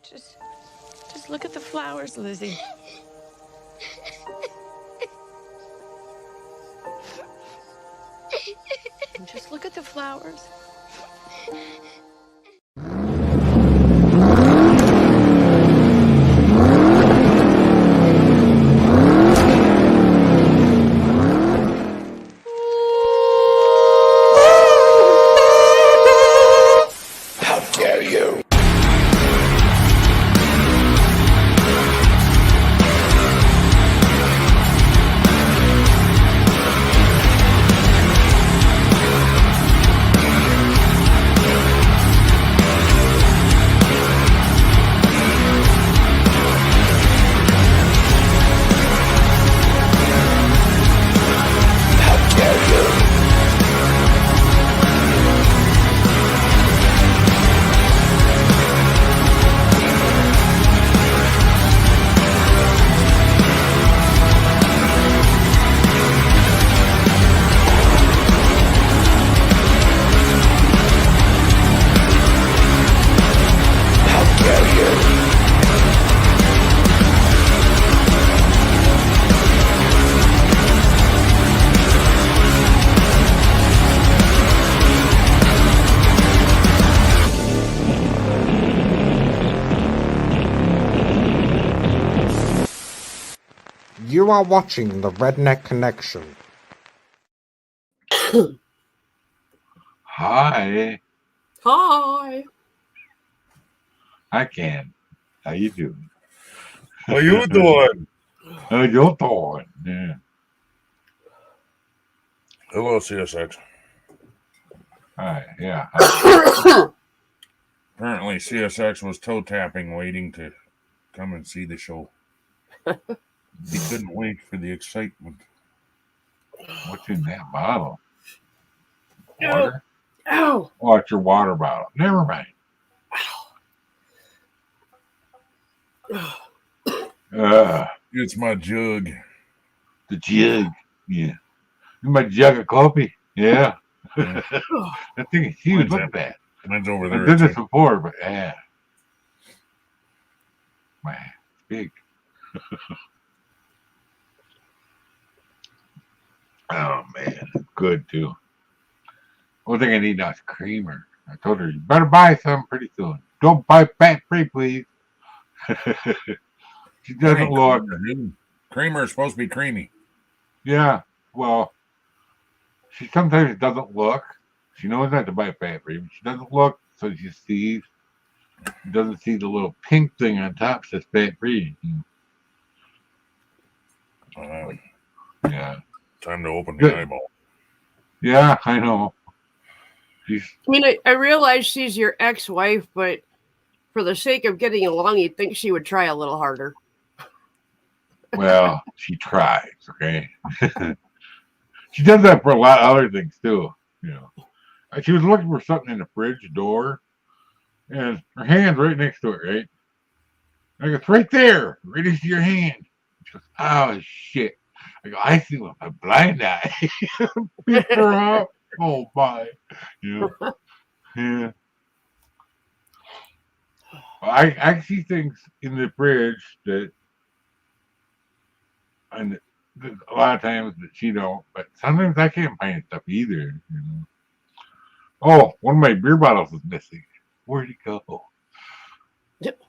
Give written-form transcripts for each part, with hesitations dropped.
Just look at the flowers, Lizzie. Just look at the flowers. How dare you! How dare you! How dare you! You are watching the Redneck Connection. Hi, Hi. I can. How you doing? How you doing? How you doing? Yeah. Hello, CSX. Hi. Yeah. Apparently, CSX was toe tapping, waiting to come and see the show. He couldn't wait for the excitement. What's in that bottle? Water? Ow. Oh, it's your water bottle. Never mind. It's my jug. The jug. Yeah. My jug of coffee. Yeah. Yeah. That thing is huge. Look at that. Mine's over I there. did this too. before, but yeah. Man, it's big. Oh man, it's good too. Only thing I need now is creamer. I told her you better buy some pretty soon. Don't buy fat free, please. She That doesn't ain't look. creamer, dude. Creamer is supposed to be creamy. Yeah, well, she sometimes doesn't look. She knows not to buy fat free, but she doesn't look, so she sees. She doesn't see the little pink thing on top that says fat free. Yeah, Time to open the Good. eyeball. yeah, I know. She's I mean, I realize she's your ex-wife, but for the sake of getting along, you'd think she would try a little harder. well, she tries. Okay, she does that for a lot of other things too. You know, she was looking for something in the fridge door, and her hand's right next to it. Right, I go, it's right there, right next to your hand. She goes, oh shit. I go, I see with my blind eye. Beat her up. Oh my. Yeah. Yeah. I see things in the fridge that, and a lot of times that she don't, but sometimes I can't find stuff either. You know. Oh, one of my beer bottles is missing. Where'd it go? Yep.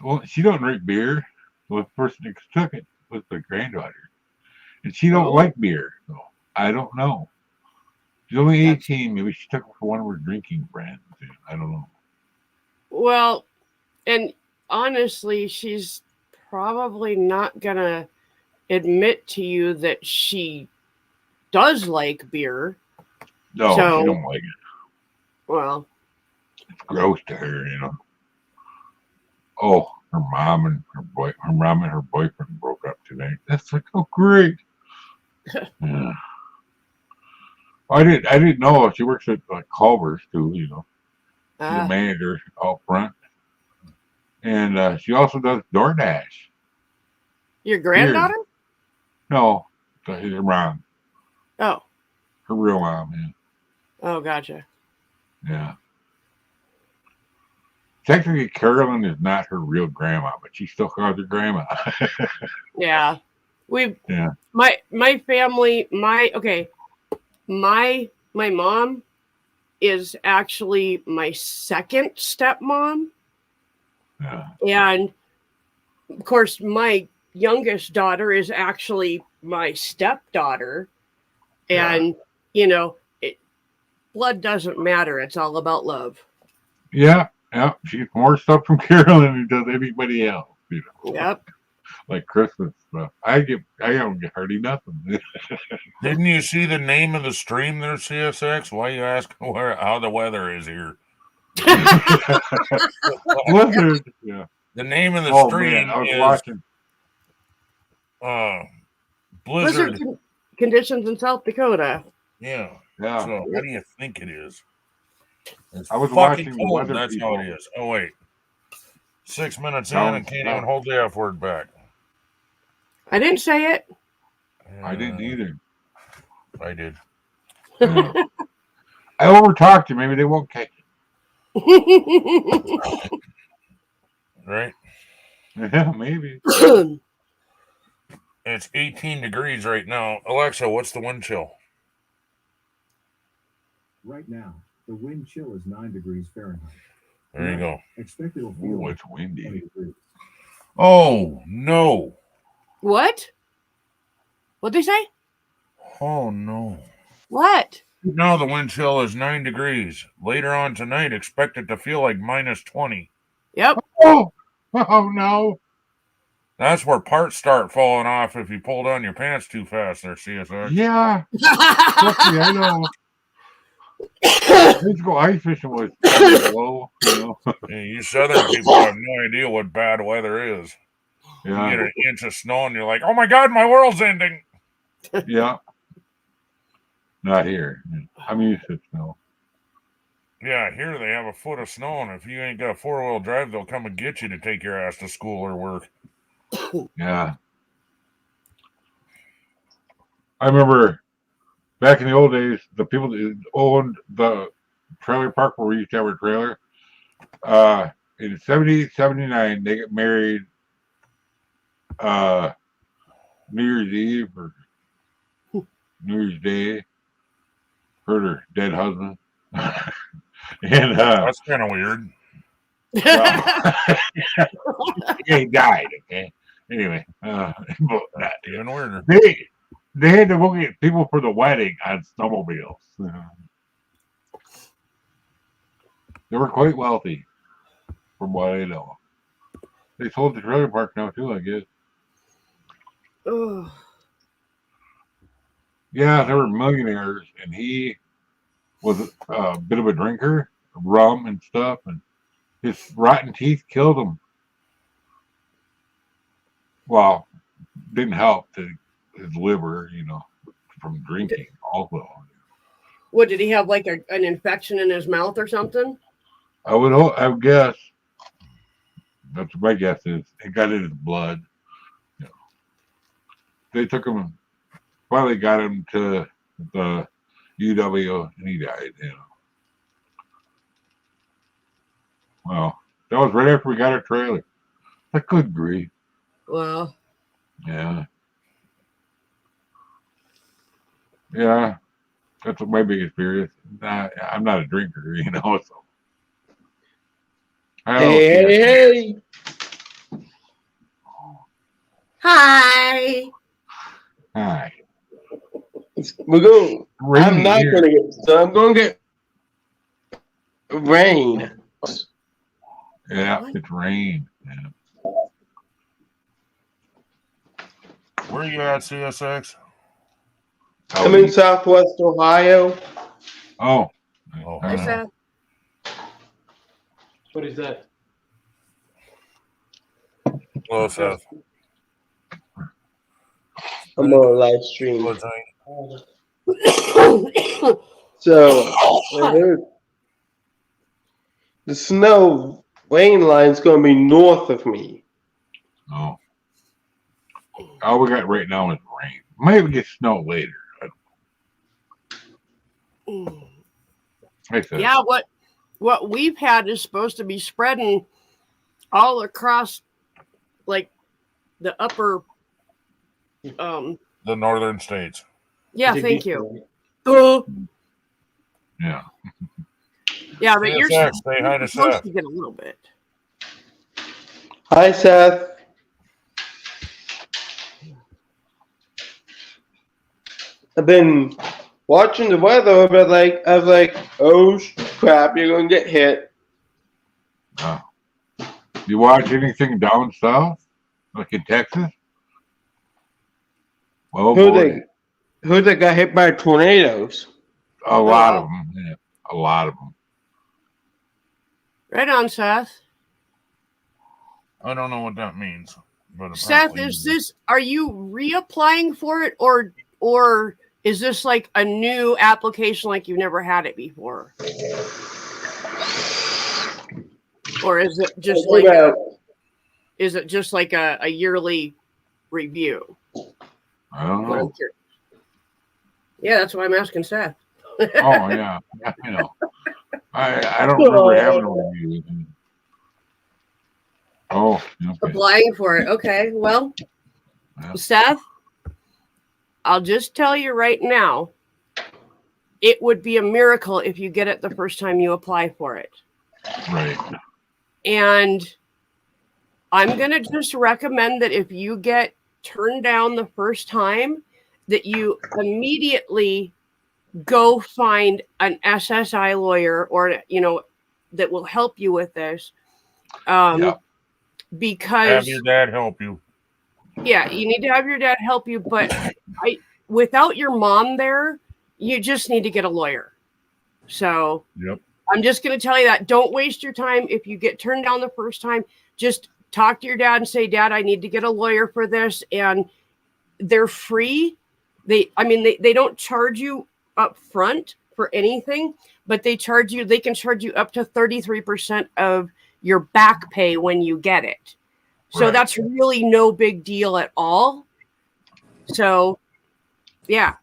Well, she don't drink beer. So the person that took it was my granddaughter, and she don't like beer. So I don't know. She's only 18. Maybe she took it for one of her drinking friends. I don't know. Well, and honestly, she's probably not going to admit to you that she does like beer. No, So- she don't like it. Well, It's gross to her, you know. Oh, her mom and her boyfriend broke up today. That's like, oh great. Yeah. I didn't know she works at like Culver's too, you know. She's a manager out front. And she also does DoorDash. your granddaughter? No, her mom. Oh. Her real mom, yeah. Oh, gotcha. Yeah. Technically, Carolyn is not her real grandma, but she still calls her grandma. Yeah. We Yeah. my family, my mom is actually my second stepmom. Yeah. And of course, my youngest daughter is actually my stepdaughter. And, blood doesn't matter. It's all about love. Yeah. Yeah. She gets more stuff from Carolyn than does anybody else. Yep. Like Christmas stuff. I don't get hardly nothing. Didn't you see the name of the stream there, CSX? Why you asking how the weather is here? Blizzard. Yeah. The name of the Oh stream man, I was is watching. Blizzard. Conditions in South Dakota. Yeah. Yeah. So how do you think it is? It's I was fucking watching the cold. weather That's people. how it is. Oh wait, 6 minutes in Down and can't south. even hold the F word back. I didn't say it. I didn't either. I did. Yeah. I overtalked you. Maybe they won't catch it. Right? Yeah, maybe. It's 18 degrees right now. Alexa, what's the wind chill? Right now, the wind chill is 9 degrees Fahrenheit. There you go. Expect it'll feel Ooh, like it's windy. 20 degrees. Oh, no. What? What'd they say? Oh, no. What? Now the wind chill is 9 degrees. Later on tonight, expect it to feel like minus 20. Yep. Oh no. That's where parts start falling off if you pull down your pants too fast there, CSX. Yeah. Trust me, I know. Let's go ice fishing was low, Hey, you southern people have no idea what bad weather is. Yeah. You get an inch of snow and you're like, oh my God, my world's ending. Yeah. Not here. I'm used to snow. Yeah, here they have a foot of snow, and if you ain't got a 4-wheel drive, they'll come and get you to take your ass to school or work. Yeah. I remember back in the old days, the people that owned the trailer park where we used to have our trailer, in 78, 79, they got married New Year's Eve or New Year's Day for her dead husband. And That's kind of weird. well, he died, okay? Anyway, but Even weirder. they had to go get people for the wedding on snowmobiles. They were quite wealthy, from what I know. They sold the trailer park now too, I guess. Ugh. Yeah, they were millionaires, and he was a bit of a drinker, rum and stuff, and his rotten teeth killed him. Well, didn't help to his liver, from drinking also. What, did he have like an infection in his mouth or something? I would guess. That's what my guess is. It got in his blood. They took him, finally got him to the UW, and he died. Well, that was right after we got our trailer. I could grief. Wow. Yeah. Yeah. That's what my biggest fear is. I'm not a drinker, so. Hey. Hi. Hi. We're going. I'm Rainy not here. going to get. So I'm going to get rain. Yeah, What? it's rain. Yeah. Where you at, CSX? I'm in Southwest Ohio. Oh. Oh, Hi, Seth. What is that? hello, Seth. I'm on a live stream. Hello, Johnny. So I heard the snow rain line's going to be north of me. Oh. All we got right now is rain. Might even get snow later. I said. Yeah, what we've had is supposed to be spreading all across, like the upper. The northern states. Yeah, thank you. Yeah. Yeah, but you're Zach, say hi to supposed Seth. to get a little bit. Hi, Seth. I've been watching the weather, but I was like, oh crap, you're gonna get hit. You watch anything down south, like in Texas? Oh boy, Who that got hit by tornadoes? a lot of them. Yeah, a lot of them. Right on, Seth. I don't know what that means. But Seth, apparently is this? Are you reapplying for it, or is this like a new application, like you've never had it before, or is it just like a yearly review? I don't What I'm know. curious. Yeah, that's why I'm asking Seth. Oh yeah, you know. I don't remember having a review. Oh, okay. Applying for it. Okay, well, Yeah. Seth, I'll just tell you right now, it would be a miracle if you get it the first time you apply for it. Right. And I'm going to just recommend that if you get turned down the first time, that you immediately go find an SSI lawyer or, that will help you with this. Yeah. Because have your dad help you. yeah, you need to have your dad help you, but without your mom there, you just need to get a lawyer. So Yep. I'm just going to tell you that. Don't waste your time. If you get turned down the first time, just talk to your dad and say, Dad, I need to get a lawyer for this. And they're free. They don't charge you up front for anything, but they can charge you up to 33% of your back pay when you get it. So Right. that's really no big deal at all. So yeah,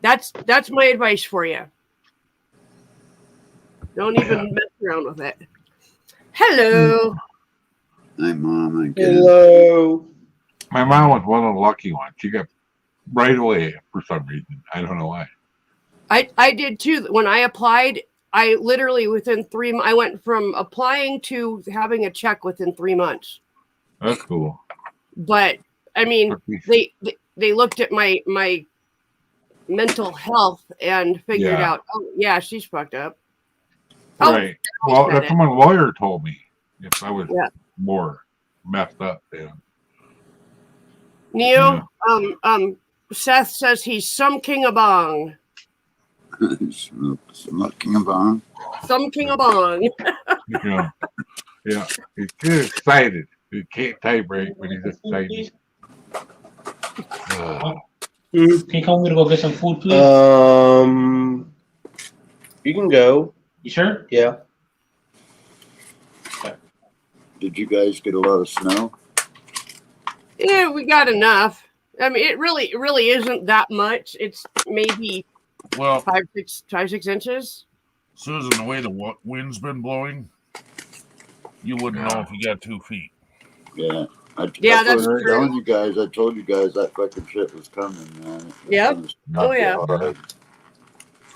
that's my advice for you. Don't even mess around with it. Hello. Hi, Mom. Again. Hello. My mom was one of the lucky ones. She got right away for some reason. I don't know why. I did too. When I applied, I literally within 3 months, I went from applying to having a check within 3 months. That's cool. But I mean, they looked at my mental health and figured out, oh yeah, she's fucked up. Right. Well, that's what my lawyer told me. If I was more messed up, yeah. Neo, Seth says he's some king of bong. Smoking a bong. Some king of bong. Yeah. Yeah. He's too excited. He can't typewrite when he's excited. Can you come to go get some food, please? You can go. You sure? Yeah. Did you guys get a lot of snow? Yeah, we got enough. I mean, it really isn't that much. It's maybe 5-6 inches. Susan, the way the wind's been blowing, you wouldn't know if you got 2 feet. Yeah. That's true. I told you guys that fucking shit was coming, man. Yep. Oh yeah.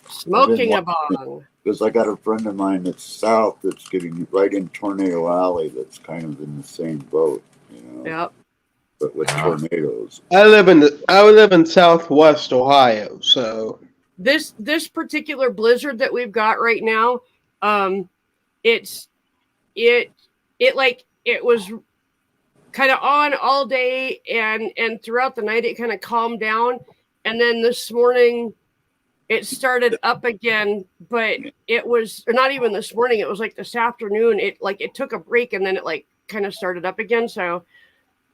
Smoking a bong. Because I got a friend of mine that's south that's getting right in Tornado Alley that's kind of in the same boat, you know. Yep. But with tornadoes. I live in Southwest Ohio, so this particular blizzard that we've got right now, it was kind of on all day and throughout the night it kind of calmed down, and then this morning it started up again, but it was not even this morning, it was like this afternoon. It took a break and then it like kind of started up again. So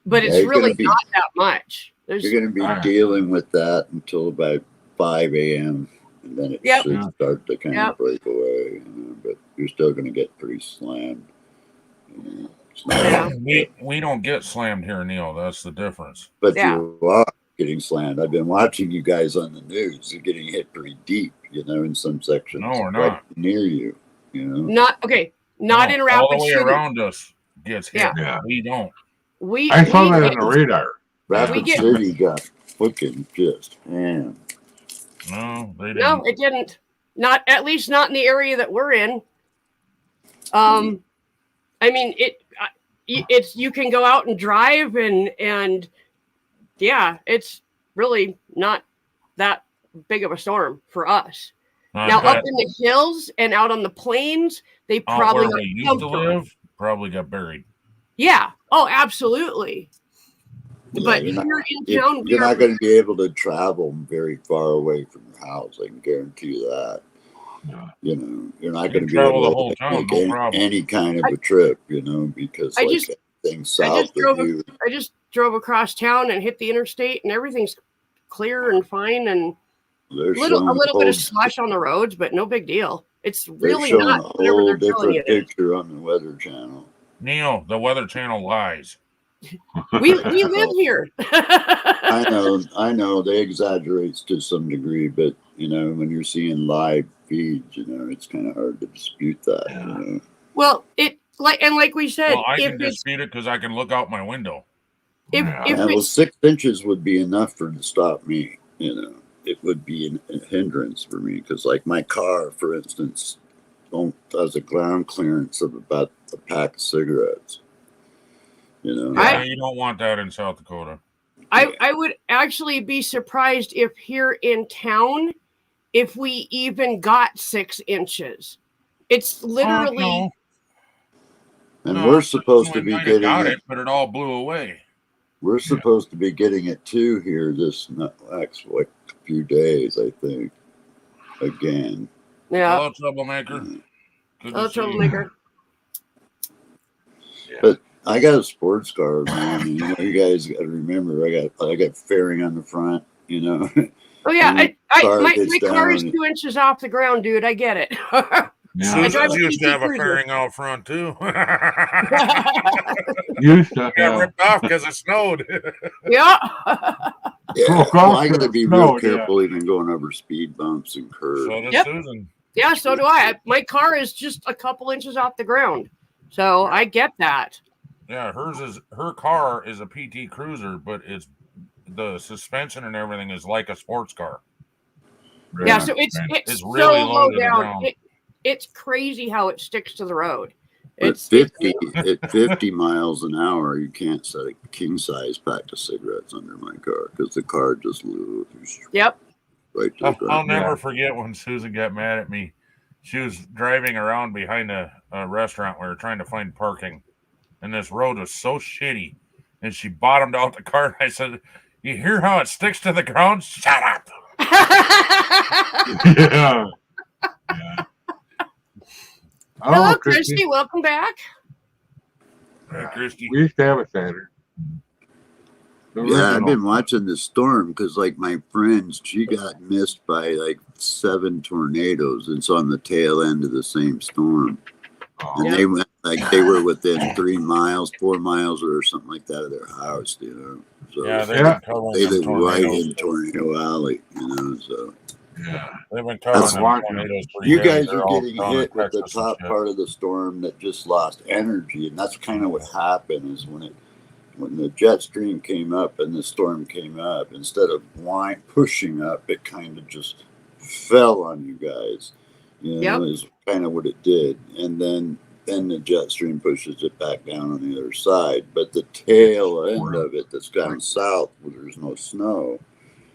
but it's really not that much. You're going to be dealing with that until about 5 a.m. and then it should start to kind of break away. But you're still going to get pretty slammed. We don't get slammed here, Neil. That's the difference. But you are getting slammed. I've been watching you guys on the news. You're getting hit pretty deep, in some sections. No, we're not. Right near you. You know, Not okay. Not No, in all Rapid the way City. around us gets hit. Yeah. We don't. I saw we that get- on the radar. Rapid get- City got fucking just hammed. No, they didn't. No, it didn't. Not at least not in the area that we're in. I mean it's you can go out and drive and yeah, it's really not that big of a storm for us. I Now bet up in the hills and out on the plains, they out probably where got we used to dumped on. live probably got buried. Yeah. Oh, absolutely. Yeah, But you're not, here in town, you're not going to be able to travel very far away from your house. I can guarantee you that. Yeah. You know, you're not You going to be travel the able whole to town, make no problem. any kind of a trip, you know, because I like just- things I south just of you. I just drove across town and hit the interstate, and everything's clear and fine, and They're a showing little bit whole- of slush on the roads, but no big deal. It's they're really showing not a whatever whole they're telling you. different picture on the Weather Channel. Neil, the Weather Channel lies. We live here. I know they exaggerate to some degree, but you know, when you're seeing live feeds, you know, it's kind of hard to dispute that. You know? Well, like we said, Well, I if can it's dispute it because I can look out my window. if Yeah, well, it's 6 inches would be enough to stop me. You know, it would be a hindrance for me because, like, my car, for instance, does a ground clearance of about a pack of cigarettes. You know, Yeah, you don't want that in South Dakota. I would actually be surprised if here in town, if we even got 6 inches. It's literally no. and No, we're supposed to we be might have getting got it. it, but it all blew away. We're supposed to be getting it too here this next like few days, I think. Again. yeah. Hello, troublemaker. Good Oh, to see you. troublemaker. But I got a sports car, man. And, you know, you guys got to remember, I got fairing on the front. You know. Oh yeah, And my gets car is down. 2 inches off the ground, dude. I get it. Yeah. Susan's used to PT have a Cruiser. fairing out front too. Used to Got have. ripped off because it snowed. Yeah. Yeah, across well, I got to the be snow, real careful even going over speed bumps and curves. So does Yep. Susan. Yeah, so do I. My car is just a couple inches off the ground. So I get that. Yeah, her car is a PT Cruiser, but it's the suspension and everything is like a sports car. Yeah, so it's It's so really low low to the down. ground. It's crazy how it sticks to the road. At 50 miles an hour, you can't set a king size pack of cigarettes under my car because the car just moves Yep. right to the I'll ground. never forget when Susan got mad at me. She was driving around behind a restaurant. We were trying to find parking, and this road was so shitty. And she bottomed out the car, and I said, "You hear how it sticks to the ground? Shut up!" Yeah. Yeah. Hello, Oh, Christy. Welcome back. Hey, Christy. We used to have a Saturn. Yeah, I've been watching the storm because, like, my friends, she got missed by like 7 tornadoes. It's on the tail end of the same storm. Oh, And they went like they were within 3 miles, 4 miles, or something like that of their house, you know. So Yeah, they've Yeah. been covering they them live right tornadoes. in Tornado Alley, you know. So yeah. They've been covering That's them watching. tornadoes pretty you heavy. guys They're are all getting down in hit with the Texas and top shit. part of the storm that just lost energy, and that's kind of what happened is when the jet stream came up and the storm came up, instead of pushing up, it kind of just fell on you guys. You know, is kind of what it did, and then the jet stream pushes it back down on the other side. But the tail end of it that's down south where there's no snow,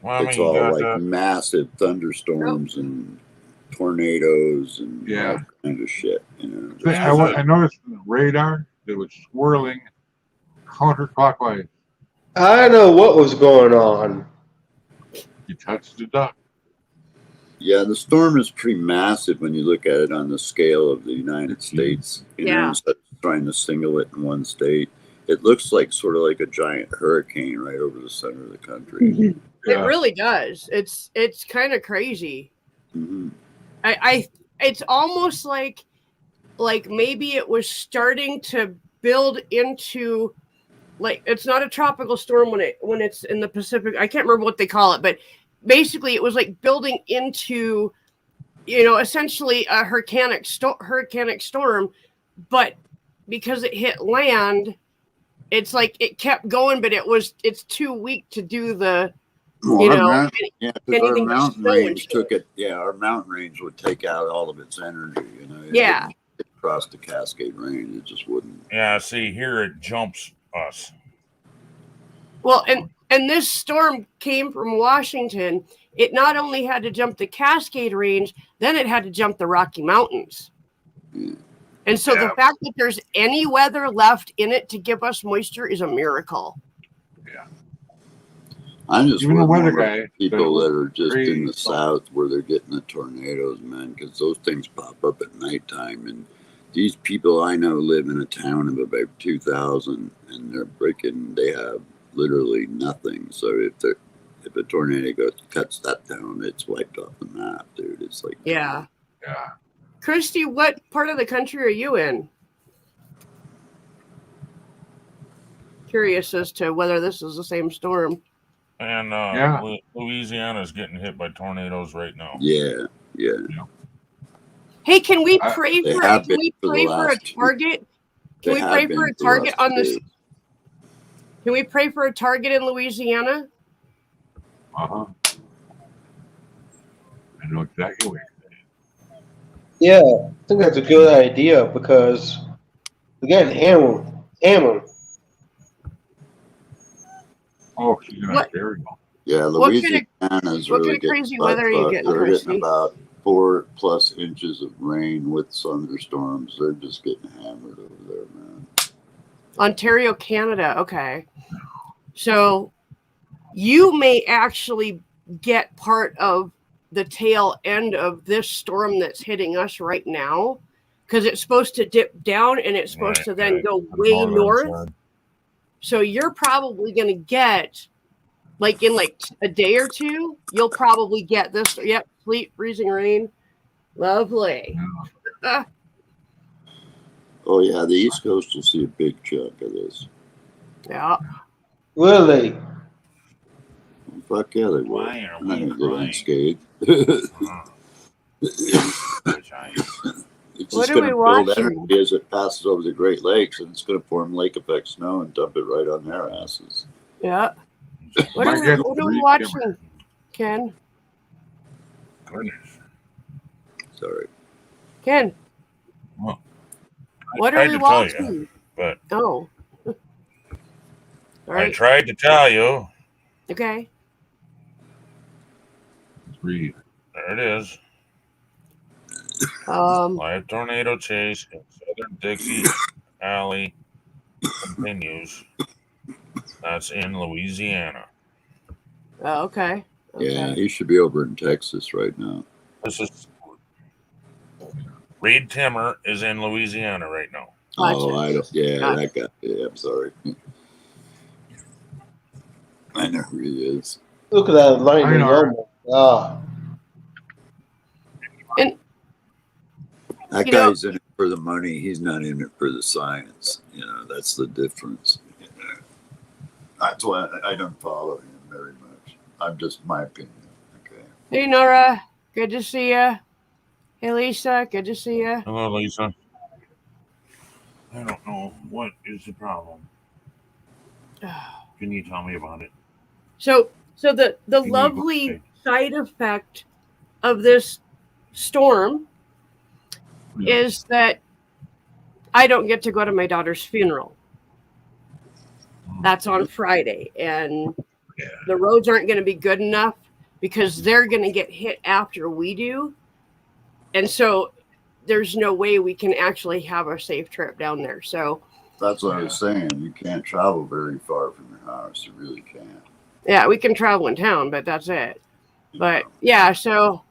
Well, I mean, it's you all got like massive thunderstorms and tornadoes and all kinds of shit. You know, I noticed the radar that was swirling counterclockwise. I don't know what was going on. You touched the duck. yeah, the storm is pretty massive when you look at it on the scale of the United States. You know, Yeah. instead of trying to single it in one state, it looks like sort of like a giant hurricane right over the center of the country. It really does. It's kind of crazy. Mhm. It's almost like maybe it was starting to build into, like, it's not a tropical storm when it's in the Pacific. I can't remember what they call it, but basically it was like building into essentially a hurricanic storm, but because it hit land, it's like it kept going, but it's too weak to do the, Well, because our anything but mountain snow and range shit. took it. Yeah, our mountain range would take out all of its energy. It Yeah. wouldn't get across the Cascade Range. It just wouldn't. Yeah, see, here it jumps us. Well, and this storm came from Washington. It not only had to jump the Cascade Range, then it had to jump the Rocky Mountains. And so the fact that there's any weather left in it to give us moisture is a miracle. Yeah. I'm just Even the worried weather about guy people said it that are just in crazy. the south where they're getting the tornadoes, man, because those things pop up at nighttime. And these people I know live in a town of about 2,000, and they have literally nothing. So if a tornado cuts that down, it's wiped off the map, dude. It's like, Yeah. Yeah. Christy, what part of the country are you in? Curious as to whether this is the same storm. And Yeah. Louisiana's getting hit by tornadoes right now. yeah. Hey, can we pray They for have can been we for the pray for a last two- target? Can They we have pray been for a for the target last on this? days. Can we pray for a target in Louisiana? Uh-huh. I know exactly what you're saying. Yeah, I think that's a good idea because we're getting hammered. Oh, she's in What- Ontario. Yeah, What kind of- Louisiana's what really kind of getting crazy weather are you getting, They're Christy? getting about 4+ inches of rain with thunderstorms. They're just getting hammered over there, man. Ontario, Canada. Okay. So you may actually get part of the tail end of this storm that's hitting us right now, because it's supposed to dip down and it's supposed to then go way north. So you're probably going to get, like in like a day or two, you'll probably get this. Yep, sleet, freezing rain. Lovely. Oh yeah, the East Coast will see a big chunk of this. Yeah. Really? Fuck yeah, they will. Why are I'm not we gonna get crying? unscathed. It's What just are going we to build watching? energy as it passes over the Great Lakes, and it's going to form lake effect snow and dump it right on their asses. Yeah. What Might are get we three watching, cameras. Ken? Goodness. Sorry. Ken, Well, what I are we tried to tell watching? you, but Oh. All I right. tried to tell you. Okay. Breathe. There it is. Live tornado chase in southern Dixie Alley continues. That's in Louisiana. Oh, okay. Yeah, he should be over in Texas right now. This is Reed Timmer is in Louisiana right now. Oh, I don't. Yeah, Gotcha. that guy. Yeah, I'm sorry. I know who he is. Look at that lightning. I know. Oh, And That You know- guy's in it for the money. He's not in it for the science. That's the difference. That's why I don't follow him very much. I'm just my opinion. Okay. hey, Nora, good to see you. Hey, Lisa, good to see you. Hello, Lisa. I don't know what is the problem. Can you tell me about it? So the Can you lovely go- side effect of this storm is that I don't get to go to my daughter's funeral. That's on Friday, and the roads aren't going to be good enough because they're going to get hit after we do. And so there's no way we can actually have a safe trip down there. So That's what I was saying. You can't travel very far from your house. You really can't. yeah, we can travel in town, but that's it. But yeah, so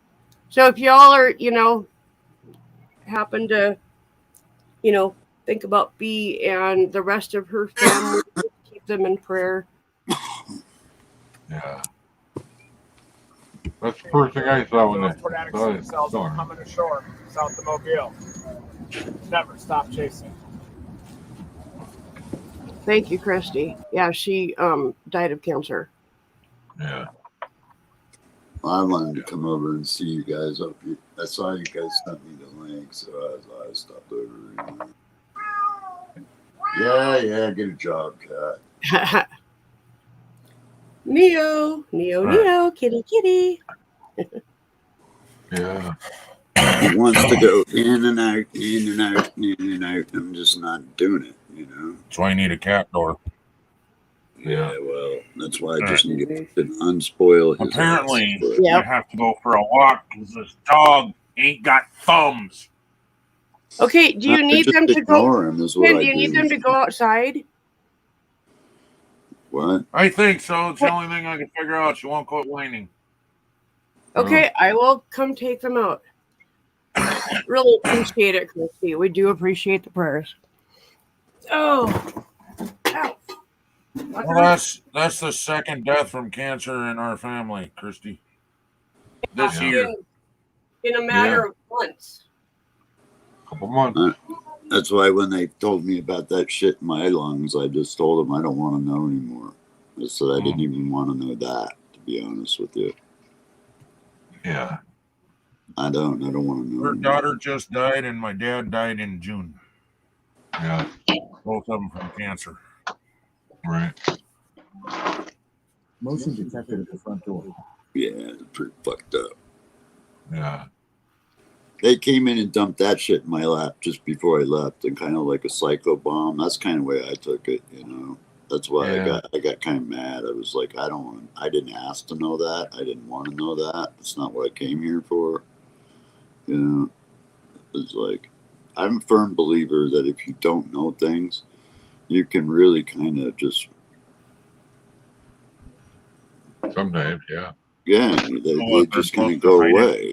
if y'all are, happen to, think about B and the rest of her family, keep them in prayer. Yeah. That's the first thing I saw when Those I tornadic saw stem it cells are storm. coming ashore south of Mobile. Never stop chasing. Thank you, Christy. Yeah, she died of cancer. Yeah. I wanted to come over and see you guys up here. I saw you guys sent me the link, so I stopped over. Yeah, get a job, cat. Neo, kitty, kitty. Yeah. He wants to go in and out, in and out, in and out. I'm just not doing it, you know. That's why I need a cat door. Yeah, well, that's why I just need to unspoil his Apparently, ass. you have to go for a walk because this dog ain't got thumbs. Okay, do you need them to go? Ignore him is what Ken, I do you need them to go outside? What? I think so. It's the only thing I can figure out. She won't quit whining. Okay, I will come take them out. Really appreciate it, Christy. We do appreciate the prayers. Oh, ow. Well, that's the second death from cancer in our family, Christy. This year. In a matter of months. Couple months. That's why when they told me about that shit in my lungs, I just told them I don't want to know anymore. I said I didn't even want to know that, to be honest with you. Yeah. I don't want to know. Her anymore. daughter just died, and my dad died in June. Yeah. Both of them from cancer. Right. Motion detected at the front door. Yeah, it's pretty fucked up. Yeah. They came in and dumped that shit in my lap just before I left, and kind of like a psycho bomb. That's kind of the way I took it, you know. That's why I got kind of mad. I was like, I didn't ask to know that. I didn't want to know that. That's not what I came here for. You know, it's like, I'm a firm believer that if you don't know things, you can really kind of just. Sometimes, yeah. Yeah, they just kind of go away.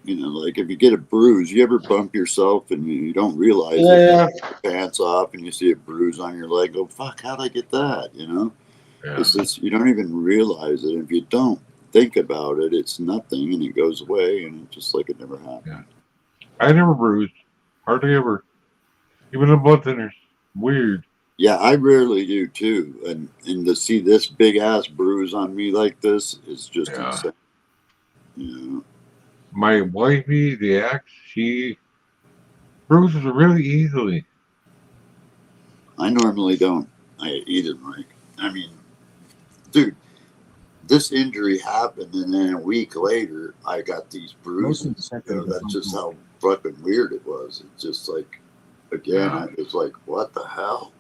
You know, like if you get a bruise, you ever bump yourself and you don't realize it, you take your pants off and you see a bruise on your leg, go, fuck, how'd I get that? You know? Yeah. It's just, you don't even realize it. If you don't think about it, it's nothing and it goes away and it's just like it never happened. Yeah. I never bruised. Hardly ever. Even the blood thinners. Weird. Yeah, I rarely do too. And to see this big ass bruise on me like this is just insane. You know? My wifey, the ex, she bruises really easily. I normally don't either, Mike. I mean, dude, this injury happened, and then a week later, I got these bruises. You know, that's just how fucking weird it was. It's just like, again, I was like, what the hell?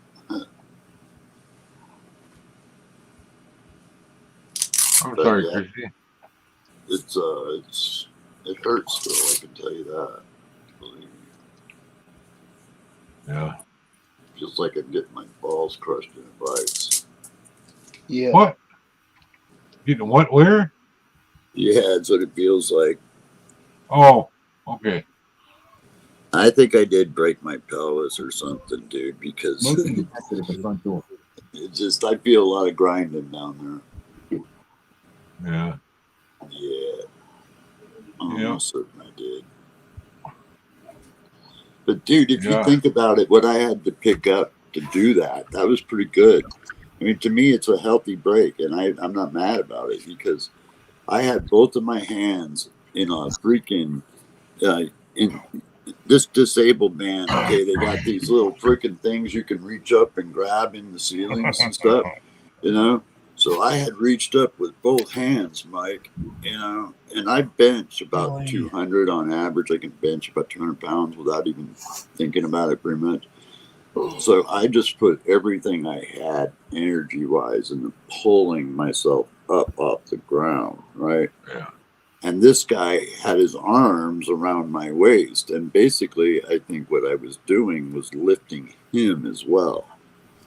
I'm sorry, Christy. It hurts still, I can tell you that. Believe me. Yeah. Feels like I'm getting my balls crushed in a vice. Yeah. What? You know what? Where? Yeah, that's what it feels like. Oh, okay. I think I did break my pelvis or something, dude, because Motion detected at the front door. it just, I feel a lot of grinding down there. Yeah. Yeah. I'm almost certain I did. But dude, if you think about it, what I had to pick up to do that was pretty good. I mean, to me, it's a healthy break, and I'm not mad about it because I had both of my hands in a freaking in this disabled man. Okay, they got these little freaking things you can reach up and grab in the ceilings and stuff, you know. So I had reached up with both hands, Mike, you know, and I bench about 200 on average. I can bench about 200 pounds without even thinking about it pretty much. So I just put everything I had energy-wise into pulling myself up off the ground, right? Yeah. And this guy had his arms around my waist. And basically, I think what I was doing was lifting him as well.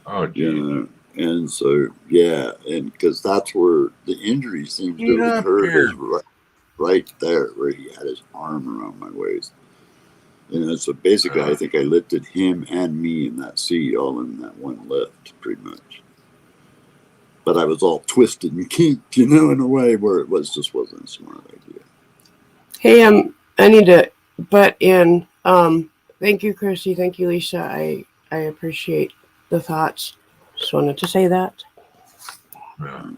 Oh, geez. You know? And so, yeah, and because that's where the injury seems to have occurred, is right there where he had his arm around my waist. You know, so basically, I think I lifted him and me in that seat all in that one lift, pretty much. But I was all twisted and kinked, you know, in a way where it just wasn't a smart idea. Hey, I need to butt in. Thank you, Christy. Thank you, Lisa. I appreciate the thoughts. Just wanted to say that. Yeah.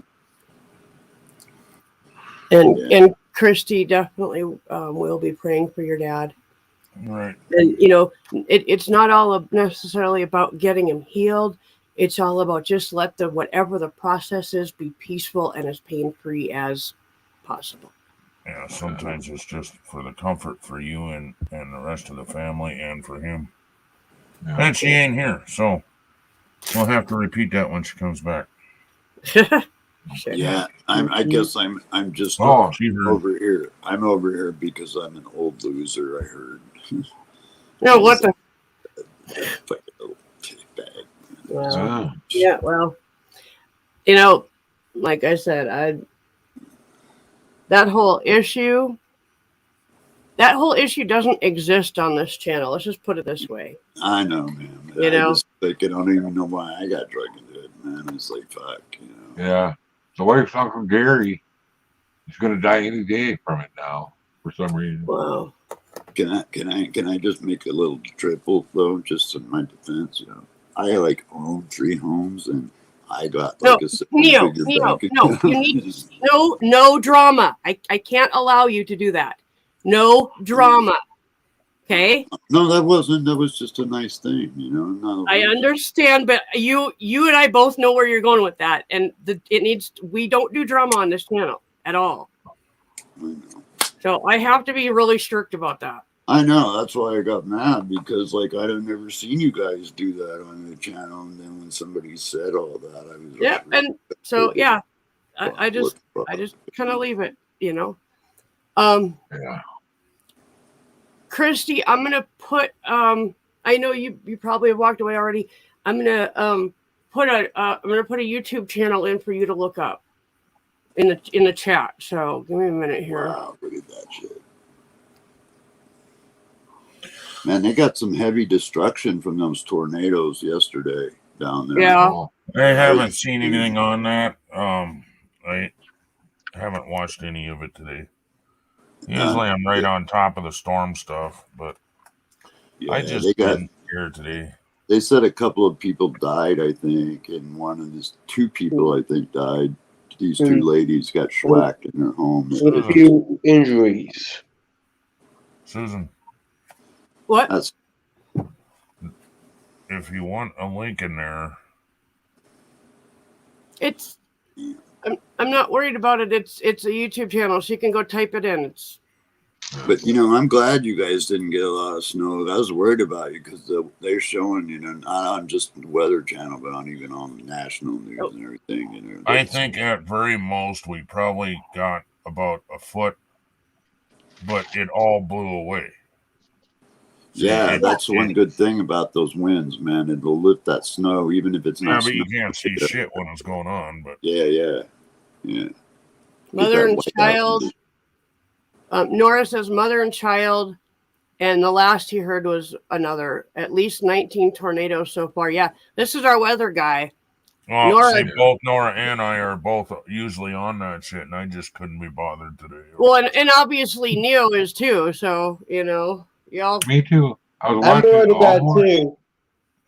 And Christy definitely will be praying for your dad. Right. And it's not all necessarily about getting him healed. It's all about just let whatever the process is be peaceful and as pain free as possible. Yeah, sometimes it's just for the comfort for you and the rest of the family and for him. Yeah. And she ain't here, so we'll have to repeat that when she comes back. Sure. Yeah, I guess I'm just Oh, over here. I'm over here because I'm an old loser. I heard. No, what the? Fucking little bag. Well, yeah. yeah, well, like I said, that whole issue doesn't exist on this channel. Let's just put it this way. I know, man. I don't even know why I got drug into it, man. It's like, fuck, Yeah. The wife's Uncle Gary is going to die any day from it now, for some reason. Wow. Can I just make a little triple though, just in my defense? I own 3 homes and I got No, a Neo, bank no, account. you need no drama. I can't allow you to do that. No drama. Okay? No, that was just a nice thing, I understand, but you and I both know where you're going with that, and we don't do drama on this channel at all. I know. So I have to be really strict about that. I know, that's why I got mad, because I'd never seen you guys do that on the channel, and then when somebody said all that, I was and so yeah, I just kind of leave it, Yeah. Christy, I'm gonna put I know you probably have walked away already. I'm gonna put a YouTube channel in for you to look up in the chat. So give me a minute here. Wow, look at that shit. Man, they got some heavy destruction from those tornadoes yesterday down there. Yeah. I haven't seen anything on that. I haven't watched any of it today. Usually I'm right on top of the storm stuff, but I just didn't hear today. They said a couple of people died, I think, and 2 people, I think, died. These 2 ladies got shellacked in their homes. With a few injuries. Susan. What? If you want a link in there. I'm not worried about it. It's a YouTube channel. She can go type it in. But I'm glad you guys didn't get a lot of snow. I was worried about you because they're showing, not on just the Weather Channel, but even on national news and everything. I think at very most we probably got about a foot, but it all blew away. Yeah, that's one good thing about those winds, man. It'll lift that snow, even if it's not. Yeah, but you can't see shit when it's going on. But yeah. Mother and child. Nora says mother and child, and the last he heard was at least 19 tornadoes so far. Yeah, this is our weather guy. Well, both Nora and I are both usually on that shit, and I just couldn't be bothered today. Well, and obviously Neo is too. So y'all. Me too. I'm worried about too.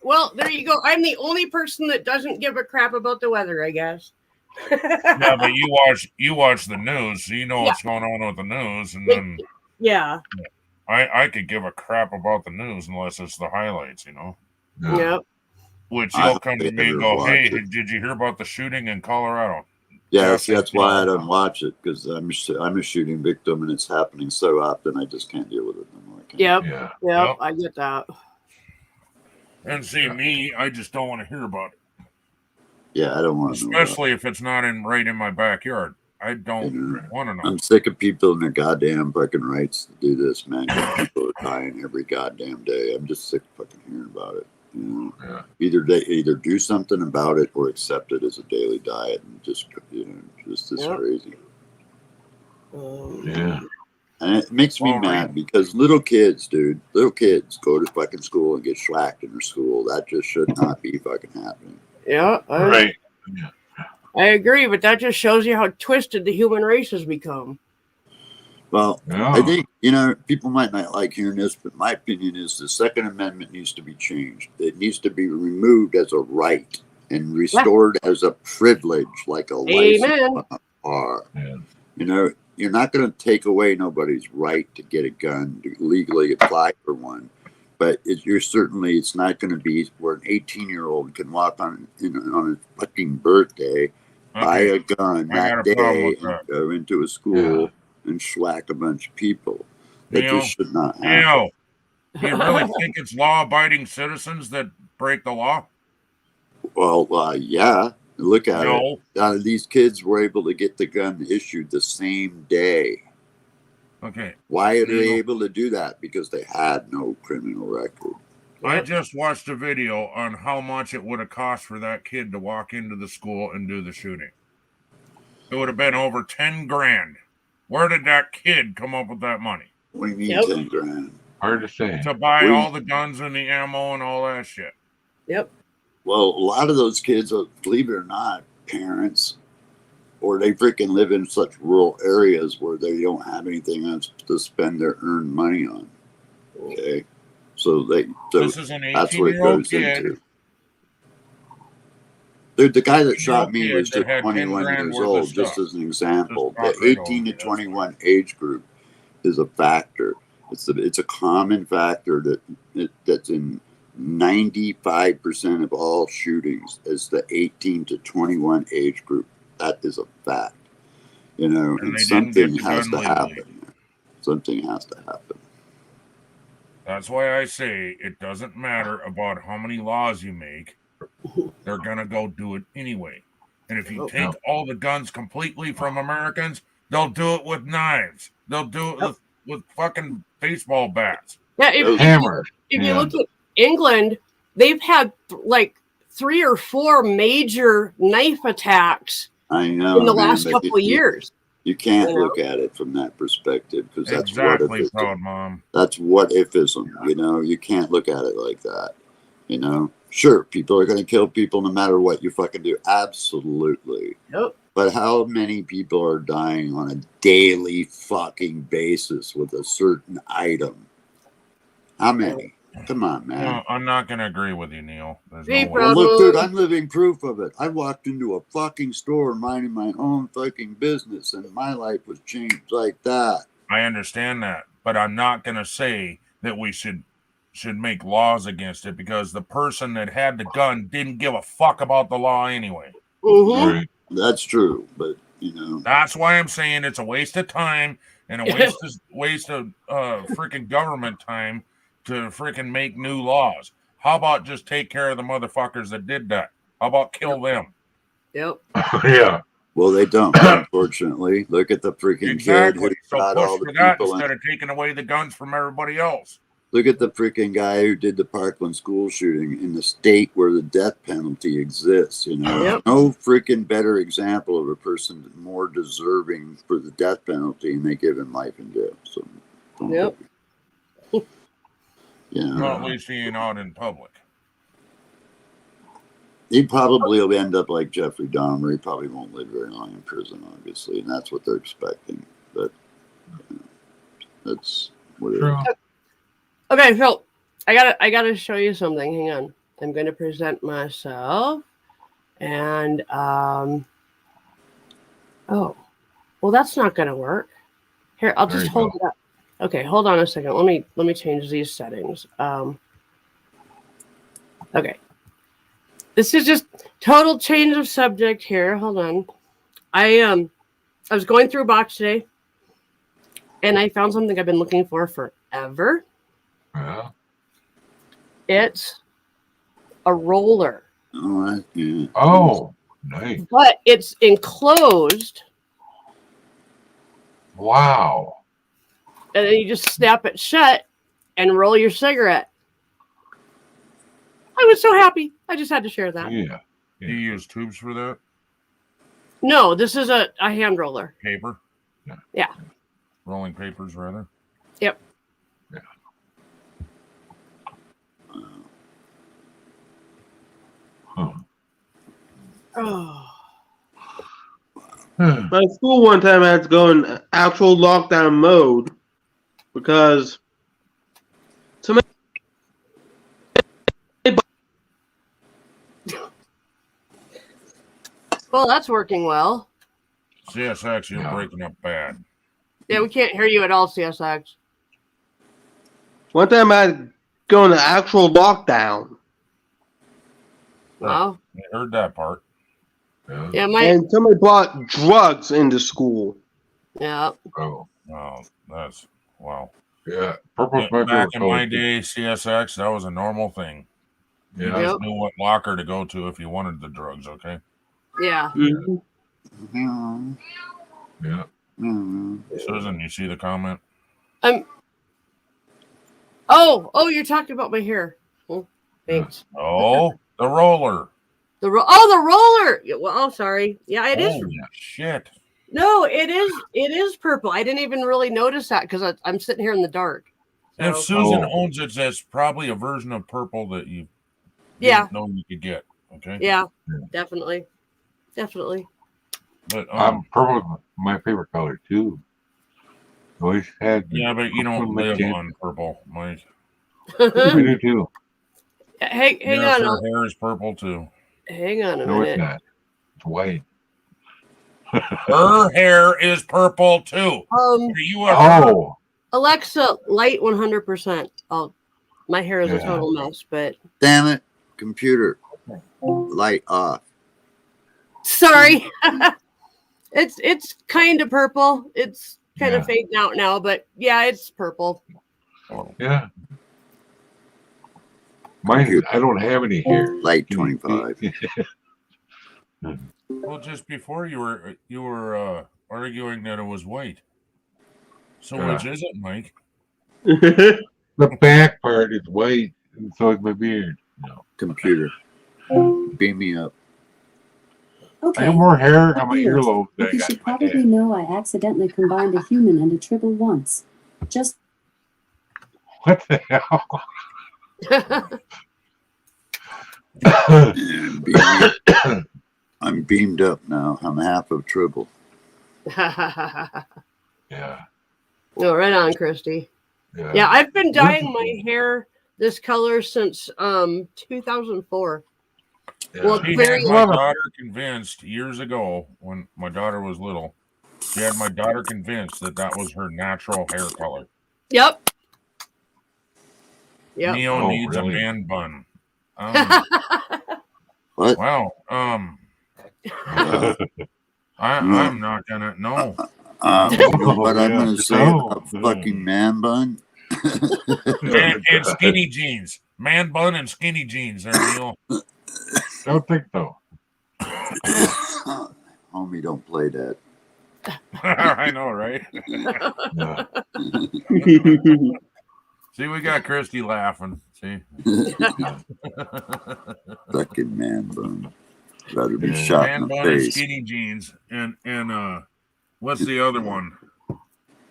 Well, there you go. I'm the only person that doesn't give a crap about the weather, I guess. Yeah, but you watch the news, so you know what's going on with the news, and then I could give a crap about the news unless it's the highlights, Yep. Which you'll come to me and go, hey, did you hear about the shooting in Colorado? Yeah, that's why I don't watch it, because I'm a shooting victim, and it's happening so often I just can't deal with it no more. Yep, I get that. And see, me, I just don't want to hear about it. Yeah, I don't want to know. Especially if it's not right in my backyard. I don't want to know. I'm sick of people in their goddamn fucking rights to do this, man. People are dying every goddamn day. I'm just sick of fucking hearing about it. Either do something about it or accept it as a daily diet, and just this crazy. And it makes me mad because little kids go to fucking school and get shellacked in their school. That just should not be fucking happening. Yeah, I agree, but that just shows you how twisted the human race has become. Well, I think, people might not like hearing this, but my opinion is the Second Amendment needs to be changed. It needs to be removed as a right and restored as a privilege, like a license Amen. on a car. Yeah. You know, you're not going to take away nobody's right to get a gun, to legally apply for one. But it's not going to be where an 18-year-old can walk on his fucking birthday, buy a gun I got that a problem day, with and that. go into a school and schwack a bunch of people. That Neil, just should not happen. Neil, do you really think it's law-abiding citizens that break the law? Well, yeah. Look at No. it. These kids were able to get the gun issued the same day. Okay. Why are they Neil, able to do that? Because they had no criminal record. I just watched a video on how much it would have cost for that kid to walk into the school and do the shooting. It would have been over 10 grand. Where did that kid come up with that money? What do you mean 10 grand? Hard to say. To buy all the guns and the ammo and all that shit. Yep. Well, a lot of those kids, believe it or not, parents, or they freaking live in such rural areas where they don't have anything else to spend their earned money on. Okay, so This is an that's what it 18-year-old goes kid. into. Dude, the guy that 18-year-old shot me kid was that just had 10 21 grand years worth of old, just stuff. as an example. Just The 18 to 21 age group is a factor. It's a common factor that's in 95% of all shootings is the 18 to 21 age group. That is a fact. You know, And and they didn't get something the has gun to legally. happen. Something has to happen. That's why I say it doesn't matter about how many laws you make. They're going to go do it anyway. And if you take all the guns completely from Americans, they'll do it with knives. They'll do it with fucking baseball bats. Yeah, hammers. If you look at England, they've had like 3 or 4 major knife attacks I know, in the man, last but couple of years. You can't You know? look at it from that perspective because that's Exactly, what proud ifism. mom. That's what ifism. You know, you can't look at it like that. You know, sure, people are going to kill people no matter what you fucking do. Absolutely. Yep. But how many people are dying on a daily fucking basis with a certain item? How many? Come on, man. No, I'm not going to agree with you, Neil. There's Hey, no way. Well, look, dude, I'm living proof of it. I walked into a fucking store minding my own fucking business, and my life was changed like that. I understand that, but I'm not going to say that we should make laws against it because the person that had the gun didn't give a fuck about the law anyway. Mm-hmm. Right. That's true, but you know, That's why I'm saying it's a waste of time and a waste of freaking government time to freaking make new laws. How about just take care of the motherfuckers that did that? How about kill them? Yep. Yeah. well, they don't. Unfortunately, look at the freaking Exactly. kid who So shot push all the for that people. instead of taking away the guns from everybody else. Look at the freaking guy who did the Parkland school shooting in the state where the death penalty exists. You know, Yep. no freaking better example of a person more deserving for the death penalty, and they give him life in jail. So, Yep. Well, at yeah, least he ain't out in public. he probably will end up like Jeffrey Dahmer. He probably won't live very long in prison, obviously, and that's what they're expecting. But that's what it is. Okay, Phil, I gotta show you something. Hang on. I'm gonna present myself. And oh. Well, that's not gonna work. Here, I'll just hold it up. Okay, hold on a second. Let me change these settings. Okay. This is just total change of subject here. Hold on. I was going through a box today and I found something I've been looking for forever. Yeah. It's a roller. Oh, yeah. Oh, nice. But it's enclosed. Wow. And then you just snap it shut and roll your cigarette. I was so happy. I just had to share that. Yeah. Do you use tubes for that? No, this is a hand roller. Paper? Yeah. Rolling papers, rather? Yep. Yeah. Huh. Oh. My school one time I had to go in actual lockdown mode because Well, that's working well. CSX, you're Yeah. breaking up bad. Yeah, we can't hear you at all, CSX. One time I had going to actual lockdown, Wow. I heard that part. Yeah. Yeah, my and somebody brought drugs into school. yeah. Oh, Oh, that's wow. yeah. Purple's Yeah, my back favorite in color. my too. day, CSX, that was a normal thing. You Yeah. just Yep. knew what locker to go to if you wanted the drugs, okay? Yeah. Mhm. Yeah. Susan, you see the comment? Oh, you're talking about my hair. Oh, thanks. Oh, the roller. The roller. Yeah, well, oh, sorry. Yeah, it is. Holy shit. No, it is. It is purple. I didn't even really notice that because I'm sitting here in the dark. If So, Susan Oh. owns it, that's probably a version of purple that you yeah, didn't know you could get. Okay. yeah, Yeah. definitely. But Purple's my favorite color too. Always had. yeah, but you don't live magenta. on purple, Mike. I do too. hang Yes, on. her hair is purple too. Hang on a No, it's minute. not. It's white. Her hair is purple too. Are you a Oh. Alexa, light 100%. Oh, my hair is a Yeah. total mess, but Damn it, computer. Light off. sorry. It's kind of purple. It's kind Yeah. of fading out now, but yeah, it's purple. Yeah. Mine. I don't have any hair. Light 25. Well, just before you were arguing that it was white. So Yeah. which is it, Mike? The back part is white, and so is my beard. No. Computer. Beam me up. I Okay. have more hair on my Beard. earlobe than I You got should in my probably head. know I accidentally combined a human and a tribble once. Just What the hell? And beam me up. I'm beamed up now. I'm half of triple. Yeah. No, right on, Christy. Yeah. Yeah, I've been dyeing my hair this color since 2004. Yeah. Well, She very had my daughter convinced years ago when my daughter was little. She had my daughter convinced that that was her natural hair color. Yep. Yep. Neo Oh, needs really? a man bun. What? Well, I'm not gonna no. You know what I'm Yeah. going to say about fucking man bun? And skinny jeans. Man bun and skinny jeans there, Neil. Don't think so. Homie, don't play that. I know, right? Yeah. See, we got Christy laughing. See? Fucking man bun. Rather be Yeah. shot Man in the bun and face. skinny jeans. And what's the other one?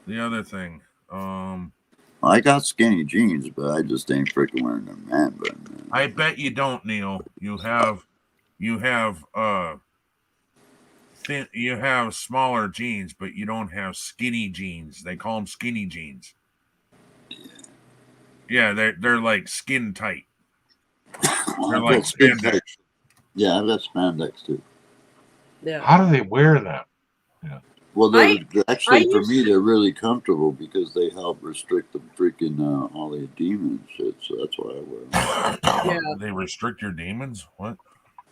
The other thing. I got skinny jeans, but I just ain't freaking wearing a man bun. Man. I bet you don't, Neil. You have thin, you have smaller jeans, but you don't have skinny jeans. They call them skinny jeans. Yeah, they're like skin tight. They're I've like got skin spandex. tight. Yeah, I've got spandex too. Yeah. How do they wear that? Well, they're actually, for used- me, they're really comfortable because they help restrict the freaking all the demon shit. So that's why I wear them. Yeah. They restrict your demons? What?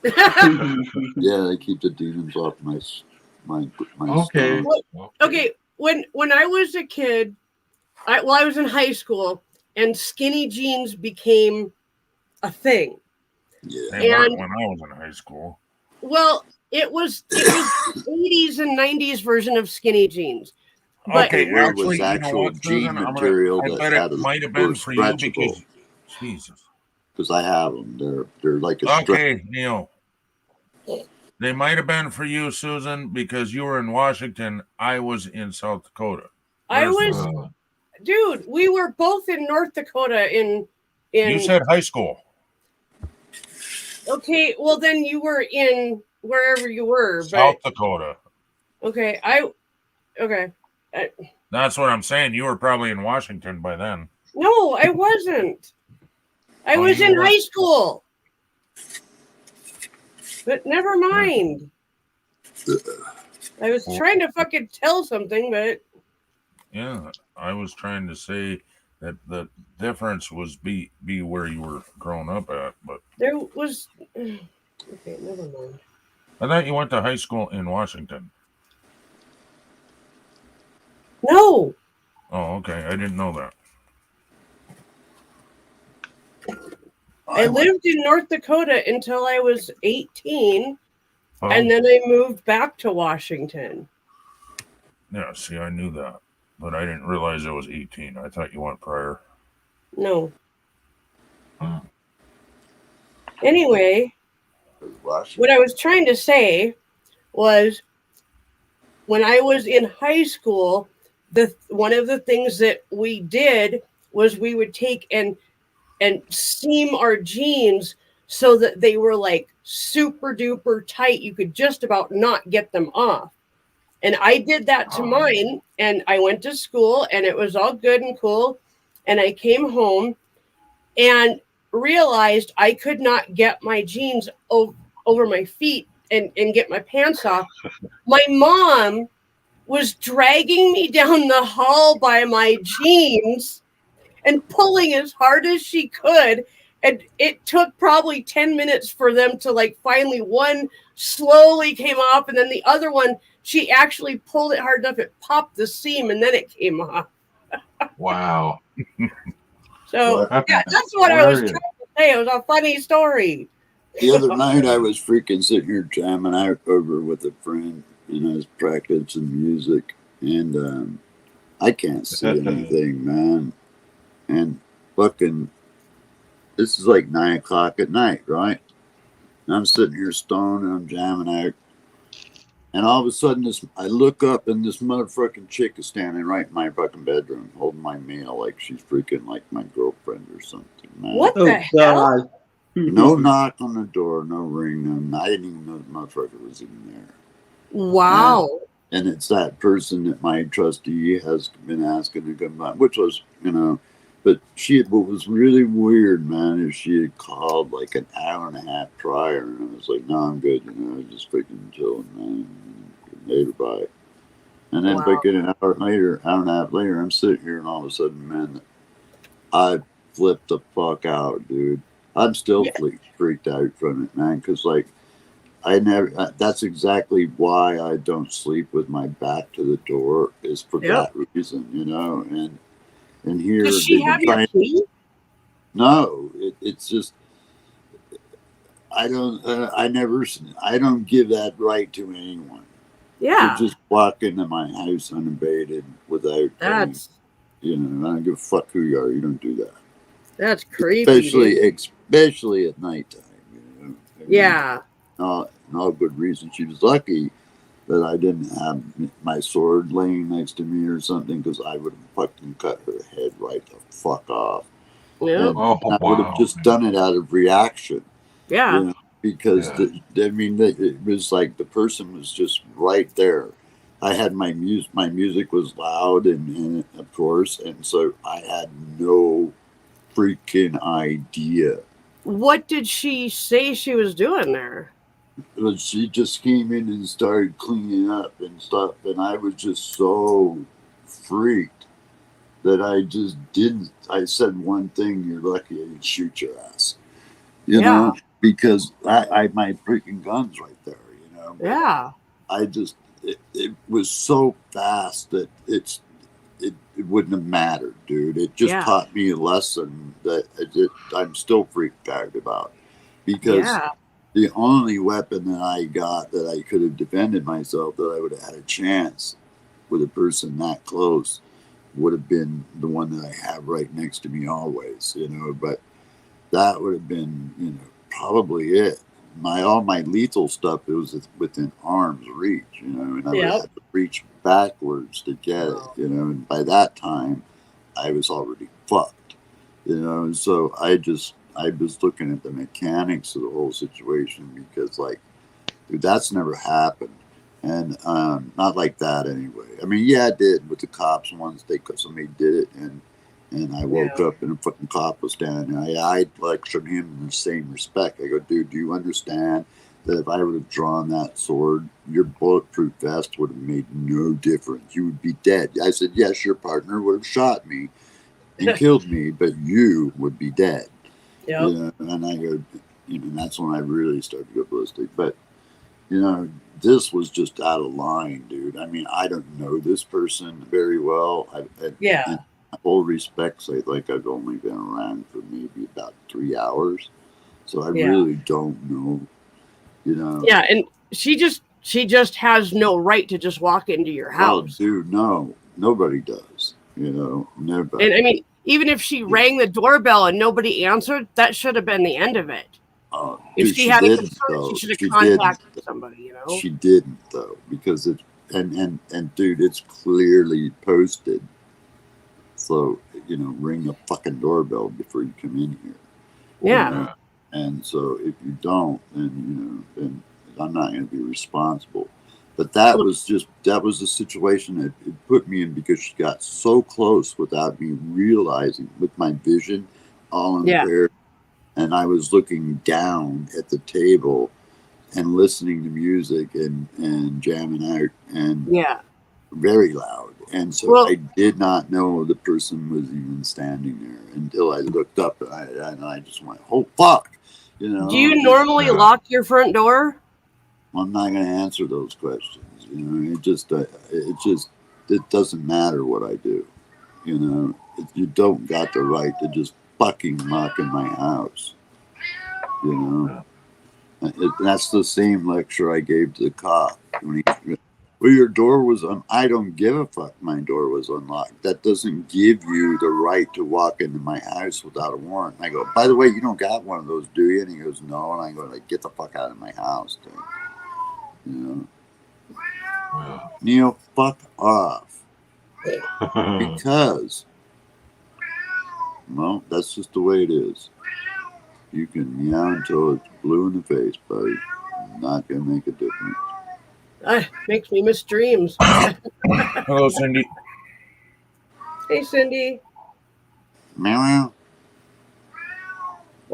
Yeah, they keep the demons off my Okay. stomach. Okay, when I was a kid, I was in high school, and skinny jeans became a thing. Yeah. They weren't And- when I was in high school. Well, it was 80s and 90s version of skinny jeans. But Okay, Well, it actually, was you know actual what, jean Susan? material I that bet had it a- might have were been for you because stretchable. Jesus. Because I have them. They're like a stretch. Okay, Neil. They might have been for you, Susan, because you were in Washington. I was in South Dakota. I Where's was, the- dude, we were both in North Dakota in You said high school. okay, well then you were in wherever you were, South but Dakota. okay, okay. That's what I'm saying. You were probably in Washington by then. No, I wasn't. I Oh, was you in were. high school. But never mind. I was trying to fucking tell something, but Yeah, I was trying to say that the difference was be where you were growing up at, but there was. Okay, never mind. I thought you went to high school in Washington. No. Oh, okay. I didn't know that. I lived in North Dakota until I was 18, Oh, and then I moved back to Washington. yeah, see, I knew that, but I didn't realize I was 18. I thought you went prior. No. Anyway, what I was trying to say was when I was in high school, one of the things that we did was we would take and seam our jeans so that they were like super duper tight. You could just about not get them off. And I did that to mine, and I went to school, and it was all good and cool. And I came home and realized I could not get my jeans over my feet and get my pants off. My mom was dragging me down the hall by my jeans and pulling as hard as she could. And it took probably 10 minutes for them to like finally one slowly came off, and then the other one, she actually pulled it hard enough, it popped the seam, and then it came off. Wow. So yeah, that's what I was trying to say. It was a funny story. The other night I was freaking sitting here jamming out over with a friend, and I was practicing music, and I can't see anything, man. And fucking, this is like 9 o'clock at night, right? And I'm sitting here stoned and I'm jamming out. And all of a sudden, I look up and this motherfucking chick is standing right in my fucking bedroom holding my meal like she's freaking like my girlfriend or something, man. What the hell? No knock on the door, no ring, no. I didn't even know the motherfucker was even there. Wow. And it's that person that my trustee has been asking to come by, which was, but what was really weird, man, is she had called like an hour and a half prior, and I was like, no, I'm good, just freaking chilling, man. Later, bye. And then freaking an hour and a half later, I'm sitting here, and all of a sudden, man, I flipped the fuck out, dude. I'm still freaked out from it, man, because like, that's exactly why I don't sleep with my back to the door, is for that reason, and here does she have your key? No, it's just I don't give that right to anyone. Yeah, to just walk into my house unabated without I don't give a fuck who you are. You don't do that. That's creepy. Especially at nighttime. Yeah. All good reason. She was lucky that I didn't have my sword laying next to me or something, because I would have fucking cut her head right the fuck off. Yeah. I would have just done it out of reaction. Yeah. Because it was like the person was just right there. I had my music was loud, and of course, and so I had no freaking idea. What did she say she was doing there? But she just came in and started cleaning up and stuff, and I was just so freaked that I just didn't. I said one thing: "You're lucky I didn't shoot your ass," because I my freaking gun's right there, Yeah. I just it was so fast that it wouldn't have mattered, dude. It just taught me a lesson that I'm still freaked out about, because the only weapon that I got that I could have defended myself, that I would have had a chance with a person that close, would have been the one that I have right next to me always, but that would have been, probably it. All my lethal stuff, it was within arm's reach, and I would have to reach backwards to get it, and by that time I was already fucked, and so I was looking at the mechanics of the whole situation, because like, dude, that's never happened. And not like that anyway. I mean, yeah, it did with the cops once. Somebody did it, and I woke up and a fucking cop was standing there. I lectured him in the same respect. I go, dude, do you understand that if I would have drawn that sword, your bulletproof vest would have made no difference. You would be dead. I said, yes, your partner would have shot me and killed me, but you would be dead. Yep. You know, and I go, you know, that's when I really started to go ballistic. But, you know, this was just out of line, dude. I mean, I don't know this person very well. Yeah. In full respects, I think I've only been around for maybe about 3 hours. So I really don't know, you know. Yeah, and she just has no right to just walk into your house. Well, dude, no, nobody does. You know, nobody. And I mean, even if she rang the doorbell and nobody answered, that should have been the end of it. If Dude, she had a didn't, concern, though. she should have She contacted didn't. somebody, you know? She didn't, though, because it and dude, it's clearly posted. So, you know, ring the fucking doorbell before you come in here. Yeah. You know? And so if you don't, then, you know, then I'm not going to be responsible. But that was a situation that it put me in because she got so close without me realizing, with my vision all impaired. And I was looking down at the table and listening to music and jamming out and very loud. And so I did not know the person was even standing there until I looked up and I just went, oh, fuck. You know, do you normally lock your front door? I'm not going to answer those questions. You know, it doesn't matter what I do. You know, you don't got the right to just fucking muck in my house. You know, that's the same lecture I gave to the cop when well, your door was I don't give a fuck. My door was unlocked. That doesn't give you the right to walk into my house without a warrant. And I go, by the way, you don't got one of those, do you? And he goes, no. And I go, like, get the fuck out of my house, dude. You know, Neil, fuck off. Because, well, that's just the way it is. You can meow until it's blue in the face, buddy. Not gonna make a difference. Makes me miss dreams. Hello, Cindy. Hey, Cindy. Meow meow.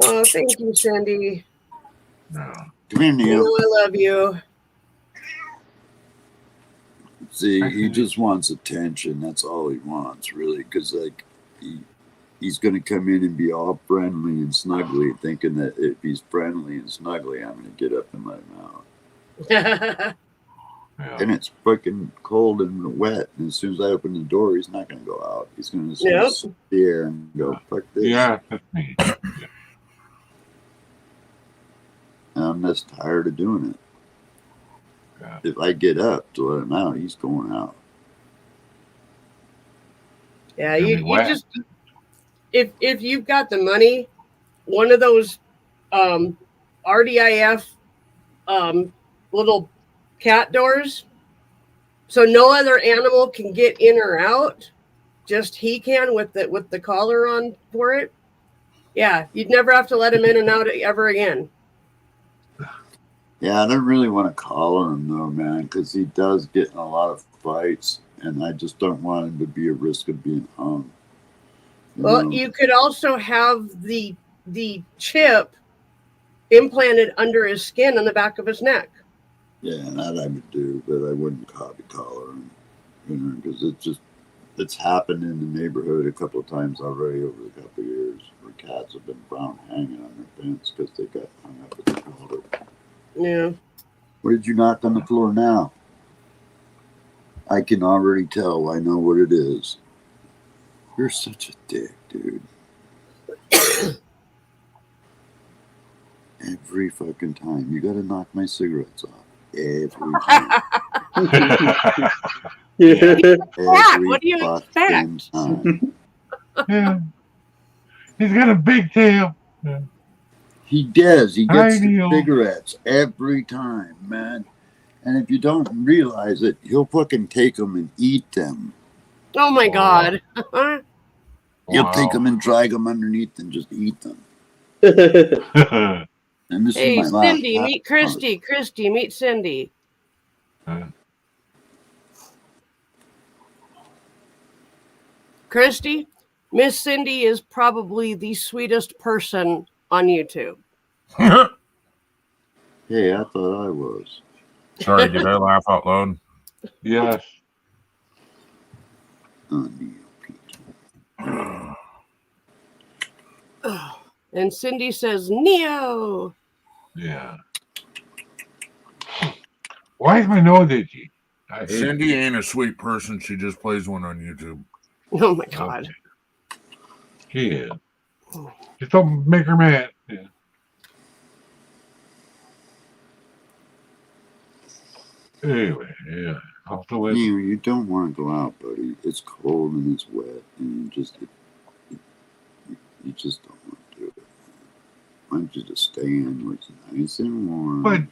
Oh, thank you, Cindy. Come here, Neil. You know I love you. See, he just wants attention. That's all he wants, really, because like he's going to come in and be all friendly and snuggly, thinking that if he's friendly and snuggly, I'm going to get up and let him out. And it's fucking cold and wet. And as soon as I open the door, he's not going to go out. He's going to sit there and go, fuck this. Yeah, that's me. And I'm just tired of doing it. If I get up to let him out, he's going out. Yeah, you just if you've got the money, one of those RDIF little cat doors, so no other animal can get in or out, just he can with the collar on for it. Yeah, you'd never have to let him in and out ever again. Yeah, I don't really want to collar him though, man, because he does get in a lot of fights, and I just don't want him to be at risk of being hung. You could also have the chip implanted under his skin on the back of his neck. Yeah, that I would do, but I wouldn't copy collar him, you know, because it's happened in the neighborhood a couple of times already over the couple of years where cats have been found hanging on their fence because they got hung up with the collar. Yeah. Where did you knock on the floor now? I can already tell. I know what it is. You're such a dick, dude. Every fucking time. You gotta knock my cigarettes off. Every time. Every what do you expect? time. Yeah. He's got a big tail. Yeah. He does. He gets the Neil. cigarettes every time, man. And if you don't realize it, he'll fucking take them and eat them. Oh my God. He'll take them and drag them underneath and just eat them. And this Hey, is my Cindy, meet Christy. Christy, meet Cindy. Christy, Miss Cindy is probably the sweetest person on YouTube. Hey, I thought I was. Sorry, did I laugh out loud? Yes. Oh, Neil Pete. And Cindy says, Neo. Yeah. Why is my nose itchy? I hate Cindy it. ain't a sweet person. She just plays one on YouTube. Oh my God. Okay. She is. Just don't make her mad. Yeah. Anyway, yeah. I'll still wait. Neil, you don't want to go out, buddy. It's cold and it's wet, and you just don't want to do it. Why don't you just stay in where it's nice and warm?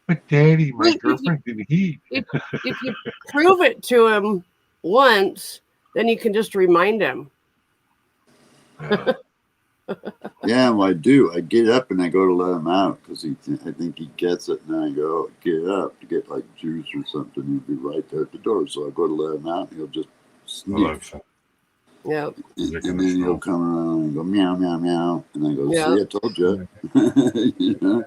But Daddy, my Well, girlfriend's in the heat. If you prove it to him once, then you can just remind him. Yeah. Yeah, well, I do. I get up and I go to let him out because I think he gets it, and I go get up to get like juice or something. He'll be right there at the door, so I go to let him out, and he'll just sneak. Alexa. Yep. And then he'll come around and go meow meow meow, and I go, Yeah. see, I told you. You know?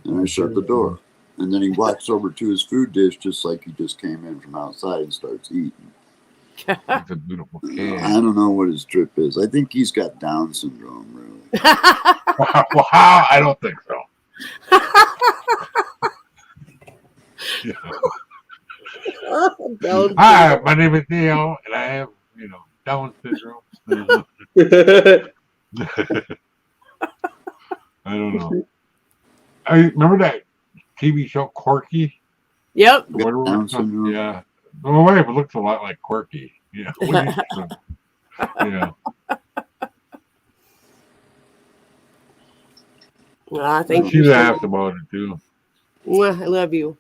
And I shut the door, and then he walks over to his food dish just like he just came in from outside and starts eating. He's a beautiful kid. I don't know what his trip is. I think he's got Down syndrome, really. Well, I don't think so. Yeah. Hi, my name is Neil, and I have, Down syndrome. I don't know. I remember that TV show Quirky. Yep. Down syndrome. Yeah. My wife looks a lot like Quirky. Yeah. Yeah. Thank She you. laughed about it too. Mwah, I love you.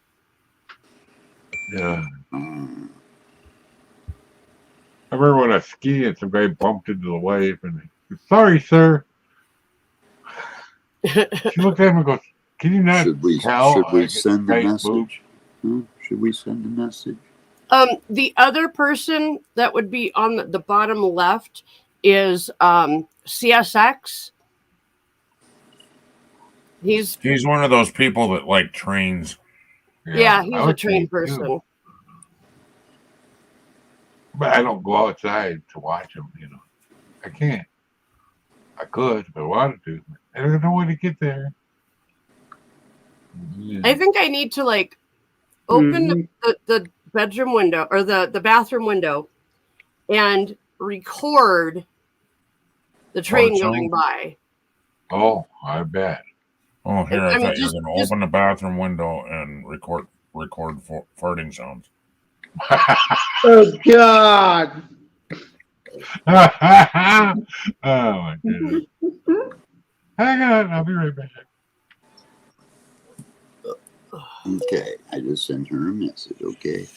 Yeah. I remember when I skied and some guy bumped into the wife and he said, sorry, sir. She looked at him and goes, can you not tell? Should we send the message? Should we send a message? The other person that would be on the bottom left is CSX. He's one of those people that like trains. Yeah, he's a trained person. Too. But I don't go outside to watch him, I can't. I could if I wanted to. I don't know when to get there. Yeah. I think I need to open the bedroom window or the bathroom window and record the train going by. Oh, I bet. Oh, here, I thought you were going to open the bathroom window and record farting sounds. Oh, God. Oh, my goodness. Hang on, I'll be right back. Okay, I just sent her a message, okay?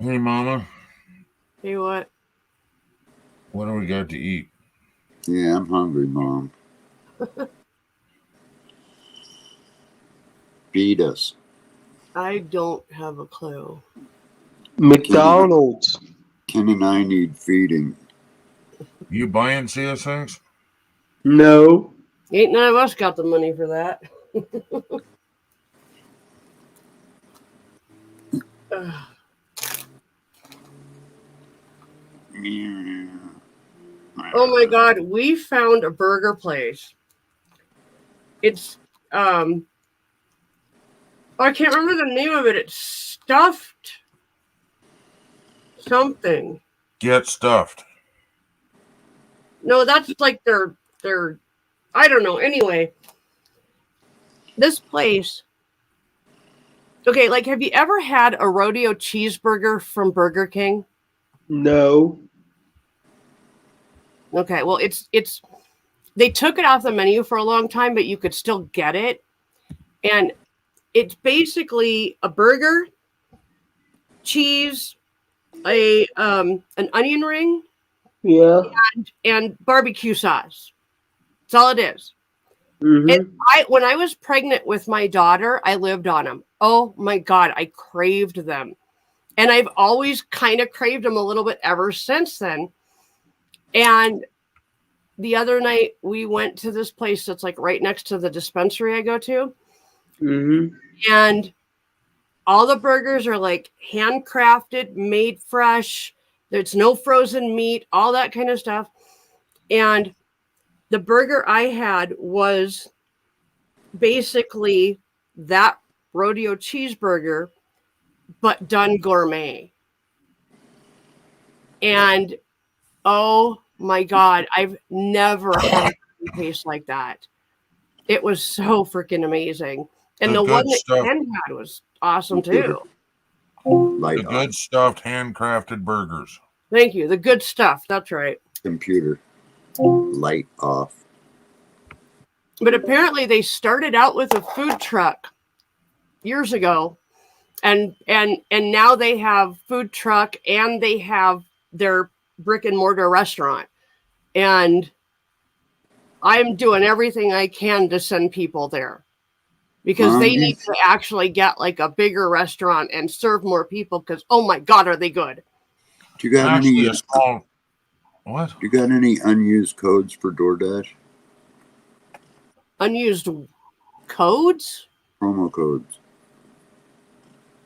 Hey, Mama. Hey, what? What do we got to eat? Yeah, I'm hungry, Mom. Feed us. I don't have a clue. McDonald's. Ken and I need feeding. You buying CSX? No. Ain't none of us got the money for that. Oh my God, we found a burger place. It's I can't remember the name of it. It's Stuffed something. Get stuffed. No, that's like their I don't know. Anyway, this place. Okay, have you ever had a rodeo cheeseburger from Burger King? No. Okay, well, it's they took it off the menu for a long time, but you could still get it. And it's basically a burger, cheese, an onion ring, and barbecue sauce. That's all it is. Mm-hmm. And when I was pregnant with my daughter, I lived on them. Oh my God, I craved them. And I've always kind of craved them a little bit ever since then. And the other night we went to this place that's like right next to the dispensary I go to. Mm-hmm. And all the burgers are like handcrafted, made fresh. There's no frozen meat, all that kind of stuff. And the burger I had was basically that rodeo cheeseburger, but done gourmet. And oh my God, I've never had a taste like that. It was so freaking amazing. And The the one good that stuff. Ken had was awesome too. Light The off. good stuffed handcrafted burgers. Thank you. The good stuff. That's right. Computer. Light off. But apparently they started out with a food truck years ago. And now they have food truck and they have their brick and mortar restaurant. And I'm doing everything I can to send people there because they need to actually get like a bigger restaurant and serve more people because, oh my God, are they good? Do you got Actually, any a small. What? Do you got any unused codes for DoorDash? Unused codes? Promo codes.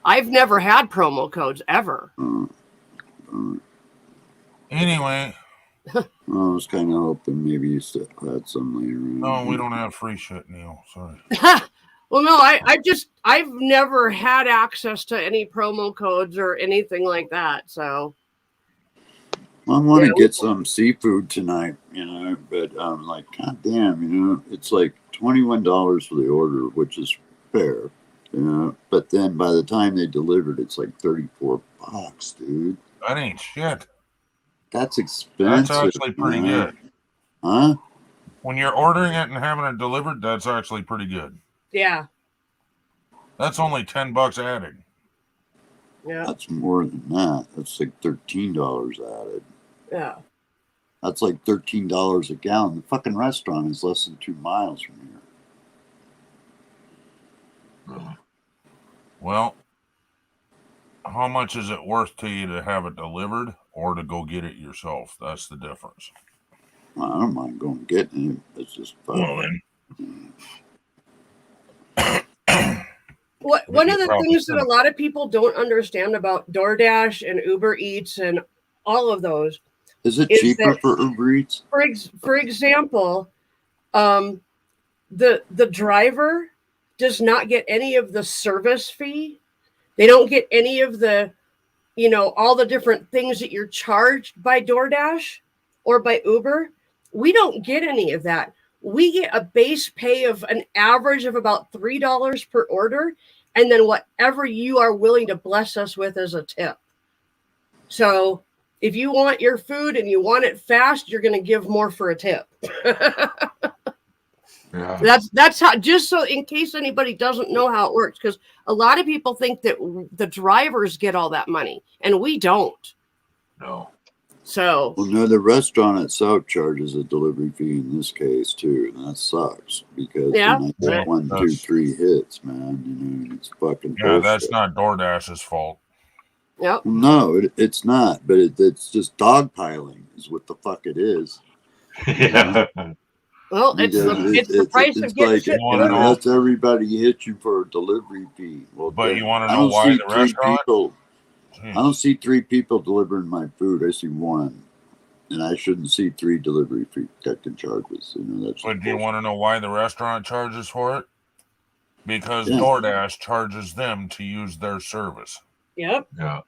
I've never had promo codes ever. Anyway. I was kind of hoping maybe you still had some later on. No, we don't have free shit, Neil. Sorry. Well, no, I've never had access to any promo codes or anything like that. So I want to get some seafood tonight, but I'm like, God damn, it's like $21 for the order, which is fair, but then by the time they delivered, it's like $34, dude. That ain't shit. That's expensive. That's actually pretty good. Huh? When you're ordering it and having it delivered, that's actually pretty good. Yeah. That's only $10 added. Yeah. That's more than that. That's like $13 added. Yeah. That's like $13 a gallon. The fucking restaurant is less than 2 miles from here. Well, how much is it worth to you to have it delivered or to go get it yourself? That's the difference. Well, I don't mind going getting it. It's just fun. Well, then. One of the things that a lot of people don't understand about DoorDash and Uber Eats and all of those is it cheaper for Uber Eats? For example, the driver does not get any of the service fee. They don't get any of the, all the different things that you're charged by DoorDash or by Uber. We don't get any of that. We get a base pay of an average of about $3 per order, and then whatever you are willing to bless us with as a tip. So if you want your food and you want it fast, you're going to give more for a tip. Yeah. That's how, just so in case anybody doesn't know how it works, because a lot of people think that the drivers get all that money, and we don't. No. So, well, no, the restaurant itself charges a delivery fee in this case too, and that sucks because when I get 1, 2, 3 hits, man, it's fucking. Yeah, bullshit. That's not DoorDash's fault. Yep. No, it's not, but it's just dogpiling is what the fuck it is. Yeah. Well, it's the price of getting like, shit. Unless everybody hits you for a delivery fee. Well, but you want to know why the restaurant? I don't see 3 people delivering my food. I see 1, and I shouldn't see 3 delivery fee detecting charges. That's. But do you want to know why the restaurant charges for it? Because DoorDash charges them to use their service. Yep. Yeah.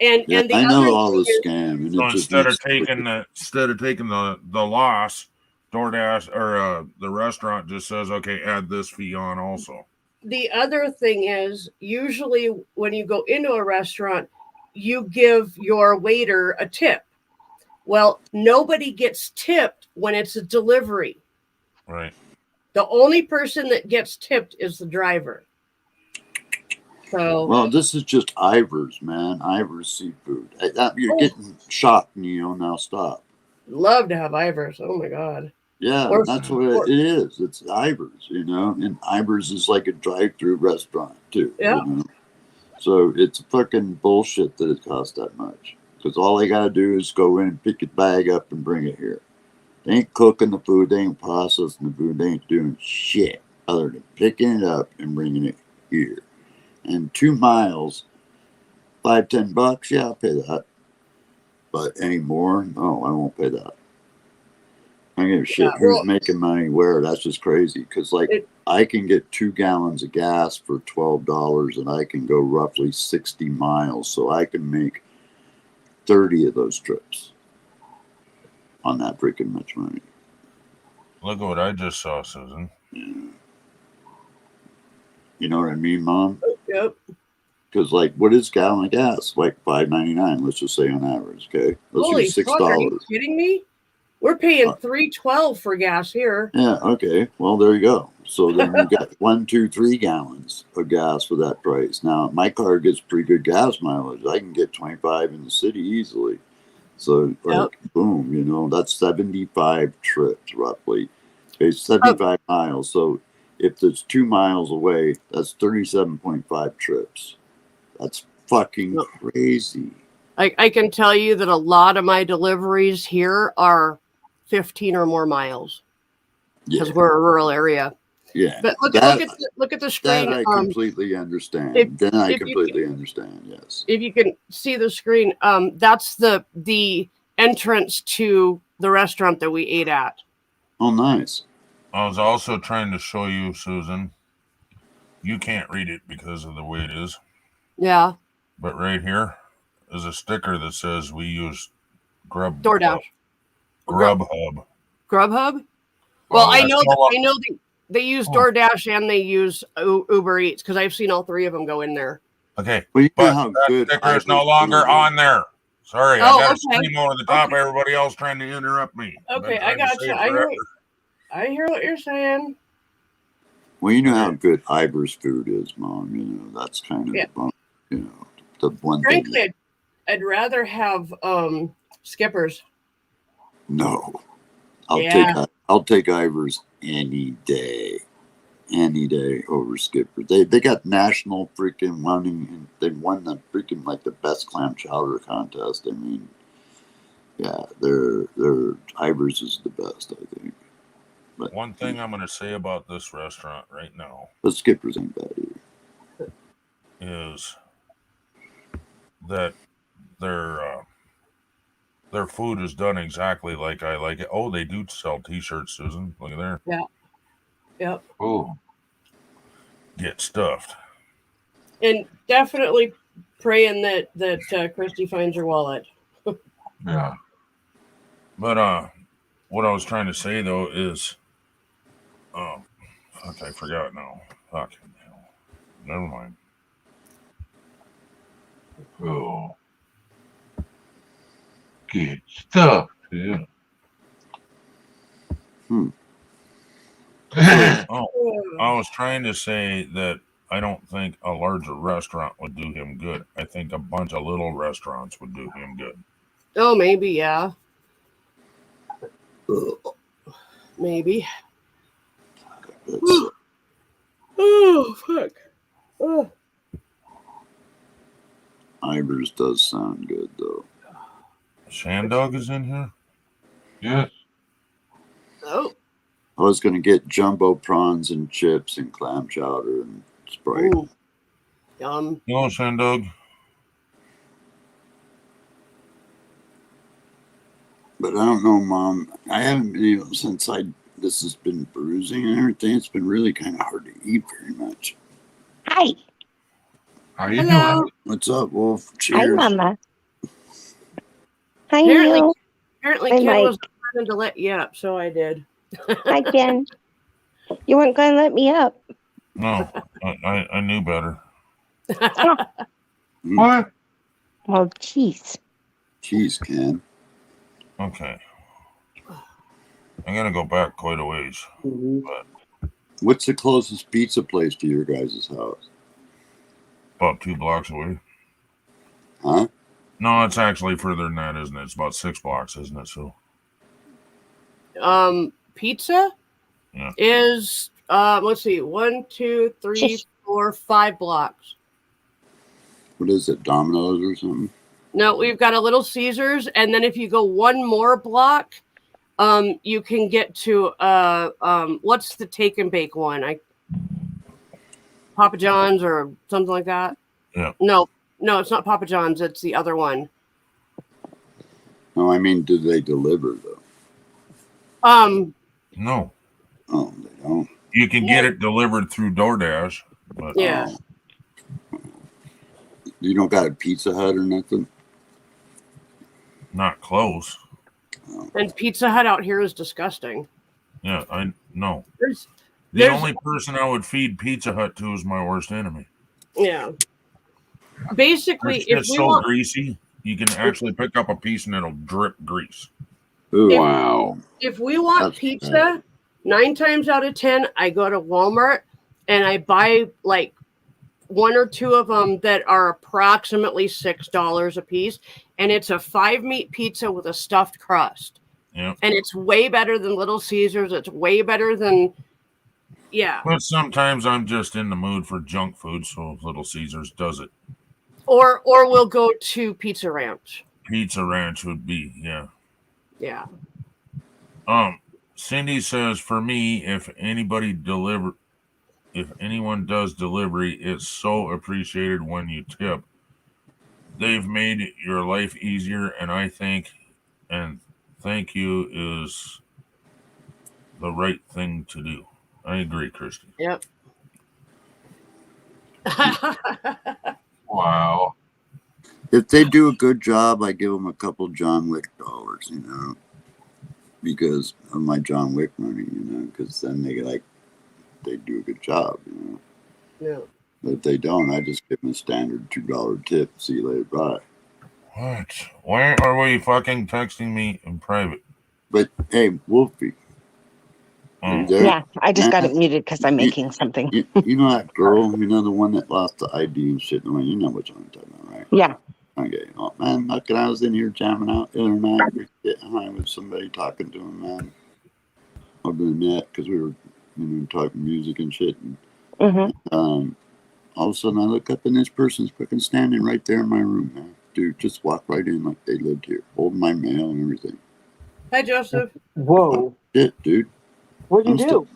And the I know all the scam. And so instead of taking the loss, DoorDash or the restaurant just says, okay, add this fee on also. The other thing is usually when you go into a restaurant, you give your waiter a tip. Well, nobody gets tipped when it's a delivery. Right. The only person that gets tipped is the driver. So, well, this is just Ivor's, man. Ivor's Seafood. You're getting shocked, Neil. Now stop. Love to have Ivor's. Oh my God. Yeah, that's what it is. It's Ivor's, and Ivor's is like a drive-through restaurant too. Yeah. So it's fucking bullshit that it costs that much. Because all they gotta do is go in and pick your bag up and bring it here. They ain't cooking the food. They ain't processing the food. They ain't doing shit other than picking it up and bringing it here. And 2 miles, $5-10, yeah, I'll pay that. But any more, no, I won't pay that. I don't give a shit who's making money where. That's just crazy. Because, like, I can get 2 gallons of gas for $12 and I can go roughly 60 miles. So I can make 30 of those trips on that freaking much money. Look at what I just saw, Susan. Yeah. You know what I mean, Mom? Yep. Because, like, what is a gallon of gas? Like $5.99, let's just say on average, okay? Let's Holy use $6. fuck, are you kidding me? We're paying $3.12 for gas here. Yeah, okay. Well, there you go. So then you got 1, 2, 3 gallons of gas for that price. Now, my car gets pretty good gas mileage. I can get 25 in the city easily. So, like, boom, you know, that's 75 trips roughly. It's 75 miles. So if it's 2 miles away, that's 37.5 trips. That's fucking crazy. I can tell you that a lot of my deliveries here are 15 or more miles because we're a rural area. Yeah, but look at the screen. That I completely understand. I completely understand. Yes. If you can see the screen, that's the entrance to the restaurant that we ate at. Oh, nice. I was also trying to show you, Susan. You can't read it because of the way it is. Yeah. But right here is a sticker that says we use DoorDash. Grubhub. Grubhub? Well, I know they use DoorDash and they use Uber Eats because I've seen all 3 of them go in there. Okay, well, but that sticker is no longer on there. Sorry, I got to scream over the top of everybody else trying to interrupt me. Okay, I got you. I hear what you're saying. Well, you know how good Ivor's food is, Mom. You know, that's kind of the one thing. Frankly, I'd rather have Skippers. No. I'll take Ivor's any day over Skipper. They got national freaking running. They won the freaking like the best clam chowder contest. I mean, yeah, their Ivor's is the best, I think. But one thing I'm going to say about this restaurant right now, the Skippers ain't bad either, is that their food is done exactly like I like it. Oh, they do sell T-shirts, Susan. Look at there. Yeah. Yep. Oh. Get stuffed. And definitely praying that Christy finds her wallet. Yeah. But what I was trying to say though is, fuck, I forgot now. Fuck. Never mind. Oh. Good stuff. Yeah. I was trying to say that I don't think a larger restaurant would do him good. I think a bunch of little restaurants would do him good. Oh, maybe, yeah. Maybe. Oh, fuck. Oh. Ivor's does sound good, though. Shandog is in here? Yes. Oh. I was going to get jumbo prawns and chips and clam chowder and Sprite. Ooh. Yum. Hello, Shandog. But I don't know, Mom. I haven't been able, since this has been bruising and everything, it's been really kind of hard to eat very much. Hi. How you Hello. doing? What's up, Wolf? Cheers. Hi, Mama. Hi, Apparently, Neil. Ken was planning to let you up, so I did. Hi, Ken. You weren't going to let me up. No, I knew better. What? Well, jeez. Jeez, Ken. Okay. I'm going to go back quite a ways. But what's the closest pizza place to your guys' house? About 2 blocks away. Huh? No, it's actually further than that, isn't it? It's about 6 blocks, isn't it? So. Pizza is let's see, 1, 2, 3, 4, 5 blocks. What is it, Domino's or something? No, we've got a Little Caesars, and then if you go one more block, you can get to what's the take and bake one? Papa John's or something like that. Yeah. No, it's not Papa John's. It's the other one. No, I mean, do they deliver though? No. Oh, they don't. You can get it delivered through DoorDash, but Yeah. You don't got a Pizza Hut or nothing? not close. And Pizza Hut out here is disgusting. Yeah, I know. There's The only person I would feed Pizza Hut to is my worst enemy. Yeah. Basically, It's if just we so want, greasy, you can actually pick up a piece and it'll drip grease. Wow. if we want That's pizza, bad. 9 times out of 10, I go to Walmart and I buy like 1 or 2 of them that are approximately $6 a piece, and it's a 5-meat pizza with a stuffed crust. Yeah. And it's way better than Little Caesars. It's way better than, But sometimes I'm just in the mood for junk food, so Little Caesars does it. Or we'll go to Pizza Ranch. Pizza Ranch would be, yeah. Yeah. Cindy says, for me, if anyone does delivery, it's so appreciated when you tip. They've made your life easier, and I think and thank you is the right thing to do. I agree, Christy. Yep. Wow. If they do a good job, I give them a couple John Wick dollars, because of my John Wick money, because then they do a good job, Yeah. But if they don't, I just give them a standard $2 tip. See you later, bye. What? Why are we fucking texting me in private? But hey, Wolfie. Yeah, I just got it muted because I'm making something. You know that girl, the one that lost the ID and shit. You know what I'm talking about, right? Yeah. Okay. Oh man, I was in here jamming out the other night, getting high with somebody, talking to him, man, over the net, because we were, talking music and shit. And, all of a sudden, I look up and this person's fucking standing right there in my room, man. Dude, just walk right in like they lived here, holding my mail and everything. Hi, Joseph. Whoa. Shit, dude. What'd you do?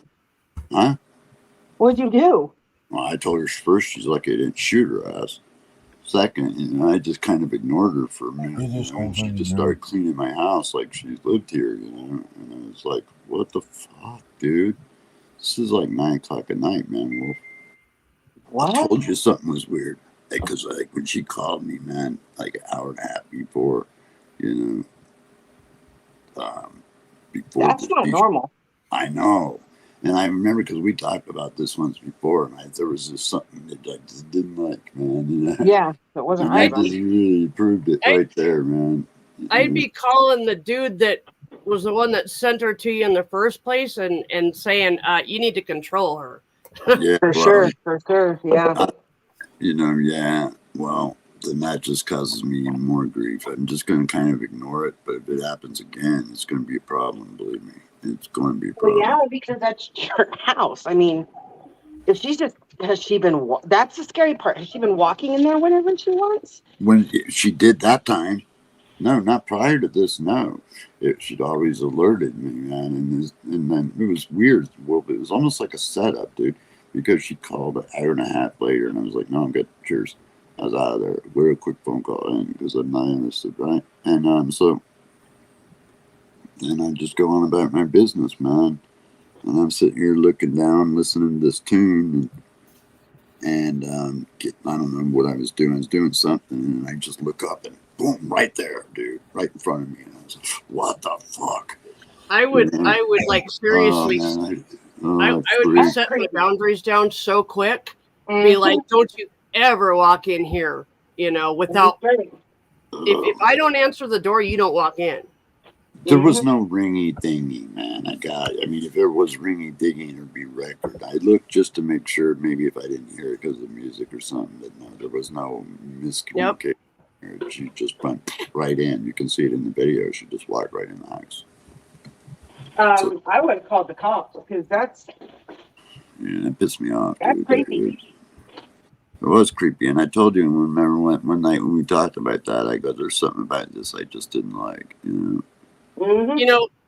Huh? What'd you do? Well, I told her first she's lucky I didn't shoot her ass. Second, I just kind of ignored her for a minute. And she just started cleaning my house like she lived here, And I was like, what the fuck, dude? This is like 9 o'clock at night, man, Wolf. What? I told you something was weird. Because when she called me, man, like an hour and a half before, before That's not normal. I know. And I remember because we talked about this once before, and there was just something that I just didn't like, man. Yeah, that wasn't and right. that just really proved it right there, man. I'd be calling the dude that was the one that sent her to you in the first place and saying, you need to control her. Yeah, for sure, yeah. Yeah. Well, then that just causes me even more grief. I'm just going to kind of ignore it, but if it happens again, it's going to be a problem, believe me. It's going to be a problem. Well, yeah, because that's your house. I mean, if she's just, that's the scary part. Has she been walking in there whenever she wants? When she did that time, no, not prior to this, no. She'd always alerted me, man. And then it was weird. Well, it was almost like a setup, dude, because she called an hour and a half later, and I was like, no, I'm good. Cheers. I was out of there. We're a quick phone call in because I'm not interested, right? And and I just go on about my business, man. And I'm sitting here looking down, listening to this tune, and I don't know what I was doing. I was doing something, and I just look up, and boom, right there, dude, right in front of me. And I was like, what the fuck? I would like seriously. I would be setting the boundaries down so quick. Be like, don't you ever walk in here, without. If I don't answer the door, you don't walk in. There was no ringy dingy, man. I mean, if there was ringy dingy, there'd be record. I looked just to make sure, maybe if I didn't hear it because of the music or something, but no, there was no miscommunication. Yep. She just went right in. You can see it in the video. She just walked right in the house. I would have called the cops because that's. Yeah, that pissed me off. That's dude. creepy. It was creepy, and I told you. Remember one night when we talked about that? I go, "There's something about this I just didn't like."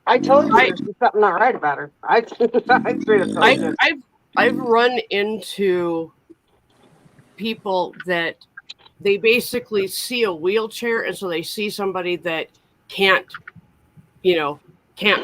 I told you I- there's something not right about her. I straight up told you. I've run into people that they basically see a wheelchair, and so they see somebody that can't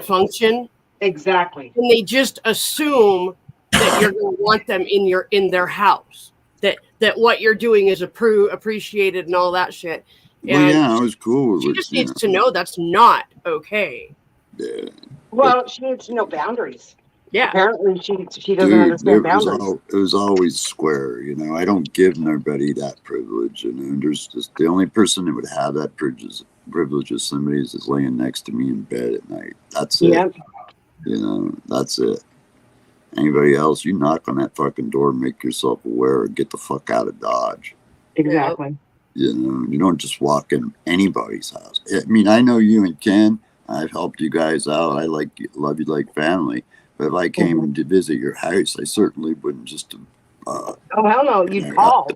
function. Exactly. And they just assume that you're going to want them in their house. That what you're doing is appreciated and all that shit. Well, And yeah, I was cool she with just needs to know that's not okay. Yeah. Well, she needs to know boundaries. Yeah. Apparently, she doesn't Dude, understand boundaries. it was always square. I don't give nobody that privilege. There's just the only person that would have that privilege is somebody that's laying next to me in bed at night. That's it. Yep. That's it. Anybody else, you knock on that fucking door, make yourself aware, and get the fuck out of Dodge. Exactly. You don't just walk in anybody's house. I mean, I know you and Ken. I've helped you guys out. love you like family. But if I came to visit your house, I certainly wouldn't just. Oh hell no! You'd call.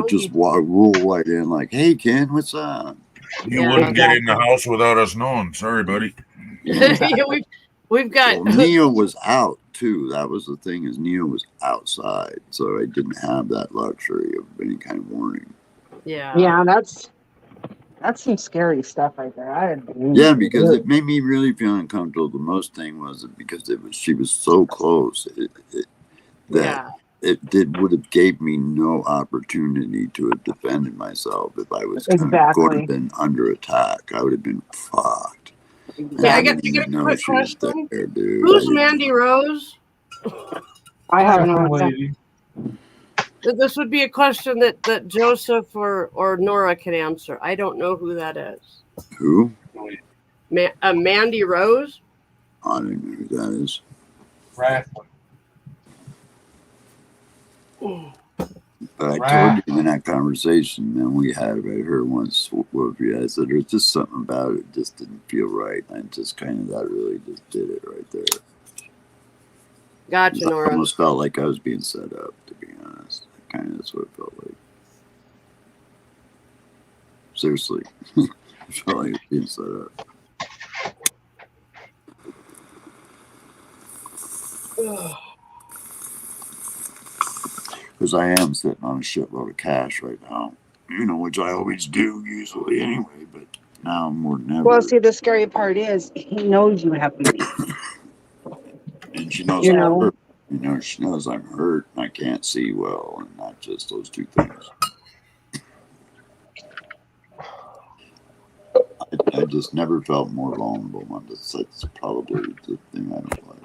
Just roll right in like, "Hey Ken, what's up?" You wouldn't get in the house without us knowing. Sorry, buddy. We've got. Well, Neil was out too. That was the thing, is Neil was outside, so I didn't have that luxury of any kind of warning. Yeah, that's some scary stuff right there. Yeah, because it made me really feel uncomfortable. The most thing was because she was so close that it would have gave me no opportunity to have defended myself if I was going to have been under attack. I would have been fucked. Yeah, I got a quick question. Who's Mandy Rose? I have no idea. This would be a question that Joseph or Nora can answer. I don't know who that is. Who? Mandy Rose? I don't know who that is. But I told you in that conversation, man, we had about her once, I said there's just something about it just didn't feel right. And just kind of that really just did it right there. Gotcha, Nora. I almost felt like I was being set up, to be honest. Kind of that's what it felt like. Seriously. I felt like I was being set up. Because I am sitting on a shitload of cash right now, which I always do usually anyway, but now more than ever. Well, see, the scary part is he knows you have money. And she knows I'm hurt. She knows I'm hurt and I can't see well, and not just those two things. I just never felt more vulnerable. That's probably the thing I don't like.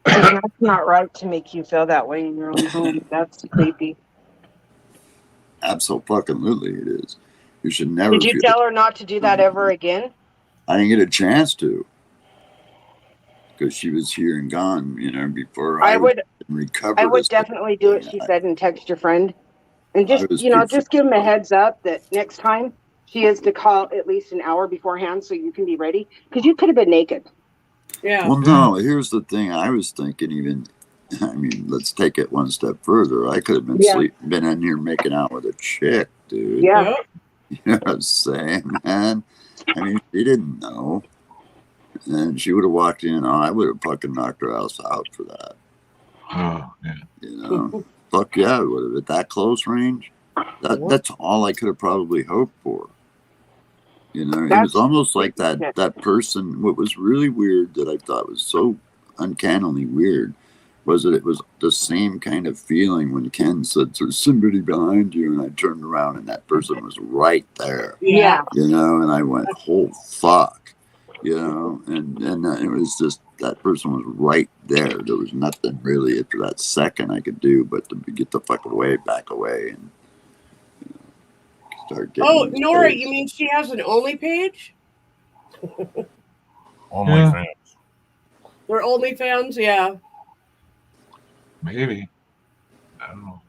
That's not right to make you feel that way in your own home. That's creepy. Absolutely, it is. You should never. Did you tell her not to do that ever again? I didn't get a chance to, because she was here and gone. Before I would recover. I would definitely do it. She said, and text your friend, and just just give him a heads up that next time she is to call at least an hour beforehand so you can be ready, because you could have been naked. Yeah. Well, no, here's the thing. I was thinking let's take it one step further. I could have been in here making out with a chick, dude. Yeah. You know what I'm saying, man? She didn't know. And she would have walked in, I would have fucking knocked her ass out for that. Oh, yeah. Fuck yeah, I would have. At that close range, that's all I could have probably hoped for. It was almost like that person. What was really weird that I thought was so uncannily weird was that it was the same kind of feeling when Ken said, "There's somebody behind you," and I turned around and that person was right there. Yeah. And I went, "Oh fuck," and it was just that person was right there. There was nothing really after that second I could do but to get the fuck away, back away, and. Nora, you mean she has an Only page? OnlyFans. We're OnlyFans, yeah. Maybe. I don't know.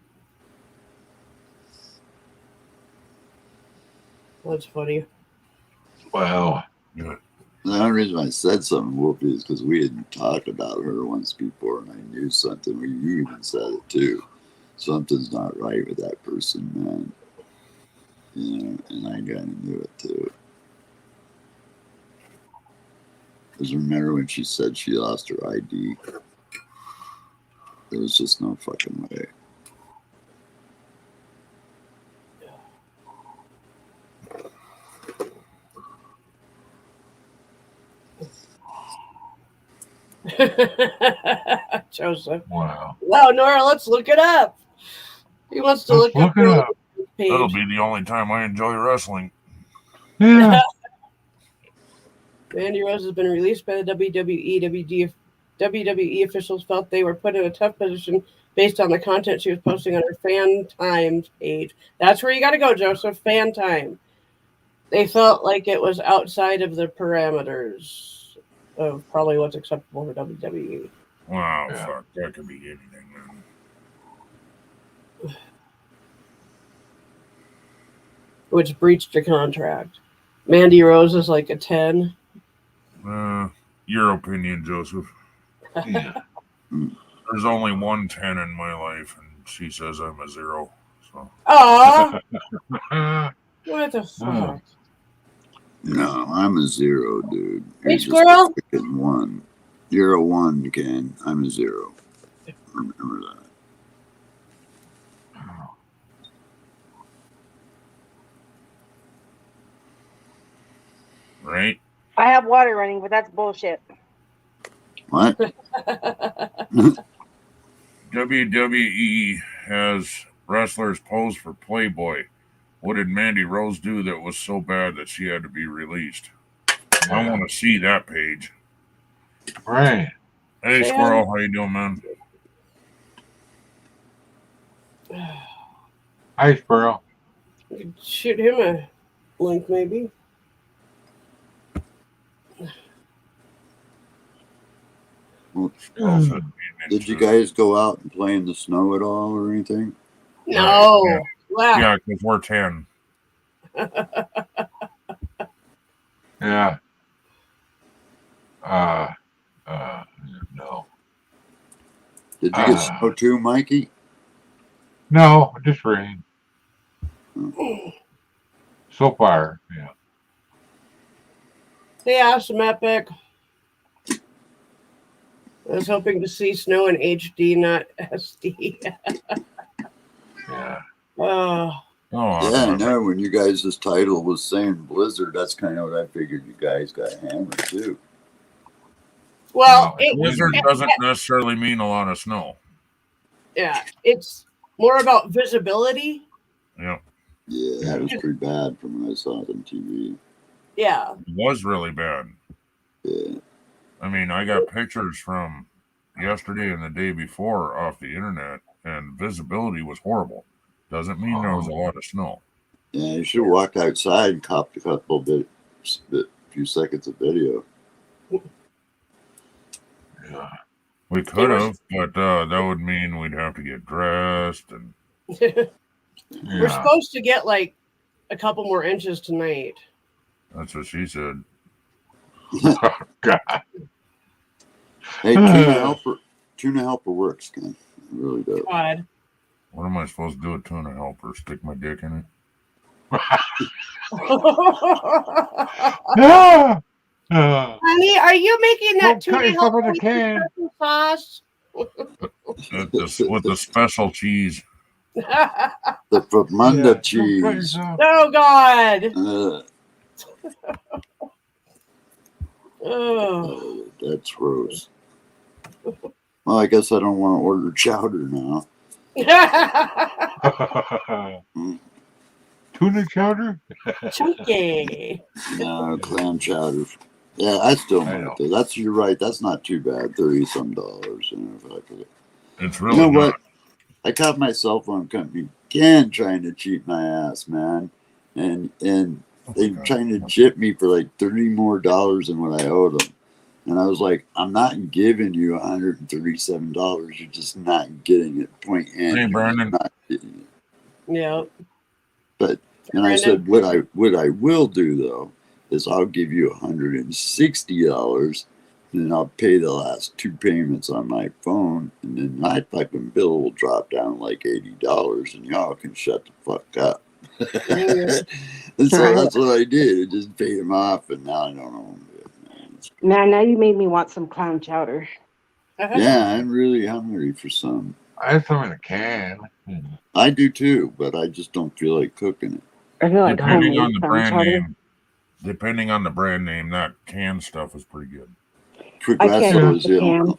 That's funny. Wow. The only reason I said something, Wolfie, is because we had talked about her once before, and I knew something. You even said it too. Something's not right with that person, man. And I kind of knew it too. Because remember when she said she lost her ID? There was just no fucking way. Joseph. Wow. Wow, Nora, let's look it up. He wants to Let's look up look it your up. page. That'll be the only time I enjoy wrestling. Yeah. Mandy Rose has been released by the WWE. WWE officials felt they were put in a tough position based on the content she was posting on her Fan Times page. That's where you got to go, Joseph. Fan Time. They felt like it was outside of the parameters of probably what's acceptable for WWE. Wow, Yeah. fuck. That could be anything, man. Which breached the contract. Mandy Rose is like a 10. Your opinion, Joseph. Yeah. There's only one 10 in my life, and she says I'm a 0. So. Aw! What the fuck? No, I'm a 0, dude. Hey, You're just squirrel. a freaking 1. You're a 1, Ken. I'm a 0. Remember that. Right? I have water running, but that's bullshit. What? WWE has wrestlers pose for Playboy. What did Mandy Rose do that was so bad that she had to be released? Yeah. I want to see that page. Right. Hey, Squirrel, how you doing, man? Hi, Squirrel. You could shoot him a link, maybe. Well, did you guys go out and play in the snow at all or anything? No. Yeah, Wow. yeah, because we're 10. Yeah. No. Did you get snow too, Mikey? No, just rain. So far, yeah. Hey, Awesome Epic. I was hoping to see snow in HD, not SD. Yeah. Oh. Yeah, I know. When you guys' title was saying Blizzard, that's kind of what I figured you guys got hammered too. Well, Blizzard doesn't necessarily mean a lot of snow. Yeah, it's more about visibility. Yeah. Yeah, that was pretty bad from when I saw it on TV. Yeah. It was really bad. Yeah. I mean, I got pictures from yesterday and the day before off the internet, and visibility was horrible. Doesn't mean there was a lot of snow. Yeah, you should walk outside and cop a couple few seconds of video. Yeah. We could have, but that would mean we'd have to get dressed and. We're supposed to get like a couple more inches tonight. That's what she said. Oh, God. Hey, tuna helper works, Ken. It really does. God. What am I supposed to do with tuna helper? Stick my dick in it? Honey, are you making that tuna helper with can. sauce? With the special cheese. The Famunda cheese. Oh, God. Oh, that's gross. Well, I guess I don't want to order chowder now. Tuna chowder? Chunky. No, clam chowder. Yeah, I still might do. You're right. That's not too bad. $30-some. It's really you know not. what? I caught my cell phone company again trying to cheat my ass, man. And they're trying to chip me for like $30 more than what I owed them. And I was like, I'm not giving you $137. You're just not getting it. Point and hey, Brandon. Not getting it. Yeah. And I said, what I will do though is I'll give you $160, and then I'll pay the last 2 payments on my phone, and then my fucking bill will drop down like $80, and y'all can shut the fuck up. And so that's what I did. I just paid him off, and now I don't own it. Man. Man, now you made me want some clown chowder. Yeah, I'm really hungry for some. I have some in a can. I do too, but I just don't feel like cooking it. I feel like Depending homemade on the clown brand chowder. name. Depending on the brand name, that canned stuff is pretty good. Progresso is the can.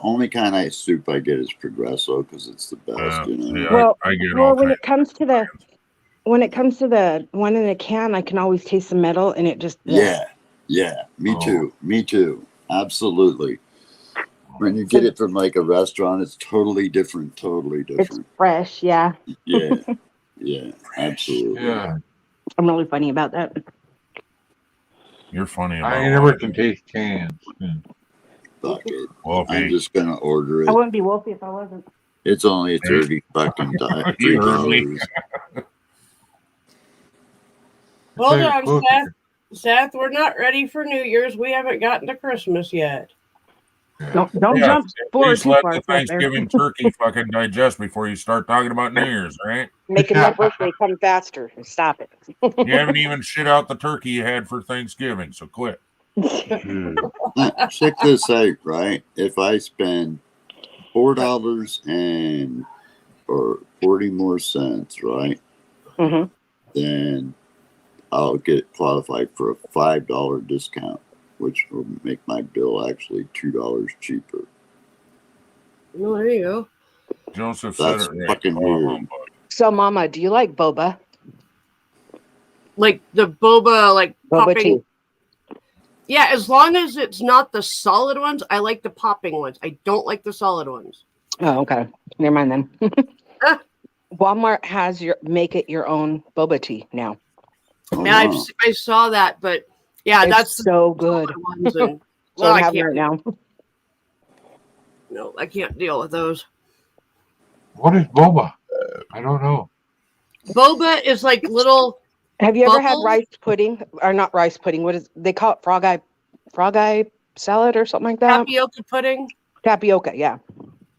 only kind of soup I get is Progresso because it's the best, you know. Yeah, Well, I get all when kinds it comes to the one in a can, I can always taste the metal, and it just Yeah, me Oh. too. Me too. Absolutely. When you get it from like a restaurant, it's totally different. Totally It's different. fresh. Yeah, Yeah, yeah, absolutely. Yeah. I'm really funny about that. You're funny about I a never lot. can taste cans. Fuck it. Wolfie. I'm just gonna order I it. wouldn't be Wolfie if I wasn't. It's only 30 fucking You heard me. $3. Hold Say on, close. Seth, we're not ready for New Year's. We haven't gotten to Christmas yet. Don't Yeah, jump at forward least too let far. the Seth, there. Thanksgiving turkey fucking digest before you start talking about New Year's, right? Making my birthday come faster. Stop it. You haven't even shit out the turkey you had for Thanksgiving, so quit. Check this out, right? If I spend $4 or 40 more cents, right? Mm-hmm. Then I'll get qualified for a $5 discount, which will make my bill actually $2 cheaper. Oh, there you go. Joseph said That's it right. fucking weird. So, Mama, do you like boba? Like the boba, like Boba popping. tea. Yeah, as long as it's not the solid ones, I like the popping ones. I don't like the solid ones. Oh, okay. Never mind then. Walmart has your make it your own boba tea now. Oh, Yeah, wow. I saw that, but yeah, It's that's so good. the ones. And, So well, I'm I having can't. it now. No, I can't deal with those. What is boba? I don't know. Boba is like little. Have you ever had bubbles. rice pudding or not rice pudding? What is they call it? Frog eye salad or something like that? Tapioca pudding. Tapioca, yeah.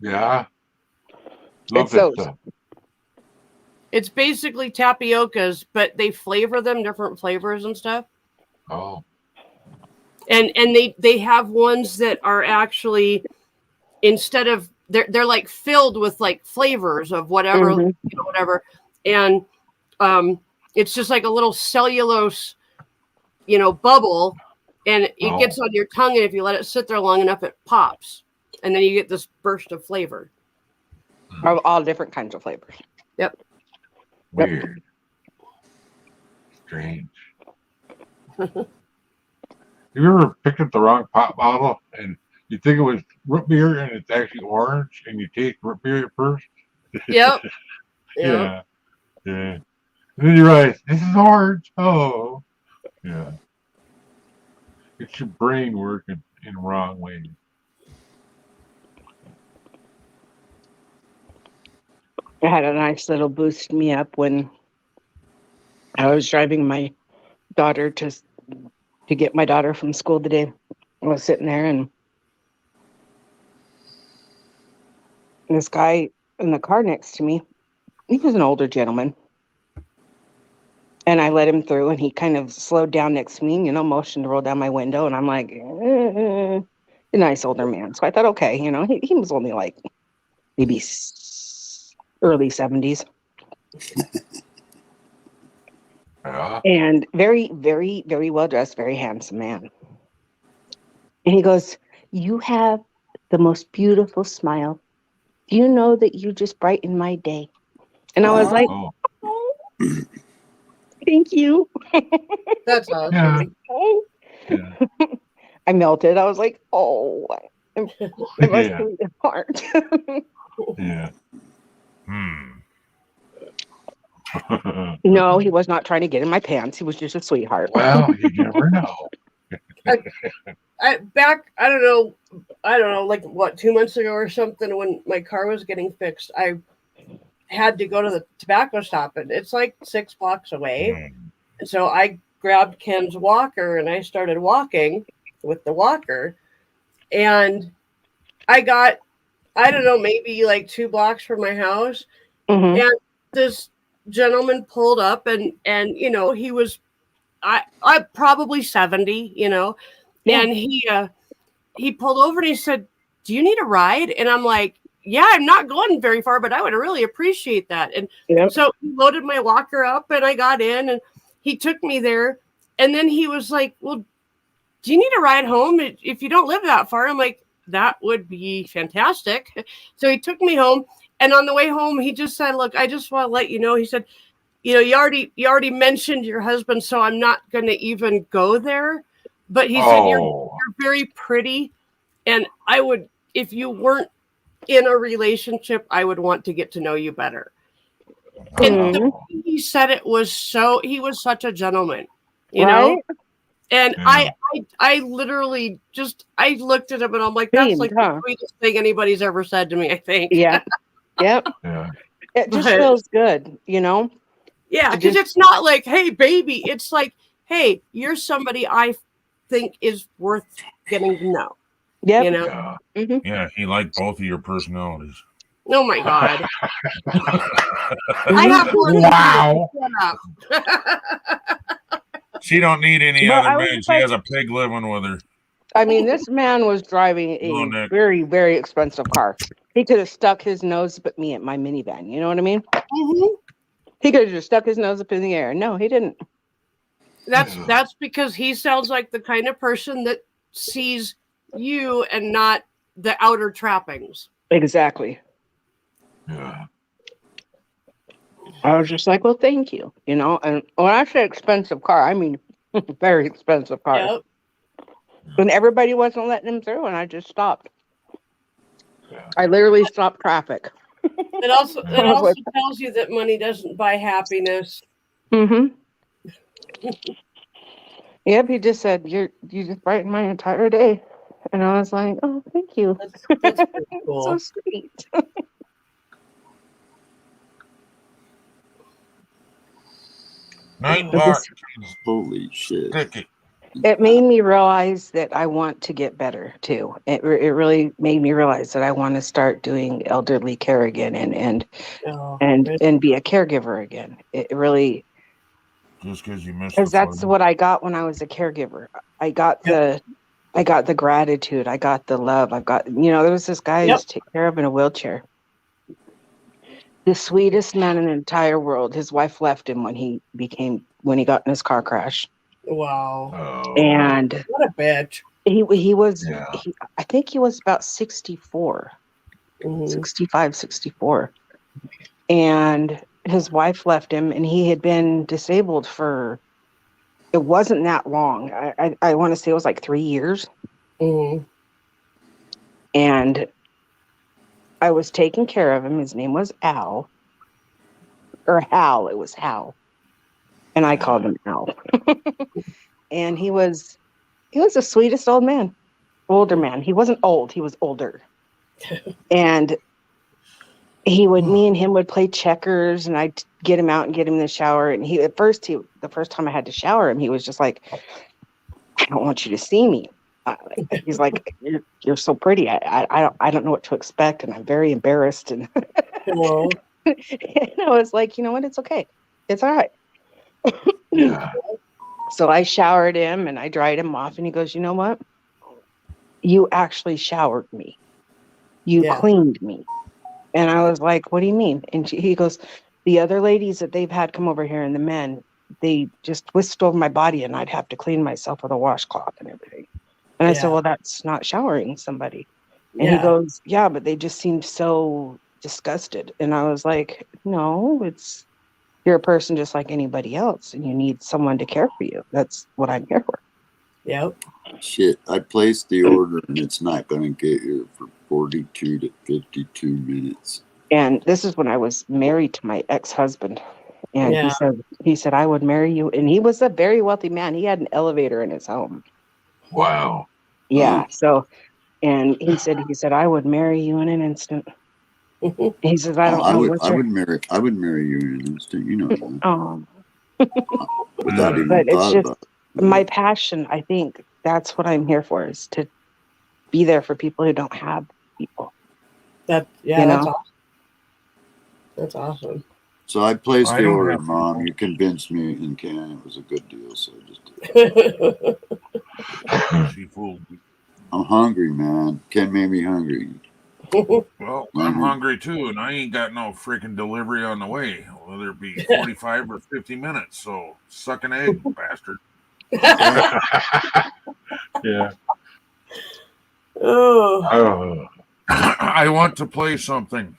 Yeah. Love It's that those. stuff. It's basically tapiocas, but they flavor them different flavors and stuff. Oh. And they have ones that are actually instead of they're like filled with like flavors of whatever Mhm. whatever, and it's just like a little cellulose bubble, and it gets on your tongue, and if you let it sit there long enough, it pops, and then you get this burst of flavor. Of all different kinds of flavors. Yep. Weird. Strange. Have you ever picked up the wrong pop bottle and you think it was root beer and it's actually orange and you taste root beer at first? Yep. Yeah. Yeah. And then you realize this is orange. Oh. Yeah. It's your brain working in the wrong way. I had a nice little boost me up when I was driving my daughter to get my daughter from school today. I was sitting there and this guy in the car next to me, he was an older gentleman. And I let him through and he kind of slowed down next to me, motioned to roll down my window. And I'm like, a nice older man. So I thought, okay, he was only like maybe early 70s. Yeah. And very, very, very well dressed, very handsome man. And he goes, "You have the most beautiful smile. Do you know that you just brightened my day?" And I was like, Oh. "Thank you." That's awesome. Yeah. Yeah. I melted. I was like, "Oh, it must Yeah. be the heart." Yeah. No, he was not trying to get in my pants. He was just a sweetheart. Well, you never know. I don't know, like what, 2 months ago or something, when my car was getting fixed, I had to go to the tobacco stop, and it's like 6 blocks away. And so I grabbed Ken's walker and I started walking with the walker, and I got, I don't know, maybe like 2 blocks from my house, Mhm. and this gentleman pulled up, and he was I probably 70, Yeah. And he pulled over and he said, "Do you need a ride?" And I'm like, "Yeah, I'm not going very far, but I would really appreciate that." And Yep. so he loaded my locker up and I got in and he took me there. And then he was like, "Well, do you need a ride home if you don't live that far?" I'm like, "That would be fantastic." So he took me home. And on the way home, he just said, "Look, I just want to let you know," he said, "you know, you already mentioned your husband, so I'm not going to even go there. But he said, you're very pretty. And I would, if you weren't in a relationship, I would want to get to know you better." And the way he said it was he was such a gentleman, you know? Right? And Yeah. I literally I looked at him and I'm like, that's Beamed, like huh? the sweetest thing anybody's ever said to me, I think. Yeah. Yep. Yeah. It just But- feels good, you know? Yeah, To because just- it's not like, "Hey, baby." It's like, "Hey, you're somebody I think is worth getting to know." Yep. You know? Yeah. Mhm. Yeah, he liked both of your personalities. Oh my God. I have more than Wow. you. Shut up. She don't need any Well, other I was man. just She like- has a pig living with her. I mean, this man was driving No, a Nick. very, very expensive car. He could have stuck his nose up at me at my minivan. You know what I mean? Mhm. He could have just stuck his nose up in the air. No, he didn't. That's because he sounds like the kind of person that sees you and not the outer trappings. Exactly. Yeah. I was just like, well, thank you. You know, and when I say expensive car, I mean very expensive car. Yep. And everybody wasn't letting him through, and I just stopped. Yeah. I literally stopped traffic. It also I was like, tells you that money doesn't buy happiness. mm-hmm. Yep, he just said, you just brightened my entire day. And I was like, oh, thank you. That's pretty cool. So sweet. Night But walk. Holy shit. Sticky. It made me realize that I want to get better too. It really made me realize that I want to start doing elderly care again and be a caregiver again. It really, Just because you missed because the that's photo. what I got when I was a caregiver. I got the gratitude. I got the love. There was this guy I used to take care of in a wheelchair. The sweetest man in the entire world. His wife left him when he got in his car crash. Wow. Oh. And what a bitch. He was, Yeah. I think he was about 64, 65, 64. And his wife left him, and he had been disabled for, it wasn't that long. I want to say it was like 3 years. Mhm. And I was taking care of him. His name was Al. Or Hal. It was Hal. And I called him Al. And he was the sweetest old man. Older man. He wasn't old. He was older. And me and him would play checkers, and I'd get him out and get him in the shower. And the first time I had to shower him, he was just like, "I don't want you to see me." He's like, "You're so pretty. I don't know what to expect, and I'm very embarrassed." And, Hello. and I was like, "You know what? It's okay. It's all right." Yeah. So I showered him and I dried him off, and he goes, "You know what? You actually showered me. You cleaned me." And I was like, "What do you mean?" And he goes, "The other ladies that they've had come over here and the men, they just whisked over my body and I'd have to clean myself with a washcloth and everything." And I said, "Well, that's not showering somebody." And he goes, "Yeah, but they just seemed so disgusted." And I was like, "No, you're a person just like anybody else, and you need someone to care for you. That's what I'm here for." Yep. Shit, I placed the order and it's not going to get here for 42 to 52 minutes. And this is when I was married to my ex-husband. And he said, "I would marry you." And he was a very wealthy man. He had an elevator in his home. Wow. Yeah. So, and he said, "I would marry you in an instant." He says, "I don't know I would marry you in an instant. You know that. Oh. Without even But it's thought just about it. my passion. I think that's what I'm here for, is to be there for people who don't have people. That's You know? awesome. That's awesome. So I placed I the don't order, have Mom. control. You convinced me, and Ken, it was a good deal, so I just did. She fooled me. I'm hungry, man. Ken made me hungry. Well, I'm hungry too, and I ain't got no freaking delivery on the way, whether it be 45 or 50 minutes. So suck an egg, bastard. Yeah. Oh. Oh. I want to play something.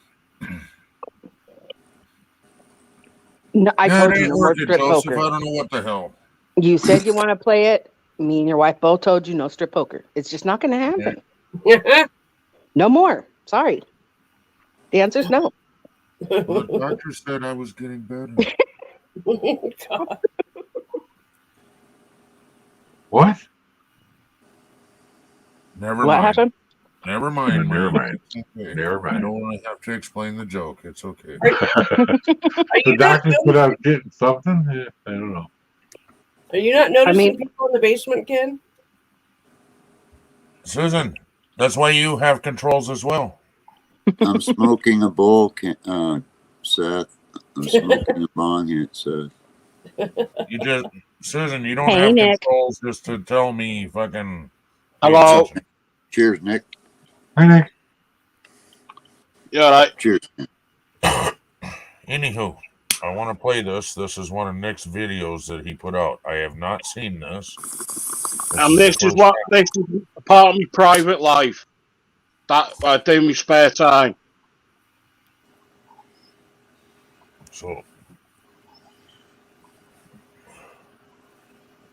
No, I Yeah, told it you ain't no more working, strip Joseph. poker. I don't know what the hell. You said you want to play it. Me and your wife both told you no strip poker. It's just not going to happen. No more. Sorry. The answer is no. Well, the doctor said I was getting better. God. What? Never What mind. happened? Never mind, Never man. mind. It's okay. Never I mind. don't want to have to explain the joke. It's okay. The doctor said I was getting something. Yeah, I don't know. Are you not noticing people in the basement, Ken? Susan, that's why you have controls as well. I'm smoking a bowl, Seth. I'm smoking a bong here, Seth. You just, Susan, you don't Hey, have Nick. controls just to tell me fucking. Hello. Cheers, Nick. Hi, Nick. Yeah, all right. Cheers. Anywho, I want to play this. This is one of Nick's videos that he put out. I have not seen this. This is a part of my private life that I do in my spare time. So,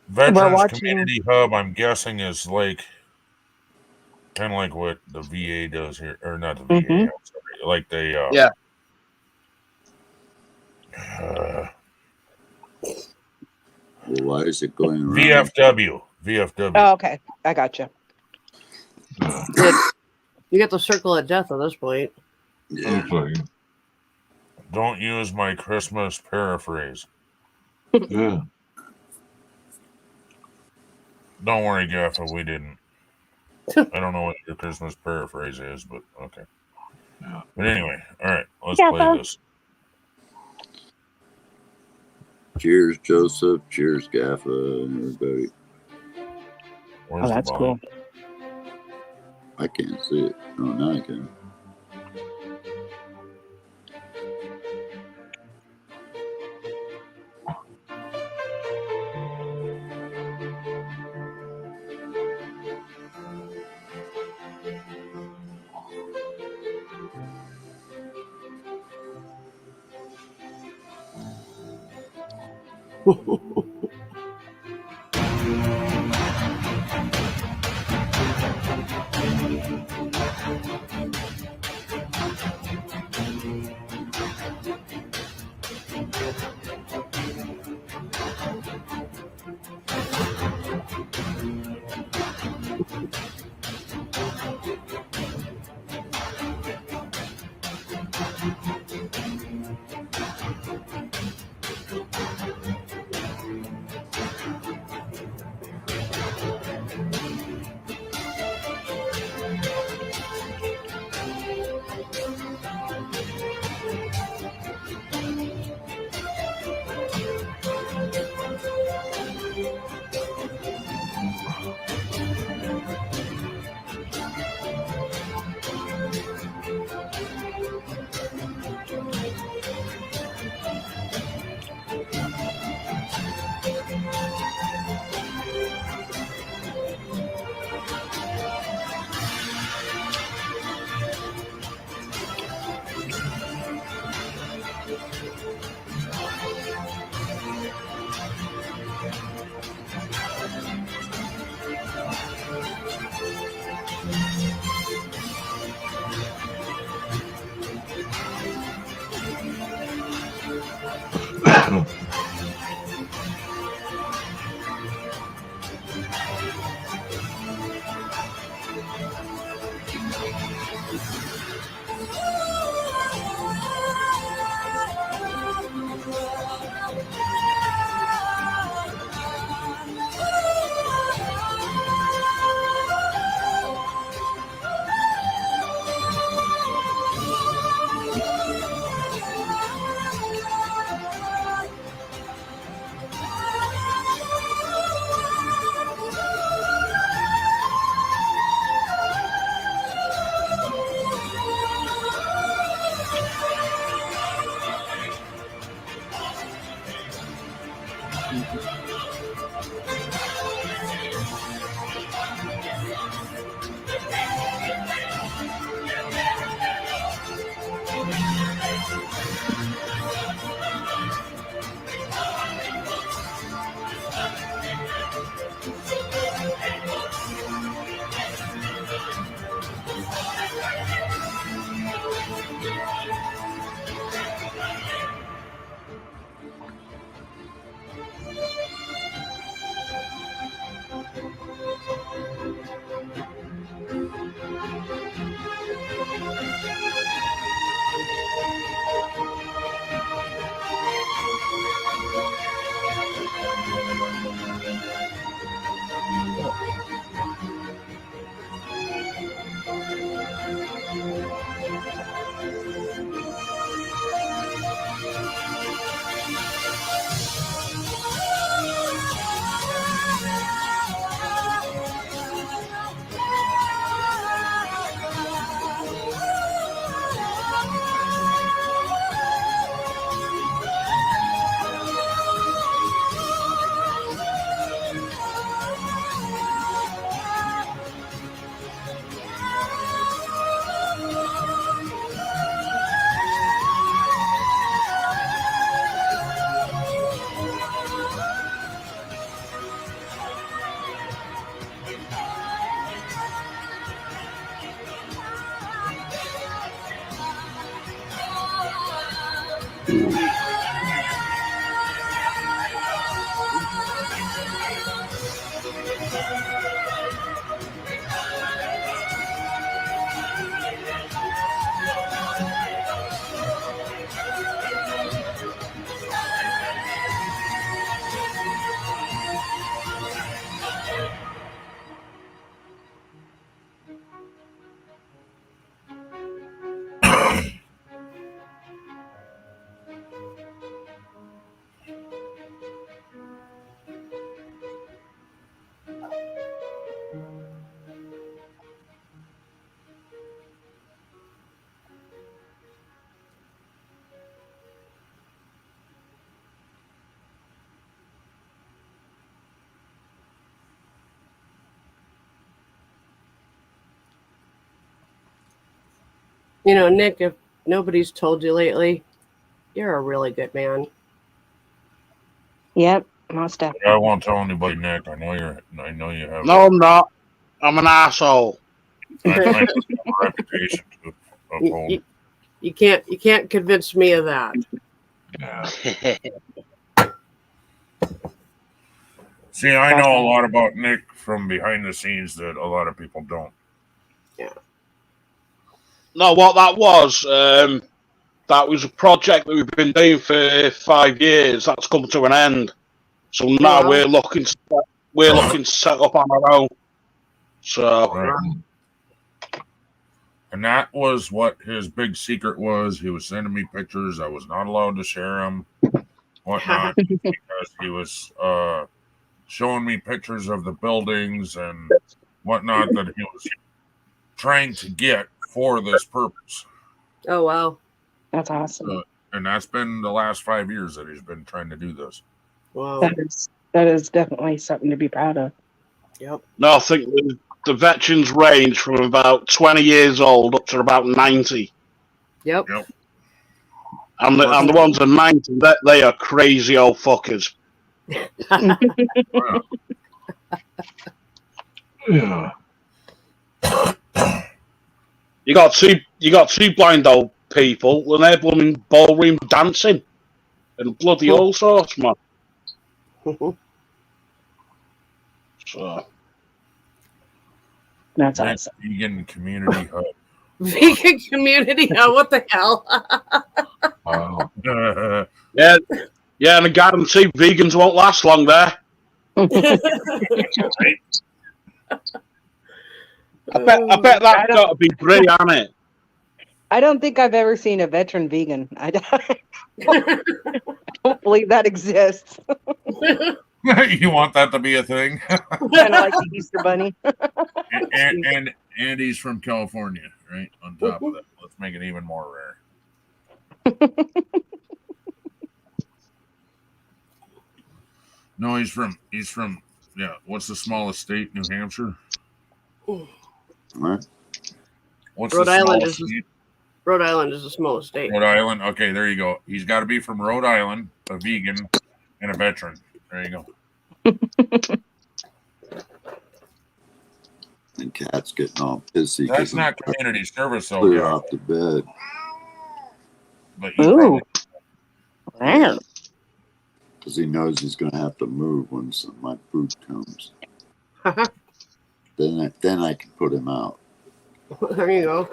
Veterans Community Hub, I'm guessing, is like kind of like what the VA does here, or not the VA. I'm sorry, like they. Yeah. Well, why is it going around? VFW. Oh, okay. I got you. You get the circle of death at this point. Yeah. Don't use my Christmas paraphrase. Yeah. Don't worry, Jeff, we didn't. I don't know what your Christmas paraphrase is, but okay. Yeah. But anyway, all right, let's play this. Cheers, Joseph. Cheers, Gaffa, and everybody. Where's that's the volume? cool. I can't see it. Oh, now I can. You know, Nick, if nobody's told you lately, you're a really good man. Yep, most definitely. I won't tell anybody, Nick. I know you have. No, I'm not. I'm an asshole. I have a reputation to uphold. You can't convince me of that. See, I know a lot about Nick from behind the scenes that a lot of people don't. Yeah. No, what that was a project that we've been doing for 5 years. That's come to an end. So now wow. we're looking to set up on our own. So. Right. And that was what his big secret was. He was sending me pictures. I was not allowed to share them, whatnot, because he was showing me pictures of the buildings and whatnot that he was trying to get for this purpose. Oh, wow. That's awesome. And that's been the last 5 years that he's been trying to do this. Wow. That is definitely something to be proud of. Yep. No, I think the veterans range from about 20 years old up to about 90. Yep. And the ones at 90, they are crazy old fuckers. Yeah. You got two blind old people, and they're blooming ballroom dancing and bloody all sorts, man. So that's awesome. Vegan community hub. Vegan community hub. What the hell? Wow. Yeah, and I guarantee vegans won't last long there. I bet that's got to be great, hasn't it? I don't think I've ever seen a veteran vegan. I don't believe that exists. You want that to be a thing? Kind of like the Easter Bunny. and he's from California, right? On top of that, let's make it even more rare. No, he's from what's the smallest state? New Hampshire. What? What's Rhode the Island smallest is state? Rhode Island is the smallest state. Rhode Island. Okay, there you go. He's got to be from Rhode Island, a vegan, and a veteran. There you go. And Cat's getting all pissy. That's not community service, though. Clear off the bed. But you probably, because he knows he's going to have to move when my food comes. Then I can put him out. There you go.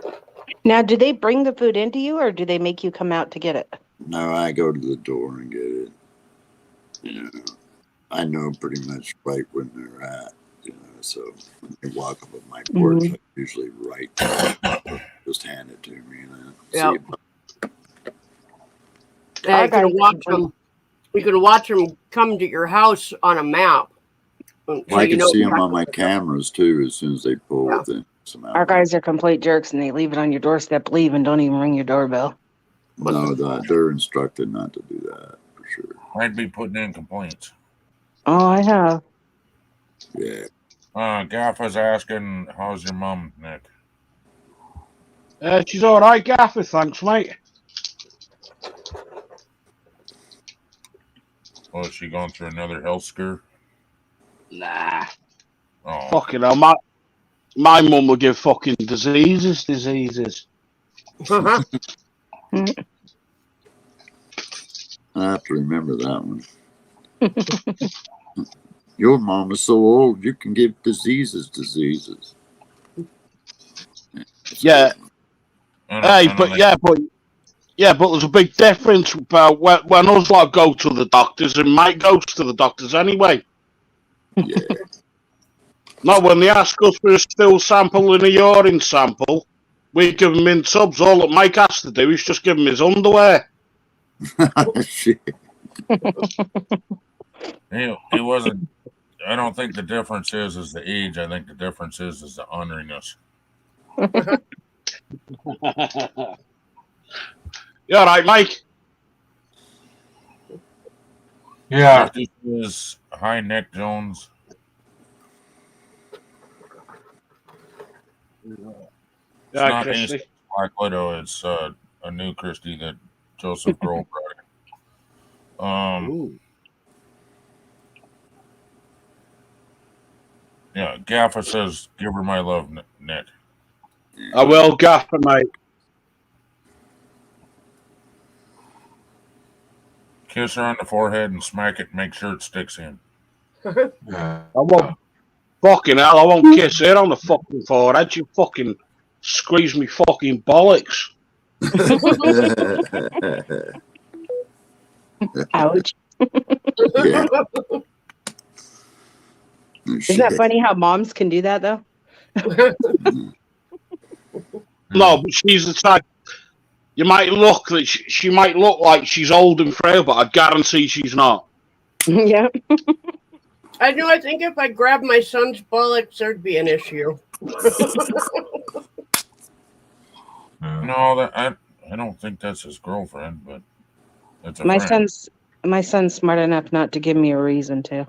Now, do they bring the food into you, or do they make you come out to get it? No, I go to the door and get it. You know, I know pretty much right when they're at. You know, so when they walk up on my porch, I usually just hand it to me. Yeah. You can watch them. You can watch them come to your house on a map. Well, I can see them on my cameras too as soon as they pull within some hours. Our guys are complete jerks, and they leave it on your doorstep, leave, and don't even ring your doorbell. No, they're instructed not to do that for sure. I'd be putting in complaints. Oh, I have. Yeah. Gaffa's asking, how's your mom, Nick? She's all right, Gaffer. Thanks, mate. Oh, is she going through another health scare? Nah. Oh. Fucking hell, my mum will give fucking diseases. I have to remember that one. Your mom is so old, you can give diseases. Yeah. Hey, but there's a big difference about when us like go to the doctors, and Mike goes to the doctors anyway. Yeah. No, when they ask us for a stool sample and a urine sample, we give him in tubs. All that Mike has to do is just give him his underwear. He wasn't. I don't think the difference is the age. I think the difference is the orneriness. You all right, Mike? Yeah. This is hi, Nick Jones. It's not Christy. Black Widow. It's a new Christy that Joseph Grohl brought in. Yeah, Gaffa says, "Give her my love, Nick." I will, Gaffer, mate. Kiss her on the forehead and smack it. Make sure it sticks in. I won't. Fucking hell, I won't kiss her on the fucking forehead. You fucking squeeze me fucking bollocks. Ouch. Yeah. Isn't that funny how moms can do that though? No, but she's the type. You might look that she might look like she's old and frail, but I guarantee she's not. Yeah. I know. I think if I grabbed my son's bollocks, there'd be an issue. No, I don't think that's his girlfriend, but that's a My friend. son's smart enough not to give me a reason to.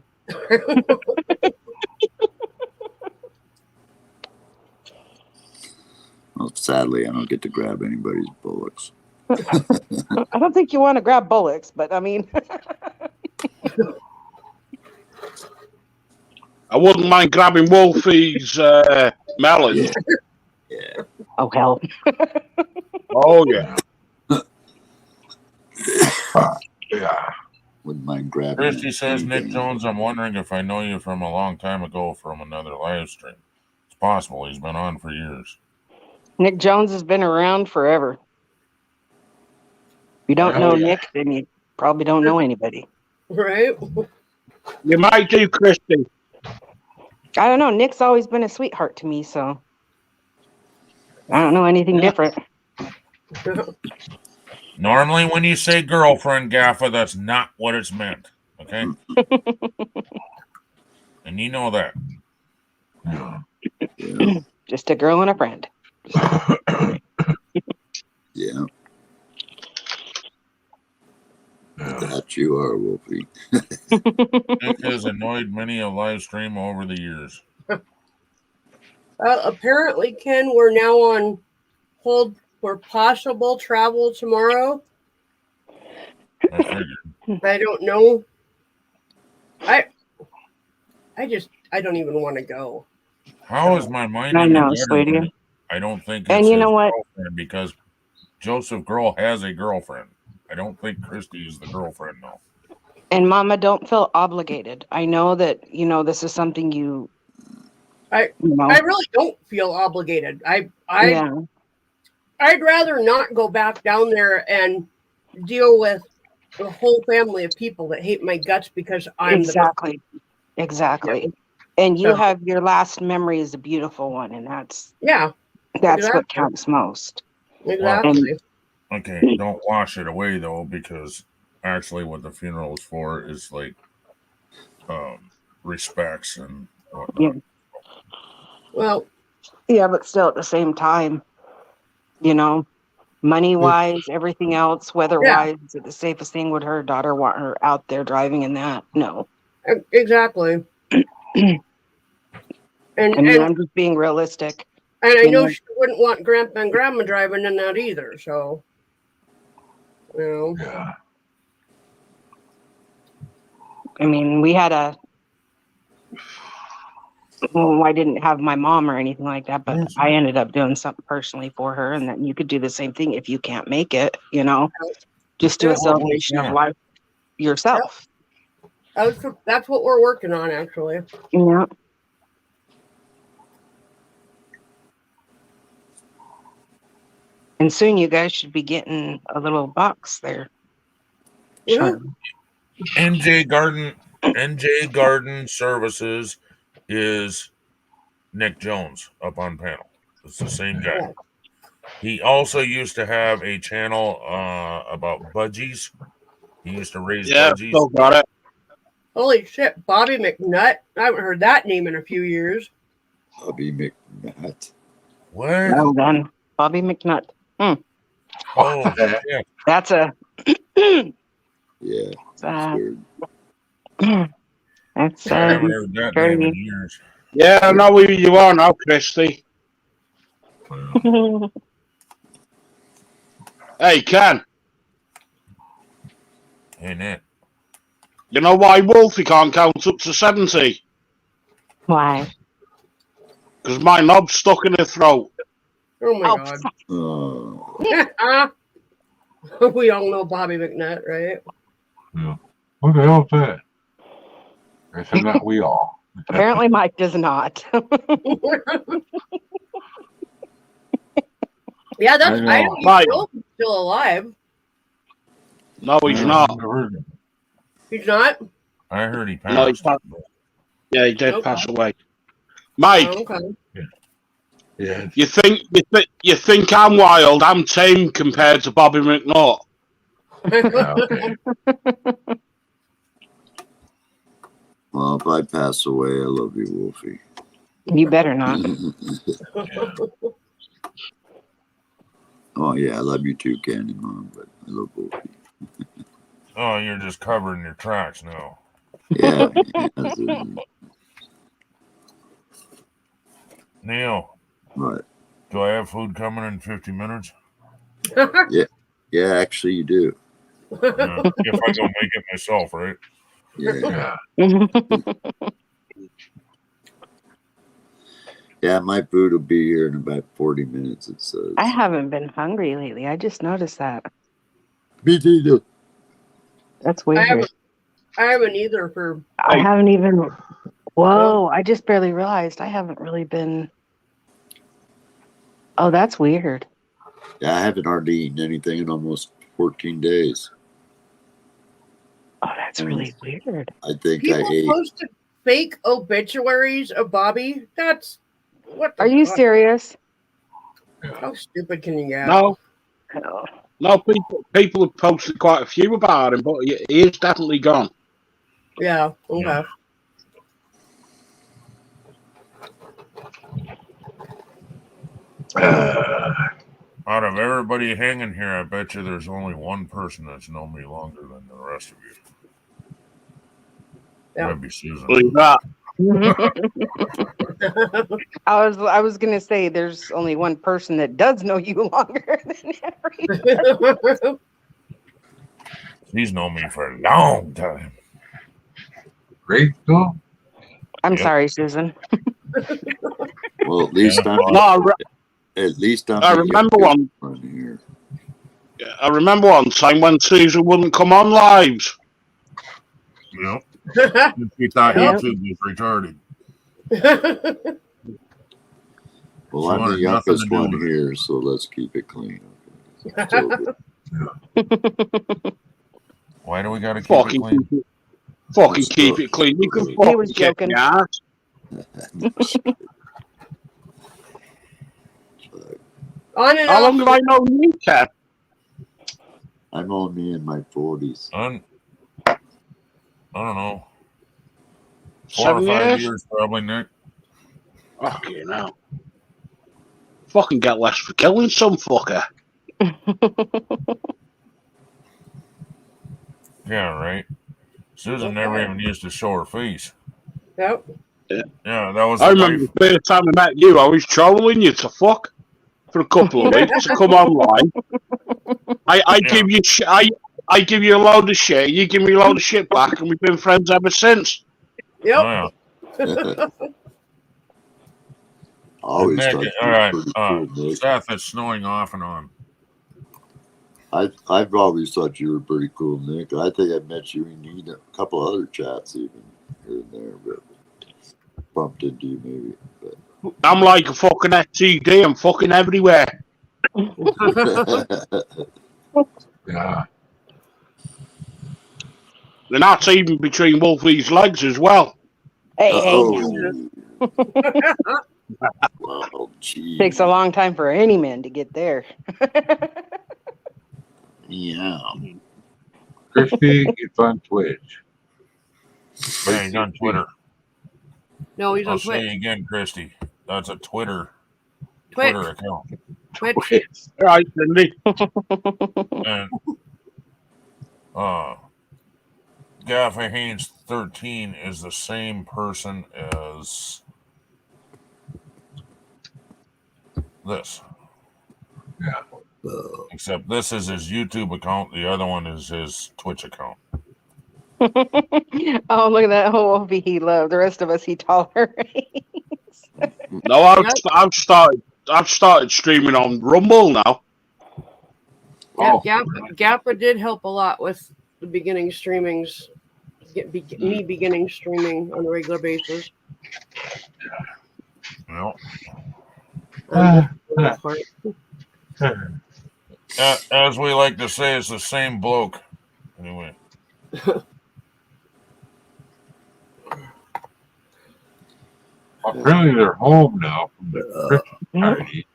Well, sadly, I don't get to grab anybody's bullocks. I don't think you want to grab bullocks, but I mean. I wouldn't mind grabbing Wolfie's melon. Yeah. Oh, hell. Oh, yeah. Yeah. Wouldn't mind grabbing. Christy says, Nick Jones, I'm wondering if I know you from a long time ago from another live stream. It's possible. He's been on for years. Nick Jones has been around forever. If you don't know Nick, then you probably don't know anybody. Right? You might do, Christy. I don't know. Nick's always been a sweetheart to me, so I don't know anything different. Normally, when you say girlfriend, Gaffa, that's not what it's meant. Okay? And you know that. Yeah. Just a girl and a friend. Yeah. That you are, Wolfie. Nick has annoyed many a live stream over the years. Apparently, Ken, we're now on hold for possible travel tomorrow. I figured. I don't know. I don't even want to go. How is my mind I in the know, gutter? sweetie. I don't think it's And you know his what? girlfriend because Joseph Grohl has a girlfriend. I don't think Christy is the girlfriend, though. And Mama, don't feel obligated. I know that, this is something I really don't feel obligated. I'd rather not go back down there and deal with a whole family of people that hate my guts because I'm exactly. And you have your last memory is a beautiful one, and that's what counts most. Exactly. Okay, don't wash it away though, because actually, what the funeral is for is like respects and whatnot. Yeah. Well, yeah, but still at the same time, money wise, everything else, weather wise, is it the safest thing? Would her daughter want her out there driving in that? No. Exactly. And I'm just being realistic. And I know she wouldn't want Grandpa and Grandma driving in that either. So, Yeah. I mean, we had I didn't have my mom or anything like that, but I ended up doing something personally for her, and then you could do the same thing if you can't make it, just do a celebration of life yourself. That's what we're working on, actually. Yeah. And soon you guys should be getting a little box there. Sure. NJ Garden Services is Nick Jones up on panel. It's the same guy. Yeah. He also used to have a channel about budgies. He used to raise budgies. Still got it. Holy shit, Bobby McNutt. I haven't heard that name in a few years. Bobby McNutt. What? Well done, Bobby McNutt. Oh, yeah. That's a. Yeah. That's I haven't heard that name in years. Yeah, I know who you are now, Christy. Hey, Ken. Hey, Nick. You know why Wolfie can't count up to 70? Why? Because my knob's stuck in her throat. Oh my God. We all know Bobby McNutt, right? Yeah. What the hell is that? I said not we all. Apparently, Mike does not. Yeah, that's. I I know. don't know if he's still alive. No, he's not. He's not. I heard he passed. No, he's not. Yeah, he did Okay. pass away. Mike, Oh, okay. Yeah. you think I'm wild? I'm tame compared to Bobby McNutt. Okay. Well, if I pass away, I love you, Wolfie. You better not. Oh yeah, I love you too, Candy Mom, but I love Wolfie. Oh, you're just covering your tracks now. Yeah. Neil. What? Do I have food coming in 50 minutes? Yeah, actually you do. If I go make it myself, right? Yeah. Yeah, my food will be here in about 40 minutes, it says. I haven't been hungry lately. I just noticed that. Me too. That's weird. I haven't either for. I haven't even. Whoa! I just barely realized I haven't really been. Oh, that's weird. Yeah, I haven't hardly eaten anything in almost 14 days. Oh, that's really weird. I think People I ate. posted fake obituaries of Bobby. That's what. Are you serious? How stupid can you get? No. No, people have posted quite a few about him, but he is definitely gone. Yeah. Okay. Out of everybody hanging here, I bet you there's only one person that's known me longer than the rest of you. Yeah. That'd be Susan. Believe that. I was gonna say there's only one person that does know you longer than everybody. She's known me for a long time. Great stuff. I'm sorry, Susan. Well, at least I'm. At least I'm. I remember one. Here. I remember one time when Susan wouldn't come on lives. Yep. She thought YouTube was retarded. Well, I'm the youngest one here, so let's keep it clean. Why do we gotta keep it clean? Fucking keep it clean. You can fucking kick me ass. How long have I known you, Ken? I'm only in my 40s. I don't know. 4 7 or 5 years? years, probably, Nick. Fucking hell. Fucking get less for killing some fucker. Yeah, right. Susan never even used to show her face. Yep. Yeah, that was. I remember the first time I met you, I was trolling you to fuck for a couple of weeks to come online. I give you I give you a load of shit, you give me a load of shit back, and we've been friends ever since. Yep. Oh, yeah. Always Nick, tried to all be right. pretty cool, Nick. Seth is snowing off and on. I've always thought you were pretty cool, Nick. I think I met you in a couple other chats even here and there, but bumped into you maybe. But. I'm like a fucking STD. I'm fucking everywhere. Yeah. And that's even between Wolfie's legs as well. Hey. Well, geez. Takes a long time for any man to get there. Yeah. Christy, it's on Twitch. Yeah, he's on Twitter. No, he's I'll on say Twitch. again, Christy. That's a Twitter Twitch. account. Twitch. Right, Cindy. And Gaffer Haynes 13 is the same person as this. Yeah. Except this is his YouTube account. The other one is his Twitch account. Oh, look at that Wolfie he loved. The rest of us he tolerates. No, I've started streaming on Rumble now. Yeah, Gappa did help a lot with the beginning streamings. Me beginning streaming on a regular basis. Well, Part. as we like to say, it's the same bloke. Anyway. Apparently they're home now from the Christmas party.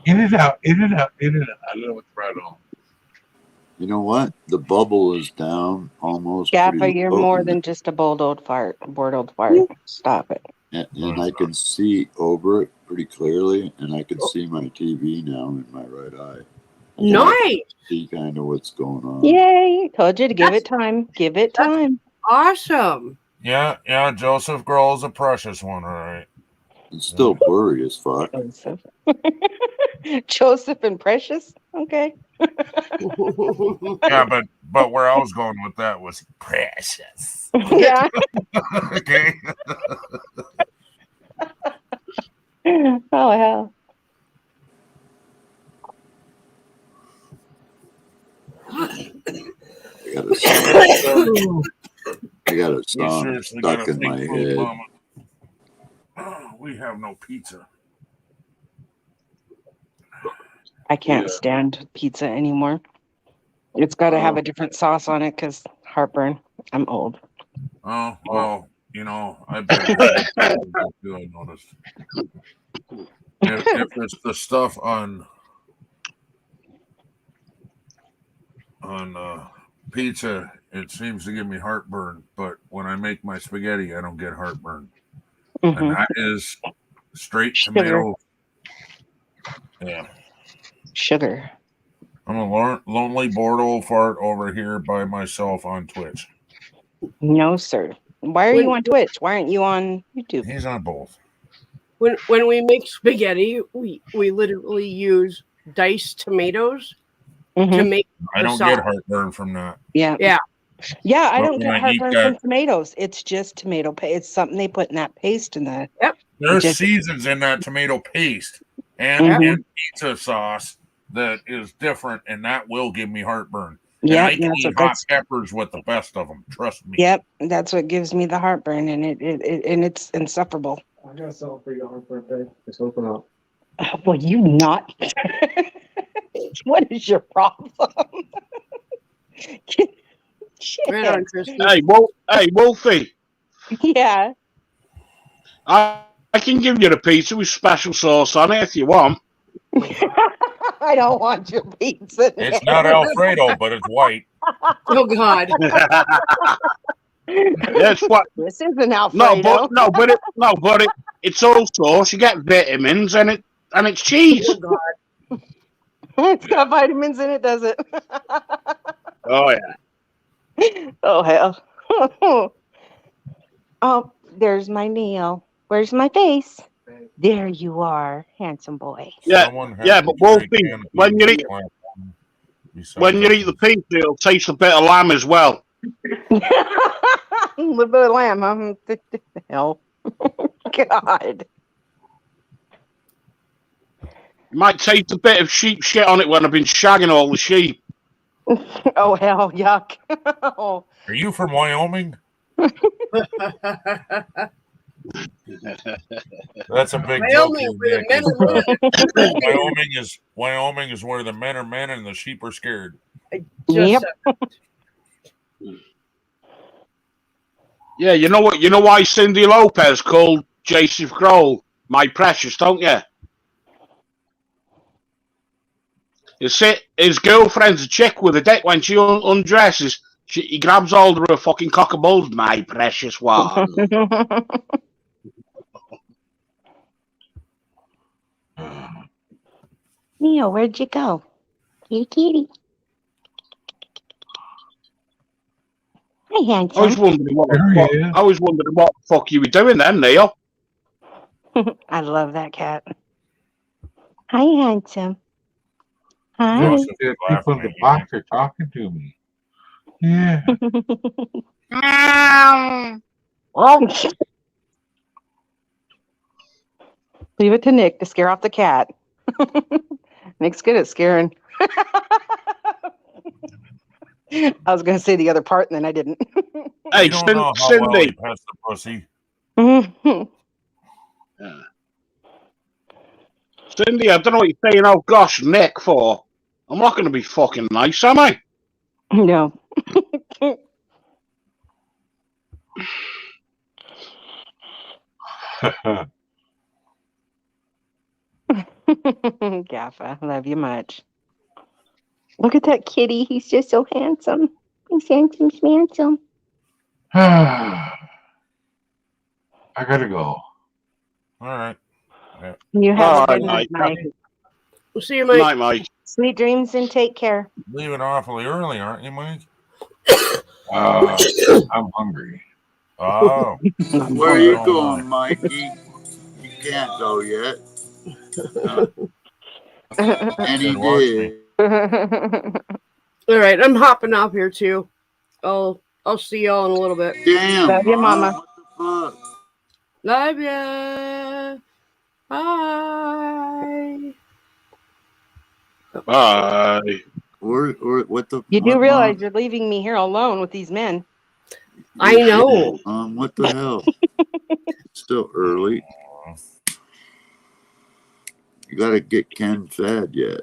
In and out. I don't know what's right on. You know what? The bubble is down almost. Gaffa, you're more than just a bored old fart. Stop it. And I can see over it pretty clearly, and I can see my TV now in my right eye. Nice. See kind of what's going on. Yay! Told you to give it time. Give it time. Awesome. Yeah, Joseph Grohl's a precious one, all right. It's still blurry as fuck. Joseph and Precious? Okay. Yeah, but where I was going with that was precious. Yeah. Okay. Oh, hell. I got a song stuck in my head. Mama. We have no pizza. I can't stand pizza anymore. It's got to have a different sauce on it because heartburn. I'm old. Oh, well, I've been I noticed. If it's the stuff on pizza, it seems to give me heartburn. But when I make my spaghetti, I don't get heartburn. Mm-hmm. And that is straight tomato. Yeah. Sugar. I'm a lonely, bored old fart over here by myself on Twitch. No, sir. Why are you on Twitch? Why aren't you on YouTube? He's on both. When we make spaghetti, we literally use diced tomatoes to make. I don't get heartburn from that. Yeah. I don't get heartburn from tomatoes. It's just tomato paste. It's something they put in that paste in the. Yep. There's seasons in that tomato paste and pizza sauce that is different, and that will give me heartburn. Yeah, I can eat hot peppers with the best of them. Trust me. Yep, that's what gives me the heartburn, and it's insufferable. I got something for you on your birthday. Just open up. Well, you not. What is your problem? Shit. Right on, Christy. Hey, Wolfie. Yeah. I can give you the pizza with special sauce on it if you want. I don't want your pizza. It's not Alfredo, but it's white. Oh God. That's what. This isn't Alfredo. It's all sauce. You get vitamins and it's cheese. Oh God. It's got vitamins in it, does it? Oh yeah. Oh hell. Oh, there's my Neil. Where's my face? There you are, handsome boy. Yeah, but Wolfie, when you eat the pizza, it'll taste a bit of lamb as well. A little bit of lamb, huh? The hell. God. You might taste a bit of sheep shit on it when I've been shagging all the sheep. Oh hell, yuck! Oh. Are you from Wyoming? That's a big joke Wyoming, here, where the Nick. men are men. Wyoming is where the men are men and the sheep are scared. I just Yeah, you know what? You know why Cindy Lopez called Joseph Grohl my precious, don't you? His girlfriend's a chick with a dick. When she undresses, he grabs hold of her fucking cock and balls. My precious one. Neo, where'd you go? Hey, kitty. Hi, handsome. I was wondering what the fuck you were doing then, Neil. I love that cat. Hi, handsome. Hi. Yes, the people in the box are talking to me. Yeah. Leave it to Nick to scare off the cat. Nick's good at scaring. I was going to say the other part, and then I didn't. Hey, you don't know how well he pets the pussy. Cindy, I don't know what you're saying, oh gosh, Nick, for. I'm not going to be fucking nice, am I? No. Gaffa, love you much. Look at that kitty. He's just so handsome. He's handsome, handsome. I gotta go. All right. Yeah. You have All a good right, night, Mike. We'll see you, Mike. Night, Mike. Sweet dreams and take care. Leaving awfully early, aren't you, Mike? I'm hungry. Oh. Where are you going, Mikey? You can't go yet. And he did. All right, I'm hopping off here too. I'll see y'all in a little bit. Damn, love you, Mama. What the fuck? Love ya. Bye. Bye. Or what the? You do what, realize Mom? you're leaving me here alone with these men. I know. What the hell? It's still early. You got to get Ken fed yet.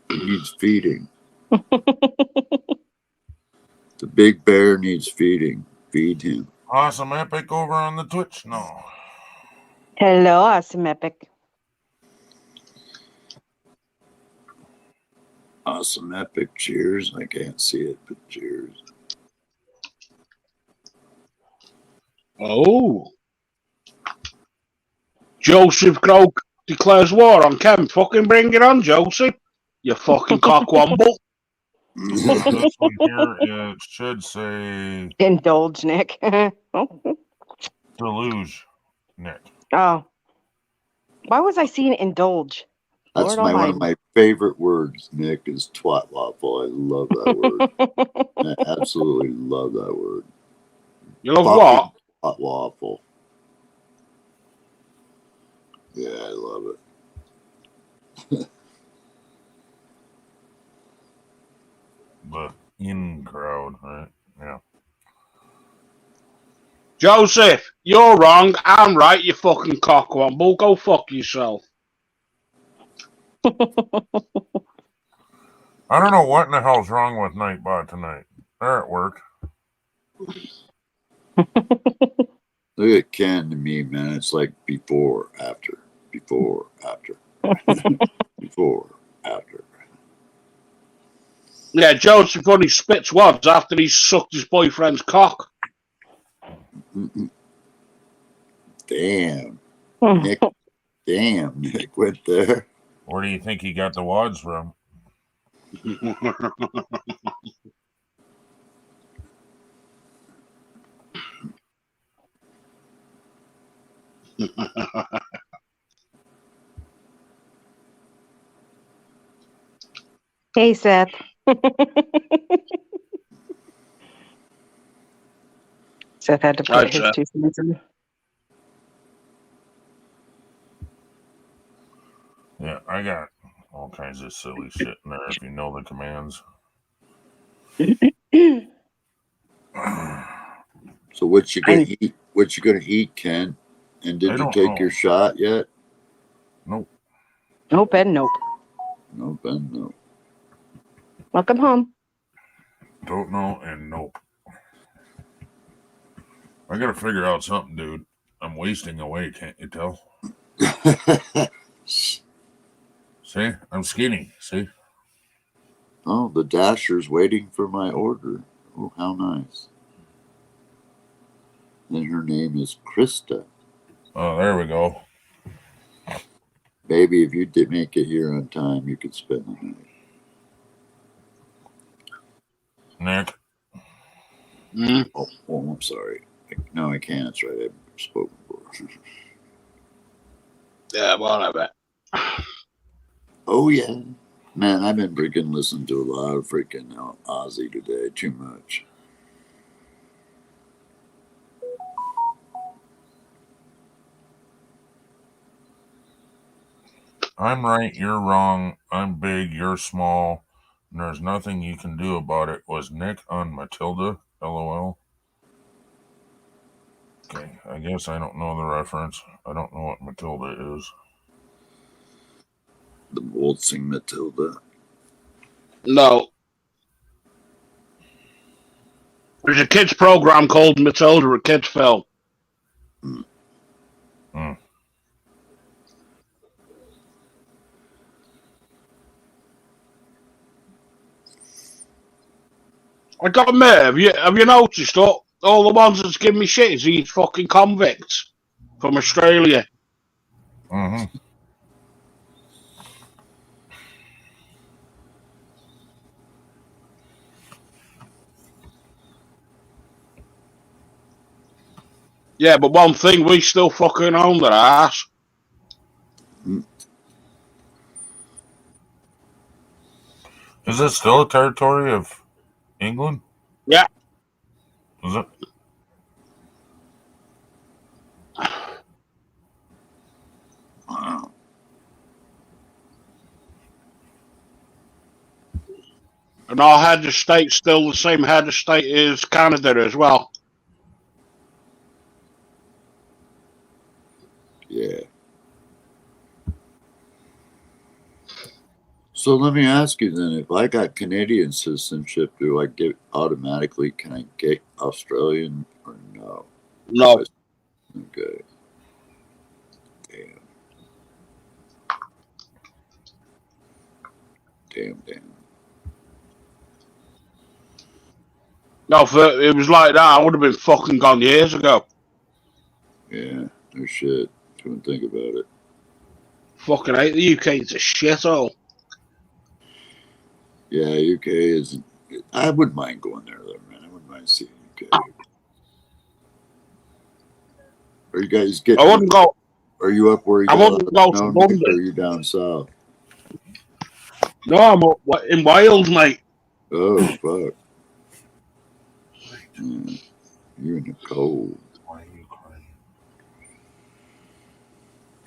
He needs feeding. The big bear needs feeding. Feed him. Awesome Epic over on the Twitch? No. Hello, Awesome Epic. Awesome Epic. Cheers. I can't see it, but cheers. Oh. Joseph Croak declares war on Ken. Fucking bring it on, Joseph. You fucking cockwomble. This one here, it should say Indulge, Nick. deluge, Nick. Oh. Why was I seeing indulge? That's Lord one of my favorite words, Nick, is twat waffle. I love that word. I absolutely love that word. You love what? Twat waffle. Yeah, I love it. The in crowd, right? Yeah. Joseph, you're wrong. I'm right, you fucking cockwomble. Go fuck yourself. I don't know what in the hell's wrong with Nightbot tonight. They're at work. Look at Ken to me, man. It's like before, after, before, after, before, after. Yeah, Joseph only spits wads after he's sucked his boyfriend's cock. Damn. Nick, damn, Nick went there. Where do you think he got the wads from? Hey, Seth. Seth had to put his 2 cents in. Yeah, I got all kinds of silly shit in there if you know the commands. So what you gonna eat? What you gonna eat, Ken? And did you take your shot yet? Nope. Nope and nope. Nope and nope. Welcome home. Don't know and nope. I gotta figure out something, dude. I'm wasting away, can't you tell? See? I'm skinny, see? Oh, the Dasher's waiting for my order. Oh, how nice. And her name is Krista. Oh, there we go. Baby, if you did make it here on time, you could spend the night. Nick. Oh, I'm sorry. No, I can't. That's right. I've spoken for. Yeah, whatever. Oh, yeah. Man, I've been freaking listening to a lot of freaking Ozzy today. Too much. I'm right, you're wrong. I'm big, you're small. And there's nothing you can do about it. Was Nick on Matilda? LOL. Okay, I guess I don't know the reference. I don't know what Matilda is. The waltzing Matilda. No. There's a kids program called Matilda, a kids film. I got to admit, have you noticed all the ones that's giving me shit is these fucking convicts from Australia? Mm-hmm. Yeah, but one thing, we still fucking own their ass. Is it still a territory of England? Yeah. Is it? Wow. And our head of state's still the same head of state as Canada as well. Yeah. So let me ask you then, if I got Canadian citizenship, do I get automatically, can I get Australian or no? No. Okay. Damn. Damn. No, if it was like that, I would have been fucking gone years ago. Yeah, no shit. Couldn't think about it. Fucking hate the UK, it's a shithole. Yeah, UK is. I wouldn't mind going there though, man. I wouldn't mind seeing UK. Are you guys getting? I wouldn't go. Are you up where you I got wouldn't go to snow, Nick, London. or are you down south? No, I'm up in Wales, mate. Oh fuck! Yeah, you're in the cold. Why are you crying?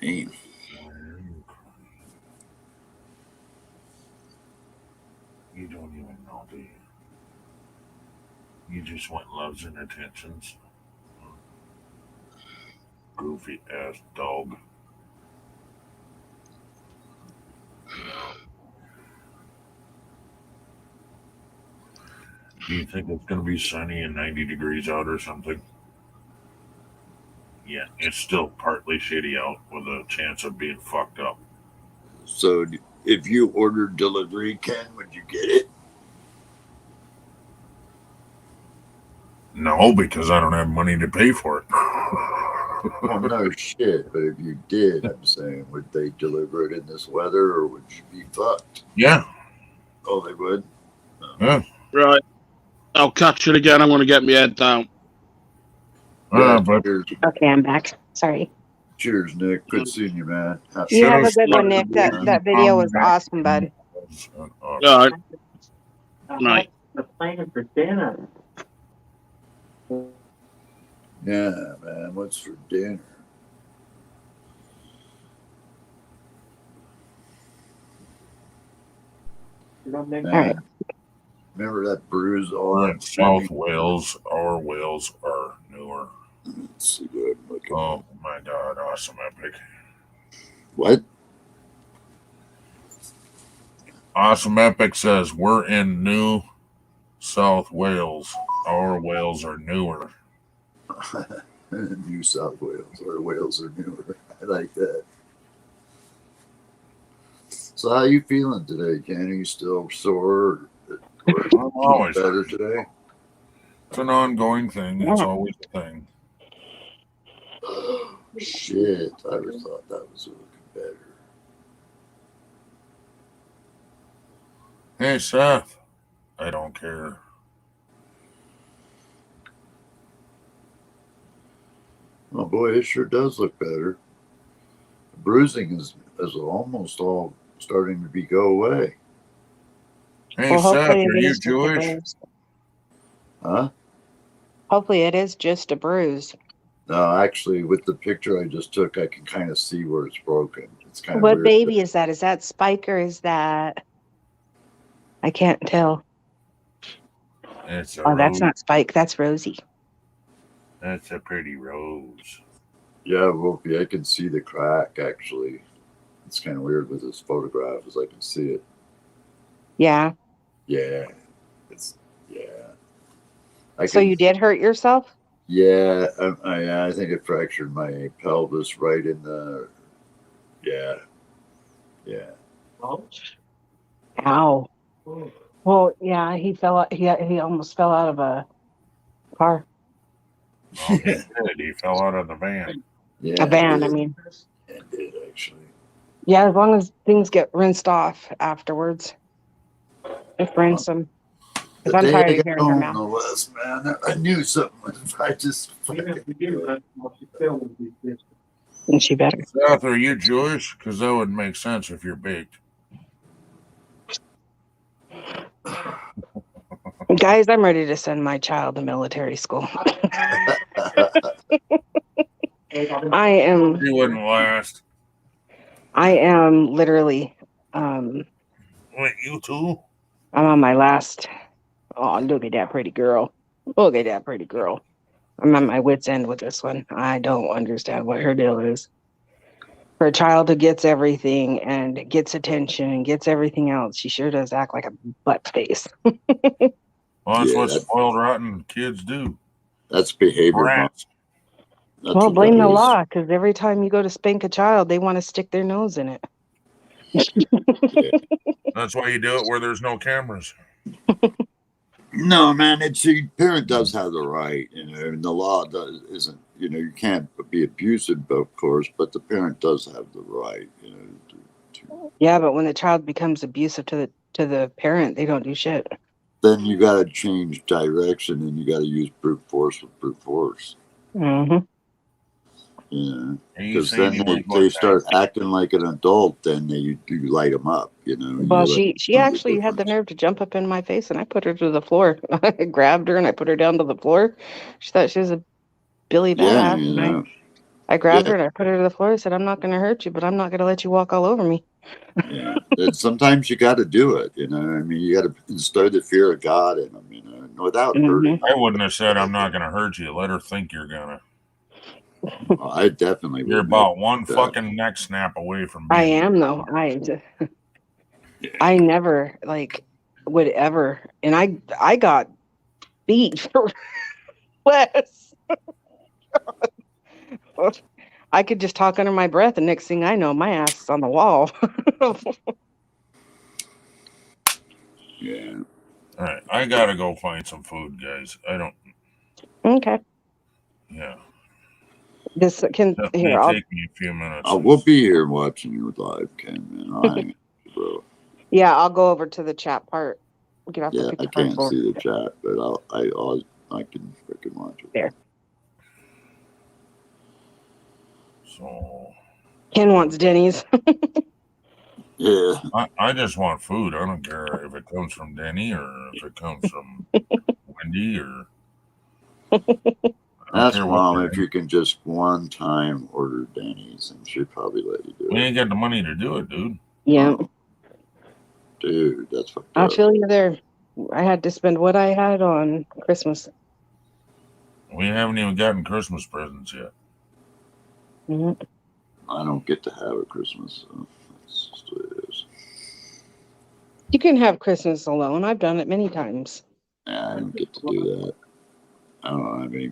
Damn. Why are you crying? You don't even know, do you? You just want loves and attentions. Goofy ass dog. Do you think it's going to be sunny and 90 degrees out or something? Yeah, it's still partly shitty out with a chance of being fucked up. So, if you ordered delivery, Ken, would you get it? No, because I don't have money to pay for it. Oh, no shit. But if you did, I'm saying, would they deliver it in this weather or would you be fucked? Yeah. Oh, they would? Yeah. Right. I'll catch it again. I'm going to get my head down. Cheers. Okay, I'm back. Sorry. Cheers, Nick. Good seeing you, man. You have a good one, Nick. That video was awesome, bud. All right. Night. The plan for dinner. Yeah, man. What's for dinner? All right. Remember that bruise We're on in South Wales. Our whales are newer. Let's see what I'm looking Oh my God! Awesome Epic. What? Awesome Epic says we're in New South Wales. Our whales are newer. New South Wales. Our whales are newer. I like that. So how you feeling today, Ken? Are you still sore? Or I'm always better today? It's an ongoing thing. It's always a thing. Shit, I would thought that was looking better. Hey Seth, I don't care. Oh boy, it sure does look better. The bruising is almost all starting to go away. Hey Well, Seth, hopefully are it you is just a Jewish? bruise. Huh? Hopefully it is just a bruise. No, actually, with the picture I just took, I can kind of see where it's broken. It's kind of What weird. baby is that? Is that Spike or is that? I can't tell. It's a Oh, that's rose. not Spike. That's Rosie. That's a pretty rose. Yeah, Wolfie, I can see the crack, actually. It's kind of weird with this photograph, as I can see it. Yeah. Yeah. Yeah. So you did hurt yourself? Yeah, I think it fractured my pelvis right in the. Yeah. Ow. Well, yeah, he fell out. He almost fell out of a car. Oh, he did. He fell out of the van. Yeah, A van, I mean. It did, actually. Yeah, as long as things get rinsed off afterwards. Just rinse them. Because The I'm day I tired of got hearing her home, mouth. no less, man. I knew something was. I just. And she better. Seth, are you Jewish? Because that would make sense if you're baked. Guys, I'm ready to send my child to military school. I am. He wouldn't last. I am literally. Wait, you too? I'm on my last. Oh, look at that pretty girl. Look at that pretty girl. I'm at my wit's end with this one. I don't understand what her deal is. For a child who gets everything and gets attention and gets everything else, she sure does act like a butt face. Well, that's what spoiled rotten kids do. That's behavior, Mom. Rats. Well, blame the law, because every time you go to spank a child, they want to stick their nose in it. That's why you do it where there's no cameras. No, man. The parent does have the right, and the law isn't. You can't be abusive, of course, but the parent does have the right. Yeah, but when the child becomes abusive to the parent, they don't do shit. Then you got to change direction, and you got to use brute force with brute force. Mm-hmm. Yeah, because then they start acting like an adult. Then you light them up. Well, she actually had the nerve to jump up in my face, and I put her to the floor. I grabbed her and I put her down to the floor. She thought she was a Billy Badass. And I grabbed her and I put her to the floor. I said, "I'm not going to hurt you, but I'm not going to let you walk all over me." Yeah, and sometimes you got to do it. I mean, you got to instill the fear of God in them. Without hurting. I wouldn't have said I'm not going to hurt you. Let her think you're gonna. I definitely. You're about one fucking neck snap away from. I am though. I never would ever, and I got beat for less. I could just talk under my breath, and next thing I know, my ass is on the wall. Yeah. All right, I gotta go find some food, guys. I don't. Okay. Yeah. This can here. Take me a few minutes. We'll be here watching you live, Ken. Man, bro. Yeah, I'll go over to the chat part. Get off Yeah, the I can't see the chat, but I can watch it. There. So. Ken wants Denny's. Yeah. I just want food. I don't care if it comes from Denny or if it comes from Wendy or. Ask Mom if you can just one time order Denny's, and she'd probably let you do it. We ain't got the money to do it, dude. Yeah. Dude, that's fucked I'll up. feel you there. I had to spend what I had on Christmas. We haven't even gotten Christmas presents yet. Mhm. I don't get to have a Christmas, so that's just what it is. You can have Christmas alone. I've done it many times. Yeah, I don't get to do that. I don't have any,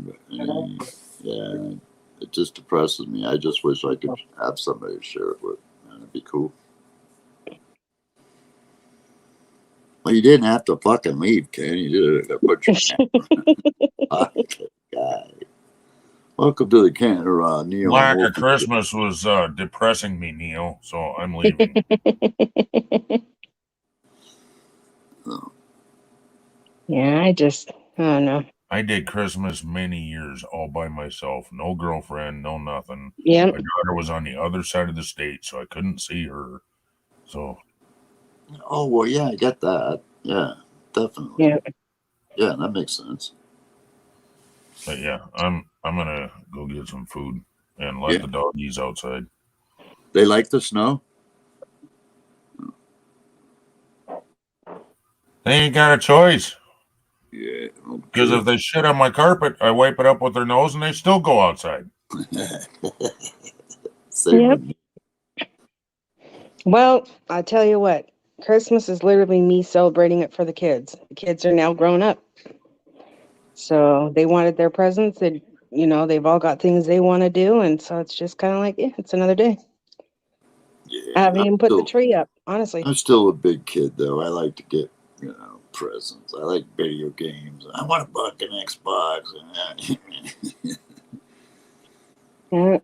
yeah, it just depresses me. I just wish I could have somebody to share it with. That'd be cool. Well, you didn't have to fucking leave, Ken. You did put your okay, guy. Welcome to the Canada, Neil. Lack of Christmas was depressing me, Neil, so I'm leaving. Yeah, I don't know. I did Christmas many years all by myself. No girlfriend, no nothing. Yeah. My daughter was on the other side of the state, so I couldn't see her. So. Oh, well, yeah, I get that. Yeah, definitely. Yeah. Yeah, that makes sense. But yeah, I'm gonna go get some food and let the doggies outside. They like the snow? They ain't got a choice. Yeah. Because if they shit on my carpet, I wipe it up with their nose and they still go outside. Yep. Well, I tell you what, Christmas is literally me celebrating it for the kids. The kids are now grown up. So they wanted their presents. They've all got things they want to do. And so it's just kind of like, yeah, it's another day. Yeah, I haven't even put the tree up, honestly. I'm still a big kid, though. I like to get, presents. I like video games. I want to buy an Xbox. Yeah.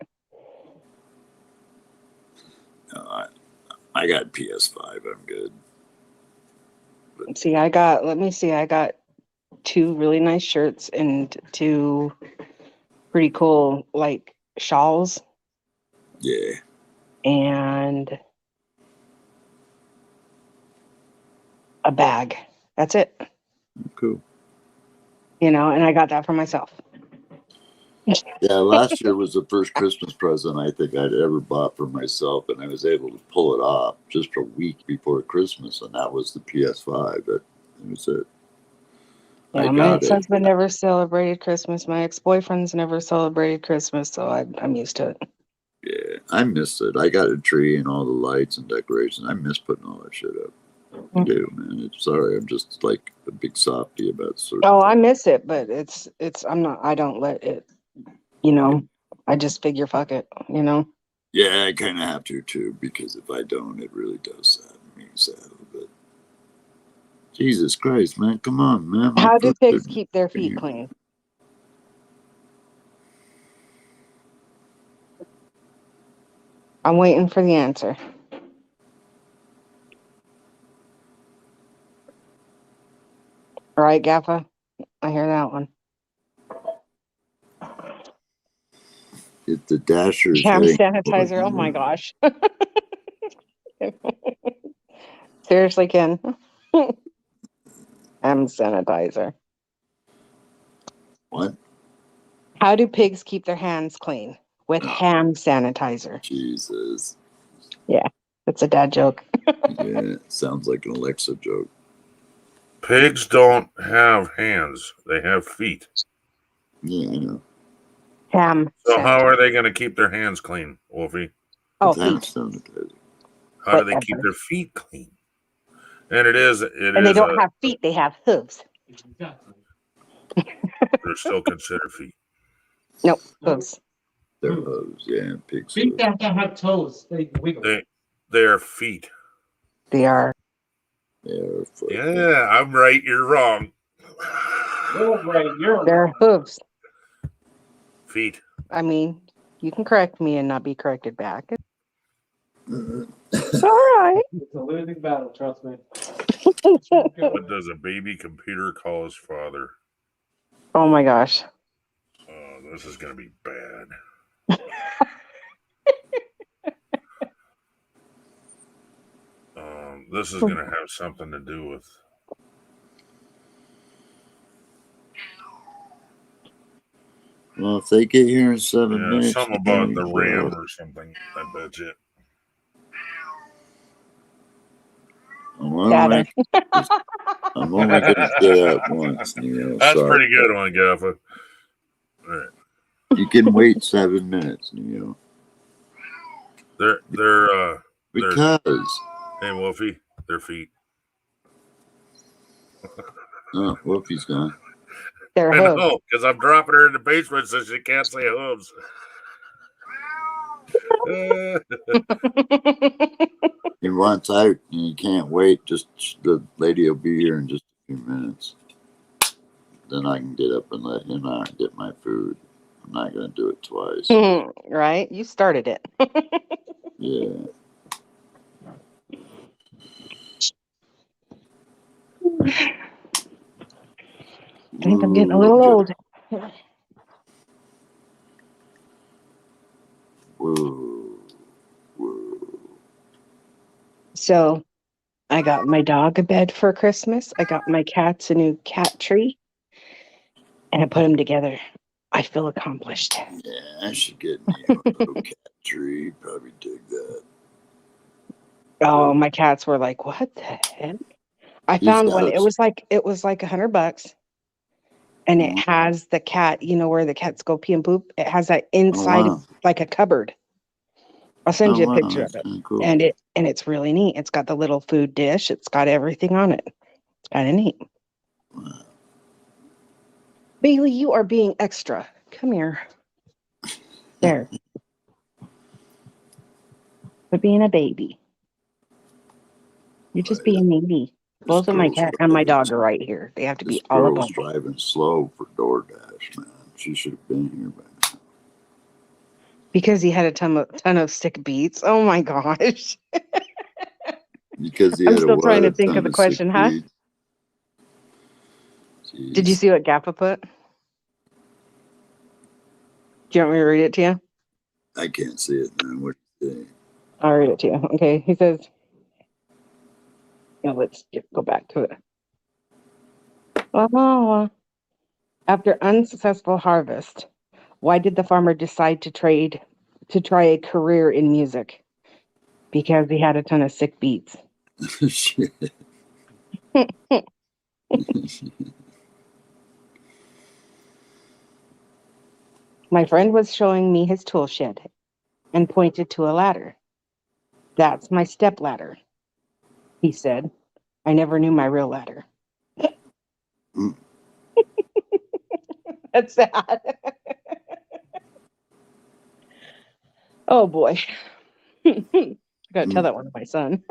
No, I got PS5. I'm good. See, I got 2 really nice shirts and 2 pretty cool, like, shawls. Yeah. And a bag. That's it. Cool. And I got that for myself. Yeah, last year was the first Christmas present I think I'd ever bought for myself, and I was able to pull it off just a week before Christmas, and that was the PS5. That was it. Yeah, my ex-husband never celebrated Christmas. My ex-boyfriend's never celebrated Christmas, so I'm used to it. Yeah, I missed it. I got a tree and all the lights and decorations. I miss putting all that shit up. I do, man. Sorry, I'm just like a big softy about certain. Oh, I miss it, but I don't let it, I just figure fuck it, Yeah, I kind of have to too, because if I don't, it really does sadden me sad a little bit. Jesus Christ, man, come on, man. How do pigs keep their feet clean? I'm waiting for the answer. All right, Gaffa, I hear that one. It's the Dasher's Hand heading. sanitizer. Oh my gosh. Seriously, Ken. Hand sanitizer. What? How do pigs keep their hands clean? With hand sanitizer. Jesus. Yeah, it's a dad joke. Yeah, sounds like an Alexa joke. Pigs don't have hands; they have feet. Yeah, I know. So how are they going to keep their hands clean, Wolfie? Oh, feet. How do they keep their feet clean? And they don't have feet; they have hooves. They're still considered feet. Nope, hooves. They're hooves, yeah. Pigs. Feet don't have toes. They wiggle. They are feet. They are. Yeah, I'm right. You're wrong. You're right. They're hooves. Feet. I mean, you can correct me and not be corrected back. It's all right. It's a losing battle, trust me. What does a baby computer call his father? Oh my gosh. Oh, this is going to be bad. This is going to have something to do with. Well, if they get here in 7 minutes, something about the RAM or something. I bet you. Well, I'm only going to get up once, Neo. That's Sorry. pretty good one, Gaffa. All right. You can wait 7 minutes, Neo. Because. Hey, Wolfie, their feet. Oh, Wolfie's gone. They're I hooves. know, because I'm dropping her in the basement so she can't say hooves. And once out, and you can't wait. Just the lady will be here in just a few minutes. Then I can get up and let him out and get my food. I'm not going to do it twice. Right? You started it. Yeah. I think I'm getting a little old. Whoa. So I got my dog a bed for Christmas. I got my cats a new cat tree. And I put them together. I feel accomplished. Yeah, I should get me a little cat tree. Probably dig that. Oh, my cats were like, "What the heck?" I found one. It was like $100, and it has the cat. You know where the cats go pee and poop. It has that inside like a cupboard. I'll send you a picture of it, cool. and it's really neat. It's got the little food dish. It's got everything on it. It's kind of neat. Wow. Bailey, you are being extra. Come here. There. Quit being a baby. You're just being needy. Both of my cat and my dog are right here. They have to be all up on me. Driving slow for DoorDash, man. She should have been here by now. Because he had a ton of stick beats. Oh my gosh. Because he I'm had still trying to think of the question, huh? Did you see what Gappa put? Do you want me to read it to you? I can't see it, man. What do you say? I'll read it to you. Okay. He says, let's go back to it. After unsuccessful harvest, why did the farmer decide to try a career in music? Because he had a ton of sick beats. Shit. My friend was showing me his tool shed and pointed to a ladder. That's my step ladder, he said. I never knew my real ladder. That's sad. Oh boy. I gotta tell that one to my son.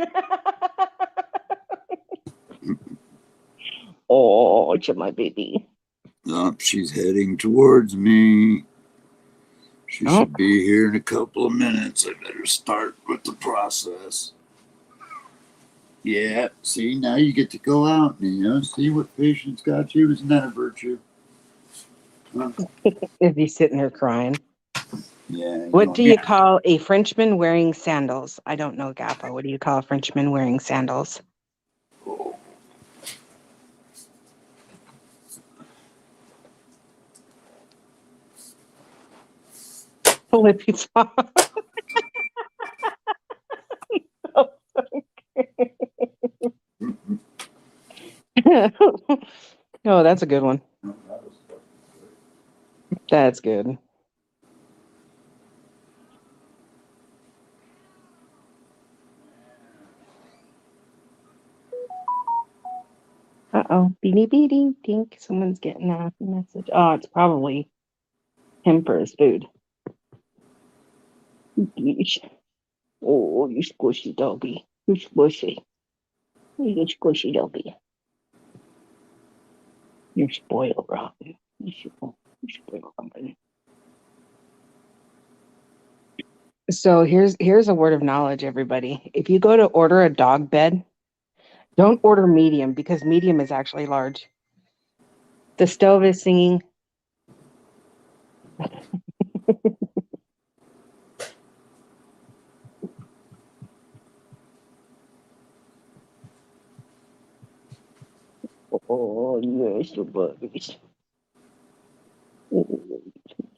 Oh, you're my baby. Oh, she's heading towards me. She should be here in a couple of minutes. I better start with the process. Yeah, see, now you get to go out and, see what patience got you. Isn't that a virtue? Huh? Is he sitting there crying? Yeah. What do you call a Frenchman wearing sandals? I don't know, Gappa. What do you call a Frenchman wearing sandals? Flippy flop. Oh, that's a good one. That's good. Uh-oh. Beanie beanie dink. Someone's getting a message. Oh, it's probably him for his food. Yeesh. Oh, you squishy doggy. You squishy. You squishy doggy. You're spoiled, Robin. You're spoiled, Robin. So here's a word of knowledge, everybody. If you go to order a dog bed, don't order medium because medium is actually large. The stove is singing. Oh, yes, your buddies.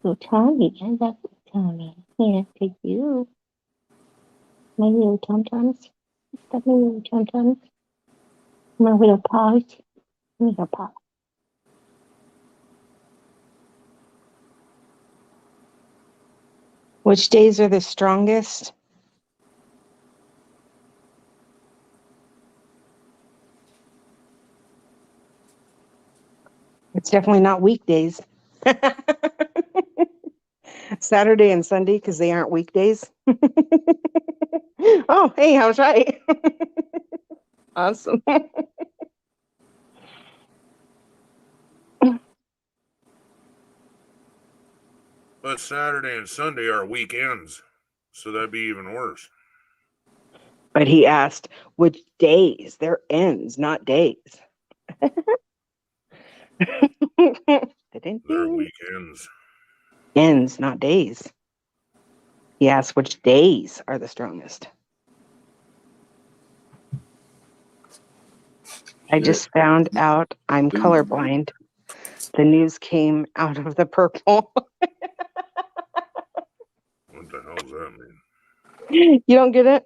So Tommy, I love you, Tommy. Yeah, take you. My little tum-tums. Got my little tum-tums. My little paws. Pop. Which days are the strongest? It's definitely not weekdays. Saturday and Sunday, because they aren't weekdays. Oh, hey, I was right. Awesome. But Saturday and Sunday are weekends, so that'd be even worse. But he asked which days. They're ends, not days. They're weekends. Ends, not days. He asked which days are the strongest. I just found out I'm colorblind. The news came out of the purple. What the hell does that mean? You don't get it?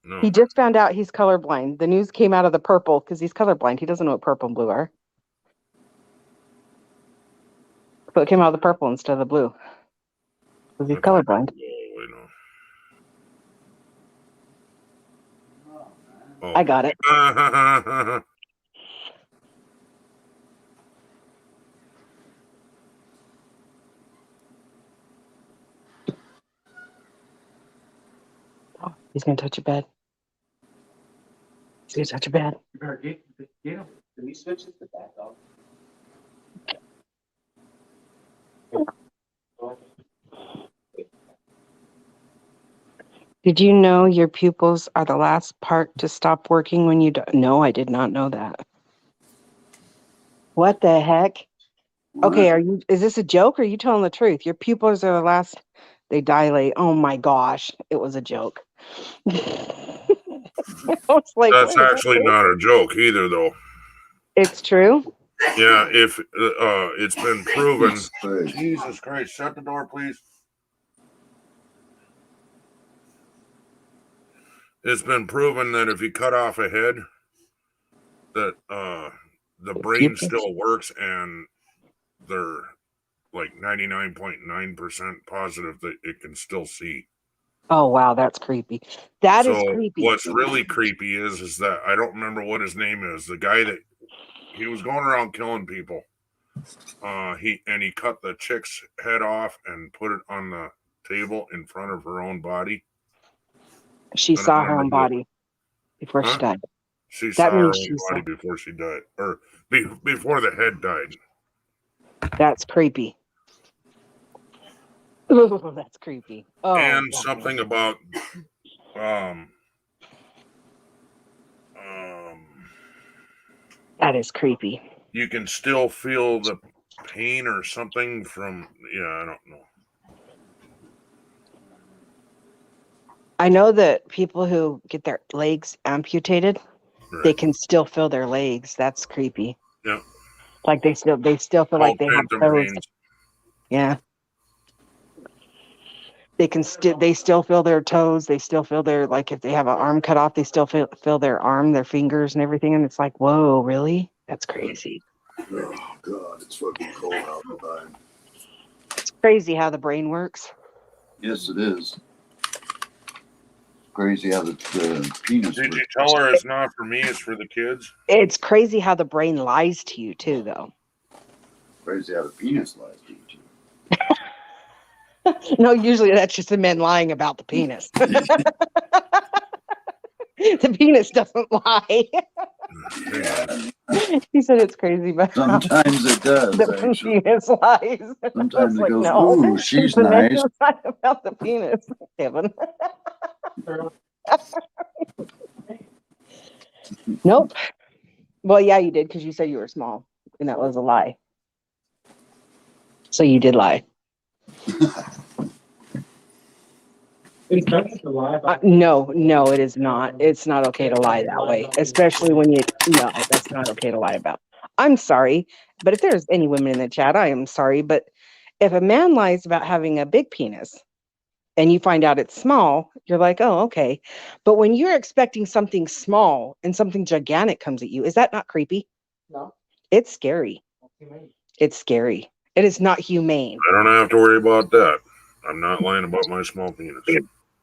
No. He just found out he's colorblind. The news came out of the purple because he's colorblind. He doesn't know what purple and blue are. So it came out of the purple instead of the blue. Because he's colorblind. Oh. I got it. Oh, he's going to touch your bed. He's going to touch your bed. You better get him. He switches the back off. Did you know your pupils are the last part to stop working when you die? No, I did not know that. What the heck? Okay, is this a joke or are you telling the truth? Your pupils are the last, they dilate. Oh my gosh, it was a joke. I was like, That's wait, actually not a joke either, though. it's true? Yeah, if it's been proven. Jesus Christ, shut the door, please. It's been proven that if you cut off a head, that the brain still works, and they're like 99.9% positive that it can still see. Oh wow, that's creepy. That is So creepy. what's really creepy is that I don't remember what his name is. The guy that he was going around killing people. He cut the chick's head off and put it on the table in front of her own body. She saw her own body before she died. She That saw her means own she body before she died, or before the head died. That's creepy. Oh, that's creepy. Oh, And God. something about That is creepy. you can still feel the pain or something from, I don't know. I know that people who get their legs amputated, they Right. can still feel their legs. That's creepy. Yeah. Like they still feel like they have phantom toes. pains. Yeah. They still feel their toes. They still feel their, like if they have an arm cut off, they still feel their arm, their fingers and everything. And it's like, whoa, really? That's crazy. Oh God, it's fucking cold outside. It's crazy how the brain works. Yes, it is. Crazy how the penis. Did you tell her it's not for me, it's for the kids? It's crazy how the brain lies to you too, though. Crazy how the penis lies to you too. No, usually that's just the men lying about the penis. The penis doesn't lie. He said it's crazy, but sometimes it does. The penis lies. Sometimes it goes, no, ooh, she's the men nice. lie about the penis, Kevin. Nope. Well, yeah, you did because you said you were small, and that was a lie. So you did lie. No, it is not. It's not okay to lie that way, especially when no, that's not okay to lie about. I'm sorry, but if there's any women in the chat, I am sorry, but if a man lies about having a big penis and you find out it's small, you're like, oh, okay. But when you're expecting something small and something gigantic comes at you, is that not creepy? No. It's scary. It's scary. It is not humane. I don't have to worry about that. I'm not lying about my small penis.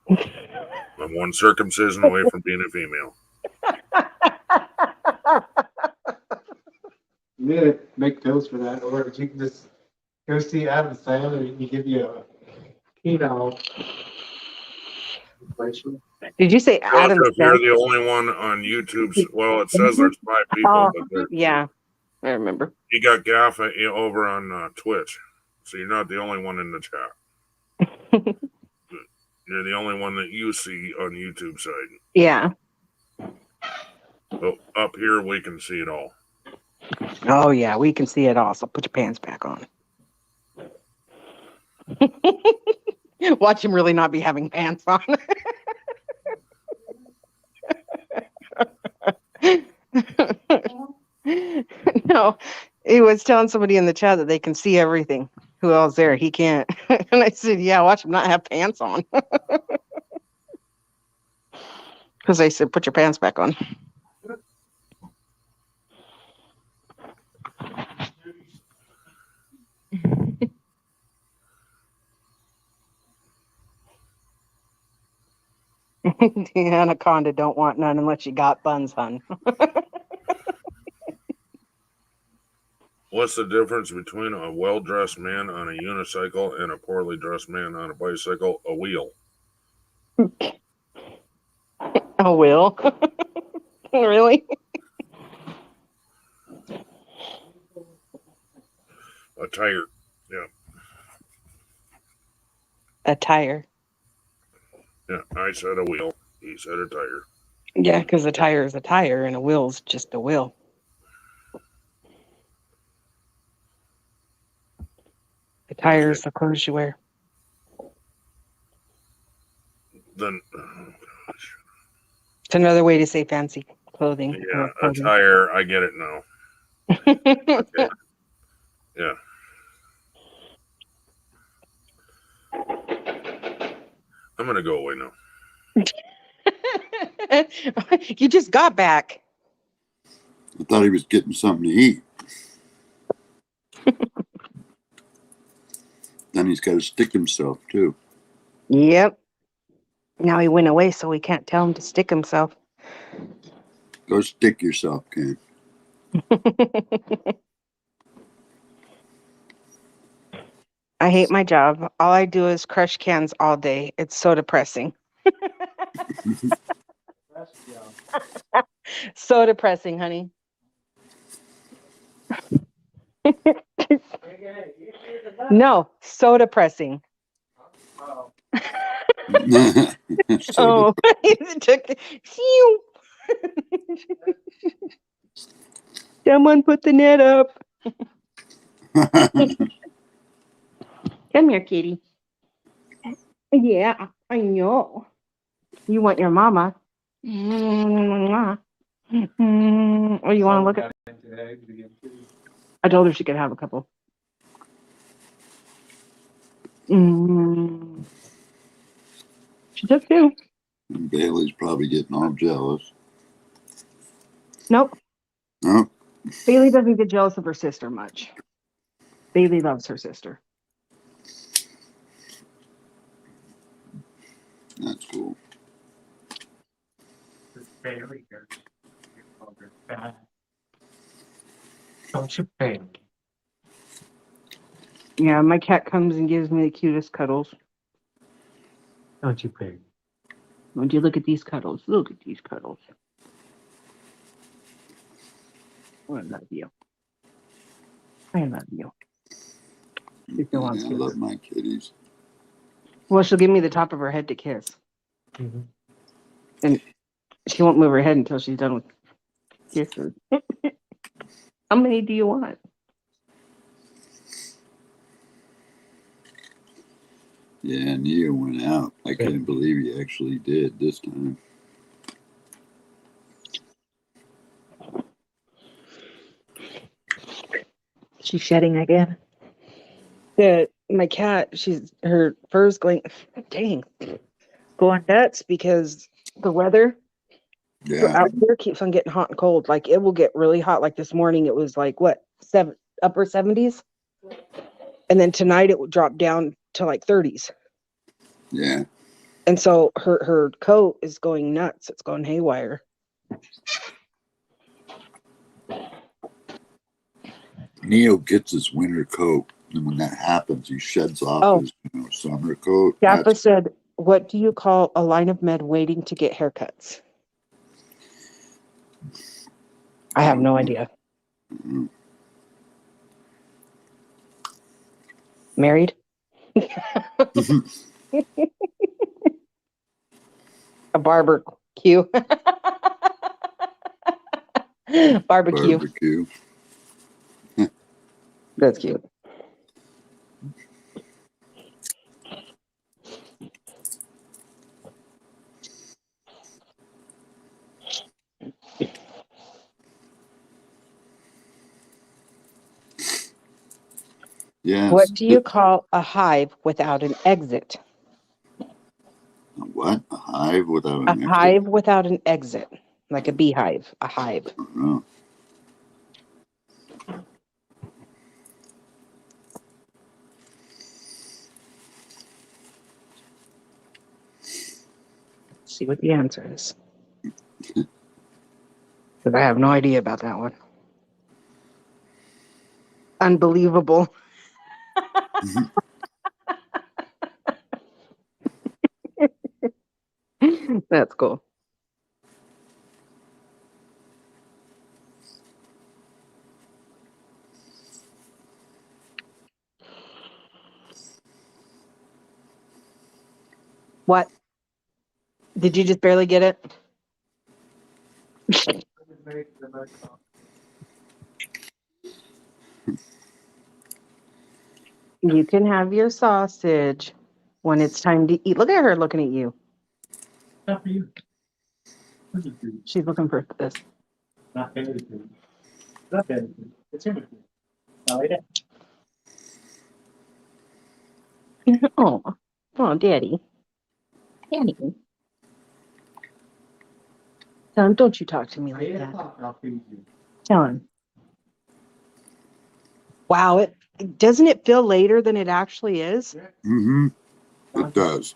I'm one circumcision away from being a female. You need to make pills for that, or you can just go see Adam Sandler and he give you a, Did you say Adam Joseph, you're Sandler? the only one on YouTube's. Well, it says there's 5 people, Oh, but there's, yeah, I remember. you got Gaffa over on Twitch, so you're not the only one in the chat. You're the only one that you see on YouTube side. Yeah. So up here, we can see it all. Oh, yeah, we can see it all. So put your pants back on. Watch him really not be having pants on. No, he was telling somebody in the chat that they can see everything. Who else there? He can't. And I said, yeah, watch him not have pants on. Because I said, put your pants back on. The anaconda don't want none unless you got buns, hun. What's the difference between a well-dressed man on a unicycle and a poorly dressed man on a bicycle? A wheel. A wheel? Really? A tire. Yeah. A tire. Yeah, I said a wheel. He said a tire. Yeah, because a tire is a tire and a wheel's just a wheel. The tire is the clothes you wear. Then, It's another way to say fancy clothing. yeah, a tire. I get it now. Okay. Yeah. I'm gonna go away now. You just got back. I thought he was getting something to eat. Then he's got to stick himself too. Yep. Now he went away, so we can't tell him to stick himself. Go stick yourself, Ken. I hate my job. All I do is crush cans all day. It's so depressing. So depressing, honey. No, so depressing. So it took. Phew. Someone put the net up. Come here, kitty. Yeah, I know. You want your mama. Or you want to look at... I told her she could have a couple. She took 2. Bailey's probably getting all jealous. Nope. No. Bailey doesn't get jealous of her sister much. Bailey loves her sister. That's cool. Bailey, don't you pay? Yeah, my cat comes and gives me the cutest cuddles. Don't you pay? Would you look at these cuddles? Look at these cuddles. I love you. I love you. She still wants I kisses. love my kitties. Well, she'll give me the top of her head to kiss. And she won't move her head until she's done with kisses. How many do you want? Yeah, Nia went out. I couldn't believe he actually did this time. She's shedding again. My cat, her fur's going nuts because the weather out here keeps on getting hot and cold. Like it will get really hot. Like this morning, it was like what, upper 70s. And then tonight it would drop down to like 30s. Yeah. And so her coat is going nuts. It's going haywire. Neo gets his winter coat, and when that happens, he sheds off his summer coat. Kappa said, "What do you call a line of men waiting to get haircuts?" I have no idea. Mm-hmm. Married? A barbecue. Barbecue. That's cute. Yes. What do you call a hive without an exit? What? A hive without an exit? A hive without an exit. Like a beehive. A hive. See what the answer is. Because I have no idea about that one. Unbelievable. That's cool. What? Did you just barely get it? You can have your sausage when it's time to eat. Look at her looking at you. Not for you. She's looking for this. Not bad. Not bad. It's your food. I like it. Oh, Daddy. Daddy. Tell him, don't you talk to me like that. I'll feed you. Tell him. Wow, doesn't it feel later than it actually is? Mm-hmm. It does.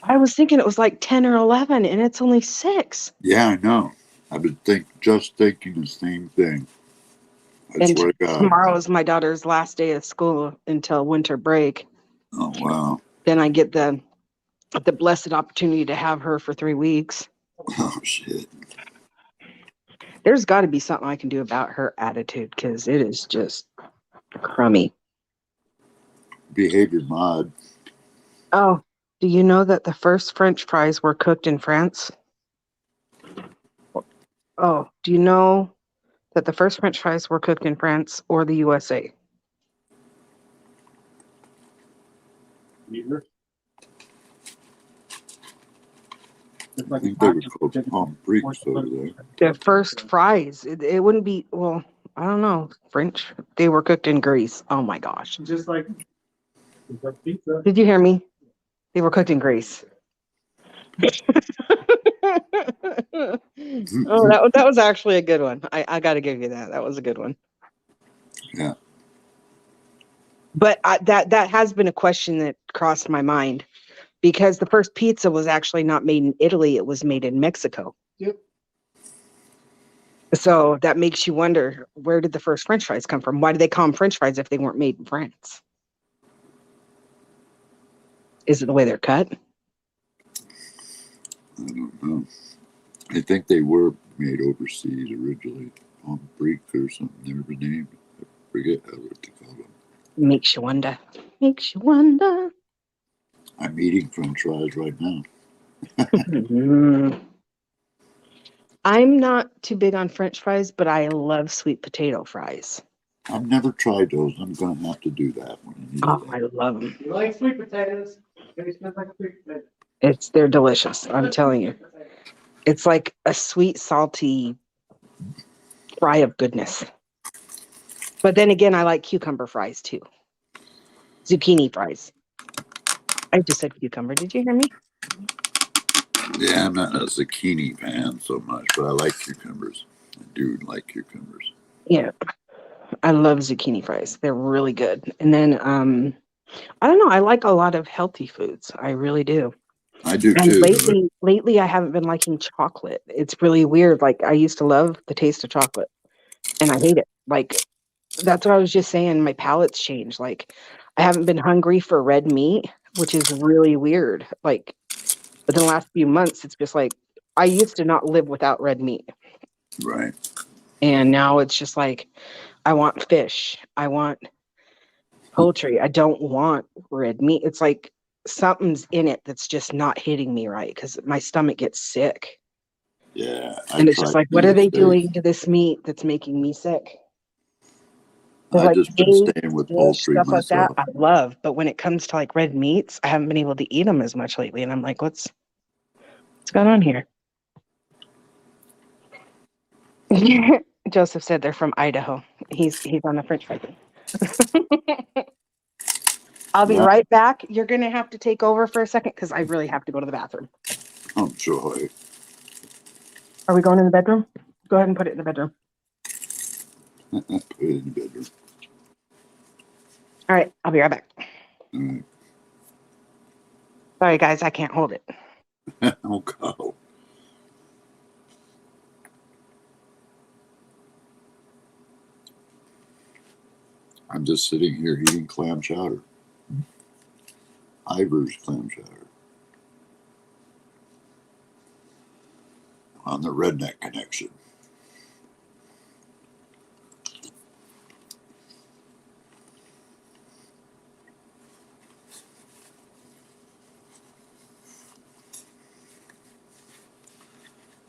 I was thinking it was like 10 or 11, and it's only 6. Yeah, I know. I've been just thinking the same thing. I swear to God. Tomorrow is my daughter's last day of school until winter break. Oh, wow. Then I get the blessed opportunity to have her for 3 weeks. Oh, shit. There's got to be something I can do about her attitude, because it is just crummy. Behavior mod. Oh, do you know that the first French fries were cooked in France? Oh, do you know that the first French fries were cooked in France or the USA? Neither. I think they were called palm freaks over there. The first fries. It wouldn't be, well, I don't know, French. They were cooked in grease. Oh my gosh. Just like pizza. Did you hear me? They were cooked in grease. Oh, that was actually a good one. I got to give you that. That was a good one. Yeah. But that has been a question that crossed my mind, because the first pizza was actually not made in Italy. It was made in Mexico. Yep. So that makes you wonder, where did the first French fries come from? Why did they call them French fries if they weren't made in France? Is it the way they're cut? I don't know. I think they were made overseas originally. Palm freak or something. They were named. I forget what they call them. Makes you wonder. Makes you wonder. I'm eating French fries right now. I'm not too big on French fries, but I love sweet potato fries. I've never tried those. I'm going to have to do that one. I love them. You like sweet potatoes? They smell like sweet potatoes. They're delicious. I'm telling you. It's like a sweet, salty fry of goodness. But then again, I like cucumber fries too. Zucchini fries. I just said cucumber. Did you hear me? Yeah, I'm not a zucchini fan so much, but I like cucumbers. I do like cucumbers. Yeah. I love zucchini fries. They're really good. And then I don't know, I like a lot of healthy foods. I really do. I do And too. lately I haven't been liking chocolate. It's really weird. Like I used to love the taste of chocolate and I hate it. Like that's what I was just saying. My palate's changed. Like I haven't been hungry for red meat, which is really weird. Like within the last few months, it's just like I used to not live without red meat. Right. And now it's just like I want fish. I want poultry. I don't want red meat. It's like something's in it that's just not hitting me right because my stomach gets sick. Yeah. And it's just like, what are they doing to this meat that's making me sick? I've Like just been eggs, staying with fish, poultry stuff like that, myself. I love. But when it comes to like red meats, I haven't been able to eat them as much lately. And I'm like, what's going on here? Joseph said they're from Idaho. He's on the French fry thing. I'll be Yeah. right back. You're gonna have to take over for a second because I really have to go to the bathroom. Oh, joy. Are we going in the bedroom? Go ahead and put it in the bedroom. Put it in the bedroom. All right, I'll be right back. All right. Sorry, guys, I can't hold it. Oh, God. I'm just sitting here eating clam chowder. Ivor's clam chowder. On the Redneck Connection.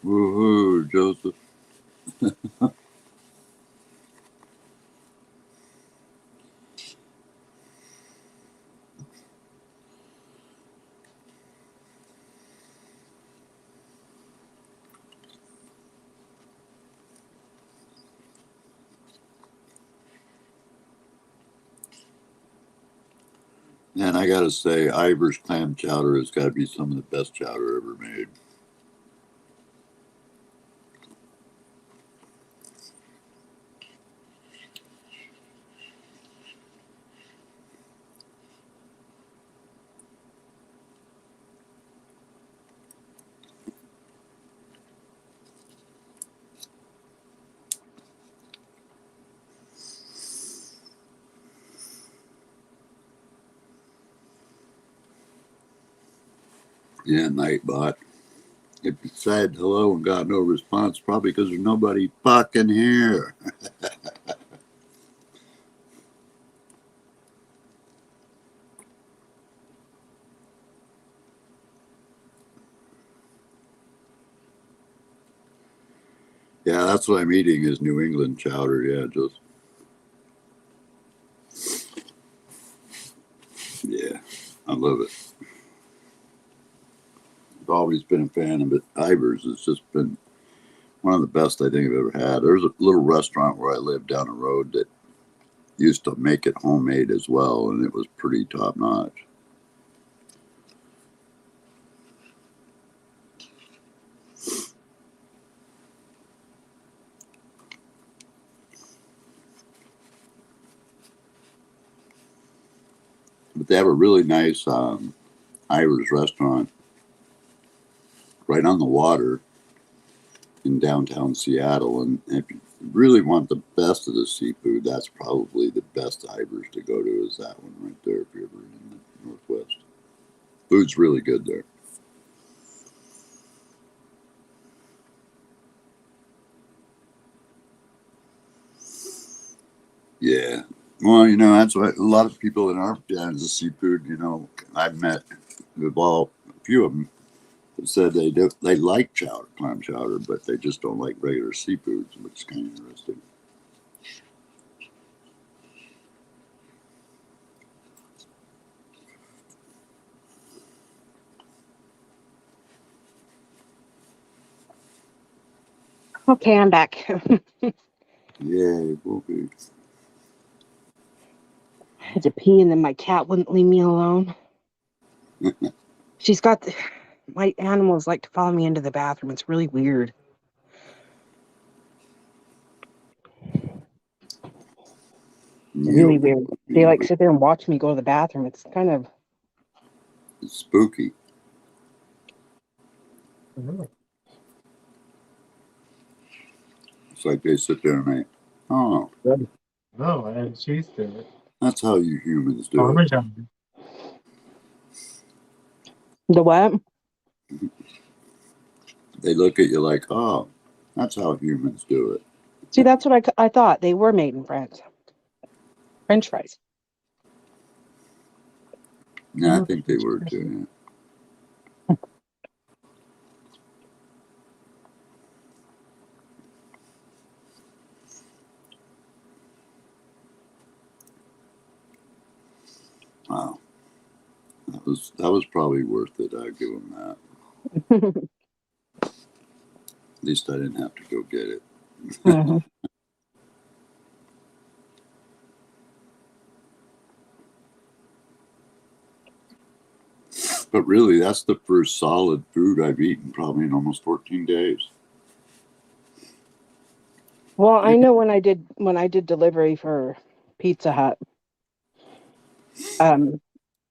Woohoo, Joseph. And I gotta say, Ivor's clam chowder has got to be some of the best chowder ever made. Yeah, Nightbot. If you said hello and got no response, probably because there's nobody fucking here. Yeah, that's what I'm eating is New England chowder. Yeah, yeah, I love it. I've always been a fan of it. Ivor's has just been one of the best I think I've ever had. There's a little restaurant where I live down the road that used to make it homemade as well, and it was pretty top notch. But they have a really nice Irish restaurant right on the water in downtown Seattle. And if you really want the best of the seafood, that's probably the best Irish to go to is that one right there if you're ever in the Northwest. Food's really good there. Yeah. Well, that's what a lot of people in our fans of seafood, I've met a few of them that said they like chowder, clam chowder, but they just don't like regular seafoods, which is kind of interesting. Okay, I'm back. Yeah, will be. I had to pee and then my cat wouldn't leave me alone. She's got my animals like to follow me into the bathroom. It's really weird. Really weird. They like sit there and watch me go to the bathroom. It's kind of It's spooky. It's like they sit there and they, oh, No, and she's doing it. that's how you humans do Farmer it. John. the what? They look at you like, oh, that's how humans do it. See, that's what I thought. They were made in France. French fries. Yeah, I think they were too. Yeah. Wow, that was probably worth it. I'd give them that. At least I didn't have to go get it. Mm-hmm. But really, that's the first solid food I've eaten probably in almost 14 days. Well, I know when I did delivery for Pizza Hut,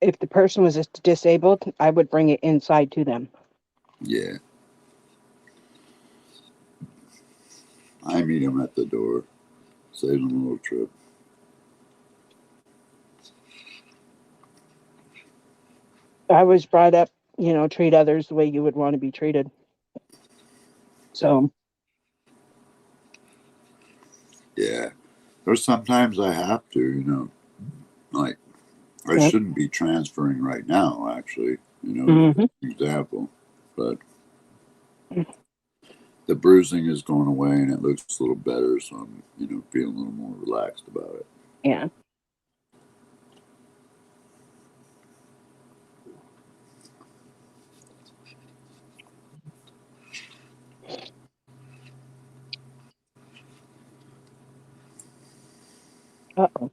if the person was disabled, I would bring it inside to them. Yeah. I meet them at the door. Saves them a little trip. I was brought up, treat others the way you would want to be treated. So. Yeah. There's sometimes I have to, like I shouldn't be transferring right now, actually, example. But the bruising is going away and it looks a little better, so I'm, feeling a little more relaxed about it. Yeah. Uh-oh.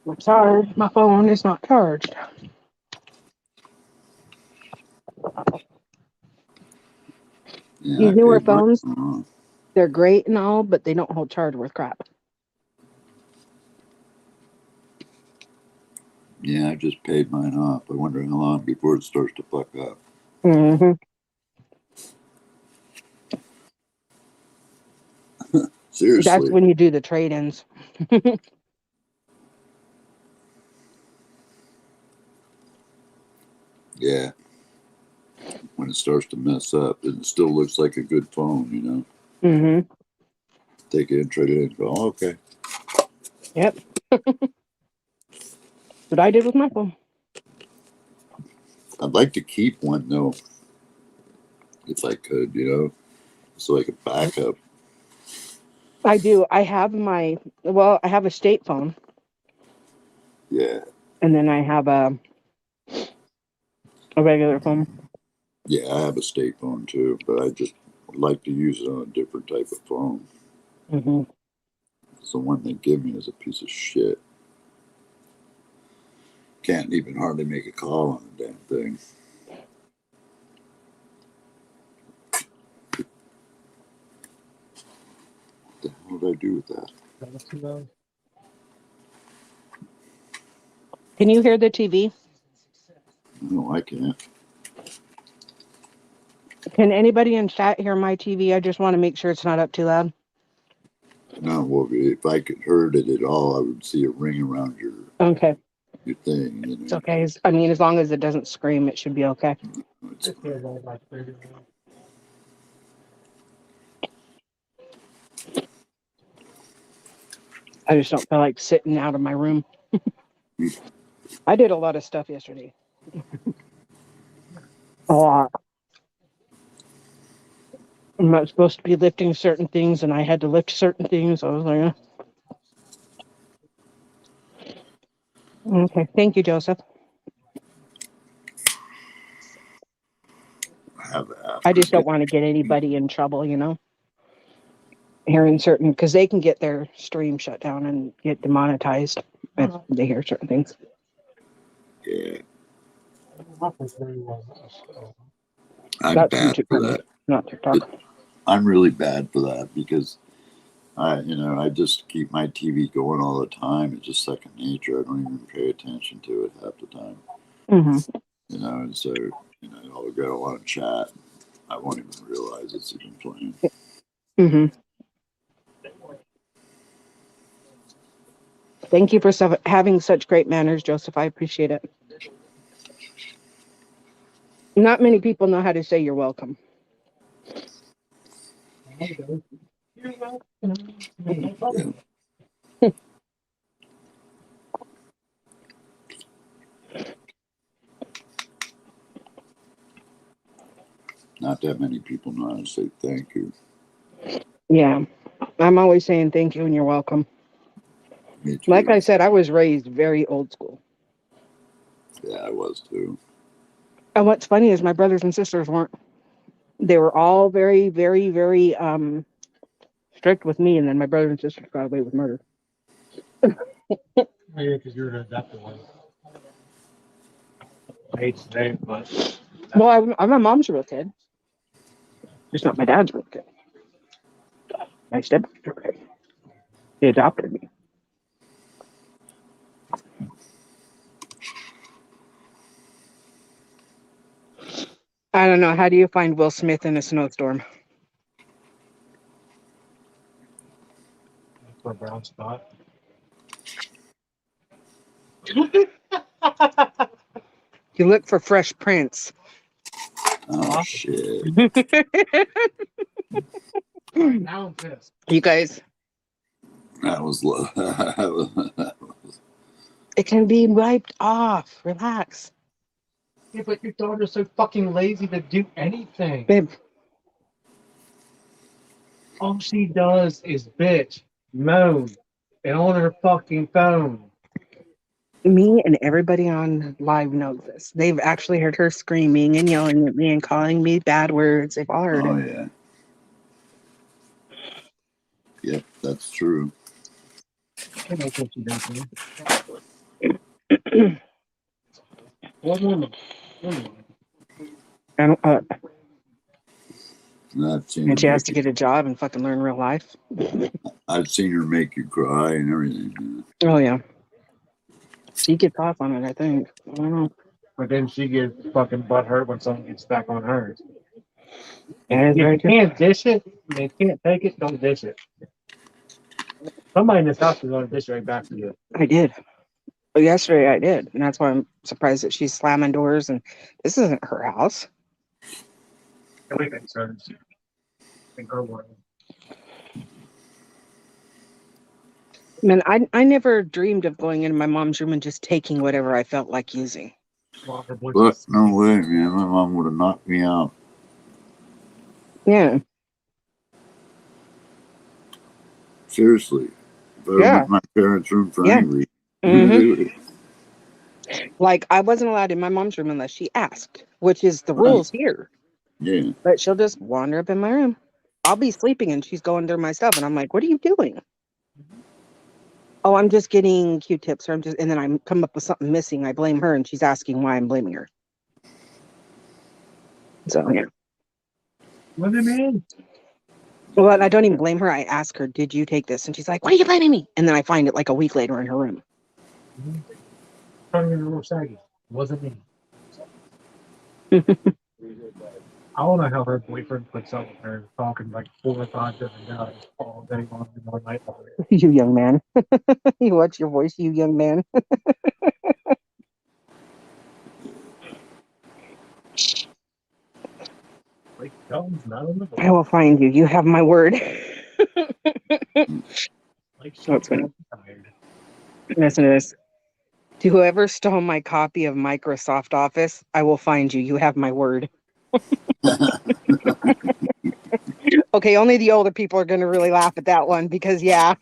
I'm sorry, my phone is not charged. Yeah, These newer phones, they're great and all, but they don't hold charge worth crap. Yeah, I just paid mine off. I wonder how long before it starts to fuck up. Mm-hmm. Seriously. That's when you do the trade-ins. Yeah. When it starts to mess up, it still looks like a good phone, Mm-hmm. Take it and trade it in and go, oh, okay. Yep. What I did with my phone. I'd like to keep one, though, if I could, so like a backup. I do. I have I have a state phone. Yeah. And then I have a regular phone. Yeah, I have a state phone, too, but I just would like to use it on a different type of phone. Mm-hmm. The one they give me is a piece of shit. Can't even hardly make a call on the damn thing. What the hell did I do with that? Can you hear the TV? No, I can't. Can anybody in chat hear my TV? I just want to make sure it's not up too loud. No, well, if I could heard it at all, I would see a ring around your thing. It's okay. I mean, as long as it doesn't scream, it should be okay. I just don't feel like sitting out of my room. I did a lot of stuff yesterday. A lot. I'm not supposed to be lifting certain things, and I had to lift certain things. I was like, okay. Thank you, Joseph. I just don't want to get anybody in trouble, hearing certain, because they can get their stream shut down and get demonetized if they hear certain things. Yeah. That's I'm bad YouTube for channel, that. not TikTok. I'm really bad for that because I just keep my TV going all the time. It's just second nature. I don't even pay attention to it half the time. Mm-hmm. And so, I'll go on a chat. I won't even realize it's even playing. Mm-hmm. Thank you for having such great manners, Joseph. I appreciate it. Not many people know how to say you're welcome. You're welcome. Not that many people know how to say thank you. Yeah. I'm always saying thank you and you're welcome. Me too. Like I said, I was raised very old school. Yeah, I was too. And what's funny is my brothers and sisters weren't. They were all very, very, very strict with me, and then my brothers and sisters got away with murder. Yeah, because you're an adopted one. I hate to say it, but Well, I'm my mom's real kid. Just not my dad's real kid. My stepbrother. He adopted me. I don't know. How do you find Will Smith in a snowstorm? for a brown spot. You look for Fresh Prince. Oh, shit. Now I'm pissed. You guys. That was low. It can be wiped off. Relax. Yeah, but your daughter's so fucking lazy to do anything. Babe. All she does is bitch, moan, and on her fucking phone. Me and everybody on live knows this. They've actually heard her screaming and yelling at me and calling me bad words. They've all heard it. Yeah. Yep, that's true. I know what she does, man. One woman. And And she has to get a job and fucking learn real life. I've seen her make you cry and everything. Oh, yeah. She gets off on it, I think. I don't know. But then she gets fucking butthurt when someone gets back on hers. Yeah, If you can't dish it, you can't take it, don't dish it. Somebody in this house is going to dish it right back to you. I did. But yesterday I did. And that's why I'm surprised that she's slamming doors. And this isn't her house. Everything serves. I think her one. Man, I never dreamed of going into my mom's room and just taking whatever I felt like using. But no way, man. My mom would have knocked me out. Yeah. Seriously. If I went to my parents' room for any reason. Mm-hmm. Like, I wasn't allowed in my mom's room unless she asked, which is the rules here. Yeah. But she'll just wander up in my room. I'll be sleeping and she's going through my stuff. And I'm like, what are you doing? Oh, I'm just getting Q-tips. And then I come up with something missing. I blame her and she's asking why I'm blaming her. So, yeah. What do you mean? Well, I don't even blame her. I ask her, did you take this? And she's like, why are you blaming me? And then I find it like a week later in her room. Turning into a saggy. Wasn't me. I don't know how her boyfriend puts up with her talking like 4 or 5 different guys all day long and all night long. You young man. You watch your voice, you young man. Like, Jones, not on the board. I will find you. You have my word. Like, That's funny. Listen to this. To whoever stole my copy of Microsoft Office, I will find you. You have my word. Okay, only the older people are going to really laugh at that one because, yeah.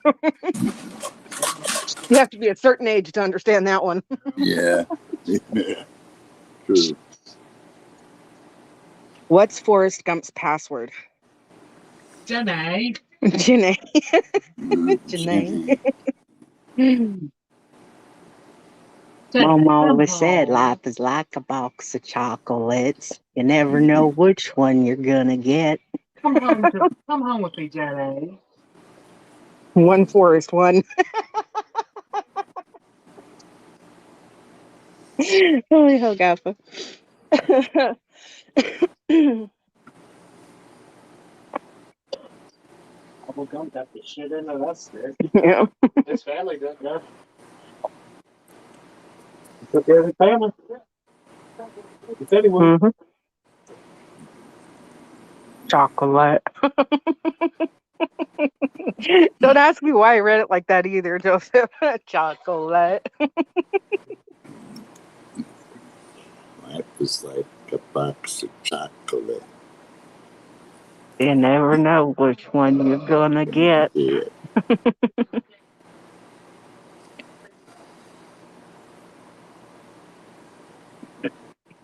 You have to be a certain age to understand that one. Yeah. True. What's Forrest Gump's password? Janae. Janae. Janae. Mom always said life is like a box of chocolates. You never know which one you're gonna get. Come home with me, Janae. One forest, one. Holy hell, Gaffa. Double gum got the shit into us there. Yeah. This family doesn't know. He took care of his family. He said he would. Mhm. Chocolate. Don't ask me why I read it like that either, Joseph. Chocolate. Life is like a box of chocolate. You never know which one you're gonna get. Yeah.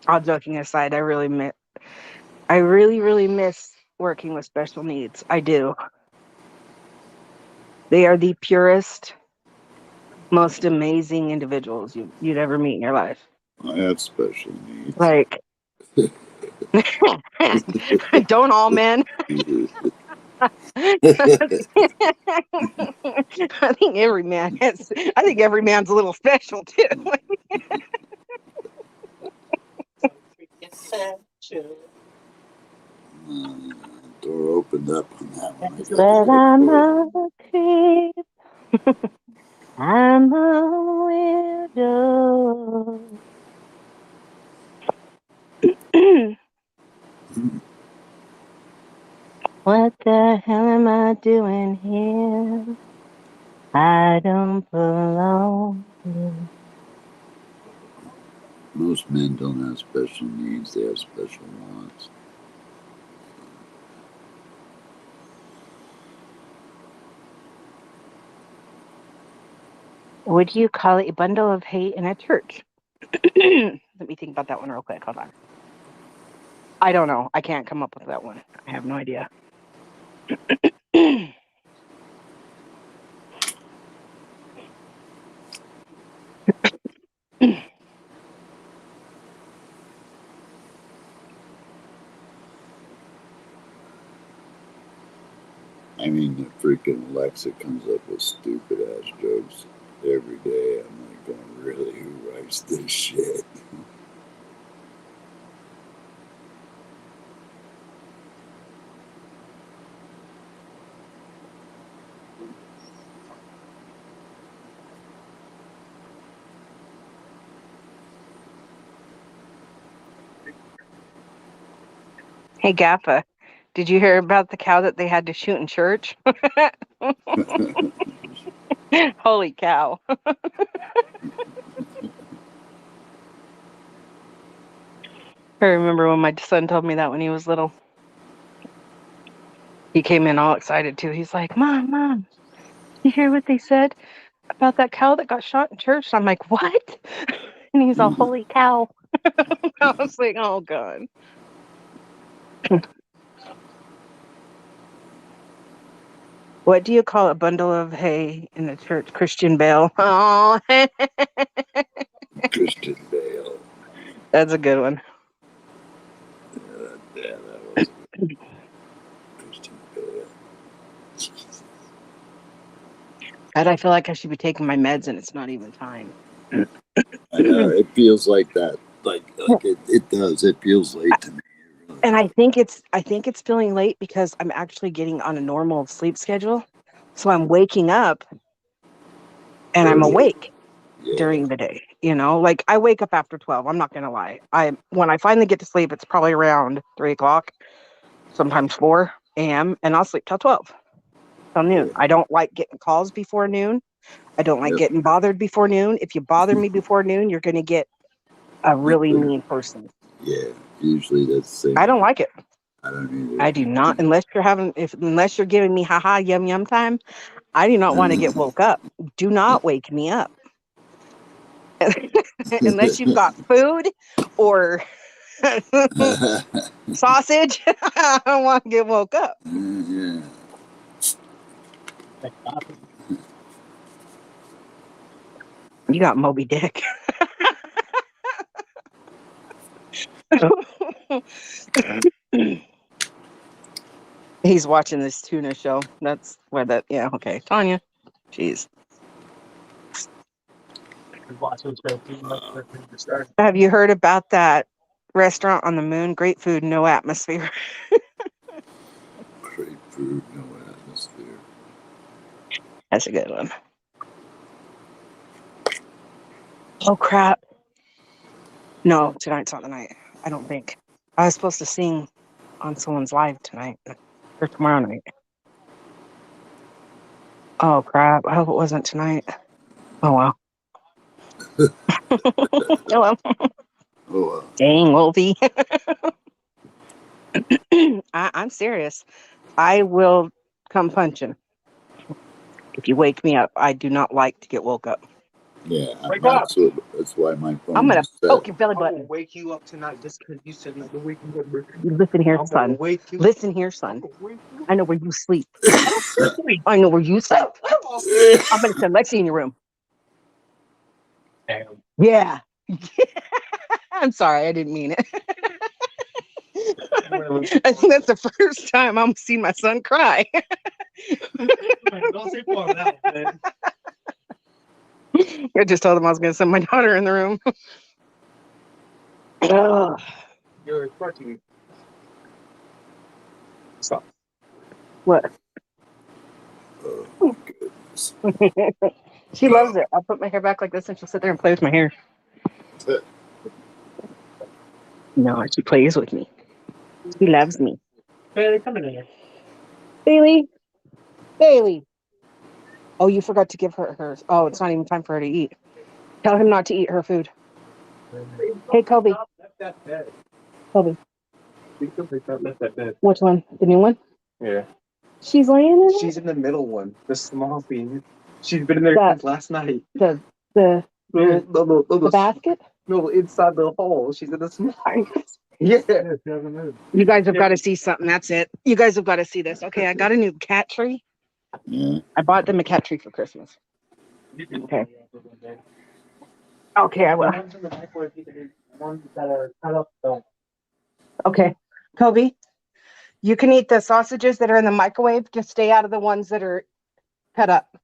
All joking aside, I really miss working with special needs. I do. They are the purest, most amazing individuals you'd ever meet in your life. I have special needs. Like, don't all men? I think every man has. I think every man's a little special too. Door opened up on that one. I got But to I'm go. a creep. I'm a weirdo. What the hell am I doing here? I don't belong here. Most men don't have special needs, they have special wants. Would you call it a bundle of hate in a church? Let me think about that one real quick. Hold on. I don't know. I can't come up with that one. I have no idea. I mean, the freaking Alexa comes up with stupid ass jokes every day. I'm like, going, really? Who writes this shit? Hey, Gaffa, did you hear about the cow that they had to shoot in church? Holy cow. I remember when my son told me that when he was little. He came in all excited too. He's like, Mom, you hear what they said about that cow that got shot in church? I'm like, what? And he's a holy cow. I was like, oh, God. What do you call a bundle of hay in the church? Christian Bale. Oh, Christian Bale. that's a good one. Yeah, that was Christian Bale. God, I feel like I should be taking my meds and it's not even time. I know, it feels like that. Like it does. It feels late to me. And I think it's feeling late because I'm actually getting on a normal sleep schedule. So I'm waking up and I'm awake during the day. You know, like I wake up after 12. I'm not gonna lie. When I finally get to sleep, it's probably around 3 o'clock, sometimes 4 a.m. and I'll sleep till 12. Till noon. I don't like getting calls before noon. I don't like getting bothered before noon. If you bother me before noon, you're gonna get a really mean person. Yeah, usually that's the same. I don't like it. I don't either. I do not, unless you're giving me haha yum yum time. I do not want to get woke up. Do not wake me up. Unless you've got food or sausage, I don't want to get woke up. Yeah. You got Moby Dick. He's watching this tuna show. That's where that. Yeah. Okay. Tanya. Jeez. Have you heard about that restaurant on the moon? Great food, no atmosphere. Great food, no atmosphere. That's a good one. Oh crap! No, tonight's not the night. I don't think. I was supposed to sing on someone's live tonight or tomorrow night. Oh crap! I hope it wasn't tonight. Oh well. Oh well. Oh, well. Dang, Wolfie. I'm serious. I will come punching. If you wake me up, I do not like to get woke up. Yeah, Wake up! that's why my phone I'm gonna is set. poke your belly I'm gonna button. wake you up tonight just because you said not to wake me up. Listen here, I'm gonna son. wake you. Listen here, son. Wake you. I know where you sleep. I know where you sleep. I'm gonna send Lexi in your room. Damn. Yeah. I'm sorry, I didn't mean it. I think that's the first time I'm seeing my son cry. Don't say more of that, man. I just told him I was gonna send my daughter in the room. Ugh. You're expecting. Stop. What? Oh, goodness. She loves it. I'll put my hair back like this and she'll sit there and play with my hair. No, she plays with me. She loves me. Hey, they're coming in here. Bailey. Bailey. Oh, you forgot to give her hers. Oh, it's not even time for her to eat. Tell him not to eat her food. Hey, Kobe. Left that bed. Kobe. We still picked up left that bed. Which one? The new one? Yeah. She's laying in it? She's in the middle one. The small thing. She's been in there since last night. The The basket? No, inside the hole. She's in the small. Yeah. You guys have got to see something. That's it. You guys have got to see this. Okay, I got a new cat tree. Yeah. I bought them a cat tree for Christmas. Okay. Okay, I will. Okay. Kobe, you can eat the sausages that are in the microwave. Just stay out of the ones that are cut up.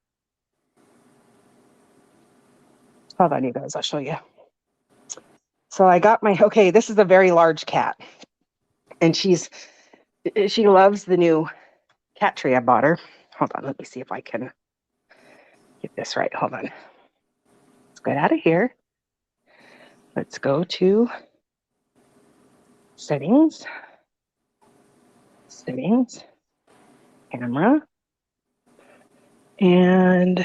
Hold on, you guys. I'll show you. So I got okay, this is a very large cat. And she loves the new cat tree I bought her. Hold on, let me see if I can get this right. Hold on. Let's get out of here. Let's go to settings. Settings. Camera. And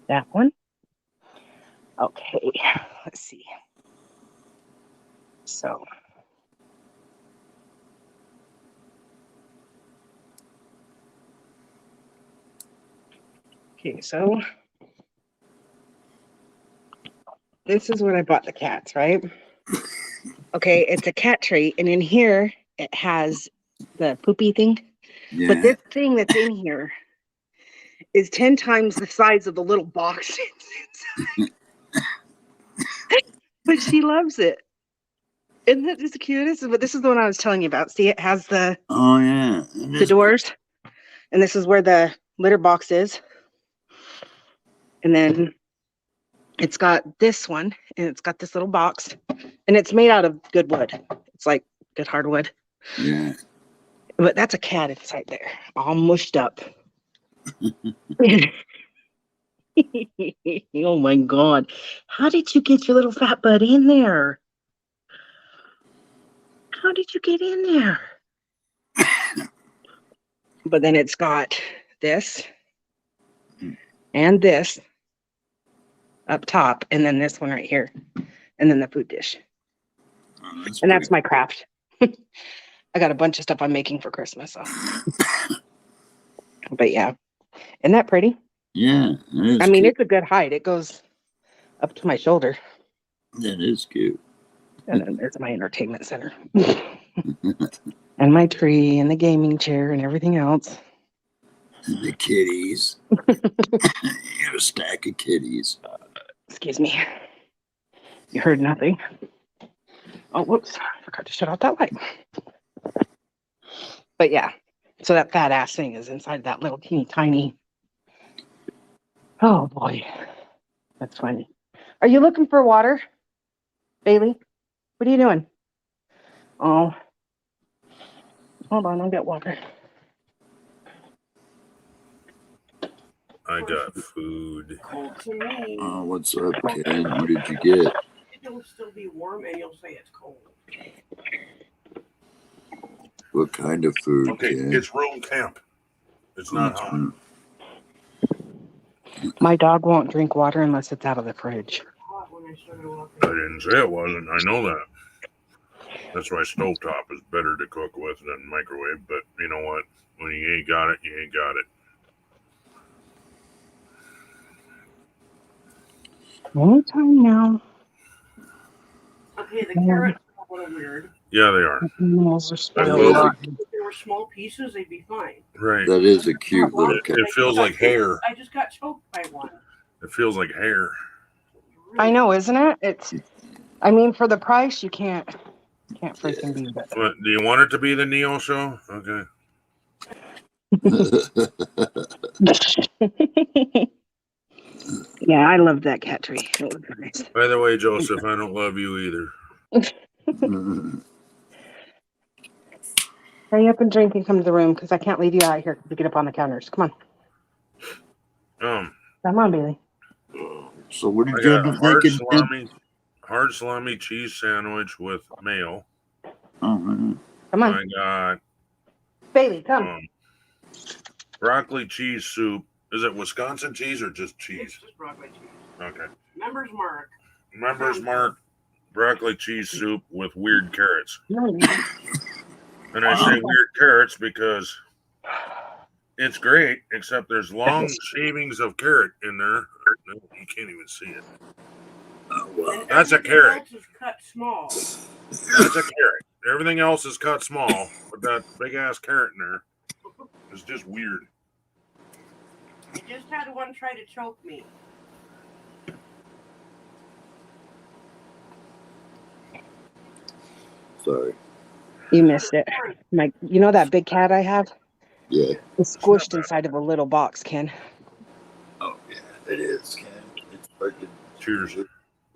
that one. Okay, let's see. So okay, so this is what I bought the cats, right? Okay, it's a cat tree, and in here it has the poopy thing. Yeah. But this thing that's in here is 10 times the size of the little box. But she loves it. Isn't that just the cutest? But this is the one I was telling you about. See, it has the the doors, and this is where the litter box is. And then it's got this one, and it's got this little box, and it's made out of good wood. It's like good hardwood. Yeah. But that's a cat inside there, all mushed up. Oh my God. How did you get your little fat butt in there? How did you get in there? But then it's got this and this up top, and then this one right here, and then the food dish. And that's my craft. I got a bunch of stuff I'm making for Christmas. So. But yeah, isn't that pretty? Yeah, it is. I mean, cute. it's a good height. It goes up to my shoulder. That is cute. And then there's my entertainment center. And my tree and the gaming chair and everything else. And the kitties. You got a stack of kitties. Excuse me. You heard nothing. Oh, whoops. I forgot to shut off that light. But yeah, So that fat ass thing is inside that little teeny tiny. Oh boy, that's funny. Are you looking for water, Bailey? What are you doing? Oh, hold on, I'll get water. I got food. Cold to me. What's up, Ken? What did you get? It'll still be warm, and you'll say it's cold. What kind of food, Okay, Ken? it's room temp. It's not hot. My dog won't drink water unless it's out of the fridge. I didn't say it wasn't. I know that. That's why stovetop is better to cook with than microwave. But you know what? When you ain't got it, you ain't got it. One time now. Okay, the carrots are a little weird. Yeah, they are. If they were small pieces, they'd be fine. Right. That is a cute little cat. It feels like hair. I just got choked by one. It feels like hair. I know, isn't it? It's. I mean, for the price, you can't freaking beat it. What, do you want it to be the Neo show? Okay. Yeah, I loved that cat tree. It was nice. By the way, Joseph, I don't love you either. Hurry up and drink and come to the room because I can't leave you out here to get up on the counters. Come on. Come on, Bailey. So what did I you got end up making? hard salami cheese sandwich with mayo. Oh, come on. I got Bailey, come. broccoli cheese soup. Is it Wisconsin cheese or just cheese? It's just broccoli cheese. Okay. Members Mark. Members Mark broccoli cheese soup with weird carrots. And I say weird carrots because it's great, except there's long shavings of carrot in there. You can't even see it. That's a carrot. Else is cut small. That's a carrot. Everything else is cut small, but that big ass carrot in there is just weird. I just had one try to choke me. Sorry. You missed it. You know that big cat I have? Yeah. It's squished inside of a little box, Ken. Oh yeah, it is, Ken. It's freaking cheers. Squished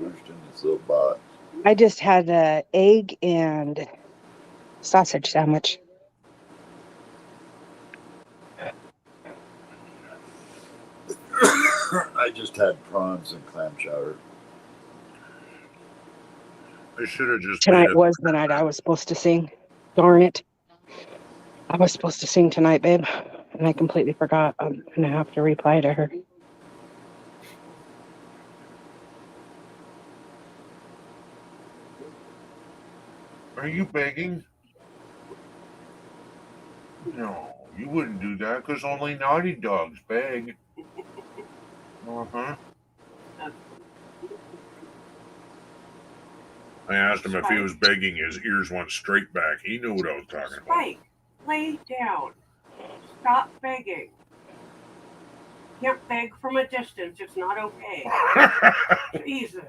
in this little box. I just had an egg and sausage sandwich. I just had prawns and clam chowder. I should have just. Tonight was the night I was supposed to sing. Darn it. I was supposed to sing tonight, babe, and I completely forgot. I'm going to have to reply to her. Are you begging? No, you wouldn't do that because only naughty dogs beg. Uh-huh. I asked him if he was begging, his ears went straight back. He knew what I was talking about. Spike, lay down. Stop begging. Can't beg from a distance. It's not okay. Jesus.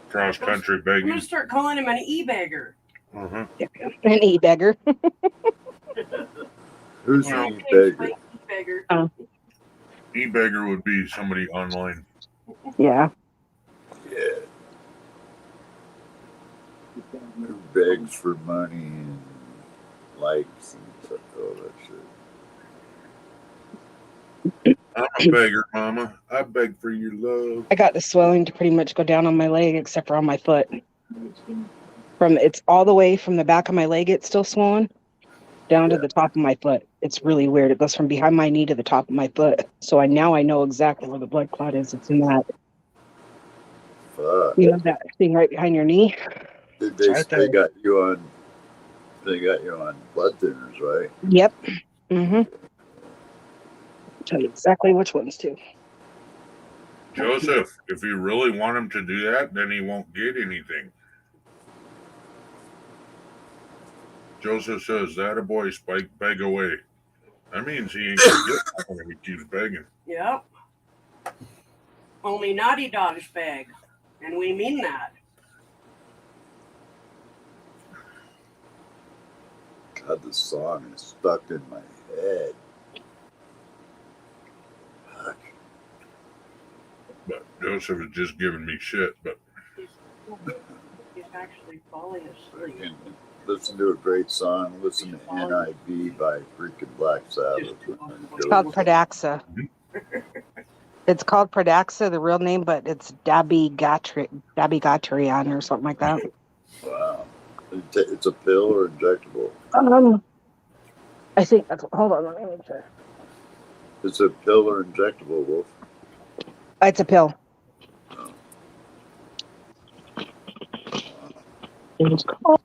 Cross country I'm begging. going to start calling him an e-beggar. Uh-huh. An e-beggar. Who's an e-beggar? E-beggar. E-beggar would be somebody online. Yeah. Yeah. Who begs for money and likes and stuff, all that shit. I'm a beggar, Mama. I beg for your love. I got the swelling to pretty much go down on my leg except for on my foot. It's all the way from the back of my leg, it's still swollen, down to the top of my foot. It's really weird. It goes from behind my knee to the top of my foot. So I know exactly where the blood clot is. It's in that. Fuck. You know that thing right behind your knee? They got you on blood thinners, right? Yep. Mm-hmm. Tell you exactly which ones too. Joseph, if you really want him to do that, then he won't get anything. Joseph says, that a boy, Spike, beg away. That means he ain't gonna get nothing if he keeps begging. Yep. Only naughty dogs beg. And we mean that. God, this song is stuck in my head. Fuck. But Joseph is just giving me shit. But He's actually falling asleep. Freaking listen to a great song. Listen to NIB by freaking Black Sabbath. It's called Pradaxa. It's called Pradaxa, the real name, but it's dabigatran or something like that. Wow. It's a pill or injectable? I think that's. Hold on, let me make sure. It's a pill or injectable, Wolf? It's a pill. Oh. It's called.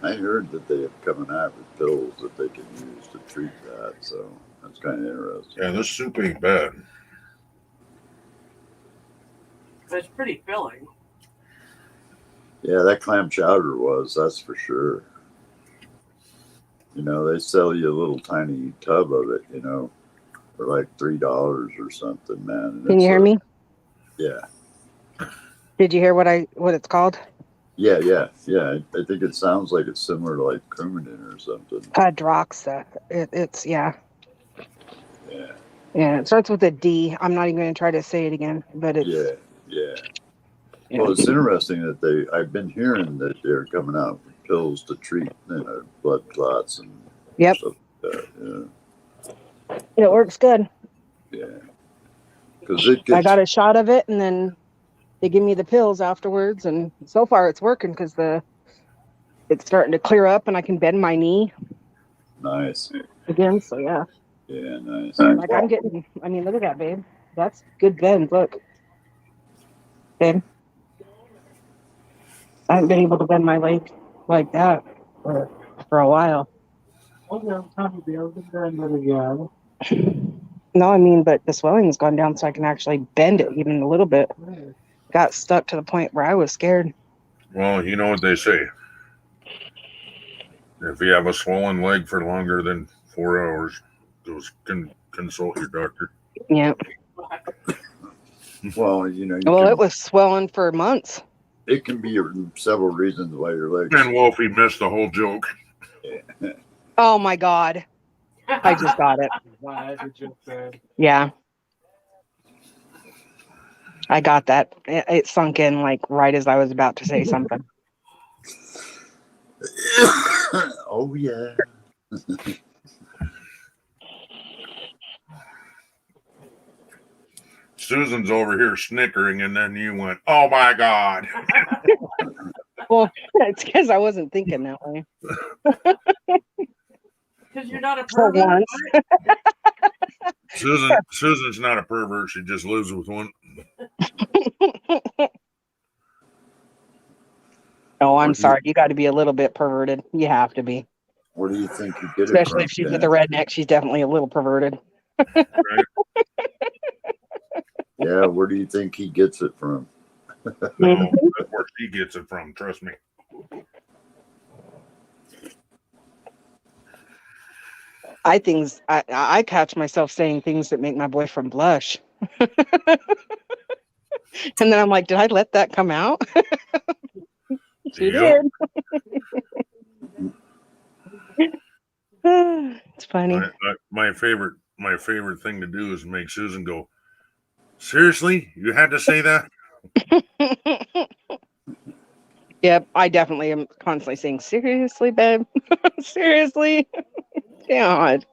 I heard that they have coming out with pills that they can use to treat that, so that's kind of interesting. yeah, this soup ain't bad. It's pretty filling. Yeah, that clam chowder was, that's for sure. You know, they sell you a little tiny tub of it, you know, for like $3 or something, man. And Can you hear me? Yeah. Did you hear what it's called? Yeah. I think it sounds like it's similar to like Coumadin or something. Pradaxa. It's yeah. Yeah. Yeah, it starts with a D. I'm not even going to try to say it again, but it's. Yeah. Well, it's interesting that I've been hearing that they're coming out with pills to treat, blood clots and stuff like that. Yeah. It works good. Yeah. Because it gets. I got a shot of it, and then they give me the pills afterwards, and so far it's working because it's starting to clear up, and I can bend my knee. Nice. Again, so yeah. Yeah, nice. Like I'm getting. I mean, look at that, babe. That's good bend. Look, babe. I haven't been able to bend my leg like that for a while. No, I mean, but the swelling's gone down, so I can actually bend it even a little bit. Got stuck to the point where I was scared. Well, you know what they say. If you have a swollen leg for longer than 4 hours, consult your doctor. Yeah. Well, you know. It was swelling for months. It can be several reasons why your legs. And Wolfie missed the whole joke. Yeah. Oh my God. I just got it. Yeah. I got that. It sunk in like right as I was about to say something. Oh, yeah. Susan's over here snickering, and then you went, "Oh my God." Well, it's because I wasn't thinking that way. Because you're not a pervert. Susan's not a pervert. She just lives with one. Oh, I'm sorry. You got to be a little bit perverted. You have to be. What do you think you get Especially it from? if she's with a redneck, she's definitely a little perverted. Right? Yeah, where do you think he gets it from? No, that's where she gets it from. Trust me. I catch myself saying things that make my boyfriend blush. And then I'm like, did I let that come out? She did. It's funny. My favorite thing to do is make Susan go, "Seriously? You had to say that?" Yep, I definitely am constantly saying, "Seriously, babe? Seriously?" God.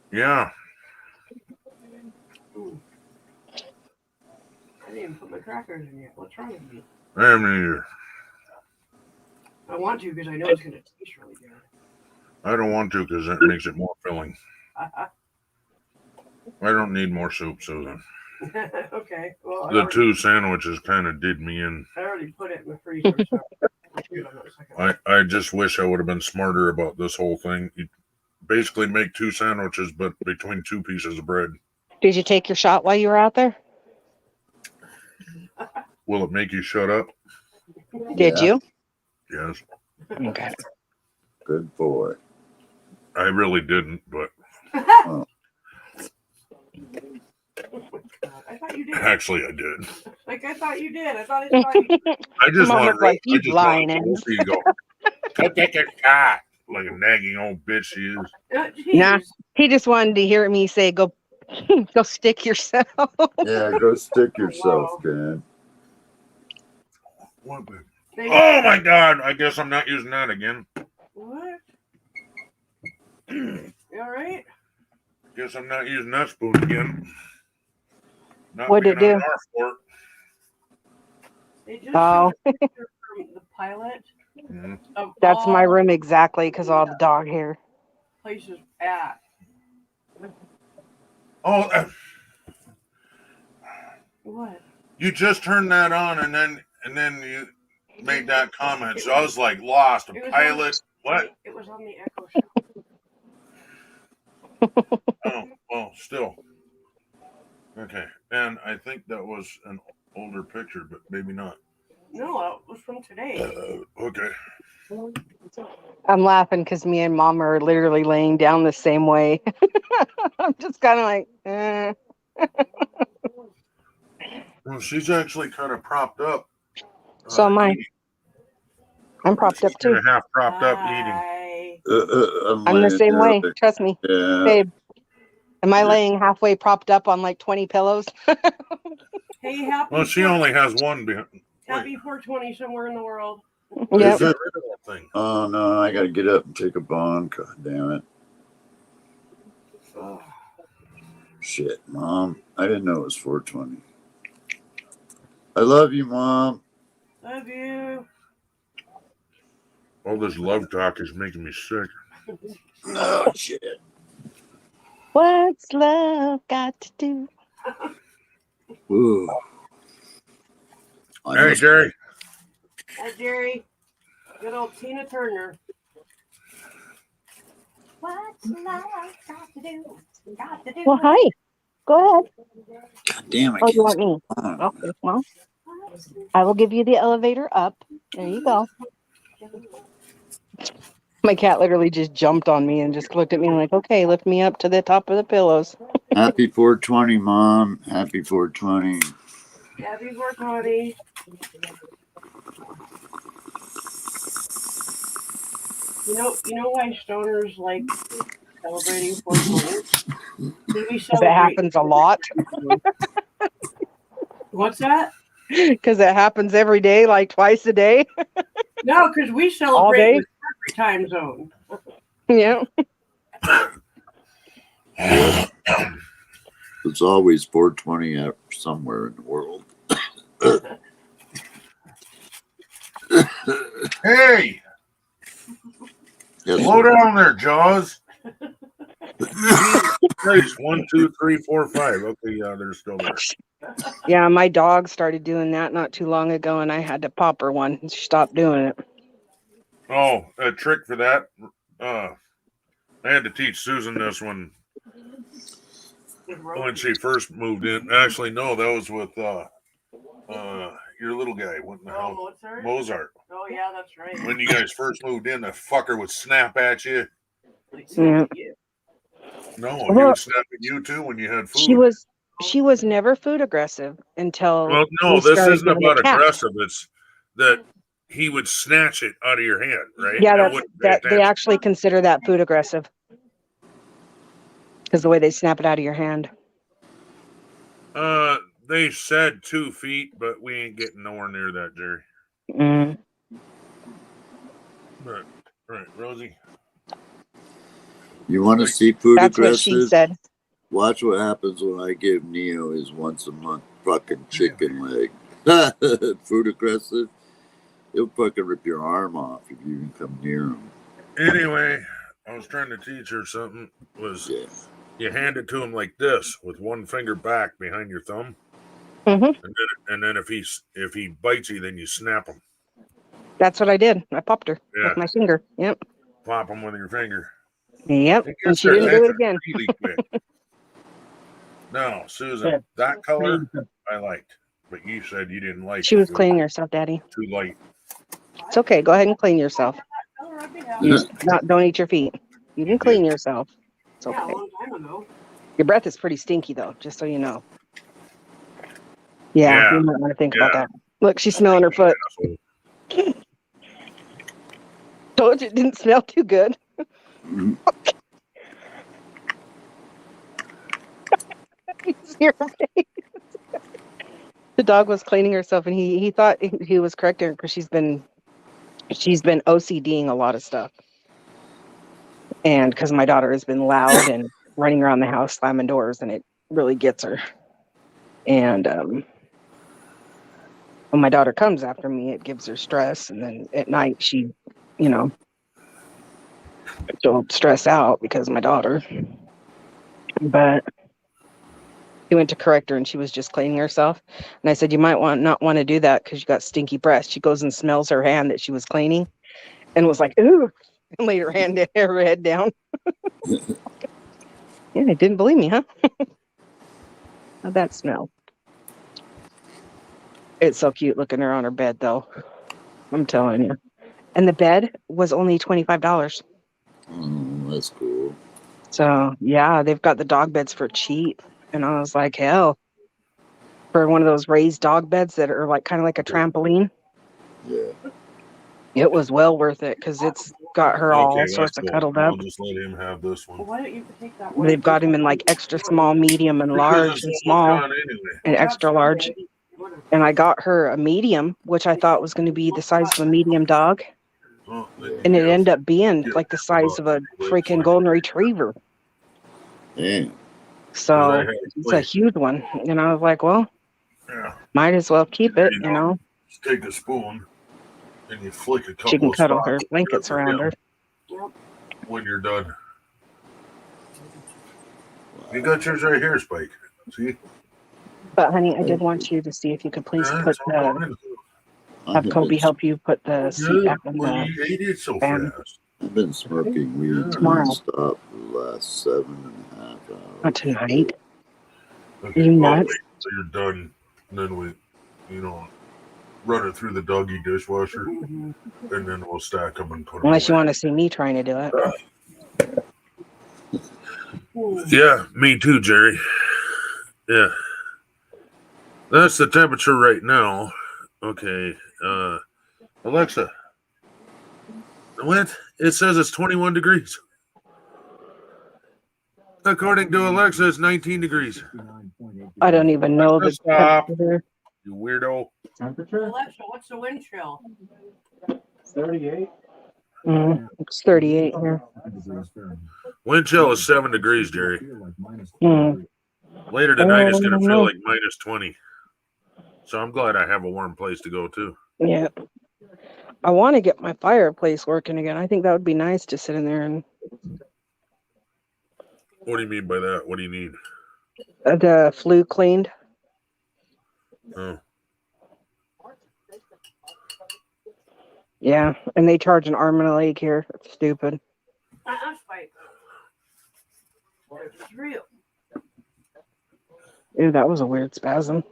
Yeah. I didn't even put my crackers in yet. What's wrong with me? I haven't either. I want to because I know it's going to taste really good. I don't want to because that makes it more filling. I don't need more soup, Susan. Okay. Well, The 2 sandwiches kind of did me in. I already put it in the freezer. So I just wish I would have been smarter about this whole thing. You basically make 2 sandwiches, but between 2 pieces of bread. Did you take your shot while you were out there? Will it make you shut up? Did you? Yes. Okay. Good boy. I really didn't, but Oh. I thought you did. actually I did. Like I thought you did. I thought I saw you. I just Mom want was like, "You lying ass." to go. Cut. Like a nagging old bitch she is. Nah, he just wanted to hear me say, "Go, go stick yourself." Yeah, go stick yourself, Dad. What the- Oh my God! I guess I'm not using that again. What? You all right? Guess I'm not using that spoon again. Not What'd it being on do? our fort. They just Oh. showed a picture from the pilot of That's all my room exactly because all the dog hair. places at. Oh, What? you just turned that on, and then you made that comment. So I was like lost. A pilot. What? It was on the Echo Show. Oh, well, still. Okay, and I think that was an older picture, but maybe not. No, it was from today. Okay. I'm laughing because me and Mom are literally laying down the same way. I'm just kind of like, Well, she's actually kind of propped up. So am I. Eating. I'm propped up too. Kind of half propped up eating. I'm the same way. Trust me, Yeah. babe. Am I laying halfway propped up on like 20 pillows? Hey, happy. Well, she only has one behind. Happy 420 somewhere in the world. Is Yep. it? Oh no, I gotta get up and take a bong. God damn it. Shit, Mom. I didn't know it was 420. I love you, Mom. Love you. All this love talk is making me sick. Oh shit. What's love got to do? Ooh. Hey, Jerry. Hi, Jerry. Good old Tina Turner. What's love got to do? Got to do. Well, hi. Go ahead. God damn, I Oh, you can't want me? on. Okay. Well, I will give you the elevator up. There you go. My cat literally just jumped on me and just looked at me like, okay, lift me up to the top of the pillows. Happy 420, Mom. Happy 420. Happy 420. You know why stoners like celebrating 420? Because it happens a lot. What's that? Because it happens every day, like twice a day. No, because we celebrate with every time zone. Yeah. It's always 420 out somewhere in the world. Hey! Yes, Slow sir. down there, Jaws. Nice. 1, 2, 3, 4, 5. Okay, yeah, they're still there. Yeah, my dog started doing that not too long ago, and I had to pop her one. She stopped doing it. Oh, a trick for that. I had to teach Susan this when she first moved in. Actually, no, that was with your little guy. What in the hell? Mozart. Oh, yeah, that's right. When you guys first moved in, the fucker would snap at you. Yeah. No, he Well, would snap at you too when you had food. she was never food aggressive until Well, no, we this started isn't giving about it cats. aggressive. It's that he would snatch it out of your hand, right? Yeah, And wouldn't pay they attention. actually consider that food aggressive because the way they snap it out of your hand. They said 2 feet, but we ain't getting nowhere near that, Jerry. Mm. But right, Rosie. You want to see food That's aggressive? what she said. Watch what happens when I give Neo his once a month fucking chicken leg. Food aggressive? He'll fucking rip your arm off if you even come near him. Anyway, I was trying to teach her something. You hand it to him like this with one finger back behind your thumb, and then if he bites you, then you snap him. That's what I did. I popped her Yeah. with my finger. Yep. Pop him with your finger. Yep. It And gets she their didn't do it attention again. really quick. No, Susan, that color I liked. But you said you didn't like She it. was It cleaning herself, Daddy. too light. It's okay. Go ahead and clean yourself. You just don't eat your feet. You can clean yourself. It's Yeah, a okay. long time ago. Your breath is pretty stinky, though, just so you know. Yeah, Yeah. you might want to think about Yeah. that. Look, she's smelling her foot. Told you it didn't smell too good. See her face. The dog was cleaning herself, and he thought he was correcting her because she's been OCDing a lot of stuff, and because my daughter has been loud and running around the house slamming doors, and it really gets her. And when my daughter comes after me, it gives her stress, and then at night she, she'll stress out because of my daughter. But he went to correct her, and she was just cleaning herself. And I said, you might not want to do that because you got stinky breath. She goes and smells her hand that she was cleaning, and was like, ooh, and laid her head down. Yeah, they didn't believe me, huh? How'd that smell? It's so cute looking her on her bed, though. I'm telling you. And the bed was only $25. That's cool. So, yeah, they've got the dog beds for cheap. And I was like, hell, for one of those raised dog beds that are like kind of like a trampoline. Yeah. It was well worth it because it's got her all Okay, sorts that's of cool. cuddled I'll up. just let him have this one. Why don't you take that one? They've got him in like extra small, medium, and Because large, it's and almost small, gone anyway. and extra large. And I got her a medium, which I thought was going to be the size of a medium dog. Well, And it ended up being like the size of a freaking golden retriever. Damn. So it's a huge one. And I was like, well, might as well keep it, Just take a spoon and you flick a couple She can of cuddle spots her blankets around her. when you're done. You got yours right here, Spike. See? But honey, I did want you to see if you could please Yeah, put it's all gone. have Kobe help you put the seat back in well, the you ate it so fan. fast. I've been smoking weed Tomorrow. nonstop for the last 7.5 hours. Not tonight. Okay, You I'll nuts? wait until you're done. And then we, run it through the doggy dishwasher. And then we'll stack them and put them Unless you away. want to see me trying to do it. Yeah, me too, Jerry. Yeah. That's the temperature right now. Okay. Alexa. What? It says it's 21 degrees. According to Alexa, it's 19 degrees. I don't even know the Stop. temperature. You weirdo. Temperature? Alexa, what's the wind chill? 38. It's 38 here. Wind chill is 7 degrees, Jerry. Later Oh, tonight, it's going to feel like minus 20. So I'm glad I have a warm place to go, too. Yeah. I want to get my fireplace working again. I think that would be nice to sit in there and What do you mean by that? What do you need? the flue cleaned. Oh. Yeah, and they charge an arm and a leg here. It's stupid. Spike. It's real. Ew, that was a weird spasm.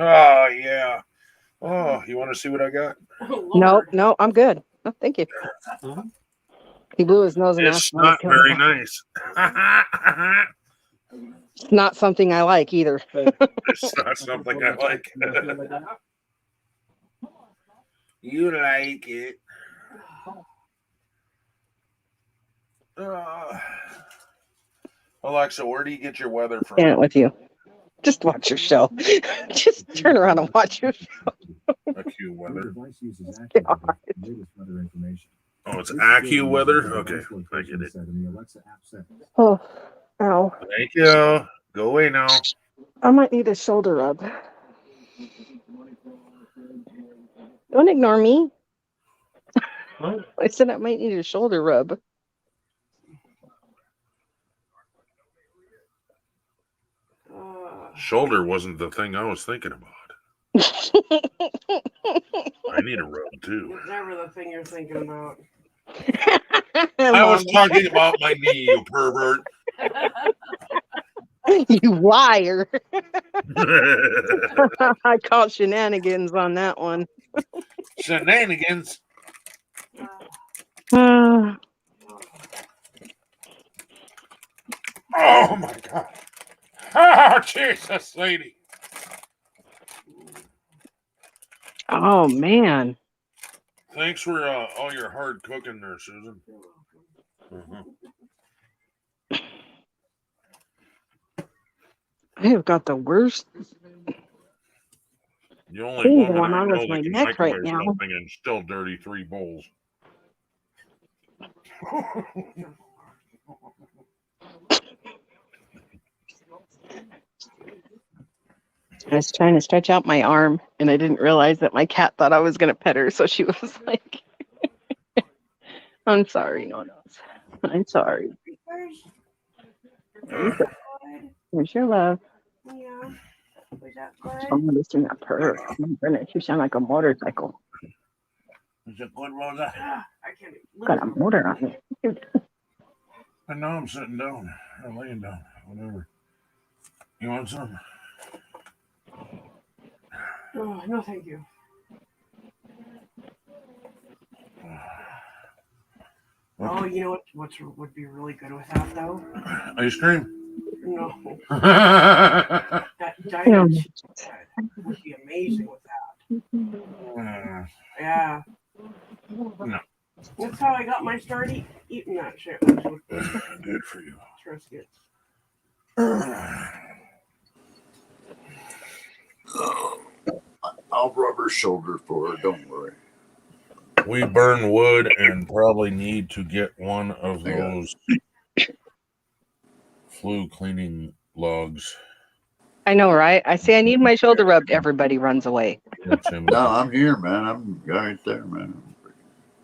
Oh, yeah. Oh, you want to see what I got? No, I'm good. Oh, thank you. He blew his nose and It's asked. not very nice. It's not something I like either. It's not something I like. You like it. Alexa, where do you get your weather from? Stand it with you. Just watch your show. Just turn around and watch your show. AccuWeather. God. Oh, it's AccuWeather? Okay, I get it. Oh, ow. Thank you. Go away now. I might need a shoulder rub. Don't ignore me. I said I might need a shoulder rub. Shoulder wasn't the thing I was thinking about. I need a rub too. It's never the thing you're thinking about. I was talking about my knee, you pervert. You liar. I call shenanigans on that one. Shenanigans. Uh, Oh my God. Oh, Jesus, lady. oh man. Thanks for all your hard cooking there, Susan. Mhm. I have got the worst The only thing woman going I on know with my that can neck right microwave now. something and still dirty 3 bowls. I was trying to stretch out my arm and I didn't realize that my cat thought I was going to pet her. So she was like, I'm sorry, no. I'm sorry. Here's your love. Yeah. Was that good? I'm listening to purr. Oh my goodness, you sound like a motorcycle. Is it good, Rosa? I can't Got a motor on you. And now I'm sitting down or laying down, whatever. You want some? Oh, no, thank you. Oh, you know what would be really good with that though? Ice cream? No. No. That diamond would be amazing with that. Yeah. No. That's how I got my start eating that shit. Good for you. Triscuits. I'll rub her shoulder for her. Don't worry. We burn wood and probably need to get one of those flue cleaning logs. I know, right? I say I need my shoulder rubbed. Everybody runs away. No, I'm here, man. I'm right there, man.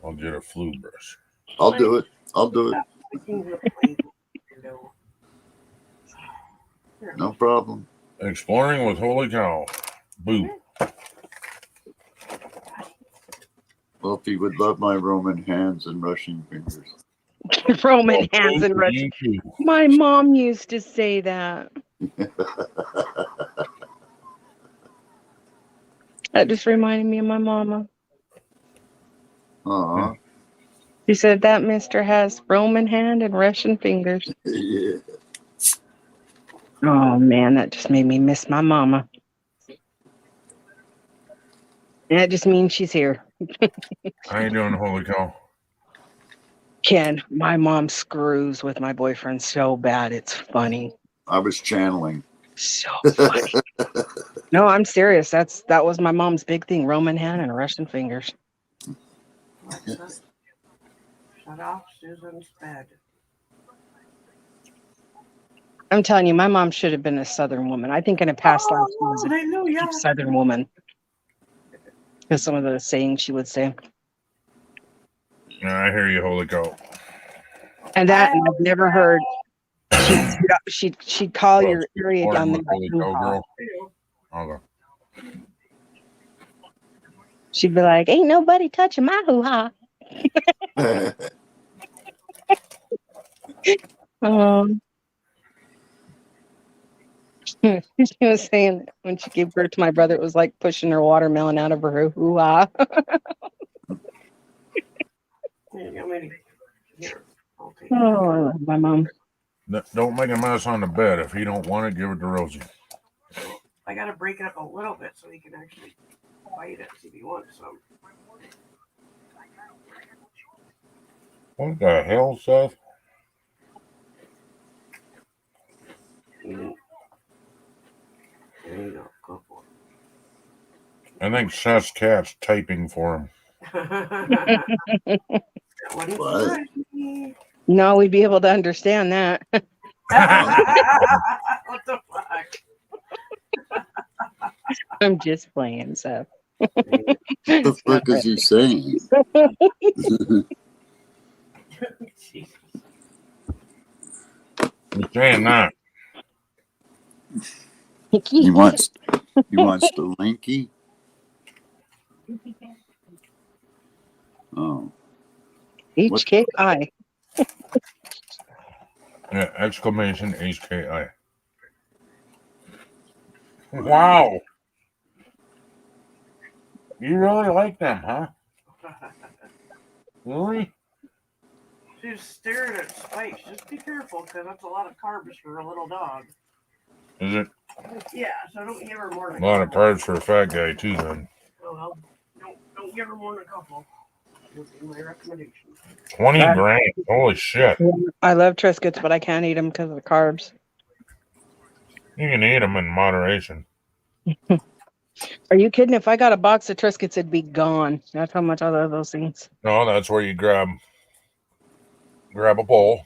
I'll get a flue brush. I'll do it. I'll do it. No problem. Exploring with Holy Cow. Boo. Well, if you would love my Roman hands and rushing fingers. Roman hands and rushing. My mom used to say that. That just reminded me of my mama. She said that mister has Roman hand and Russian fingers. Yeah. Oh man, that just made me miss my mama. And that just means she's here. How you doing, Holy Cow? Ken, my mom screws with my boyfriend so bad, it's funny. I was channeling. So funny. No, I'm serious. That was my mom's big thing, Roman hand and Russian fingers. Shut off Susan's bed. I'm telling you, my mom should have been a Southern woman. I think in a past life she was a Southern woman. Because some of the sayings she would say. Yeah, I hear you, Holy Cow. And that I've never heard. She'd call your area down there. Holy Cow girl. Okay. She'd be like, "Ain't nobody touching my hoo-ha." She was saying that when she gave birth to my brother, it was like pushing her watermelon out of her hoo-ha. Oh, I love my mom. Don't make a mess on the bed. If he don't want it, give it to Rosie. I gotta break it up a little bit so he can actually bite it if he wants some. What the hell, Seth? There you go. Go for I think Seth's cat's typing for him. What? No, we'd be able to understand that. What the fuck? I'm just playing, Seth. What the fuck is he saying? He's saying that. He wants the linky. Oh. HKI. Yeah, exclamation HKI. Wow. You really like them, huh? Really? She's staring at spikes. Just be careful, because that's a lot of carbs for a little dog. Is it? Yeah, so don't give her more A than lot of carbs for a fat guy, too, then. Oh, well, don't give her more than a couple. Would be my recommendation. 20 grams. Holy shit. I love Triscuits, but I can't eat them because of the carbs. You can eat them in moderation. Are you kidding? If I got a box of Triscuits, it'd be gone. That's how much I love those things. No, that's where you grab a bowl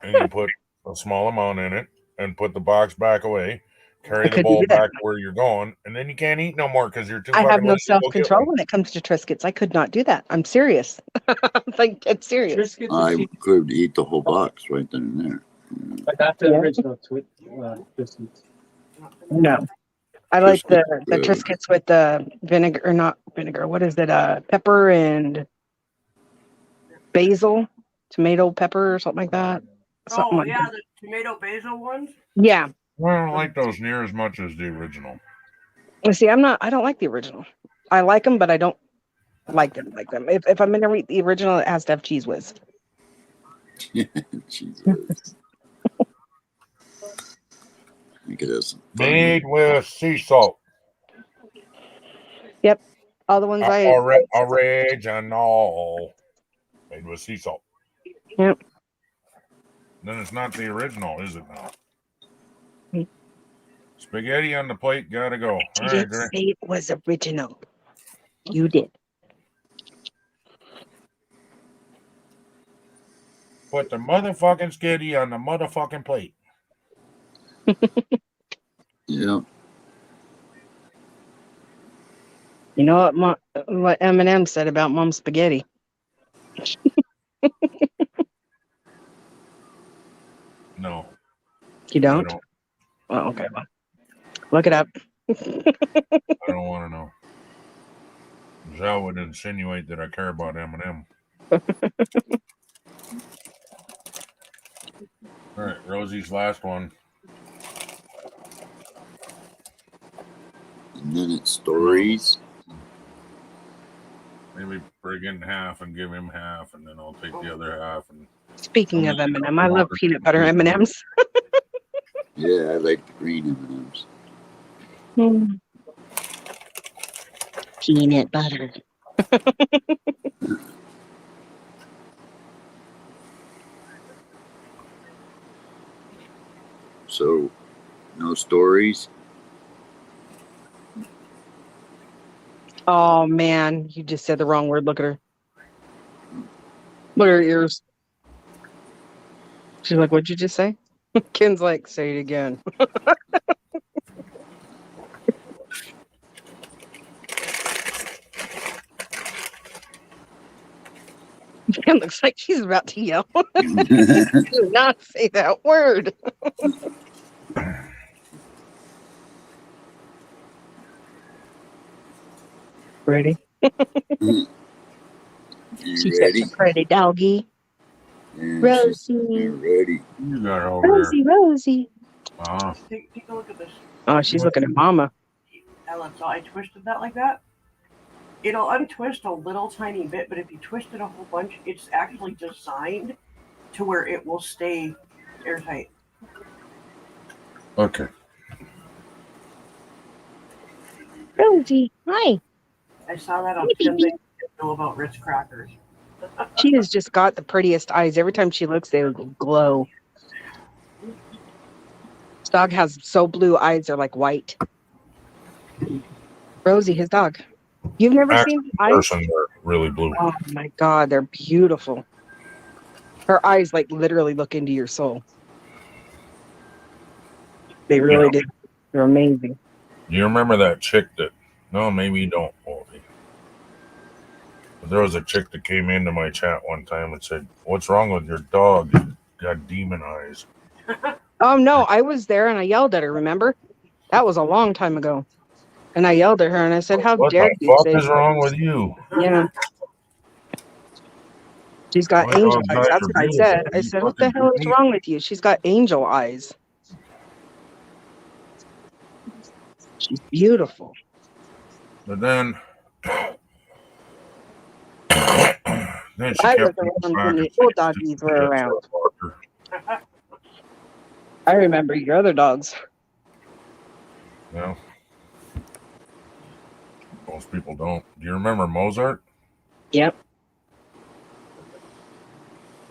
and you put a small amount in it and put the box back away. Carry the bowl back to where you're going, and then you can't eat no more because you're too I have fucking no lazy to go get self-control one. when it comes to Triscuits. I could not do that. I'm serious. Like, it's serious. I could eat the whole box right then and there. But that's the original Triscuits. No. I like the good. Triscuits with the vinegar, or not vinegar. What is it? Pepper and basil, tomato pepper, or something like that. Something like that. The tomato basil ones? Yeah. I don't like those near as much as the original. You see, I don't like the original. I like them, but I don't like them. If I'm going to eat the original, it has to have cheese whiz. Cheese whiz. I think it is. Made with sea salt. Yep. All the ones Original. Made with sea salt. Yep. Then it's not the original, is it now? Spaghetti on the plate, gotta go. You didn't say it was original. You did. Put the motherfucking skitty on the motherfucking plate. Yeah. You know what Eminem said about Mom's spaghetti? No. You don't? I don't. Oh, okay. Well, look it up. I don't want to know. That would insinuate that I care about Eminem. All right, Rosie's last one. Minute stories. Maybe break it in half and give him half, and then I'll take the other half. And Speaking of M&M, I love peanut butter M&Ms. Yeah, I like the green M&Ms. Peanut butter. So, no stories? Oh, man. You just said the wrong word. Look at her. Look at her ears. She's like, what'd you just say? Ken's like, say it again. Ken looks like she's about to yell. Do not say that word. Ready? She's ready? such a pretty doggy. Yeah, Rosie. Ready. You got her over Rosie, there. Rosie. Take a look at this. Oh, she's looking at Mama. Ellen, so I twisted that like that. It'll untwist a little tiny bit, but if you twist it a whole bunch, it's actually designed to where it will stay airtight. Okay. Rosie, hi. I saw that on Tim. They didn't know about Ritz crackers. She has just got the prettiest eyes. Every time she looks, they glow. This dog has so blue eyes, they're like white. Rosie, his dog. You've never seen the eyes? Person, they're really blue. Oh my God, they're beautiful. Her eyes like literally look into your soul. They really do. They're amazing. You remember that chick that? No, maybe you don't. But there was a chick that came into my chat one time and said, "What's wrong with your dog? He's got demon eyes." Oh no, I was there and I yelled at her. Remember? That was a long time ago. And I yelled at her and I said, "How What dare the you fuck say is wrong with you? Yeah. She's got My angel dog's eyes. eyes That's are what I beautiful. said. I You said, what the fucking hell is idiot. wrong with you? She's got angel eyes. She's beautiful. But then she I was kept coming around back when the and old saying, doggies were around. Parker. I remember your other dogs. Yeah. Most people don't. Do you remember Mozart? Yep.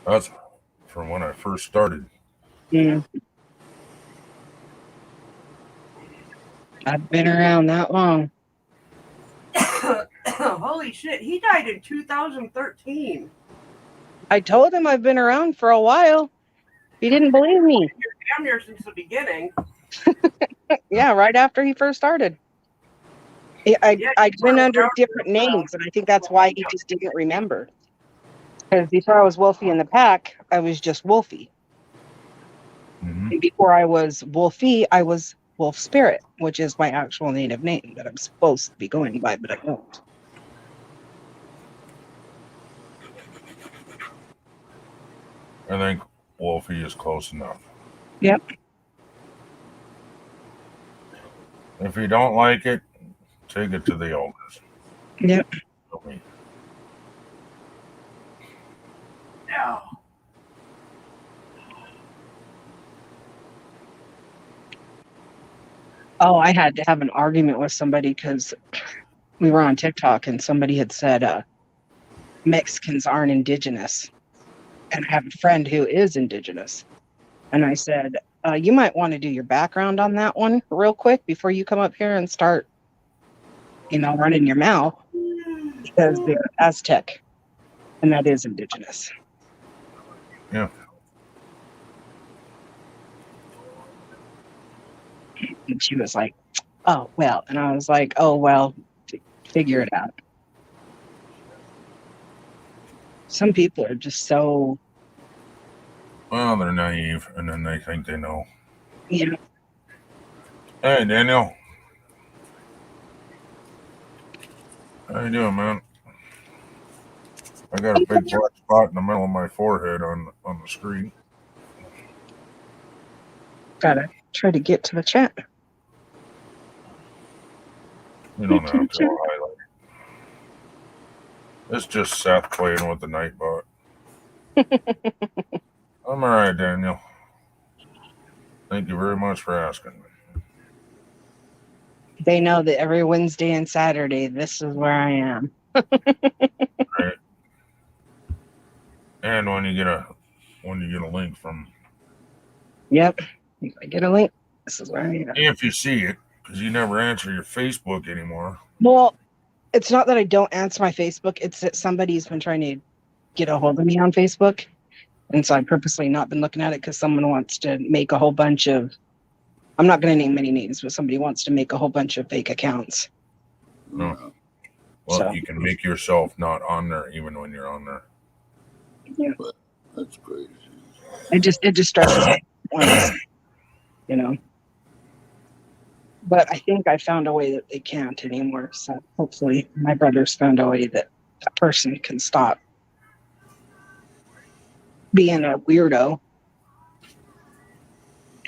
That's from when I first started. Yeah. I've been around that long. Holy shit, he died in 2013. I told him I've been around for a while. He didn't believe me. You're damn near since the beginning. Yeah, right after he first started. I'd been under different names, and I think that's why he just didn't remember. Because before I was Wolfie in the Pack, I was just Wolfie. Mm-hmm. And before I was Wolfie, I was Wolf Spirit, which is my actual native name that I'm supposed to be going by, but I don't. I think Wolfie is close enough. Yep. If you don't like it, take it to the elders. Yep. Okay. No. Oh, I had to have an argument with somebody because we were on TikTok and somebody had said Mexicans aren't indigenous. And I have a friend who is indigenous. And I said, you might want to do your background on that one real quick before you come up here and start, running your mouth, because they're Aztec. And that is indigenous. Yeah. And she was like, oh, well. And I was like, oh, well, figure it out. Some people are just so... Well, they're naive, and then they think they know. Yeah. Hey, Daniel. How you doing, man? I got a big black spot in the middle of my forehead on the screen. Gotta try to get to the chat. You don't have to highlight it. It's just Seth playing with the Nightbot. I'm all right, Daniel. Thank you very much for asking. They know that every Wednesday and Saturday, this is where I am. Right. And when you get a link from... Yep. If I get a link, this is where I am. If you see it, because you never answer your Facebook anymore. Well, it's not that I don't answer my Facebook. It's that somebody's been trying to get a hold of me on Facebook. And so I've purposely not been looking at it because someone wants to make a whole bunch of... I'm not going to name any names, but somebody wants to make a whole bunch of fake accounts. No. Well, you can make yourself not on there even when you're on there. Yeah. That's crazy. It just stresses me once, But I think I found a way that they can't anymore. So hopefully my brother's found a way that a person can stop being a weirdo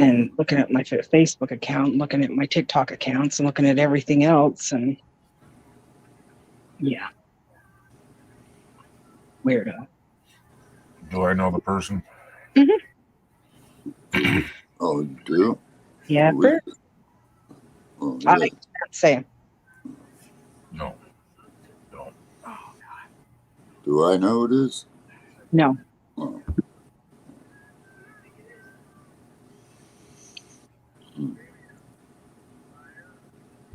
and looking at my Facebook account, looking at my TikTok accounts, and looking at everything else. And yeah. Weirdo. Do I know the person? Mm-hmm. Oh, you do? Yeah. Really? Oh, yeah. I can't say. No. Do I know who it is? No. Oh.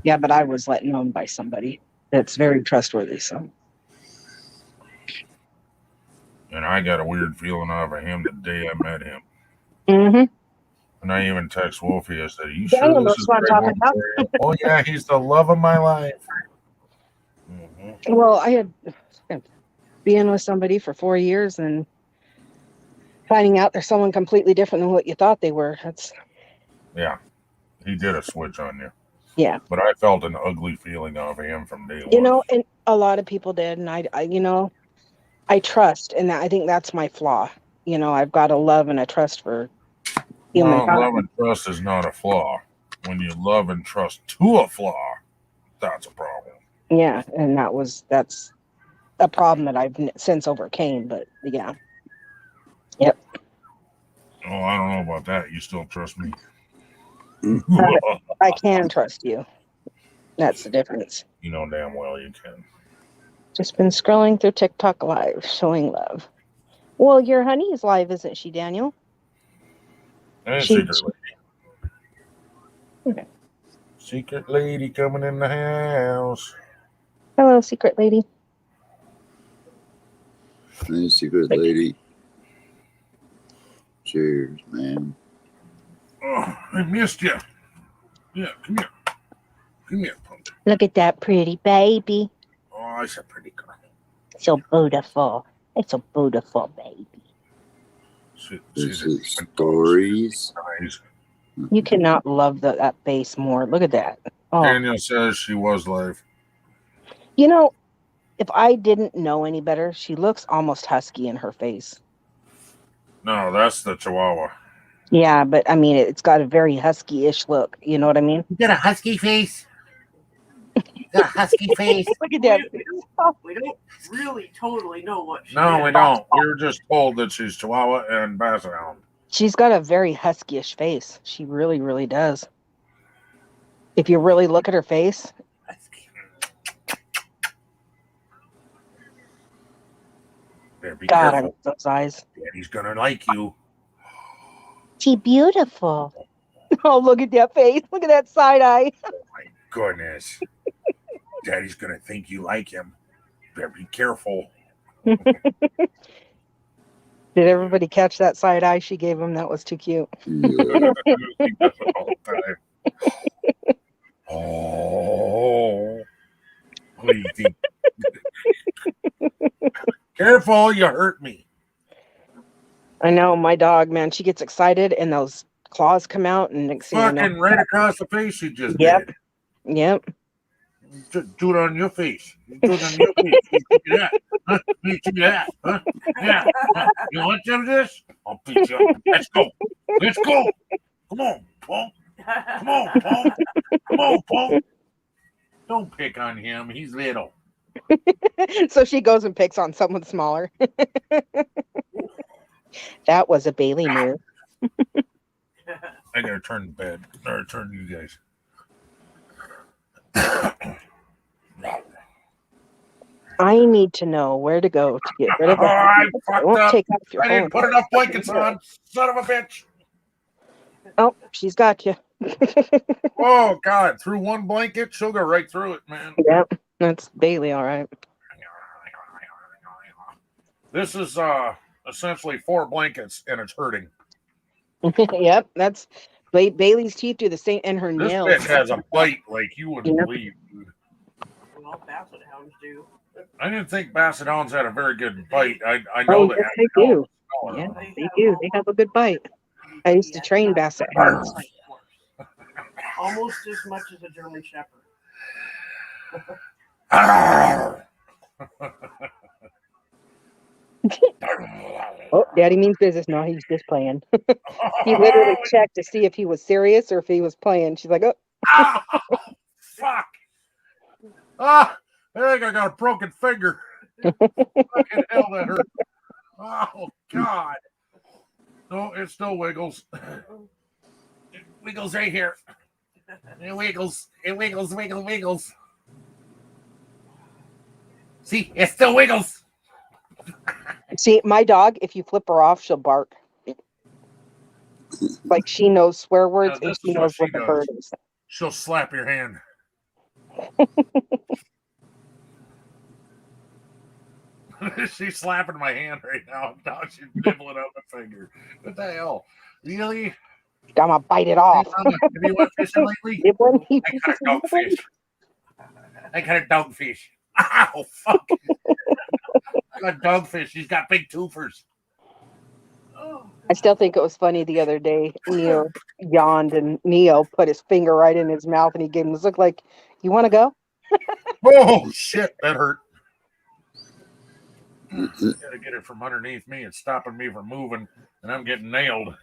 Yeah, but I was let known by somebody that's very trustworthy. So. And I got a weird feeling over him the day I met him. Mm-hmm. And I even text Wolfie. I said, "Are you Daniel sure this knows is what I'm talking about. Oh yeah, he's the love of my life. Mm-hmm. Well, I had been with somebody for 4 years and finding out they're someone completely different than what you thought they were. Yeah, he did a switch on you. Yeah. But I felt an ugly feeling of him from day one. And a lot of people did, and I trust, and I think that's my flaw. I've got a love and a trust for humankind. Well, love and trust is not a flaw. When you love and trust to a flaw, that's a problem. Yeah, and that's a problem that I've since overcame. But yeah, yep. Oh, I don't know about that. You still trust me? I can trust you. That's the difference. You know damn well you can. Just been scrolling through TikTok live, showing love. Well, your honey is live, isn't she, Daniel? And She- secret lady. Secret lady coming in the house. Hello, secret lady. Hey, secret lady. Cheers, man. Oh, I missed you. Yeah, come here. Come here, punk. Look at that pretty baby. Oh, it's a pretty girl. So beautiful. It's a beautiful baby. This is stories. You cannot love that face more. Look at that. Oh. Daniel says she was live. You know, if I didn't know any better, she looks almost husky in her face. No, that's the Chihuahua. Yeah, but I mean, it's got a very husky-ish look. You know what I mean? You got a husky face. You got a husky face. Look at that. We don't really totally know what she No, is. we don't. We were just told that she's Chihuahua and Basset Hound. She's got a very husky-ish face. She really, really does. If you really look at her face. There, be God, careful. I love those eyes. Daddy's gonna like you. She beautiful. Oh, look at that face. Look at that side eye. My goodness. Daddy's gonna think you like him. Better be careful. Did everybody catch that side eye she gave him? That was too cute. Oh. What do you think? Careful, you hurt me. I know, my dog, man, she gets excited and those claws come out and next thing I know. Fucking right across the face you just Yep. did. Yep. Do it on your face. Do it on your face. You do that. Huh? You do that. Huh? Yeah. Huh? You want some of this? I'll beat you up. Let's go. Let's go. Come on, Paul. Come on, Paul. Come on, Paul. Don't pick on him. He's little. So she goes and picks on someone smaller. That was a Bailey move. I gotta turn the bed. Or turn you guys. I need to know where to go to get rid of Oh, I fucked won't up. take off your I didn't phone. put enough blankets on. Son of a bitch. Oh, she's got you. Oh, God. Through one blanket, she'll go right through it, man. Yep, that's Bailey, all right. This is essentially 4 blankets, and it's hurting. Yep, that's Bailey's teeth do the same, and her This nails. bitch has a bite like you wouldn't Yep. believe, dude. Well, Basset Hounds do. I didn't think Basset Hounds had a very good bite. I know Oh, they yes, have they no do. smell Yeah, on them. they do. They have a good bite. I used to train Basset Hounds. Almost as much as a German Shepherd. Oh, Daddy means business. No, he's just playing. He literally checked to see if he was serious or if he was playing. She's like, oh. Fuck. Ah, I think I got a broken finger. Fucking hell, that hurt. Oh, God. No, it still wiggles. It wiggles right here. It wiggles. It wiggles, wiggles. See, it still wiggles. See, my dog, if you flip her off, she'll bark. Like she knows swear words and she knows what the bird is. She'll slap your hand. She's slapping my hand right now. Now she's nibbling up my finger. What the hell? Really? I'm gonna bite it off. Have you went fishing lately? Nibbling? I got a dogfish. I got a dogfish. Ow, fuck. I got a dogfish. He's got big twofers. I still think it was funny the other day. Neo yawned and Neo put his finger right in his mouth and he gave him this look like, you want to go? Oh, shit. That hurt. Gotta get it from underneath me. It's stopping me from moving, and I'm getting nailed.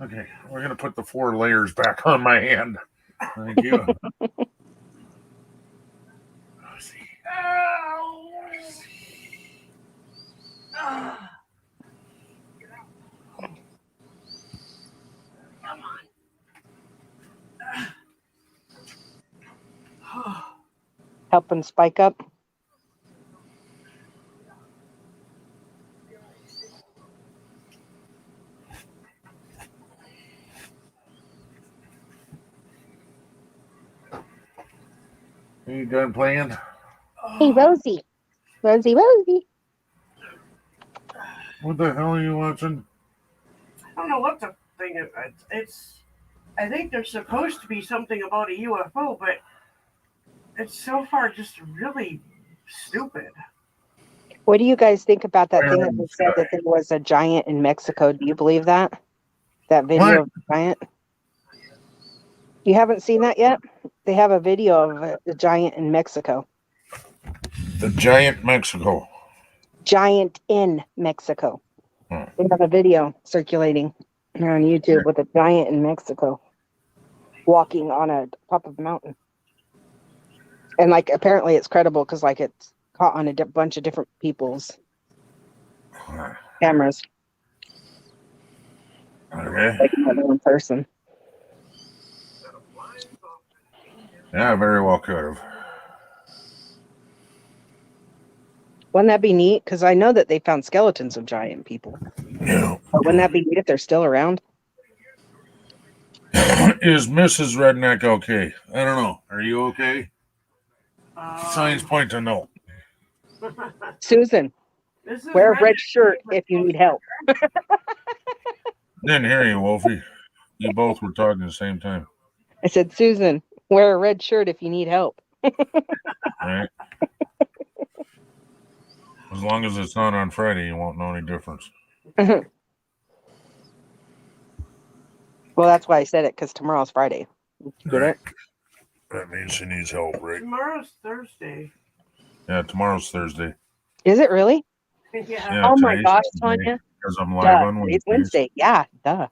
Okay, we're gonna put the 4 layers back on my hand. Thank you. Helping spike up. Are you done playing? Hey, Rosie. Rosie, Rosie. What the hell are you watching? I don't know what the thing is. It's. I think there's supposed to be something about a UFO, but it's so far just really stupid. What do you guys think about that thing that was said that there was a giant in Mexico? Do you believe that? That video of the giant? You haven't seen that yet? They have a video of the giant in Mexico. The giant Mexico. Giant in Mexico. They have a video circulating on YouTube with a giant in Mexico walking on a top of a mountain. And like apparently it's credible because like it's caught on a bunch of different people's cameras. Okay. Like another one person. Yeah, very well could have. Wouldn't that be neat? Because I know that they found skeletons of giant people. Yeah. But wouldn't that be neat if they're still around? Is Mrs. Redneck okay? I don't know. Are you okay? Signs point to no. Susan, wear a red shirt if you need help. Didn't hear you, Wolfie. You both were talking at the same time. I said, Susan, wear a red shirt if you need help. Right? As long as it's not on Friday, you won't know any difference. Well, that's why I said it, because tomorrow's Friday. Get it? That means she needs help, right? Tomorrow's Thursday. Yeah, tomorrow's Thursday. Is it really? Yeah. Oh my today's gosh, Tuesday, Tanya. because I'm live Duh, on Wednesdays. it's Wednesday. Yeah, duh.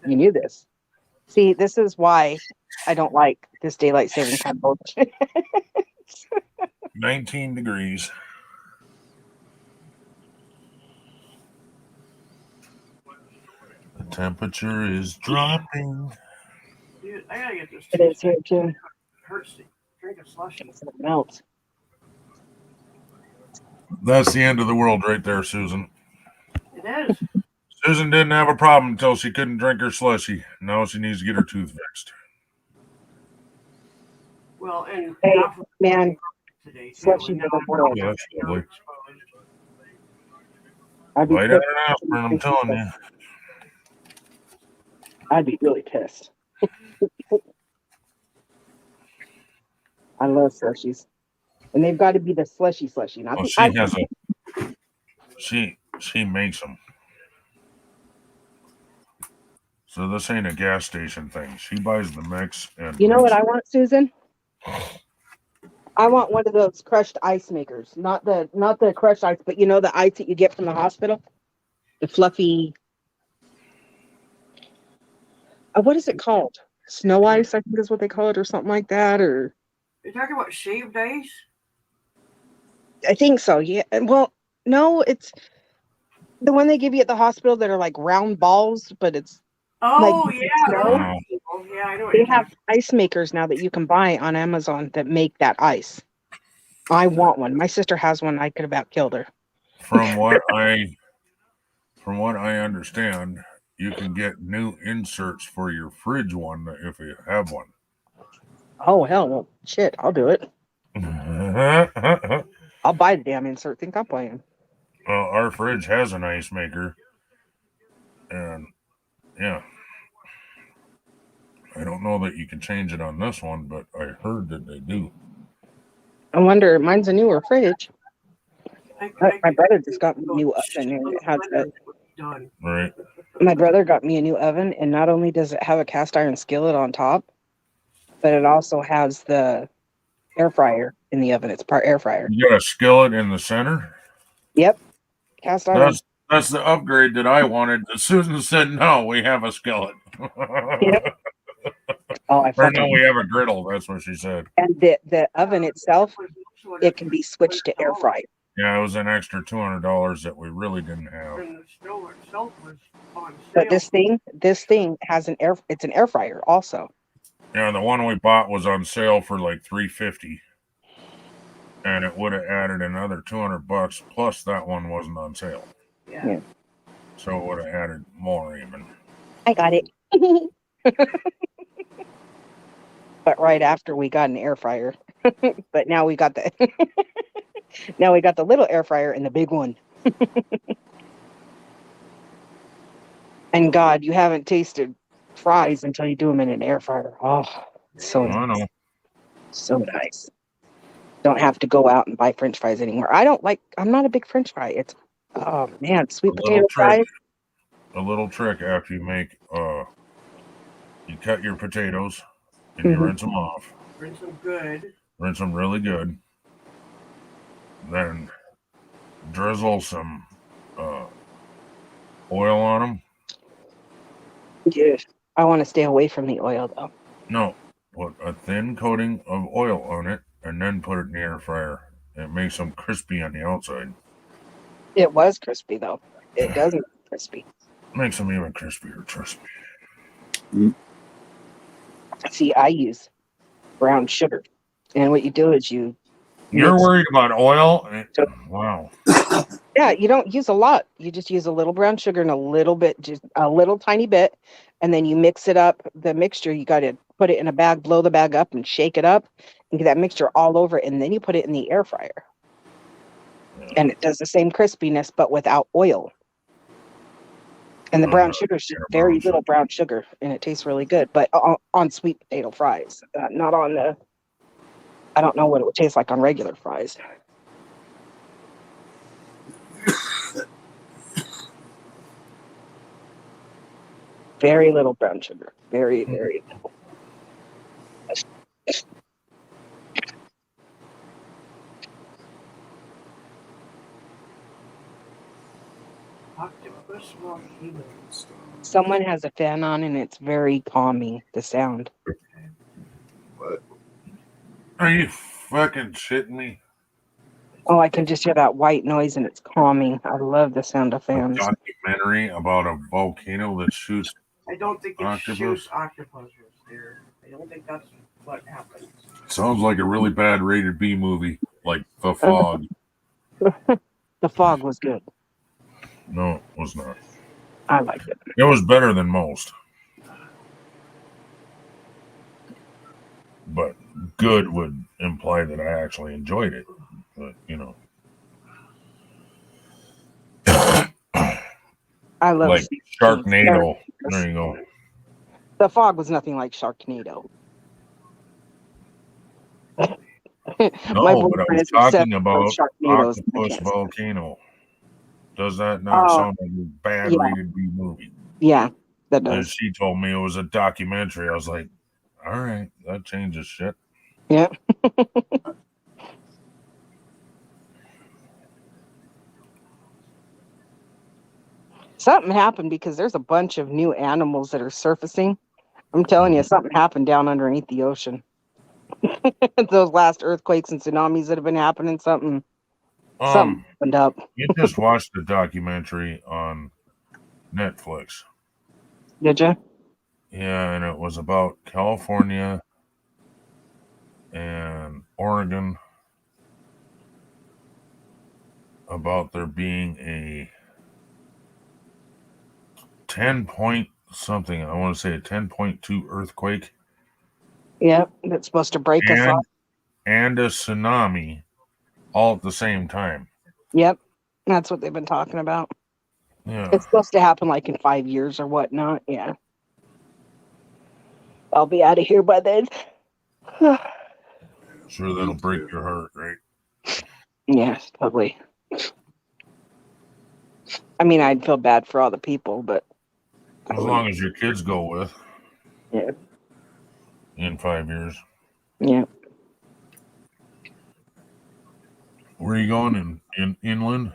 You knew this. See, this is why I don't like this daylight saving time bullshit. 19 degrees. The temperature is dropping. Dude, I gotta get this. It is here too. It hurts to drink a slushy. It melts. That's the end of the world right there, Susan. It is. Susan didn't have a problem until she couldn't drink her slushy. Now she needs to get her tooth fixed. Well, and hey, man, today, slushy for the world. Yeah, that's lovely. I'd be Light out an aspirin, I'm telling you. I'd be really pissed. I love slushies. And they've got to be the slushy, not Well, the she ice. has a. She makes them. So this ain't a gas station thing. She buys the mix and. You know what I want, Susan? I want one of those crushed ice makers. Not the crushed ice, but you know the ice that you get from the hospital? The fluffy. What is it called? Snow ice, I think is what they call it, or something like that, or. You're talking about shaved ice? I think so, yeah. Well, no, it's the one they give you at the hospital that are like round balls, but it's Oh, like yeah. snow. Yeah, I know what They you're have ice makers now that you can buy on Amazon that make that ice. I want one. My sister has one. I could about killed her. From what I understand, you can get new inserts for your fridge one if you have one. Oh hell, well, shit, I'll do it. I'll buy the damn insert. Think I'm playing. Well, our fridge has an ice maker, and yeah, I don't know that you can change it on this one, but I heard that they do. I wonder. Mine's a newer fridge. My brother just got me a new oven, and it has a. Right. My brother got me a new oven, and not only does it have a cast iron skillet on top, but it also has the air fryer in the oven. It's part air fryer. You got a skillet in the center? Yep. Cast iron. That's the upgrade that I wanted. Susan said, "No, we have a skillet." Yep. Oh, I Or fucking. no, we have a griddle. That's what she said. And the oven itself, it can be switched to air fryer. Yeah, it was an extra $200 that we really didn't have. And the stove itself was on But sale. this thing has it's an air fryer also. Yeah, the one we bought was on sale for like $350, and it would have added another $200 plus that one wasn't on sale. Yeah. So it would have added more even. I got it. But right after we got an air fryer. But now we got the now we got the little air fryer and the big one. And God, you haven't tasted fries until you do them in an air fryer. Oh, so I know. So nice. Don't have to go out and buy French fries anymore. I'm not a big French fry. It's, oh man, sweet potato fries. A little trick after you make, you cut your potatoes and you rinse them off. Rinse them good. Rinse them really good. Then drizzle some oil on them. Yeah, I want to stay away from the oil though. No, put a thin coating of oil on it and then put it in the air fryer. It makes them crispy on the outside. It was crispy though. It doesn't crispy. Makes them even crispier, trust me. See, I use brown sugar. And what you do is you're worried about oil? Wow. Yeah, you don't use a lot. You just use a little brown sugar and a little bit, just a little tiny bit. And then you mix it up. The mixture, you got to put it in a bag, blow the bag up and shake it up and get that mixture all over. And then you put it in the air fryer. And it does the same crispiness, but without oil. And the brown sugar is very little brown sugar, and it tastes really good. But on sweet potato fries, not on the. I don't know what it would taste like on regular fries. Very little brown sugar. Very, very little. Octopus volcanoes. Someone has a fan on, and it's very calming, the sound. What? Are you fucking shitting me? Oh, I can just hear that white noise, and it's calming. I love the sound of A fans. documentary about a volcano that shoots I don't think it octopus. shoots octopuses there. I don't think that's what happens. Sounds like a really bad rated B movie, like The Fog. The Fog was good. No, it was not. I liked it. It was better than most. But good would imply that I actually enjoyed it. But, you know. I love like Sharknado. There you go. The Fog was nothing like Sharknado. No, but I was talking about Octopus Volcano. Does that not sound like a bad rated B movie? Yeah, that And does. she told me it was a documentary. I was like, all right, that changes shit. Yeah. Something happened because there's a bunch of new animals that are surfacing. I'm telling you, something happened down underneath the ocean. Those last earthquakes and tsunamis that have been happening, something opened up. You just watched the documentary on Netflix. Did you? Yeah, and it was about California and Oregon, about there being a 10 point something. I want to say a 10.2 earthquake. Yep, that's supposed to break us off. And a tsunami all at the same time. Yep, that's what they've been talking about. Yeah. It's supposed to happen like in 5 years or whatnot. Yeah. I'll be out of here by then. Sure, that'll break your heart, right? Yes, probably. I mean, I'd feel bad for all the people, but as long as your kids go with. Yeah. In 5 years. Yeah. Where are you going? In inland?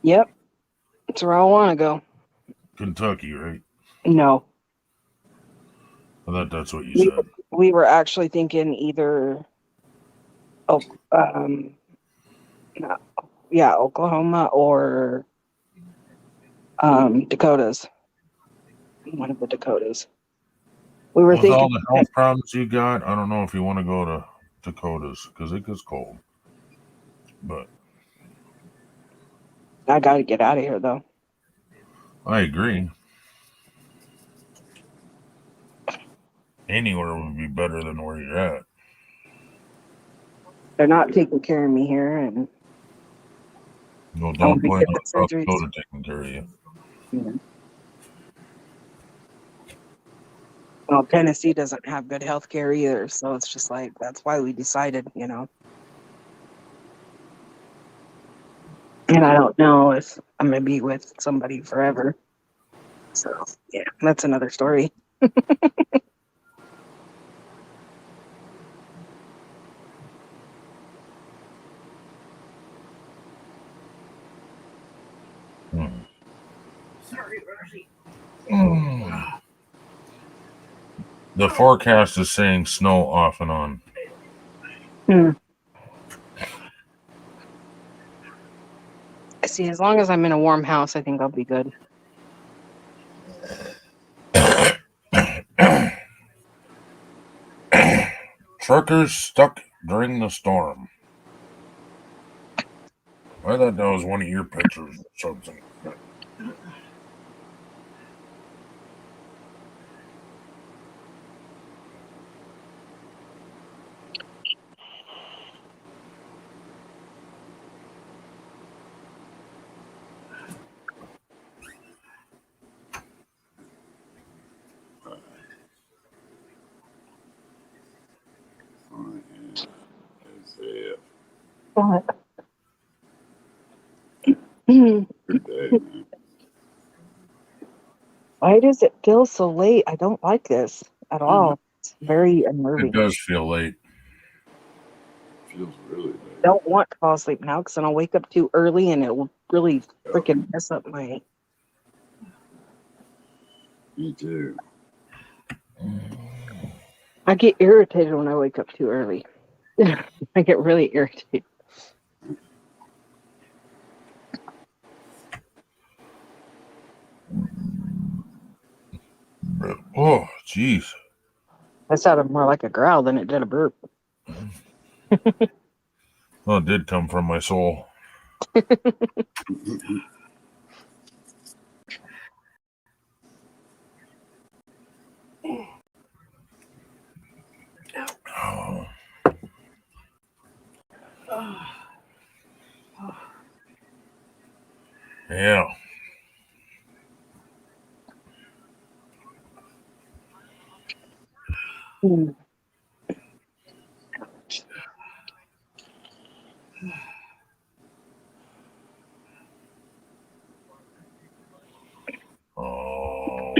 Yep. That's where I want to go. Kentucky, right? No. I thought that's what you said. We were actually thinking either, Oklahoma or Dakotas. One of the Dakotas. We were With thinking all the health problems you got, I don't know if you want to go to Dakotas because it gets cold. But I got to get out of here, though. I agree. Anywhere would be better than where you're at. They're not taking care of me here, and Well, I don't won't be plan getting on South surgeries. Dakota taking care of you. Yeah. Well, Tennessee doesn't have good health care either, so it's just like that's why we decided, And I don't know if I'm gonna be with somebody forever. So yeah, that's another story. Sorry, Rosie. The forecast is saying snow off and on. See, as long as I'm in a warm house, I think I'll be good. Truckers stuck during the storm. I thought that was one of your pictures or something. What? Why does it feel so late? I don't like this at all. It's very unnerving. It does feel late. Feels really late. I don't want to fall asleep now because then I'll wake up too early and it will really freaking mess up my. Me too. I get irritated when I wake up too early. I get really irritated. Oh, jeez. That sounded more like a growl than it did a burp. Well, it did come from my soul. Oh. Yeah. Oh.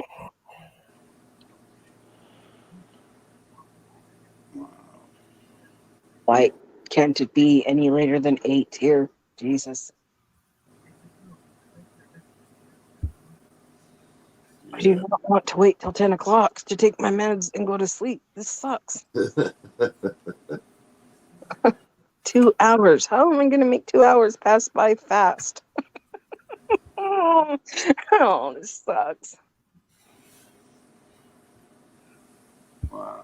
Why can't it be any later than 8 here? Jesus. I do not want to wait till 10 o'clock to take my meds and go to sleep. This sucks. 2 hours. How am I going to make 2 hours pass by fast? Oh, this sucks. Wow.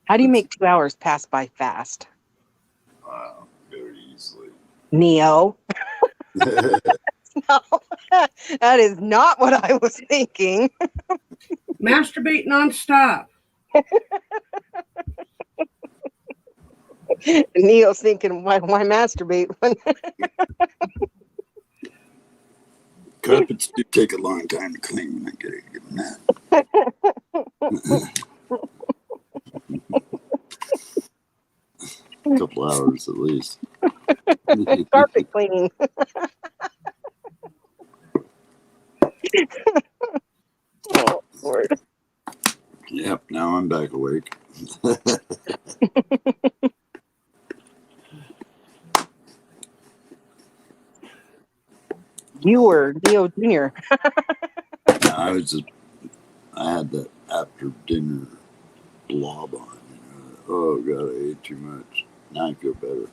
How do you make 2 hours pass by fast? Wow. Very easily. Neo. No, that is not what I was thinking. Masturbate nonstop. Neo's thinking, why masturbate? Carpets do take a long time to clean when I get it given that. A couple hours at least. Carpet cleaning. Oh, Lord. Yep, now I'm back awake. You were Leo Jr. I had that after dinner blob on. Oh God, I ate too much. Now I feel better.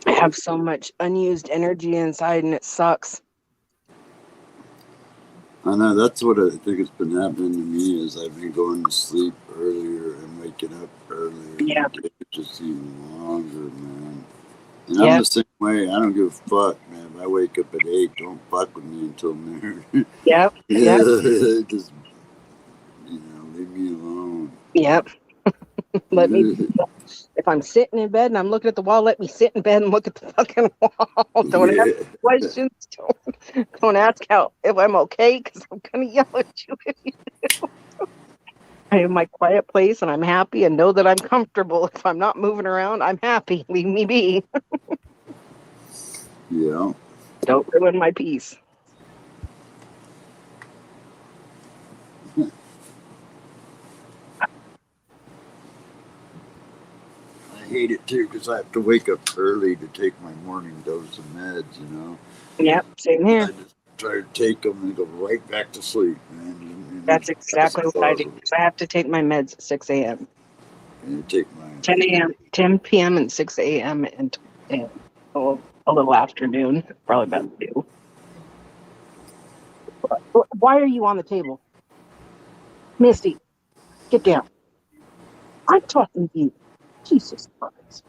I have so much unused energy inside, and it sucks. I know that's what I think has been happening to me is I've been going to sleep earlier and waking up earlier. Yeah. And the day is just even longer, man. And Yeah. I'm the same way. I don't give a fuck, man. If I wake up at 8, don't fuck with me until noon. Yep. Yep. Just, leave me alone. Yep. Let me. If I'm sitting in bed and I'm looking at the wall, let me sit in bed and look at the fucking wall. Don't ask questions. Don't ask if I'm okay, because I'm gonna yell at you if you do. I have my quiet place and I'm happy and know that I'm comfortable. If I'm not moving around, I'm happy. Leave me be. Yeah. Don't ruin my peace. I hate it too because I have to wake up early to take my morning dose of meds, Yep, same here. I just try to take them and go right back to sleep, man. That's exactly what I do. I have to take my meds at 6 a.m. And take my 10 a.m., 10 p.m. and 6 a.m. and a little afternoon, probably about 2. Why are you on the table? Misty, get down. I'm talking to you. Jesus Christ.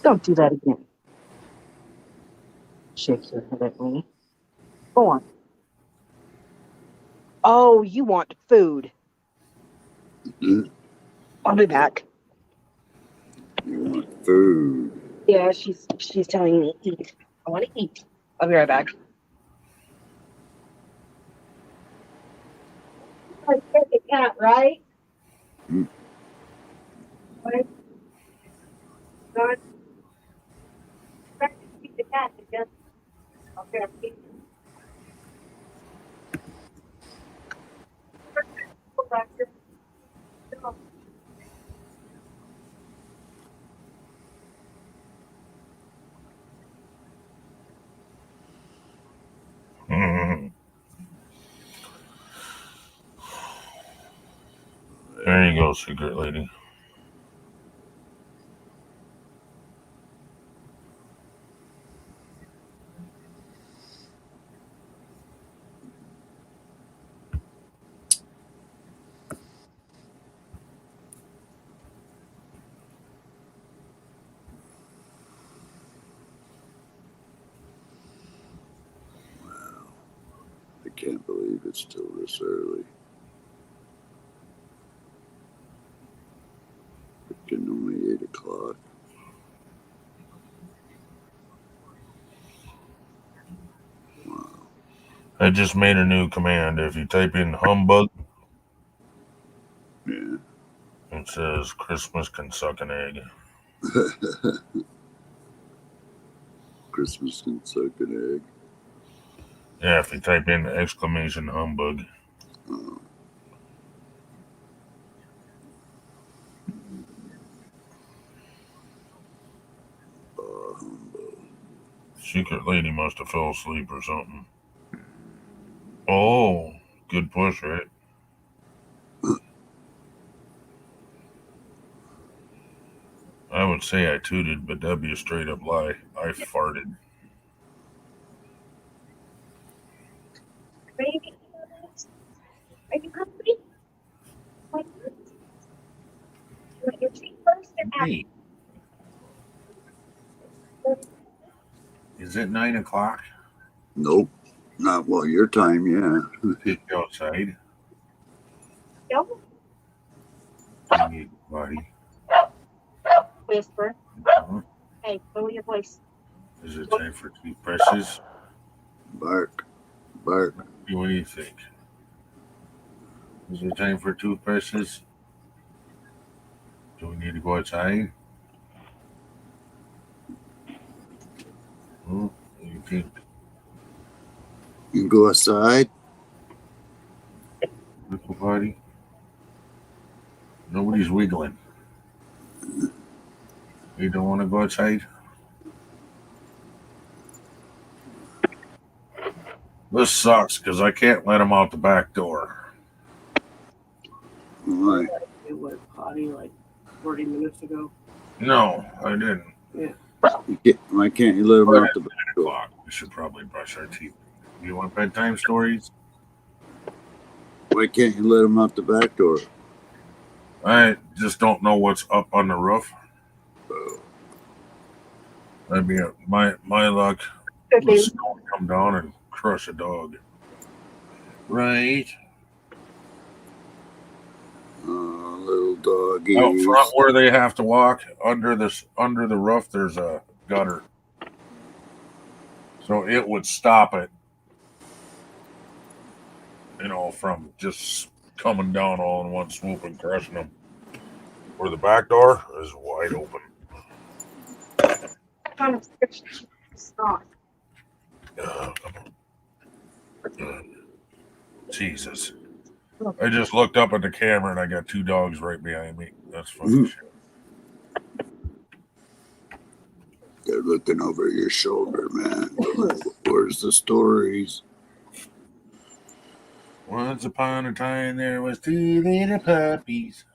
Don't do that again. Shake your head at me. Go on. Oh, you want food. I'll be back. You want food. Yeah, she's telling me to eat. I want to eat. I'll be right back. I said the cat, right? What? God. Keep the cat together. Okay, I'll keep it. Go back here. Go. There you go, secret lady. I can't believe it's still this early. It's only 8 o'clock. Wow. I just made a new command. If you type in humbug, yeah, it says Christmas can suck an egg. Christmas can suck an egg. Yeah, if you type in exclamation humbug. Oh. Humbug. Secret lady must have fell asleep or something. Oh, good push, right? I would say I tooted, but that'd be a straight up lie. I farted. Baby, are you hungry? You want your treat first or after? Hey, is it 9 o'clock? Nope. Not well, your time, yeah. Get you outside. Go. You buddy. Whisper. Hey, lower your voice. Is it time for toothbrushes? Bark. Bark. What do you think? Is it time for toothbrushes? Do we need to go outside? What do you think? You can go outside. Little buddy? Nobody Doggy's wiggling. You don't want to go outside? This sucks because I can't let him out the back door. Why? It went potty like 40 minutes ago. No, I didn't. Yeah. Why can't you let him out the back door? We should probably brush our teeth. You want bedtime stories? Why can't you let him out the back door? I just don't know what's up on the roof. That'd be my luck. The snow would come down and crush a dog. Right. Little doggy. Out front where they have to walk under the roof, there's a gutter. So it would stop it, from just coming down all in one swoop and crushing them. Where the back door is wide open. Jesus. I just looked up at the camera and I got two dogs right behind me. That's fucking shit. They're looking over your shoulder, man. Where's the stories? Once upon a time, there was two little puppies.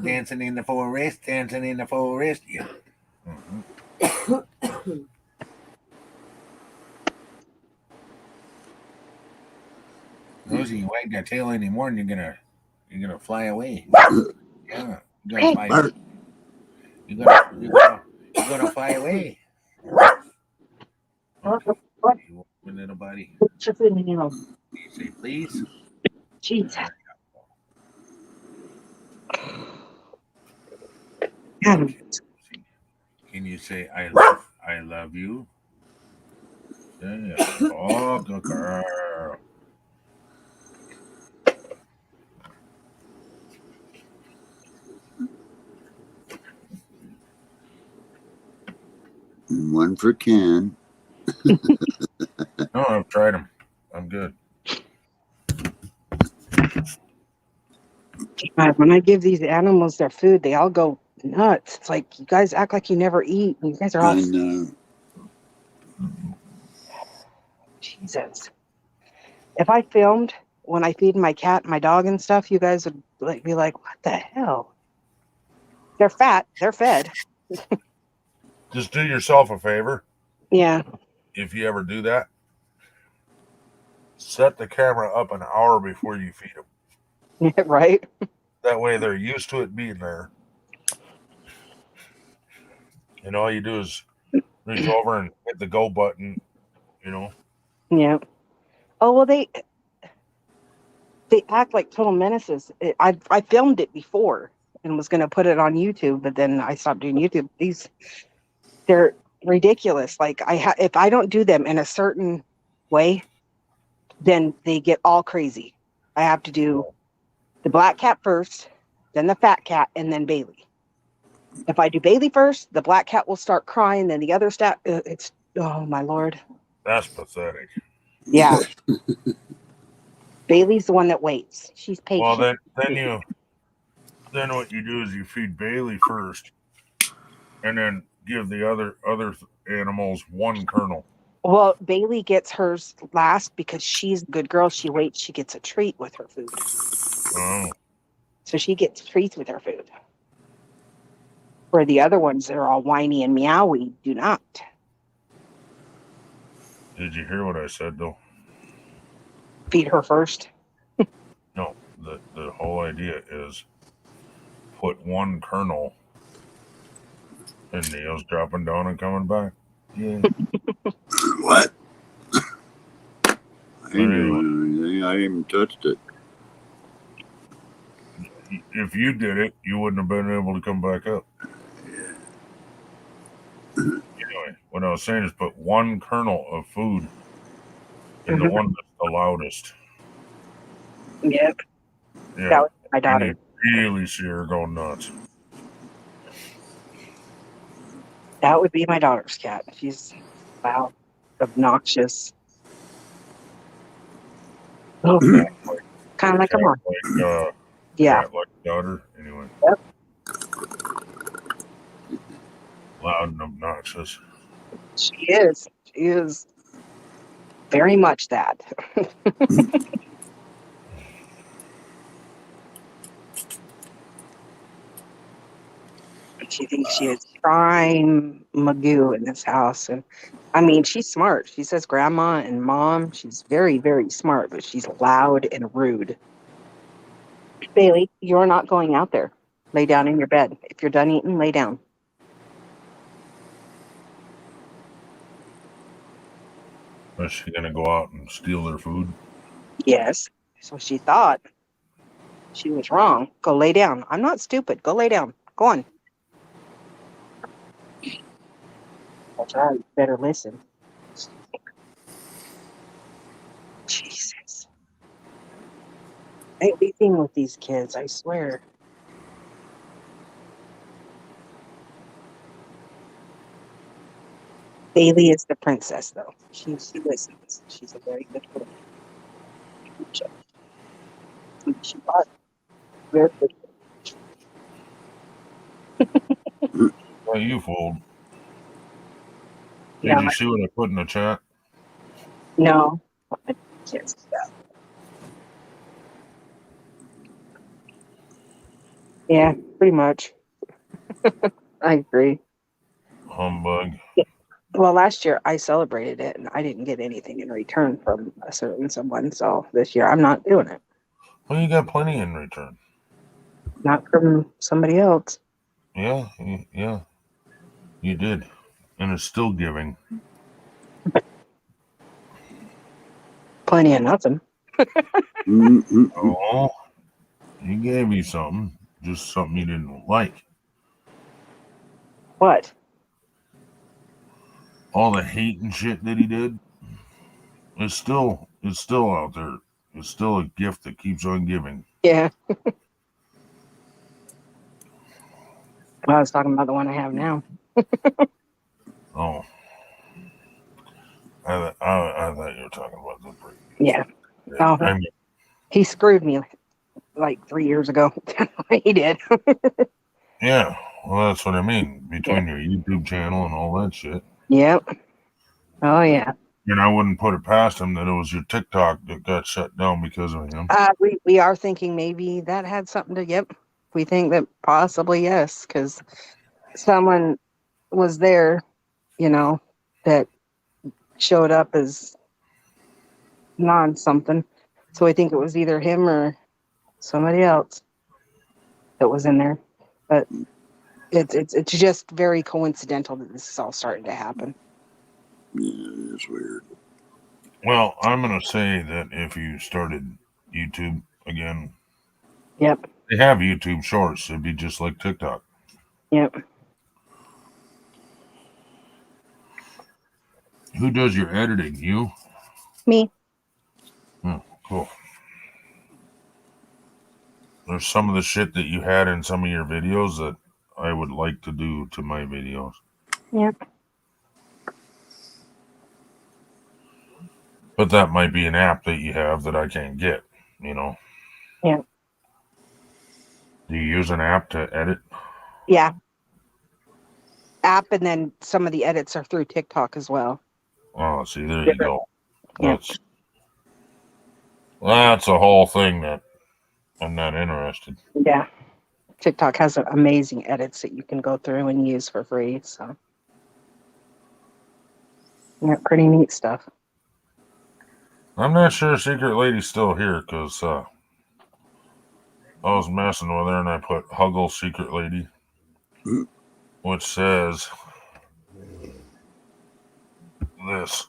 dancing in the forest. Yeah. Rosie, you wag that tail anymore, and you're gonna fly away. Yeah, you're gonna fly away. You're gonna fly away. You little buddy. Say please. Jesus. Can you say I love you? Yeah. Oh, good girl. One for Ken. No, I've tried them. I'm good. God, when I give these animals their food, they all go nuts. It's like you guys act like you never eat. You guys are all. I know. Jesus. If I filmed when I feed my cat, my dog, and stuff, you guys would be like, "What the hell?" They're fat. They're fed. Just do yourself a favor. Yeah. If you ever do that, set the camera up an hour before you feed them. Right. That way they're used to it being there. And all you do is reach over and hit the go button, Yeah. Oh, well, they act like total menaces. I filmed it before and was going to put it on YouTube, but then I stopped doing YouTube. They're ridiculous. Like if I don't do them in a certain way, then they get all crazy. I have to do the black cat first, then the fat cat, and then Bailey. If I do Bailey first, the black cat will start crying, then the other it's, oh my Lord. That's pathetic. Yeah. Bailey's the one that waits. She's patient. Well, then what you do is you feed Bailey first, and then give the other animals one kernel. Well, Bailey gets hers last because she's a good girl. She waits. She gets a treat with her food. Oh. So she gets treats with her food. Where the other ones that are all whiny and meowy do not. Did you hear what I said, though? Feed her first. No, the whole idea is put one kernel and Neil's dropping down and coming back. Yeah. What? I ain't doing anything. I even touched it. If you did it, you wouldn't have been able to come back up. Yeah. Anyway, what I was saying is put one kernel of food in the one that's the loudest. Yep. Yeah. That was my daughter. And you really see her go nuts. That would be my daughter's cat. She's loud, obnoxious. Okay. Kind of like a mom. Yeah. Cat like daughter. Anyway. Yep. Loud and obnoxious. She is. She is very much that. She thinks she is prime Magoo in this house. And I mean, she's smart. She says grandma and mom. She's very, very smart, but she's loud and rude. Bailey, you're not going out there. Lay down in your bed. If you're done eating, lay down. Is she gonna go out and steal their food? Yes. So she thought. She was wrong. Go lay down. I'm not stupid. Go lay down. Go on. That's right. You better listen. Jesus. Everything with these kids, I swear. Bailey is the princess, though. She listens. She's a very good girl. She was very good. Well, you fooled. Did No, you see what I put in the chat? no. I can't see that. Yeah, pretty much. I agree. Humbug. Well, last year I celebrated it and I didn't get anything in return from a certain someone. So this year I'm not doing it. Well, you got plenty in return. Not from somebody else. Yeah, yeah. You did. And it's still giving. Plenty of nothing. Oh, he gave you something. Just something you didn't like. What? All the hate and shit that he did. It's still out there. It's still a gift that keeps on giving. Yeah. Well, I was talking about the one I have now. Oh. I thought you were talking about the previous. Yeah. Oh, I mean, he screwed me like 3 years ago. He did. yeah. Well, that's what I mean. Between your YouTube channel and all that shit. Yep. Oh, yeah. And I wouldn't put it past him that it was your TikTok that got shut down because of him. We are thinking maybe that had something to, yep. We think that possibly, yes, because someone was there, that showed up as non-something. So I think it was either him or somebody else that was in there. But it's just very coincidental that this is all starting to happen. Yeah, it's weird. Well, I'm going to say that if you started YouTube again, yep, they have YouTube Shorts. It'd be just like TikTok. Yep. Who does your editing? You? Me. Oh, cool. There's some of the shit that you had in some of your videos that I would like to do to my videos. Yep. But that might be an app that you have that I can't get, Yeah. Do you use an app to edit? Yeah. App, and then some of the edits are through TikTok as well. Oh, see, there you go. Yep. That's a whole thing that I'm not interested. Yeah. TikTok has amazing edits that you can go through and use for free. So, yeah, pretty neat stuff. I'm not sure Secret Lady's still here because I was messing with her and I put Huggle Secret Lady, which says this.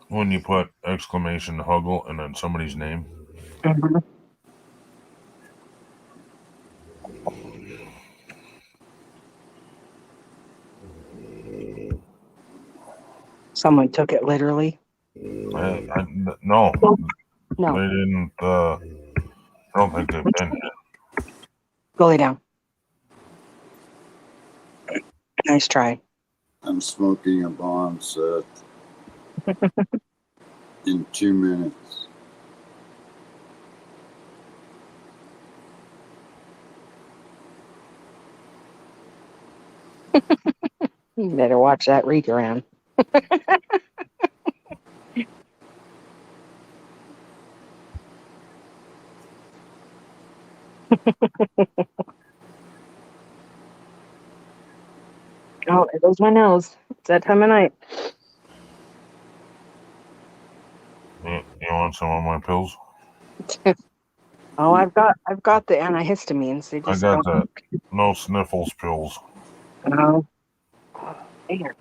When you put exclamation Huggle and then somebody's name. Mm-hmm. Someone took it literally. No. No. They didn't. I don't think they've been here. Go lay down. Nice try. I'm smoking a bomb set. in 2 minutes. You better watch that reach around. Oh, there goes my nose. It's that time of night. You want some of my pills? Oh, I've got the antihistamines. They I just got don't. the no sniffles pills. No. Oh, man.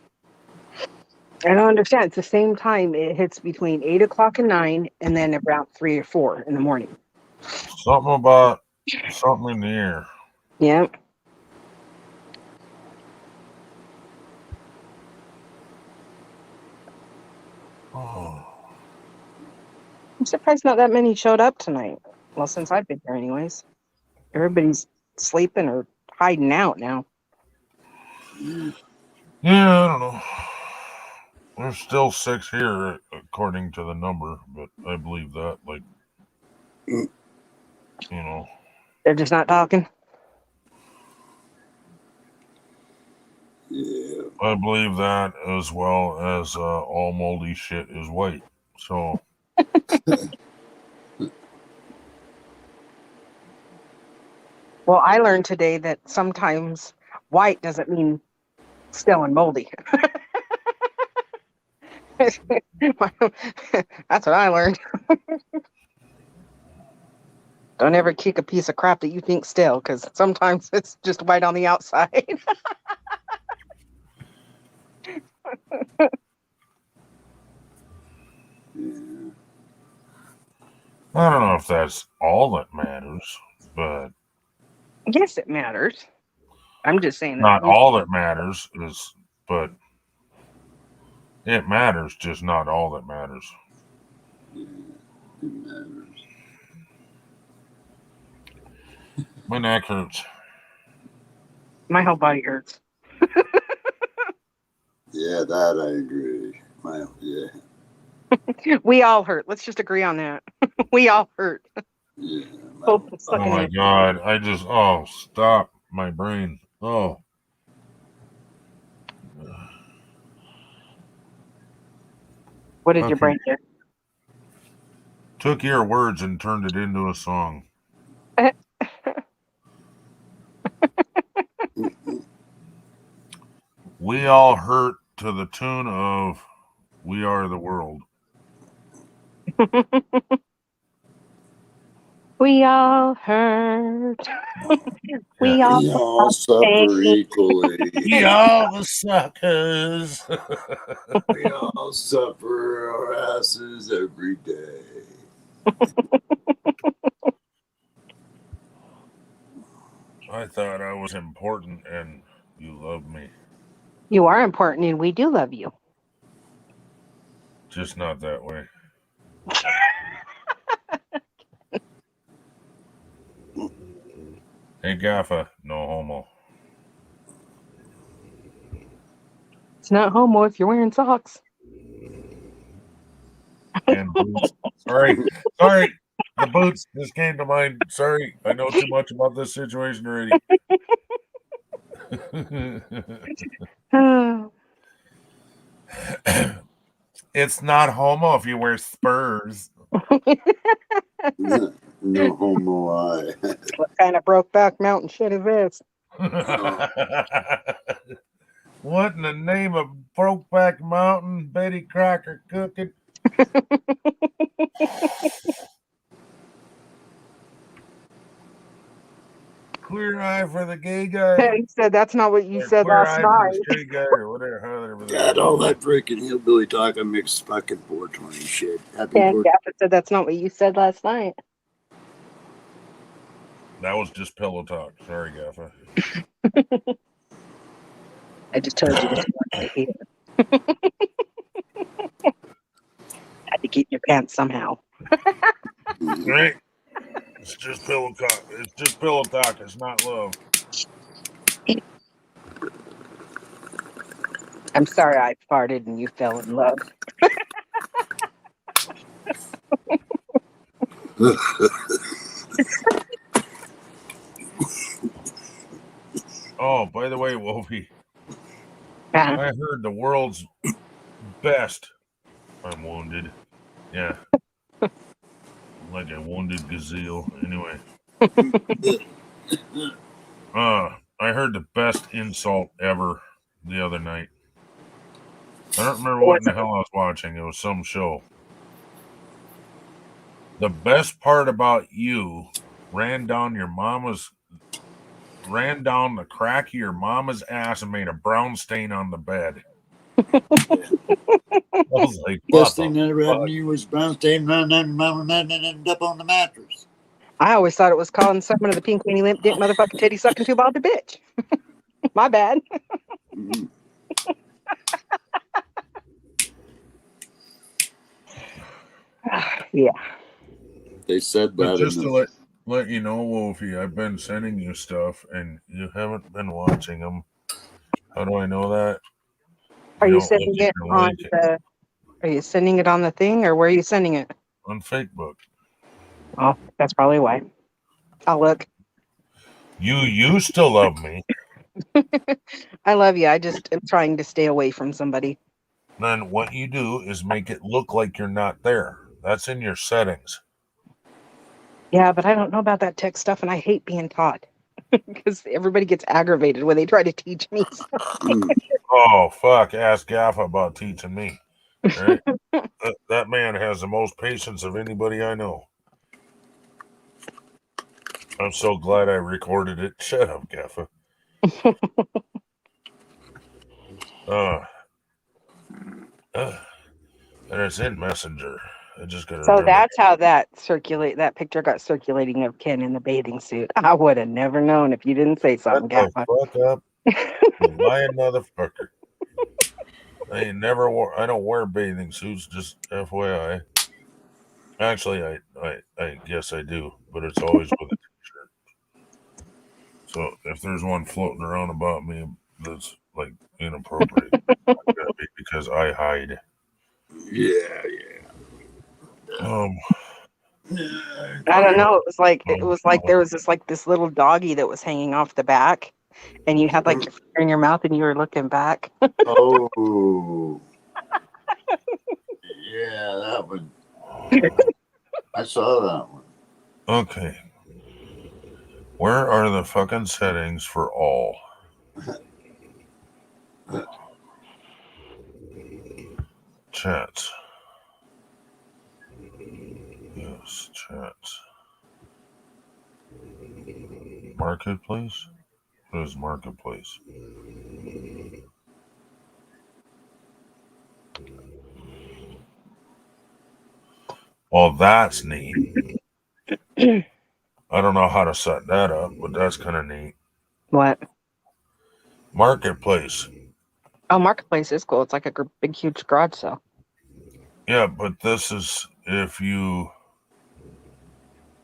I don't understand. It's the same time. It hits between 8 o'clock and 9, and then around 3 or 4 in the morning. Something about something in the air. Yeah. Oh. I'm surprised not that many showed up tonight. Well, since I've been here, anyways. Everybody's sleeping or hiding out now. Yeah, I don't know. There's still 6 here, according to the number, but I believe that. Like, you know. They're just not talking. Yeah. I believe that as well as all moldy shit is white. So. Well, I learned today that sometimes white doesn't mean stale and moldy. That's what I learned. Don't ever kick a piece of crap that you think stale, because sometimes it's just white on the outside. I don't know if that's all that matters, but Yes, it matters. I'm just saying that. Not all that matters is, but it matters, just not all that matters. Yeah, it matters. My neck hurts. My whole body hurts. Yeah, that I agree. Yeah. We all hurt. Let's just agree on that. We all hurt. Yeah. Oh my god! Stop my brain. Oh. What did your brain do? Took your words and turned it into a song. We all hurt to the tune of "We Are the World." We all hurt. We all suffer equally. We all the suckers. We all suffer our asses every day. I thought I was important and you love me. You are important and we do love you. Just not that way. Hey, Gaffa, no homo. It's not homo if you're wearing socks. And boots. Sorry. The boots just came to mind. Sorry, I know too much about this situation already. It's not homo if you wear spurs. No homo I. What kind of Brokeback Mountain shit is this? What in the name of Brokeback Mountain, Betty Crocker cooking? Queer eye for the gay guy. He said that's not what you said Queer last eye for night. the straight guy or whatever. God, all that freaking hillbilly talk, I mix fucking 420 shit. Happy And Gaffer said that's not what you said last night. That was just pillow talk. Sorry, Gaffa. I just told you this right here. Had to keep your pants somehow. Right? It's just pillow talk. It's just pillow talk. It's not love. I'm sorry I farted and you fell in love. Oh, by the way, Wolfie, I heard the world's best. I'm wounded. Yeah. Like a wounded gazelle. Anyway. I heard the best insult ever the other night. I don't remember what in the hell I was watching. It was some show. The best part about you ran down the crack of your mama's ass and made a brown stain on the bed. I was like, best thing that ever happened to you was brown stain running down your mama and ended up on the mattress. I always thought it was calling someone of the pink weenie limp dick motherfucking titty sucking tube all the bitch. My bad. Yeah. They said But that. just to let you know, Wolfie, I've been sending you stuff and you haven't been watching them. How do I know that? Are you sending it on the? Are you sending it on the thing, or where are you sending it? On Facebook. Oh, that's probably why. I'll look. You used to love me. I love you. I just am trying to stay away from somebody. Then what you do is make it look like you're not there. That's in your settings. Yeah, but I don't know about that tech stuff, and I hate being taught because everybody gets aggravated when they try to teach me stuff. Oh, fuck. Ask Gaffa about teaching me. Right? that man has the most patience of anybody I know. I'm so glad I recorded it. Shut up, Gaffa. And it's in Messenger. I just gotta So remember. that's how that picture got circulating of Ken in the bathing suit. I would have never known if you didn't say something, Shut Gaffa. the fuck up. You lying motherfucker. I don't wear bathing suits, just FYI. Actually, I guess I do, but it's always with a t-shirt. So if there's one floating around about me that's like inappropriate, it's gotta be because I hide. Yeah. I don't know. It was like there was this little doggy that was hanging off the back, and you had like your finger in your mouth, and you were looking back. Oh. Yeah, that one. I saw that one. Okay. Where are the fucking settings for all? Chats. Yes, chats. Marketplace? What is Marketplace? Well, that's neat. I don't know how to set that up, but that's kind of neat. What? Marketplace. Oh, Marketplace is cool. It's like a big, huge garage sale. Yeah, but this is if you...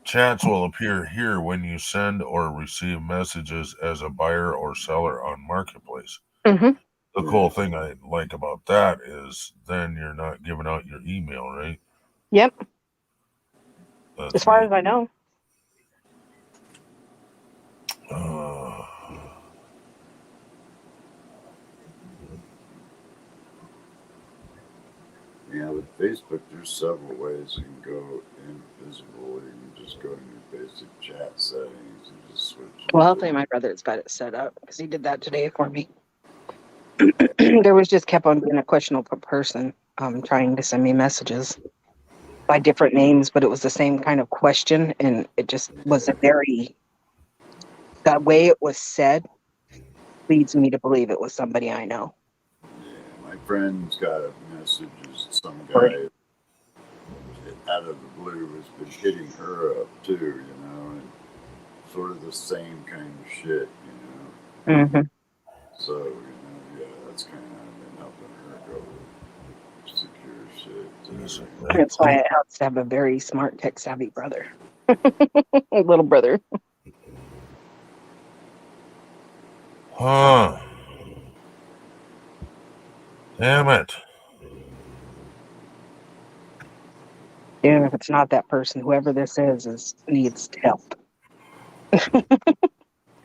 Chats will appear here when you send or receive messages as a buyer or seller on Marketplace. Mm-hmm. The cool thing I like about that is then you're not giving out your email, right? Yep. That's as far as I know. Yeah, with Facebook, there's several ways you can go invisible. You can just go to your basic chat settings and just switch. Well, hopefully my brother's got it set up because he did that today for me. There was just kept on being a questionable person trying to send me messages by different names, but it was the same kind of question, and it just was the way it was said leads me to believe it was somebody I know. Yeah, my friend's got a message. Some guy out of the blue has been hitting her up too, you know, and sort of the same kind of shit, you know. Mm-hmm. So, you know, yeah, that's kind of been helping her go secure shit. That's why it helps to have a very smart, tech-savvy brother. Little brother. Huh. Damn it. Even if it's not that person, whoever this is needs help.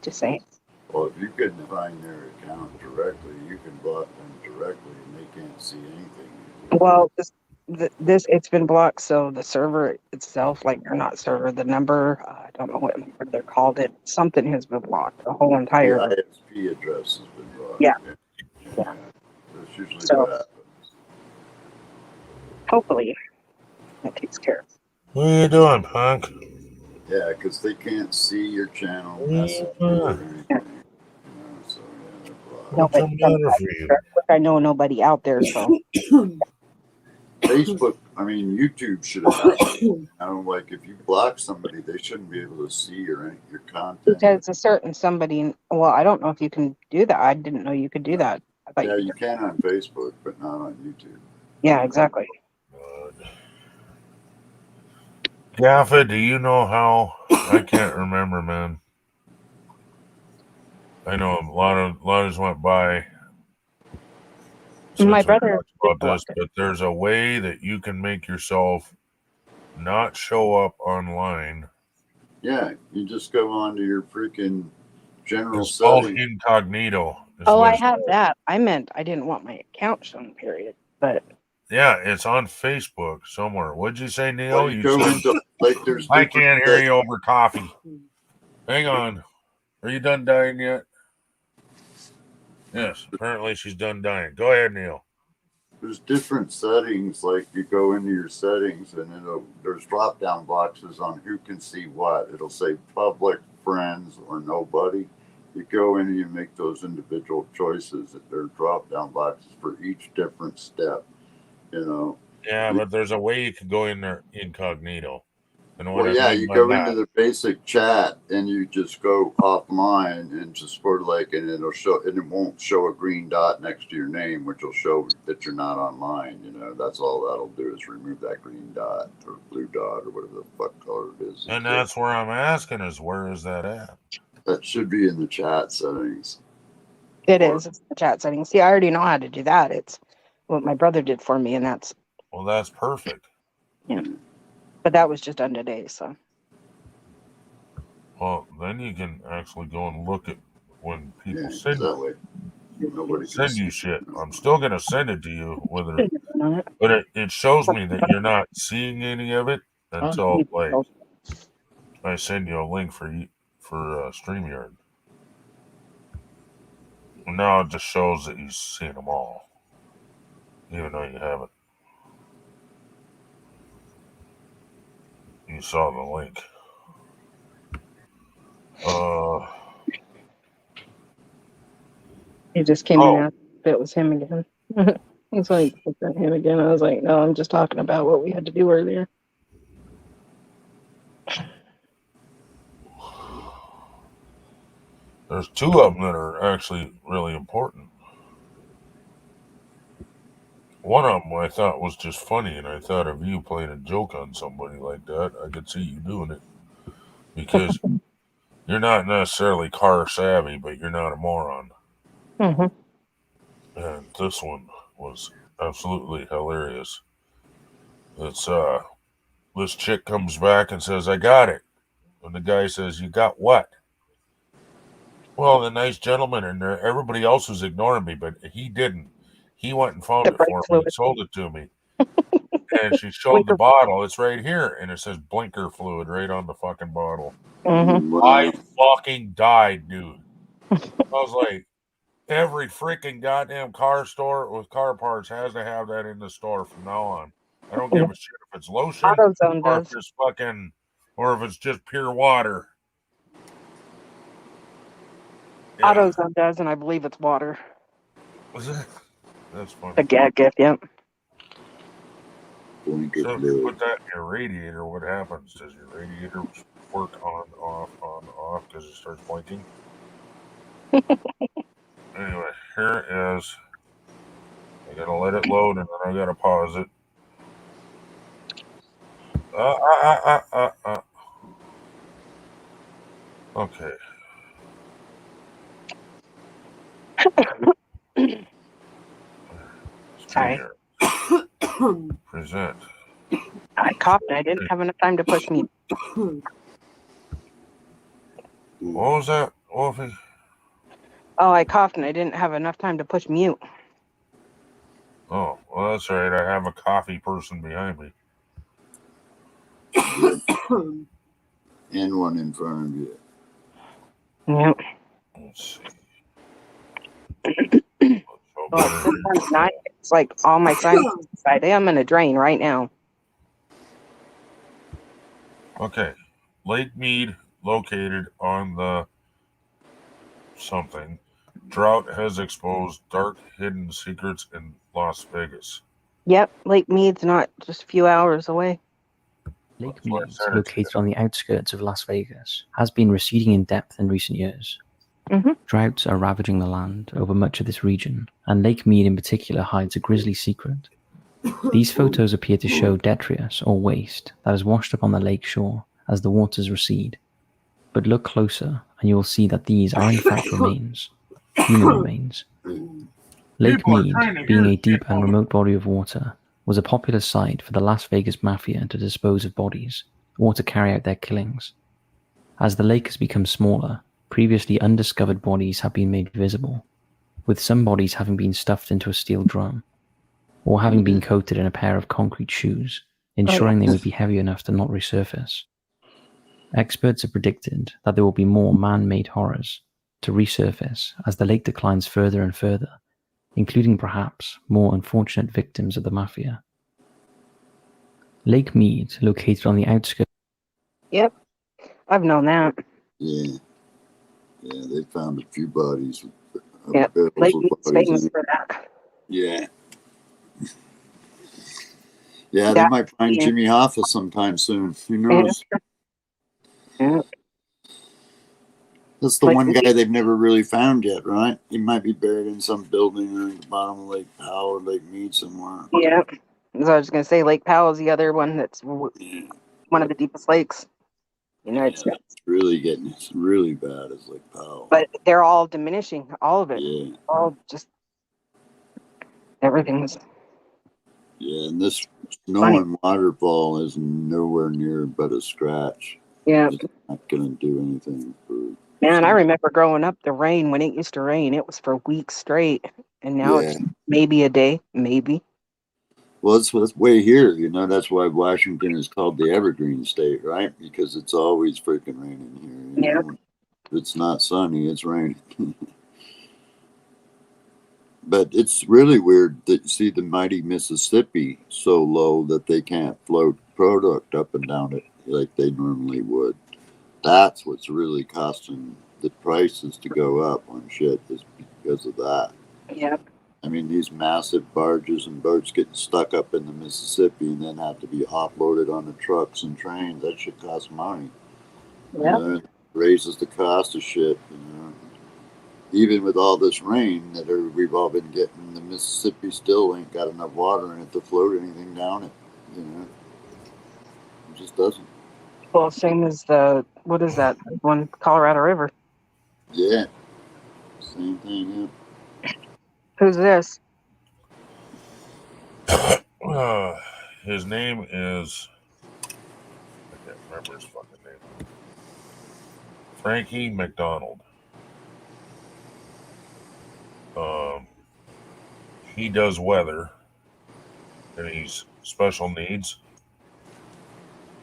Just saying. Well, if you can find their account directly, you can block them directly, and they can't see anything. Well, this it's been blocked, so the server itself, like, or not server, the number, I don't know what number they're called. It something has been blocked. The whole The entire. ISP address has been blocked. Yeah. Yeah. That's usually So what happens. hopefully that takes care of it. What are you doing, punk? Yeah, because they can't see your channel message Yeah. or anything. You know, so yeah, they're blocked. What's the matter for you? I know nobody out there, so. Facebook, I mean, YouTube should have. I don't like if you block somebody, they shouldn't be able to see your content. Because a certain somebody, well, I don't know if you can do that. I didn't know you could do that. I thought Yeah, you can on Facebook, but not on YouTube. Yeah, exactly. Gaffa, do you know how? I can't remember, man. I know a lot of went by since My we brother talked about this, but there's a way that you can make yourself not show up online. Yeah, you just go onto your freaking general It's called settings. incognito. Oh, I have that. I meant I didn't want my account shown, period. But yeah, it's on Facebook somewhere. What'd you say, Neil? Well, you go said, into, like, there's I different can't hear you over coffee. Hang on. Are you done dying yet? Yes, apparently she's done dying. Go ahead, Neil. There's different settings, like you go into your settings and there's drop down boxes on who can see what. It'll say public, friends, or nobody. You go in and you make those individual choices. There are drop down boxes for each different step, you know. Yeah, but there's a way you can go in there incognito. And what Well, I yeah, mean you by go that, into the basic chat and you just go offline and just sort of like, and it'll show, and it won't show a green dot next to your name, which will show that you're not online. You know, that's all that'll do is remove that green dot or blue dot or whatever the fuck color it is. and that's where I'm asking is where is that at? That should be in the chat settings. it is. It's the chat settings. See, I already know how to do that. It's what my brother did for me, and that's. Well, that's perfect. Yeah. But that was just done today, so. Well, then you can actually go and look at when people Yeah, send that way. Nobody send you shit. I'm still gonna send it to you, whether, but it shows me that you're not seeing any of it until like I send you a link for StreamYard. Now it just shows that you've seen them all, even though you haven't. You saw the link. He just came in and asked if it was him again. It's like, it's not him again. I was like, no, I'm just talking about what we had to do earlier. There's two of them that are actually really important. One of them I thought was just funny, and I thought of you playing a joke on somebody like that. I could see you doing it because you're not necessarily car savvy, but you're not a moron. Mm-hmm. And this one was absolutely hilarious. It's this chick comes back and says, "I got it," and the guy says, "You got what?" Well, the nice gentleman in there, everybody else was ignoring me, but he didn't. He went and found it for me and sold it to me. And she showed the bottle. It's right here. And it says blinker fluid right on the fucking bottle. Mm-hmm. I fucking died, dude. I was like, every freaking goddamn car store with car parts has to have that in the store from now on. I don't give a shit if it's lotion AutoZone or does. if it's fucking, or if it's just pure water. Yeah. AutoZone does, and I believe it's water. Was it? That's funny. The gag gift, yep. So if you put that in your radiator, what happens? Does your radiator work on, off, because it starts blinking? Anyway, here it is. I gotta let it load, and then I gotta pause it. Okay. Sorry. Present. I coughed and I didn't have enough time to push mute. What was that, Wolfie? Oh, I coughed and I didn't have enough time to push mute. Oh, well, that's all right. I have a coffee person behind me. And one in front of you. Yep. Let's see. Well, sometimes not. It's like all my sinuses inside. I'm in a drain right now. Okay. Lake Mead located on the something. Drought has exposed dark hidden secrets in Las Vegas. Yep, Lake Mead's not just a few hours away. Lake Mead, located on the outskirts of Las Vegas, has been receding in depth in recent years. Droughts are ravaging the land over much of this region, and Lake Mead in particular hides a grisly secret. These photos appear to show detritus or waste that is washed up on the lake shore as the waters recede. But look closer and you will see that these are in fact remains, human remains. Lake Mead, being a deep and remote body of water, was a popular site for the Las Vegas Mafia to dispose of bodies or to carry out their killings. As the lake has become smaller, previously undiscovered bodies have been made visible, with some bodies having been stuffed into a steel drum, or having been coated in a pair of concrete shoes, ensuring they would be heavy enough to not resurface. Experts have predicted that there will be more man-made horrors to resurface as the lake declines further and further, including perhaps more unfortunate victims of the Mafia. Lake Mead, located on the outskirts. Yep, I've known that. Yeah. Yeah, they found a few bodies. Yep, Lake Mead's bodies famous in it. for that. Yeah. Yeah, they might find Jimmy Hoffa sometime soon. Who knows? Yeah. That's the one guy they've never really found yet, right? He might be buried in some building or in the bottom of Lake Powell or Lake Mead somewhere. Yeah. So I was going to say Lake Powell is the other one that's one of the deepest lakes in the United States. It's really bad as Lake Powell. But they're all diminishing, all of it. Yeah. All just everything's. Yeah, and this snow and waterfall is nowhere near but a scratch. Yeah. It's not going to do anything for. Man, I remember growing up, the rain, when it used to rain, it was for weeks straight. And now it's maybe a day, maybe. Well, it's way here, that's why Washington is called the Evergreen State, right? Because it's always freaking raining here. You know? If it's not sunny, it's raining. But it's really weird that you see the mighty Mississippi so low that they can't float product up and down it like they normally would. That's what's really costing the prices to go up on shit is because of that. Yep. I mean, these massive barges and boats getting stuck up in the Mississippi and then have to be offloaded onto trucks and trains. That shit costs money. Yeah. It raises the cost of shit, Even with all this rain that we've all been getting, the Mississippi still ain't got enough water in it to float anything down it. It just doesn't. Well, same as what is that one, Colorado River? Yeah. Same thing, yeah. Who's this? His name is... I can't remember his fucking name. Frankie McDonald. He does weather, and he's special needs.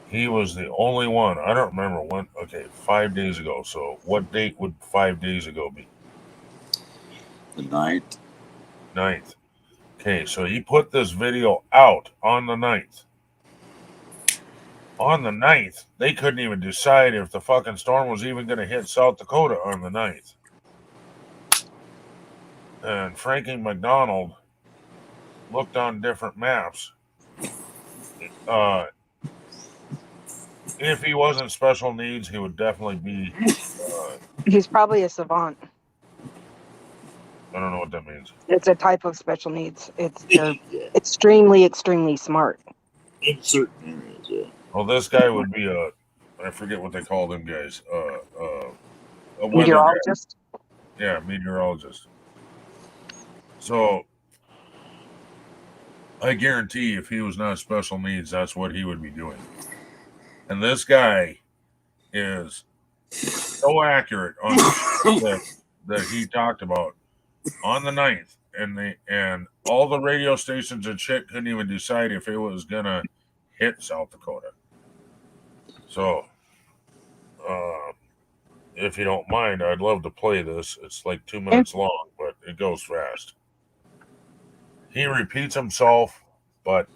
He was the only one. I don't remember when. Okay, 5 days ago. So what date would 5 days ago be? The 9th. 9th. Okay, so he put this video out on the 9th. On the 9th, they couldn't even decide if the fucking storm was even going to hit South Dakota on the 9th. And Frankie McDonald looked on different maps. If he wasn't special needs, he would definitely be. He's probably a savant. I don't know what that means. It's a type of special needs. They're extremely, extremely smart. In certain areas, yeah. Well, this guy would be I forget what they call them guys. A meteorologist. Yeah, meteorologist. So I guarantee if he was not special needs, that's what he would be doing. And this guy is so accurate on that he talked about on the 9th, and all the radio stations and shit couldn't even decide if it was gonna hit South Dakota. So, if you don't mind, I'd love to play this. It's like 2 minutes long, but it goes fast. He repeats himself, but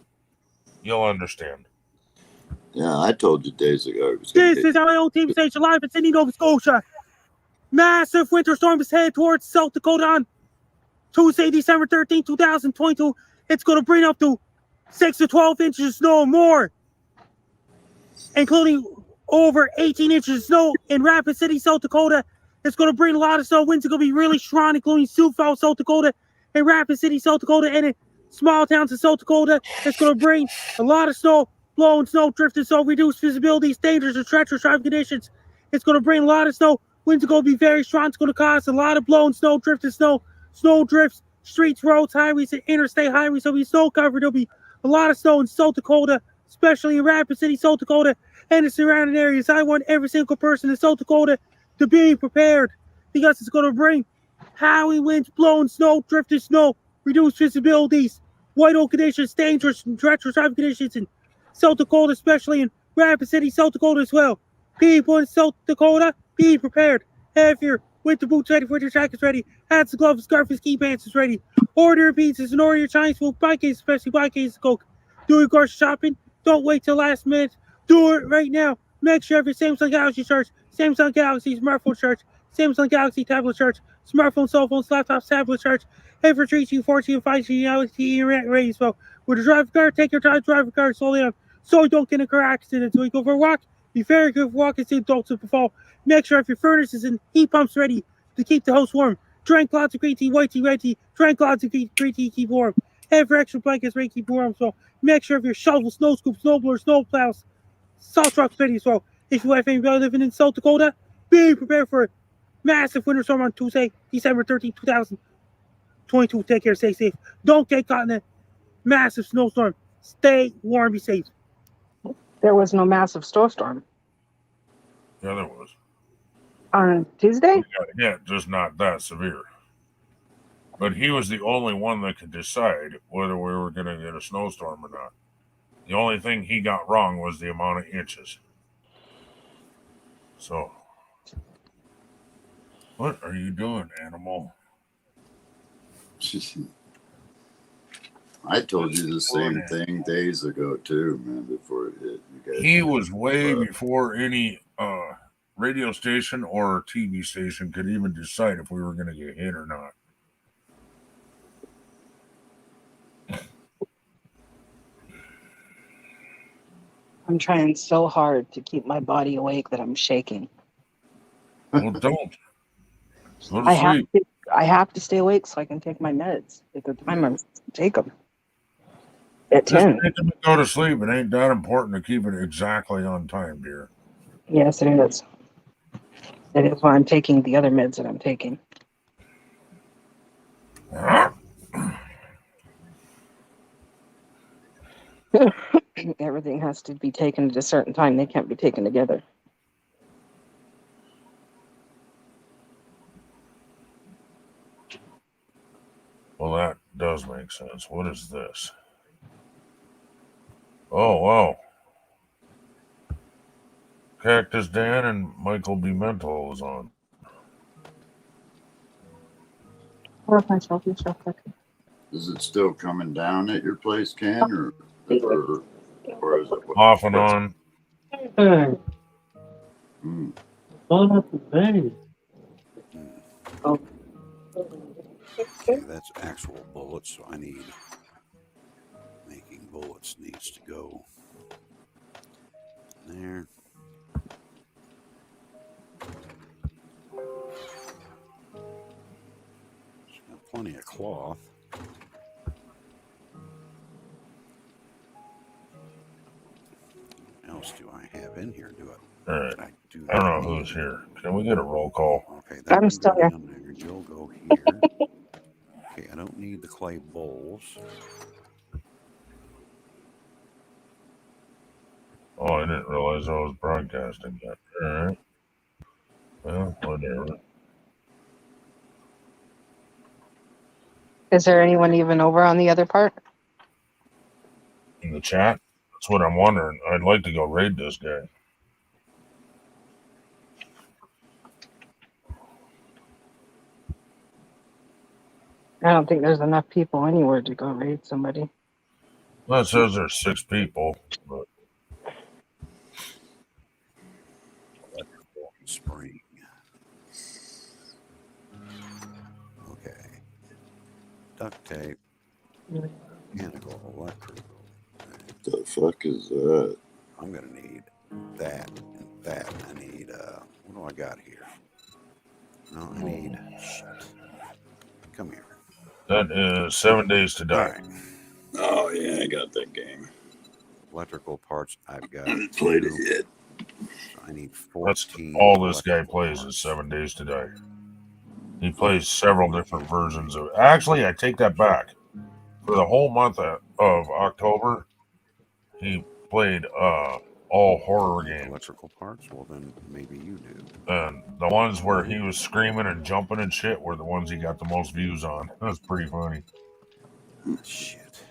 you'll understand. Yeah, I told you days ago. This is our old team station live in Sydney, Nova Scotia. Massive winter storm is headed towards South Dakota on Tuesday, December 13, 2022. It's going to bring up to 6 to 12 inches of snow or more, including over 18 inches of snow in Rapid City, South Dakota. It's going to bring a lot of snow. Winds are going to be really strong, including Sioux Falls, South Dakota, and Rapid City, South Dakota, and in small towns in South Dakota. It's going to bring a lot of snow, blowing snow, drifting snow, reduced visibility, dangerous and treacherous driving conditions. It's going to bring a lot of snow. Winds are going to be very strong. It's going to cause a lot of blowing snow, drifting snow, snow drifts, streets, roads, highways, and interstate highways. There'll be snow covered. There'll be a lot of snow in South Dakota, especially in Rapid City, South Dakota, and the surrounding areas. I want every single person in South Dakota to be prepared because it's going to bring howling winds, blowing snow, drifting snow, reduced visibilities, whiteout conditions, dangerous and treacherous driving conditions in South Dakota, especially in Rapid City, South Dakota as well. People in South Dakota, be prepared. Have your winter boots ready, winter jackets ready, hats, gloves, scarf, and ski pants ready. Order your pizzas and order your Chinese food, buy cases, especially buy cases of Coke. Do your grocery shopping. Don't wait till last minute. Do it right now. Make sure your Samsung Galaxy charge, Samsung Galaxy smartphone charge, Samsung Galaxy tablet charge, smartphone, cell phones, laptops, tablet charge. And for 3G, 4G, and 5G LTE internet ready as well. With a driver car, take your time, drive a car slowly down so you don't get in a car accident. So you go for a walk, be very good for walking, see adults in the fall. Make sure if your furnaces and heat pumps ready to keep the house warm. Drink lots of green tea, white tea, red tea. Drink lots of green tea, keep warm. Have your extra blankets ready, keep warm. So make sure if your shovel, snow scoop, snow blower, snow plows, salt trucks ready as well. If you have anybody living in South Dakota, be prepared for a massive winter storm on Tuesday, December 13, 2022. Take care, stay safe. Don't get caught in a massive snowstorm. Stay warm, be safe. There was no massive snowstorm Yeah, there was. on Tuesday. Yeah, just not that severe. But he was the only one that could decide whether we were going to get a snowstorm or not. The only thing he got wrong was the amount of inches. So, what are you doing, animal? I told you the same thing days ago too, man. Before it hit, you guys. He was way before any radio station or TV station could even decide if we were going to get hit or not. I'm trying so hard to keep my body awake that I'm shaking. Well, don't. Go to I have sleep. to. I have to stay awake so I can take my meds at the time I'm take them. At Just 10. take them and go to sleep. It ain't that important to keep it exactly on time, dear. Yes, it is. That is why I'm taking the other meds that I'm taking. Everything has to be taken at a certain time. They can't be taken together. Well, that does make sense. What is this? Oh, wow. Cactus Dan and Michael B. Mental is on. Is it still coming down at your place, Ken, or is it Off and on. Hey. Blown up the vein. Okay, that's actual bullets, so I need making bullets needs to go there. Got plenty of cloth. What else do I have in here? Do it? All right. I don't know who's here. Can we get a roll call? Okay, I'm still here. You'll go here. Okay, I don't need the clay bowls. Oh, I didn't realize I was broadcasting yet. All right. Well, whatever. Is there anyone even over on the other part? In the chat? That's what I'm wondering. I'd like to go raid this guy. I don't think there's enough people anywhere to go raid somebody. Well, it says there's 6 people, but Spring. Okay. Duct tape. Mechanical, electrical. What the fuck is that? I'm gonna need that and that. I need what do I got here? No, I need shit. Come here. that is 7 Days to Die. All right. Oh yeah, I got that game. Electrical parts. I've got. I haven't played it yet. So I need That's 14. all this guy plays is 7 Days to Die. He plays several different versions of. Actually, I take that back. For the whole month of October, he played all horror games. Electrical parts. Well, then maybe you do. And the ones where he was screaming and jumping and shit were the ones he got the most views on. That was pretty funny. Shit.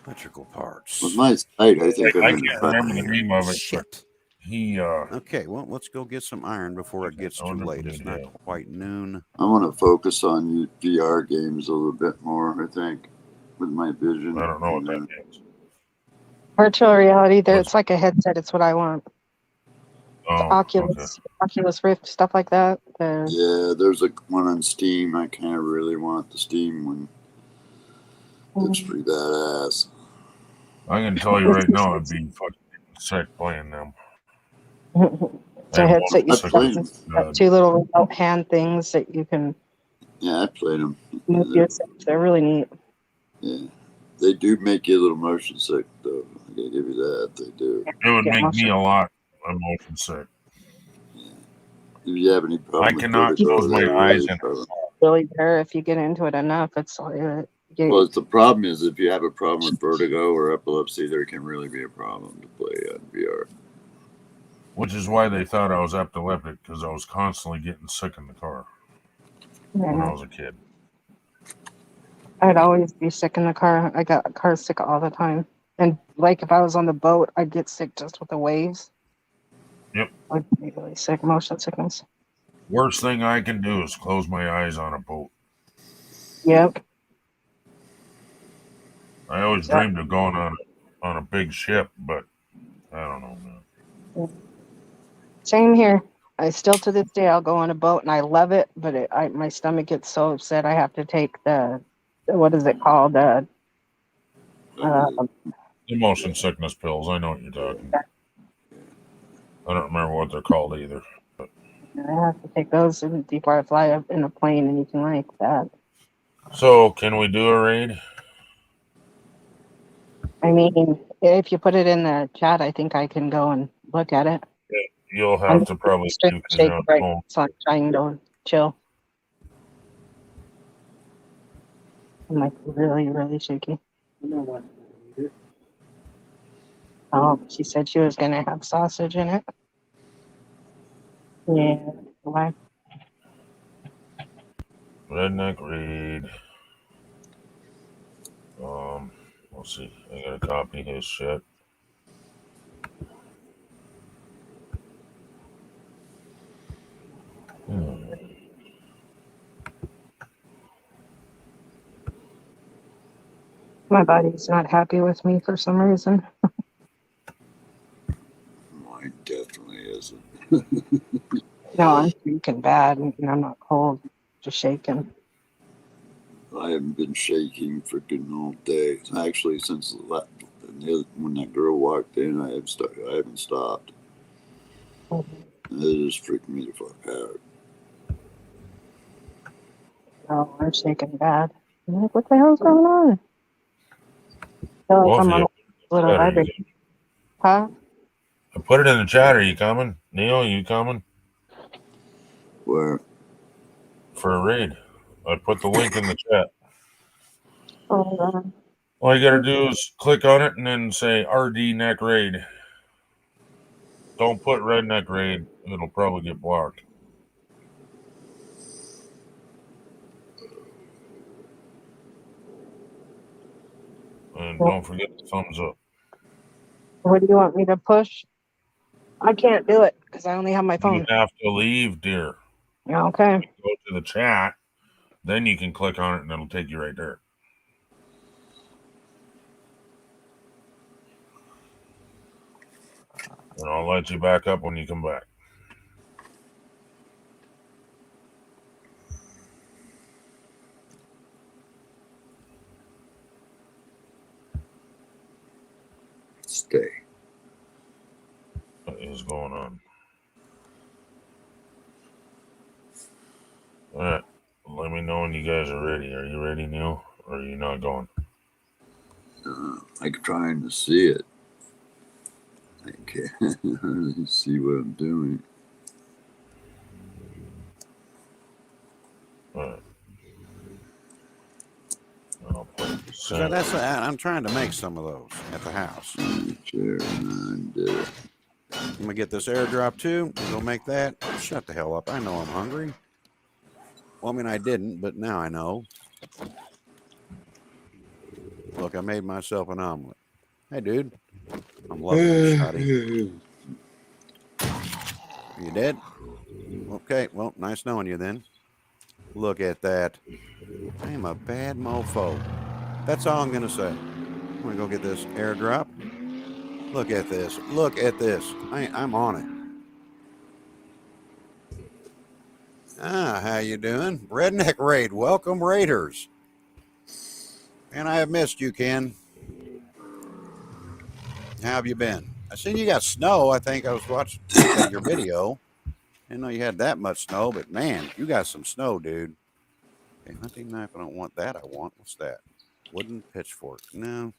Electrical parts. With my sight, I think I I'm can't remember the name of it. Shit. He Okay, well, let's go get some iron before it gets too late. It's not quite noon. I want to focus on VR games a little bit more, I think, with my vision. I don't know what that means. Virtual reality, there it's like a headset. It's what I want. Oh, Oculus, Oculus Rift, stuff like that. Yeah, there's one on Steam. I kind of really want the Steam one. Looks pretty badass. I can tell you right now, I'd be fucking sick playing them. It's a headset. You got 2 little remote hand things that you can. Yeah, I played them. Move yourself. They're really neat. Yeah, they do make you a little motion sick, though. I gotta give you that. They do. It would make me a lot motion sick. If you have any problem, I cannot close my eyes and. Really there, if you get into it enough, it's like. Well, the problem is if you have a problem with vertigo or epilepsy, there can really be a problem to play on VR. Which is why they thought I was epileptic, because I was constantly getting sick in the car when I was a kid. I'd always be sick in the car. I got car sick all the time. And like if I was on the boat, I'd get sick just with the waves. Yep. I'd be really sick, motion sickness. Worst thing I can do is close my eyes on a boat. Yep. I always dreamed of going on a big ship, but I don't know, man. Same here. I still to this day I'll go on a boat and I love it, but my stomach gets so upset I have to take the what is it called? The motion sickness pills. I know what you're talking. I don't remember what they're called either. But. I have to take those before I fly up in a plane and anything like that. So, can we do a raid? I mean, if you put it in the chat, I think I can go and look at it. Yeah, you'll have to probably do shake right, so I'm trying to chill. I'm like really, really shaky. Oh, she said she was gonna have sausage in it. Yeah, why? Redneck raid. Let's see. I gotta copy his shit. My body's not happy with me for some reason. Mine definitely isn't. No, I'm freaking bad, and I'm not cold, just shaking. I haven't been shaking freaking all day. Actually, since when that girl walked in, I haven't stopped. It just freaked me the fuck out. Oh, I'm shaking bad. I'm like, what the hell's going on? I feel like I'm on a little vibration. Huh? I put it in the chat. Are you coming? Neil, you coming? Where? For a raid. I put the link in the chat. Hold on. All you gotta do is click on it and then say RD Neck Raid. Don't put Redneck Raid. It'll probably get blocked. And don't forget the thumbs up. What do you want me to push? I can't do it because I only have my phone. You have to leave, dear. Okay. Go to the chat. Then you can click on it and it'll take you right there. And I'll let you back up when you come back. Stay. What is going on? All right. Let me know when you guys are ready. Are you ready, Neil? Or are you not going? I'm trying to see it. I can't really see what I'm doing. All right. So that's I'm trying to make some of those at the house. I'm gonna get this airdrop too. Go make that. Shut the hell up. I know I'm hungry. Well, I mean, I didn't, but now I know. Look, I made myself an omelet. Hey, dude. I'm loving this, Shotty. Are you dead? Okay, well, nice knowing you then. Look at that. I am a bad mofo. That's all I'm going to say. I'm going to go get this airdrop. Look at this. Look at this. I'm on it. How you doing? Redneck Raid. Welcome, Raiders. And I have missed you, Ken. How have you been? I seen you got snow. I think I was watching your video. Didn't know you had that much snow, but man, you got some snow, dude. Okay, hunting knife. I don't want that. I want, what's that? Wooden pitchfork. No.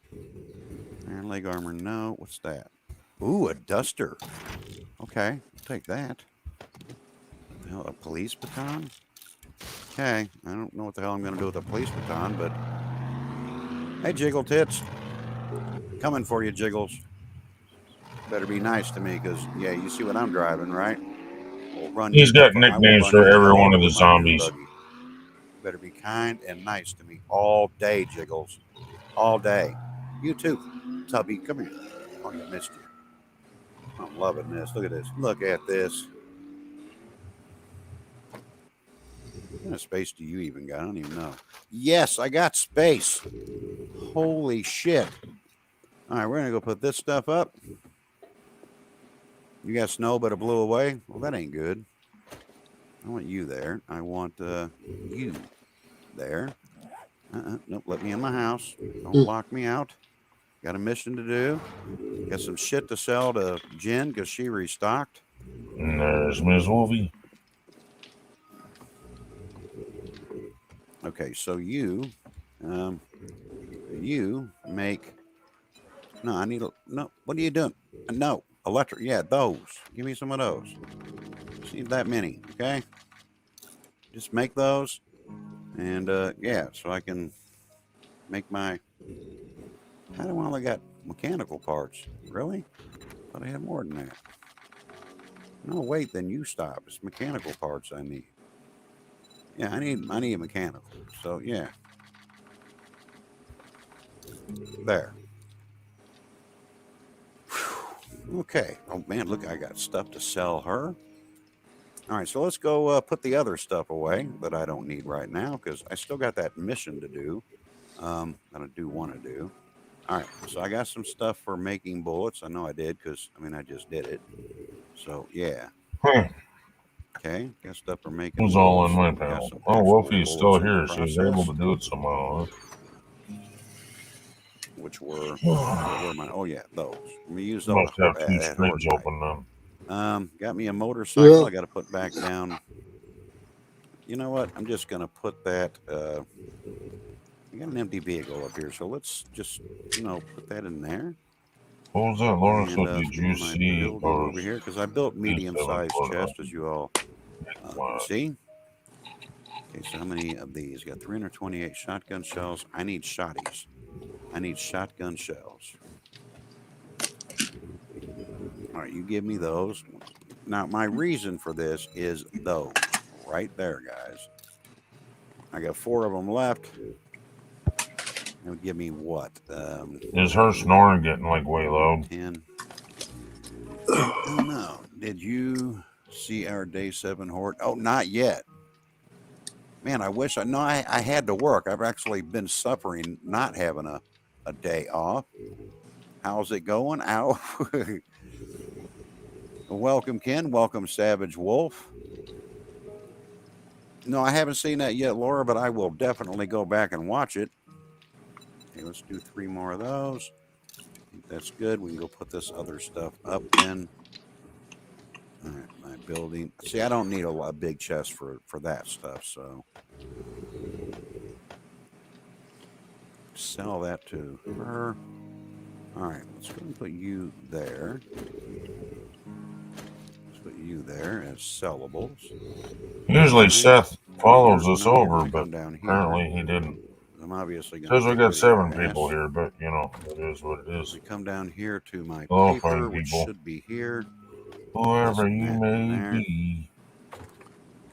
Iron leg armor. No. What's that? Ooh, a duster. Okay, I'll take that. Hell, a police baton? Okay, I don't know what the hell I'm going to do with a police baton, but hey, Jiggle Tits. Coming for you, Jiggles. Better be nice to me, because, yeah, you see what I'm driving, right? We'll run He's got nicknames for every one of the zombies. Better be kind and nice to me all day, Jiggles. All day. You too, Tubby. Come here. Oh, I missed you. I'm loving this. Look at this. Look at this. What kind of space do you even got? I don't even know. Yes, I got space. Holy shit. All right, we're going to go put this stuff up. You got snow, but it blew away? Well, that ain't good. I want you there. I want you there. Nope, let me in my house. Don't lock me out. Got a mission to do. Got some shit to sell to Jen because she restocked. And there's Ms. Wolfie. Okay, so you make. No, I need a. No, what are you doing? No, electric. Yeah, those. Give me some of those. Just need that many, okay? Just make those. And, yeah, so I can make my. How do I only got mechanical parts? Really? Thought I had more than that. No, wait, then you stop. It's mechanical parts I need. Yeah, I need mechanical. So, yeah. There. Whew. Okay. Oh, man, look, I got stuff to sell her. All right, so let's go put the other stuff away that I don't need right now because I still got that mission to do that I do want to do. All right, so I got some stuff for making bullets. I know I did because, I mean, I just did it. So, yeah. Okay, got stuff for making Who's all on my panel? Oh, Wolfie's still here. She's able to do it somehow, huh? Which were, where am I? Oh, yeah, those. Let me use those. Must have two strings open then. Got me a motorcycle. I got to put back down. You know what? I'm just going to put that. I got an empty vehicle up here, so let's just, you know, put that in there. What was that, Lawrence? And, What did you see? Over here, because I built medium-sized chests, as you all see. Okay, so how many of these? Got 328 shotgun shells. I need shotties. I need shotgun shells. All right, you give me those. Now, my reason for this is those right there, guys. I got 4 of them left. It'll give me what? Is her snoring getting like way loud? 10. Oh no. Did you see our day 7 horde? Oh, not yet. Man, I wish I had to work. I've actually been suffering not having a day off. How's it going? Ow. Welcome, Ken. Welcome, Savage Wolf. No, I haven't seen that yet, Laura, but I will definitely go back and watch it. Okay, let's do 3 more of those. I think that's good. We can go put this other stuff up then. All right, my building. See, I don't need a big chest for that stuff, so sell that to her. All right, let's go and put you there. Let's put you there as sellables. Usually Right. Seth follows us Now we're over, gonna but come down here. apparently he didn't. I'm obviously going Says to we got 7 people here, but you know, it is what it is. We come down here to my Hello, paper, fine which people. should be here. Whoever This you and that may in there. be.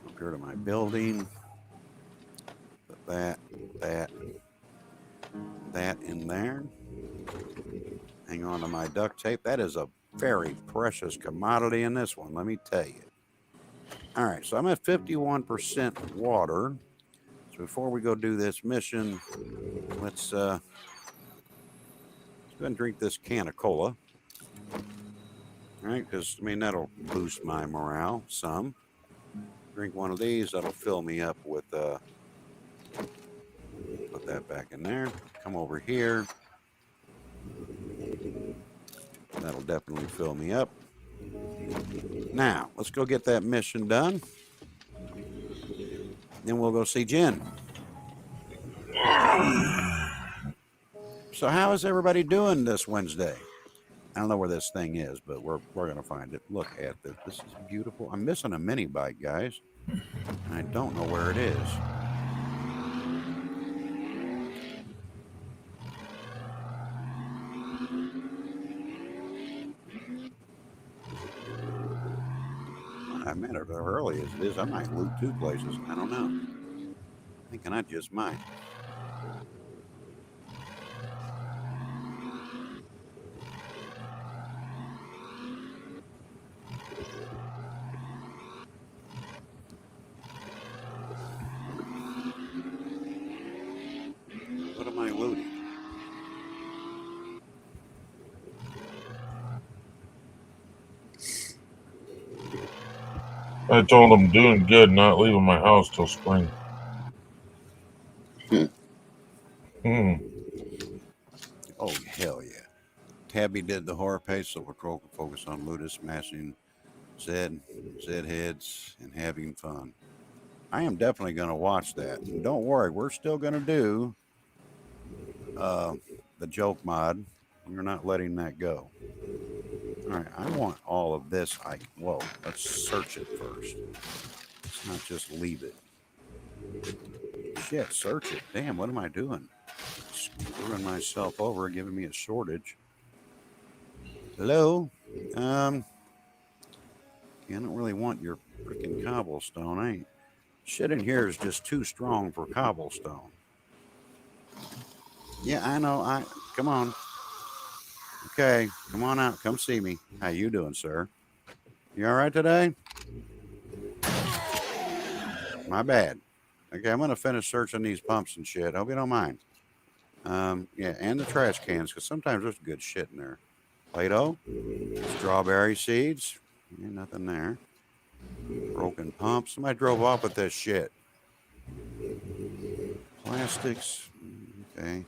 Up here to my building. Put that in there. Hang on to my duct tape. That is a very precious commodity in this one, let me tell you. All right, so I'm at 51% water. So before we go do this mission, let's go and drink this can of cola. All right, because, I mean, that'll boost my morale some. Drink one of these, that'll fill me up with, put that back in there. Come over here. That'll definitely fill me up. Now, let's go get that mission done. Then we'll go see Jen. So how is everybody doing this Wednesday? I don't know where this thing is, but we're going to find it. Look at this. This is beautiful. I'm missing a mini bike, guys. And I don't know where it is. I met her early as it is. I might loot 2 places. I don't know. Thinking I just might. What am I looting? I told him doing good, not leaving my house till spring. Oh, hell yeah. Tabby did the horror page, so we're going to focus on Luda smashing Zed heads, and having fun. I am definitely going to watch that. And don't worry, we're still going to do the joke mod. We're not letting that go. All right, I want all of this. Whoa, let's search it first. Let's not just leave it. Shit, search it. Damn, what am I doing? Screwing myself over, giving me a shortage. Hello? I don't really want your freaking cobblestone. Shit in here is just too strong for cobblestone. Yeah, I know. Come on. Okay, come on out. Come see me. How you doing, sir? You all right today? My bad. Okay, I'm going to finish searching these pumps and shit. Hope you don't mind. Yeah, and the trash cans, because sometimes there's good shit in there. Play-Doh, strawberry seeds, yeah, nothing there. Broken pumps. Somebody drove off with this shit. Plastics, okay.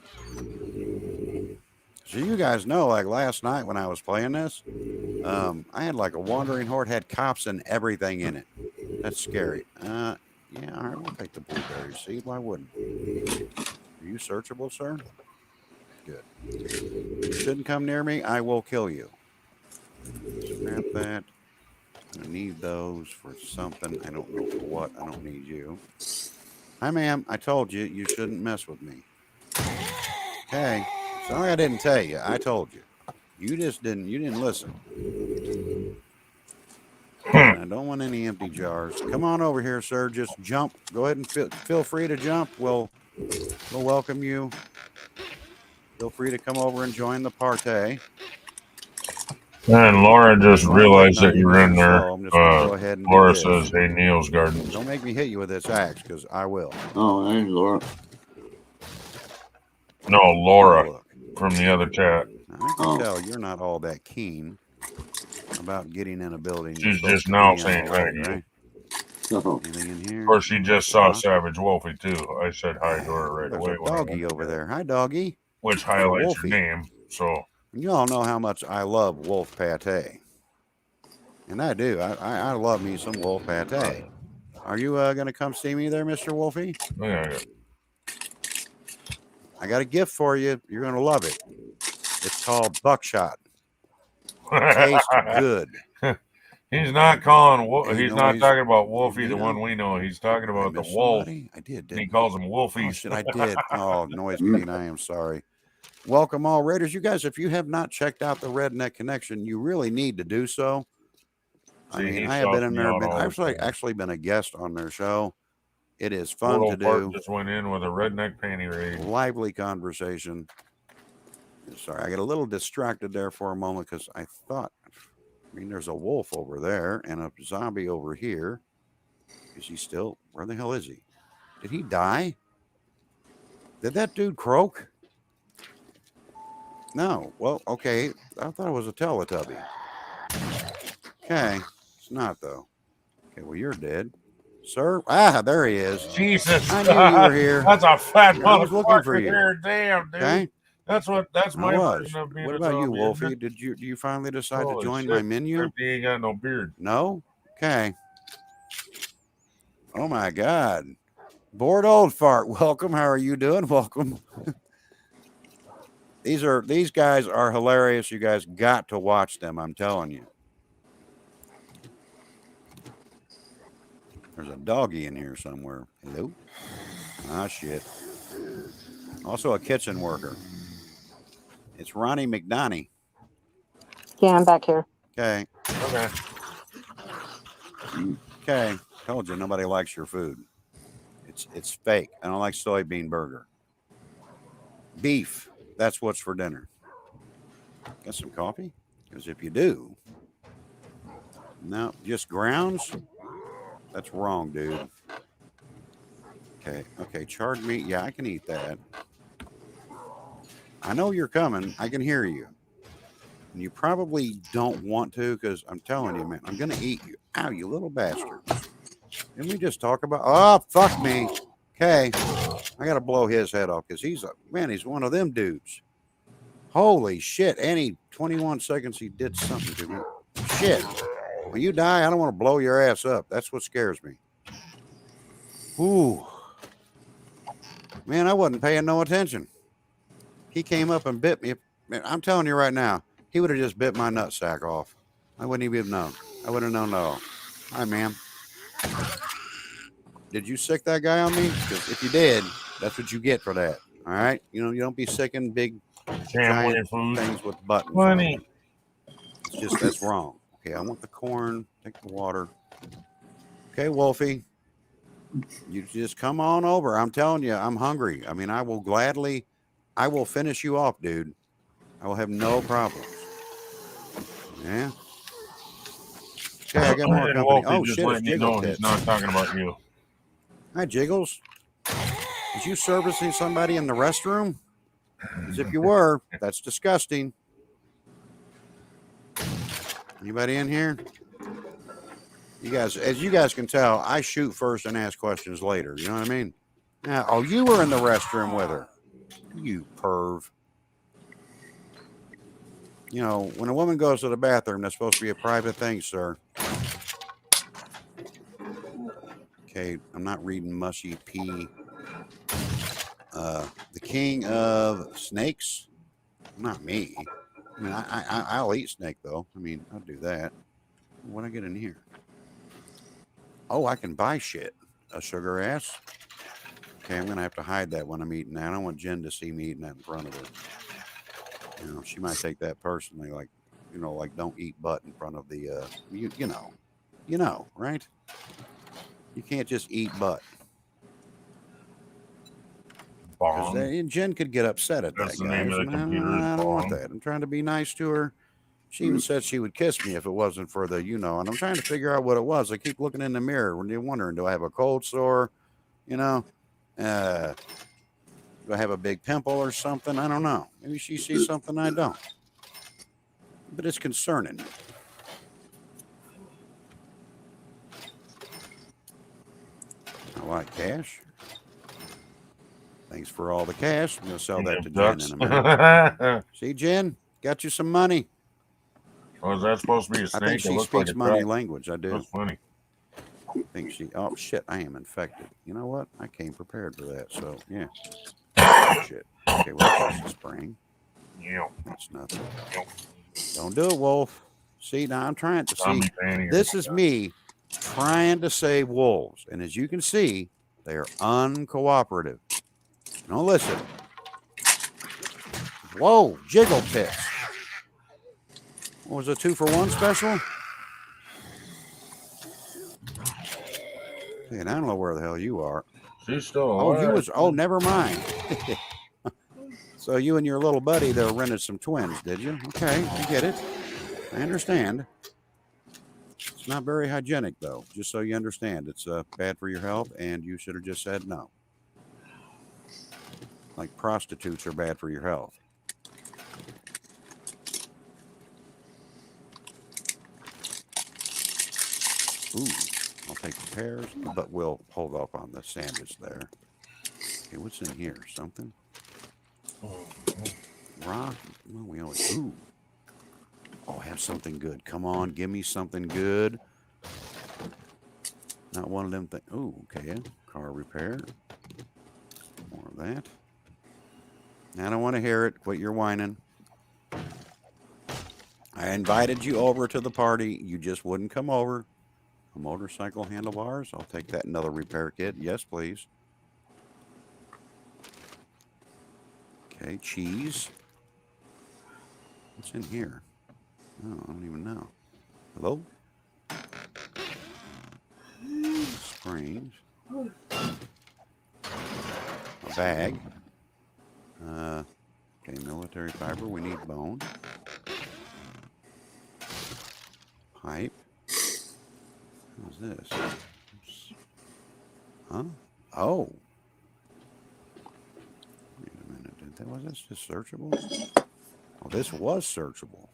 So you guys know, like last night when I was playing this, I had like a wandering horde, had cops and everything in it. That's scary. Yeah, all right, we'll take the blueberry seed. Why wouldn't? Are you searchable, sir? Good. You shouldn't come near me. I will kill you. Scrap that. I need those for something. I don't know for what. I don't need you. Hi, ma'am. I told you you shouldn't mess with me. Okay. It's not like I didn't tell you. I told you. You just didn't. You didn't listen. And I don't want any empty jars. Come on over here, sir. Just jump. Go ahead and feel free to jump. We'll welcome you. Feel free to come over and join the party. And Laura just Well, I'm waiting realized on that you, you're in Mr. there. Slow. I'm just going to go ahead and do Laura this. says, "Hey, Neil's Gardens." Don't make me hit you with this axe, because I will. Oh, hey, Laura. No, Laura from the other chat. I can tell you're not all that keen about getting in a building. You're She's supposed just to now be in saying hi already, to you. right? Anything in here? Of course, she just saw Huh? Savage Wolfie too. I said hi to her right There's away. a doggy over there. Hi, doggy. Which Or highlights Wolfie. your name. So You all know how much I love wolf pate. And I do. I love me some wolf pate. Are you going to come see me there, Mr. Wolfie? yeah. I got a gift for you. You're going to love it. It's called buckshot. Tastes good. He's not calling. He's not noise. talking about Wolfie, You the know? one we know. He's talking about the missed wolf. somebody? I did, And he didn't calls them Oh, wolfies. shit, I did. Oh, Noise Queen, I am sorry. Welcome, all Raiders. You guys, if you have not checked out the Redneck Connection, you really need to do so. I mean, I have been in there. I've actually been a guest on their show. It is fun to do. Just went in with a redneck panty raid. Lively conversation. Sorry, I got a little distracted there for a moment because I thought, I mean, there's a wolf over there and a zombie over here. Is he still? Where the hell is he? Did he die? Did that dude croak? No. Well, okay. I thought it was a Teletubby. Okay. It's not, though. Okay, well, you're dead. Sir? Ah, there he is. Jesus. I knew you were here. That's a fat I was looking for motherfucker you. here. Damn, dude. Okay. That's my I was. version of being What a about you, zombie, Wolfie? isn't it? Do you finally decide Holy to join shit. my menu? Except he ain't got no beard. No? Okay. Oh my God. Bored old fart. Welcome. How are you doing? Welcome. These guys are hilarious. You guys got to watch them, I'm telling you. There's a doggy in here somewhere. Hello? Ah, shit. Also a kitchen worker. It's Ronnie McDonnie. Yeah, I'm back here. Okay. Okay. Okay. Told you nobody likes your food. It's fake. I don't like soybean burger. Beef. That's what's for dinner. Got some coffee? Because if you do, no, just grounds. That's wrong, dude. Okay, charred meat. Yeah, I can eat that. I know you're coming. I can hear you. And you probably don't want to, because I'm telling you, man, I'm going to eat you. Ow, you little bastard. Didn't we just talk about? Oh, fuck me. Okay. I got to blow his head off because he's one of them dudes. Holy shit. Any 21 seconds he did something to me. Shit. When you die, I don't want to blow your ass up. That's what scares me. Ooh. Man, I wasn't paying no attention. He came up and bit me. Man, I'm telling you right now, he would have just bit my nutsack off. I wouldn't even have known. I wouldn't have known at all. Hi, ma'am. Did you sick that guy on me? Because if you did, that's what you get for that. All right? You know, you don't be sicking big, giant things with buttons. Funny. It's just, that's wrong. Okay, I want the corn. Take the water. Okay, Wolfie. You just come on over. I'm telling you, I'm hungry. I mean, I will finish you off, dude. I will have no problems. Yeah. Okay, I got more company. Wolfie Oh, just shit, it's letting you Jiggle know he's Tits. not talking about you. Hi, Jiggles. Is you servicing somebody in the restroom? Because if you were, that's disgusting. Anybody in here? You guys, as you guys can tell, I shoot first and ask questions later. You know what I mean? Now, oh, you were in the restroom with her. You perv. You know, when a woman goes to the bathroom, that's supposed to be a private thing, sir. Okay, I'm not reading mushy pee. The king of snakes? Not me. I mean, I'll eat snake, though. I mean, I'll do that. What do I get in here? Oh, I can buy shit. A sugar ass? Okay, I'm going to have to hide that when I'm eating that. I don't want Jen to see me eating that in front of her. You know, she might take that personally, like, you know, like don't eat butt in front of the, you know, right? You can't just eat butt. Because Jen could get upset at That's that, the name guys. of the And computer is I don't want Bong. that. I'm trying to be nice to her. She even said she would kiss me if it wasn't for the, you know, and I'm trying to figure out what it was. I keep looking in the mirror when you're wondering, do I have a cold sore? You know, do I have a big pimple or something? I don't know. Maybe she sees something I don't. But it's concerning. I like cash. Thanks for all the cash. I'm going to sell that to Jen in a minute. See, Jen, got you some money. Was that supposed to be a snake? I think she speaks money language. I do. That's funny. I think she, oh shit, I am infected. You know what? I came prepared for that. So, yeah. Shit. Okay, what's this spring? Yeah. That's nothing. Don't do it, Wolf. See, now I'm trying to see. This is me trying to save wolves. And as you can see, they are uncooperative. Don't listen. Whoa, jiggle pits. What was a 2-for-1 special? Man, I don't know where the hell you are. She's still Oh, alive. you was, oh, never mind. So you and your little buddy there rented some twins, did you? Okay, I get it. I understand. It's not very hygienic, though, just so you understand. It's bad for your health, and you should have just said no. Like prostitutes are bad for your health. Ooh, I'll take the pears, but we'll hold off on the sandwich there. Okay, what's in here? Something? Rock? Well, we always, ooh. Oh, have something good. Come on, give me something good. Not one of them things. Ooh, okay. Car repair. More of that. I don't want to hear it. Quit your whining. I invited you over to the party. You just wouldn't come over. A motorcycle handlebars. I'll take that. Another repair kit. Yes, please. Okay, cheese. What's in here? Oh, I don't even know. Hello? Springs. A bag. Okay, military fiber. We need bone. Pipe. What's this? Oops. Huh? Oh. Wait a minute. Was this just searchable? Oh, this was searchable.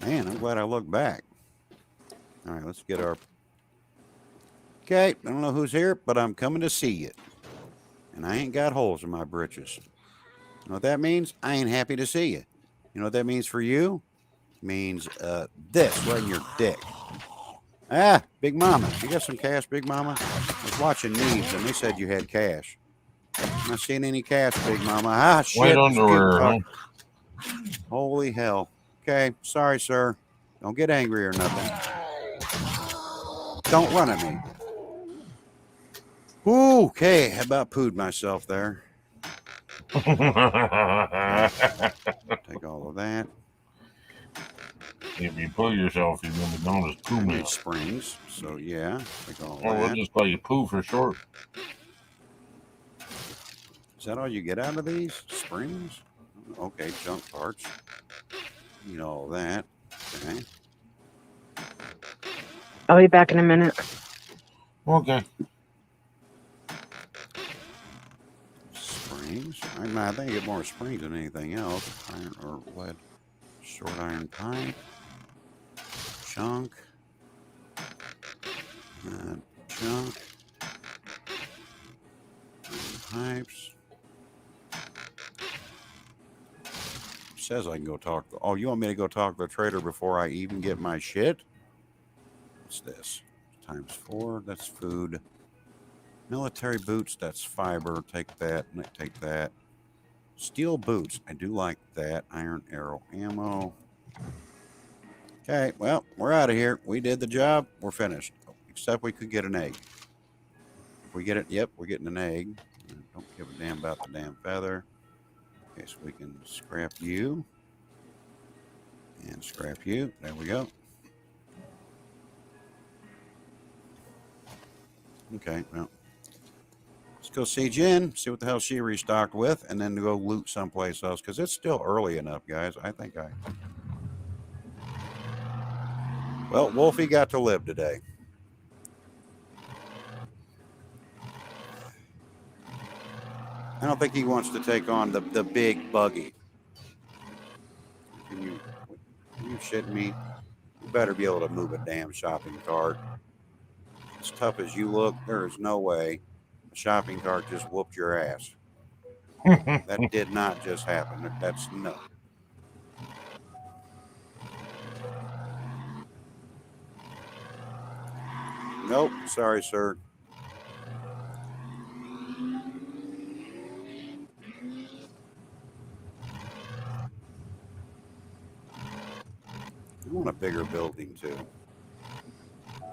Man, I'm glad I looked back. All right, let's get our... Okay, I don't know who's here, but I'm coming to see you. And I ain't got holes in my britches. You know what that means? I ain't happy to see you. You know what that means for you? It means this right in your dick. Ah, Big Mama. You got some cash, Big Mama? I was watching Neves, and they said you had cash. I'm not seeing any cash, Big Mama. Ah, shit. White underwear, huh? Holy hell. Okay, sorry, sir. Don't get angry or nothing. Don't run at me. Ooh, okay, how about pooed myself there? Okay. Take all of that. If you poo yourself, you're going to be known as Poo Man. Springs, so yeah, take all Or that. we'll just call you Poo for short. Is that all you get out of these? Springs? Okay, junk parts. Need all that. Okay. I'll be back in a minute. Okay. Springs. I think I get more springs than anything else. Iron or lead. Short iron pipe. Chunk. Chunk. Pipes. Says I can go talk. Oh, you want me to go talk to the trader before I even get my shit? What's this? Times 4. That's food. Military boots. That's fiber. Take that. Take that. Steel boots. I do like that. Iron arrow ammo. Okay. Well, we're out of here. We did the job. We're finished. Except we could get an egg. If we get it, yep, we're getting an egg. Don't give a damn about the damn feather. Okay, so we can scrap you. And scrap you. There we go. Okay, well, let's go see Jen, see what the hell she restocked with, and then go loot someplace else, because it's still early enough, guys. Well, Wolfie got to live today. I don't think he wants to take on the big buggy. Can you shitting me? You better be able to move a damn shopping cart. As tough as you look, there is no way a shopping cart just whooped your ass. That did not just happen. That's no. Nope. Sorry, sir. I want a bigger building too.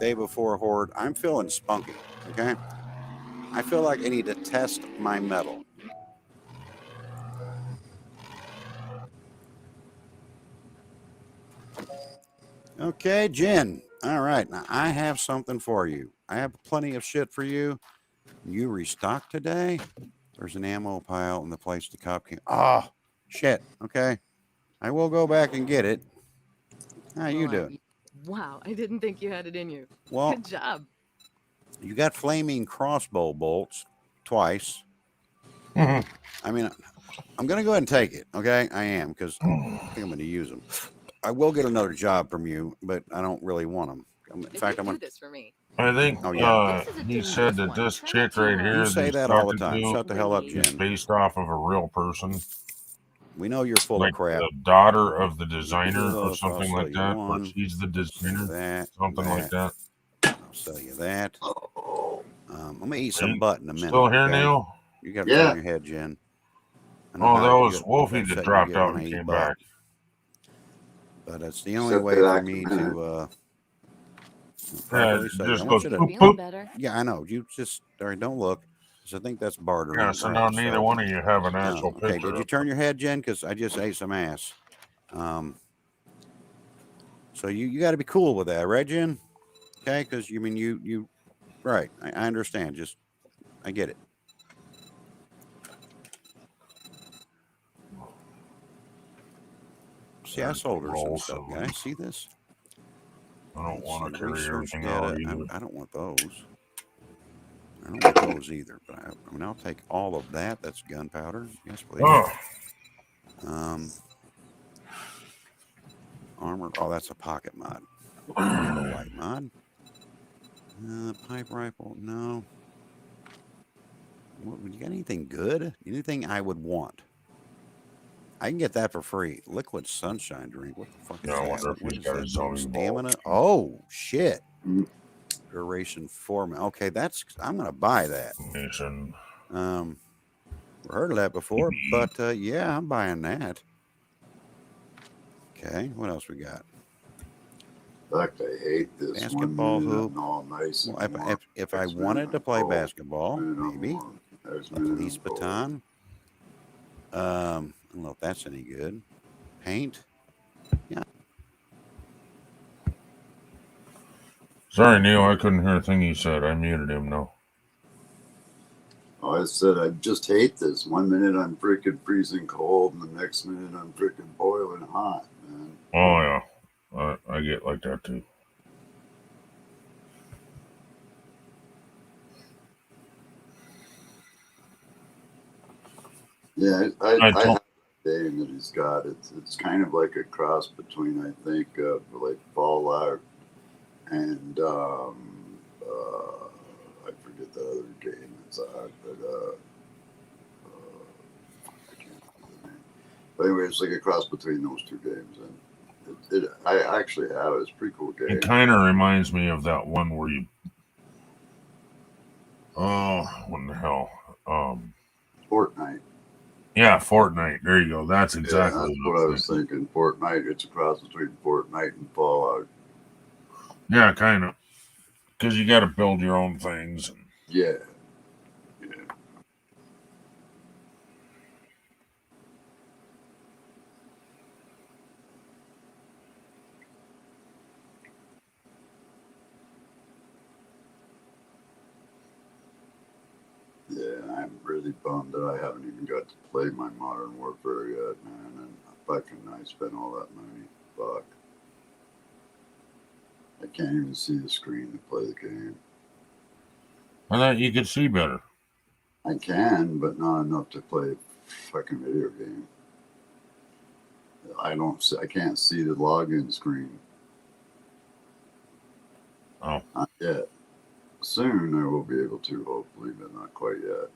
Day before Horde, I'm feeling spunky. Okay. I feel like I need to test my metal. Okay, Jen. All right. Now I have something for you. I have plenty of shit for you. You restock today? There's an ammo pile in the place the cop came. Oh, shit. Okay. I will go back and get it. How you doing? Wow, I didn't think you had it in you. Well, Good job. You got flaming crossbow bolts twice. Mm-hmm. I mean, I'm going to go ahead and take it. Okay. I am, because I think I'm going to use them. I will get another job from you, but I don't really want them. In fact, I'm going to do this for me. I think Oh, yeah. he said that this chick right here You say he's that all the talking time. to Shut the hell up, is Jen. based off of a real person. We know you're full Like of crap. the daughter of the designer or Look, something I'll like sell you that, or one. she's the designer, That. something like that. I'll sell you that. I'm going to eat some Hey, butt in a minute. still here, Okay? Neil? You got to turn your head, Jen. I know Oh, how that was you Wolfie that upset you dropped get out when I and eat came butt. back. But it's the only way for me to properly say. Just I want goes you to. poop, poop. Yeah, I know. You just don't look. Because I think that's bartering. Yeah, so All now right, neither one of you have an actual okay, picture. did you turn your head, Jen? Because I just ate some ass. So you got to be cool with that, right, Jen? Okay, because you mean you right. I understand. Just I get it. See, I sold her some stuff, guys. See this? I don't want to carry Research everything data. out either. I don't want those. I don't want those either. But I mean, I'll take all of that. That's gunpowder. Yes, please. Oh. Armor. Oh, that's a pocket mod. A light mod. Pipe rifle. No. What, you got anything good? Anything I would want? I can get that for free. Liquid sunshine drink. What the fuck is Yeah, I that? wonder if What he's is got that? his zombie Stamina. Oh shit. Duration 4. Okay, that's. I'm gonna buy that. Heard of that before, but yeah, I'm buying that. Okay, what else we got? Fuck, I hate this basketball one. hoop. All nice. Well, if I wanted to play basketball, maybe a police baton. I don't know if that's any good. Paint. Yeah. Sorry, Neil, I couldn't hear a thing he said. I muted him. No. Oh, I said I just hate this. 1 minute I'm freaking freezing cold, and the next minute I'm freaking boiling hot, man. Oh yeah, I get like that too. Yeah, I have a game that he's got. It's kind of like a cross between, I think, like Fallout and I forget the other game it's on, but I can't remember the name. But anyway, it's like a cross between those two games, and I actually have it. It's a pretty cool game. It kind of reminds me of that one where you. Oh, what in the hell? Fortnite. Yeah, Fortnite. There you go. That's exactly that's what I was thinking. Fortnite. It's a cross between Fortnite and Fallout. Yeah, kind of. Because you got to build your own things. Yeah. I'm really bummed that I haven't even got to play my Modern Warfare yet, man. And fucking I spent all that money. Fuck. I can't even see the screen to play the game. I thought you could see better. I can, but not enough to play a fucking video game. I can't see the login screen. Oh. Not yet. Soon I will be able to, hopefully, but not quite yet.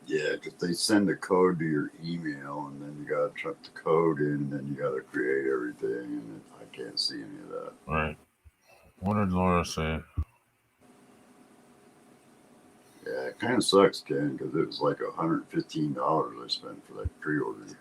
Yeah, because they send a code to your email, and then you gotta chuck the code in, and then you gotta create everything, and I can't see any of that. Right. What did Laura say? Yeah, it kind of sucks, Ken, because it was like $115 I spent for that pre-order.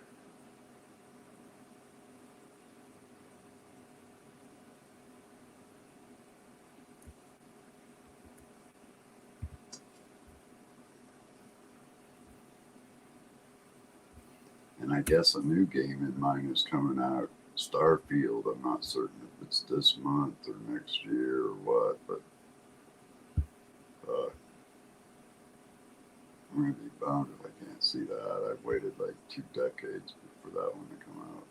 And I guess a new game in mine is coming out. Starfield. I'm not certain if it's this month or next year or what, but I'm going to be bummed if I can't see that. I've waited like 2 decades for that one to come out.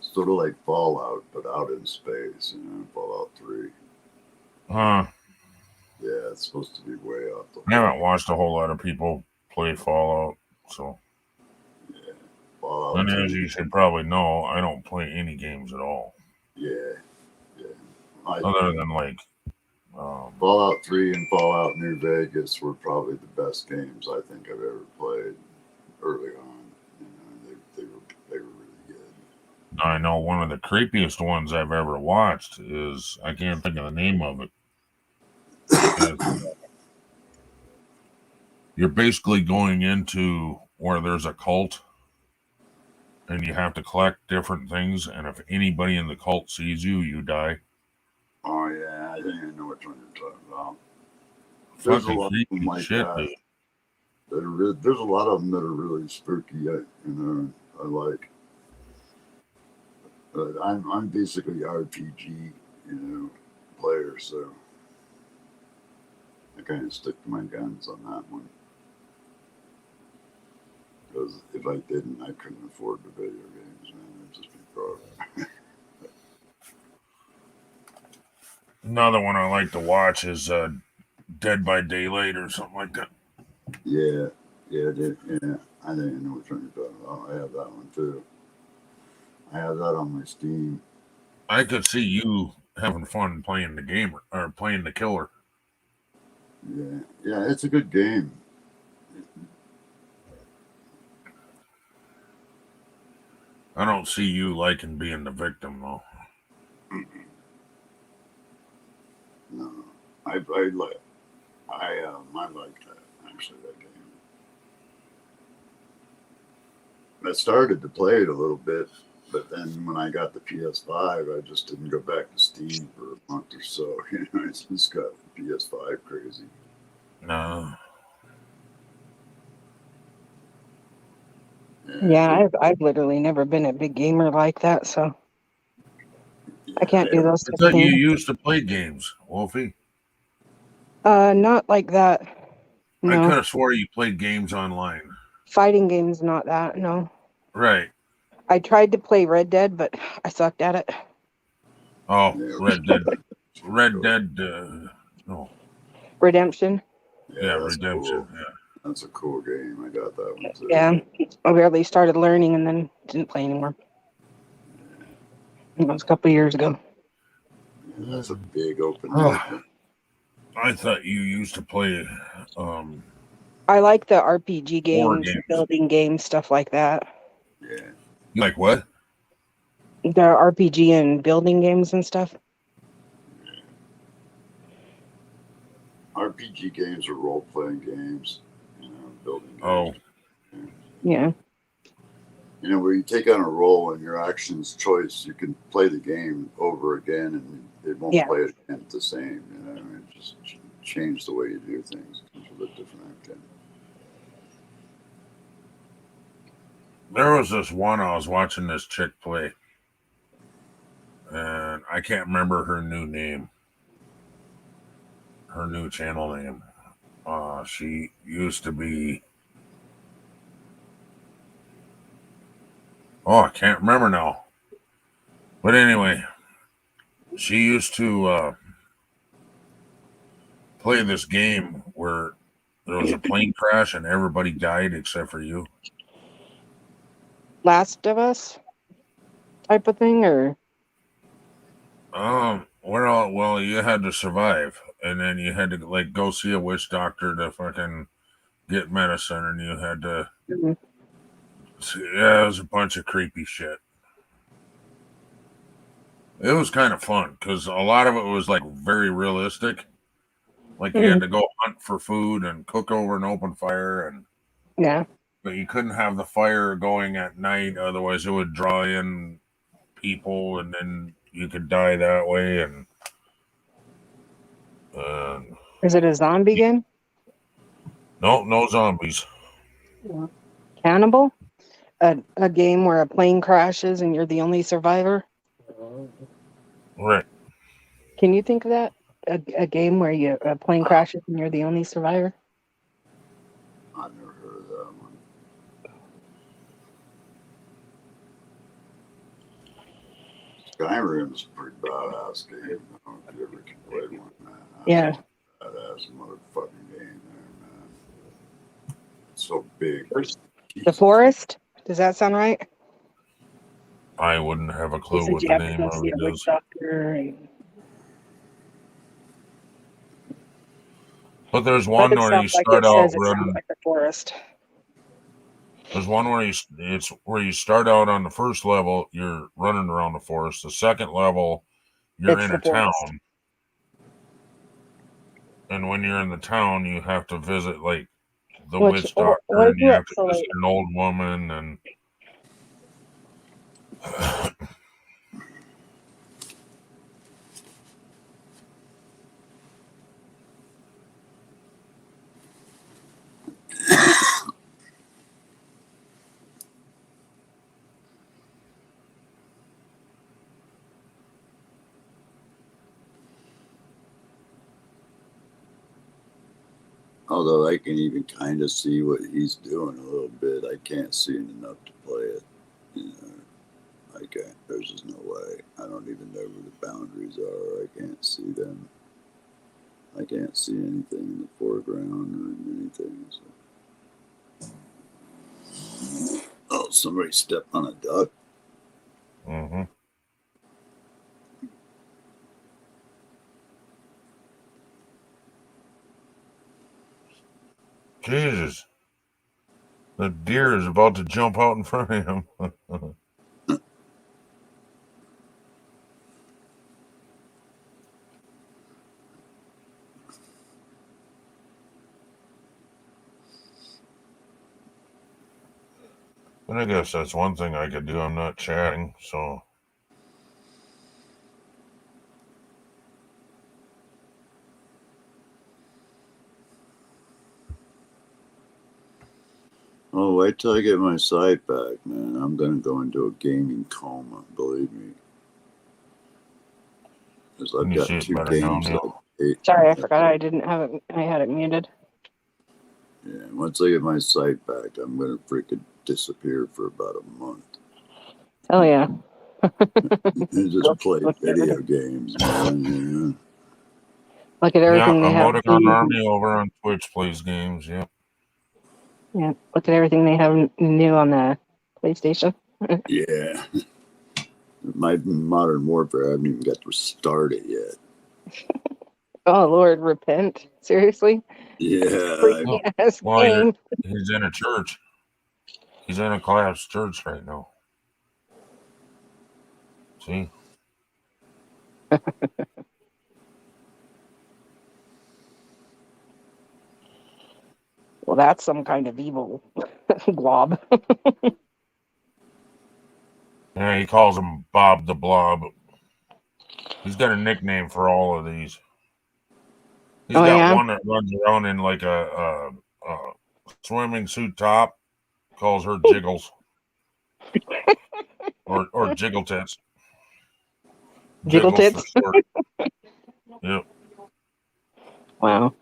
Sort of like Fallout, but out in space, Fallout 3. Huh. Yeah, it's supposed to be way off the I haven't watched a whole lot of people play Fallout, so. Yeah, Fallout And 2. as you should probably know, I don't play any games at all. Yeah. Other than like Fallout 3 and Fallout New Vegas were probably the best games I think I've ever played early on. They were really good. I know one of the creepiest ones I've ever watched is, I can't think of the name of it. You're basically going into where there's a cult and you have to collect different things, and if anybody in the cult sees you, you die. Oh yeah, I think I know which one you're talking about. There's a Fucking lot of them creepy like shit, that. dude. There's a lot of them that are really spooky. I like. But I'm basically RPG, player, so I kind of stick to my guns on that one. Because if I didn't, I couldn't afford the video games, man. I'd just be broke. Another one I like to watch is Dead by Daylight or something like that. Yeah. I think I know which one you're talking about. I have that one too. I have that on my Steam. I could see you having fun playing the gamer or playing the killer. Yeah, it's a good game. I don't see you liking being the victim though. No, I like that actually, that game. I started to play it a little bit, but then when I got the PS5, I just didn't go back to Steam for a month or so. I just got the PS5 crazy. No. Yeah, I've literally never been a big gamer like that, so I can't do those I type of thought you things. used to play games, Wolfie. Not like that. I No. could have swore you played games online. Fighting games, not that, no. Right. I tried to play Red Dead, but I sucked at it. Oh, Red Dead. No. Redemption. Yeah, Redemption. Cool. Yeah. That's a cool game. I got that one too. Yeah, I barely started learning and then didn't play anymore. It was a couple of years ago. Yeah, that's a big open I thought you used to play I like the RPG horror games, games. building games, stuff like that. Yeah. You like what? The RPG and building games and stuff. RPG games are role-playing games, building games. Oh. Yeah. Where you take on a role and your actions choice, you can play the game over again and it won't play it again the same. It just change the way you do things. It comes with a different outcome. There was this one I was watching this chick play, and I can't remember her new name, her new channel name. She used to be. Oh, I can't remember now. But anyway, she used to play this game where there was a plane crash and everybody died except for you. Last of Us type of thing, or Well, you had to survive, and then you had to like go see a witch doctor to fucking get medicine, and you had to. Yeah, it was a bunch of creepy shit. It was kind of fun because a lot of it was like very realistic. Like you had to go hunt for food and cook over an open fire, and yeah. but you couldn't have the fire going at night, otherwise it would draw in people, and then you could die that way. And Is it a zombie game? no zombies. Cannibal? A game where a plane crashes and you're the only survivor? Right. Can you think of that? A game where a plane crashes and you're the only survivor? I've never heard of that one. Skyrim's a pretty badass game. I don't know if you ever played one. Yeah. Badass motherfucking game there, man. It's so big. The Forest? Does that sound right? I wouldn't have a You clue said what you the have to name go of see it a witch is. doctor. And... But there's But one it where you sounds like start it out says it sounds running. like the Forest. There's one where it's where you start out on the first level, you're running around the forest. The second level, you're It's in the a Forest. town. And when you're in the town, you have to visit like the witch doctor, Why and you you up have to so visit late? an old woman, and Although I can even kind of see what he's doing a little bit, I can't see it enough to play it. You know, I can't. There's just no way. I don't even know where the boundaries are. I can't see them. I can't see anything in the foreground or in anything. So. Oh, somebody stepped on a duck. mm-hmm. Jesus, the deer is about to jump out in front of him. But I guess that's one thing I could do. I'm not chatting, so. Oh, wait till I get my sight back, man. I'm going to go into a gaming coma, believe me. Because I've You see got it 2 better now, games Neil. Sorry, I forgot I didn't have it. I had it muted. Yeah, once I get my sight back, I'm going to freaking disappear for about a month. Oh, yeah. And just play video games, man. Look at Yeah, everything they have. Emoticon Army over on Twitch plays games. Yeah. Yeah, look at everything they have new on the PlayStation. Yeah. My Modern Warfare, I haven't even got to start it yet. Oh, Lord, repent. Seriously? Yeah. Freaky ass Well, game. he's in a church. He's in a collapsed church right now. See? Well, that's some kind of evil glob. Yeah, he calls him Bob the Blob. He's got a nickname for all of these. He's Oh, got yeah? one that runs around in like a swimming suit top. Calls her Jiggles. or Jiggle Tits. Jiggle Jiggles for tits? short. Yep. Wow.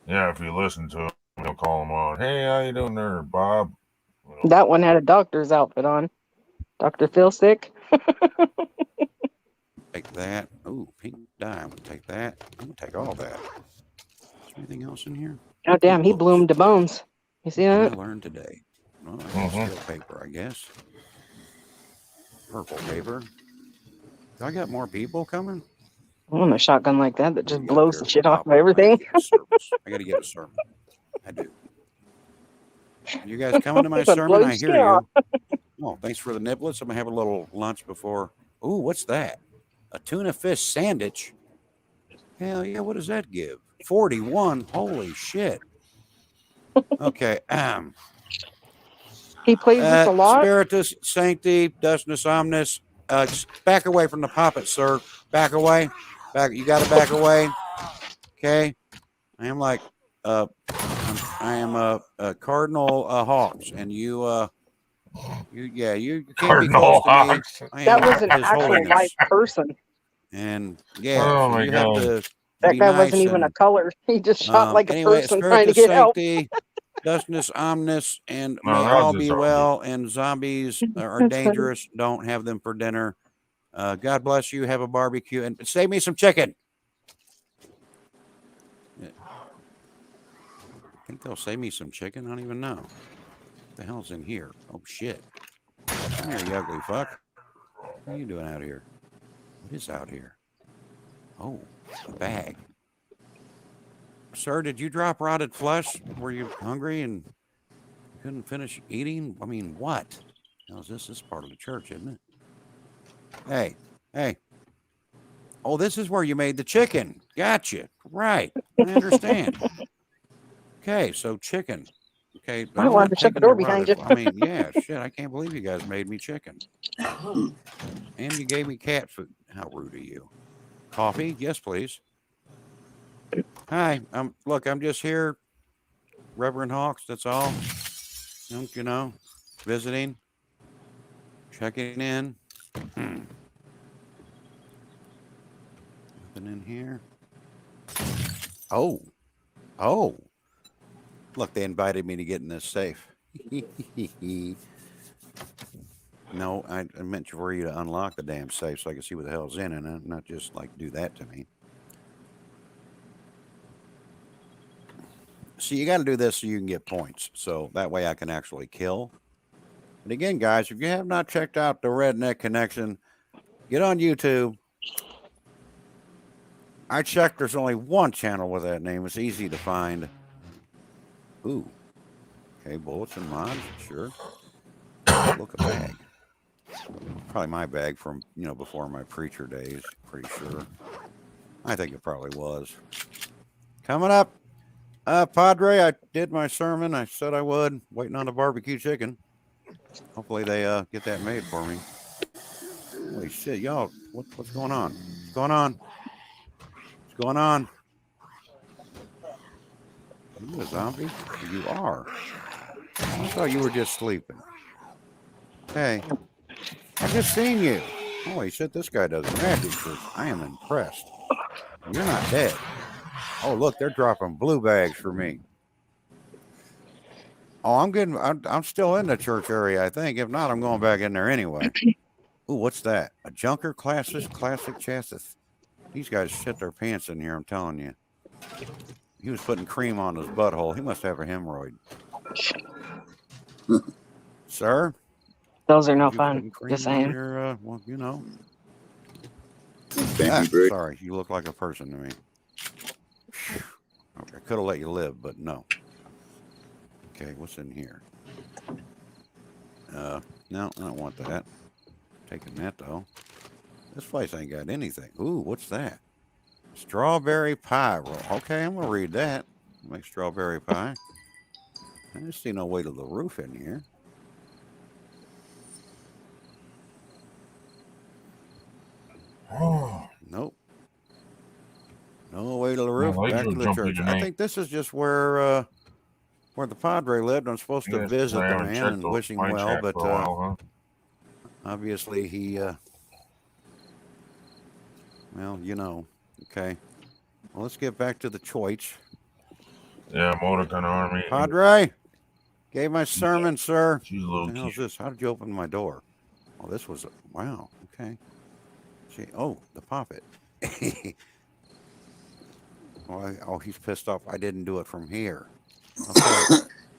Yeah, if you listen to him, he'll call him on. Hey, how you doing there, Bob? That one had a doctor's outfit on. Dr. Phil sick? Take that. Ooh, pink dye. I'm gonna take that. I'm gonna take all that. Is there anything else in here? Oh, damn, he blew him to bones. You see What that? did I learn today? Well, I got steel paper, I guess. Purple paper. Do I got more people coming? I want a shotgun like that that just Get up blows here the to shit the off top of of it. everything. I gotta get a sermon. I do. You guys coming to my But sermon? blow I your hear skin off. you. Oh, thanks for the niblets. I'm gonna have a little lunch before. Ooh, what's that? A tuna fish sandwich? Hell yeah, what does that give? 41. Holy shit. Okay. He plays this a lot. Spiritus Sancti, Dustinus Omnis. Back away from the puppet, sir. Back away. Back. You got to back away. Okay. I am like, I am a Cardinal Hawks, and you can't Cardinal be close to Hawks. me. I am That was an His actual Holiness. live person. And yeah, Oh so my you God. have to That be guy nice wasn't even a and color. He just shot like a anyway, person trying to Spiritus get help. Sancti, Dustinus Omnis, and No, may that was all a be zombie. well. And zombies are That's funny. dangerous. Don't have them for dinner. God bless you. Have a barbecue and save me some chicken. I think they'll save me some chicken. I don't even know. What the hell's in here? Oh shit! Come here, you ugly fuck. What are you doing out here? What is out here? Oh, a bag. Sir, did you drop rotted flesh? Were you hungry and couldn't finish eating? I mean, what? Now, this is part of the church, isn't it? Hey. Oh, this is where you made the chicken. Gotcha. Right. I understand. Okay, so chicken. Okay, but I I'm wanted not to shut the taking door the behind rotted. you. I mean, yeah, shit. I can't believe you guys made me chicken. And you gave me cat food. How rude of you. Coffee? Yes, please. Hi. Look, I'm just here, Reverend Hawks. That's all. You know, visiting, checking in. Nothing in here. Oh. Look, they invited me to get in this safe. No, I meant for you to unlock the damn safe so I can see what the hell's in it, not just like do that to me. See, you got to do this so you can get points. So that way I can actually kill. And again, guys, if you have not checked out the Redneck Connection, get on YouTube. I checked. There's only one channel with that name. It's easy to find. Ooh. Okay, bullets and mods. Sure. Look, a bag. Probably my bag from, before my preacher days. Pretty sure. I think it probably was. Coming up. Padre, I did my sermon. I said I would. Waiting on the barbecue chicken. Hopefully they get that made for me. Holy shit, y'all. What's going on? What's going on? What's going on? Are you a zombie? You are. I thought you were just sleeping. Hey, I just seen you. Holy shit, this guy does magic. I am impressed. You're not dead. Oh, look, they're dropping blue bags for me. Oh, I'm still in the church area, I think. If not, I'm going back in there anyway. Ooh, what's that? A Junker classic chassis. These guys shit their pants in here, I'm telling you. He was putting cream on his butthole. He must have a hemorrhoid. Sir? Those are no fun. Just saying. Your, well, Baby sorry, you look like a person to me. Okay, I could have let you live, but no. Okay, what's in here? No, I don't want that. Taking that though. This place ain't got anything. Ooh, what's that? Strawberry pie roll. Okay, I'm gonna read that. Make strawberry pie. I just see no way to the roof in here. Nope. No way to the roof. legs Back will to the jump you church. I tonight. think this is just where the Padre lived. I'm supposed to Yes, visit I the haven't man checked and the wish him my well, chat but for a while, obviously he, well, you know. Okay. Well, let's get back to the choice. Yeah, Motocan Army. Padre, gave my sermon, sir. She's a What little the hell is this? How did you open my door? Oh, this was wow. Okay. See, oh, the poppet. Oh, he's pissed off. I didn't do it from here. Okay.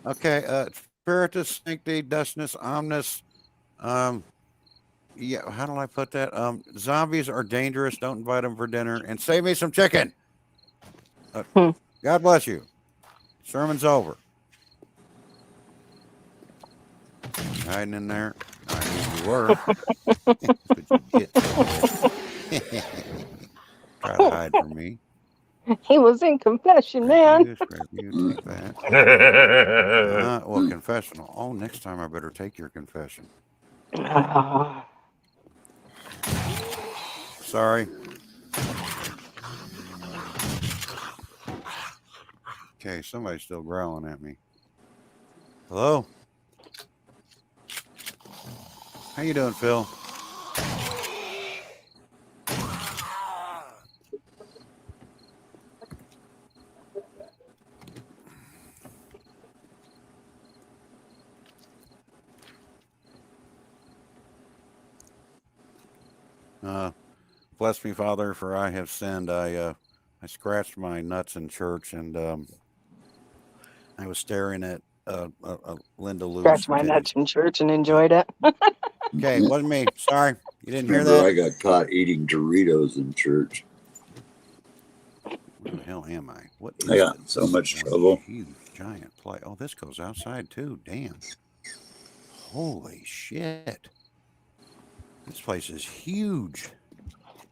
Okay. Spiritus Sancti Dusnus Omnis. Yeah. How do I put that? Zombies are dangerous. Don't invite them for dinner. And save me some chicken. God bless you. Sermon's over. Hiding in there. I knew you were. But you get try to hide from me. He was in confession, man. You take that. Well, confessional. Oh, next time I better take your confession. Sorry. Okay, somebody's still growling at me. Hello? How you doing, Phil? Bless me, Father, for I have sinned. I scratched my nuts in church, and I was staring at Linda Lou's Scratched my titties. nuts in church and enjoyed it. Okay, wasn't me. Sorry, you didn't hear Remember, that. I got caught eating Doritos in church. Where the hell am I? What is I got this? so much trouble. Huge giant play. Oh, this goes outside too. Damn. Holy shit. This place is huge.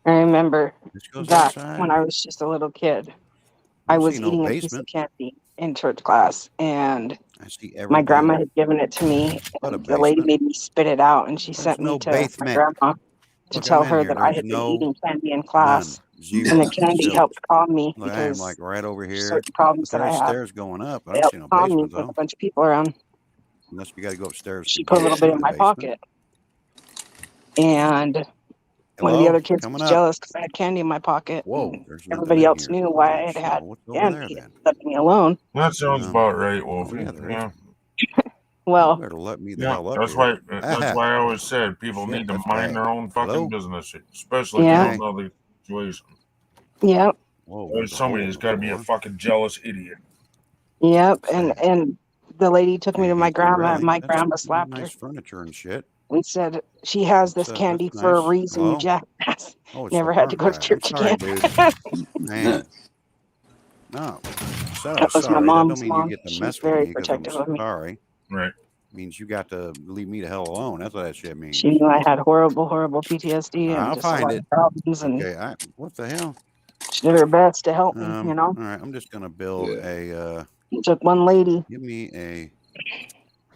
I remember This goes back outside. when I was just a little kid, I don't was see no eating a piece of basement. candy in church class, and I see my grandma everything had given it to me, but a and the lady basement. made me spit it out, and she There's sent me no to my basement. grandma to Look, I'm tell in her here. that I There's had been no eating candy in none. class, and Zero. the candy Zilch. helped calm me Look, I am because like right over here. certain problems But that I there's had. stairs going up. I It don't helped see no calm me basement with though. a bunch of people around. Unless you got to go upstairs She to put a get little to bit in the my basement. pocket, and one of the Hello? other kids Coming was up. jealous because I had candy in my pocket. Whoa, And there's nothing everybody in else here. knew why I Holy had shit. had Well, what's over there candy then? and left me alone. That sounds about right, Wolfie. Oh, yeah, there is. Yeah. You Well, better let me the Yeah, hell up that's here. why. That's why I always said people Shit, need to that's mind bad. their own fucking Hello? business, especially if yeah, you don't know the situation. yep, Whoa, There's there's a hole somebody in who's the got to be a floor. fucking jealous idiot. yep. What's And that? the lady took me Okay, to my empty grandma, and really. my That's grandma slapped her nice furniture and shit. and said she has this That's candy for a nice. reason, you Hello? jackass. Oh, it's Never the had to park go to guy. I'm church sorry, again. dude. Man. No. Said I That was was my sorry. That don't mom's mean you mom. get to She was mess with very me because I'm protective of me. sorry. Right. Means you got to leave me the hell alone. That's what that shit means. She knew I had horrible, horrible PTSD and I'll just a find lot it. of problems, and Okay, what the hell? she did her best to help me, you know. All right, I'm just gonna build a It took one lady give me a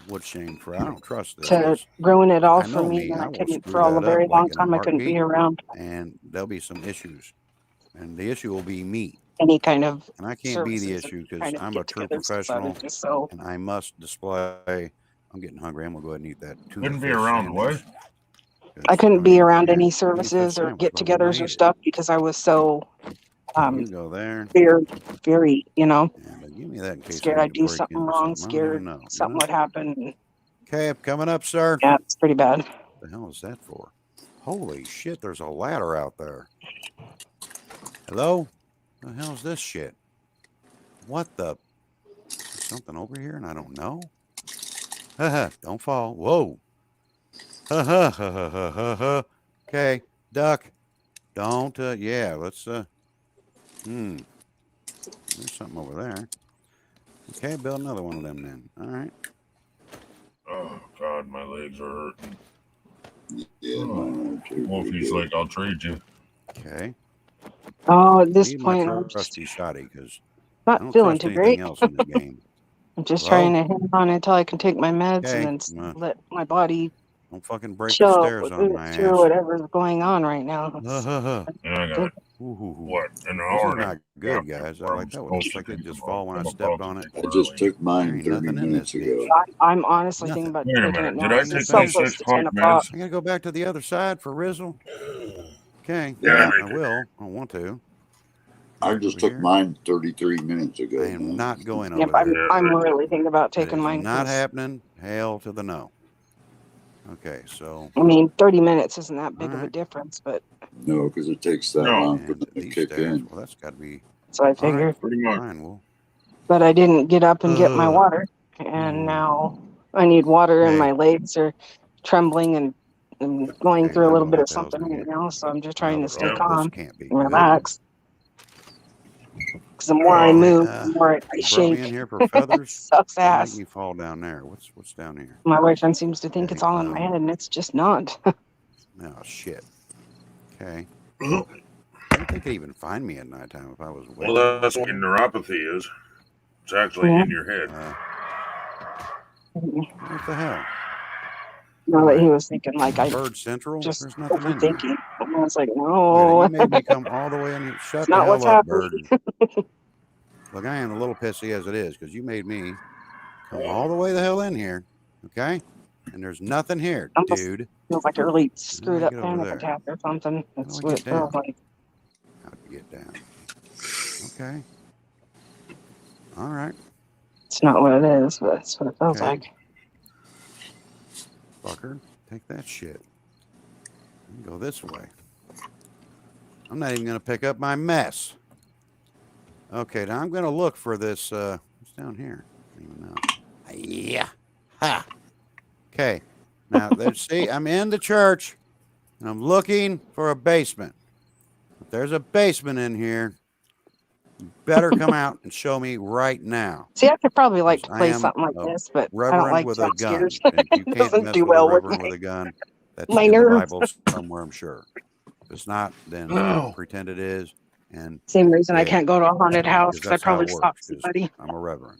wood shame for I don't trust this to because ruin it all I for know me, me. and I I will couldn't, screw for all a that up very like long in a time, I couldn't be heartbeat, around and there'll be some issues, and the issue will be me. any kind of And I can't be the services issue and because kind of I'm a true get-togethers because I was professional, just so. and I must display. I'm getting hungry. I'm gonna go ahead and eat that tuna Couldn't be fish around what? sandwich. I couldn't be around Here, any give me a fish services or sandwich, buddy. I'm gonna get-togethers or eat it. stuff because I was so You go there. very, you know, And give me that in case I scared need I'd to do break something into wrong, something. I don't even scared know. something would happen. Okay, coming up, sir. Yeah, it's pretty bad. What the hell is that for? Holy shit, there's a ladder out there. Hello? What the hell is this shit? What the? There's something over here and I don't know? Haha, don't fall. Whoa. Ha ha ha ha ha ha ha. Okay, duck. Don't, yeah, let's, there's something over there. Okay, build another one of them then. All right. Oh God, my legs are hurting. Yeah, mine are too. Wolfie's like, I'll trade you. Okay. Oh, at this Need my point, I'm trusty shotty because I not don't feeling trust too anything great. else in the game. I'm just Hello? trying to hang on until I can take my meds Okay. and then let my body Don't fucking break the chill stairs on my through ass. whatever's going on right now. Yeah, I got it. What, an This is hour? not good, guys. I like that one. Looks like it just fall when I stepped on it. I just took There mine ain't 30 nothing in this minutes ago. bitch. I'm honestly thinking Nothing. about Wait a taking it minute. Did now. I It's take so my close 6 to o'clock 10 o'clock. meds? I gotta go back to the other side for Rizzle. Okay. Yeah, I will. I want to. I just Over took here. mine 33 minutes ago. I am not going Yep, over there. I'm really thinking about That taking is mine. not 'Cause, happening. Hell to the no. Okay, so I mean, 30 minutes isn't that big of a Alright. difference, but No, because it takes that No. long for and them to these kick stairs. in. Well, that's got to be. so I All right, figured. Pretty much. fine. Well, But I didn't get up and get my water, and now I need water, and Hey. my legs are trembling and going Okay, through a I little know bit what of the hell's something in right here. now. So I'm just trying to stay This calm can't be and good. relax. Because the more I Oh, move, the more I You brought me shake. in here for feathers. Sucks Don't make ass. me fall down there. What's down here? My boyfriend seems to think it's Okay, all in my head, and it's just not. Oh shit. Okay. I think they could even find me at nighttime if I was awake. Well, that's what neuropathy is. It's actually Yeah. in your head. What the hell? No, that he was thinking like I Bird Central? just There's nothing in here. overthinking. And I was like, Wait, no, you made me come all the way in here. Shut it's the not hell what's up, Bird. happening. Look, I am a little pissy as it is because you made me come all the way the hell in here. Okay? And there's nothing here, Almost dude. feels like a really screwed up get over panic there? attack or something. That's do I what get it feels down? like. How do you get down? Okay. All right. It's not what it is, but it's what it feels Okay. like. Fucker, take that shit. Go this way. I'm not even going to pick up my mess. Okay, now I'm going to look for this. What's down here? I don't even know. Yeah. Ha. Okay. Now, see, I'm in the church, and I'm looking for a basement. If there's a basement in here, you better come out and show me right now. See, I could probably like to I play am something like a this, but I don't reverend like with a jump gun. scares. And you It can't doesn't mess do with a well with reverend with a gun. That's my in the nerves. Bible somewhere, I'm sure. If it's not, then pretend it is. And Same reason I hey, can't go to a haunted house because because I that's how probably it stop works. 'Cause somebody. I'm a reverend.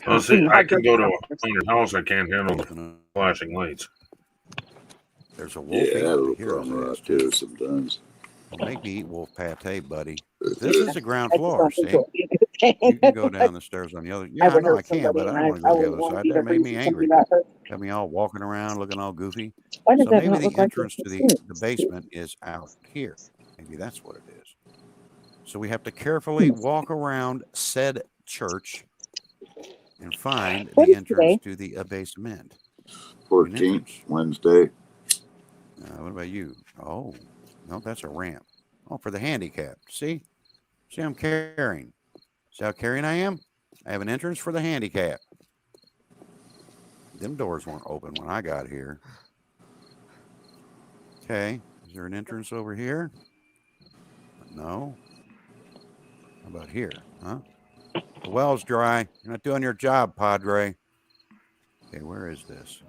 Well, see, Not I can good go to enough. a haunted house. I can't handle the flashing lights. There's a wolfie. Yeah, I have a I little hear his problem with ass that too. too sometimes. Don't make me eat wolf pate, buddy. This is the ground I just floor. don't think See, it would be a good thing. you can go down the stairs on the other. I Yeah, I would know I hurt can, somebody, but I and don't want to I go to the wouldn't other want to side. be That the made me reason somebody angry. got hurt. Got me all walking around looking all goofy. Why does So that maybe not the look like entrance it's to the the basement is out here. Maybe that's what it is. So we have to carefully walk around said church and find What the is entrance today? to the basement. 14th, Wednesday. What about you? Oh, no, that's a ramp. Oh, for the handicapped. See, I'm carrying. See how carrying I am? I have an entrance for the handicap. Them doors weren't open when I got here. Okay, is there an entrance over here? No. How about here, huh? The well's dry. You're not doing your job, Padre. Okay, where is this?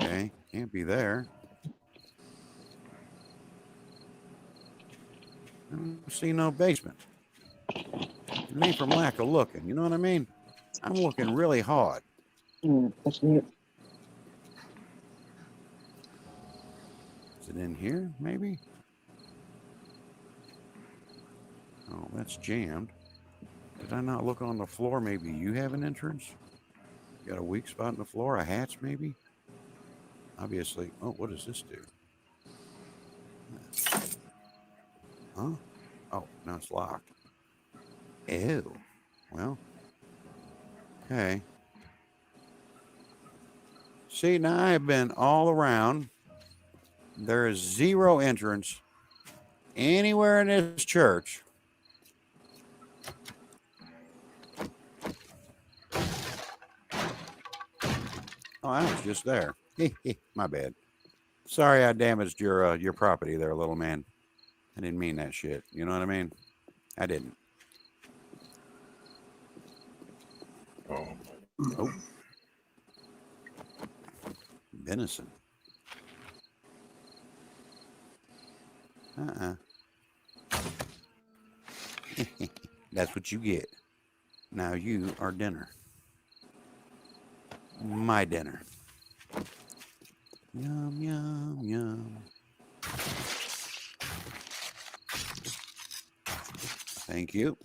Okay, can't be there. I don't see no basement. It ain't from lack of looking, you know what I mean? I'm looking really hard. That's neat. Is it in here, maybe? Oh, that's jammed. Did I not look on the floor? Maybe you have an entrance? You got a weak spot in the floor? A hatch, maybe? Obviously. Oh, what does this do? Huh? Oh, now it's locked. Ew. Well. Okay. See, now I have been all around. There is zero entrance anywhere in this church. Oh, I was just there. My bad. Sorry I damaged your property there, little man. I didn't mean that shit. You know what I mean? I didn't. Oh. Venison. That's what you get. Now you are dinner. My dinner. Yum, yum, yum. Thank you.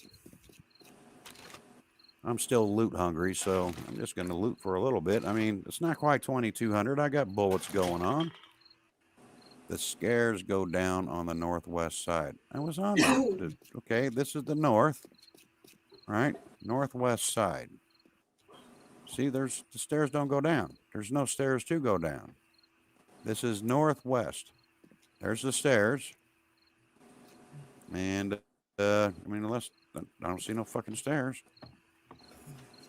I'm still loot hungry, so I'm just going to loot for a little bit. I mean, it's not quite 2,200. I got bullets going on. The scares go down on the northwest side. I was on there. Okay, this is the north, right? Northwest side. See, the stairs don't go down. There's no stairs to go down. This is northwest. There's the stairs. And, I mean, unless I don't see no fucking stairs.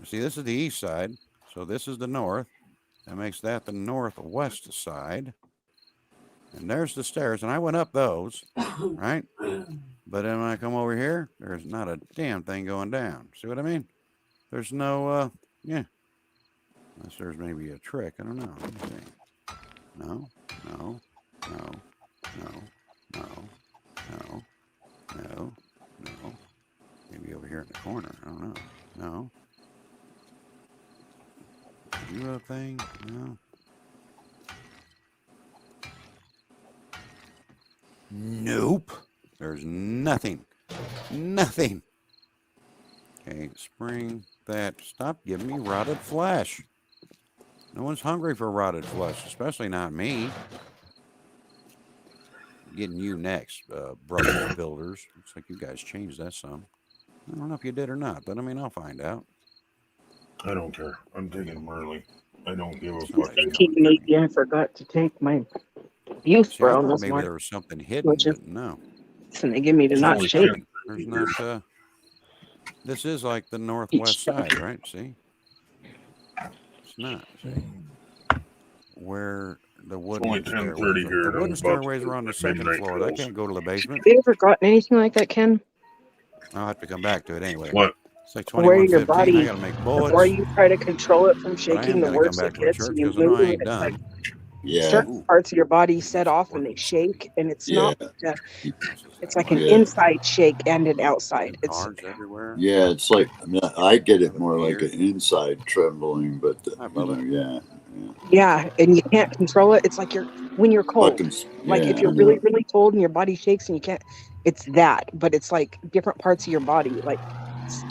See, this is the east side. So this is the north. That makes that the northwest side. And there's the stairs. And I went up those, right? But then when I come over here, there's not a damn thing going down. See what I mean? There's no, yeah. Unless there's maybe a trick. I don't know. Let me see. No, no, no, no, no, no, no, no. Maybe over here in the corner. I don't know. No. You a thing? No. Nope. There's nothing. Nothing. Okay, spring that. Stop giving me rotted flesh. No one's hungry for rotted flesh, especially not me. Getting you next, brothers builders. Looks like you guys changed that some. I don't know if you did or not, but I mean, I'll find out. I don't care. I'm taking them early. I don't give a fuck. Maybe I forgot to take my abuse See, I brown thought this maybe morning. there was something hidden, but no. And they give me to not shake. There's not, this is like the northwest side, right? See? It's not, see? Where the wooden stairways, here. the wooden stairways are on the second floor. That can't go to the basement. Have you ever gotten anything like that, Ken? I'll have to come back to it anyway. What? It's like Where your 2115. body, I got to make bullets. before you try to control it from But I shaking, am the going to come worse back it to a gets, church and you because I know move, I ain't it's like done. certain parts of your body set off and they shake, and it's not. It's like an inside shake and an outside. It's Cards everywhere. Yeah, it's like, I mean, I get it more like an inside trembling, but yeah, and you can't control it. It's like when you're cold. Like if you're really, really cold and your body shakes and you can't. It's that, but it's like different parts of your body, like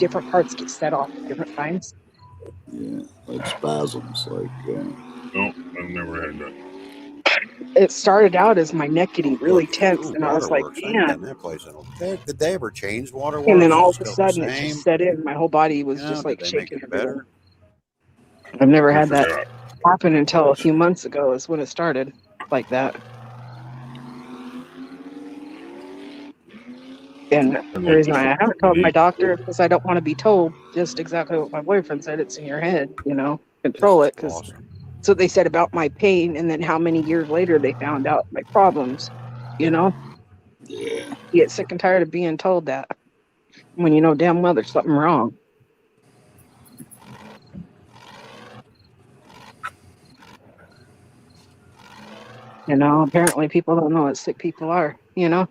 different parts get set off at different times. Yeah, like spasms, like. Nope, I've never had that. It started out as my neck getting really tense, Ooh, and I was like, waterworks. I ain't been man. that place in did they ever change waterworks? And then all of a Still the sudden, it same? just set in. My whole body was just like Did they make shaking. it better? I've never had that happen until a few months ago. Is when it started like that. And the reason I haven't told my doctor is because I don't want to be told just exactly what my boyfriend said. It's in your head, control it. Because that's what they said about my pain. And then how many years later they found out my problems, Yeah. You get sick and tired of being told that when you know damn well there's something wrong. Apparently people don't know what sick people are, It's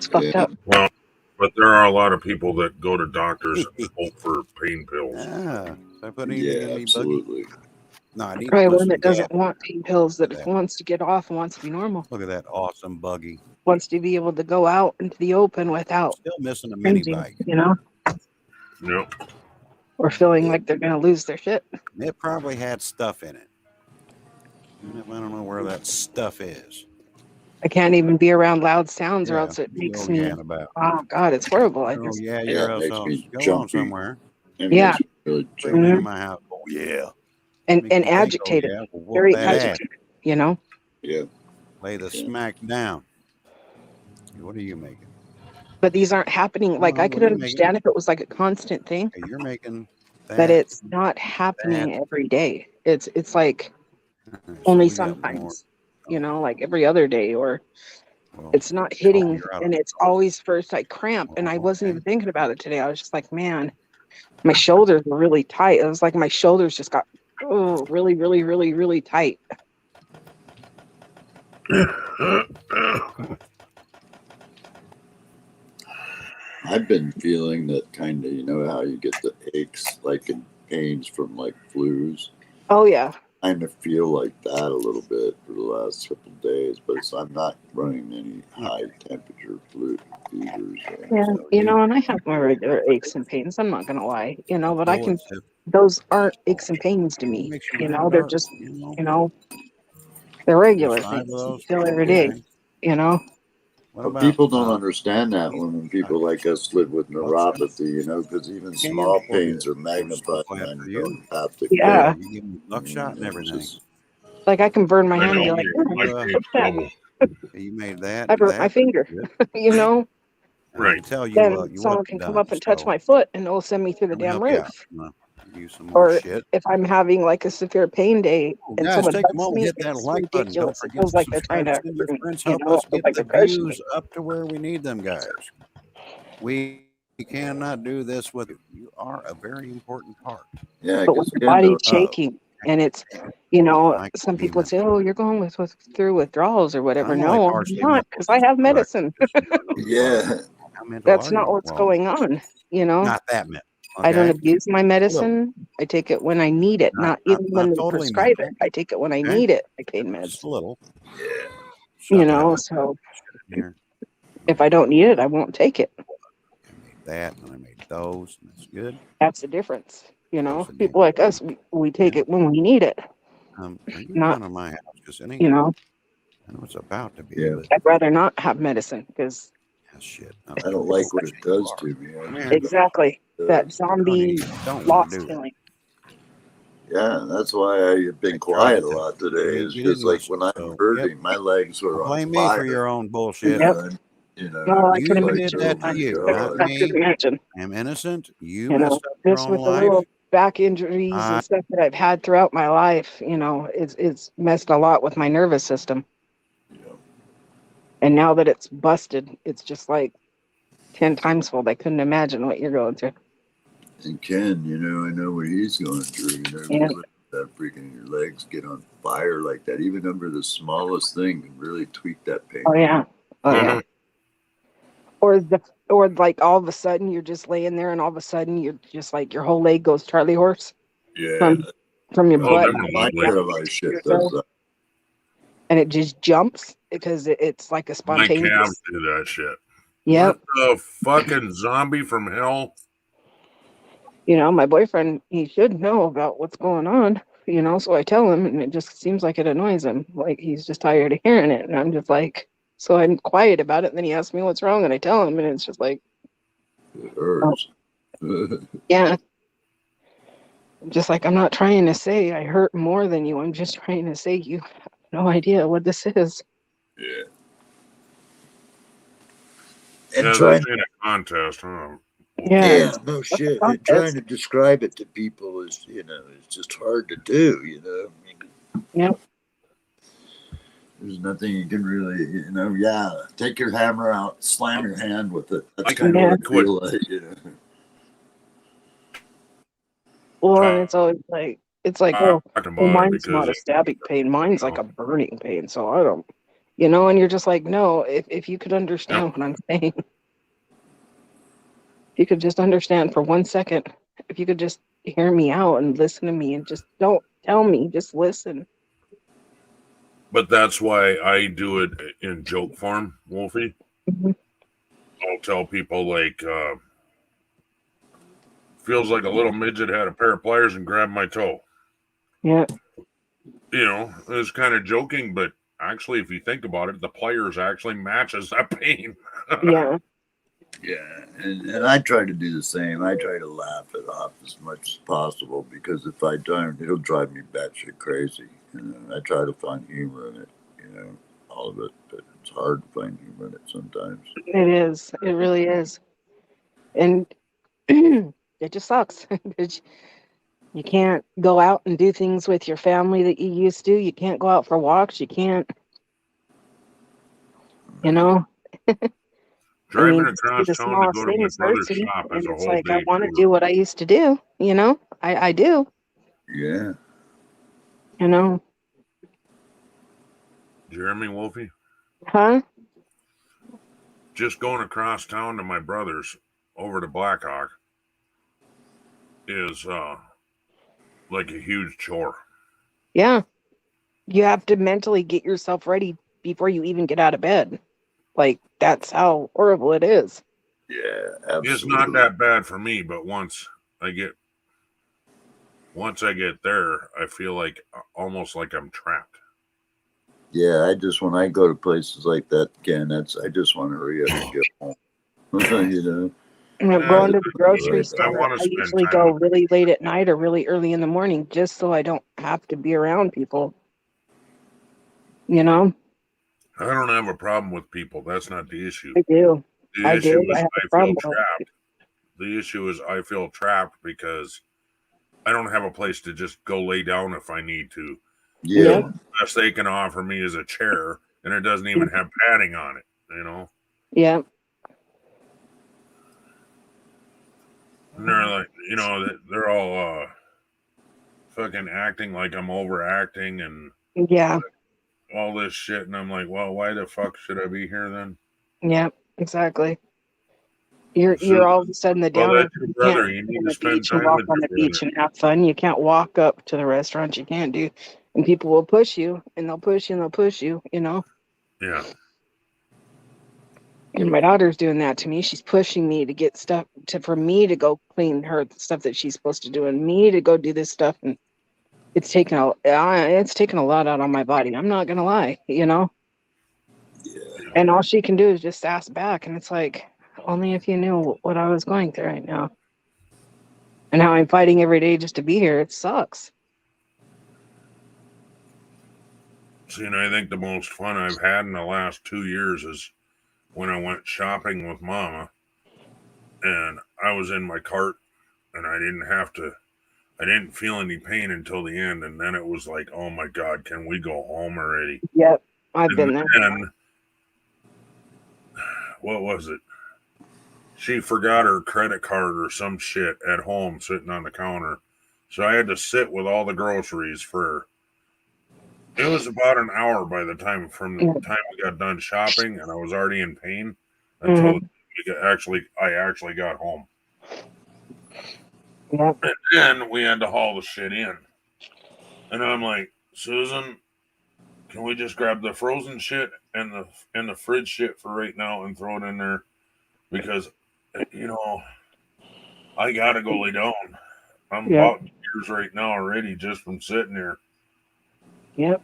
fucked up. Well, but there are a lot of people that go to doctors and hope for pain pills. Yeah, I put anything in me, absolutely. No, I need Probably to put one that some doesn't gas. want pain pills, that wants to get off and wants to be normal. Look at that awesome buggy. Wants to be able to go out into the open without Still missing a mini cringing, bike. Yep. Or feeling like they're gonna lose their shit. It probably had stuff in it. Even if I don't know where that stuff is. I can't even be around loud sounds, or Yeah, else it makes oh, me. yeah, about. Oh God, it's horrible. I Oh just. yeah, Yeah, you're it makes else me go jumpy. on somewhere. It Yeah. makes me really Bring jumpy. it into my house. Oh yeah. And Make me think, agitated, oh, yeah, well, whoop very that ass. agitated. Yeah. Lay the smack down. What are you making? But these aren't happening. Like I What could are you making? understand if it was like a constant thing, Okay, you're making that. but it's not happening every day. It's like So only we got more. sometimes, like every other day, or it's not hitting, you're out of and it's always first I cramp, and I wasn't even thinking about it today. I was just like, man, my shoulders were really tight. It was like my shoulders just got really, really, really, really tight. I've been feeling that kind of, how you get the aches, like and pains from like flus. Oh yeah. kind of feel like that a little bit for the last couple of days, but I'm not running any high temperature fevers. Yeah, So, and I have my regular aches and pains. I'm not gonna lie, but I can. Those aren't aches and pains to me. Makes you They're dark, just, they're regular There's 5 of things you those. feel every day. What but about people don't understand that when people like us live with neuropathy, because even small pains are magnified on neuropathic Yeah. pain. You give them buckshot and everything. Like I can burn my I hand and be know like, my pain's double. You made that. I burnt my finger. Right. Tell you, Then you someone wasn't can come done, up and touch so my foot and it'll send me through the let me damn help you out. roof. I'm gonna give you some more Or shit. if I'm having like a severe pain day and Guys, someone take a hugs moment, me, hit that it's like button. Don't ridiculous. It forget feels to like they're trying subscribe, to send your hurt me. friends, It help feels us get like the they're crushing me. views up to where we need them, guys. We cannot do this with you. You are a very important part. Yeah, But when because your body's shaking and it's, some people would say, "Oh, you're going through withdrawals or whatever." I'm like No, I'm partially not, mental, because I have medicine. yeah. How mental That's are you? not what's Well, going on. not that mental. I don't Okay. abuse my A little. medicine. I take it when I need it, not even when they totally prescribe mental. it. I take it when I Okay. need it. My pain meds. Just a little. Yeah. So if I don't need it, I won't take it. I made that, and I made those, and that's good. That's the difference. People like us, we take it when we need it. Are you Not, down in my house? Because it ain't. you know, I know it's about to be, Yeah. but I'd rather not have medicine because shit. I don't like what it does to me. exactly that zombie don't wanna lost do that. feeling. Yeah, that's why I've been quiet a lot today. Is You because didn't like listen, when I'm so, hurting, my legs were Don't on blame me fire. for your own bullshit. And, No, I it's can You like, did imagine. that oh to my you, I not God. could me. imagine. I'm innocent. You messed up your Just own with the life. little back injuries and stuff that I've had throughout my life, it's messed a lot with my nervous system. And now that it's busted, it's just like 10 times fold. I couldn't imagine what you're going through. And Ken, I know what he's going through. Yeah. That freaking your legs get on fire like that, even under the smallest thing, can really tweak that pain. Oh yeah. Or like all of a sudden you're just laying there and all of a sudden you're just like your whole leg goes Charlie horse. Yeah. From your butt. My paralyzed shit does that. And it just jumps because it's like a My spontaneous. calves do that shit. Yep. What the fucking zombie from hell? My boyfriend, he should know about what's going on, so I tell him and it just seems like it annoys him. Like he's just tired of hearing it. And I'm just like, so I'm quiet about it. And then he asks me what's wrong and I tell him and it's just like, it hurts. Yeah. Just like, I'm not trying to say I hurt more than you. I'm just trying to say you have no idea what this is. Yeah. And trying in a contest, huh? Yeah, no shit. And trying to describe it to people is, it's just hard to do, Yep. There's nothing you can really, take your hammer out, slam your hand with it. That's kind of what I feel like, Well, and it's always like, well, mine's not a because stabbing pain. Mine's like a burning pain. So I don't, and you're just like, no, if you could understand what I'm saying, if you could just understand for 1 second, if you could just hear me out and listen to me and just don't tell me, just listen. But that's why I do it in joke form, Wolfie. I'll tell people like, feels like a little midget had a pair of pliers and grabbed my toe. Yeah. It's kind of joking, but actually, if you think about it, the pliers actually matches that pain. Yeah. Yeah, and I try to do the same. I try to laugh it off as much as possible because if I don't, it'll drive me batshit crazy. I try to find humor in it, all of it, but it's hard to find humor in it sometimes. It is. It really is. And it just sucks. You can't go out and do things with your family that you used to. You can't go out for walks. You can't, Driving just do across the town to smallest go to my things brother's hurts me. shop And is a it's whole like, I day want to tour. do what I used to do, I do, Yeah. Jeremy Wolfie? Huh? Just going across town to my brother's over to Blackhawk is like a huge chore. Yeah. You have to mentally get yourself ready before you even get out of bed. Like, that's how horrible it is. Yeah, absolutely. It's not that bad for me, but once I get there, I feel like almost like I'm trapped. Yeah, when I go to places like that again, I just want to hurry up and get home. You know. When I'm going to the grocery I store, want to I spend usually time go with really late at night or really early in the morning just so I don't have to be around people. You know? I don't have a problem with people. That's not the issue. I do. The I issue do. is I have I a feel problem. trapped. The issue is I feel trapped because I don't have a place to just go lay down if I need to. Yeah. The best they can offer me is a chair, and it doesn't even have padding on it, you know? Yeah. And they're like, they're all fucking acting like I'm overacting and Yeah. all this shit. And I'm like, well, why the fuck should I be here then? Yeah. Exactly. You're all of a sudden the Well, downer. that's your You can't brother. You go need on to the spend beach and time walk with on your the beach brother. and have fun. You can't walk up to the restaurant. You can't do, and people will push you, and they'll push you, and they'll push you. You know. Yeah. And my daughter's doing that to me. She's pushing me to get stuff for me to go clean her stuff that she's supposed to do, and me to go do this stuff. And it's taken a lot out on my body. I'm not gonna lie. You know. And all she can do is just ask back, and it's like, only if you knew what I was going through right now. And how I'm fighting every day just to be here. It sucks. See, and I think the most fun I've had in the last 2 years is when I went shopping with Mama, and I was in my cart, and I didn't feel any pain until the end, and then it was like, oh my God, can we go home already? Yep, I've been there. And what was it? She forgot her credit card or some shit at home sitting on the counter. So I had to sit with all the groceries it was about an hour by the time we got done shopping, and I was already in pain until I actually got home. Yep. And then we had to haul the shit in. And I'm like, Susan, can we just grab the frozen shit and the fridge shit for right now and throw it in there? Because I gotta go lay down. I'm about tears right now already just from sitting here. Yep.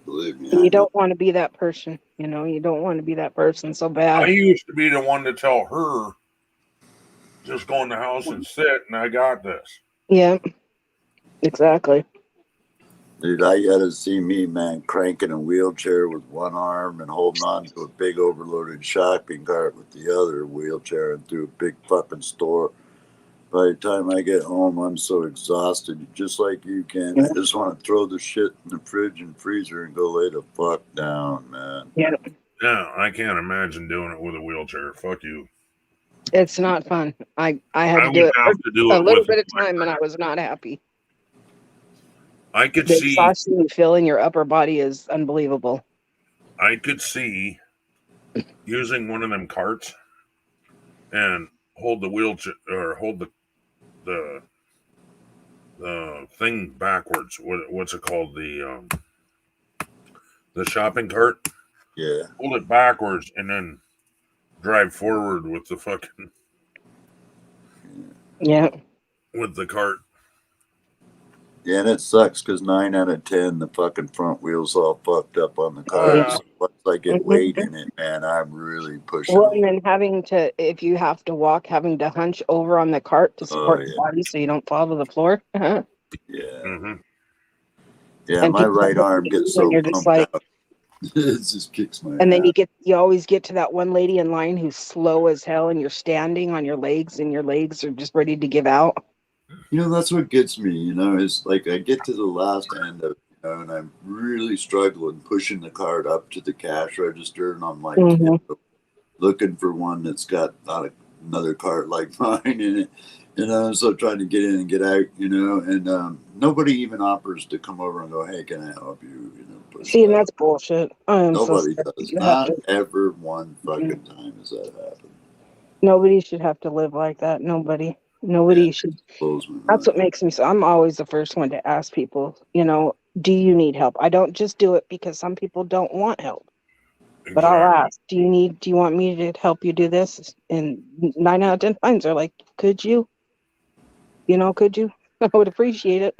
Believe me. You don't want to be that person. You know, you don't want to be that person so bad. I used to be the one to tell her, just go in the house and sit, and I got this. Yep. Exactly. Dude, I gotta see me, man, cranking a wheelchair with one arm and holding on to a big overloaded shopping cart with the other wheelchair and through a big fucking store. By the time I get home, I'm so exhausted, just like you can. I just want to throw the shit in the fridge and freezer and go lay the fuck down, man. Yeah. Yeah, I can't imagine doing it with a wheelchair. Fuck you. It's not fun. I had to do it a little bit of time, and I was not happy. I could the see exhaustion you feel in your upper body is unbelievable. I could see using one of them carts and hold the wheelchair or hold the thing backwards. What's it called? The shopping cart. Yeah. Hold it backwards and then drive forward with the fucking with the cart. Yeah, and it sucks because 9 out of 10, the fucking front wheel's all fucked up on the car. So once I get weight in it, man, I'm really pushing. Well, and then having to, if you have to walk, having to hunch over on the cart to support your body so you don't fall to the floor. Yeah. Mm-hmm. Yeah, And my people right arm gets so you're just pumped like, out. It just kicks my and then ass. you always get to that one lady in line who's slow as hell, and you're standing on your legs, and your legs are just ready to give out. That's what gets me, is like I get to the last end of it, and I'm really struggling pushing the cart up to the cash register, and I'm like looking for one that's got not another cart like mine in it, so trying to get in and get out, and nobody even offers to come over and go, hey, can I help you? See, and that's bullshit. Nobody does. Not ever one fucking time has that happened. Nobody should have to live like that. Nobody. Nobody should. That's what makes me so. I'm always the first one to ask people, do you need help? I don't just do it because some people don't want help. But I'll ask, do you want me to help you do this? And 9 out of 10 times are like, could you? Could you? I would appreciate it.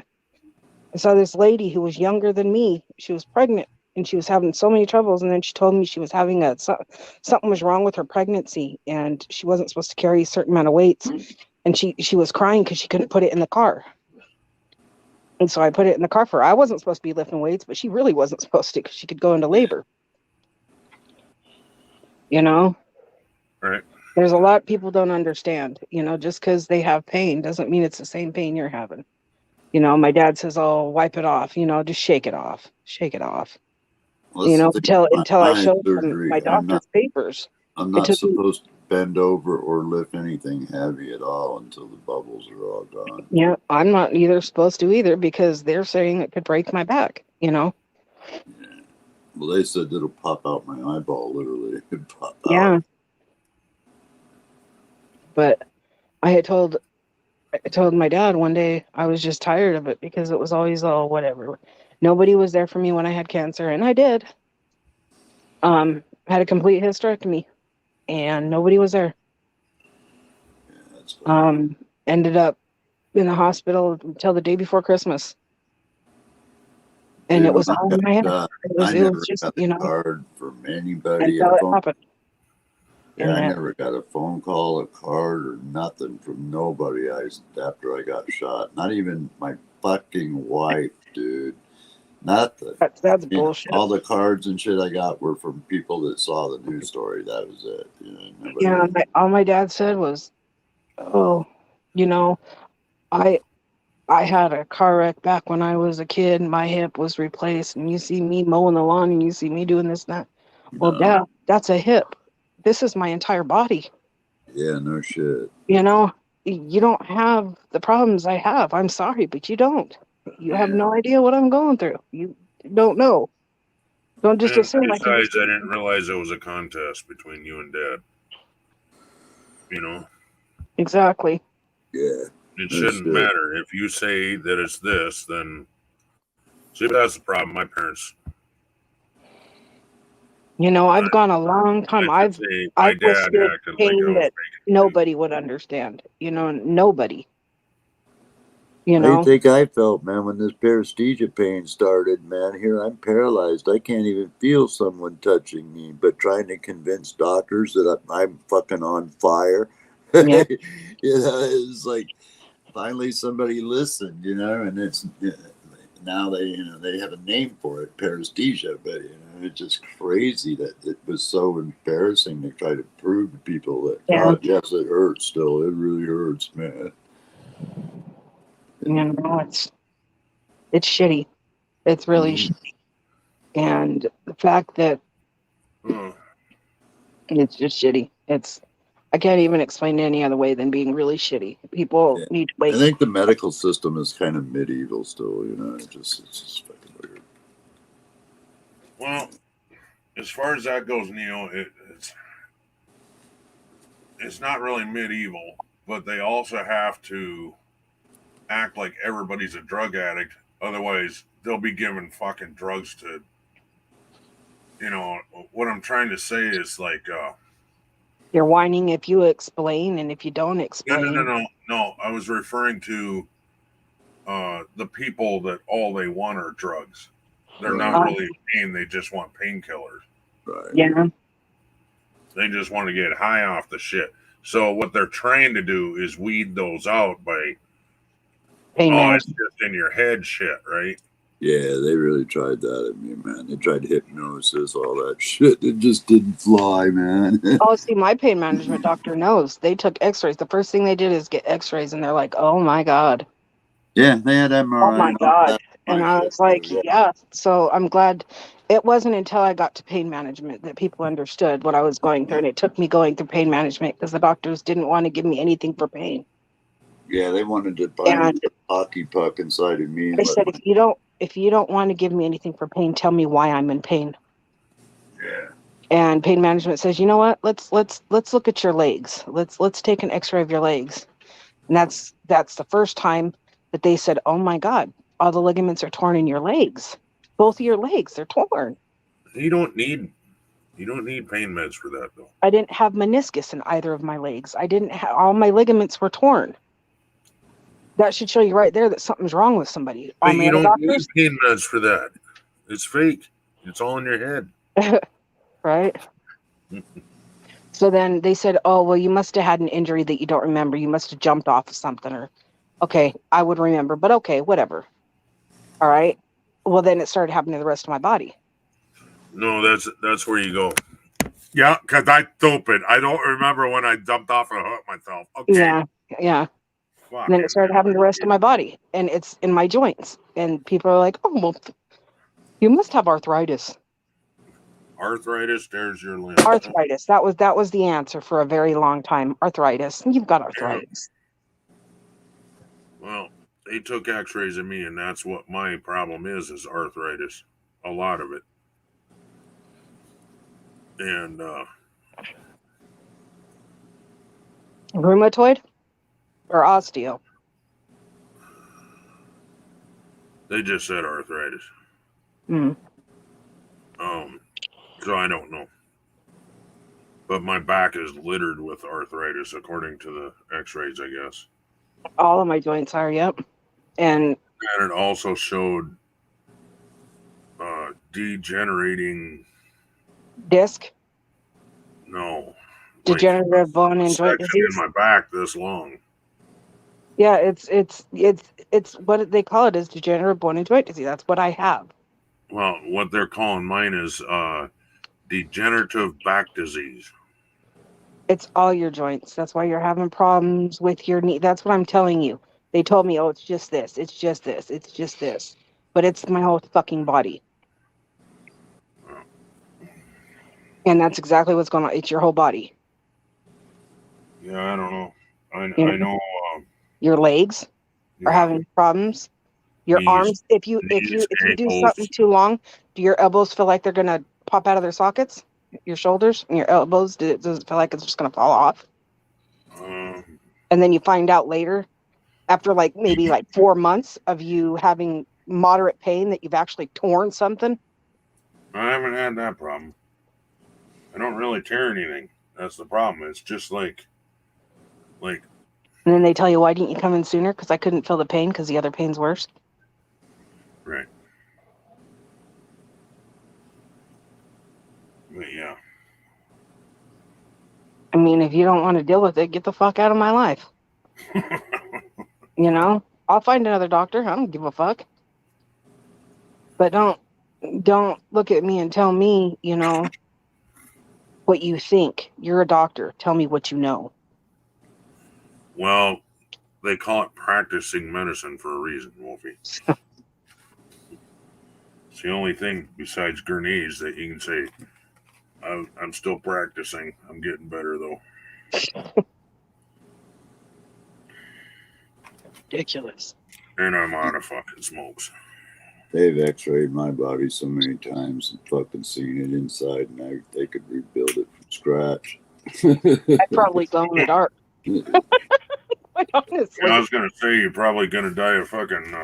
I saw this lady who was younger than me. She was pregnant and she was having so many troubles. And then she told me she was having something was wrong with her pregnancy and she wasn't supposed to carry a certain amount of weights. And she was crying because she couldn't put it in the car. And so I put it in the car for her. I wasn't supposed to be lifting weights, but she really wasn't supposed to because she could go into labor. Right. There's a lot people don't understand, just because they have pain doesn't mean it's the same pain you're having. My dad says, oh, wipe it off, just shake it off. Shake it off. Until I showed him my doctor's papers. I'm not supposed to bend over or lift anything heavy at all until the bubbles are all gone. Yeah, I'm not either supposed to either because they're saying it could break my back, Yeah. Well, they said it'll pop out my eyeball, literally. It'd pop out. Yeah. But I told my dad one day I was just tired of it because it was always all whatever. Nobody was there for me when I had cancer, and I did. Had a complete hysterectomy, and nobody was there. Ended up in the hospital until the day before Christmas. And Dude, it was when I all in got my head. shot, It was never just, got a card from anybody. until it happened. Yeah, And I then- never got a phone call, a card, or nothing from nobody after I got shot. Not even my fucking wife, dude. Nothing. That's bullshit. All the cards and shit I got were from people that saw the news story. That was it. Nobody Yeah, all my dad said was, "Oh, I had a car wreck back when I was a kid, and my hip was replaced, and you see me mowing the lawn, and you see me doing this and that." Well, Dad, that's a hip. This is my entire body. Yeah, no shit. You don't have the problems I have. I'm sorry, but you don't. You have no idea what I'm going through. You don't know. Don't just And assume I can besides, just. I didn't realize it was a contest between you and Dad. Exactly. Yeah. It shouldn't matter. If you say that it's this, then see, that's the problem. My parents. I've gone a long time. I've my dad withstood acted like I pain was that nobody would understand. Nobody. I think I felt, man, when this paresthesia pain started, man, here I'm paralyzed. I can't even feel someone touching me, but trying to convince doctors that I'm fucking on fire. Yeah. It's like finally somebody listened, and it's now they have a name for it, paresthesia, but it's just crazy that it was so embarrassing to try to prove to people that God, yes, it hurts still. It really hurts, man. It's shitty. It's really shitty. And the fact that it's just shitty. I can't even explain it any other way than being really shitty. People need to wait. I think the medical system is kind of medieval still, it's just fucking weird. Well, as far as that goes, Neil, it's not really medieval, but they also have to act like everybody's a drug addict. Otherwise, they'll be giving fucking drugs to. What I'm trying to say is like. You're whining if you explain, and if you don't explain. No. I was referring to the people that all they want are drugs. They're not really in pain. They just want painkillers. Right. Yeah. They just want to get high off the shit. So what they're trying to do is weed those out by it's just in your head shit, right? Yeah, they really tried that at me, man. They tried hypnosis, all that shit. It just didn't fly, man. Oh, see, my pain management doctor knows. They took x-rays. The first thing they did is get x-rays, and they're like, oh my God. Yeah, they had MRI. Oh my God. And I was like, yeah. So I'm glad it wasn't until I got to pain management that people understood what I was going through. And it took me going through pain management because the doctors didn't want to give me anything for pain. Yeah, they wanted to find a hockey puck inside of me. They said, if you don't want to give me anything for pain, tell me why I'm in pain. Yeah. And pain management says, you know what? Let's look at your legs. Let's take an x-ray of your legs. And that's the first time that they said, "Oh my God, all the ligaments are torn in your legs. Both of your legs, they're torn." You don't need pain meds for that though. I didn't have meniscus in either of my legs. I didn't have, all my ligaments were torn. That should show you right there that something's wrong with somebody. All But my you other don't need doctors, pain meds for that. It's fake. It's all in your head. right? So then they said, "Oh, well, you must have had an injury that you don't remember. You must have jumped off of something." Or, okay, I would remember, but okay, whatever. All right. Well, then it started happening to the rest of my body. No, that's where you go. Yeah, because I stupid. I don't remember when I jumped off and hurt myself. Okay. Yeah, yeah. And then it started happening to the rest of my body, and it's in my joints. And people are like, "Oh, well, you must have arthritis." Arthritis, there's your limb. Arthritis. That was the answer for a very long time. Arthritis. You've got arthritis. Well, they took x-rays of me, and that's what my problem is arthritis. A lot of it. And Rheumatoid or osteo? they just said arthritis. Mm. So I don't know. But my back is littered with arthritis, according to the x-rays, I guess. All of my joints are, yep. And it also showed degenerating disc, no, degenerative bone and joint section disease. in my back this long. Yeah, it's what they call it is degenerative bone and joint disease. That's what I have. Well, what they're calling mine is degenerative back disease. It's all your joints. That's why you're having problems with your knee. That's what I'm telling you. They told me, "Oh, it's just this. It's just this. It's just this." But it's my whole fucking body. And that's exactly what's going on. It's your whole body. Yeah, I don't know. I know. Your legs are having problems. Your Knees, arms. If you do something too long, do your elbows feel like they're gonna pop out of their sockets? Your shoulders and your elbows. Does it feel like it's just gonna fall off? And then you find out later, after maybe 4 months of you having moderate pain, that you've actually torn something. I haven't had that problem. I don't really tear anything. That's the problem. It's just like. And then they tell you, "Why didn't you come in sooner?" Because I couldn't feel the pain because the other pain's worse. Right. But yeah. I mean, if you don't want to deal with it, get the fuck out of my life. I'll find another doctor. I don't give a fuck. But don't look at me and tell me, what you think. You're a doctor. Tell me what you know. Well, they call it practicing medicine for a reason, Wolfie. It's the only thing besides grenades that you can say, I'm still practicing. I'm getting better, though. Ridiculous. And I'm out of fucking smokes. They've x-rayed my body so many times and fucking seen it inside, and they could rebuild it from scratch. I'd probably glow in the dark. Quite honestly. I was going to say, you're probably going to die of fucking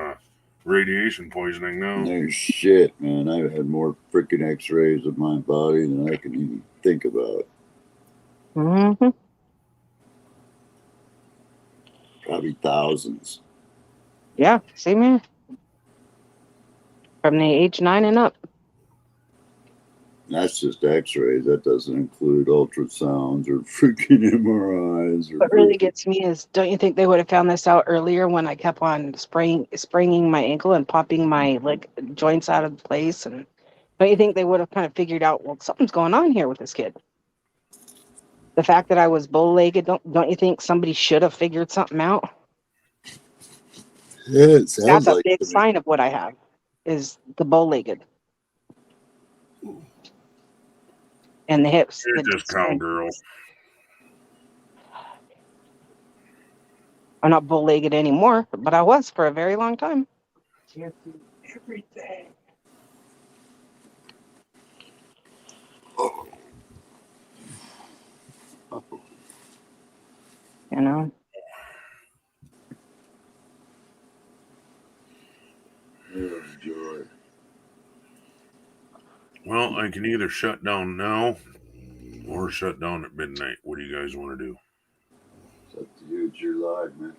radiation poisoning now. No shit, man. I've had more freaking x-rays of my body than I can even think about. Mm-hmm. Probably thousands. Yeah, same here. From the age 9 and up. That's just x-rays. That doesn't include ultrasounds or freaking MRIs. What really gets me is, don't you think they would have found this out earlier when I kept on spraining my ankle and popping my joints out of place? And don't you think they would have kind of figured out, well, something's going on here with this kid? The fact that I was bow-legged, don't you think somebody should have figured something out? Yeah, it sounds That's a like big sign of what I have, is the bow-legged. And the hips. You're just cowgirl. I'm not bow-legged anymore, but I was for a very long time. Can't do everything. I can either shut down now or shut down at midnight. What do you guys want to do? It's up to you. It's your live, man.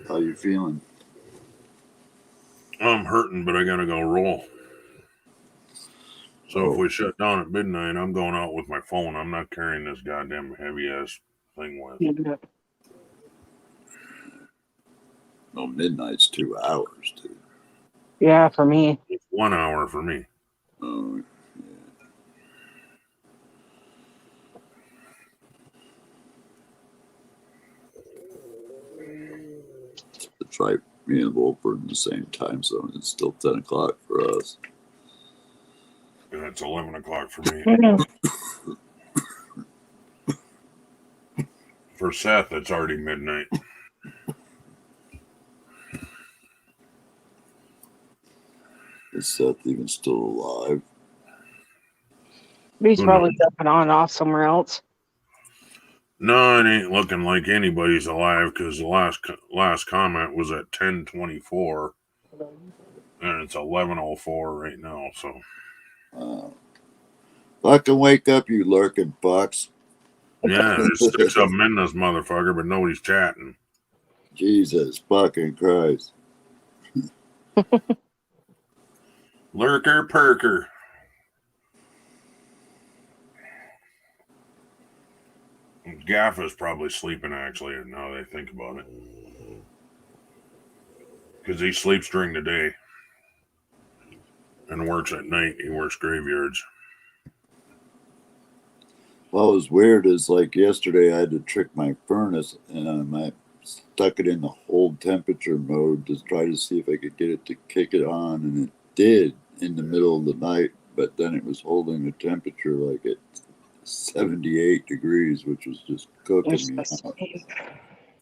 How you feeling? I'm hurting, but I gotta go roll. So if we shut down at midnight, I'm going out with my phone. I'm not carrying this goddamn heavy ass thing with. No, midnight's 2 hours, dude. Yeah, for me. It's 1 hour for me. Oh, yeah. It's right. Me and Wolf are in the same time zone. It's still 10 o'clock for us. Yeah, it's 11 o'clock for me. For Seth, it's already midnight. Is Seth even still alive? He's probably jumping on and off somewhere else. No, it ain't looking like anybody's alive because the last comment was at 10:24, and it's 11:04 right now. So, Fucking wake up, you lurking fucks! yeah, there's 6 of them in this motherfucker, but nobody's chatting. Jesus fucking Christ! Lurker perker. Gaffa's probably sleeping, actually, now that I think about it. Because he sleeps during the day and works at night. He works graveyards. What was weird is like yesterday I had to trick my furnace and I stuck it in the hold temperature mode to try to see if I could get it to kick it on, and it did in the middle of the night, but then it was holding the temperature like at 78 degrees, which was just cooking me out.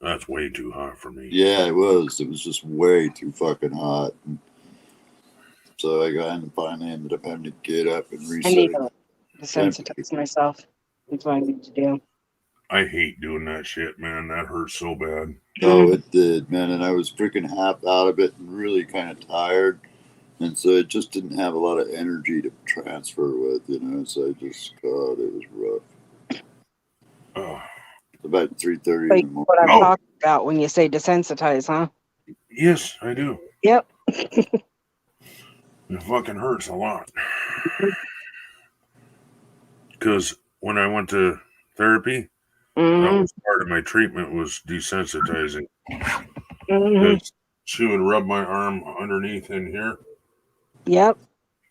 That's way too hot for me. Yeah, it was. It was just way too fucking hot. And so I finally ended up having to get up and reset. I need to desensitize myself. That's what I need to do. I hate doing that shit, man. That hurts so bad. Oh, it did, man. And I was freaking half out of it and really kind of tired. And so it just didn't have a lot of energy to transfer with, you know. So I just, God, it was rough. Oh. About 3:30 in the morning. What I'm talking about when you say desensitize, huh? Yes, I do. Yep. It fucking hurts a lot. Because when I went to therapy, that was part of my treatment, was desensitizing. Because she would rub my arm underneath in here. Yep.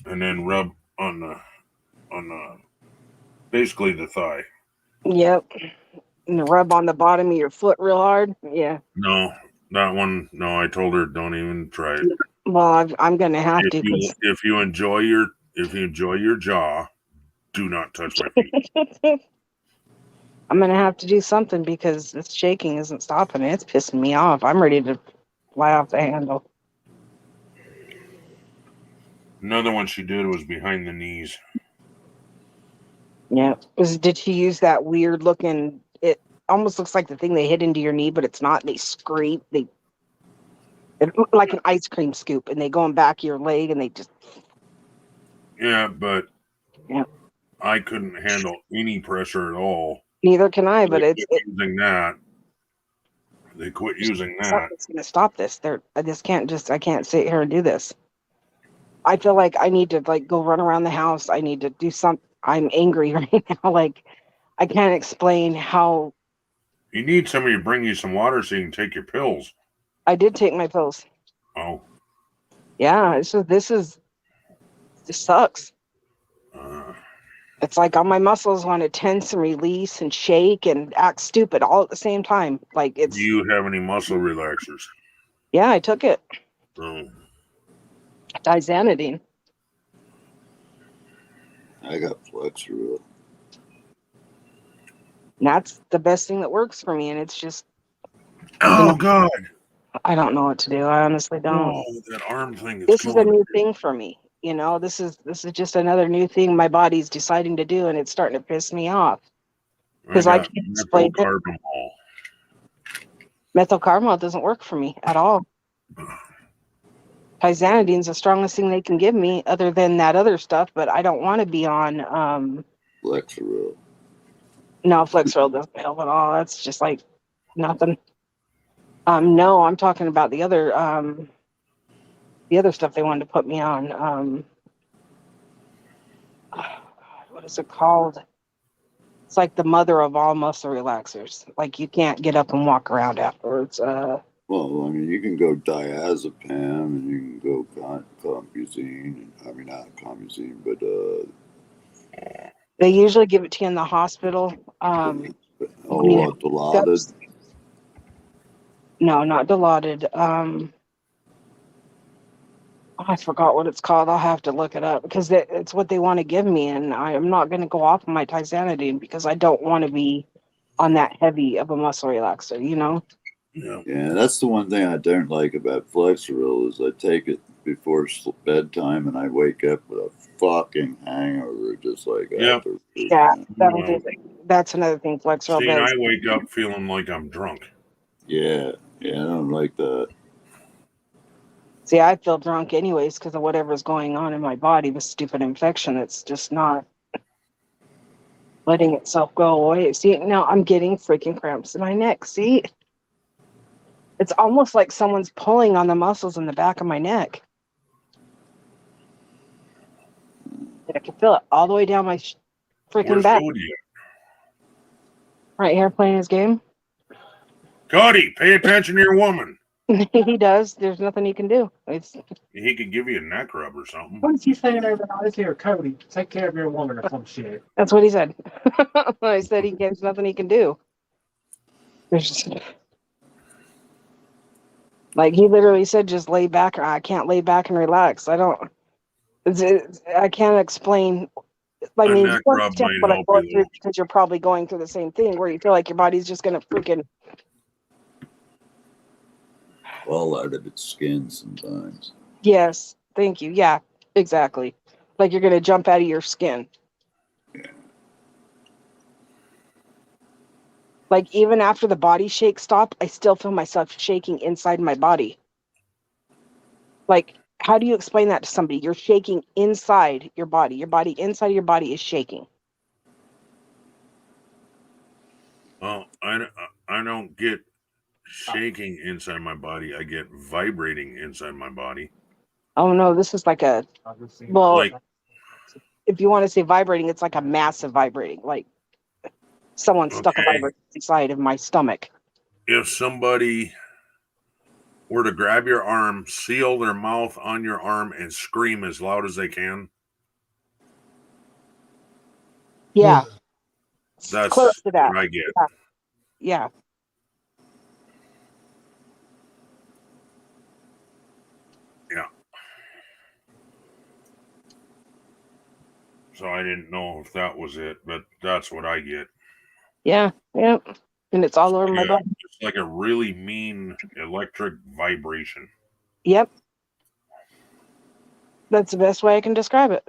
And then rub on the basically the thigh. Yep. And rub on the bottom of your foot real hard. Yeah. No, that one. No, I told her don't even try it. Well, I'm gonna have to. If you enjoy your jaw, do not touch my feet. I'm gonna have to do something because this shaking isn't stopping it. It's pissing me off. I'm ready to fly off the handle. Another one she did was behind the knees. Yeah. Did she use that weird looking? It almost looks like the thing they hit into your knee, but it's not. They scrape. It looked like an ice cream scoop, and they go in back of your leg, and they just. Yeah, but yeah, I couldn't handle any pressure at all. Neither can I. But using that. They quit using that. Something's gonna stop this. I can't sit here and do this. I feel like I need to go run around the house. I need to do something. I'm angry right now. I can't explain how. You need somebody to bring you some water so you can take your pills. I did take my pills. Oh. Yeah, this sucks. It's like all my muscles want to tense and release and shake and act stupid all at the same time. Do you have any muscle relaxers? Yeah, I took it. Oh. Dizanidine. I got Flexeril. That's the best thing that works for me, and it's just. God. I don't know what to do. I honestly don't. Oh, that arm thing. This is a new thing for me. You know, this is just another new thing my body's deciding to do, and it's starting to piss me off because I can't explain it. Methylcarbamol doesn't work for me at all. Tizanidine's the strongest thing they can give me other than that other stuff, but I don't want to be on Flexeril. No, Flexeril doesn't help at all. That's just like nothing. No, I'm talking about the other stuff they wanted to put me on. What is it called? It's like the mother of all muscle relaxers. Like you can't get up and walk around afterwards. Well, I mean, you can go diazepam and you can go compuzine. I mean, not compuzine, but they usually give it to you in the hospital. Dilaudid. No, not Dilaudid. I forgot what it's called. I'll have to look it up because it's what they want to give me, and I'm not going to go off of my Tizanidine because I don't want to be on that heavy of a muscle relaxer, you know? Yeah, that's the one thing I don't like about Flexeril is I take it before bedtime and I wake up with a fucking hangover, just like after. Yeah, that'll do it. That's another thing Flexeril See, and does. I wake up feeling like I'm drunk. Yeah, I don't like that. See, I feel drunk anyways because of whatever's going on in my body, the stupid infection. It's just not letting itself go away. See, now I'm getting freaking cramps in my neck. See? It's almost like someone's pulling on the muscles in the back of my neck. I can feel it all the way down my freaking Where's back. Cody? Right here playing his game. Cody, pay attention to your woman. He does. There's nothing he can do. He could give you a neck rub or something. What is he saying over here, Cody? Take care of your woman or some shit. That's what he said. I said there's nothing he can do. There's just, like he literally said, just lay back. Or I can't lay back and relax. I can't explain. I mean, you understand what I'm going through because you're probably going through the same thing where you feel like your body's just gonna freaking fall out of its skin sometimes. Yes, thank you. Yeah, exactly. Like you're gonna jump out of your skin. Yeah. Like even after the body shake stop, I still feel myself shaking inside my body. Like, how do you explain that to somebody? You're shaking inside your body. Your body inside your body is shaking. Well, I don't get shaking inside my body. I get vibrating inside my body. Oh no, this is like a if you want to say vibrating, it's like a massive vibrating, like someone stuck a vibrator inside of my stomach. If somebody were to grab your arm, seal their mouth on your arm, and scream as loud as they can. Yeah. That's close to that. what I get. Yeah. Yeah. So I didn't know if that was it, but that's what I get. Yeah. Yeah. And it's all over my body. It's like a really mean electric vibration. Yep. That's the best way I can describe it.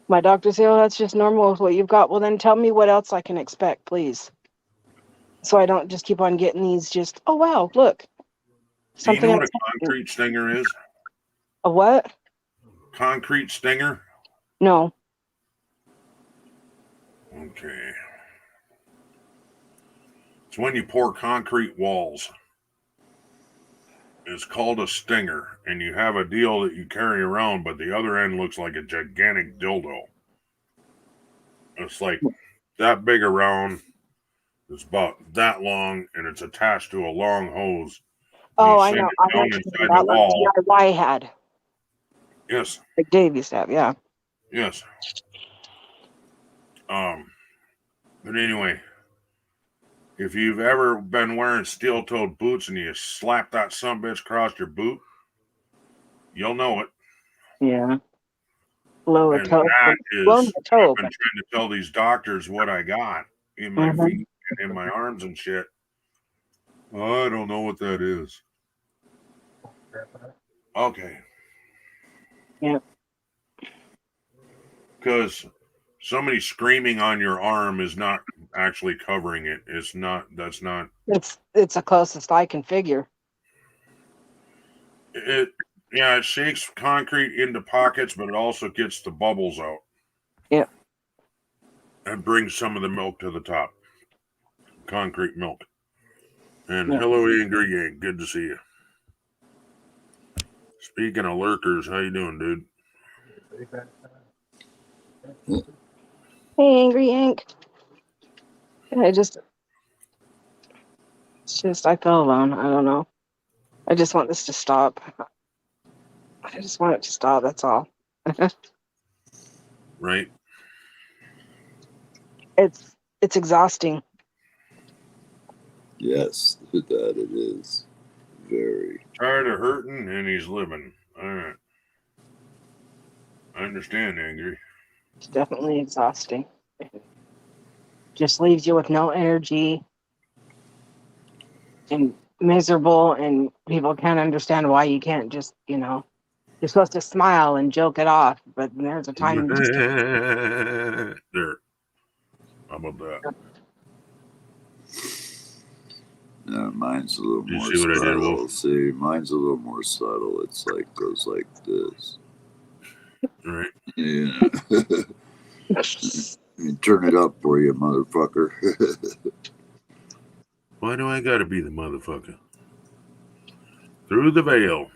My doctor said, "Oh, that's just normal with what you've got." Well, then tell me what else I can expect, please. So I don't just keep on getting these just, oh, wow, look. Do you know what a concrete stinger is? A what? Concrete stinger? No. Okay. It's when you pour concrete walls. It's called a stinger, and you have a deal that you carry around, but the other end looks like a gigantic dildo. It's like that big around. It's about that long, and it's attached to a long hose. Oh, I know. I know what DIY had. Yes. Like Dave used to have, yeah. Yes. But anyway, if you've ever been wearing steel-toed boots and you slap that sumbitch across your boot, you'll know it. Yeah. Blow a And toe. that Blow is, the toe. I've been trying to tell these doctors what I got in my feet and in my arms and shit. I don't know what that is. Okay. Yeah. Because somebody screaming on your arm is not actually covering it. It's not. That's not It's the closest I can figure. it. Yeah, it shakes concrete into pockets, but it also gets the bubbles out. Yeah. And brings some of the milk to the top. Concrete milk. And Yeah. hello, Angry Yank. Good to see you. Speaking of lurkers, how you doing, dude? Hey, Angry Ink. It's just I feel alone. I don't know. I just want this to stop. I just want it to stop. That's all. Right. It's exhausting. Yes, that it is. Very. Tired of hurting, and he's living. All right. I understand, Angry. It's definitely exhausting. Just leaves you with no energy and miserable, and people can't understand why you can't just, you're supposed to smile and joke it off, but there's a time you just There. How about that? No, mine's a little You more see what I did, subtle. Wolf? See, mine's a little more subtle. It's like goes like this. Right. Yeah. Turn it up for you, motherfucker. Why do I gotta be the motherfucker? Through the veil.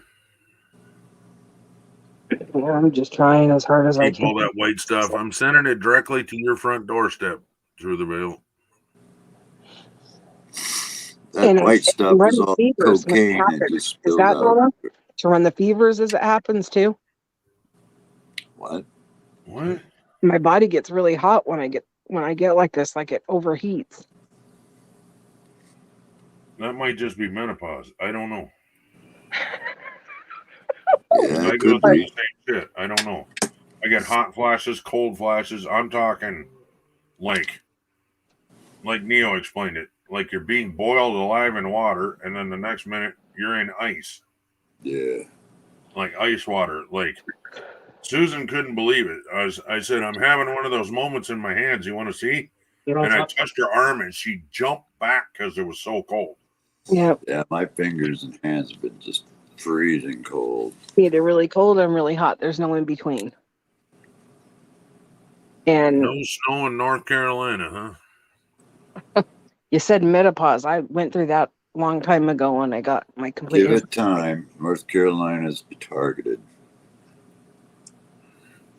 Yeah, I'm just trying as hard as I Keep all can. that white stuff. I'm sending it directly to your front doorstep through the veil. That And white stuff is running all fevers when it cocaine that happens. just Is spilled that out. normal? To run the fevers as it happens too? What? What? My body gets really hot when I get like this, like it overheats. That might just be menopause. I don't know. Yeah, I it go could through be. the same shit. I don't know. I get hot flashes, cold flashes. I'm talking like Neo explained it. Like you're being boiled alive in water, and then the next minute you're in ice. Yeah. Like ice water. Like Susan couldn't believe it. I said, I'm having one of those moments in my hands. You want to see? And I touched her arm, and she jumped back because it was so cold. Yeah. Yeah, my fingers and hands have been just freezing cold. Either really cold or really hot. There's no in between. And No snow in North Carolina, huh? you said menopause. I went through that a long time ago when I got my complete. Give it time. North Carolina's targeted.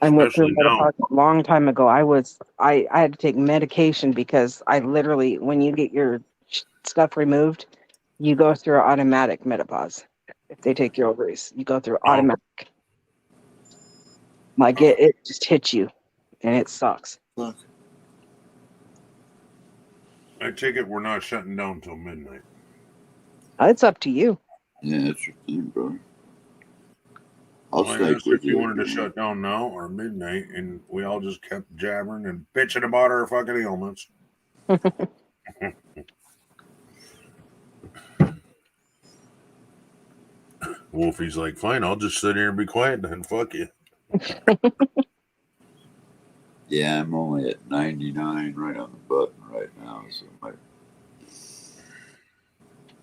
I went through Especially now. menopause a long time ago. I had to take medication because I literally, when you get your stuff removed, you go through automatic menopause. If they take your ovaries, you go through automatic. Like it just hits you, and it sucks. Look. I take it we're not shutting down till midnight. It's up to you. Yeah, it's your thing, bro. I'll Well, I stay asked with if you you. wanted to shut down now or midnight, and we all just kept jabbering and bitching about our fucking ailments. Wolfie's like, fine, I'll just sit here and be quiet then. Fuck you. Yeah, I'm only at 99 right on the button right now, so I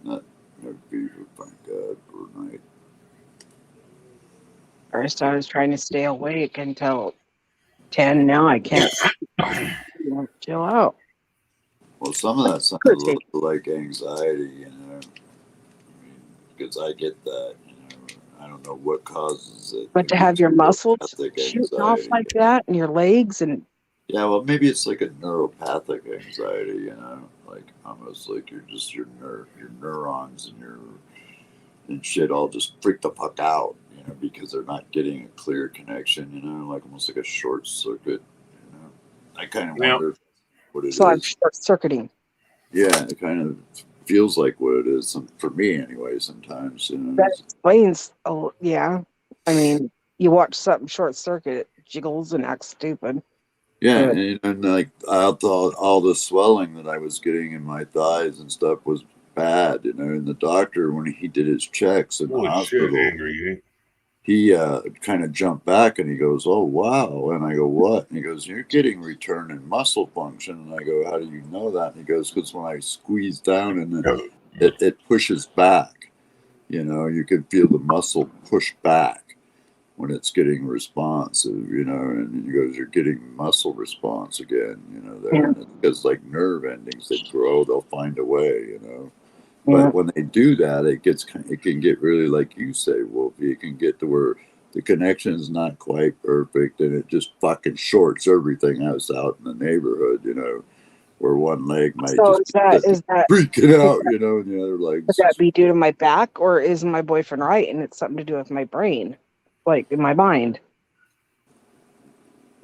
not have fever, thank God, for a night. First, I was trying to stay awake until 10. Now I can't sleep. Chill out. Well, some of that sounds a little like anxiety, you know. I mean, because I get that, you know. I don't know what causes it. But to Maybe have it's your muscles neuropathic shooting off anxiety. like that, and your legs, and Yeah, well, maybe it's like a neuropathic anxiety, you know, like almost like your neurons and shit all just freak the fuck out, you know, because they're not getting a clear connection, you know, like almost like a short circuit, you know. I kind of wonder what it so I'm is. short circuiting. Yeah, it kind of feels like what it is for me anyway. Sometimes, you know. That explains. Oh, yeah. I mean, you watch something short circuit, it jiggles and acts stupid. Yeah, and like I thought all the swelling that I was getting in my thighs and stuff was bad, you know. And the doctor, when he did his checks in the Holy hospital, shit, Angry. he kind of jumped back and he goes, "Oh wow!" And I go, "What?" And he goes, "You're getting return in muscle function." And I go, "How do you know that?" And he goes, "Because when I squeeze down and it pushes back, you know, you can feel the muscle push back when it's getting responsive, you know." And he goes, "You're getting muscle response again, you know, there." And it's because like nerve endings that grow, they'll find a way, you know. But when they do that, it can get really, like you say, Wolfie, it can get to where the connection is not quite perfect and it just fucking shorts everything else out in the neighborhood, you know, where one leg might So just is that freaking out, you know, and the other leg's would that be due to my back, or is my boyfriend right and it's something to do with my brain, like in my mind?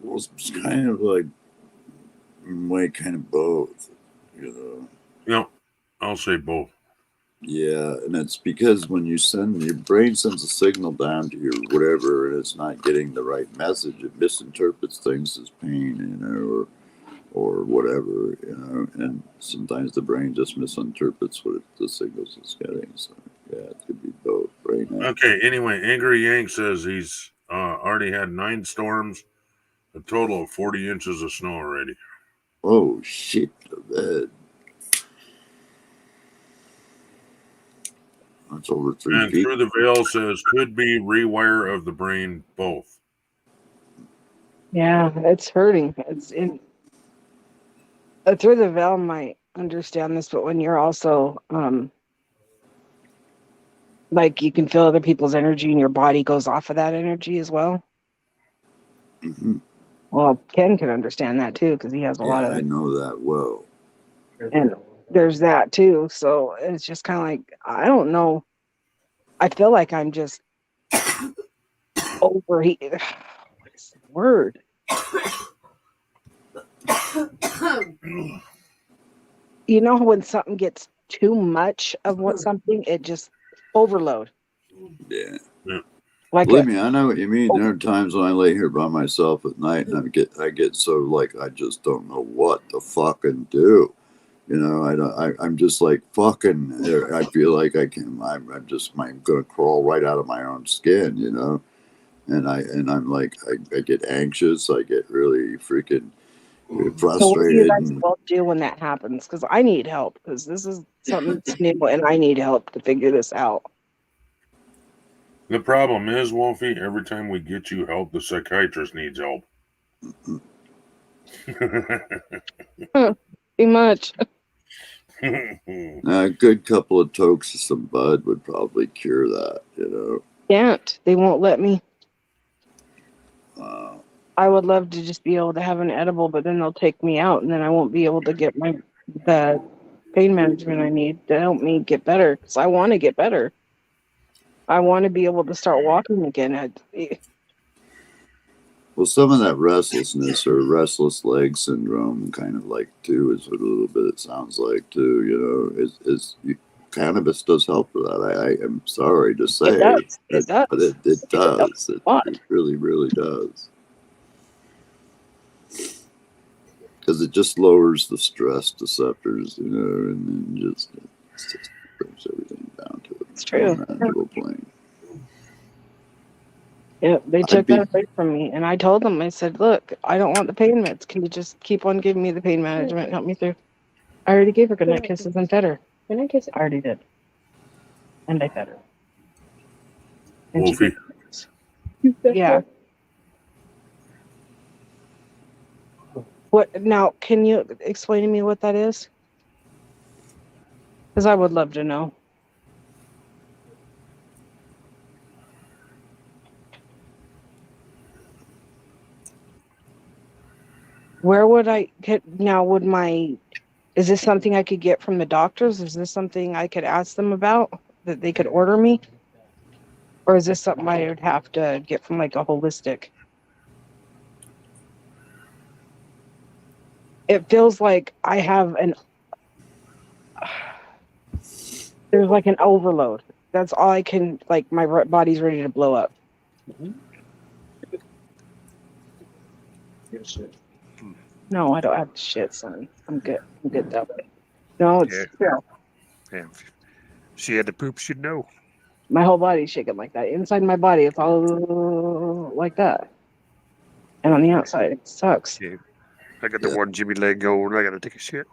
well, it's kind of like kind of both, you know. Yeah, I'll say both. Yeah, and it's because when you your brain sends a signal down to your whatever, and it's not getting the right message, it misinterprets things as pain, you know, or whatever, you know, and sometimes the brain just misinterprets what the signals it's getting. So yeah, it could be both brain and Okay, anyway, Angry Yank says he's already had 9 storms, a total of 40 inches of snow already. oh shit, man. That's over 3 And feet. Through the Veil says could be rewire of the brain, both. Yeah, it's hurting. It's in through the veil might understand this, but when you're also like you can feel other people's energy and your body goes off of that energy as well. Mm-hmm. Well, Ken can understand that too because he has a lot Yeah, of I it. know that well. And there's that too. So it's just kind of like I don't know. I feel like I'm just overheated. What is the word? You know when something gets too much of something, it just overload. Yeah. Like Believe me, I know what you mean. There are times when I lay here by myself at night and I get so like I just don't know what to fucking do. You know, I'm just like fucking. I feel like I'm gonna crawl right out of my own skin. You know, and I'm like I get anxious. I get really freaking So what do you frustrated. guys And both do when that happens? Because I need help because this is something that's new and I need help to figure this out. The problem is, Wolfie, every time we get you help, the psychiatrist needs help. Too much. a good couple of tokes of some bud would probably cure that. You know. Can't. They won't let me. Wow. I would love to just be able to have an edible, but then they'll take me out and then I won't be able to get the pain management I need to help me get better because I want to get better. I want to be able to start walking again. Well, some of that restlessness or restless leg syndrome, kind of like too, is what a little bit it sounds like too. You know, cannabis does help with that. I am sorry to say, It does. but it does. It really, really does. Because it just lowers the stress receptors, you know, and then just brings everything down to It's true. a manageable plane. Yeah, they took that away from me, and I told them, I said, "Look, I don't want the pain meds. Can you just keep on giving me the pain management and help me through?" I already gave her goodnight kisses and fed her. Goodnight kisses. I already did, and I fed her. And Wolfie. Yeah. What now? Can you explain to me what that is? Because I would love to know. Where would I get now? Is this something I could get from the doctors? Is this something I could ask them about that they could order me? Or is this something I would have to get from like a holistic? It feels like I have there's like an overload. That's all I can, like my body's ready to blow up. No, I don't have shit, son. I'm good. I'm good that way. No, it's Yeah. If she had to poop, she'd know. My whole body's shaking like that. Inside my body, it's all like that. And on the outside, it sucks. Yeah. I got the one Jimmy leg going. I got to take a shit.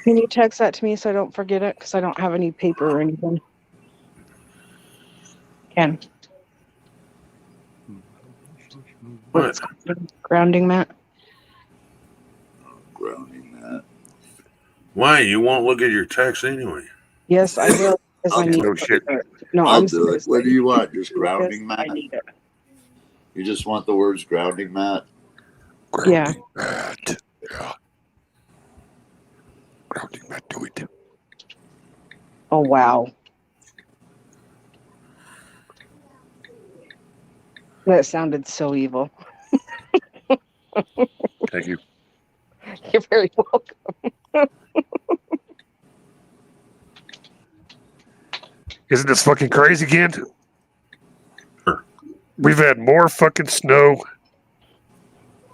Can you text that to me so I don't forget it? Because I don't have any paper or anything. Ken. What it's called? Grounding mat? Grounding mat. Why? You won't look at your text anyway. Yes, I will. Because I need No it. shit. No, I'll I'm do it. serious. What do you want? Just grounding I mat? need it. You just want the words grounding mat? Yeah. Mat. Yeah. Grounding mat, do it. Oh, wow. That sounded so evil. Thank you. You're very welcome. Isn't this fucking crazy again? We've had more fucking snow.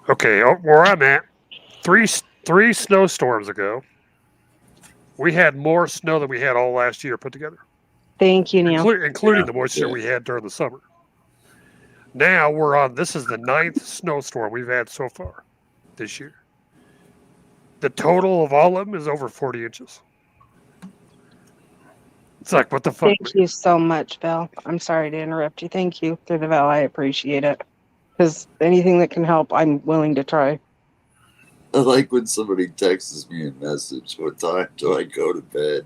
Okay, where I'm at, three snowstorms ago, we had more snow than we had all last year put together. Thank you, Neil. Including the moisture we had during the summer. Now this is the 9th snowstorm we've had so far this year. The total of all of them is over 40 inches. It's like, what the fuck? Thank you so much, Val. I'm sorry to interrupt you. Thank you through the Val. I appreciate it. Because anything that can help, I'm willing to try. I like when somebody texts me a message. What time do I go to bed?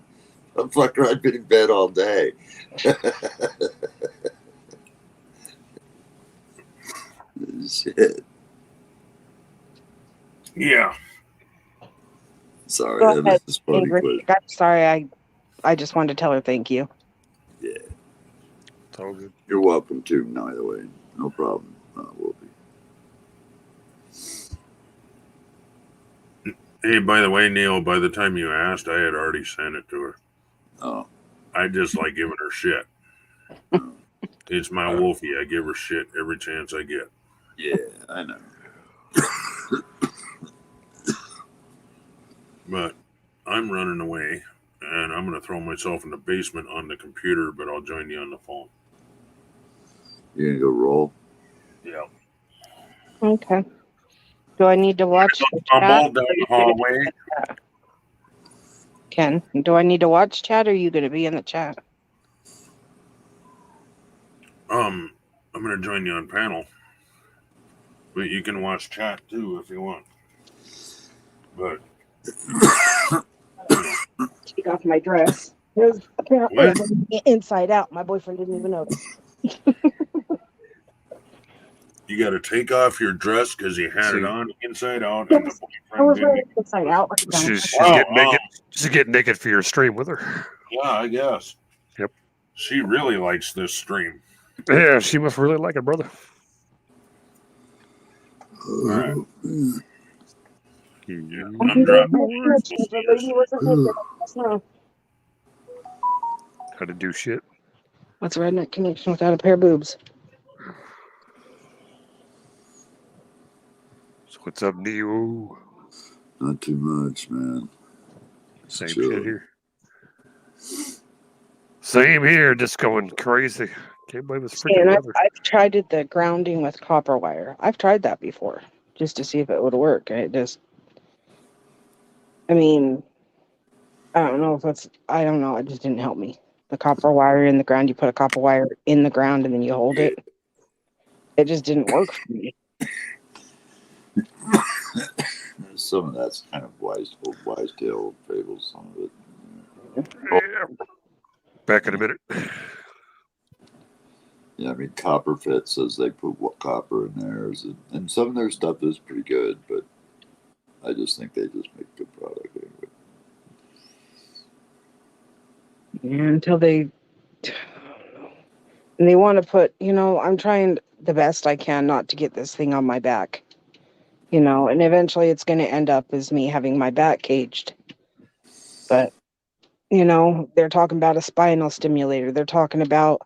Fucker, I've been in bed all day. Shit. Yeah. Sorry, Go that ahead, was just funny. Ingrid. I'm sorry. I just wanted to tell her thank you. Yeah. It's all good. You're welcome to, either way. No problem. We'll be. Hey, by the way, Neil, by the time you asked, I had already sent it to her. Oh. I just like giving her shit. It's my Wolfie. I give her shit every chance I get. Yeah, I know. But I'm running away, and I'm going to throw myself in the basement on the computer, but I'll join you on the phone. You're going to go roll? Yeah. Okay. Do I need to watch the I'm chat? all down the hallway. Ken, do I need to watch chat or are you going to be in the chat? I'm going to join you on panel. But you can watch chat, too, if you want. But... Take off my dress. There's apparently inside out. My boyfriend didn't even notice. You got to take off your dress because you had it on inside out. Yes, And the I was boyfriend wearing it inside out. She's getting naked. She's getting naked for your stream with her. Yeah, I guess. Yep. She really likes this stream. Yeah, she must really like it, brother. All right. I'm dropping. How to do shit. What's a redneck connection without a pair of boobs? So what's up, Neo? Not too much, man. Same shit here. Same here, just going crazy. Can't believe it's freaking weather. I've tried the grounding with copper wire. I've tried that before just to see if it would work. I mean, I don't know if I don't know. It just didn't help me. The copper wire in the ground, you put a copper wire in the ground and then you hold it. It just didn't work for me. Some of that's kind of wise tale fables, some of it. Yeah. Back in a minute. Yeah, I mean, Copper Fit says they put copper in theirs, and some of their stuff is pretty good, but I just think they just make good product anyway. Yeah, until they want to put, I'm trying the best I can not to get this thing on my back, and eventually it's going to end up as me having my back caged. But, they're talking about a spinal stimulator. They're talking about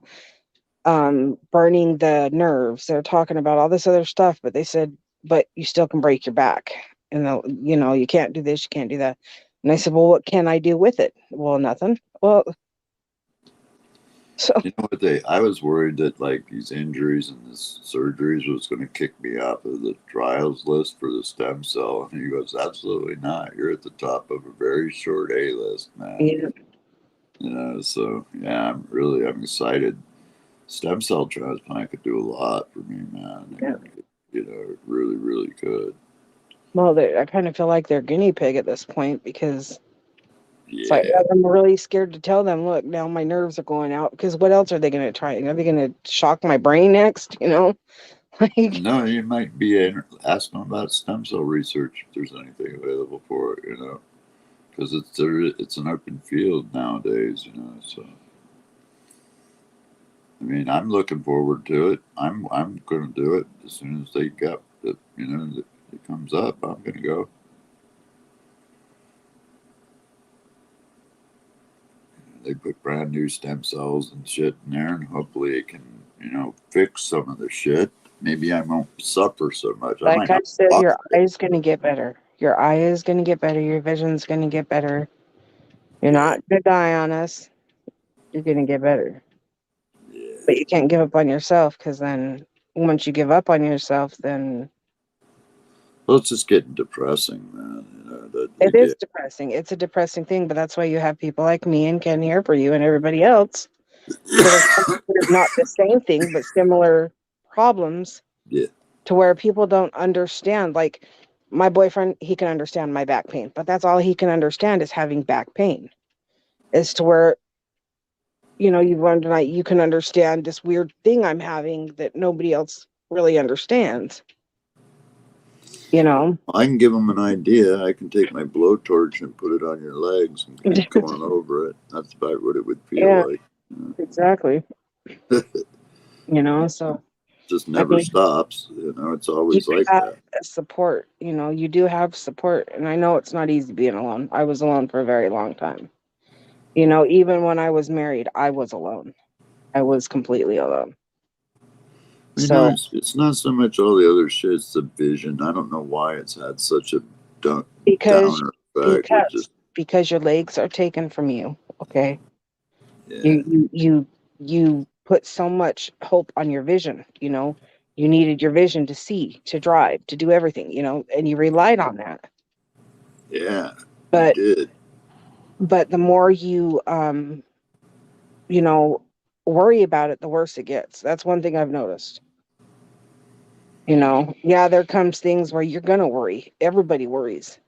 burning the nerves. They're talking about all this other stuff, but they said, but you still can break your back. And, you can't do this, you can't do that. And I said, well, what can I do with it? Well, nothing. Well, So you know what I was worried that like these injuries and this surgeries was going to kick me off of the trials list for the stem cell. And he goes, absolutely not. You're at the top of a very short A list, man. yeah. You know, so yeah, I'm excited. Stem cell transplant could do a lot for me, man. Yeah. You know, it really, really could. Well, I kind of feel like they're guinea pig at this point because it's like Yeah. I'm really scared to tell them, look, now my nerves are going out because what else are they going to try? Are they going to shock my brain next? You know, like No, you might be asking about stem cell research if there's anything available for it, you know, because it's an open field nowadays, you know. So, I mean, I'm looking forward to it. I'm going to do it as soon as they got it, you know, it comes up. I'm going to go. They put brand new stem cells and shit in there, and hopefully it can, you know, fix some of the shit. Maybe I won't suffer so much. I like might I not said, walk. your eye is going to get better. Your eye is going to get better. Your vision's going to get better. You're not going to die on us. You're going to get better. But you can't give up on yourself because then once you give up on yourself, then Well, it's just getting depressing, man. You know, that it is depressing. It's a depressing thing, but that's why you have people like me and Ken here for you and everybody else that are not the same thing, but similar problems. Yeah. To where people don't understand. Like my boyfriend, he can understand my back pain, but that's all he can understand is having back pain. As to where, you know, you learn tonight, you can understand this weird thing I'm having that nobody else really understands. You know, I can give them an idea. I can take my blowtorch and put it on your legs and keep going over it. That's about what it would feel yeah, like. exactly. You know, so Just I never mean, stops. You know, it's you always like have that. support. You know, you do have support, and I know it's not easy being alone. I was alone for a very long time. You know, even when I was married, I was alone. I was completely alone. You So know, it's not so much all the other shit, it's the vision. I don't know why it's had such a because downer effect. It just, because your legs are taken from you, okay? yeah. You put so much hope on your vision, you know. You needed your vision to see, to drive, to do everything, you know, and you relied on that. Yeah, But you did. but the more you know, worry about it, the worse it gets. That's one thing I've noticed. You know, yeah, there comes things where you're gonna worry. Everybody worries.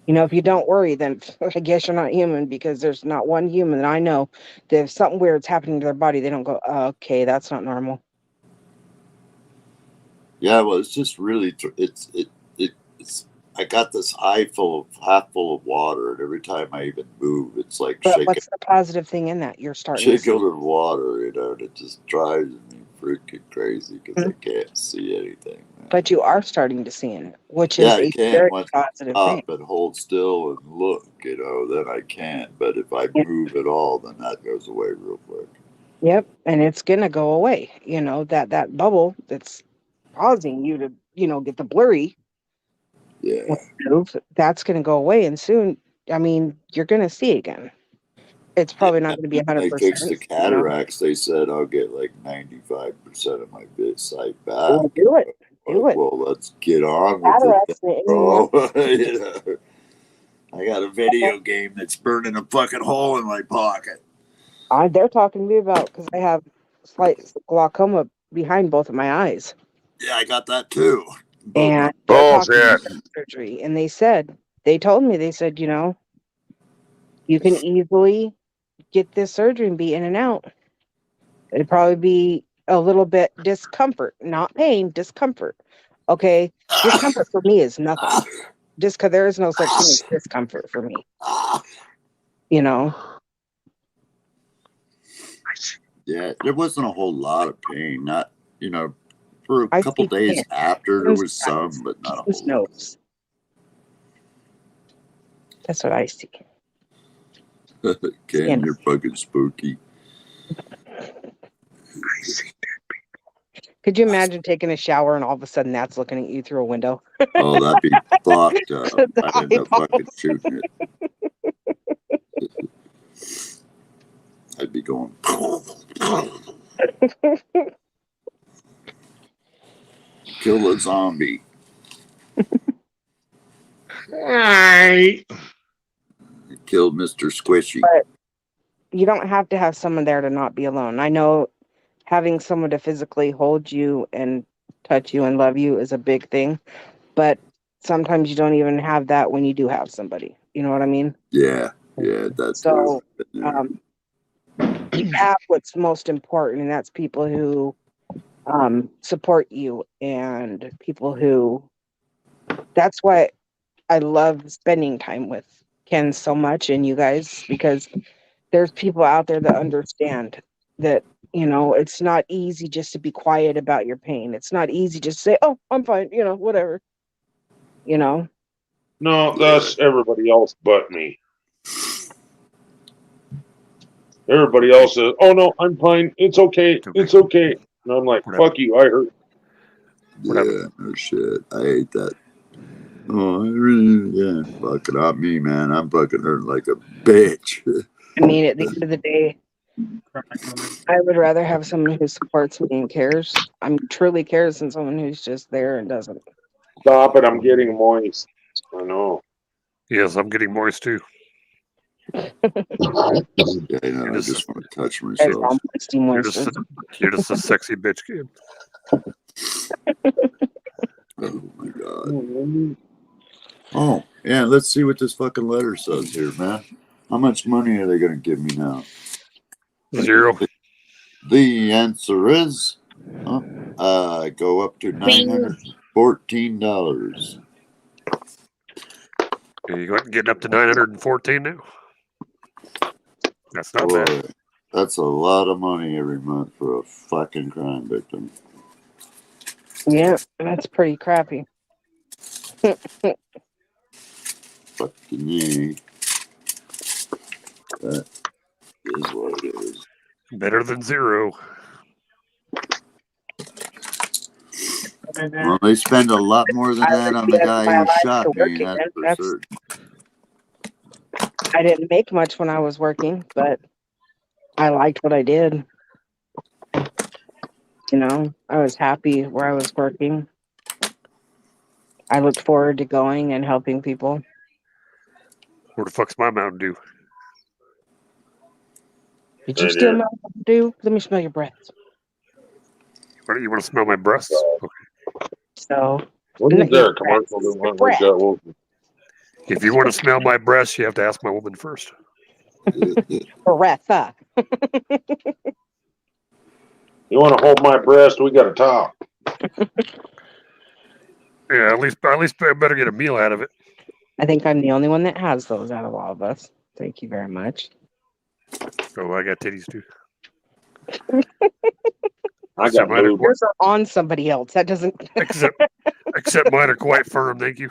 You know, if you don't worry, then I guess you're not human because there's not one human that I know that if something weird's happening to their body, they don't go, oh, okay, that's not normal. Yeah, well, it's just really, it's, I got this half full of water, and every time I even move, it's like But what's the positive thing in that? You're starting to see. shaking of water, you know, and it just drives me freaking crazy because I can't see anything. But you are starting to see it, which Yeah, is I a can very once positive I thing. stop and hold still and look, you know, then I can. But if I move at all, then that goes away real quick. Yep, and it's gonna go away. You know, that bubble that's causing you to, you know, get the blurry. Yeah. Move, that's gonna go away, and soon, I mean, you're gonna see again. It's probably not gonna be They 100%. fixed the You know, cataracts. They said I'll get like 95% of my sight back. well, do it. Do Like, it. well, let's get on with Cataracts, it, bro. You know, I got a video game that's burning a fucking hole in my pocket. they're talking to me about because I have slight glaucoma behind both of my eyes. Yeah, I got that too. And they're talking about surgery. And they told me, they said, you know, you can easily get this surgery and be in and out. It'd probably be a little bit discomfort, not pain, discomfort. Okay. Discomfort for me is nothing. Just because there is no such thing as discomfort for me. You know? Yeah, there wasn't a whole lot of pain. Not, you know, for a couple days after there was some, but not a whole lot. That's what I see. Ken, you're fucking spooky. Could you imagine taking a shower and all of a sudden that's looking at you through a window? Oh, that'd be fucked up. I'd end up fucking shooting it. I'd be going. Kill a zombie. Right. Killed Mr. Squishy. But you don't have to have someone there to not be alone. I know having someone to physically hold you and touch you and love you is a big thing, but sometimes you don't even have that when you do have somebody. You know what I mean? Yeah, that So too. you have what's most important, and that's people who support you and people who. That's why I love spending time with Ken so much and you guys, because there's people out there that understand that, you know, it's not easy just to be quiet about your pain. It's not easy just to say, oh, I'm fine, you know, whatever. You know? No, that's everybody else but me. Everybody else says, "Oh no, I'm fine. It's okay. It's okay." And I'm like, "Fuck you. I hurt." Yeah, no shit. I hate that. Oh, I really, fucking not me, man. I'm fucking hurting like a bitch. I mean, at the end of the day, I would rather have someone who supports me and cares. I mean, truly cares than someone who's just there and doesn't. Stop it! I'm getting moist. I know. Yes, I'm getting moist too. Yeah, I know. I just want to touch myself. You're just a sexy bitch kid. Oh my god. Oh, yeah, let's see what this fucking letter says here, man. How much money are they going to give me now? 0. The answer is go up to $914. You getting up to 914 now? That's not Boy, bad. that's a lot of money every month for a fucking crime victim. Yeah, that's pretty crappy. Fucking me. That is what it is. Better than 0. Well, they spend a lot more than that on the guy who shot me, that's for certain. I didn't make much when I was working, but I liked what I did. You know, I was happy where I was working. I looked forward to going and helping people. Where the fuck's my Mountain Dew? Did you steal my Mountain Dew? Let me smell your breath. You want to smell my breasts? Okay. So, Wasn't there a commercial that went like that? Well, if you want to smell my breasts, you have to ask my woman first. Breath, huh? You want to hold my breast? We got to talk. Yeah, at least I better get a meal out of it. I think I'm the only one that has those out of all of us. Thank you very much. Oh, I got titties too. I got boobs. Yours are on somebody else. That doesn't. except mine are quite firm. Thank you.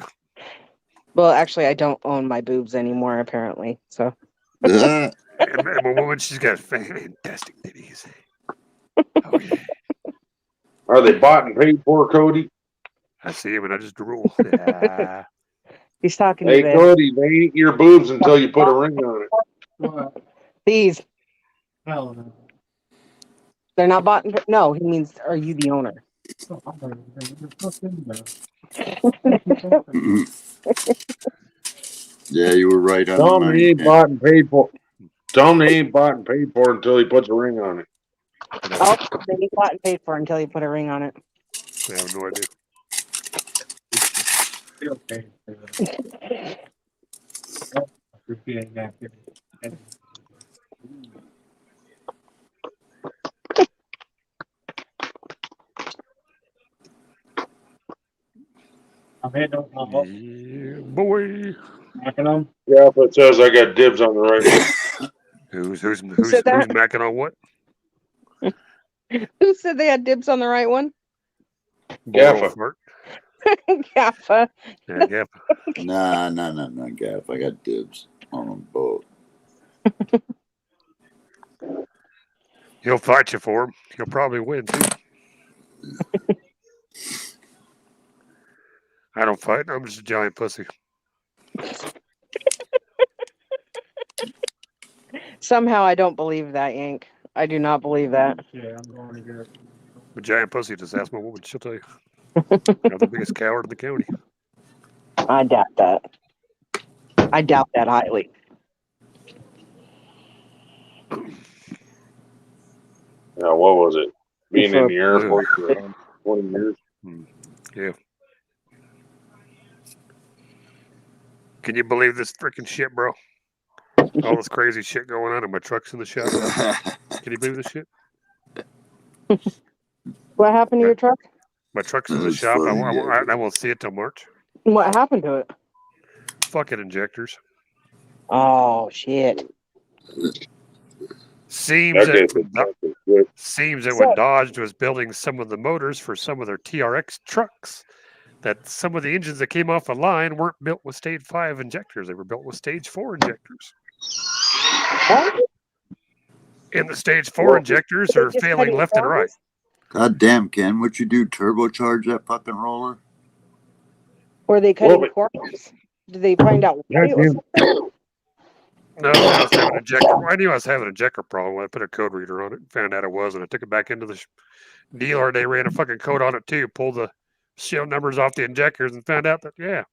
Well, actually, I don't own my boobs anymore. Apparently, so. and my woman, she's got fantastic titties. Oh yeah. Are they bought and paid for, Cody? I see him and I just drool. Yeah. He's talking Hey, to them. Cody, they ain't your boobs until you put a ring on it. These. Hell no. They're not bought. No, he means, are you the owner? Yeah, you were right on Tell the him money. he ain't bought and paid for. Tell him he ain't bought and paid for until he puts a ring on it. Oh, they ain't bought and paid for until you put a ring on it. I have no idea. Repeating activity. I'm hitting them. Yeah, boy. Knocking them. Yeah, if it says I got dibs on the right one. Who's that? macking on what? Who said they had dibs on the right one? Gaffa. Gaffa. Yeah, Gaffa. Nah, Gaff. I got dibs on them both. He'll fight you for him. He'll probably win too. I don't fight. I'm just a giant pussy. Somehow I don't believe that, Yank. I do not believe that. Yeah, I'm going to get it. A giant pussy. Just ask my woman. She'll tell you. I'm the biggest coward in the county. I doubt that. I doubt that highly. Now, what was it? Being in the Air Yeah. Force for 20 years. Yeah. Can you believe this freaking shit, bro? All this crazy shit going on, and my truck's in the shop. Can you believe this shit? What happened to your truck? My truck's in the shop. I won't see it till March. What happened to it? Fucking injectors. Oh shit. Seems Okay, that when Dodge was building some of the motors for some of their TRX trucks, that some of the engines that came off the line weren't built with stage 5 injectors. They were built with stage 4 injectors. And the stage 4 injectors are failing left and right. God damn, Ken, what you do? Turbocharge that fucking roller? Were they cutting corners? Did they find out why it was? No, I was having an injector. I knew I was having an injector problem when I put a code reader on it and found out it was, and I took it back into the dealer and they ran a fucking code on it too, pulled the serial numbers off the injectors and found out that, yeah,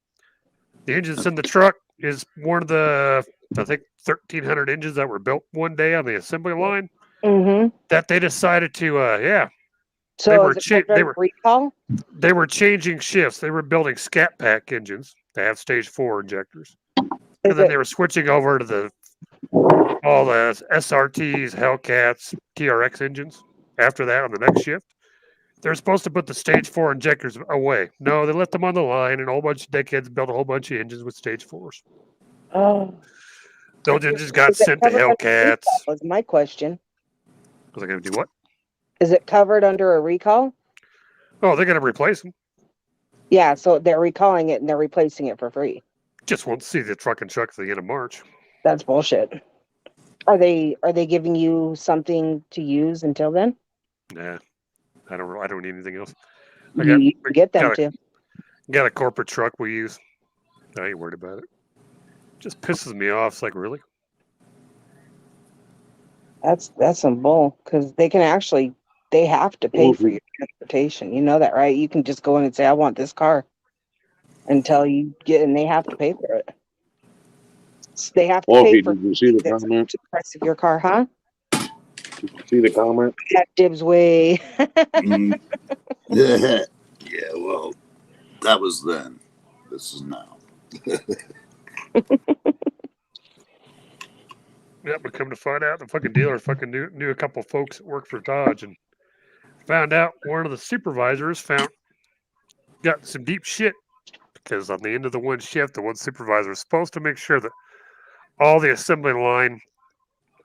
the engines in the truck is one of the, I think, 1,300 engines that were built one day on the assembly line that they decided to, So they were is it under recall? They were changing shifts. They were building scat pack engines that have stage 4 injectors. And then they were switching over to all the SRTs, Hellcats, TRX engines. After that, on the next shift, they're supposed to put the stage 4 injectors away. No, they left them on the line, and a whole bunch of dickheads built a whole bunch of engines with stage 4s. Oh. Those engines got sent to Hellcats. Was my question. Was I going to do what? Is it covered under a recall? Oh, they're going to replace them. Yeah, so they're recalling it and they're replacing it for free. Just won't see the truck at the end of March. That's bullshit. Are they giving you something to use until then? Nah, I don't need anything else. You get them to. Got a corporate truck we use. I ain't worried about it. Just pisses me off. It's like, really? That's some bull, because they have to pay for your transportation. You know that, right? You can just go in and say, I want this car until you get, and they have to pay for it. So they have to pay for did you see the comment? the price of your car, huh? Did you see the comment? That dibs way. Yeah, well, that was then. This is now. Yeah, but come to find out, the fucking dealer fucking knew a couple of folks that worked for Dodge and found out one of the supervisors got some deep shit because on the end of the one shift, the one supervisor was supposed to make sure that all the assembly line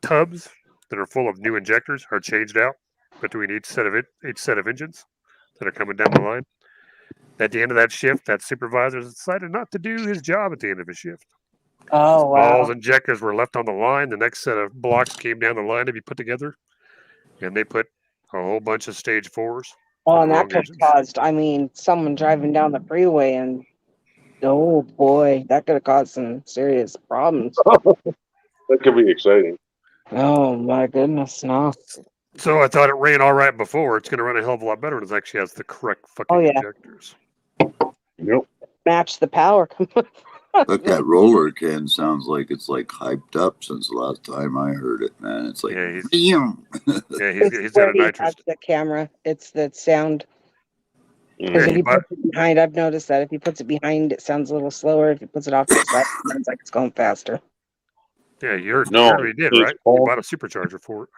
tubs that are full of new injectors are changed out between each set of engines that are coming down the line. At the end of that shift, that supervisor decided not to do his job at the end of his shift. Oh, wow. All the injectors were left on the line. The next set of blocks came down the line to be put together, and they put a whole bunch of stage 4s. Well, and that could have caused, someone driving down the freeway and, oh boy, that could have caused some serious problems. That could be exciting. Oh my goodness, no. So I thought it ran all right before. It's going to run a hell of a lot better when it actually has the correct fucking injectors. Yep. Match the power. But that roller, Ken, sounds like it's like hyped up since the last time I heard it, man. It's like, he's It's got a where he nitrous. has the camera. It's the sound. Yeah, Because if he puts it behind, I've noticed that if he puts it behind, it sounds a little slower. If he puts it off to the side, it sounds like it's going faster. Yeah, you No, already did, it's right? You bought a supercharger for it.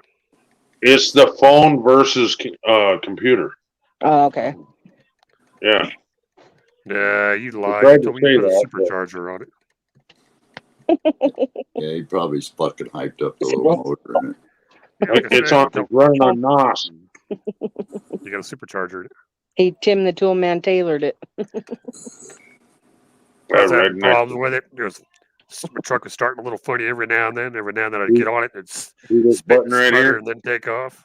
It's the phone versus computer. Oh, okay. Yeah. You lied. tried You to told me you say put a that, supercharger on it. Yeah, he probably fucking hyped up the little motor in it. Yeah, like I It's said, on running on NOS. You got a supercharger in it. Hey, Tim the Tool Man tailored it. I was having problems with it. My truck was starting a little funny every now and then. Every now and then I'd get on it and this spit button and right sputter here? and then take off.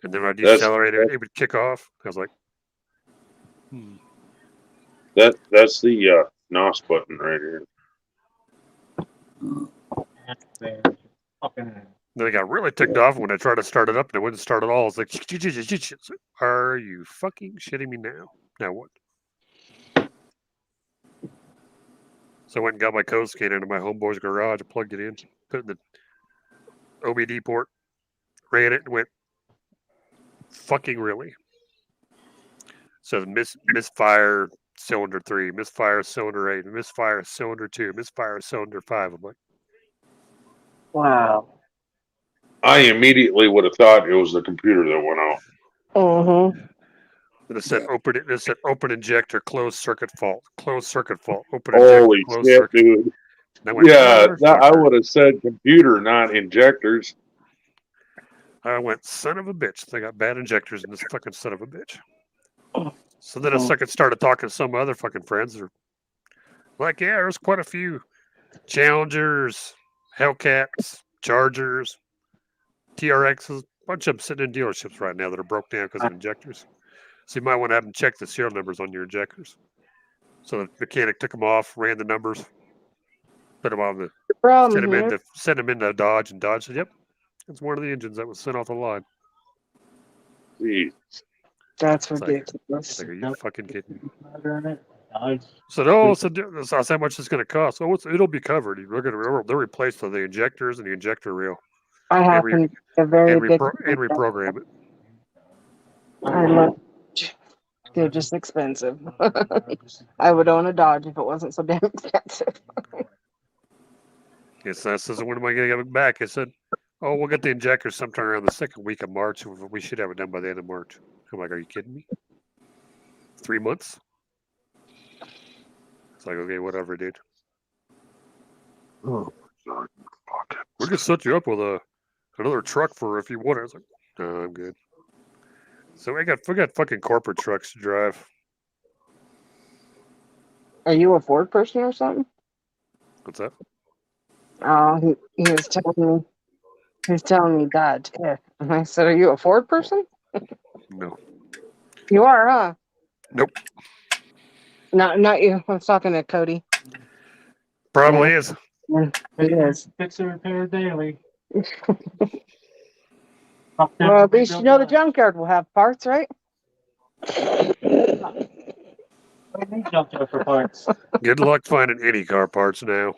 And then I'd That's- decelerate it, it would kick off. I was like, That's the NOS button right here. Then I got really ticked off when I tried to start it up and it wouldn't start at all. It's like, are you fucking shitting me now? Now what? So I went and got my code scanner into my homeboy's garage, plugged it in, put it in the OBD port, ran it, and went, fucking really? So misfire cylinder 3, misfire cylinder 8, misfire cylinder 2, misfire cylinder 5. I'm like, Wow. I immediately would have thought it was the computer that went out. Mm-hmm. and it said open it. It said open injector, closed circuit fault, open injector, Holy closed shit, circuit. dude. And I went, Yeah, I motherfucker. would have said computer, not injectors. I went, son of a bitch. They got bad injectors in this fucking son of a bitch. So then I started talking to some other fucking friends. They're like, yeah, there's quite a few Challengers, Hellcats, Chargers, TRXs, a bunch of them sitting in dealerships right now that are broke down because of injectors. So you might want to have them check the serial numbers on your injectors. So the mechanic took them off, ran the numbers, put them on the, sent them into Dodge, and Dodge said, yep, it's one of the engines that was sent off the line. Jeez. That's It's ridiculous. Like, are you fucking kidding me? So no, so that's how much it's going to cost. Oh, it'll be covered. They'll replace the injectors and the injector reel. I happen a very big. And reprogram it. I love. They're just expensive. I would own a Dodge if it wasn't so damn expensive. Yes, I says, when am I going to get it back? I said, oh, we'll get the injectors sometime around the second week of March. We should have it done by the end of March. I'm like, are you kidding me? 3 months? It's like, okay, whatever, dude. Oh, God. We can set you up with another truck for if you want it. I was like, no, I'm good. So we got fucking corporate trucks to drive. Are you a Ford person or something? What's that? Oh, he was telling me. He was telling me that. Yeah. And I said, "Are you a Ford person?" No. You are, huh? Nope. Not you. I was talking to Cody. Probably is. Yeah, it is. Fix and repair daily. Well, at least you know the junkyard will have parts, right? Junkyard for parts. Good luck finding any car parts now.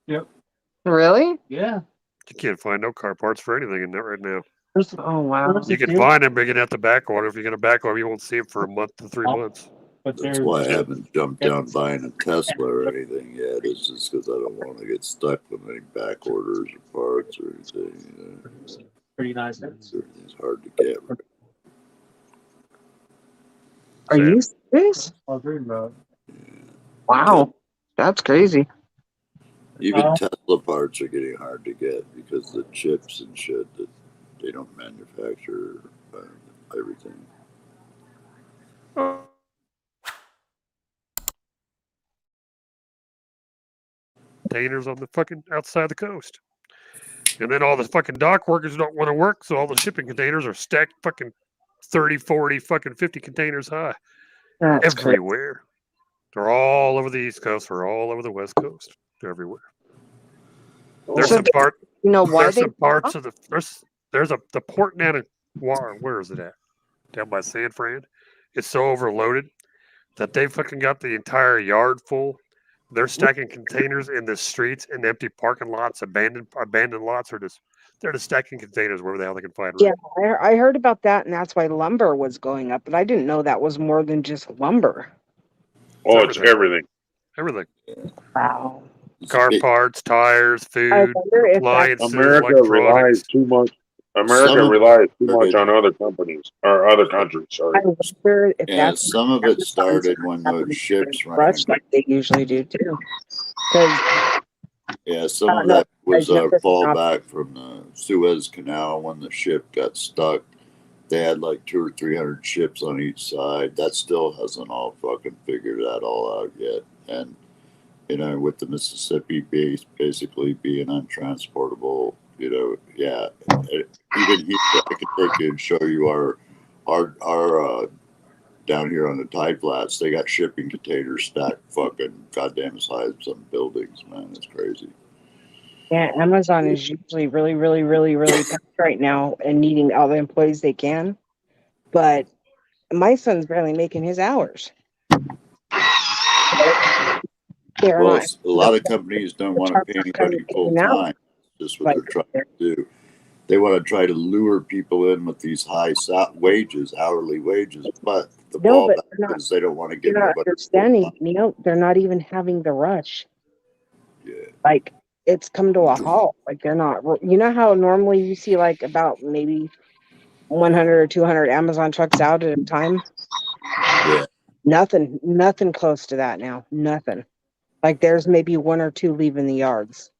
Yep. Really? Yeah. You can't find no car parts for anything in there right now. Oh wow. You can find them, but you're gonna have to back order. If you're gonna back order, you won't see them for a month to 3 months. That's why I haven't jumped down buying a Tesla or anything yet. It's just because I don't want to get stuck with any back orders or parts or anything. Pretty nice. Everything's hard to get. Are you serious? Wow, that's crazy. Even Tesla parts are getting hard to get because the chips and shit that they don't manufacture everything. Containers on the fucking outside the coast. And then all the fucking dock workers don't want to work, so all the shipping containers are stacked fucking 30, 40, fucking 50 containers high. That's everywhere. Crazy. They're all over the East Coast. They're all over the West Coast. They're everywhere. There's some part. You know why there's some parts of the there's the port down in where is it at? Down by San Fran. It's so overloaded that they fucking got the entire yard full. They're stacking containers in the streets and empty parking lots, abandoned lots, or they're just stacking containers wherever the hell they can find. Yeah, I heard about that, and that's why lumber was going up. But I didn't know that was more than just lumber. Oh, it's everything. Everything. Wow. Car parts, tires, food, appliances, America relies too much. America relies too much on other companies or other countries. Sorry. I wonder if that's some of it started when those ships ran. Like they usually do too. Yeah, some of that was a fallback from the Suez Canal when the ship got stuck. They had like 200 or 300 ships on each side. That still hasn't all fucking figured that all out yet. And with the Mississippi basically being untransportable, yeah. Even here, I could take you and show you our down here on the tide flats. They got shipping containers stacked fucking goddamn as high as some buildings, man. It's crazy. Yeah, Amazon is usually really, really, really, really packed right now and needing all the employees they can. But my son's barely making his hours. They're Well, not. a lot of companies don't want to pay anybody full time. That's what they're trying to do. They want to try to lure people in with these high wages, hourly wages, but the No, but fallback is they don't want to you're give not nobody. understanding. They're not even having the rush. Yeah. Like it's come to a halt. Like they're not. You know how normally you see like about maybe 100 or 200 Amazon trucks out at a time. Yeah. Nothing close to that now. Nothing. Like there's maybe one or two leaving the yards.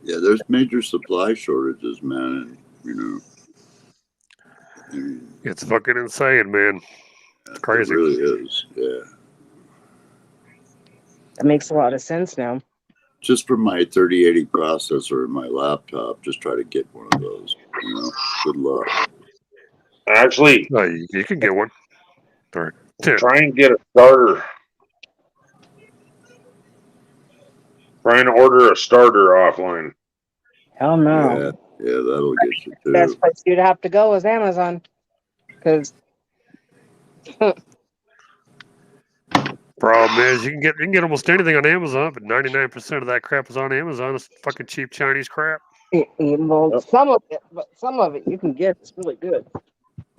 Yeah, there's major supply shortages, man. And, It's fucking insane, man. It's crazy. It really is. Yeah. That makes a lot of sense now. Just for my 3080 processor in my laptop, just try to get one of those. Good luck. Actually, you can get one. Try and get a starter. Try and order a starter offline. Hell no. Yeah, that'll get you too. Best place you'd have to go is Amazon, because Problem is, you can get almost anything on Amazon, but 99% of that crap is on Amazon. It's fucking cheap Chinese crap. well, some of it you can get. It's really good.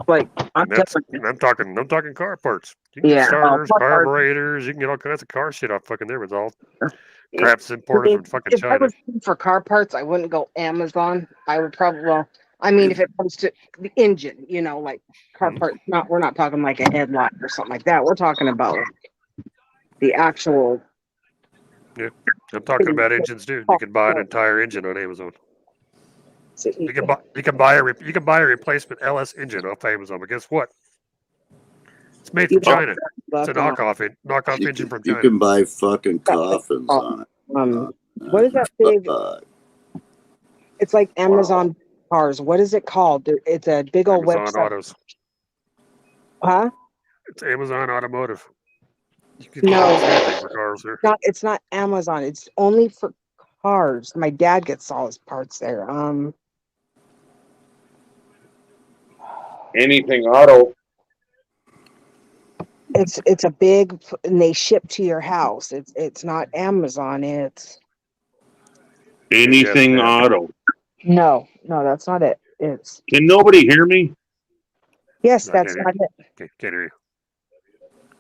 Like I'm talking car parts. You can get starters, carburetors. You can get all kinds of car shit off fucking there. It's all crap's imported from fucking if China. I was looking for car parts, I wouldn't go Amazon. I would probably, if it comes to the engine, like car parts. We're not talking like a headlight or something like that. We're talking about the actual. Yeah, I'm talking about engines too. You can buy an entire engine on Amazon. You can buy a replacement LS engine off Amazon, but guess what? It's made from China. It's a knockoff engine from China. You can buy fucking coffins on it. What is that big? It's like Amazon cars. What is it called? It's a big old Amazon website. Autos. Huh? It's Amazon Automotive. You can No, anything for cars there. It's not Amazon. It's only for cars. My dad gets all his parts there. Anything auto. It's a big, and they ship to your house. It's not Amazon. It's Anything auto. no, that's not it. It's Can nobody hear me? yes, that's not it. Can't hear you.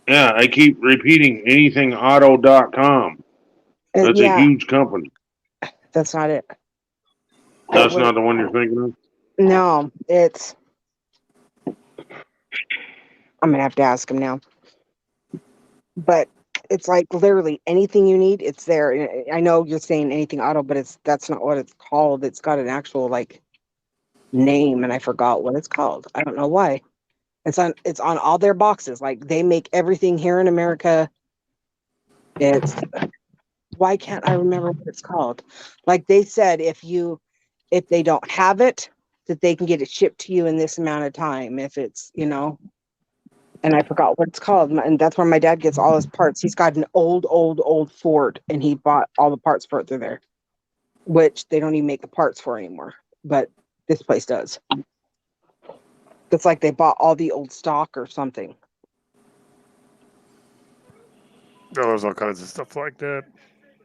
Yeah, I keep repeating anythingauto.com. That's a huge company. That's not it. That's not the one you're thinking of? No, it's. I'm gonna have to ask him now. But it's like literally anything you need, it's there. I know you're saying anything auto, but that's not what it's called. It's got an actual name, and I forgot what it's called. I don't know why. It's on all their boxes. Like they make everything here in America. Why can't I remember what it's called? Like they said, if they don't have it, that they can get it shipped to you in this amount of time. If it's, and I forgot what it's called. And that's where my dad gets all his parts. He's got an old Ford, and he bought all the parts for it through there, which they don't even make the parts for anymore. But this place does. It's like they bought all the old stock or something. No, there's all kinds of stuff like that.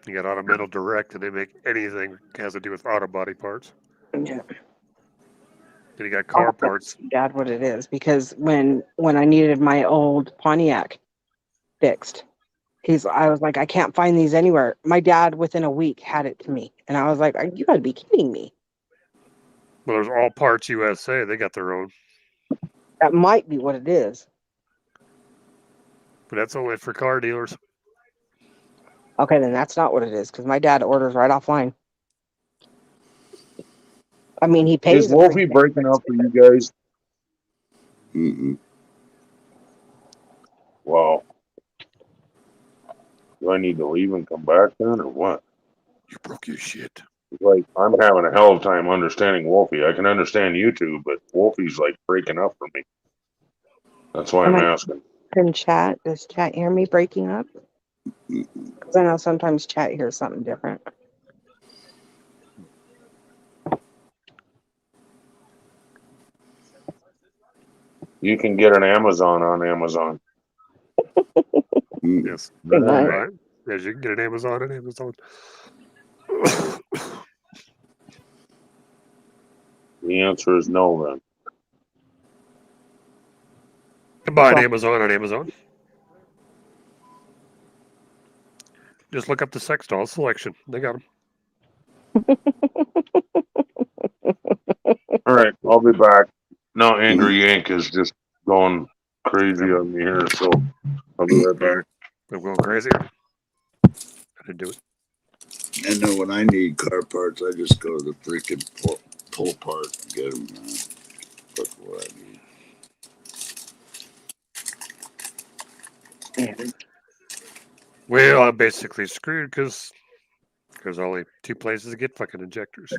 You got Autometal Direct, and they make anything that has to do with auto body parts. Yeah. Then you got car parts. Dad, what it is, because when I needed my old Pontiac fixed, I was like, I can't find these anywhere. My dad, within a week, had it to me, and I was like, you gotta be kidding me. Well, there's All Parts USA. They got their own. That might be what it is. But that's only for car dealers. Okay, then that's not what it is, because my dad orders right offline. I mean, he pays. Is Wolfie breaking up for you guys? Mm-mm. Wow. Do I need to leave and come back then, or what? You broke your shit. Like, I'm having a hell of a time understanding Wolfie. I can understand you two, but Wolfie's breaking up for me. That's why I'm asking. In chat, does chat hear me breaking up? Because I know sometimes chat hears something different. You can get an Amazon on Amazon. Yes. Right. Yes, you can get an Amazon on Amazon. The answer is no, then. You can buy an Amazon on Amazon. Just look up the sex doll selection. They got them. All right, I'll be back. Now Angry Yank is just going crazy on me here, so I'll be right back. I'm going crazy. I didn't do it. I know when I need car parts, I just go to the freaking pull part and get them. Look what I need. Well, I'm basically screwed because there's only 2 places to get fucking injectors.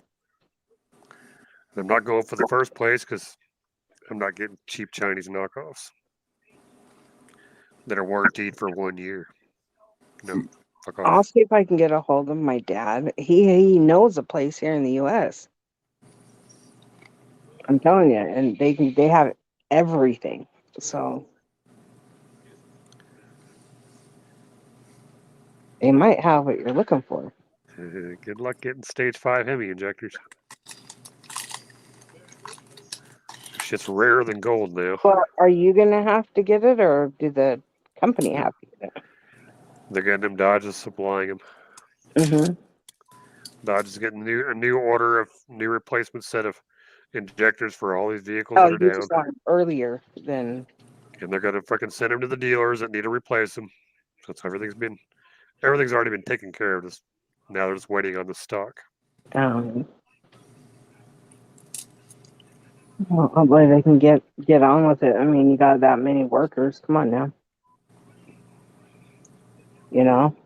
I'm not going for the first place because I'm not getting cheap Chinese knockoffs that are warranted for 1 year. No, fuck off. I'll see if I can get a hold of my dad. He knows a place here in the U.S. I'm telling you, and they have everything. So they might have what you're looking for. Good luck getting stage 5 Hemi injectors. Shit's rarer than gold now. Well, are you gonna have to get it, or do the company have to get it? They're getting them. Dodge is supplying them. Mm-hmm. Dodge is getting a new order of new replacement set of injectors for all these vehicles Oh, that are you down. just want them earlier than. And they're gonna fucking send them to the dealers that need to replace them. So everything's already been taken care of. Just now they're just waiting on the stock. Well, hopefully they can get on with it. I mean, you got that many workers. Come on now. You know,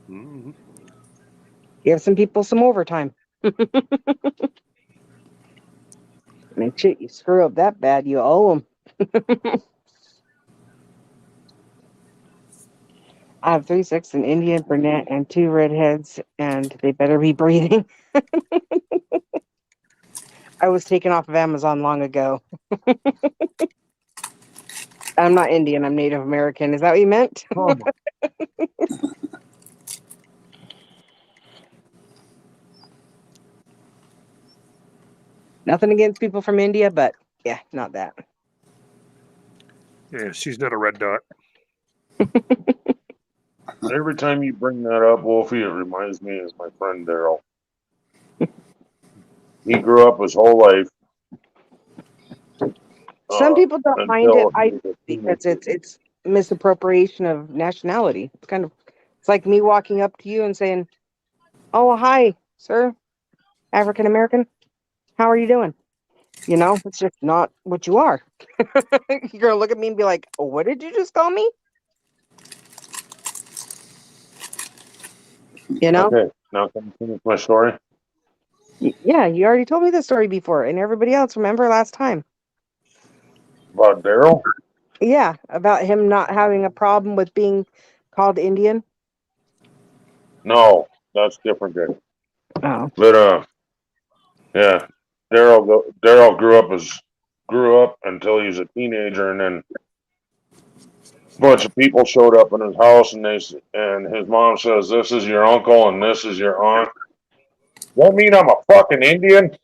Mm-hmm. give some people some overtime. I mean, shit, you screw up that bad, you owe them. I have 3-6, an Indian brunette, and 2 redheads, and they better be breathing. I was taken off of Amazon long ago. I'm not Indian, I'm Native American. Is that what you meant? Nothing against people from India, but yeah, not that. Yeah, she's not a red dot. Every time you bring that up, Wolfie, it reminds me of my friend Daryl. He grew up his whole life. Some people don't mind it, until because it's misappropriation of nationality. It's like me walking up to you and saying, "Oh, hi, sir, African American. How are you doing?" You know, it's just not what you are. You're gonna look at me and be like, "Oh, what did you just call me?" You know? Okay, now can I finish my story? Yeah, you already told me this story before, and everybody else remember last time. About Daryl? Yeah, about him not having a problem with being called Indian. No, that's different guy. Oh. But yeah, Daryl grew up until he was a teenager, and then a bunch of people showed up in his house, and his mom says, "This is your uncle, and this is your aunt." That mean I'm a fucking Indian?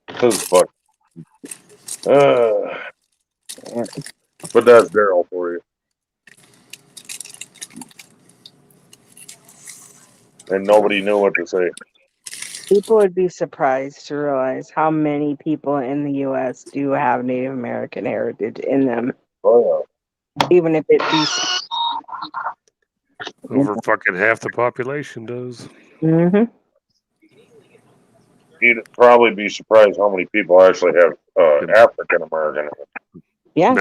Cause fuck. But that's Daryl for you. And nobody knew what to say. People would be surprised to realize how many people in the U.S. do have Native American heritage in them. Oh Even if it be. Over fucking half the population does. Mm-hmm. You'd probably be surprised how many people actually have African American. Yeah.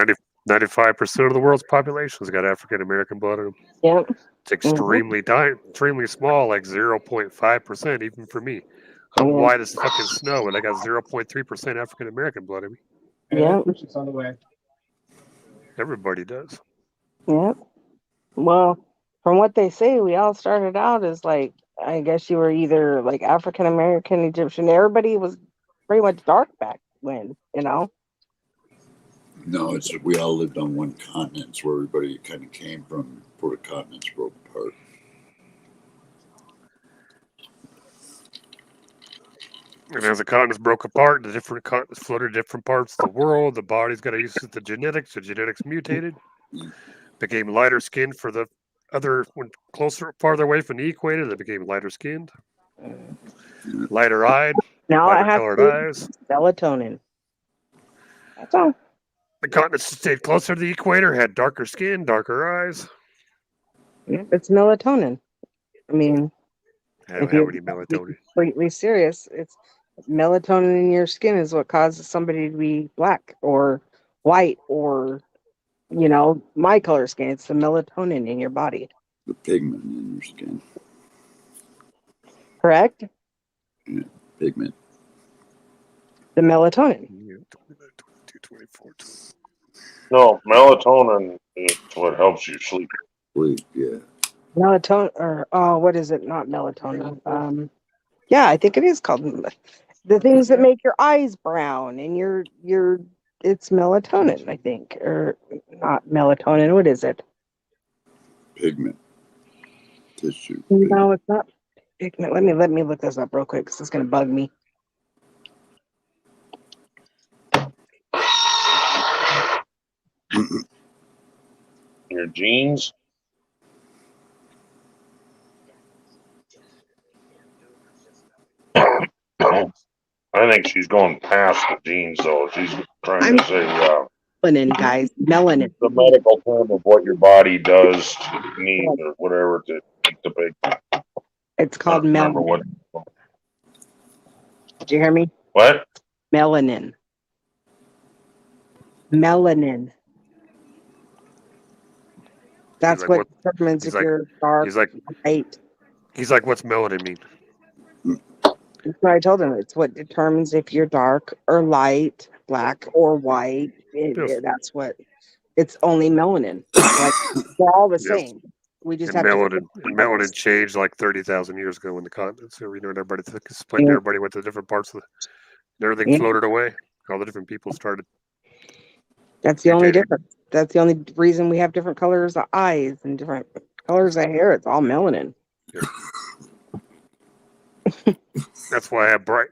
95% of the world's population has got African American blood in them. Yeah. It's extremely extremely small, like 0.5%, even for me. I'm white as fucking snow, and I got 0.3% African American blood in me. Yeah. It's on the way. Everybody does. Yeah. Well, from what they say, we all started out as like, I guess you were either like African American, Egyptian. Everybody was pretty much dark back when, you know. No, it's we all lived on one continent. It's where everybody kind of came from before the continents broke apart. And as the continents broke apart, the different continents floated to different parts of the world. The body's got to use the genetics. The genetics mutated, became lighter skinned for the other, when closer, farther away from the equator, they became lighter skinned, lighter eyed, Now I lighter have colored to eyes. melatonin. That's all. The continents that stayed closer to the equator had darker skin, darker eyes. It's melatonin. I mean, I if don't have you're any melatonin. completely serious, it's melatonin in your skin is what causes somebody to be black or white or, you know, my color skin. It's the melatonin in your body. The pigment in your skin. Correct? Yeah, pigment. The melatonin. No, melatonin is what helps you sleep. Sleep, yeah. Melatonin, or what is it? Not melatonin. Yeah, I think it is called the things that make your eyes brown and your it's melatonin, I think, or not melatonin. What is it? Pigment. Tissue. No, it's not pigment. Let me look this up real quick because it's gonna bug me. Your genes. I think she's going past the genes, though. She's trying to say melanin, guys. Melanin. The medical term of what your body does need or whatever to make the pigment. It's called melanin. What? Did you hear me? What? Melanin. Melanin. That's like, what determines if you're dark, light. He's like, what's melanin mean? That's what I told him. It's what determines if you're dark or light, black or white. That's what. It's only melanin. Like we're all the same. We just have melanin changed like 30,000 years ago when the continents. So we know everybody split. Everybody went to different parts of everything floated away. All the different people started. That's the only difference. That's the only reason we have different colors of eyes and different colors of hair. It's all melanin. Yeah. That's why I have bright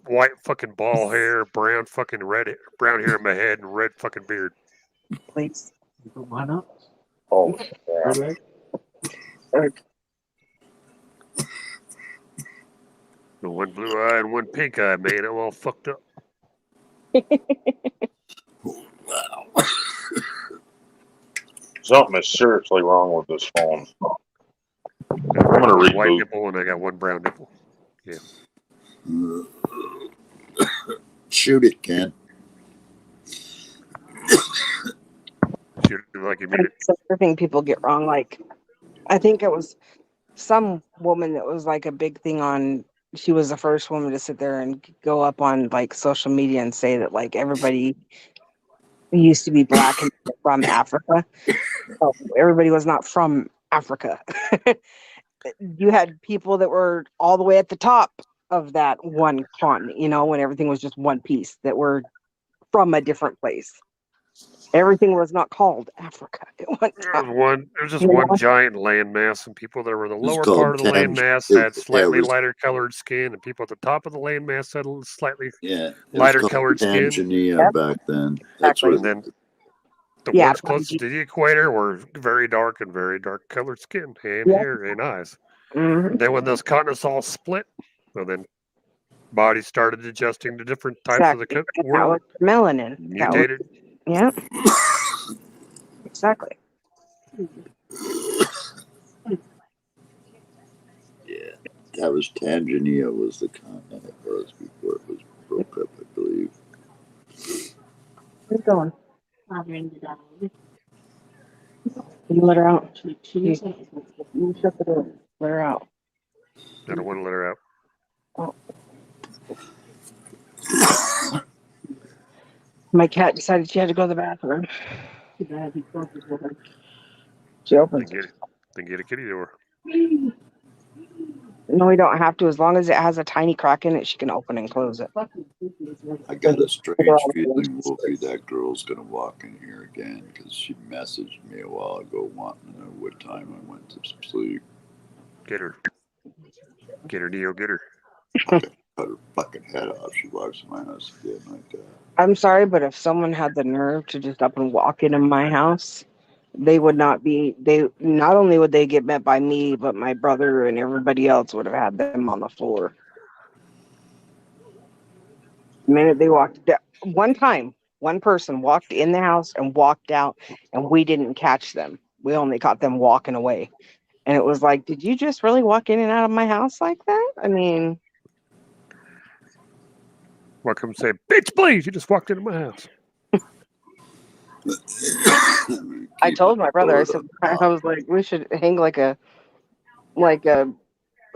white fucking ball hair, brown hair in my head, and red fucking beard. Please. Why not? Oh, yeah. One blue eye and one pink eye, man. I'm all fucked up. Wow. Something is seriously wrong with this phone. I'm gonna reboot. White nipple and I got one brown nipple. Yeah. Shoot it, Ken. Shoot it like you mean it. That's the thing people get wrong. Like, I think it was some woman that was like a big thing on. She was the first woman to sit there and go up on like social media and say that like everybody used to be black and from Africa. Oh, everybody was not from Africa. You had people that were all the way at the top of that one continent, you know, when everything was just one piece, that were from a different place. Everything was not called Africa at one time. There was just one giant landmass, and people that were in the lower part of the landmass had slightly lighter colored skin, and people at the top of the landmass had slightly lighter colored skin. Tanzania back then. That's and then the ones closest to the equator were very dark and very dark colored skin and hair and eyes. Mm-hmm. Then when those continents all split, well, then bodies started adjusting to different types of the world. That was melanin. Mutated. Yeah. Exactly. Yeah, that was Tanzania was the continent it was before it was broke up, I believe. Where's going? Can you let her out? You shut the door. Let her out. I don't want to let her out. Oh. My cat decided she had to go to the bathroom. She opened it. Then get a kitty door. No, we don't have to. As long as it has a tiny crack in it, she can open and close it. I got a strange feeling, Wolfie, that girl's gonna walk in here again because she messaged me a while ago wanting to know what time I went to sleep. Get her. Get her, Neo, get her. Cut her fucking head off. She walks in my house again like that. I'm sorry, but if someone had the nerve to just up and walk into my house, they would not be. They not only would they get met by me, but my brother and everybody else would have had them on the floor. The minute they walked down, one time, one person walked in the house and walked out, and we didn't catch them. We only caught them walking away. And it was like, did you just really walk in and out of my house like that? I mean, Welcome say, bitch, please. You just walked into my house. I told my brother, I said, I was like, we should hang like a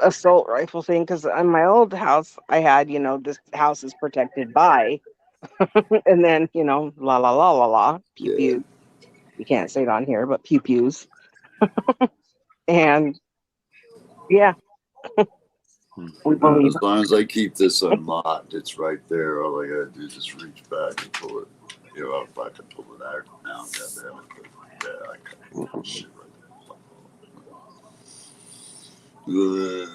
assault rifle thing, because on my old house I had, this house is protected by, and then la la la la la pew pew. You can't say it on here, but pew pews. And yeah, we believe. As long as I keep this unlocked, it's right there. All I gotta do is just reach back and pull it. If I can pull it out now, goddamn it. But yeah, I can pull shit right there.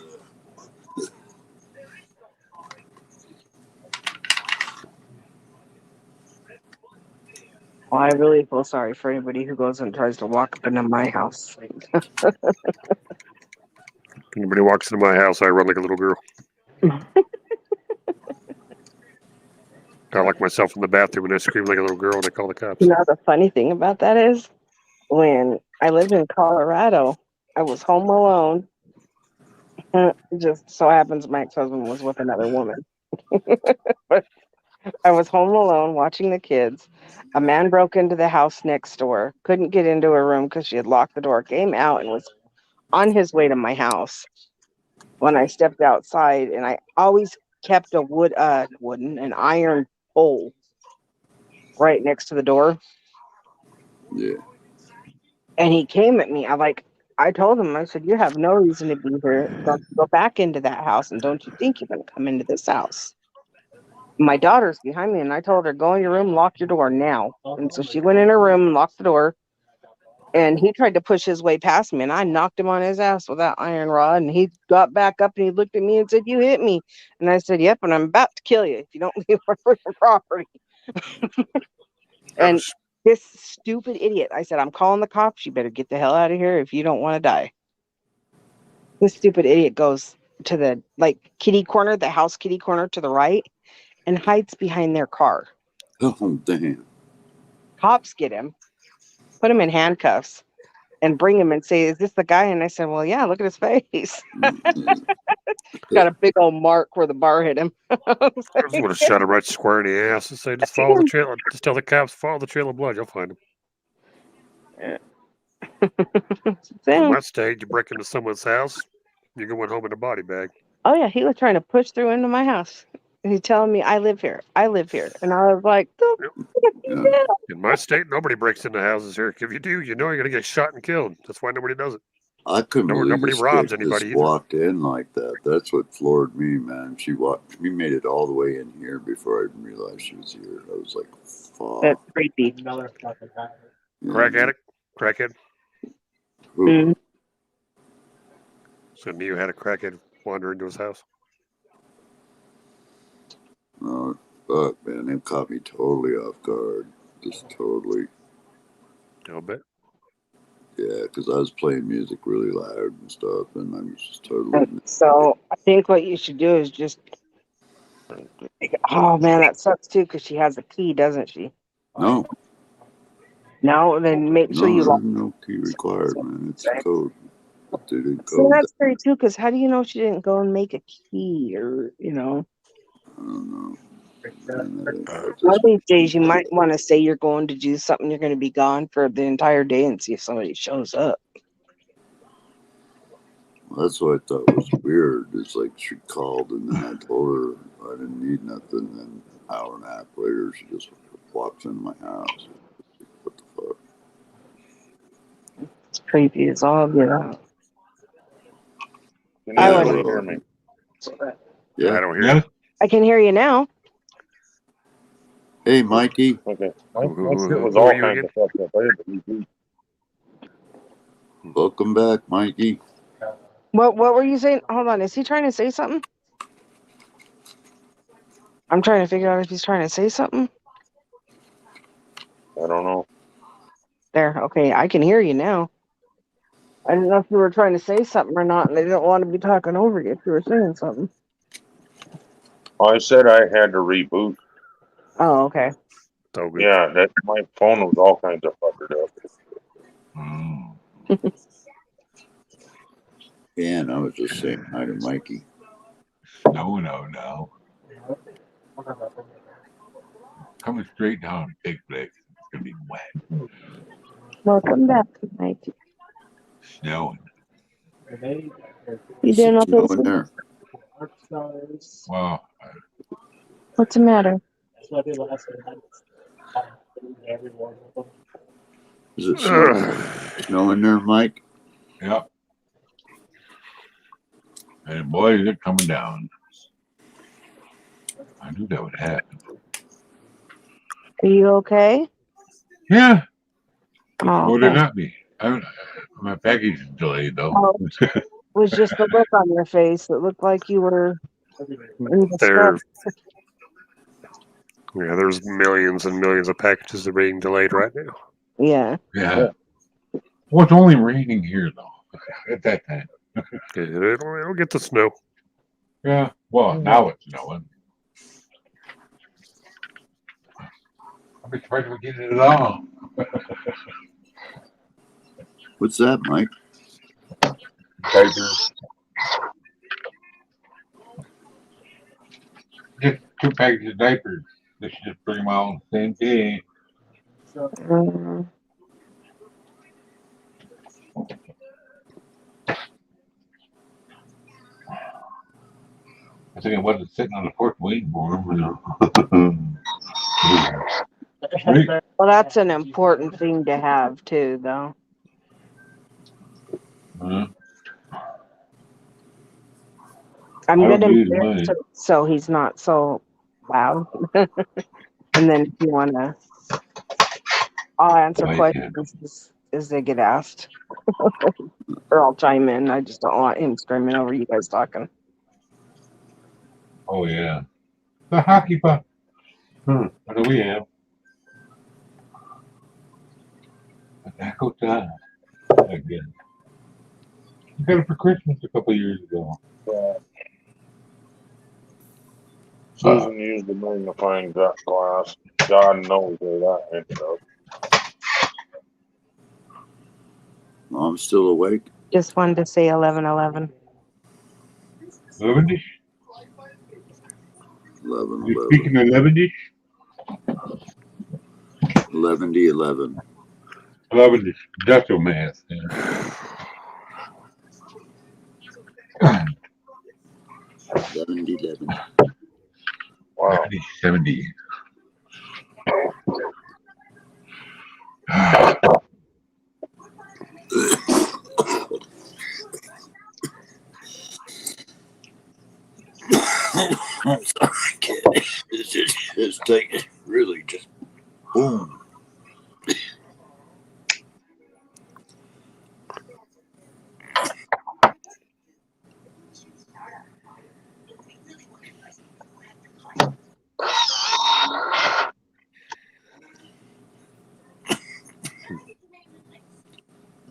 Well, I really feel sorry for anybody who goes and tries to walk up into my house. Anybody walks into my house, I run like a little girl. I lock myself in the bathroom and I scream like a little girl and I call the cops. The funny thing about that is, when I lived in Colorado, I was home alone. It just so happens my ex-husband was with another woman. But I was home alone watching the kids. A man broke into the house next door, couldn't get into her room because she had locked the door, came out and was on his way to my house. When I stepped outside, and I always kept a an iron pole right next to the door. Yeah. And he came at me. I told him, I said, you have no reason to be here. Don't go back into that house, and don't you think you're going to come into this house. My daughter's behind me, and I told her, go in your room, lock your door now. And so she went in her room and locked the door. And he tried to push his way past me, and I knocked him on his ass with that iron rod. And he got back up and he looked at me and said, you hit me. And I said, yep, and I'm about to kill you if you don't leave our freaking property. And this stupid idiot, I said, I'm calling the cops. You better get the hell out of here if you don't want to die. This stupid idiot goes to the kitty corner, the house kitty corner to the right, and hides behind their car. Oh, damn. Cops get him, put him in handcuffs, and bring him and say, is this the guy? And I said, well, yeah, look at his face. Got a big old mark where the bar hit him. I just would have shot him right square in the ass and say, just follow the trail. Just tell the cops, follow the trail of blood. You'll find him. In my state, you break into someone's house, you're going home in a body bag. Oh, yeah, he was trying to push through into my house. And he's telling me, I live here. I live here. And I was like, In my state, nobody breaks into houses here. If you do, you know you're going to get shot and killed. That's why nobody does it. I couldn't believe nobody this robs chick anybody just either. walked in like that. That's what floored me, man. She made it all the way in here before I even realized she was here. I was like, fuck. That's creepy. Crack addict? Crackhead? Mm-hmm. So Neo had a crackhead wander into his house? Oh, fuck, man. It caught me totally off guard. Just totally. I'll bet. Yeah, because I was playing music really loud and stuff, and I was just totally. So I think what you should do is just. Oh man, that sucks too, because she has a key, doesn't she? No. No, then make sure you lock. No key required, man. It's a code. They didn't So code that's scary too, because how do you know she didn't go and make a key, or I don't know. One of these days you might want to say you're going to do something. You're going to be gone for the entire day and see if somebody shows up. Well, that's what I thought was weird. It's like she called and then I told her I didn't need nothing. And then an hour and a half later, she just walks into my house. What the fuck? It's creepy as all get out. I You would. don't hear me. Yeah. I don't hear you. I can hear you now. Hey, Mikey. Okay. My Who shit was are all you kinds again? of fucked up. I had to reboot. Welcome back, Mikey. What were you saying? Hold on. Is he trying to say something? I'm trying to figure out if he's trying to say something. I don't know. There. Okay, I can hear you now. I didn't know if you were trying to say something or not, and I didn't want to be talking over you if you were saying something. I said I had to reboot. Oh, okay. So good. Yeah, that my phone was all kinds of fuckered up. Yeah, and I was just saying hi to Mikey. No. Coming straight down Big Flicks. It's gonna be wet. Welcome back, Mike. Snowing. You doing okay? Snowing there. Well, What's the matter? Is it snowing there, Mike? yep. And boy, is it coming down. I knew that would happen. Are you okay? Yeah. Oh, Would it okay. not be? My package is delayed though. Oh, it was just the look on your face. It looked like you were in There, distress. yeah, there's millions and millions of packages that are being delayed right now. Yeah. Yeah. Well, it's only raining here though. At that time. It'll get the snow. Yeah. Well, now it's snowing. I'll be surprised if we get it at all. What's that, Mike? Diapers. Just 2 packages of diapers. They should just bring them out on the same day. I think I wasn't sitting on the porch waiting for them. Well, that's an important thing to have too, though. I'm I gonna don't use mute mine. it so he's not so loud. And then if you wanna, I'll answer questions as they get asked, or I'll chime in. I just don't want him screaming over you guys talking. Oh yeah. The hockey puck. What do we have? A taco time. Again. You got it for Christmas a couple years ago. Susan used the magnifying glass. God knows where that ended up. Mom's still awake? Just wanted to say 11:11. 11-ish? 11. Speaking of 11-ish? 11. 11-ish. Industrial math. Yeah. 11. Wow. 70. I'm sorry, kid. It's taking really just boom.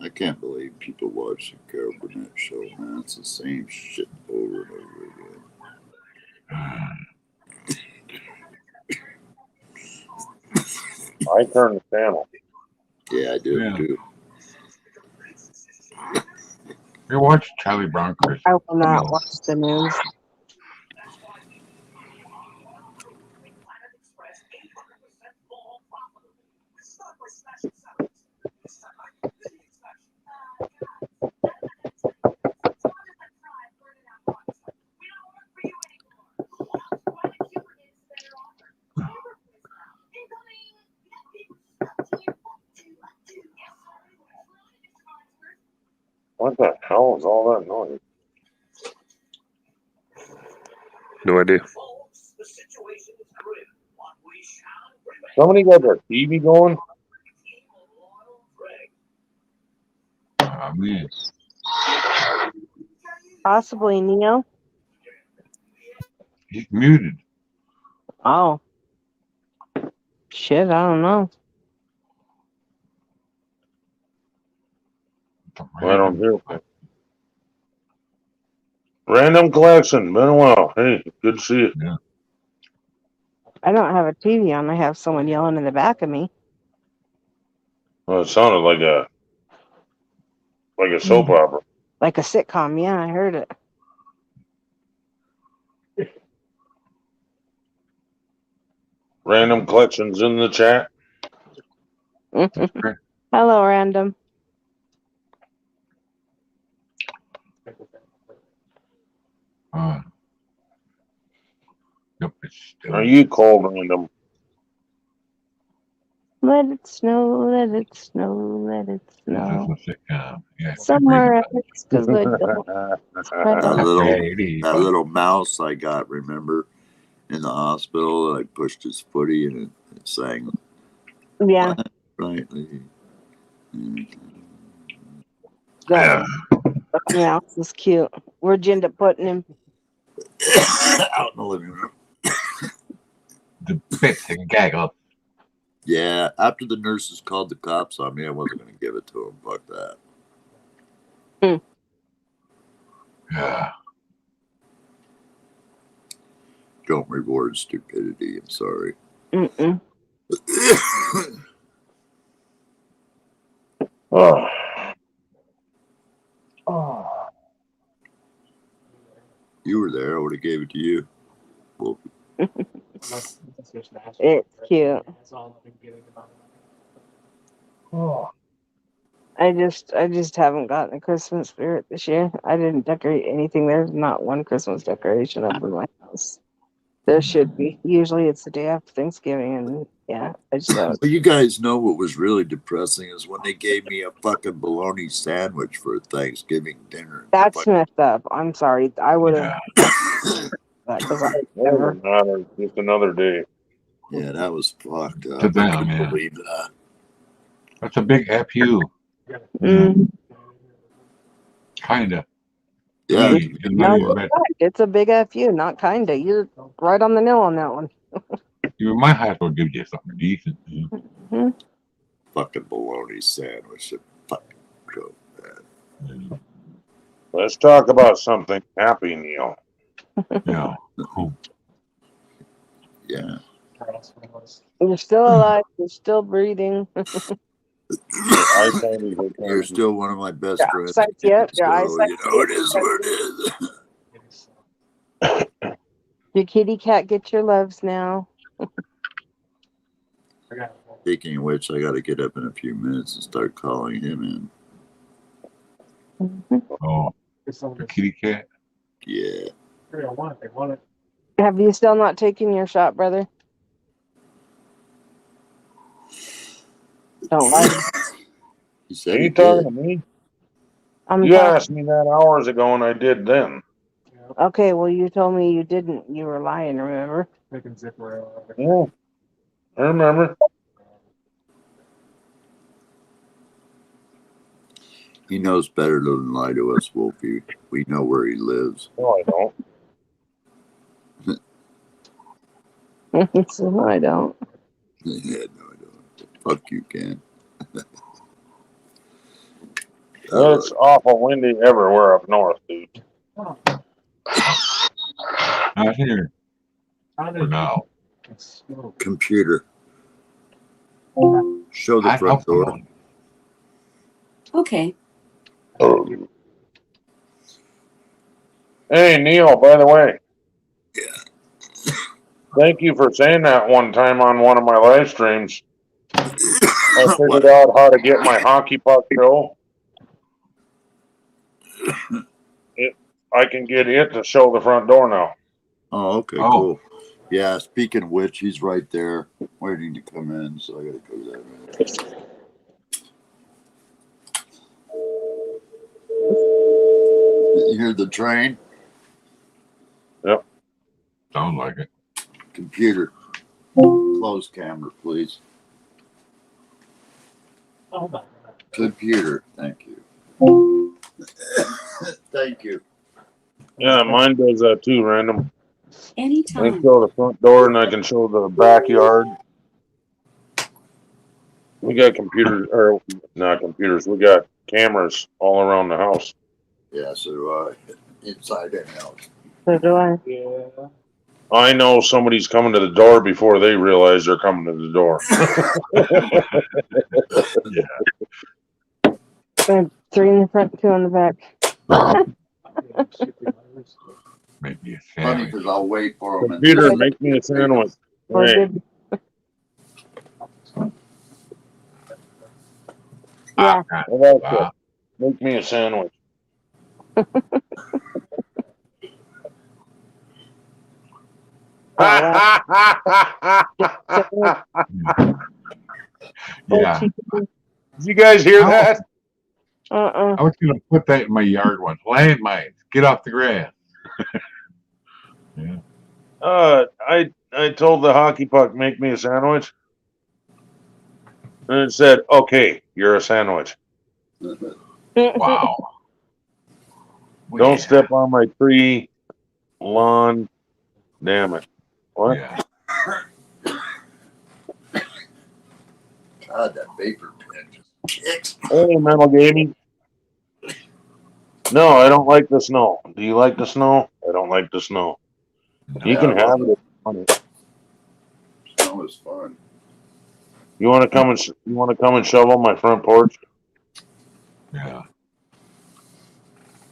I can't believe people watch the Carol Burnett show, man. It's the same shit over and over again. I turn the channel. Yeah, I do too. You watch Charlie Brown Christmas. I will not watch the news. What the hell is all that noise? No idea. Somebody got their TV going? Oh, man. Possibly, Neo. He's muted. Oh. Shit, I don't know. I don't hear it. Random collection. Been a while. Hey, good to see you. Yeah. I don't have a TV on. I have someone yelling in the back of me. Well, it sounded like a soap opera. Like a sitcom. Yeah, I heard it. Random collections in the chat. Hello, Random. Yep, it's still. Are you cold, Random? Let it snow, let it snow, let it snow. That's a sitcom. Yeah. Somewhere else, because I don't. That little mouse I got, remember, in the hospital, I pushed his footy and it sang. Yeah. Rightly. That mouse is cute. Where'd you end up putting him? Out in the living room. The bits and gaggle. Yeah, after the nurses called the cops on me, I wasn't going to give it to them. Fuck that. Yeah. Don't reward stupidity. I'm sorry. Mm-mm. Oh. You were there. I would have gave it to you. Well, It's cute. I just haven't gotten a Christmas spirit this year. I didn't decorate anything. There's not one Christmas decoration up in my house. There should be. Usually it's the day after Thanksgiving, and yeah, I just don't. Well, you guys know what was really depressing is when they gave me a fucking bologna sandwich for Thanksgiving dinner. That's messed up. I'm sorry. I would have. Because I never. Doesn't matter. Just another day. Yeah, that was fucked up. To I them, couldn't yeah. believe that. That's a big FU. Kinda. Yeah. No, you're right. It's a big FU, not kinda. You're right on the nail on that one. You might have to give you something decent. Fucking bologna sandwich. Fucking so bad. Let's talk about something happy, Neil. Yeah. Yeah. You're still alive. You're still breathing. You're still one of my best Your friends. eyesight's yet. Your So, eyesight. you know, it is what it is. Your kitty cat get your loves now. Speaking of which, I got to get up in a few minutes and start calling him in. Oh, the kitty cat? Yeah. Have you still not taken your shot, brother? Don't lie. He Are said you talking to me? You asked me that hours ago, and I did then. Okay, well, you told me you didn't. You were lying, remember? Yeah, I remember. He knows better than lie to us, Wolfie. We know where he lives. No, I don't. So I don't. Yeah, no, I don't. Fuck you, Ken. It's awful windy everywhere up north, dude. Not here. For now. Computer. Show the front door. Okay. Hey, Neil, by the way. Thank you for saying that one time on one of my live streams. I figured out how to get my hockey puck show. I can get it to show the front door now. Oh, okay, cool. Yeah, speaking of which, he's right there waiting to come in, so I got to go that way. You hear the train? Yep. Sounds like it. Computer. Close camera, please. Oh my God. Computer. Thank you. Thank you. Yeah, mine does that too, random. I can Anytime. show the front door and I can show the backyard. We got computers, or not computers, we got cameras all around the house. Yeah, so inside and out. So do I. Yeah. I know somebody's coming to the door before they realize they're coming to the door. Yeah. And 3 in the front, 2 on the back. Make me a Funny sandwich. because I'll wait for them. Computer, make me a sandwich. Or Hey. good. Yeah. How about that? Make me a sandwich. Yeah. Did you guys hear that? I was going to put that in my yard once. Landmines. Get off the grass. Yeah. I told the hockey puck, make me a sandwich. And it said, okay, you're a sandwich. Wow. Don't step on my tree, lawn. Damn it. What? Yeah. God, that vapor pen just kicks. Hey, Metal Gaming. No, I don't like the snow. Do you like the snow? I don't like the snow. You can have it. Snow is fun. You want to come and shovel my front porch? Yeah.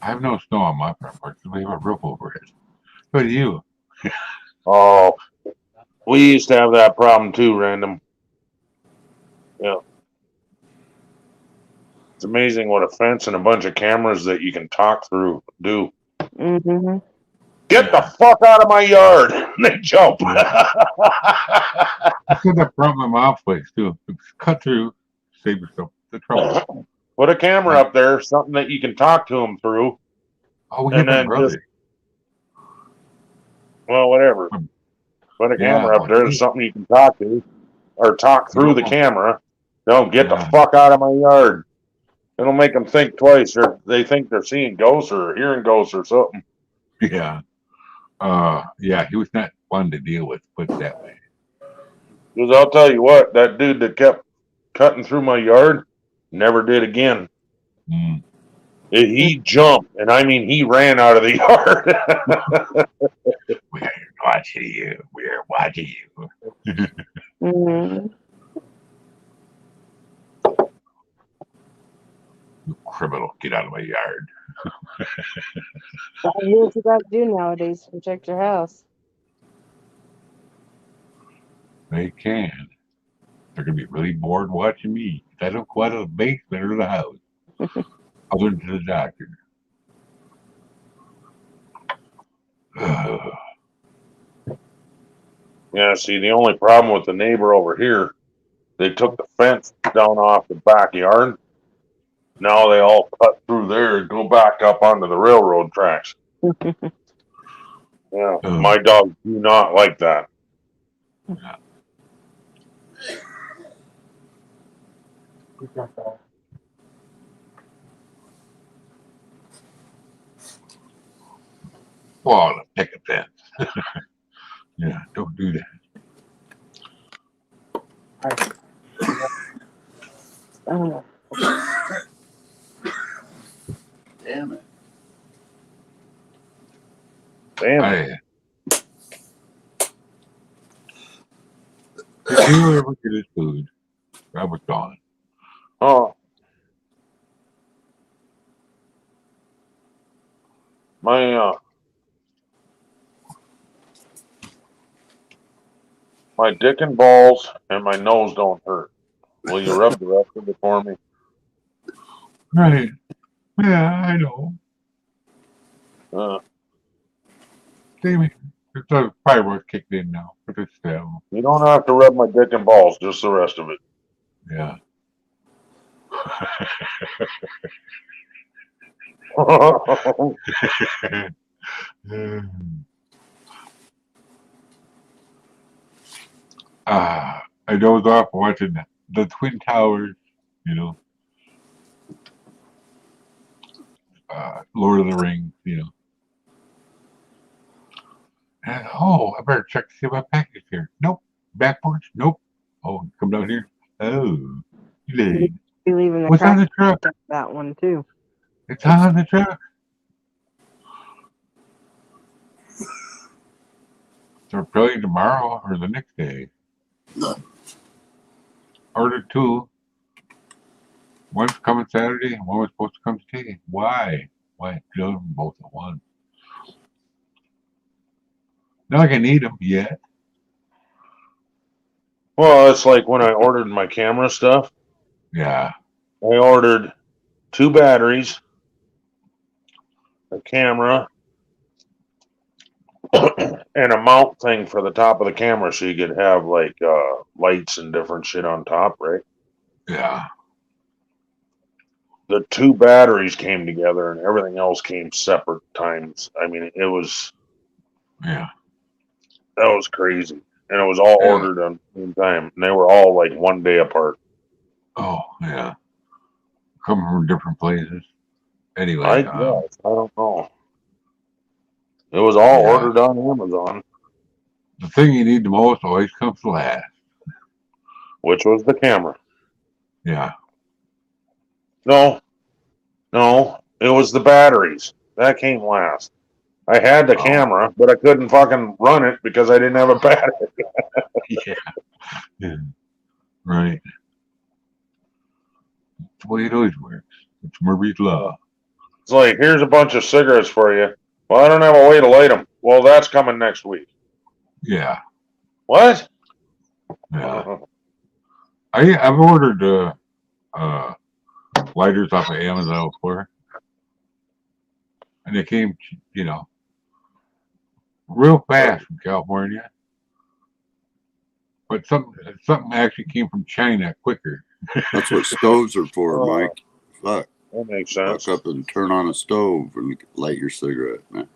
I have no snow on my front porch. We have a roof over it. So do you. Oh, we used to have that problem too, random. Yeah. It's amazing what a fence and a bunch of cameras that you can talk through do. Mm-hmm. Get the fuck out of my yard! They jump. I said that from my mom's place too. Cut through, save yourself the trouble. Put a camera up there, something that you can talk to them through. Oh, we and have then brother. just, well, whatever. Put a camera up there, something you can talk to, or talk through the camera. Don't get the fuck out of my yard. It'll make them think twice, or they think they're seeing ghosts or hearing ghosts or something. Yeah. Yeah, he was not fun to deal with, put it that way. Because I'll tell you what, that dude that kept cutting through my yard never did again. Mm. He jumped, and I mean, he ran out of the yard. We're watching you. We're watching you. Mm-hmm. You criminal, get out of my yard. That's what you got to do nowadays to protect your house. They can. They're going to be really bored watching me. I don't go out of the basement or the house. Other than to the doctor. Yeah, see, the only problem with the neighbor over here, they took the fence down off the backyard. Now they all cut through there and go back up onto the railroad tracks. Yeah, my dogs do not like that. Well, pick a fence. Yeah, don't do that. Oh. Damn it. Damn it. Did you ever get his food? I was gone. Oh. My dick and balls and my nose don't hurt. Will you rub the rest of it for me? Right. Yeah, I know. Damn, it's a fireworks kicked in now. But it's still. You don't have to rub my dick and balls, just the rest of it. Yeah. I dozed off watching the Twin Towers, you know, Lord of the Rings, you know. And, I better check to see if my package is here. Nope. Back porch? Nope. Oh, come down here. Oh, late. You leaving the What's on the crack truck? that one too. It's on the truck. So probably tomorrow or the next day. Ordered 2. One's coming Saturday and one was supposed to come today. Why? Why do them both at once? Not like I need them yet. Well, it's like when I ordered my camera stuff. Yeah. I ordered 2 batteries, a camera, and a mount thing for the top of the camera so you could have like lights and different shit on top, right? Yeah. The 2 batteries came together and everything else came separate times. I mean, it was Yeah. that was crazy. And it was all ordered on the same time. And they were all like 1 day apart. Oh, yeah. Coming from different places. Anyway. I guess. I don't know. It was all ordered on Amazon. The thing you need the most always comes last. Which was the camera. Yeah. No. It was the batteries. That came last. I had the camera, but I couldn't fucking run it because I didn't have a battery. Yeah. Right. That's the way it always works. It's Murphy's Law. It's like, here's a bunch of cigarettes for you. Well, I don't have a way to light them. Well, that's coming next week. Yeah. What? Yeah. I've ordered lighters off of Amazon before. And they came, you know, real fast from California. But something actually came from China quicker. That's what stoves are for, Mike. Fuck. That makes sense. Fuck up and turn on a stove and light your cigarette, man.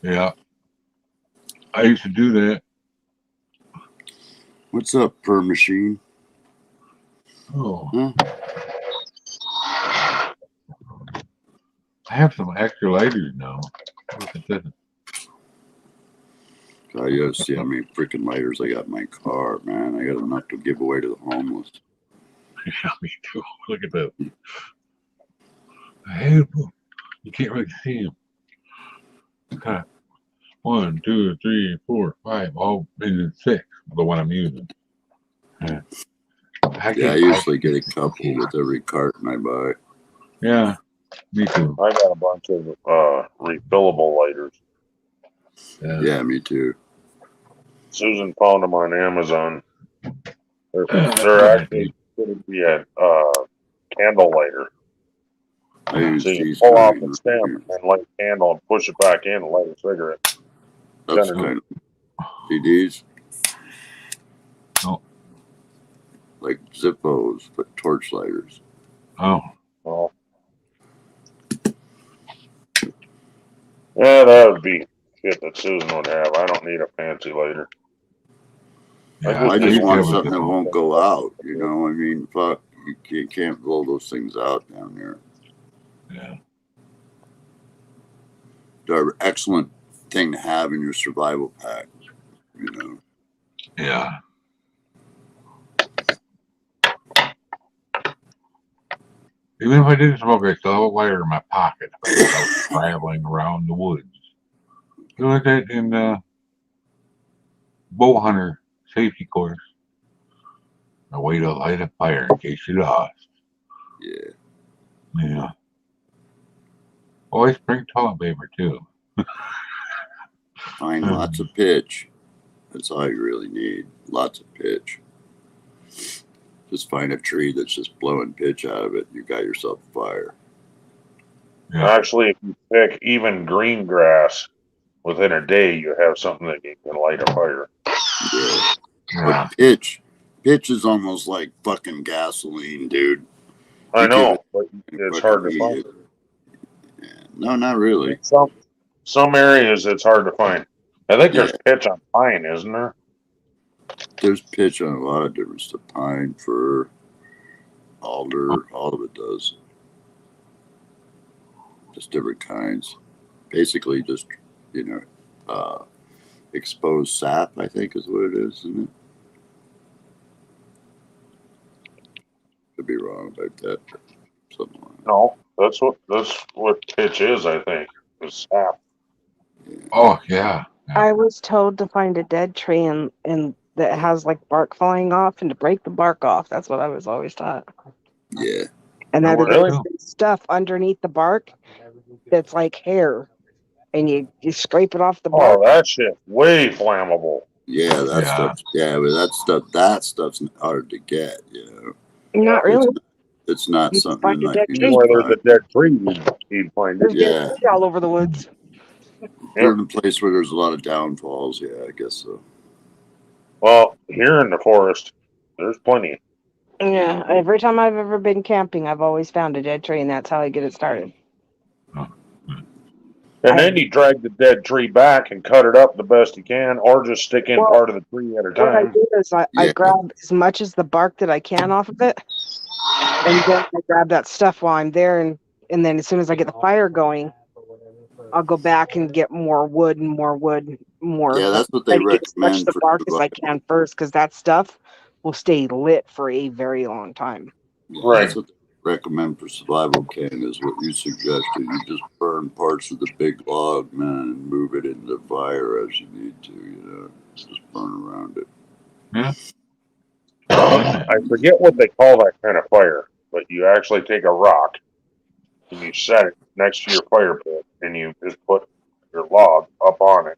Yeah. I used to do that. What's up, per machine? Oh. Huh? I have some extra lighters now. I gotta see how many freaking lighters I got in my car, man. I got enough to give away to the homeless. Yeah, me too. Look at that. I hate them. You can't really see them. Kind of 1, 2, 3, 4, 5, all in 6. The one I'm using. Yeah. I usually get a couple with every carton I buy. Yeah, me too. I got a bunch of refillable lighters. Yeah, me too. Susan found them on Amazon. They're actually going to be a candle lighter. I use so you these pull off kind the stem and light a candle and push it back in and light a cigarette. That's kind of CDs. Oh. Like Zippos, but torch lighters. Oh. Yeah, that would be shit that Susan would have. I don't need a fancy lighter. Yeah, I just want something that won't go out. You know, I mean, fuck, you can't blow those things out down there. Yeah. They're an excellent thing to have in your survival pack. You know. Yeah. Even if I didn't smoke, I still have a lighter in my pocket if I was traveling around the woods. You know that in bow hunter safety course. A way to light a fire in case you lost. Yeah. Yeah. Always bring toilet paper too. Find lots of pitch. That's all you really need. Lots of pitch. Just find a tree that's just blowing pitch out of it. You got yourself a fire. Yeah. Actually, if you pick even green grass, within a day you have something that you can light a fire. Yeah. But pitch is almost like fucking gasoline, dude. I know, but it's hard to find. Yeah. No, not really. Some areas it's hard to find. I think there's pitch on pine, isn't there? There's pitch on a lot of different stuff. Pine, fir, alder, all of it does. Just different kinds. Basically, just exposed sap, I think, is what it is, isn't it? Could be wrong about that. Something like that. No, that's what pitch is. I think is sap. Oh yeah. I was told to find a dead tree and that has like bark falling off and to break the bark off. That's what I was always taught. Yeah. And that Really? there's stuff underneath the bark that's like hair, and you scrape it off the bark. Oh, that shit's way flammable. Yeah, that stuff's but that stuff's hard to get. Not really. It's not You something find a like dead you tree. just Where there's find. a dead tree, you'd find it. There's dead trees all over the woods. You're in a place where there's a lot of downfalls. Yeah, I guess so. Well, here in the forest, there's plenty. Yeah, every time I've ever been camping, I've always found a dead tree, and that's how I get it started. And then you drag the dead tree back and cut it up the best you can, or just stick in part of the tree at a What I time. do is I grab as much as the bark that I can off of it, and then I grab that stuff while I'm there, and then as soon as I get the fire going, I'll go back and get more wood and more wood, more. Yeah, that's what they Try to get as much recommend of the for bark as I survival. can first, because that stuff will stay lit for a very long time. Yeah, that's what they recommend for survival can is what you suggested. You just burn parts of the big log, man, and move it into the fire as you need to. Just burn around it. Yeah. I forget what they call that kind of fire, but you actually take a rock and you set it next to your fire pit, and you just put your log up on it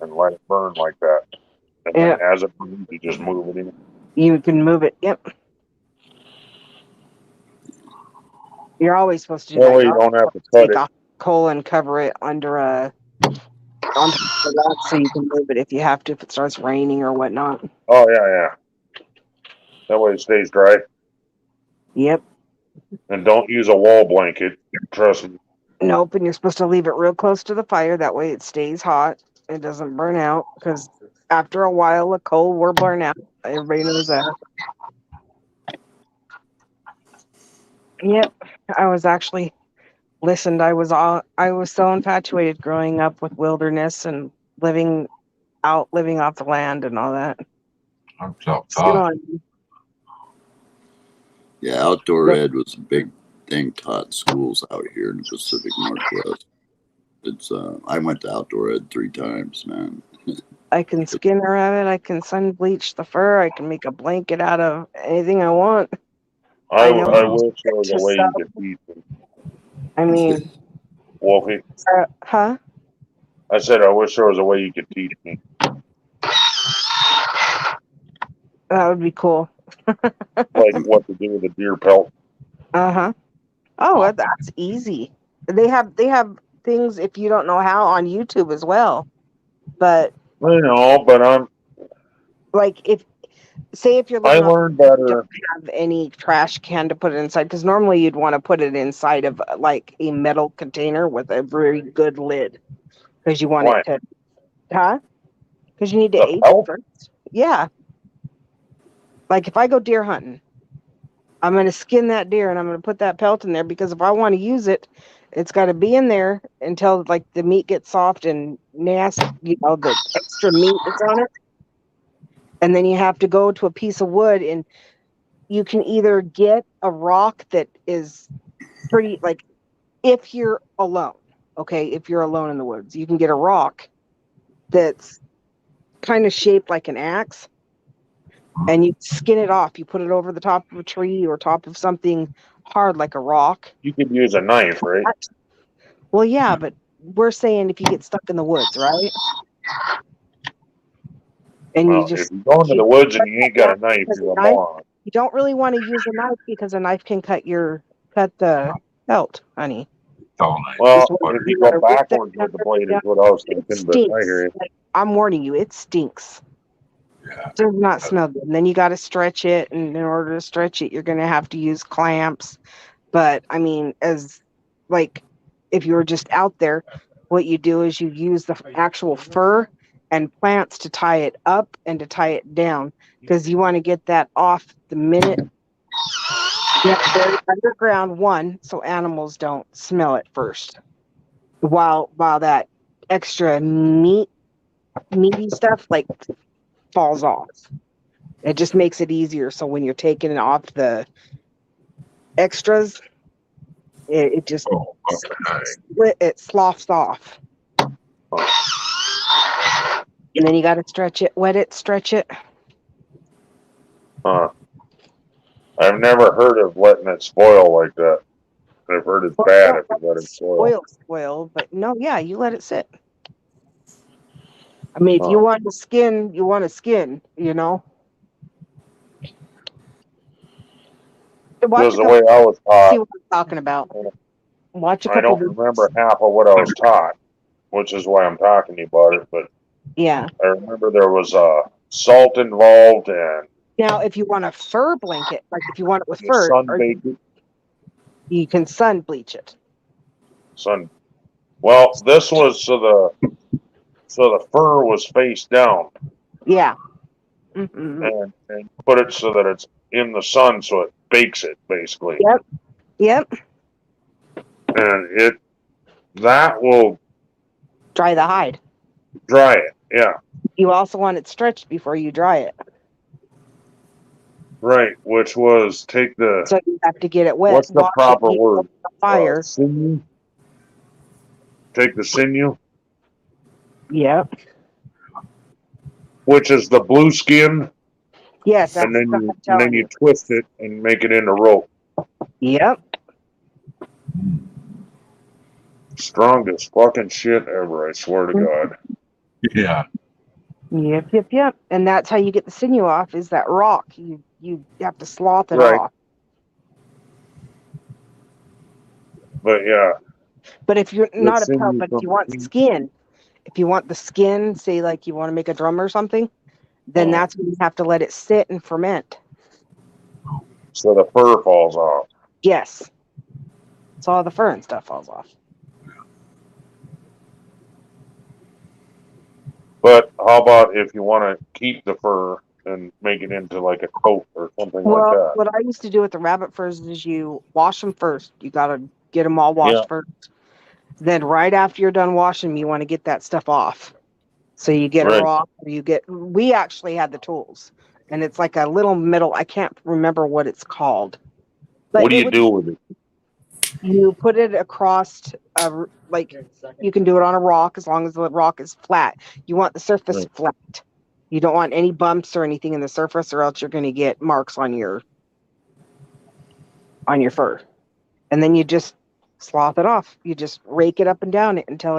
and let it burn like that. And then as it burns, you just move it in. You can move it. Yep. You're always supposed to do That that. way you don't have to cut Take it. a coal and cover it under on top of the rock so you can move it if you have to, if it starts raining or whatnot. Oh, yeah. That way it stays dry. Yep. And don't use a wall blanket. Trust me. Nope, and you're supposed to leave it real close to the fire. That way it stays hot. It doesn't burn out, because after a while, the coal will burn out. Everybody knows that. Yep. I was actually listened. I was so infatuated growing up with wilderness and living off the land and all that. I'm Yeah, outdoor ed was a big thing taught in schools out here in the Pacific Northwest. It's I went to outdoor ed 3 times, man. I can skin a rabbit. I can sun bleach the fur. I can make a blanket out of anything I want. I wish there was a way you could teach me. I mean, Wolfie. huh? I said I wish there was a way you could teach me. That would be cool. Like what to do with a deer pelt. Uh-huh. Oh, that's easy. They have things, if you don't know how, on YouTube as well. But I know, but I'm like if you're I living learned you better. don't have any trash can to put it inside, because normally you'd want to put it inside of like a metal container with a very good lid, because you want it to, because you need to age it first. Yeah. Like if I go deer hunting, I'm going to skin that deer and I'm going to put that pelt in there, because if I want to use it, it's got to be in there until like the meat gets soft and nasty, the extra meat that's on it. And then you have to go to a piece of wood, and you can either get a rock that is pretty, like if you're alone, if you're alone in the woods, you can get a rock that's kind of shaped like an axe. And you skin it off. You put it over the top of a tree or top of something hard like a rock. You could use a knife, right? Well, yeah, but we're saying if you get stuck in the woods, right? And Well, if you go into the woods and you ain't got a knife, you're a moron. You don't really want to use a knife, because a knife can cut the pelt, honey. Well, if you go backwards with the blade is what I was thinking, but I hear you. I'm warning you, it stinks. It does not smell good. And then you got to stretch it, and in order to stretch it, you're going to have to use clamps. But I mean, if you were just out there, what you do is you use the actual fur and plants to tie it up and to tie it down, because you want to get that off the minute. Yeah, very underground one, so animals don't smell it first. While that extra meaty stuff like falls off. It just makes it easier. So when you're taking it off the extras, it just it sloughs off. And then you got to stretch it, wet it, stretch it. Huh. I've never heard of letting it spoil like that. I've heard it's bad if you let it spoil. Spoil, but no, yeah, you let it sit. I mean, if you want to skin, you want to skin, you know. Because the way I was taught, see what I'm talking about. Watch a couple. I don't remember half of what I was taught, which is why I'm talking to you about it. But yeah, I remember there was salt involved, and now if you want a fur blanket, like if you want it with you fur, sunbaked it. You can sun bleach it. Well, this was so the fur was face down. Yeah. And put it so that it's in the sun, so it bakes it basically. Yep. And that will dry the hide. Dry it, yeah. You also want it stretched before you dry it. Right, which was take the. So you have to get it wet. What's the proper word? Fire. Sinew. Take the sinew. Yep. Which is the blue skin. Yes. And then you twist it and make it into rope. Yep. Strongest fucking shit ever, I swear to God. Yeah. Yep. And that's how you get the sinew off, is that rock. You have to slough it off. But yeah. But if you're not a pro, but if you want skin, if you want the skin, say like you want to make a drum or something, then that's when you have to let it sit and ferment. So the fur falls off. Yes. So all the fur and stuff falls off. But how about if you want to keep the fur and make it into like a coat or something like that? What I used to do with the rabbit furs is you wash them first. You got to get them all washed first. Then right after you're done washing them, you want to get that stuff off. So you get a rock, or we actually had the tools. And it's like a little metal, I can't remember what it's called. But what do you do with it? You put it across, like you can do it on a rock as long as the rock is flat. You want the surface flat. You don't want any bumps or anything in the surface, or else you're going to get marks on your fur. And then you just slough it off. You just rake it up and down it until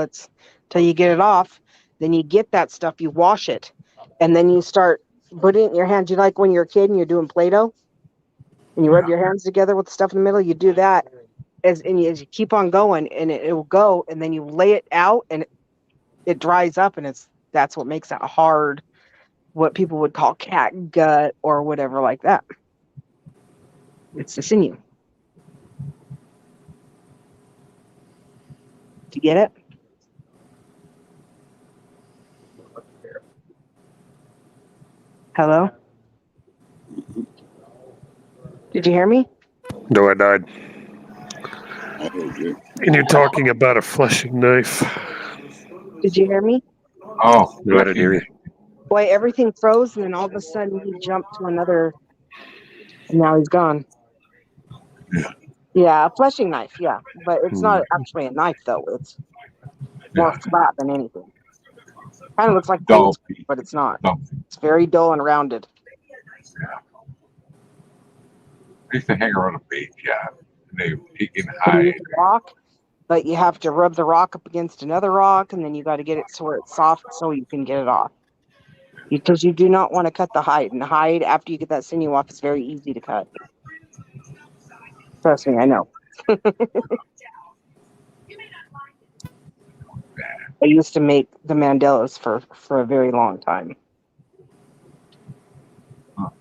you get it off. Then you get that stuff, you wash it, and then you start putting it in your hands. You like when you're a kid and you're doing Play-Doh, and you rub your hands together with the stuff in the middle. You do that as you keep on going, and it will go, and then you lay it out, and it dries up, and that's what makes it hard. What people would call cat gut or whatever like that. It's the sinew. Do you get it? Hello? Did you hear me? No, I died. I heard you. And you're talking about a fleshing knife. Did you hear me? Oh, no, I didn't hear you. Boy, everything froze, and then all of a sudden he jumped to another, and now he's gone. Yeah, a fleshing knife, yeah. But it's not actually a knife, though. It's more flat than anything. Kind of looks like dull, but it's not. It's very dull and rounded. Yeah. I used to hang around a bait shop, and they can hide. Rock, but you have to rub the rock up against another rock, and then you got to get it so where it's soft so you can get it off. Because you do not want to cut the hide, and the hide after you get that sinew off is very easy to cut. Trust me, I know. I used to make the Mandelas for a very long time. Out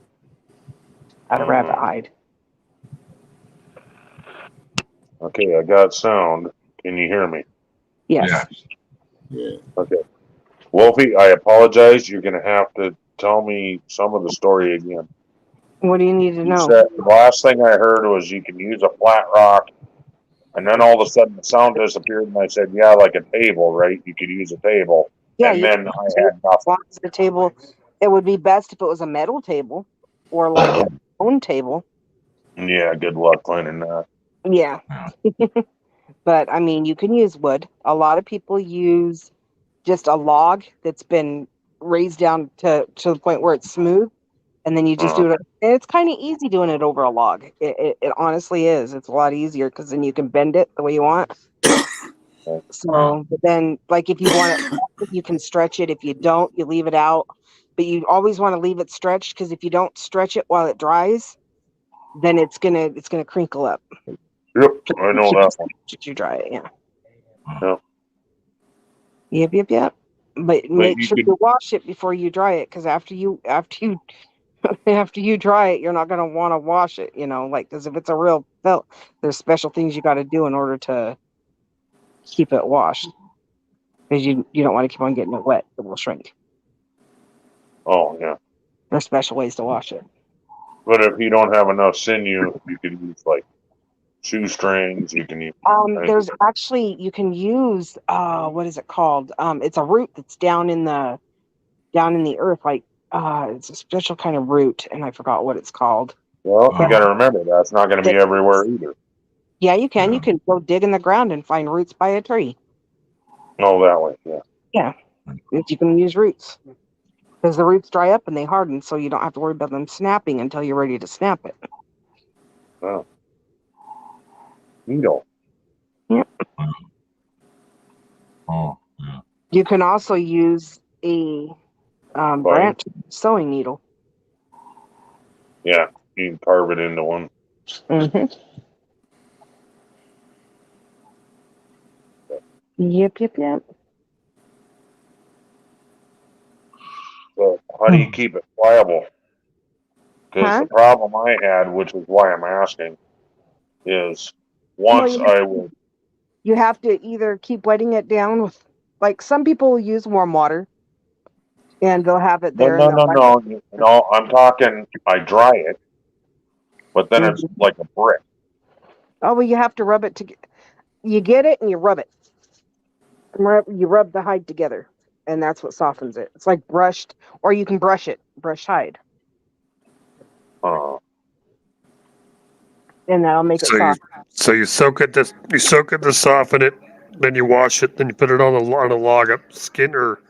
of rabbit hide. Okay, I got sound. Can you hear me? Yes. Yeah. Okay. Wolfie, I apologize. You're going to have to tell me some of the story again. What do you need to You know? said the last thing I heard was you can use a flat rock, and then all of a sudden the sound disappeared, and I said, yeah, like a table, right? You could use a table. Yeah, And you then can I had nothing. the table. It would be best if it was a metal table or like a stone table. Yeah, good luck finding that. Yeah. But I mean, you can use wood. A lot of people use just a log that's been raised down to the point where it's smooth, and then you just do it. And it's kind of easy doing it over a log. It honestly is. It's a lot easier because then you can bend it the way you want. So, but then, like, if you want it, you can stretch it. If you don't, you leave it out. But you always want to leave it stretched because if you don't stretch it while it dries, then it's gonna crinkle up. Yep, I know that one. Should you dry it? Yeah. Yep. Yep. But make sure you wash it before you dry it, because after you after you dry it, you're not gonna want to wash it. Like, because if it's a real felt, there's special things you got to do in order to keep it washed, because you don't want to keep on getting it wet. It will shrink. Oh, yeah. There's special ways to wash it. But if you don't have enough sinew, you can use, like, shoestrings. You can use... There's actually, you can use, what is it called? It's a root that's down in the earth. Like, it's a special kind of root, and I forgot what it's called. Well, you got to remember, that's not going to be everywhere either. Yeah, you can. You can go dig in the ground and find roots by a tree. Oh, that way, yeah. Yeah, you can use roots. Because the roots dry up and they harden, so you don't have to worry about them snapping until you're ready to snap it. Oh. Needle. Yep. Oh, yeah. You can also use a branch sewing needle. Yeah, you can carve it into one. Mm-hmm. Yep. So how do you keep it pliable? Because the problem I had, which is why I'm asking, is once you have to either keep wetting it down with, like, some people will use warm water, and they'll have it there. No, I'm talking, I dry it, but then it's like a brick. Oh, well, you have to rub it together. You get it and you rub it. You rub the hide together, and that's what softens it. It's like brushed, or you can brush hide. And that'll make it soft. So you soak it to soften it, then you wash it, then you put it on a log up, skin or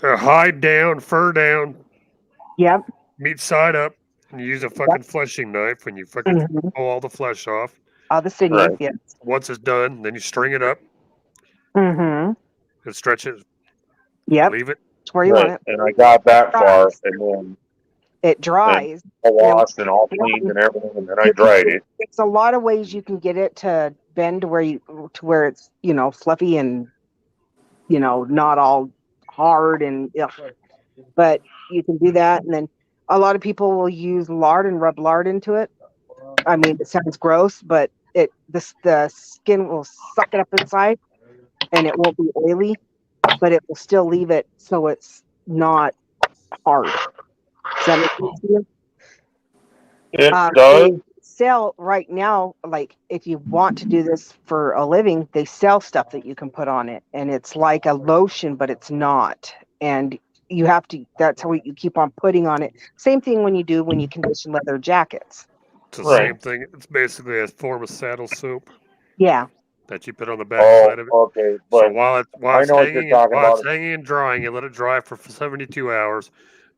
hide down, fur down. Yep. Meat side up, and you use a fucking fleshing knife when you fucking pull all the flesh off. All the sinew, yes. Once it's done, then you string it up. Mm-hmm. And stretch it. Yep. Leave it. It's where you want it. And I got that far, and then it dries. I washed and all cleaned and everything, and then I dried it. It's a lot of ways you can get it to bend to where it's fluffy and not all hard and but you can do that. And then a lot of people will use lard and rub lard into it. I mean, it sounds gross, but the skin will suck it up inside, and it won't be oily, but it will still leave it so it's not hard. Does that make sense to you? It does. They sell right now, like, if you want to do this for a living, they sell stuff that you can put on it, and it's like a lotion, but it's not. And you have to, that's how you keep on putting on it. Same thing when you condition leather jackets. It's the same thing. It's basically a form of saddle soap. Yeah. That you put on the back side of it. Okay. So But while it's hanging and drying, you let it dry for 72 hours.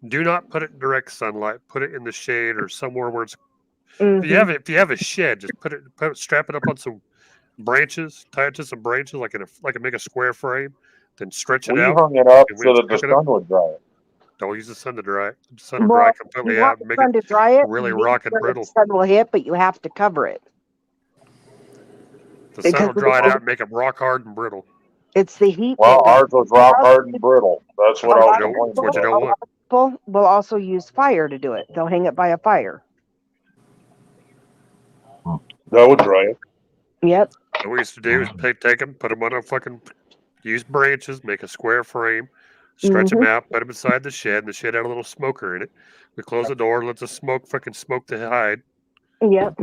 Do not put it in direct sunlight. Put it in the shade or somewhere where it's. If you have a shed, just strap it up on some branches, tie it to some branches, make a square frame, then stretch it we out. hung it up so that the sun would dry it. Don't use the sun to dry it. The sun will dry completely out and make it to dry it really rock and brittle. The sun will hit, but you have to cover it. The sun will dry it out and make it rock hard and brittle. It's the heat. Well, ours was rock hard and brittle. That's what I was complaining about. What you don't want. People will also use fire to do it. They'll hang it by a fire. That would dry it. Yep. What we used to do is take them, put them on a fucking use branches, make a square frame, stretch them out, put them inside the shed, and the shed had a little smoker in it. We close the door, let the smoke smoke the hide. Yep.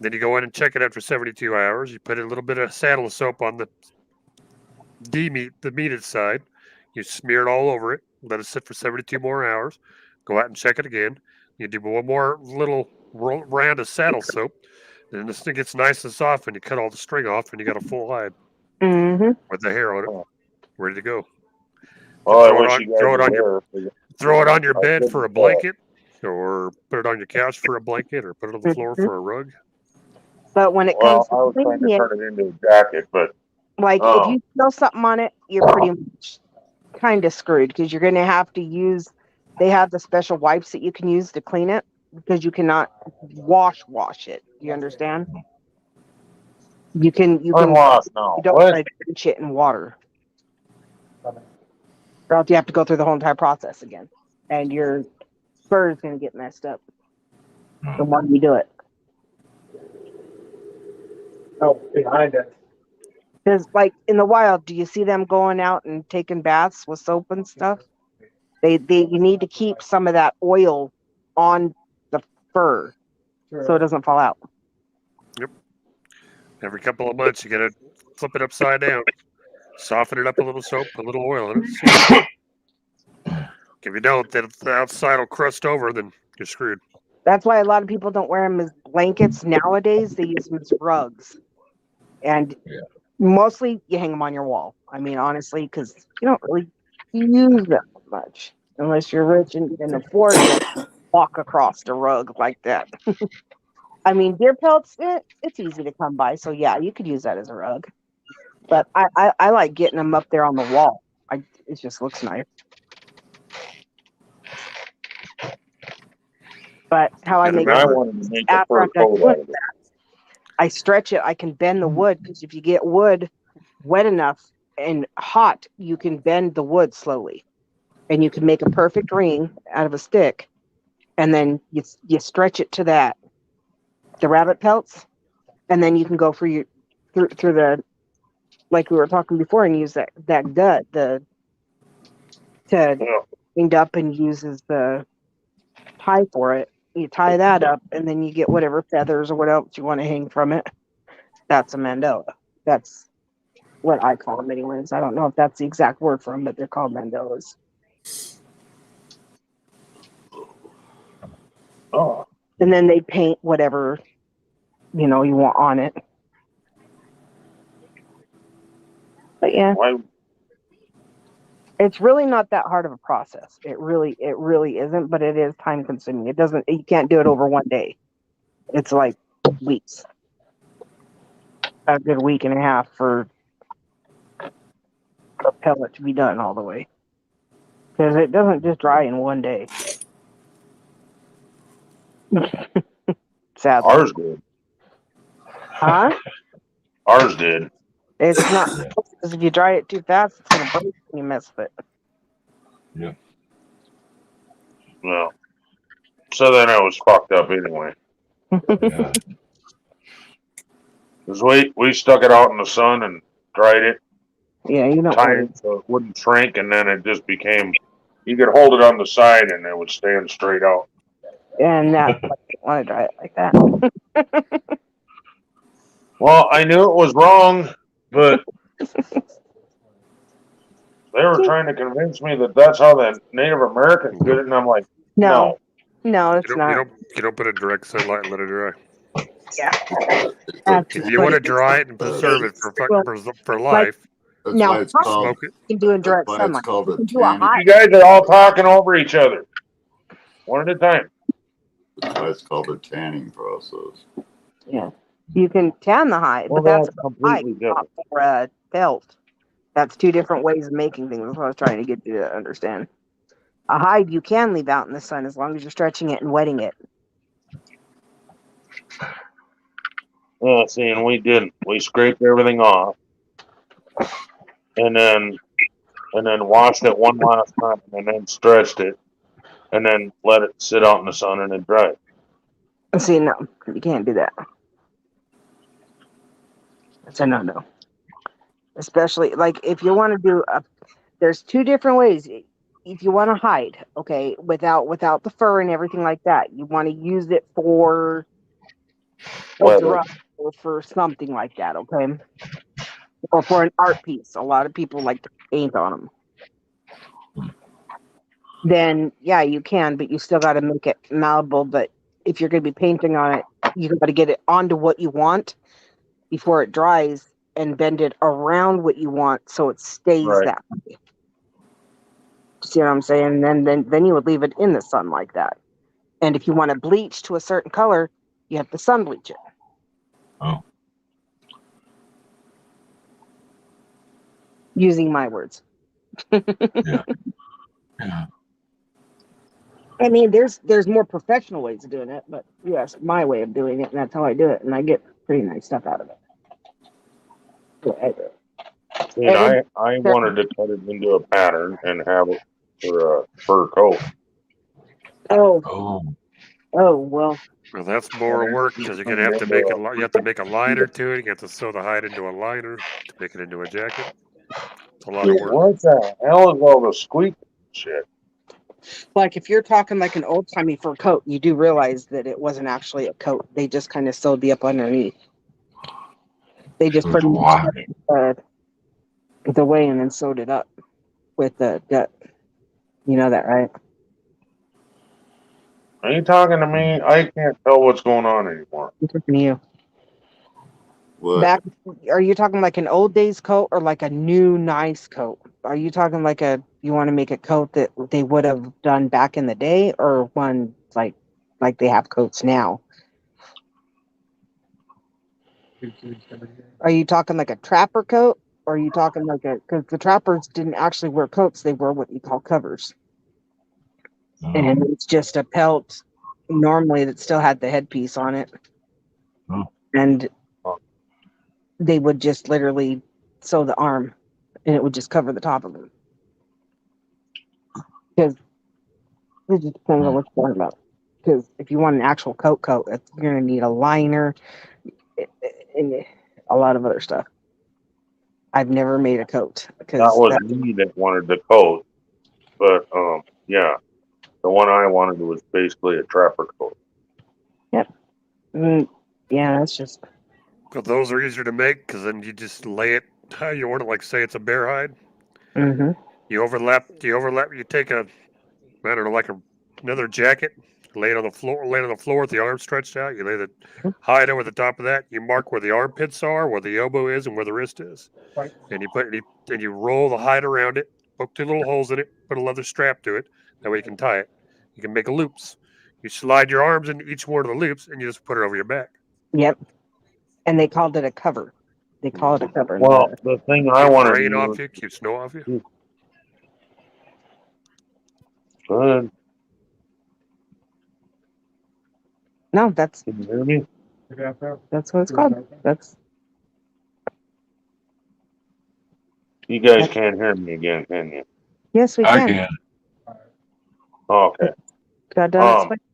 Then you go in and check it after 72 hours. You put a little bit of saddle soap on the meated side. You smear it all over it. Let it sit for 72 more hours. Go out and check it again. You do one more little round of saddle soap. Then this thing gets nice and soft, and you cut all the string off, and you got a full hide with the hair on it, ready to go. Well, I wish you guys throw it were on your there. throw it on your I bed couldn't for a tell. blanket, or put it on your couch for a blanket, or put it on the floor for a rug. But when it Well, comes I to was trying to cleaning it, turn it into a jacket, but like if you spill something on it, you're pretty much kind of screwed because you're going to have to use. They have the special wipes that you can use to clean it because you cannot wash it. You understand? You can unwashed now. you don't What? try to drench it in water, or else you have to go through the whole entire process again, and your fur is going to get messed up. The more you do it. Oh, behind it. Because, like in the wild, do you see them going out and taking baths with soap and stuff? You need to keep some of that oil on the fur so it doesn't fall out. Yep. Every couple of months, you got to flip it upside down, soften it up a little soap, put a little oil in it. If you don't, then the outside will crust over, then you're screwed. That's why a lot of people don't wear them as blankets nowadays. They use them as rugs, and mostly you hang them on your wall. I mean, honestly, because you don't really use them much unless you're rich and can afford to walk across the rug like that. I mean, deer pelts, it's easy to come by, so yeah, you could use that as a rug. But I like getting them up there on the wall. It just looks nice. But how I make it after I'm done doing that, I stretch it. I can bend the wood because if you get wood wet enough and hot, you can bend the wood slowly, and you can make a perfect ring out of a stick, and then you stretch it to the rabbit pelts, and then you can go for your through the, like we were talking before, and use that gut to end up and uses the tie for it. You tie that up, and then you get whatever feathers or what else you want to hang from it. That's a mandala. That's what I call them anyways. I don't know if that's the exact word for them, but they're called mandalas. Oh. And then they paint whatever, you want on it. But yeah. It's really not that hard of a process. It really isn't, but it is time consuming. You can't do it over one day. It's like weeks. A good week and a half for a pellet to be done all the way. Because it doesn't just dry in one day. Sadly. Ours did. Huh? Ours did. It's not, because if you dry it too fast, it's going to break when you mess with it. Yeah. Well, so then I was fucked up anyway. Yeah. Because we stuck it out in the sun and dried it. Yeah, you don't tied it so it wouldn't shrink, and then it just became, you could hold it on the side and it would stand straight out. And that's why you want to dry it like that. Well, I knew it was wrong, but they were trying to convince me that that's how the Native Americans did it, and I'm like, no. No, it's not. You don't put it in direct sunlight and let it dry. Yeah. If you want to dry it and preserve it for life, Now, it's called, you can do in direct why it's sunlight. called You a can do a tanning. hot. You guys are all talking over each other. One at a time. That's why it's called a tanning process. Yeah. You can tan the hide, Well, but that's that's a hide, completely not different. for a felt. That's two different ways of making things. That's what I was trying to get you to understand. A hide you can leave out in the sun as long as you're stretching it and wetting it. Yeah, see, and we didn't. We scraped everything off, and then washed it one last time, and then stretched it, and then let it sit out in the sun and it dried. See, no, you can't do that. That's a no-no. especially like if you want to do there's two different ways. If you want to hide, okay, without the fur and everything like that, you want to use it for a drug or for something like that, okay, or for an art piece. A lot of people like to paint on them. Then yeah, you can, but you still got to make it malleable. But if you're going to be painting on it, you got to get it onto what you want before it dries and bend it around what you want so it stays that way. See what I'm saying? Then you would leave it in the sun like that. And if you want to bleach to a certain color, you have to sun bleach it. Oh. Using my words. Yeah. Yeah. I mean, there's more professional ways of doing it, but yes, my way of doing it, and that's how I do it, and I get pretty nice stuff out of it. And I wanted to cut it into a pattern and have it for a fur coat. Oh well. Well, that's more work because you're gonna have to make it. You have to make a liner to it. You have to sew the hide into a liner to make it into a jacket. It's a lot of work. What the hell is all the squeak shit? Like if you're talking like an old timey fur coat, you do realize that it wasn't actually a coat. They just kind of sewed the up underneath. They just put the way and then sewed it up with the gut. You know that, right? Are you talking to me? I can't tell what's going on anymore. I'm talking to you. What? Are you talking like an old days coat or like a new nice coat? Are you talking like you want to make a coat that they would have done back in the day, or one like they have coats now? Are you talking like a trapper coat, or are you talking like because the trappers didn't actually wear coats, they wore what you call covers. And it's just a pelt normally that still had the headpiece on it. And they would just literally sew the arm and it would just cover the top of them. Because it just depends on what you're talking about. Because if you want an actual coat, you're going to need a liner and a lot of other stuff. I've never made a coat. That was me that wanted the coat. But, yeah. The one I wanted was basically a trapper coat. Yep. Yeah, that's just... But those are easier to make because then you just lay it how you want it. Like say it's a bear hide. Mm-hmm. You overlap. You take I don't know, like another jacket, lay it on the floor with the arm stretched out. You lay the hide over the top of that. You mark where the armpits are, where the elbow is, and where the wrist is. Right. And you roll the hide around it, poke 2 little holes in it, put a leather strap to it. That way you can tie it. You can make loops. You slide your arms into each one of the loops, and you just put it over your back. Yep. And they called it a cover. They call it a cover. Well, the thing I wanted to rain do... off you, keep snow off you. Good. No, that's... Can you hear me? That's what it's called. That's... You guys can't hear me again, can you? Yes, we I can. can. Okay. Got done explaining.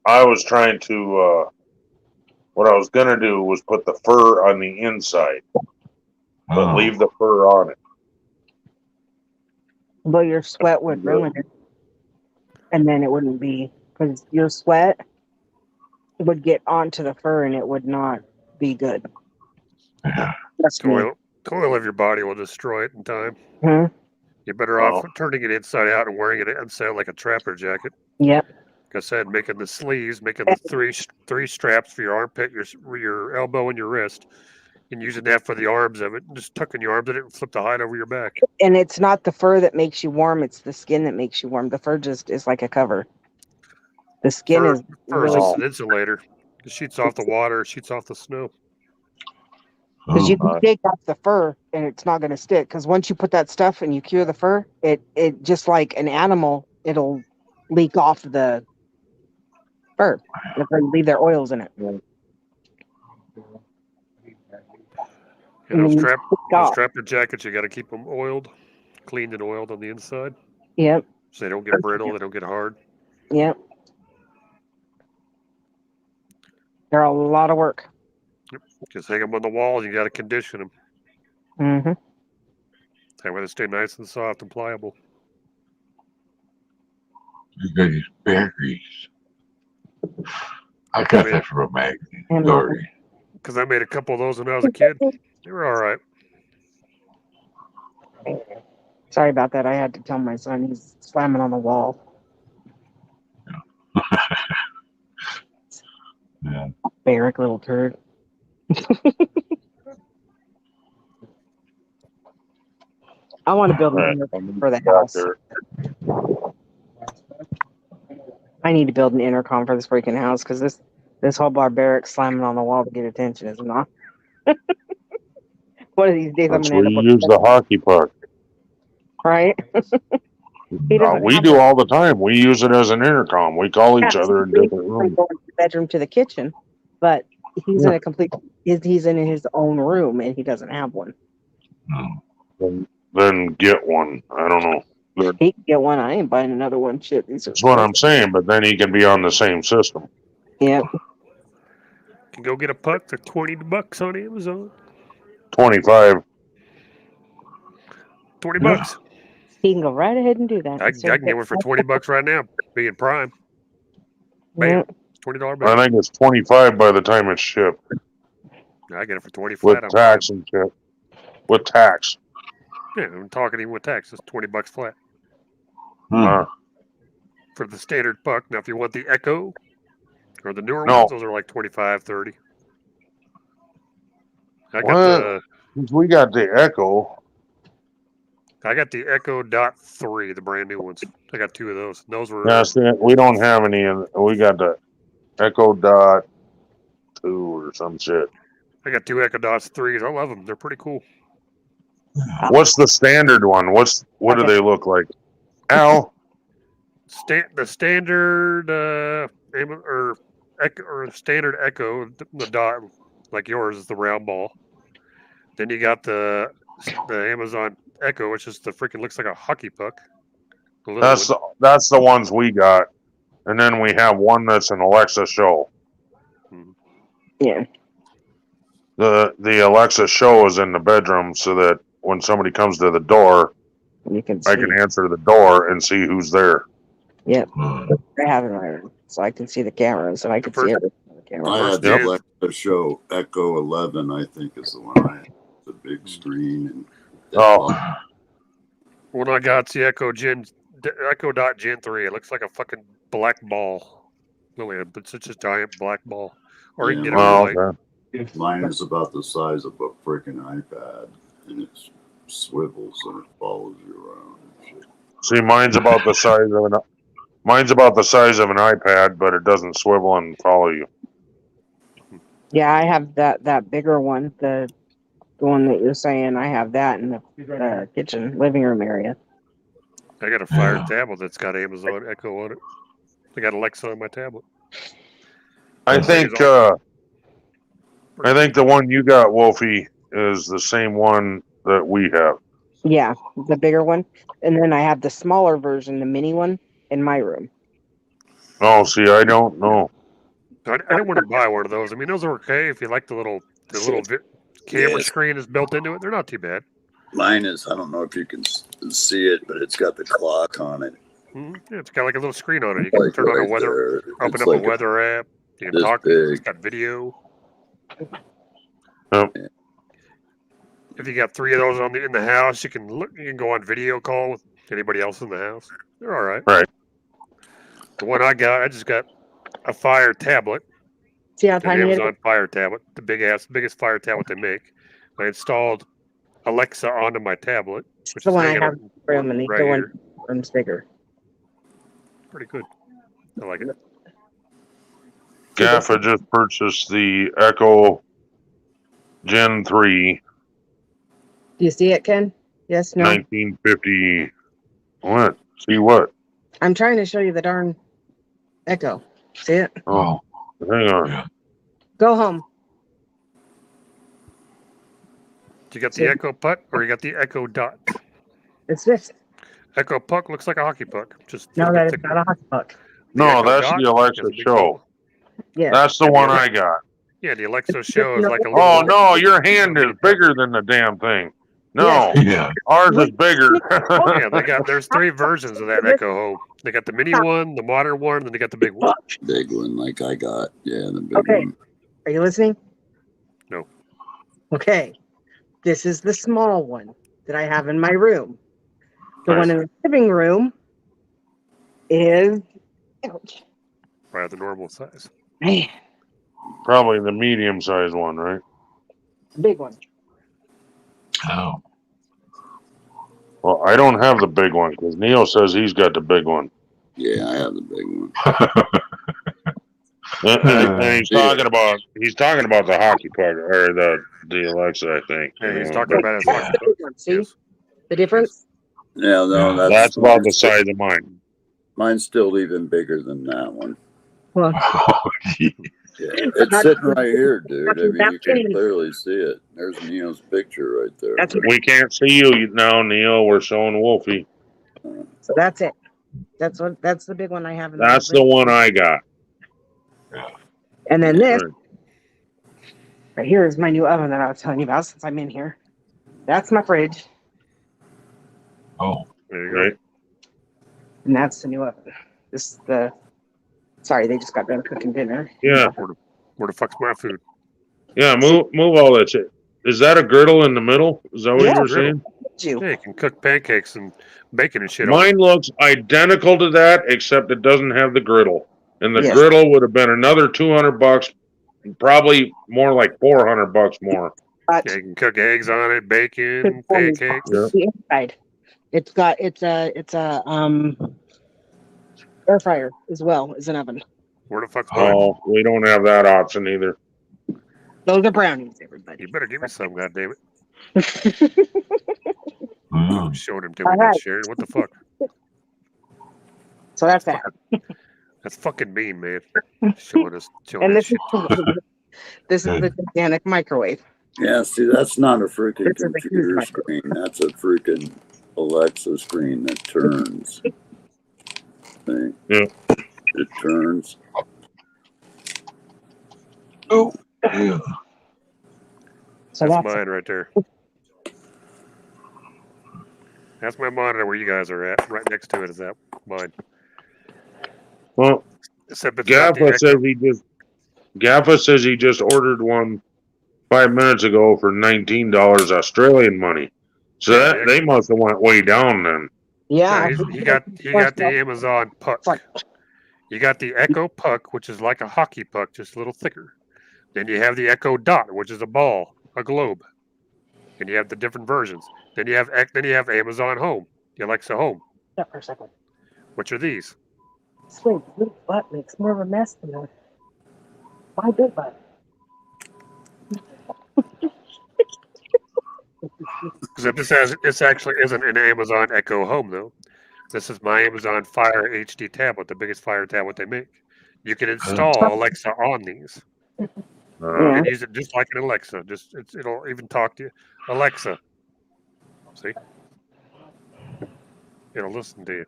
I was trying to, what I was going to do was put the fur on the inside, but leave the fur on it. Well, your sweat would ruin it. And then it wouldn't be, because your sweat would get onto the fur and it would not be good. Toil of your body will destroy it in time. Hmm? You're better off turning it inside out and wearing it inside like a trapper jacket. Yep. Like I said, making the sleeves, making the three straps for your armpit, your elbow, and your wrist, and using that for the arms of it. Just tucking your arms in it and flip the hide over your back. And it's not the fur that makes you warm; it's the skin that makes you warm. The fur just is like a cover. The skin is Fur is just an insulator. It sheets off the water, sheets off the snow. Because you can take off the fur and it's not going to stick. Because once you put that stuff and you cure the fur, it just like an animal, it'll leak off the fur if they leave their oils in it. And those trapper jackets, you got to keep them oiled, cleaned and oiled on the inside. Yep. So they don't get brittle, they don't get hard. Yep. They're a lot of work. Yep. Just hang them on the wall. You got to condition them. Mm-hmm. That way they stay nice and soft and pliable. You got these berries. I got that from a magazine. Sorry. Because I made a couple of those when I was a kid. They were all right. Sorry about that. I had to tell my son he's slamming on the wall. Yeah. Barrack little turd. I want to build an intercom for the house. I need to build an intercom for this freaking house because this whole barbaric slamming on the wall to get attention is not. One of these days I'm That's gonna where end up you use the hockey puck. right. He doesn't We have do one. all the time. We use it as an intercom. We call each Yeah, other in so he's different from rooms. going from the bedroom to the kitchen, but he's in a complete. He's in his own room and he doesn't have one. Then get one. I don't know. He can get one. I ain't buying another one. Shit, these are That's what I'm expensive. saying. But then he can be on the same system. Yeah. Can go get a puck for $20 on Amazon. 25. 20 bucks. He can go right ahead and do that. I can get one for $20 right now, being Prime. Bam. $20 bill. I think it's 25 by the time it's shipped. I get it for 20 With flat on tax Prime. and shit. With tax. Yeah, I'm talking even with tax. It's $20 flat. For the standard puck. Now, if you want the Echo or the newer ones, those are like 25, 30. I got Well, we got the Echo. the Echo Dot 3, the brand new ones. I got two of those. Those were We don't have any. We got the Echo Dot 2 or some shit. I got two Echo Dots 3s. I love them. They're pretty cool. What's the standard one? What do they look like? Al? The standard standard Echo, the dot like yours is the round ball. Then you got the Amazon Echo, which is the freaking looks like a hockey puck. That's the ones we got, and then we have one that's an Alexa show. Yeah. The Alexa show is in the bedroom, so that when somebody comes to the door, I can answer the door and see who's there. Yep. I have it in my room, so I can see the cameras and I can see everything on the camera. I had the Alexa show Echo 11, I think is the one I had. The big screen. And When I got the Echo Dot Gen 3, it looks like a fucking black ball. Really, it's such a giant black ball. Or you can get it white. Mine is about the size of a freaking iPad, and it swivels and it follows you around and shit. See, mine's about the size of an iPad, but it doesn't swivel and follow you. Yeah, I have that bigger one, the one that you're saying. I have that in the kitchen living room area. I got a Fire tablet that's got Amazon Echo on it. I got Alexa on my tablet. I think the one you got, Wolfie, is the same one that we have. Yeah, the bigger one, and then I have the smaller version, the mini one, in my room. Oh, see, I don't know. I didn't want to buy one of those. I mean, those are okay if you like the little camera screen is built into it. They're not too bad. Mine is, I don't know if you can see it, but it's got the clock on it. Yeah, it's got like a little screen on it. You can turn on a weather, open up a weather app. You can talk. It's got video. Yep. If you got three of those in the house, you can go on video call with anybody else in the house. They're all right. Right. The one I just got a Fire tablet. See how tiny it is? Amazon Fire tablet, the biggest Fire tablet they make. I installed Alexa onto my tablet, which The is one I hanging have in the room, and the right other here. one's bigger. Pretty good. I like it. Gaffa just purchased the Echo Gen 3 Do you see it, Ken? Yes, no? 1950. What? See what? I'm trying to show you the darn Echo. See it? Oh, hang on. Go home. You got the Echo Puck or you got the Echo Dot? It's this. Echo Puck looks like a hockey puck. No, that is not a hockey puck. No, Echo that's Dot the Alexa has a big show. ball. Yeah. That's the one I got. Yeah, the Alexa show is like a little. Oh, no, your hand is bigger than the damn thing. No, Yeah. ours is bigger. Yeah, there's 3 versions of that Echo Home. They got the mini one, the modern one, and then they got the big one. Big one, like I got. Yeah, the big Okay. one. Are you listening? No. Okay. This is the small one that I have in my room. The one in the living room is Right, the normal size. Man, Probably the medium-sized one, right? big one. Oh. Well, I don't have the big one because Neil says he's got the big one. Yeah, I have the big one. And he's talking about the hockey puck or the Alexa, I think. Yeah, he's talking about his hockey puck. See the difference? Yeah, no, that's about the size of mine. Mine's still even bigger than that one. Well, Yeah, it's sitting right here, dude. I mean, you can clearly see it. There's Neil's picture right there. We can't see you now, Neil. We're showing Wolfie. So that's it. That's the big one I have in That's the one I got. And then this right here is my new oven that I was telling you about since I'm in here. That's my fridge. Oh. Right. And that's the new oven. This is the sorry, they just got done cooking dinner. Yeah. Where the fuck's my food? Yeah, move all that shit. Is that a girdle in the middle? Is that what you were saying? Yeah, you can cook pancakes and bacon and shit. Mine looks identical to that, except it doesn't have the griddle. And the Yes. griddle would have been another $200, probably more like $400 more. Yeah, you can cook eggs on it, bacon, pancakes. The inside. It's a air fryer as well as an oven. Where the fuck's mine? Oh, we don't have that option either. Those are brownies, everybody. You better give me some, goddammit. Mm. Showed him doing that, Sharon. What the fuck? So that's that. That's fucking mean, man. Showing And us this shit. is the gigantic microwave. Yeah, see, that's not a freaking This is a huge computer microwave. screen. That's a freaking Alexa screen that turns. See? Yeah. It turns. Oh, yeah. So That's that's mine right there. That's my monitor where you guys are at. Right next to it is that mine. Well, Except it's got the Gaffa says he just ordered one 5 minutes ago for $19 Australian money. So that they must have went way down then. Yeah. He got the Amazon puck. You got the Echo puck, which is like a hockey puck, just a little thicker. Then you have the Echo dot, which is a ball, a globe. And you have the different versions. Then you have Amazon Home, the Alexa Home. Stop for a second. Which are these? Sweet, little butt makes more of a mess than my big butt. Except this actually isn't an Amazon Echo Home though. This is my Amazon Fire HD tablet, the biggest Fire tablet they make. You can install Alexa on these. You can use it just like an Alexa. It'll even talk to you. Alexa. See? It'll listen to you.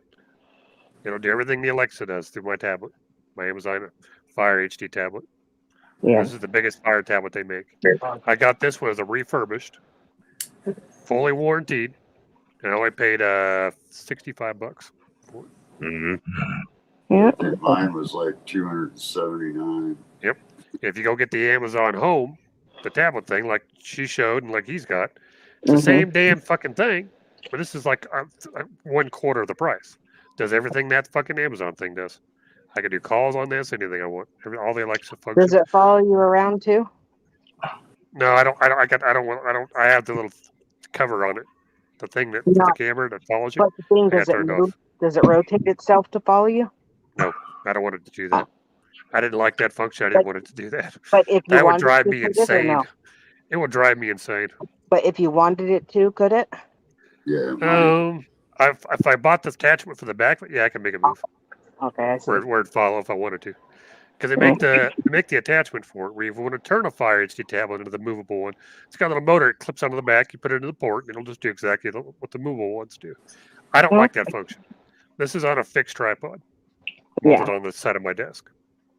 It'll do everything the Alexa does through my tablet, my Amazon Fire HD tablet. Yeah. This is the biggest Fire tablet they make. I got this one as a refurbished, fully warranted, and I only paid $65 for it. Mm-hmm. Mine was like $279. Yep. If you go get the Amazon Home, the tablet thing, like she showed and like he's got, it's the same damn fucking thing, but this is like 1/4 of the price. Does everything that fucking Amazon thing does. I can do calls on this, anything I want. All the Alexa functions. Does it follow you around too? No, I don't. I have the little cover on it, the thing that the camera that follows you. But the thing, I got does it turned move? off. Does it rotate itself to follow you? No, I don't want it to do that. I didn't like that function. I didn't want it to do that. But if you That would wanted drive to, me could it or insane. no? It would drive me insane. But if you wanted it to, could it? Yeah. If I bought the attachment for the back, yeah, I can make it move. Okay, I see. Where it follow if I wanted to, because they make the attachment for it. Where if you want to turn a Fire HD tablet into the movable one, it's got a little motor. It clips onto the back. You put it into the port, and it'll just do exactly what the movable ones do. I don't like that function. This is on a fixed tripod, mounted on the side of my desk.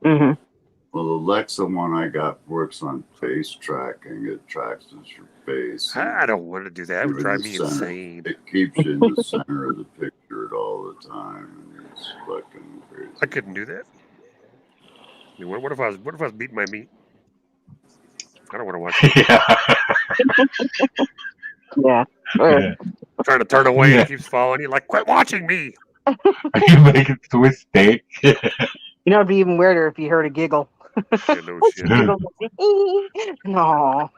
Mm-hmm. Well, the Alexa one I got works on face tracking. It tracks your face. I don't want to do that. It would drive me insane. It keeps you in the center of the picture at all the time. And it's fucking crazy. I couldn't do that. I mean, what if I was beating my meat? I don't want to watch it. Yeah. Trying to turn away and it keeps following you. Like, quit watching me. Are you making Swiss steak? You know, it'd be even weirder if you heard a giggle. Yeah, no shit. No.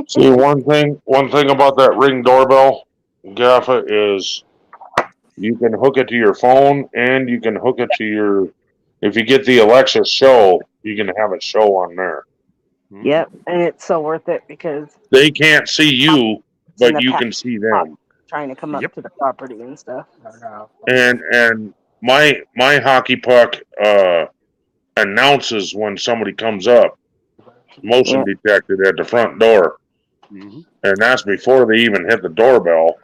See, one thing about that Ring doorbell, Gaffa, is you can hook it to your phone and you can hook it to your. If you get the Alexa show, you can have it show on there. Yep, and it's so worth it because They can't see you, but you can see them. Trying to come up to the property and stuff. And my hockey puck announces when somebody comes up, motion detected at the front door, and that's before they even hit the doorbell.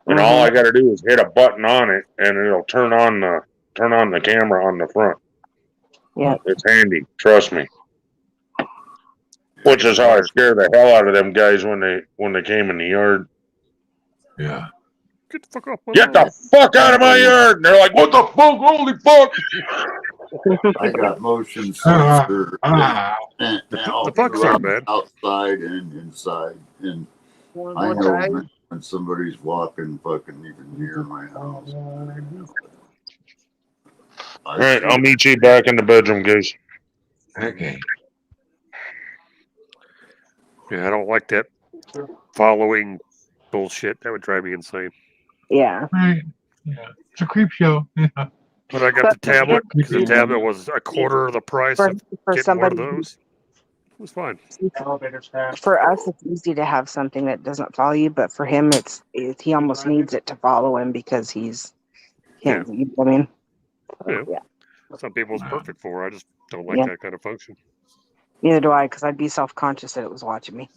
And all I got to do is hit a button on it, and it'll turn on the camera on the front. Yeah, it's handy. Trust me. Which is how I scared the hell out of them guys when they came in the yard. Yeah. Get the fuck off my Get the fuck out of my yard! And they're like, what the fuck? Holy fuck! I got motion sensor the fuck's are bad. outside and inside, and I know when somebody's walking fucking even near my house. All right, I'll meet you back in the bedroom, guys. Okay. Yeah, I don't like that following bullshit. That would drive me insane. Yeah. Right. Yeah. It's a creep show. Yeah. But I got the tablet because the tablet was a quarter of the price of getting somebody, one of those. It was fine. For us, it's easy to have something that doesn't follow you, but for him, it's he almost needs it to follow him because he's him. You know what I mean? Yeah. Some people it's perfect for. I just don't like that kind of function. Neither do I, because I'd be self-conscious that it was watching me.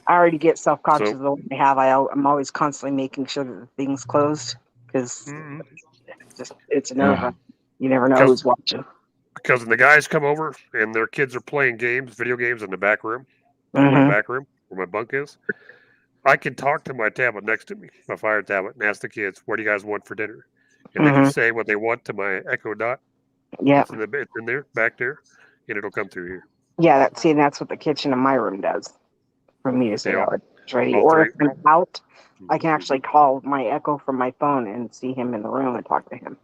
I already get self-conscious of the one I have. I'm always constantly making sure that the thing's closed because it's a nerve. You never know who's watching. Because when the guys come over and their kids are playing video games in the back room, my back room where my bunk is, I can talk to my tablet next to me, my Fire tablet, and ask the kids, "What do you guys want for dinner?" And they can say what they want to my Echo Dot. Yeah, it's in there, back there, and it'll come through here. Yeah, that's what the kitchen in my room does for me to say, it's ready. Or if I'm out, I can actually call my Echo from my phone and see him in the room and talk to him.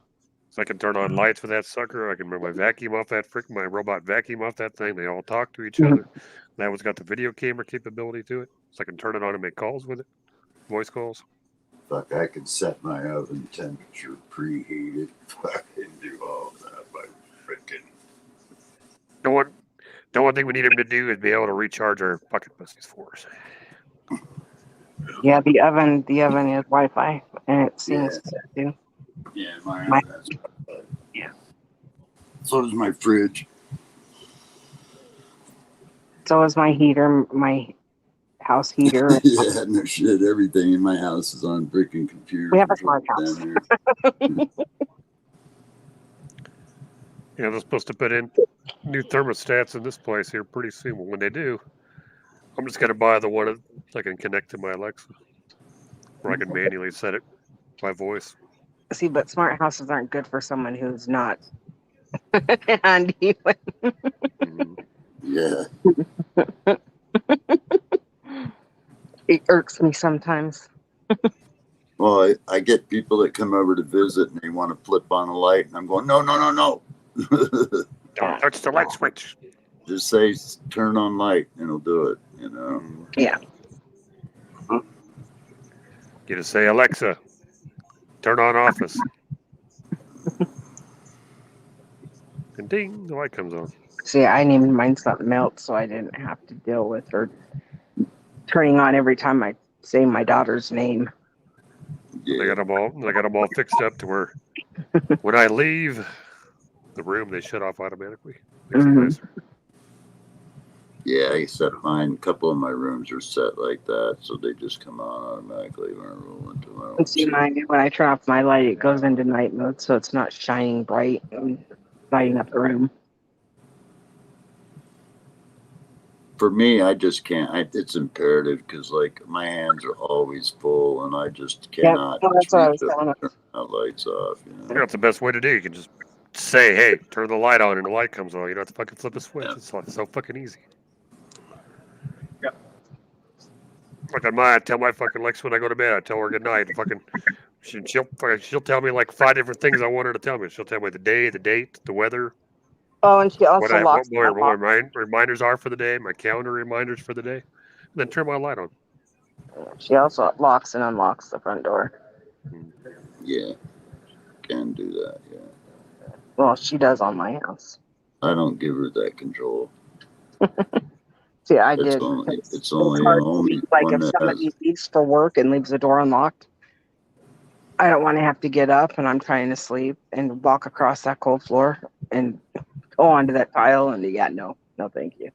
So I can turn on lights with that sucker. I can run my vacuum off that my robot vacuum off that thing. They all talk to each other. That one's got the video camera capability to it, so I can turn it on and make calls with it, voice calls. Fuck, I can set my oven temperature preheated. Fucking do all that by freaking. The one thing we need him to do is be able to recharge our bucket pussies for us. Yeah, the oven is Wi-Fi, and it seems to. Yeah, my oven has Wi-Fi. Yeah. So does my fridge. So is my heater, my house heater. Yeah, no shit. Everything in my house is on freaking computer. We have a smart house. Yeah, they're supposed to put in new thermostats in this place here pretty soon. When they do, I'm just going to buy the one that I can connect to my Alexa, where I can manually set it by voice. See, but smart houses aren't good for someone who's not handy. Yeah. It irks me sometimes. Well, I get people that come over to visit and they want to flip on a light, and I'm going, no. Don't touch the light switch. Just say turn on light, and it'll do it. You know. Yeah. You just say, Alexa, turn on office. And ding, the light comes on. See, I named mine something else, so I didn't have to deal with her turning on every time I say my daughter's name. Yeah. They got them all fixed up to where when I leave the room, they shut off automatically. Yeah, I set mine. A couple of my rooms are set like that, so they just come on automatically when I roll into my own. See, when I turn off my light, it goes into night mode, so it's not shining bright and lighting up the room. For me, I just can't. It's imperative because, like, my hands are always full, and I just cannot that's what I reach was up telling and turn the lights off. That's the best way to do. You can just say, "Hey, turn the light on," and the light comes on. You don't have to fucking flip a switch. It's like so fucking easy. Like I tell my fucking Lex when I go to bed. I tell her good night. Fucking, she'll tell me like 5 different things I want her to tell me. She'll tell me the day, the date, the weather. Oh, and she What also locks my reminders are for the day, my calendar reminders for the day, and then turn my light on. She also locks and unlocks the front door. Yeah, can do that. Yeah. Well, she does on my house. I don't give her that control. See, I It's did. only It's hard to leave, like one if that somebody has. leaves for work and leaves the door unlocked, I don't want to have to get up and I'm trying to sleep and walk across that cold floor and go onto that tile. And no, thank you.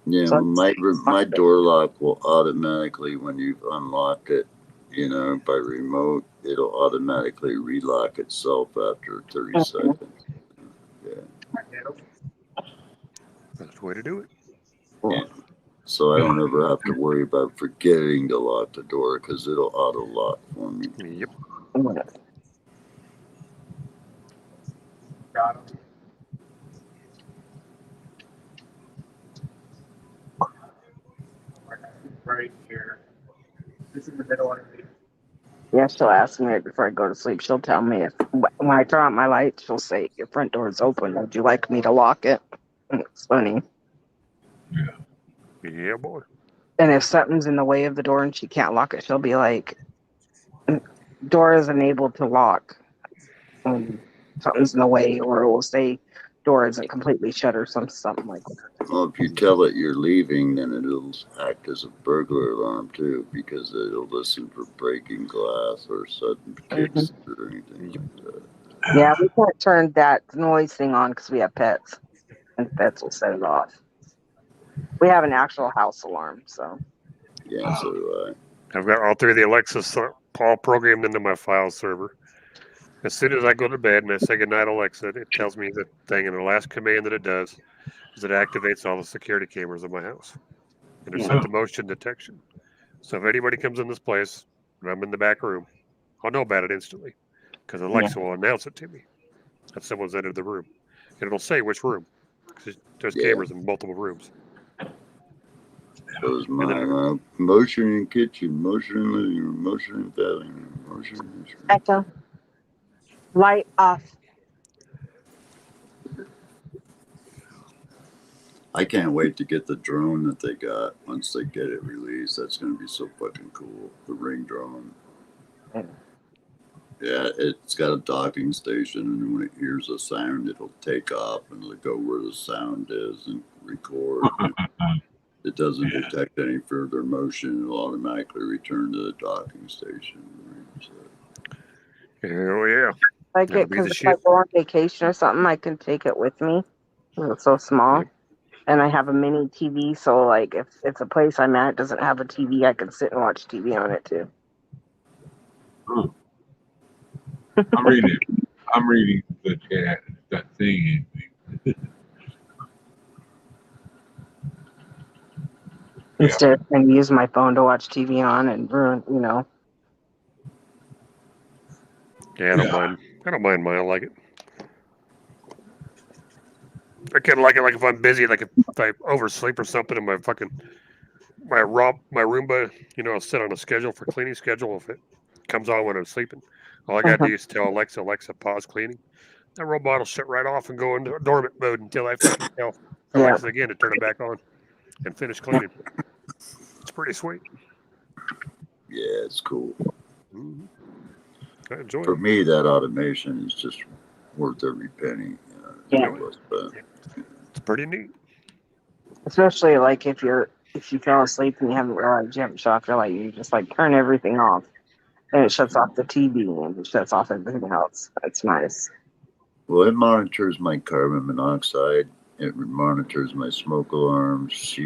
Yeah, So my door lock will automatically, when you've unlocked it, by remote, it'll automatically relock itself after 30 seconds. Yeah. That's the way to do it. Yeah. So I don't ever have to worry about forgetting to lock the door because it'll auto lock for me. Yep. Got him. Right here. This is the middle underneath. Yeah, she'll ask me right before I go to sleep. She'll tell me when I turn on my light, she'll say, "Your front door is open. Would you like me to lock it?" And it's funny. Yeah, boy. And if something's in the way of the door and she can't lock it, she'll be like, "Door is unable to lock. Something's in the way," or it will say, "Door isn't completely shut," or something like that. Well, if you tell it you're leaving, then it'll act as a burglar alarm too, because it'll listen for breaking glass or sudden kicks or anything like that. Yeah, we can't turn that noise thing on because we have pets, and pets will set it off. We have an actual house alarm, so. Yeah, so do I. I've got all 3 of the Alexas all programmed into my file server. As soon as I go to bed and I say goodnight, Alexa, it tells me the thing, and the last command that it does is it activates all the security cameras in my house. And they're set to motion detection. So if anybody comes in this place and I'm in the back room, I'll know about it instantly because Alexa will announce it to me that someone's entered the room. And it'll say which room because there's cameras in multiple rooms. So is my motion in kitchen, motion in living room, motion in family room, motion in this room. Echo. Light off. I can't wait to get the drone that they got once they get it released. That's going to be so fucking cool. The Ring drone. Yeah, it's got a docking station, and when it hears a sound, it'll take off and it'll go where the sound is and record. It doesn't detect any further motion. It'll automatically return to the docking station. Oh, yeah. Like it because if I go on vacation or something, I can take it with me. It's so small. And I have a mini TV, so like if it's a place I'm at doesn't have a TV, I can sit and watch TV on it too. I'm reading the chat. That thing. Instead of trying to use my phone to watch TV on and ruin, Yeah, I don't mind. I don't mind mine. I like it. I kind of like it. Like if I'm busy, like if I oversleep or something, and my Roomba, I'll set on a schedule for cleaning schedule. If it comes on when I'm sleeping, all I got to do is tell Alexa, pause cleaning. That robot will shut right off and go into dormant mode until I fucking tell Alexa again to turn it back on and finish cleaning. It's pretty sweet. Yeah, it's cool. Mm-hmm. I enjoy For it. me, that automation is just worth every penny. It's pretty neat. Especially like if you fell asleep and you haven't realized you haven't shut off your light, you just like turn everything off, and it shuts off the TV and it shuts off everything else. It's nice. Well, it monitors my carbon monoxide. It monitors my smoke alarms.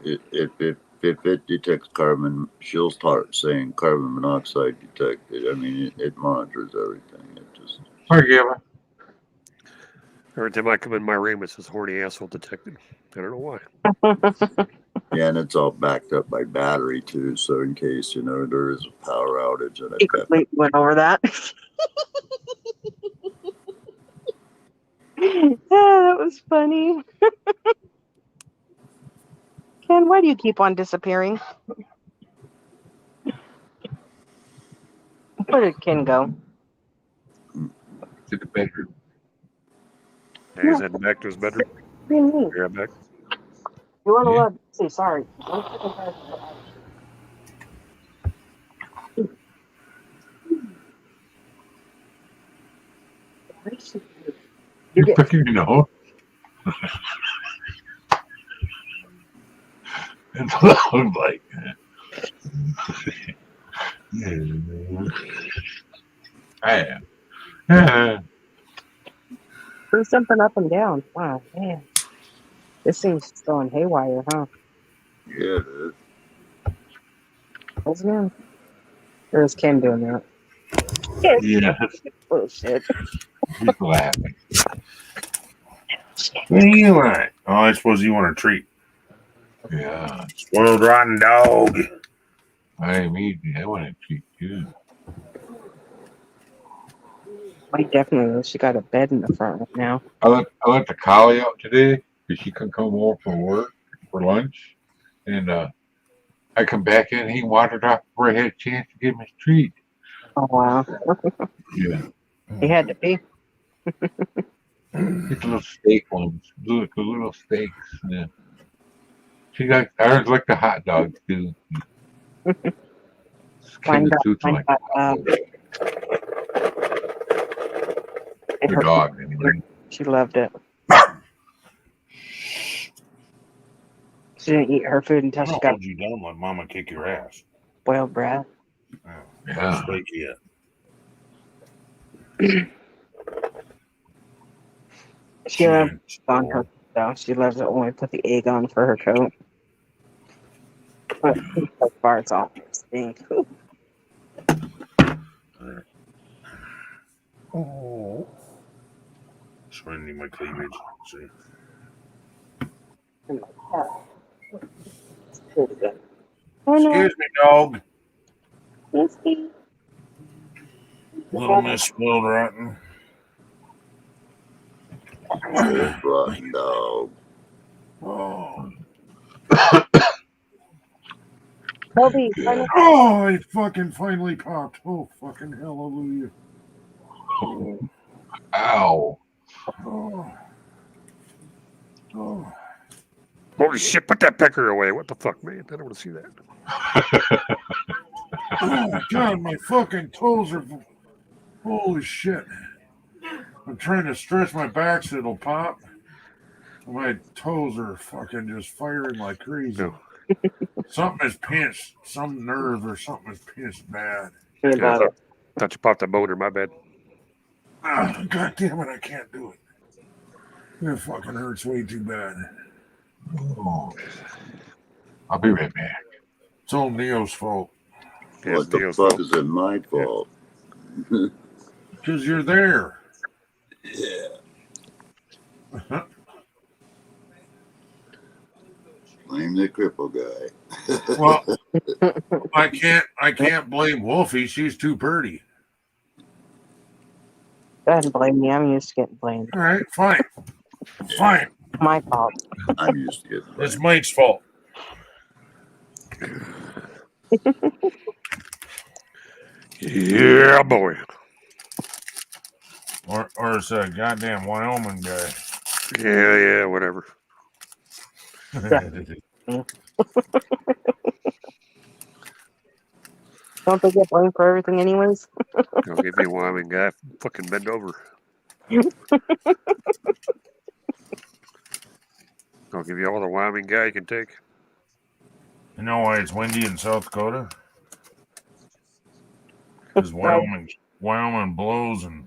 If it detects carbon, she'll start saying carbon monoxide detected. I mean, it monitors everything. It just. Hi, Gavin. Every time I come in my room, it says horny asshole detected. I don't know why. Yeah, and it's all backed up by battery too, so in case there is a power outage and You completely went over that. Yeah, that was funny. Ken, why do you keep on disappearing? Where did Ken go? To the bedroom. Yeah, he's heading back to his bedroom. What do you mean? Be right back. You weren't Yeah. allowed to say sorry. You fucking know. That's what I look like. I am. There's something up and down. Wow, man. This thing's going haywire, huh? Yeah, it is. What's again? There's Ken doing that. Yeah. Oh, shit. He's laughing. What do you want? Oh, I suppose you want a treat. Yeah. Spoiled rotten dog. I want to treat too. I definitely wish she got a bed in the front right now. I let the collie out today because she couldn't come over for work for lunch, and I come back in. He wandered off before I had a chance to give him his treat. Oh, wow. Yeah. He had to pee. It's little steak ones, little steaks. Yeah. She got ours like the hot dogs too. Kind of suits like the dog anyway. She loved it. She didn't eat her food until I she don't got hold you down, let mama kick your ass. boiled brat. Yeah. Steak yet. She loves it on her though. She loves it when we put the egg on for her coat. But so far it's all stink. Oh. Showing you my cleavage. See. Excuse me, dog. Little Miss Spoiled Rotten. Spoiled rotten dog. Oh. Toby, Oh, it fucking finally popped. Oh, fucking hallelujah. Ow. Oh. Oh. Holy shit, put that pecker away. What the fuck, man? I don't want to see that. Oh, God, my fucking toes are... Holy shit. I'm trying to stretch my back so it'll pop. My toes are fucking just firing like crazy. No. Something is pinched. Some nerve or something is pinched bad. Yeah, I thought you popped that boner. My bad. Oh, God damn it, I can't do it. It fucking hurts way too bad. Oh. I'll be right back. It's all Neo's fault. What the fuck is it my fault? Because you're there. Yeah. I'm the cripple guy. Well, I can't blame Wolfie. She's too pretty. Go ahead and blame me. I'm used to getting blamed. All right, fine. Fine. My fault. I'm used to getting blamed. It's Mike's fault. Yeah, boy. Or it's a goddamn Wyoming guy. Yeah, whatever. Don't they get blamed for everything anyways? I'll give you a Wyoming guy. Fucking bend over. I'll give you all the Wyoming guy you can take. You know why it's windy in South Dakota? Because Wyoming blows and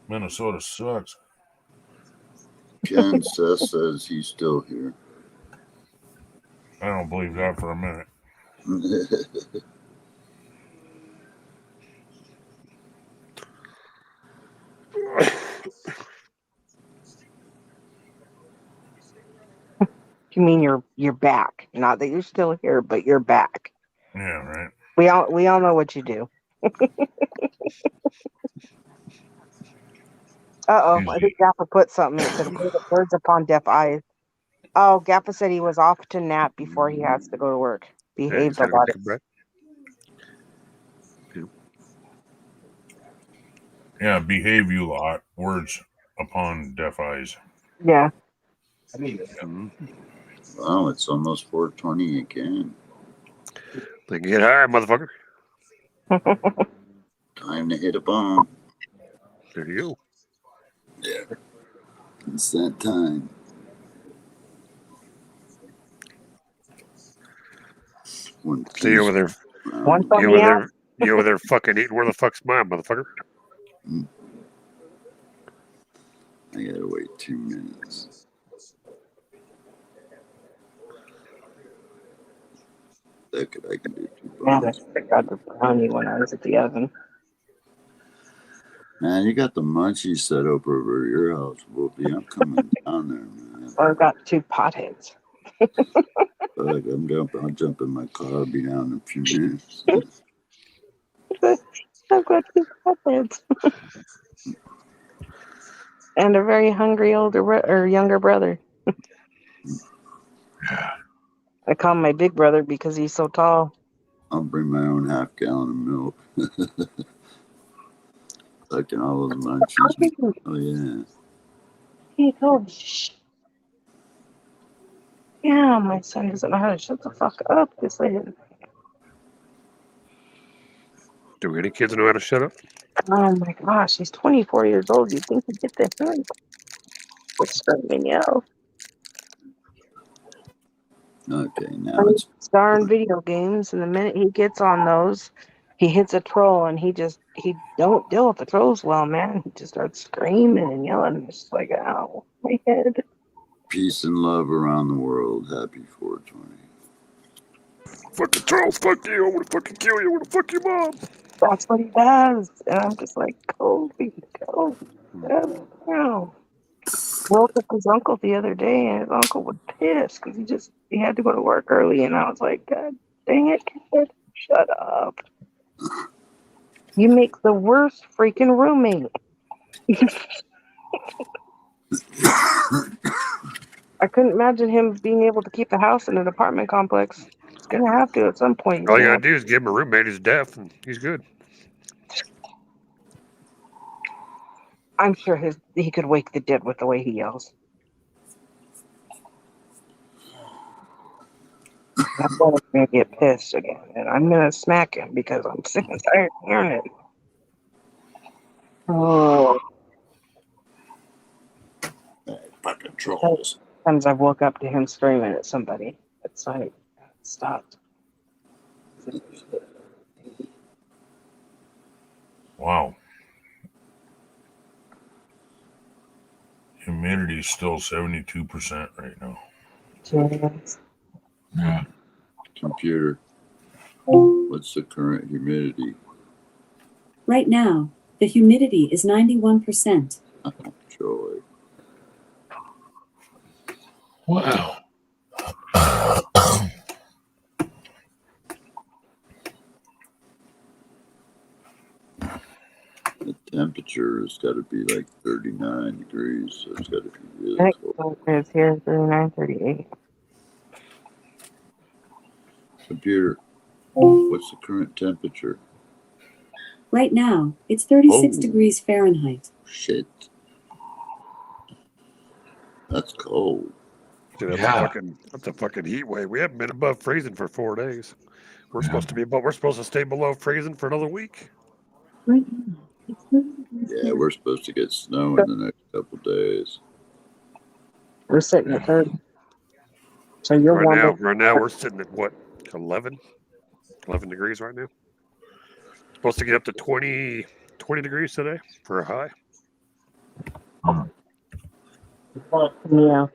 Minnesota sucks. Ken says he's still here. I don't believe that for a minute. You mean you're back? Not that you're still here, but you're back. Yeah, right. We all know what you do. Uh-oh, I think Gaffa put something. It said, words upon deaf eyes. Oh, Gaffa said he was off to nap before he has to go to work. Behaved a lot. Yeah, behave you lot. Words upon deaf eyes. Yeah. Wow, it's almost 4:20 again. Then get higher, motherfucker. Time to hit a bomb. There you go. Yeah. It's that time. See you over there. You over there fucking eating. Where the fuck's mine, motherfucker? I gotta wait 2 minutes. I can do 2 bombs. I got the brownie when I was at the oven. Man, you got the munchies set up over at your house, Whoopi. I'm coming down there, man. I've got 2 potheads. Fuck, I'll jump in my car. I'll be down in a few minutes. I've got 2 potheads. And a very hungry younger brother. I call him my big brother because he's so tall. I'll bring my own half gallon of milk. Fucking all those munchies. Oh, yeah. He goes, shh. Yeah, my son doesn't know how to shut the fuck up. This lady. Do any kids know how to shut up? Oh my gosh, he's 24 years old. You'd think he'd get the hint. We're screaming, yell. Okay, now it's darn video games, and the minute he gets on those, he hits a troll, and he don't deal with the trolls well, man. He just starts screaming and yelling. It's just like, ow, my head. peace and love around the world. Happy 420. Fucking trolls, fuck you. I want to fucking kill you. I want to fuck your mom. That's what he does. And I'm just like, Kobe, go. Wow. Woke up his uncle the other day, and his uncle was pissed because he had to go to work early, and I was like, God dang it, kid, shut up. You make the worst freaking roommate. I couldn't imagine him being able to keep the house in an apartment complex. He's gonna have to at some point. All you gotta do is give him a roommate. He's deaf, and he's good. I'm sure he could wake the dead with the way he yells. I'm gonna get pissed again, and I'm gonna smack him because I'm sick and tired of hearing it. Oh. Fucking trolls. Sometimes I woke up to him screaming at somebody. It's like, stop. Wow. Humidity is still 72% right now. Yeah. Computer. What's the current humidity? Right now, the humidity is 91%. Joy. Wow. The temperature has got to be like 39 degrees, so it's got to be really cold. It's here 39, 38. Computer, what's the current temperature? Right now, it's 36 degrees Fahrenheit. Shit. That's cold. Dude, that's a fucking heat wave. We haven't been above freezing for 4 days. We're supposed to stay below freezing for another week. Yeah, we're supposed to get snow in the next couple days. We're sitting at 30. So you're right now we're sitting at what? 11 degrees right now. Supposed to get up to 20 degrees today for a high. Yeah.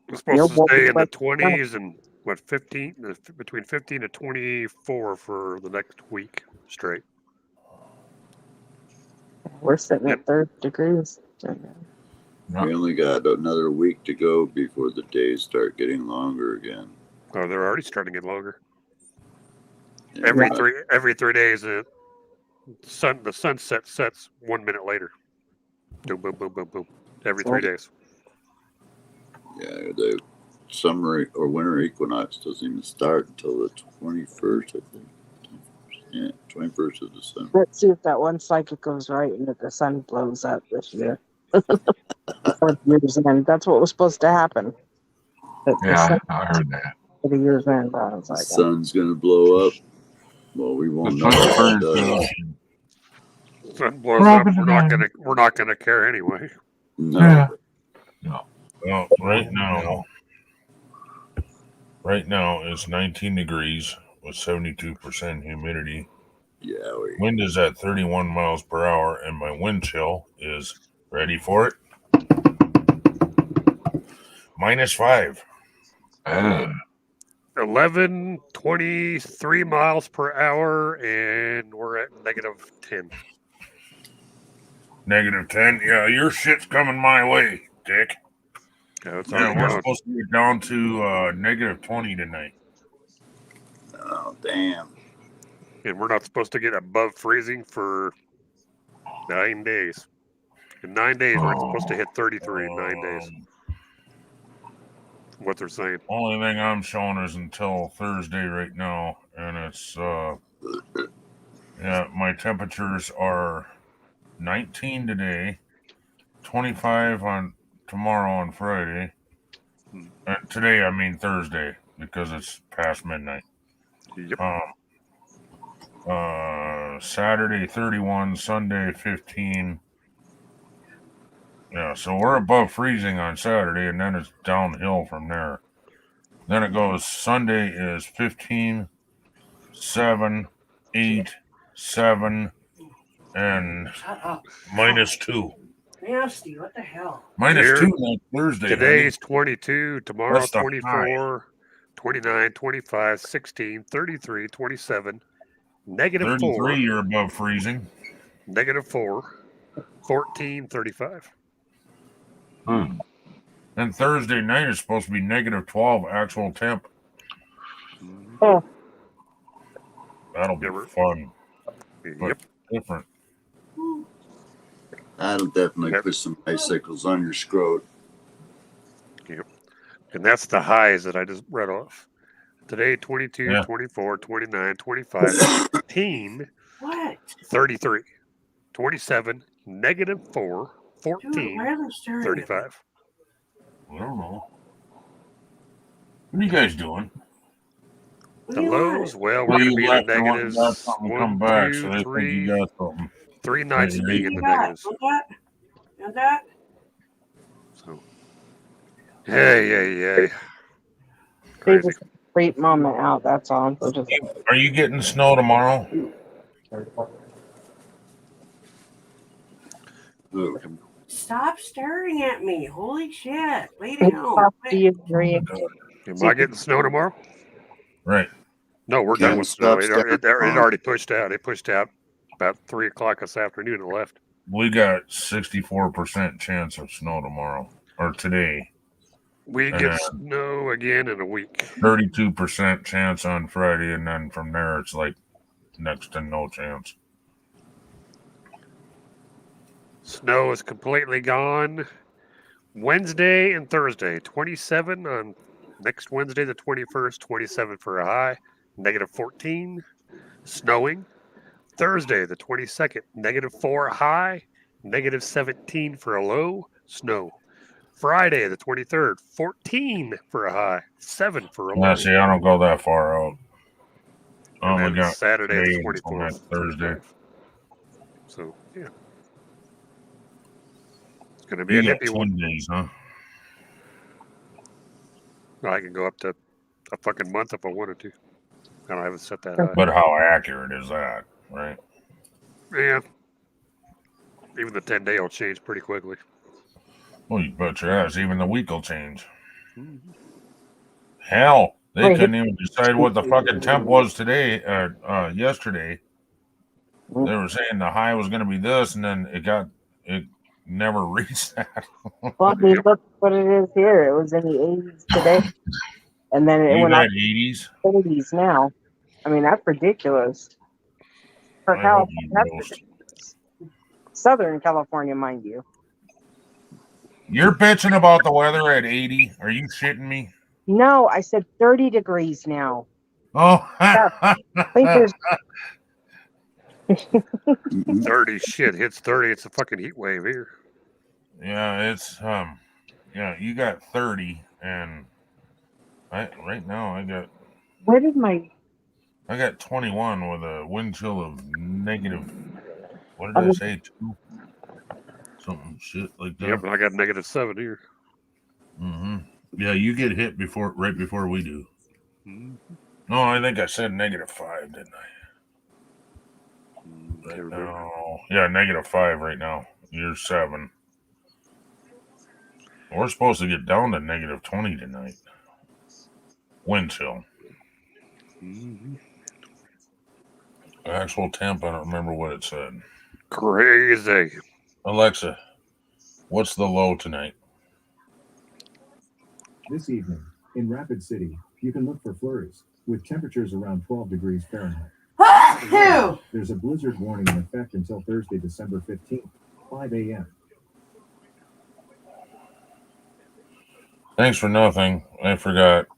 We're supposed to stay in the 20s and between 15 to 24 for the next week straight. We're sitting at 30 degrees. We only got another week to go before the days start getting longer again. Oh, they're already starting to get longer. Yeah, Every 3 days, the sunset sets 1 minute later. Boom, boom, boom, boom, boom. Every 3 days. Yeah, the summer or winter equinox doesn't even start until the 21st, I think. Yeah, 21st of December. Let's see if that one cycle goes right and that the sun blows up this year. Before the year's end. That's what was supposed to happen. Yeah, I heard that. For the year's end. I was The like, sun's going to blow up. Well, we won't know if it does. Sun blows up. We're not gonna care anyway. No. Yeah. Well, right now it's 19 degrees with 72% humidity. Yeah. Wind is at 31 miles per hour, and my wind chill is, ready for it, -5. 11:23 miles per hour, and we're at -10. -10. Yeah, your shit's coming my way, Dick. Yeah, it's Yeah, we're supposed to get down to -20 tonight. Oh, damn. And we're not supposed to get above freezing for 9 days. In 9 days, we're supposed to hit 33 in 9 days. What they're saying. Only thing I'm showing is until Thursday right now, and it's yeah, my temperatures are 19 today, 25 on tomorrow on Friday. And today, I mean Thursday, because it's past midnight. Yep. Saturday 31, Sunday 15. Yeah, so we're above freezing on Saturday, and then it's downhill from there. Then it goes Sunday is 15, 7, 8, 7, and -2. Nasty, what the hell? -2 on Thursday. Today's 22, tomorrow That's the 24, 29, 25, 16, 33, 27, -4. 33, you're above freezing. -4, 14, 35. And Thursday night is supposed to be -12 actual temp. Oh. That'll be fun. But different. That'll definitely put some icicles on your scrot. Yep. And that's the highs that I just read off. Today, 22, Yeah. 24, 29, 25, 18, What? 33, 27, -4, 14, Dude, why are they staring at me? 35. I don't know. What are you guys doing? The lows, well, we're going to be in the negatives. Come 1, back, 2, so they think 3, you got something. 3 nights of being in the Got negatives. that? So, hey. they just great moment out. That's all. So just, Are you getting snow tomorrow? Stop staring at me. Holy shit. Lay down. Am I getting snow tomorrow? Right. No, we're Can't done with snow. stop It staring. already pushed out. It pushed out about 3 o'clock this afternoon and left. We got 64% chance of snow tomorrow or today. We And get then snow again in a week. 32% chance on Friday, and then from there it's like next to no chance. Snow is completely gone. Wednesday and Thursday, 27 on next Wednesday, the 21st, 27 for a high, -14, snowing. Thursday, the 22nd, -4 high, -17 for a low, snow. Friday, the 23rd, 14 for a high, 7 for a low. Yeah, see, I don't go that far out. I And only then got Saturday, the today until 24th, next Thursday. 25. So, yeah. It's going to be You a got nippy 10 one. days, huh? I can go up to a fucking month if I wanted to. I don't have it set that high. But how accurate is that, right? Yeah. Even the 10-day will change pretty quickly. Well, you bet your ass. Even the week will change. Hell, they couldn't even decide what the fucking temp was today, yesterday. They were saying the high was going to be this, and then it never reach that. Well, dude, look what it is here. It was in the 80s today, and then it You went got up 80s? 30s now. I mean, that's ridiculous. For I hope California, you that's roast. ridiculous. Southern California, mind you. You're bitching about the weather at 80? Are you shitting me? No, I said 30 degrees now. Oh, I think there's 30 shit hits 30. It's a fucking heat wave here. yeah, it's yeah, you got 30, and right now I got where did my 21 with a wind chill of negative. What did I other say? 2, something shit like that. Yep, I got -7 here. Mm-hmm. Yeah, you get hit right before we do. Mm-hmm. No, I think I said -5, didn't I? Can't remember. No, yeah, -5 right now. You're 7. We're supposed to get down to -20 tonight. Wind chill. Mm-hmm. Actual temp, I don't remember what it said. Crazy. Alexa, what's the low tonight? This evening, in Rapid City, you can look for flurries, with temperatures around 12 degrees Fahrenheit. However, there's a blizzard warning in effect until Thursday, December 15th, 5 a.m. Thanks for nothing. I forgot.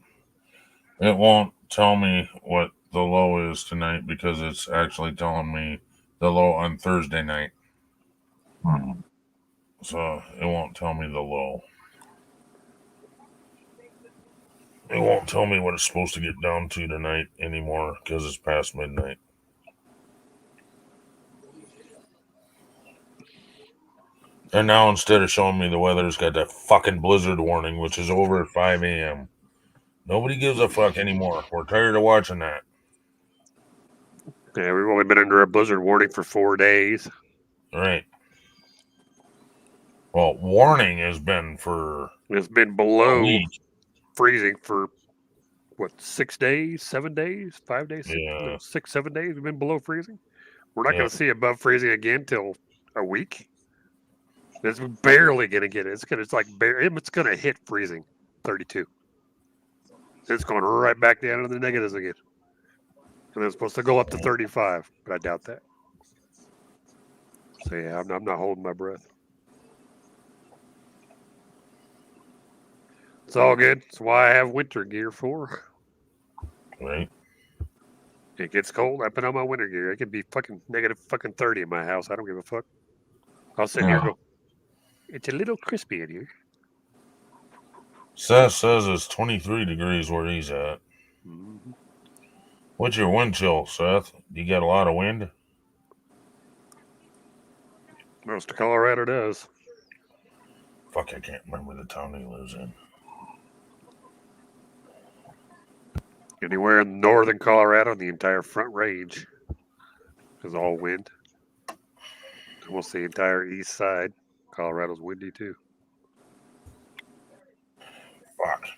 It won't tell me what the low is tonight because it's actually telling me the low on Thursday night. So it won't tell me the low. It won't tell me what it's supposed to get down to tonight anymore because it's past midnight. And now instead of showing me the weather, it's got that fucking blizzard warning, which is over at 5 a.m. Nobody gives a fuck anymore. We're tired of watching that. Yeah, we've only been under a blizzard warning for 4 days. Right. Well, warning has been for It's been below freezing for what, 6 days, 7 days, 5 days, Yeah. 6, 7 days. We've been below freezing. We're not Yeah. going to see above freezing again till a week. It's barely going to get it. It's going to hit freezing, 32. It's going right back down to the negatives again. And it's supposed to go up to 35, but I doubt that. So yeah, I'm not holding my breath. It's all good. That's why I have winter gear for. Right. It gets cold. I put on my winter gear. It could be fucking -30 in my house. I don't give a fuck. I'll sit here and go, it's a little crispy in here. Seth says it's 23 degrees where he's at. Mm-hmm. What's your wind chill, Seth? You got a lot of wind? Most of Colorado does. Fuck, I can't remember the town he lives in. Anywhere in northern Colorado, the entire Front Range is all wind. Almost the entire east side. Colorado's windy too. Fuck.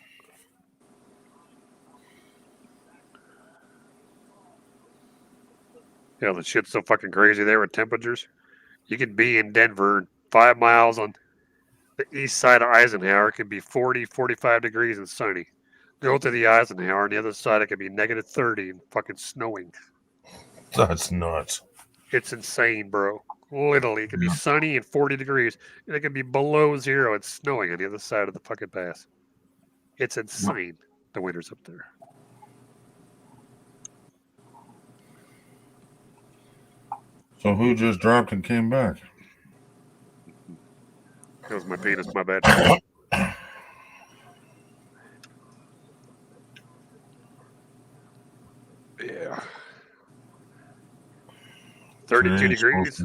Yeah, the shit's so fucking crazy there with temperatures. You could be in Denver 5 miles on the east side of Eisenhower. It could be 40, 45 degrees and sunny. Go to the Eisenhower, on the other side, it could be -30 and fucking snowing. That's nuts. It's insane, bro. Literally, it could be sunny and 40 degrees, and it could be below 0 and snowing on the other side of the fucking pass. It's insane, the winters up there. So who just dropped and came back? That was my penis, my bad. Yeah. 32 degrees.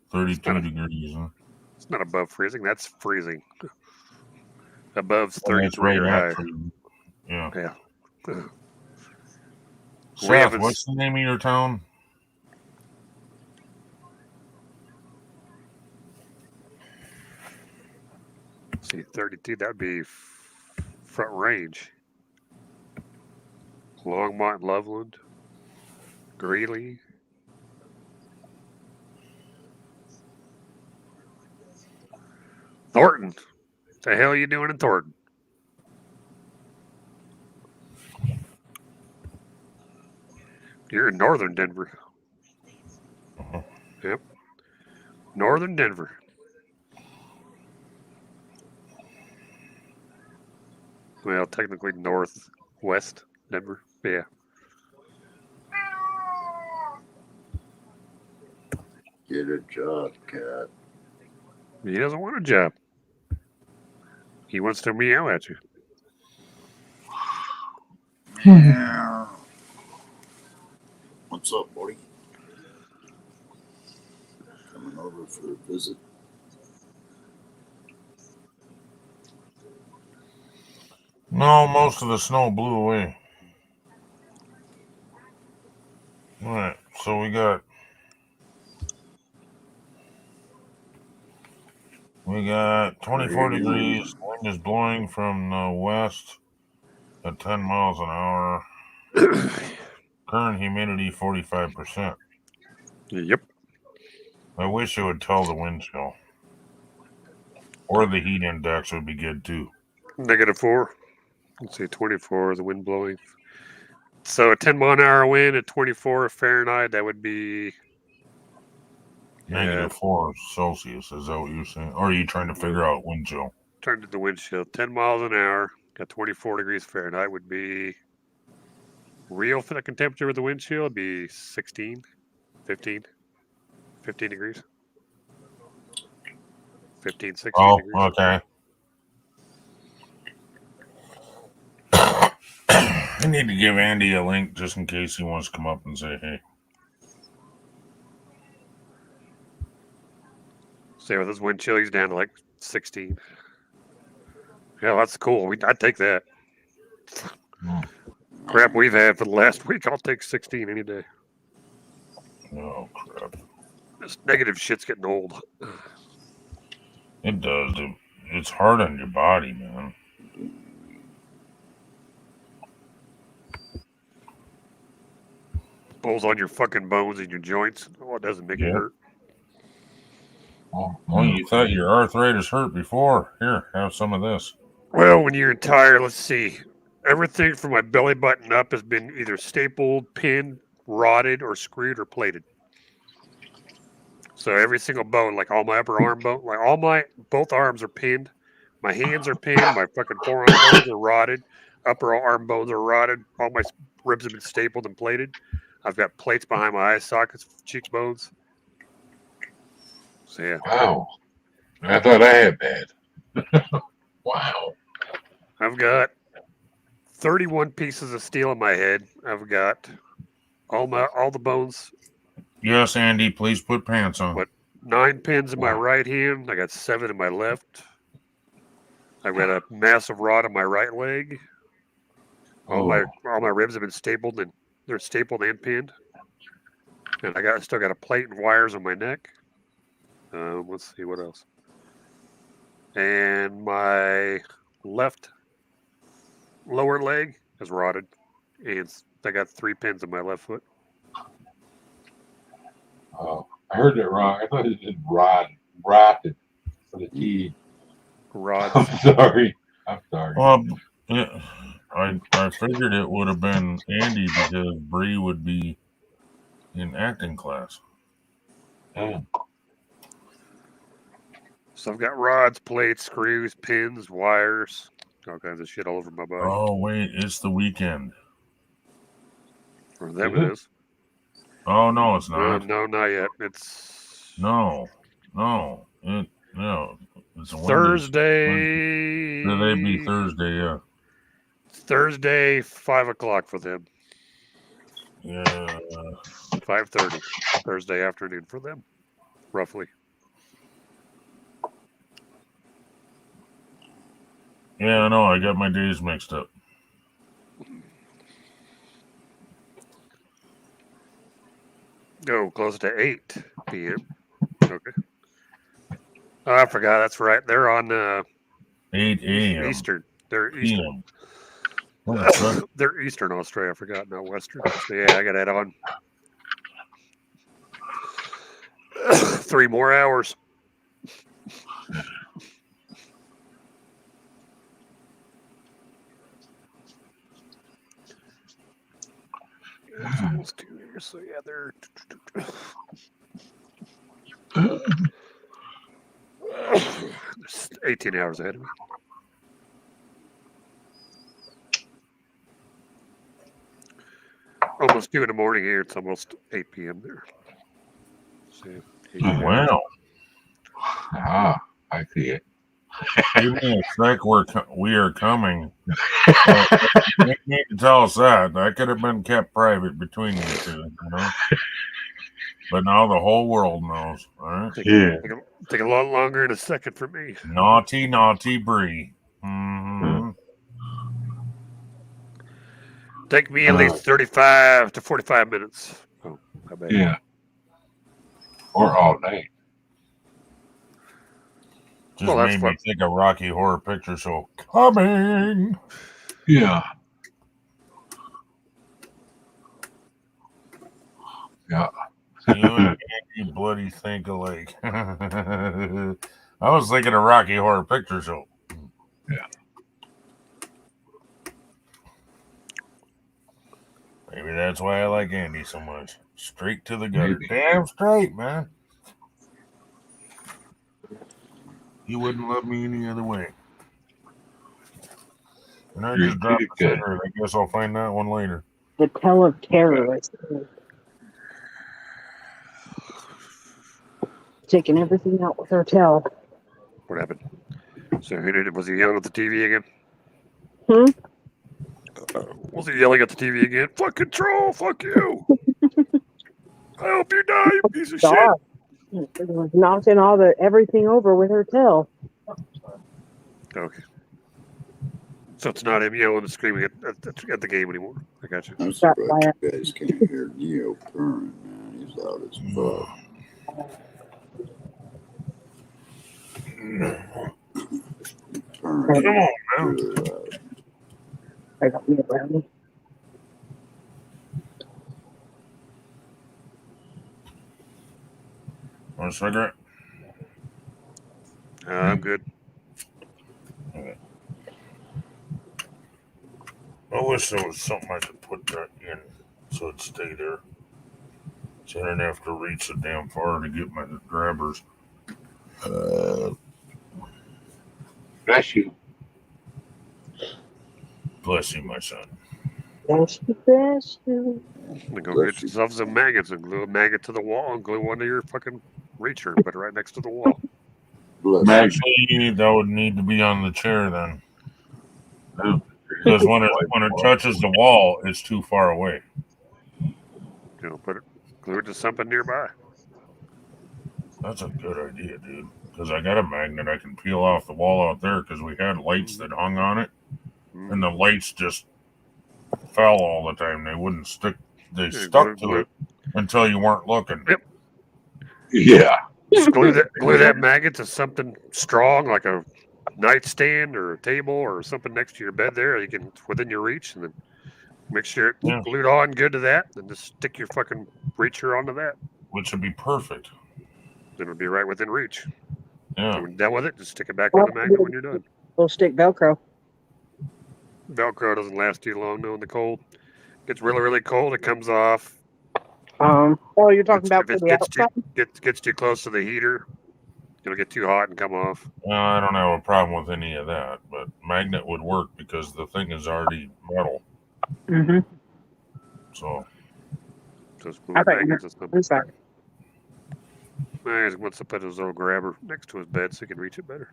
32 degrees, huh? It's not above freezing. That's freezing. Above's Well, that's 33 or right higher. at freezing. Yeah. Yeah. Seth, what's the name of your town? See, 32, that would be Front Range. Longmont, Loveland, Greeley. Thornton. What the hell are you doing in Thornton? You're in northern Denver. Yep. Northern Denver. Well, technically northwest Denver. Yeah. Get a job, cat. He doesn't want a job. He wants to meow at you. Meow. What's up, buddy? Coming over for a visit. No, most of the snow blew away. All right, so we got 24 degrees. Wind is blowing from the west at 10 miles an hour. Current humidity 45%. Yep. I wish it would tell the wind chill. Or the heat index would be good too. -4. Let's see, 24, the wind blowing. So a 10-mile-an-hour wind at 24 Fahrenheit, that would be... -4 Celsius, is that what you're saying? Or are you trying to figure out wind chill? Turned to the wind chill. 10 miles an hour at 24 degrees Fahrenheit would be... Real fucking temperature with the wind chill would be 15 degrees. 15, 16 degrees. Oh, okay. I need to give Andy a link just in case he wants to come up and say, hey. Say with this wind chill, he's down to like 16. Yeah, that's cool. I'd take that. Crap we've had for the last week, I'll take 16 any day. Oh, crap. This negative shit's getting old. It does. It's hard on your body, man. Pulls on your fucking bones and your joints. Oh, it doesn't make it hurt. Well, you thought your arthritis hurt before. Here, have some of this. Well, when you're tired, let's see. Everything from my belly button up has been either stapled, pinned, rotted, or screwed or plated. So every single bone, like all my upper arm bone, like both arms are pinned. My hands are pinned. My fucking forearm bones are rotted. Upper arm bones are rotted. All my ribs have been stapled and plated. I've got plates behind my eye sockets, cheekbones. So yeah. Wow. I thought I had that. Wow. I've got 31 pieces of steel in my head. I've got all the bones. Yes, Andy, please put pants on. What? 9 pins in my right hand. I got 7 in my left. I've got a massive rod on my right leg. All my ribs have been stapled and they're stapled and pinned. And I still got a plate and wires on my neck. Let's see what else. And my left lower leg is rotted. And I got 3 pins in my left foot. Oh, I heard that wrong. I thought it said rotted for the T. Rod. I'm sorry. Well, yeah, I figured it would have been Andy because Bree would be in acting class. So I've got rods, plates, screws, pins, wires, all kinds of shit all over my body. Oh, wait, it's the weekend. Or that it is. Oh, no, it's not. No, not yet. It's... No. It's Thursday. Today be Thursday, yeah. Thursday, 5 o'clock for them. Yeah. 5:30 Thursday afternoon for them, roughly. Yeah, I know. I got my days mixed up. No, close to 8 p.m. Okay. Oh, I forgot. That's right. They're on 8 a.m. Eastern. They're Eastern. They're Eastern Australia. I forgot, not Western. So yeah, I got that on. 3 more hours. almost 2 years. So yeah, they're 18 hours ahead of me. Almost 2 in the morning here. It's almost 8 p.m. there. So, 18 hours. Wow. Ah, I see it. Give me a sec. We are coming. You need to tell us that. That could have been kept private between you two, you know. But now the whole world knows. All right. Take a lot longer in a second for me. Naughty Brrr. Mm-hmm. Take me at least 35 to 45 minutes. Oh, how bad? Yeah. Or all night. Just made me think of Rocky Horror Picture Show coming. Yeah. Yeah. You and Andy bloody think alike. I was thinking of Rocky Horror Picture Show. Yeah. Maybe that's why I like Andy so much. Straight to the gutter. Damn straight, man. He wouldn't love me any other way. And I just dropped the cigarette. I guess I'll find that one later. The tell of terrorists. Taking everything out with her tail. What happened? So was he yelling at the TV again? Was he yelling at the TV again? Fuck control! Fuck you! I hope you die, you piece of shit! It was knocking everything over with her tail. Okay. So it's not him yelling and screaming at the game anymore. I got you. I'm surprised you guys can't hear Neo purring, man. He's loud as fuck. Come on, man. I got me a brownie. Want a cigarette? I'm good. Okay. I wish there was something I could put that in so it'd stay there. So I didn't have to reach so damn far to get my grabbers. Bless you. Bless you, my son. Bless you. Go get yourself some maggots and glue a maggot to the wall and glue one to your fucking reacher and put it right next to the wall. Actually, that would need to be on the chair then. Because when it touches the wall, it's too far away. Glue it to something nearby. That's a good idea, dude. Because I got a magnet I can peel off the wall out there because we had lights that hung on it. And the lights just fell all the time. They wouldn't stick. They stuck to it until you weren't looking. Yep. Yeah. Just glue that maggot to something strong, like a nightstand or a table or something next to your bed there. You can within your reach, and then make sure it's glued on good to that. Then just stick your fucking reacher onto that, which would be perfect. Then it'll be right within reach. Yeah. When you're done with it, just stick it back on the magnet when you're done. We'll stick Velcro. Velcro doesn't last too long, though, in the cold. Gets really, really cold, it comes off. You're talking about if for it the outside? gets too close to the heater, it'll get too hot and come off. I don't have a problem with any of that, but magnet would work because the thing is already metal. Mm-hmm. So. Just glue magnets or something. He wants to put his little grabber next to his bed so he can reach it better.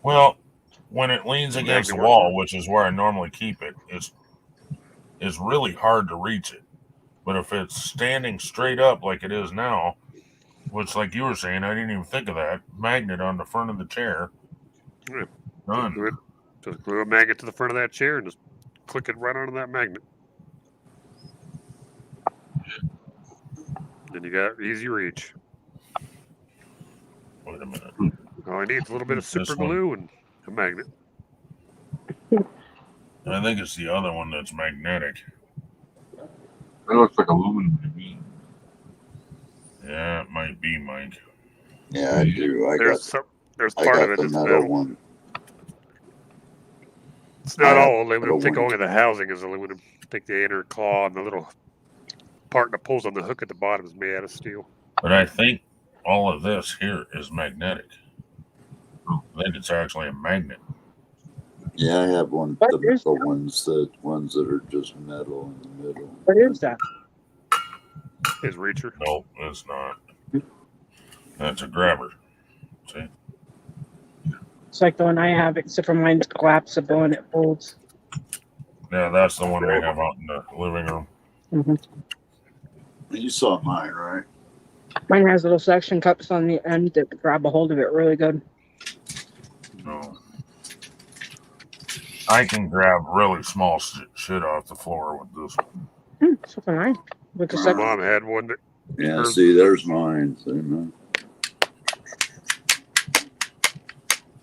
Well, when it leans against the wall, which is where I normally keep it, it's really hard to reach it. But if it's standing straight up like it is now, which, like you were saying, I didn't even think of that, magnet on the front of the chair. Yeah. Done. Just glue a magnet to the front of that chair and just click it right onto that magnet. Then you got easy reach. Wait a minute. All I need is a little bit of super glue and a magnet. I think it's the other one that's magnetic. That looks like aluminum to me. Yeah, it might be, Mike. Yeah, I do. There's part of it that's metal. One. It's not all aluminum. I think only the housing is aluminum. I think the inner claw and the little part that pulls on the hook at the bottom is made out of steel. But I think all of this here is magnetic. I think it's actually a magnet. Yeah, I have one. What The is metal ones that are just metal in the middle. What is that? His reacher. No, it's not. That's a grabber. See? It's like the one I have, except for mine's collapsible and it folds. Yeah, that's the one we have out in the living room. Mm-hmm. You saw mine, right? Mine has little suction cups on the end that grab a hold of it really good. No. I can grab really small shit off the floor with this one. So can I. With the My suction. mom had one that. Yeah, see, there's mine. See, man.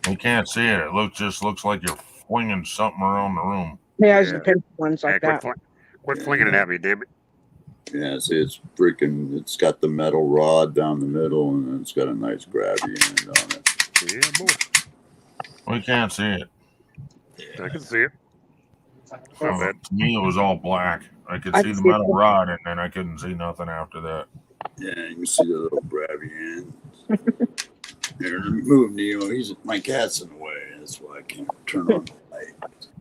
You can't see it. It just looks like you're flinging something around the room. Yeah, there's the pin ones like Yeah, that. quit flinging it at me, damn it. Yeah, see, it's got the metal rod down the middle, and then it's got a nice grabby end on it. Yeah, boy. We can't see it. I can see it. Not bad. To me, it was all black. I could I see can the see metal it. rod, and then I couldn't see nothing after that. Yeah, you can see the little grabby end. Here, move Neo. My cat's in the way. That's why I can't turn on the light.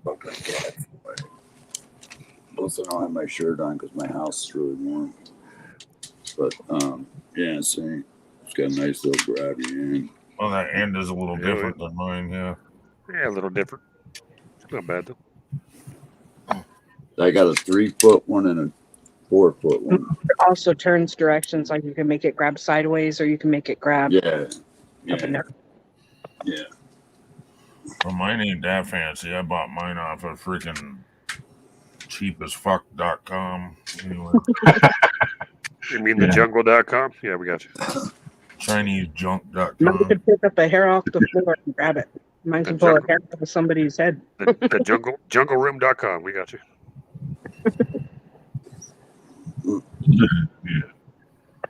Fuck that cat's in the way. Plus, I don't have my shirt on because my house is really warm. But yeah, see, it's got a nice little grabby end. Well, that end is a little Yeah, different than mine. Yeah. Yeah, a little different. Not bad though. I got a 3-foot one and a 4-foot one. It also turns directions, like you can make it grab sideways or you can make it grab Yeah, up and yeah, down. yeah. Well, mine ain't that fancy. I bought mine off of freaking cheapasfuck.com. Anyway, You mean the jungle.com? Yeah, we got you. Mine ChineseJunk.com. could pick up a hair off the floor and grab it. Mine can pull a hair out of somebody's head. The jungleroom.com. We got you.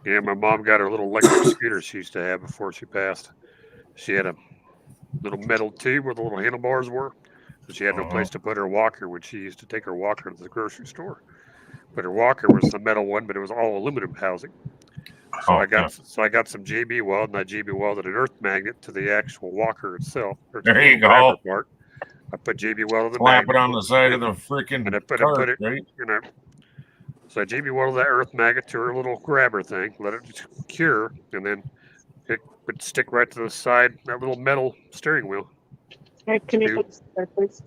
Yeah, my mom got her little electric scooter she used to have before she passed. She had a little metal tube where the little handlebars were. So she had no place to put her walker when she used to take her walker to the grocery store. But her walker was the metal one, but it was all aluminum housing. So I got some JB weld, and I JB welded an earth magnet to the actual walker itself. There you go. Part. I put JB welded the Slap magnet it on the side of the freaking and I put cart, it, right? So I JB welded that earth magnet to her little grabber thing, let it cure, and then it would stick right to the side, that little metal steering wheel. Hey, can you put this there, please?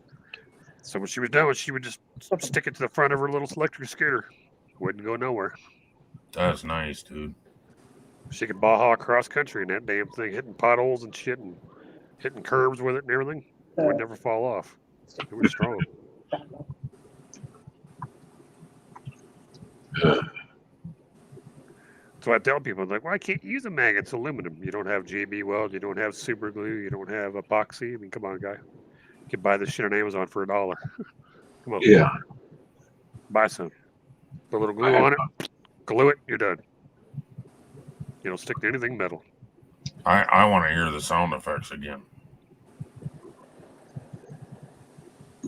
So when she was done, she would just stick it to the front of her little electric scooter. Wouldn't go nowhere. That's nice, dude. She could baja cross country in that damn thing, hitting potholes and shit and hitting curbs with it and everything. It would never fall off. It was strong. So I tell people, like, why can't you use a magnet? It's aluminum. You don't have JB Weld. You don't have super glue. You don't have epoxy. I mean, come on, guy. You can buy this shit on Amazon for $1. Come on. Yeah. Buy some. Put a little glue on it. Glue it. You're done. You don't stick to anything metal. I want to hear the sound effects again.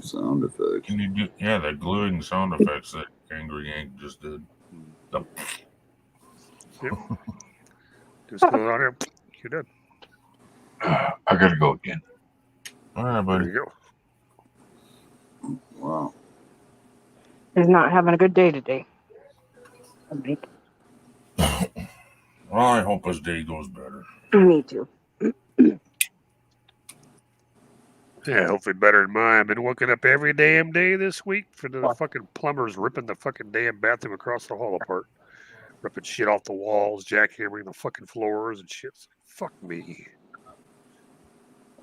Sound effects. Can you do? Yeah, the gluing sound effects that Angry Yank just did. The Yep. Just go on there. You're done. I gotta go again. All right, buddy. There you go. Wow. He's not having a good day today. Well, I hope his day goes better. Me too. Yeah, hopefully better than mine. I've been waking up every damn day this week for the fucking plumbers ripping the fucking damn bathroom across the hall apart. Ripping shit off the walls, jackhammering the fucking floors and shit. Fuck me.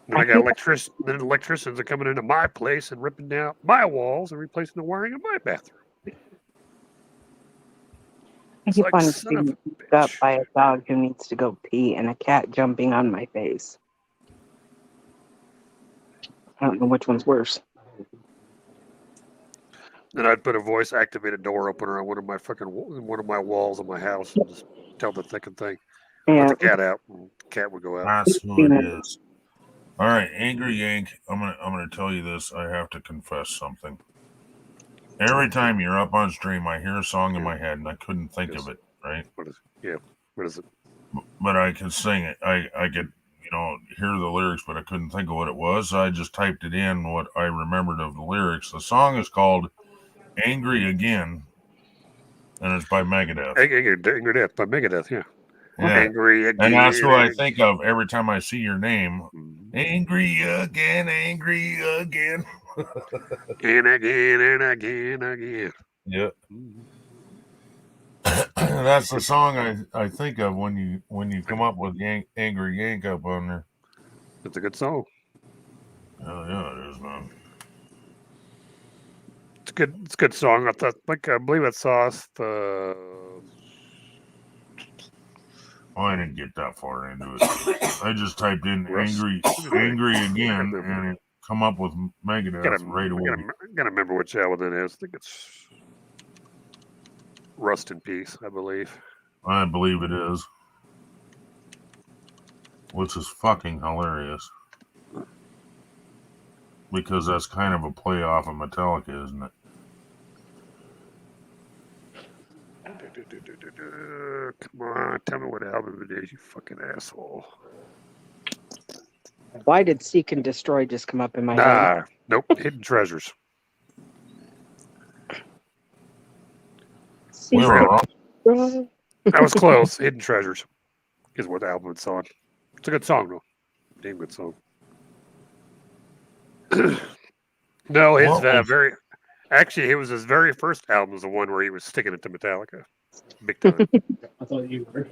And I got electricians are coming into my place and ripping down my walls and replacing the wiring in my bathroom. I keep on being picked up by a dog who needs to go pee and a cat jumping on my face. I don't know which one's worse. Then I'd put a voice activated door opener on one of my walls of my house and just tell the thing. Let the cat out, and the cat would go out. That's who it is. All right, Angry Yank. I'm gonna tell you this. I have to confess something. Every time you're up on stream, I hear a song in my head, and I couldn't think of it. Right? What is it? Yeah. What is it? But I could sing it. I could, hear the lyrics, but I couldn't think of what it was. So I just typed it in, what I remembered of the lyrics. The song is called "Angry Again," and it's by Megadeth. Angry Death by Megadeth. Yeah. Yeah. Angry again. And that's who I think of every time I see your name. Angry again, angry again. And again and again, again. Yeah. That's the song I think of when you come up with Angry Yank up on there. It's a good song. Oh yeah, it is, man. It's a good song. I believe it's off. I didn't get that far into it. I just typed in angry again, and it come up with Megadeth right away. Gotta remember which album it is. I think it's Rust in Peace, I believe. I believe it is. Which is fucking hilarious. Because that's kind of a play off of Metallica, isn't it? Come on, tell me what album it is, you fucking asshole. Why did Seek and Destroy just come up in my head? Nope. Hidden Treasures. We were wrong. That was close. Hidden Treasures is what album it's on. It's a good song, though. Damn good song. No, actually, it was his very first album was the one where he was sticking it to Metallica. Big time. I thought you were.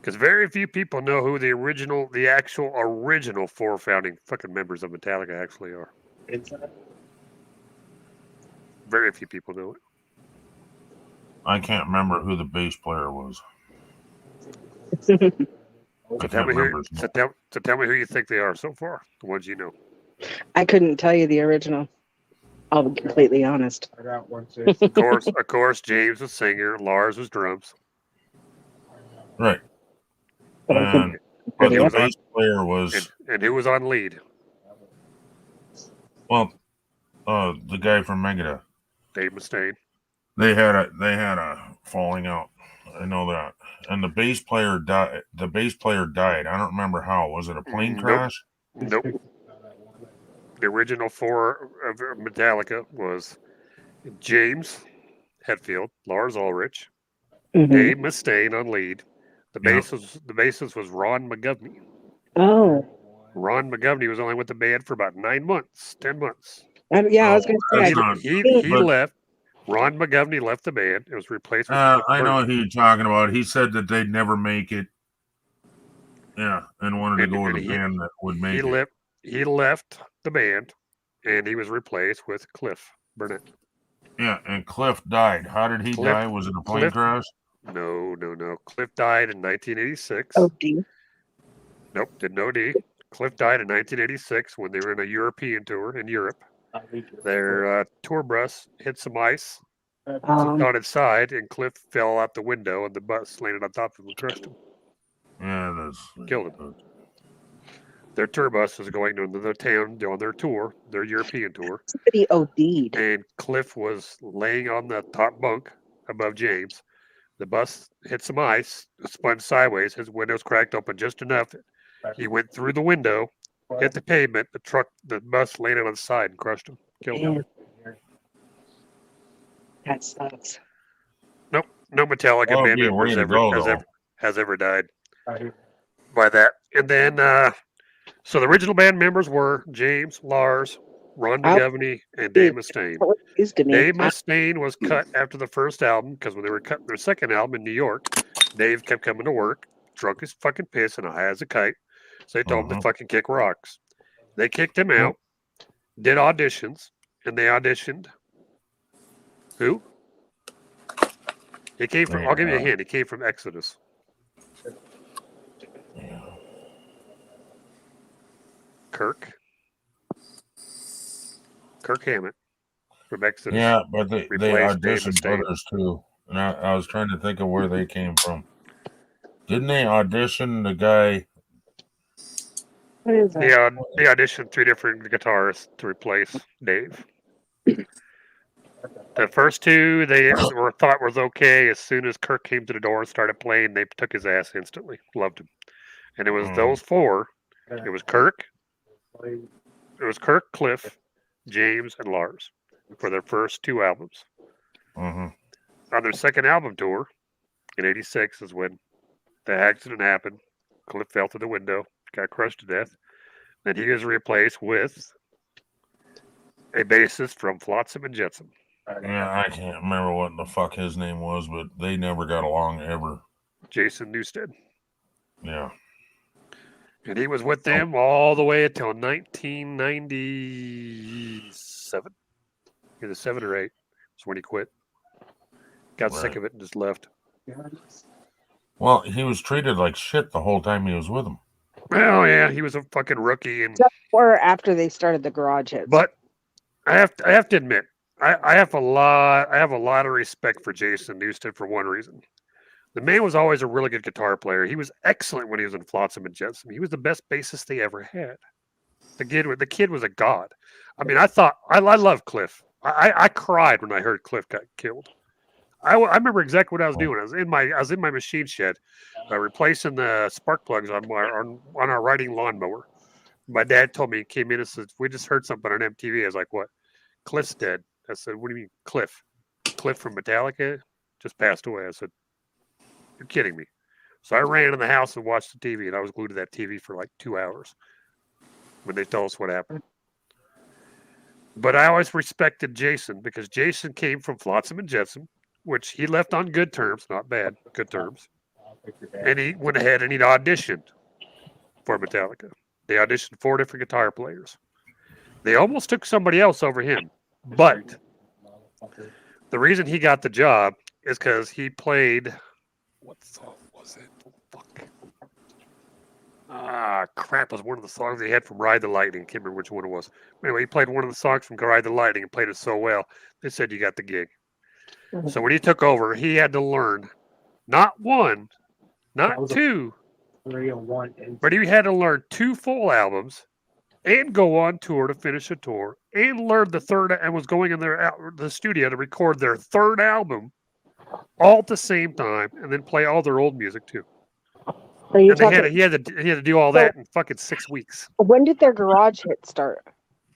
Because very few people know who the actual original four founding fucking members of Metallica actually are. Inside. Very few people know it. I can't remember who the bass player was. So tell me who you think they are so far. The ones you know. I couldn't tell you the original. I'll be completely honest. I got one too. Of course, James was singer, Lars was drums. Right. And the bass player was, and who was on lead? Well, the guy from Megadeth. Dave Mustaine. They had a falling out. I know that. And the bass player died. I don't remember how. Was it a plane crash? Nope. The original four of Metallica was James Hetfield, Lars Ulrich, Dave Mustaine on lead. The bassist was Ron McGovney. Oh. Ron McGovney was only with the band for about 10 months. I was going to say. He left. Ron McGovney left the band. It was replaced with I know who you're talking about. He said that they'd never make it. Yeah, and wanted to go with a band that would make it. He left the band, and he was replaced with Cliff Burnett. Yeah, and Cliff died. How did he die? Was it a plane crash? No. Cliff died in 1986. OD. Nope, didn't OD. Cliff died in 1986 when they were in a European tour in Europe. Their tour bus hit some ice on its side, and Cliff fell out the window, and the bus landed on top of him and crushed him. Yeah, killed him. Their tour bus was going to another town on their tour, their European tour. Somebody OD'd. And Cliff was laying on the top bunk above James. The bus hit some ice, spun sideways. His windows cracked open just enough. He went through the window, hit the pavement. The bus landed on the side and crushed him, killed him. That sucks. Nope, no Metallica band member has ever died by that. And then, so the original band members were James, Lars, Ron McGovney, and Dave Mustaine. Dave Mustaine was cut after the first album because when they were cutting their second album in New York, Dave kept coming to work, drunk as fucking piss and high as a kite. So they told him to fucking kick rocks. They kicked him out, did auditions, and they auditioned. Who? He came from, I'll give you a hint, he came from Exodus. Kirk Hammett from Exodus. Yeah, but they auditioned others too. And I was trying to think of where they came from. Didn't they audition the guy? What is that? They auditioned 3 different guitarists to replace Dave. The first two they were thought was okay. As soon as Kirk came to the door and started playing, they took his ass instantly. Loved him. And it was those four. It was Kirk, Cliff, James, and Lars for their first two albums. Mm-hmm. On their second album tour in '86 is when the accident happened. Cliff fell through the window, got crushed to death. Then he was replaced with a bassist from Flotsam and Jetsam. Yeah, I can't remember what the fuck his name was, but they never got along ever. Jason Newsted. Yeah. And he was with them all the way until 1997. Either 7 or 8. That's when he quit. Got sick of it and just left. Well, he was treated like shit the whole time he was with them. Well, yeah, he was a fucking rookie. And or after they started the garage hits. But I have to admit, I have a lot of respect for Jason Newsted for one reason. The man was always a really good guitar player. He was excellent when he was in Flotsam and Jetsam. He was the best bassist they ever had. The kid was a god. I mean, I love Cliff. I cried when I heard Cliff got killed. I remember exactly what I was doing. I was in my machine shed, replacing the spark plugs on our riding lawnmower. My dad told me, he came in and said, "We just heard something on MTV." I was like, "What? Cliff's dead." I said, "What do you mean, Cliff? Cliff from Metallica just passed away." I said, "You're kidding me." So I ran in the house and watched the TV, and I was glued to that TV for like 2 hours when they told us what happened. But I always respected Jason because Jason came from Flotsam and Jetsam, which he left on good terms, not bad, good terms. And he went ahead and he auditioned for Metallica. They auditioned 4 different guitar players. They almost took somebody else over him, but the reason he got the job is because he played. What song was it? Fuck. Crap was one of the songs they had from Ride the Lightning. Can't remember which one it was. Anyway, he played one of the songs from Ride the Lightning and played it so well. They said you got the gig. So when he took over, he had to learn not one, not two, but he had to learn 2 full albums and go on tour to finish a tour and learn the third and was going in the studio to record their third album all at the same time and then play all their old music too. So and he had to do all that in fucking 6 weeks. When did their garage hit start?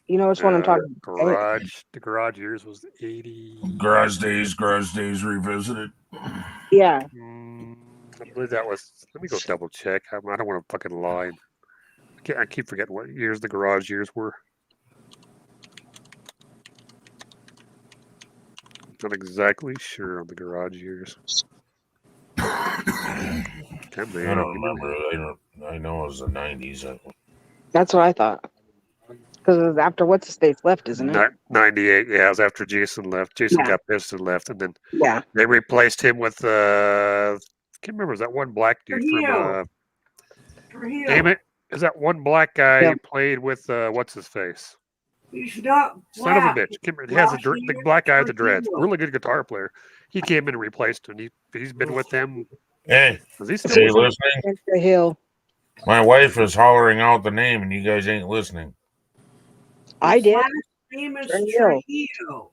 You know which one I'm talking about? The garage years was 80. Garage Days Revisited. Yeah. I believe that was. Let me go double check. I don't want to fucking lie. I keep forgetting what years the garage years were. Not exactly sure on the garage years. I don't remember. I know it was the 90s. That's what I thought. Because it was after what's his face left, isn't it? 98. Yeah, it was after Jason left. Jason got pissed and left, and then they replaced him with I can't remember. Was that one black dude from? Damn it! Is that one black guy who played with what's his face? He's not Son of a bitch. He has the black guy with the dreads. Really good guitar player. He came in and replaced him. He's been with them. Hey, is he still listening? The Hill. My wife is hollering out the name, and you guys ain't listening. I did. Name is Trujillo.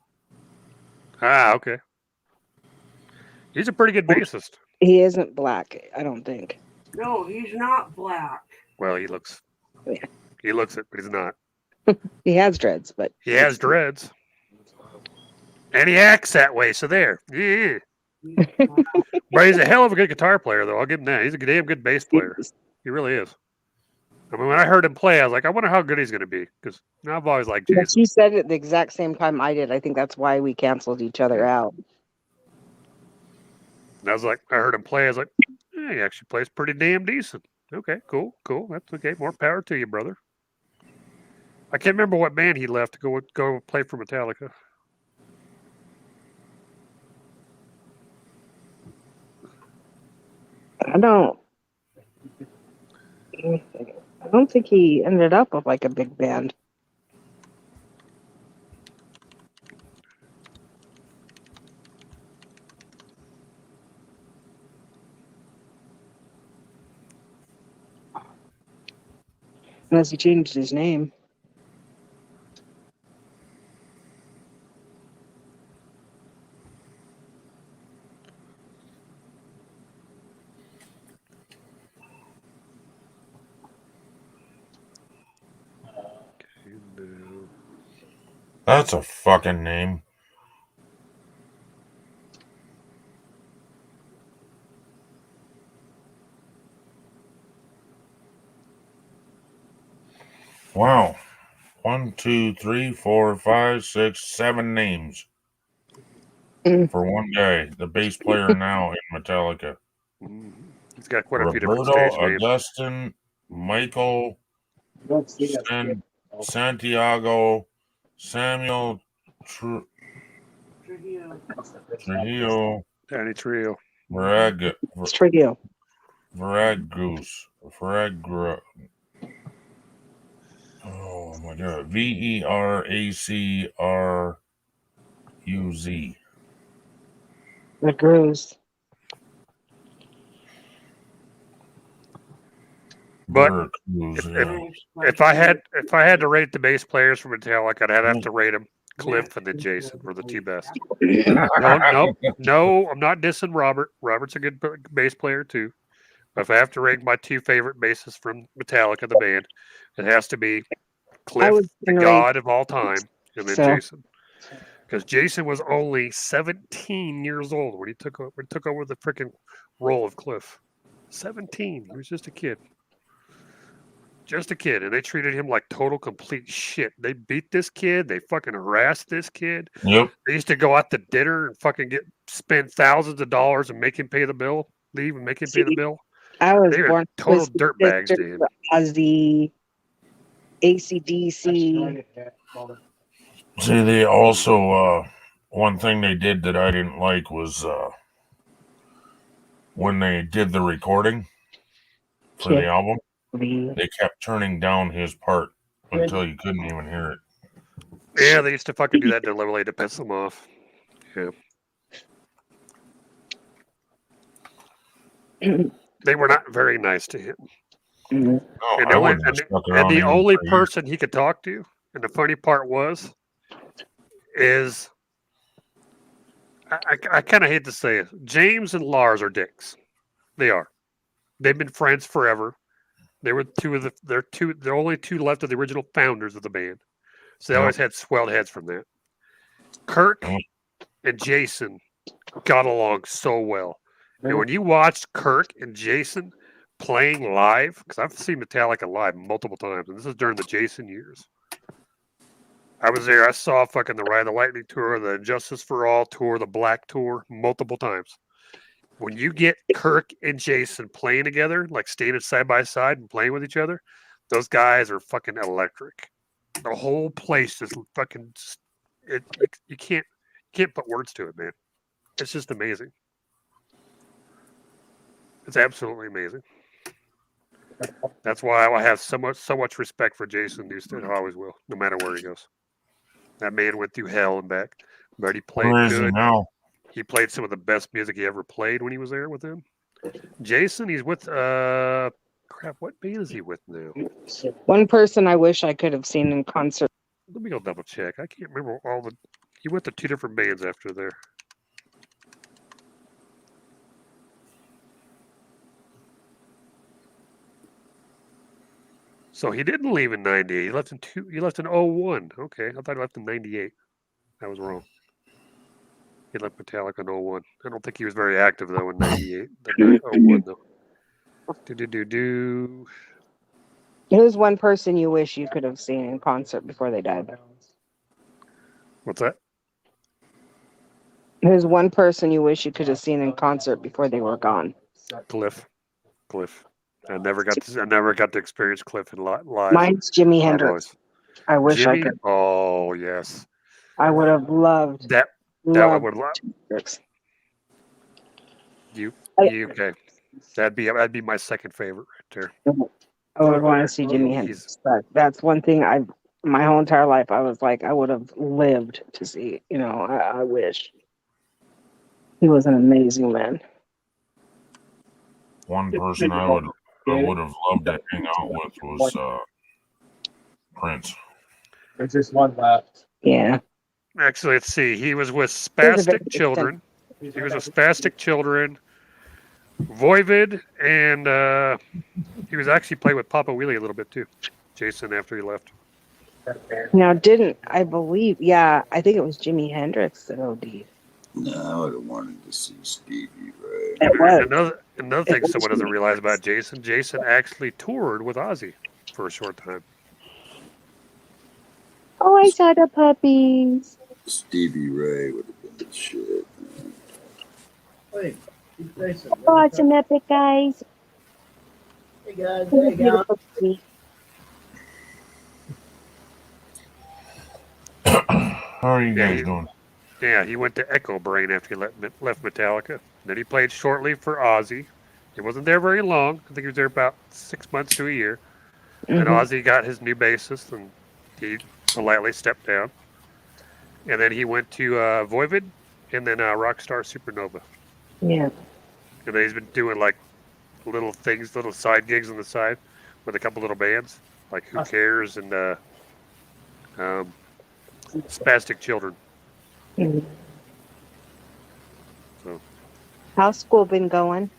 Okay. He's a pretty good bassist. He isn't black, I don't think. No, he's not black. Well, he looks. Yeah. He looks it, but he's not. He has dreads, but he has dreads, and he acts that way. So there. Yeah. But he's a hell of a good guitar player, though. I'll give him that. He's a damn good bass player. He really is. I mean, when I heard him play, I was like, I wonder how good he's going to be, because I've always liked Jason. She said it the exact same time I did. I think that's why we canceled each other out. And I was like, I heard him play. I was like, yeah, he actually plays pretty damn decent. Okay, cool. That's okay. More power to you, brother. I can't remember what band he left to go play for Metallica. I don't think he ended up with like a big band. Unless he changed his name. That's a fucking name. Wow. 1, 2, 3, 4, 5, 6, 7 names for one guy. The bass player now in Metallica. He's got quite a few different Roberto stage names. Augustin Michael Santiago Samuel Trujillo Danny Trio. Varagus. Oh my god. Veracruz. The grooves. But Veracruz, if I had to rate the bass players for Metallica, I'd have to rate them Cliff and then Jason were the two best. No, I'm not dissing Robert. Robert's a good bass player too. But if I have to rank my two favorite bassists from Metallica, the band, it has to be Cliff, the god of all time, and then Jason. Because Jason was only 17 years old when he took over the freaking role of Cliff. 17. He was just a kid. Just a kid, and they treated him like total complete shit. They beat this kid. They fucking harassed this kid. Yep. They used to go out to dinner and fucking spend thousands of dollars and make him pay the bill. Leave and make him pay the bill. I was They were born total with dirtbags to him. as the AC/DC. See, they also one thing they did that I didn't like was when they did the recording for the album, they kept turning down his part until you couldn't even hear it. Yeah, they used to fucking do that deliberately to piss them off. Yeah. They were not very nice to him. No, And the only person he could talk to, and the funny part is I kind of hate to say it. James and Lars are dicks. They are. They've been friends forever. They were they're only two left of the original founders of the band. So they always had swelled heads from that. Kirk and Jason got along so well. And when you watched Kirk and Jason playing live, because I've seen Metallica live multiple times, and this is during the Jason years. I was there. I saw fucking the Ride the Lightning tour, the Justice for All tour, the Black tour, multiple times. When you get Kirk and Jason playing together, like standing side by side and playing with each other, those guys are fucking electric. The whole place is fucking. You can't put words to it, man. It's just amazing. It's absolutely amazing. That's why I have so much respect for Jason Newsted. I always will, no matter where he goes. That man went through hell and back, but he played Where is he good. now? He played some of the best music he ever played when he was there with him. Jason, he's with crap. What band is he with now? One person I wish I could have seen in concert. Let me go double check. I can't remember all the. He went to two different bands after there. So he didn't leave in '98. He left in He left in 01. Okay, I thought he left in '98. I was wrong. He left Metallica in 01. I don't think he was very active though in '98. 01 though. Who's one person you wish you could have seen in concert before they died? What's that? Who's one person you wish you could have seen in concert before they were gone? Cliff. I never got to experience Cliff in live. Mine's Jimi Hendrix. I wish I could. Oh yes. I would have loved that. That would love. You okay? That'd be my second favorite right there. I would want to see Jimi Hendrix. But that's one thing my whole entire life I was like I would have lived to see. You know, I wish. He was an amazing man. One person I would have loved to hang out with was Prince. There's just one left. Yeah. Actually, let's see. He was with Spastic Children. He was with Spastic Children, Voivod, and he was actually playing with Papa Wheelie a little bit too. Jason after he left. Now, didn't I believe? Yeah, I think it was Jimi Hendrix that OD'd. No, I would have wanted to see Stevie Ray. It was. Another thing someone doesn't realize about Jason. Jason actually toured with Ozzy for a short time. Oh, I saw the puppies. Stevie Ray would have been the shit. Oh, it's some epic guys. Hey guys, What a there you go. beautiful tree. How are you guys doing? Yeah, he went to Echo Brain after he left Metallica. Then he played shortly for Ozzy. He wasn't there very long. I think he was there about 6 months to a year. Then Ozzy got his new bassist, and he politely stepped down. And then he went to Voivod, and then Rockstar Supernova. Yeah. And then he's been doing like little things, little side gigs on the side with a couple little bands, like Who Cares and Spastic Children. Mhm. So How's school been going?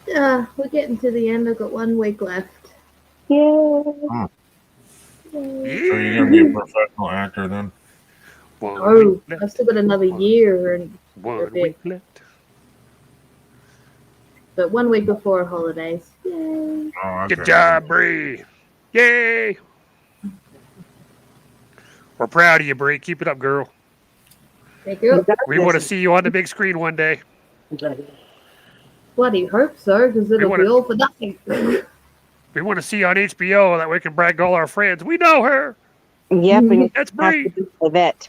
We're getting to the end. I've got 1 week left. Yeah. So you're gonna be a professional actor then? Oh, I've still got another year and a 1 bit. week left. But 1 week before holidays. Yay. Oh, Good job, Bree. Yay. We're proud of you, Bree. Keep it up, girl. Thank you. We want to see you on the big screen one day. Bloody hope so, because it'll be all for nothing. We want to see you on HBO. That way we can brag to all our friends. We know her. Yep, and That's you have Bree. to be a vet.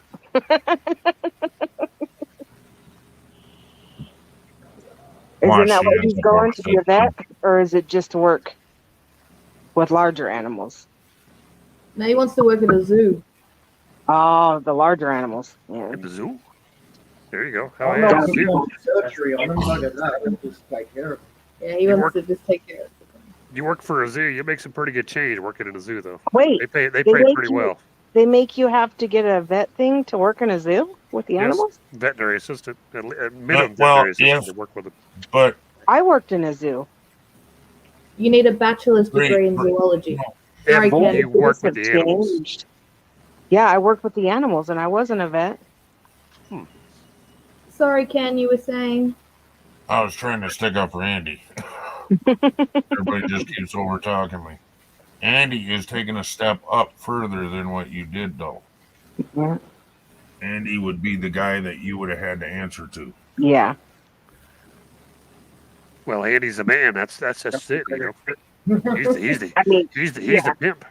Isn't that what he's going to be a vet, or is it just to work with larger animals? No, he wants to work at a zoo. Oh, the larger animals. Yeah. In the zoo? There you go. Oh, How no, is he zoo? wants surgery on him, look at that, and just take care of him. Yeah, he wants to just take care of him. You work for a zoo. You make some pretty good change working in a zoo, though. Wait, They pay they pretty make you- well. They make you have to get a vet thing to work in a zoo with the animals? Yes, veterinary assistant. At minimum well, veterinary assistant yes, to work with them. But I worked in a zoo. You need a bachelor's degree in zoology. Sorry, Ken. You work with the animals. Changed. Yeah, I worked with the animals, and I wasn't a vet. Sorry, Ken, you were saying? I was trying to stick up for Andy. Everybody just keeps over talking me. Andy is taking a step up further than what you did, though. Yeah. Andy would be the guy that you would have had to answer to. Yeah. Well, Andy's a man. That's just it, you know. He's the I mean, he's the yeah. pimp.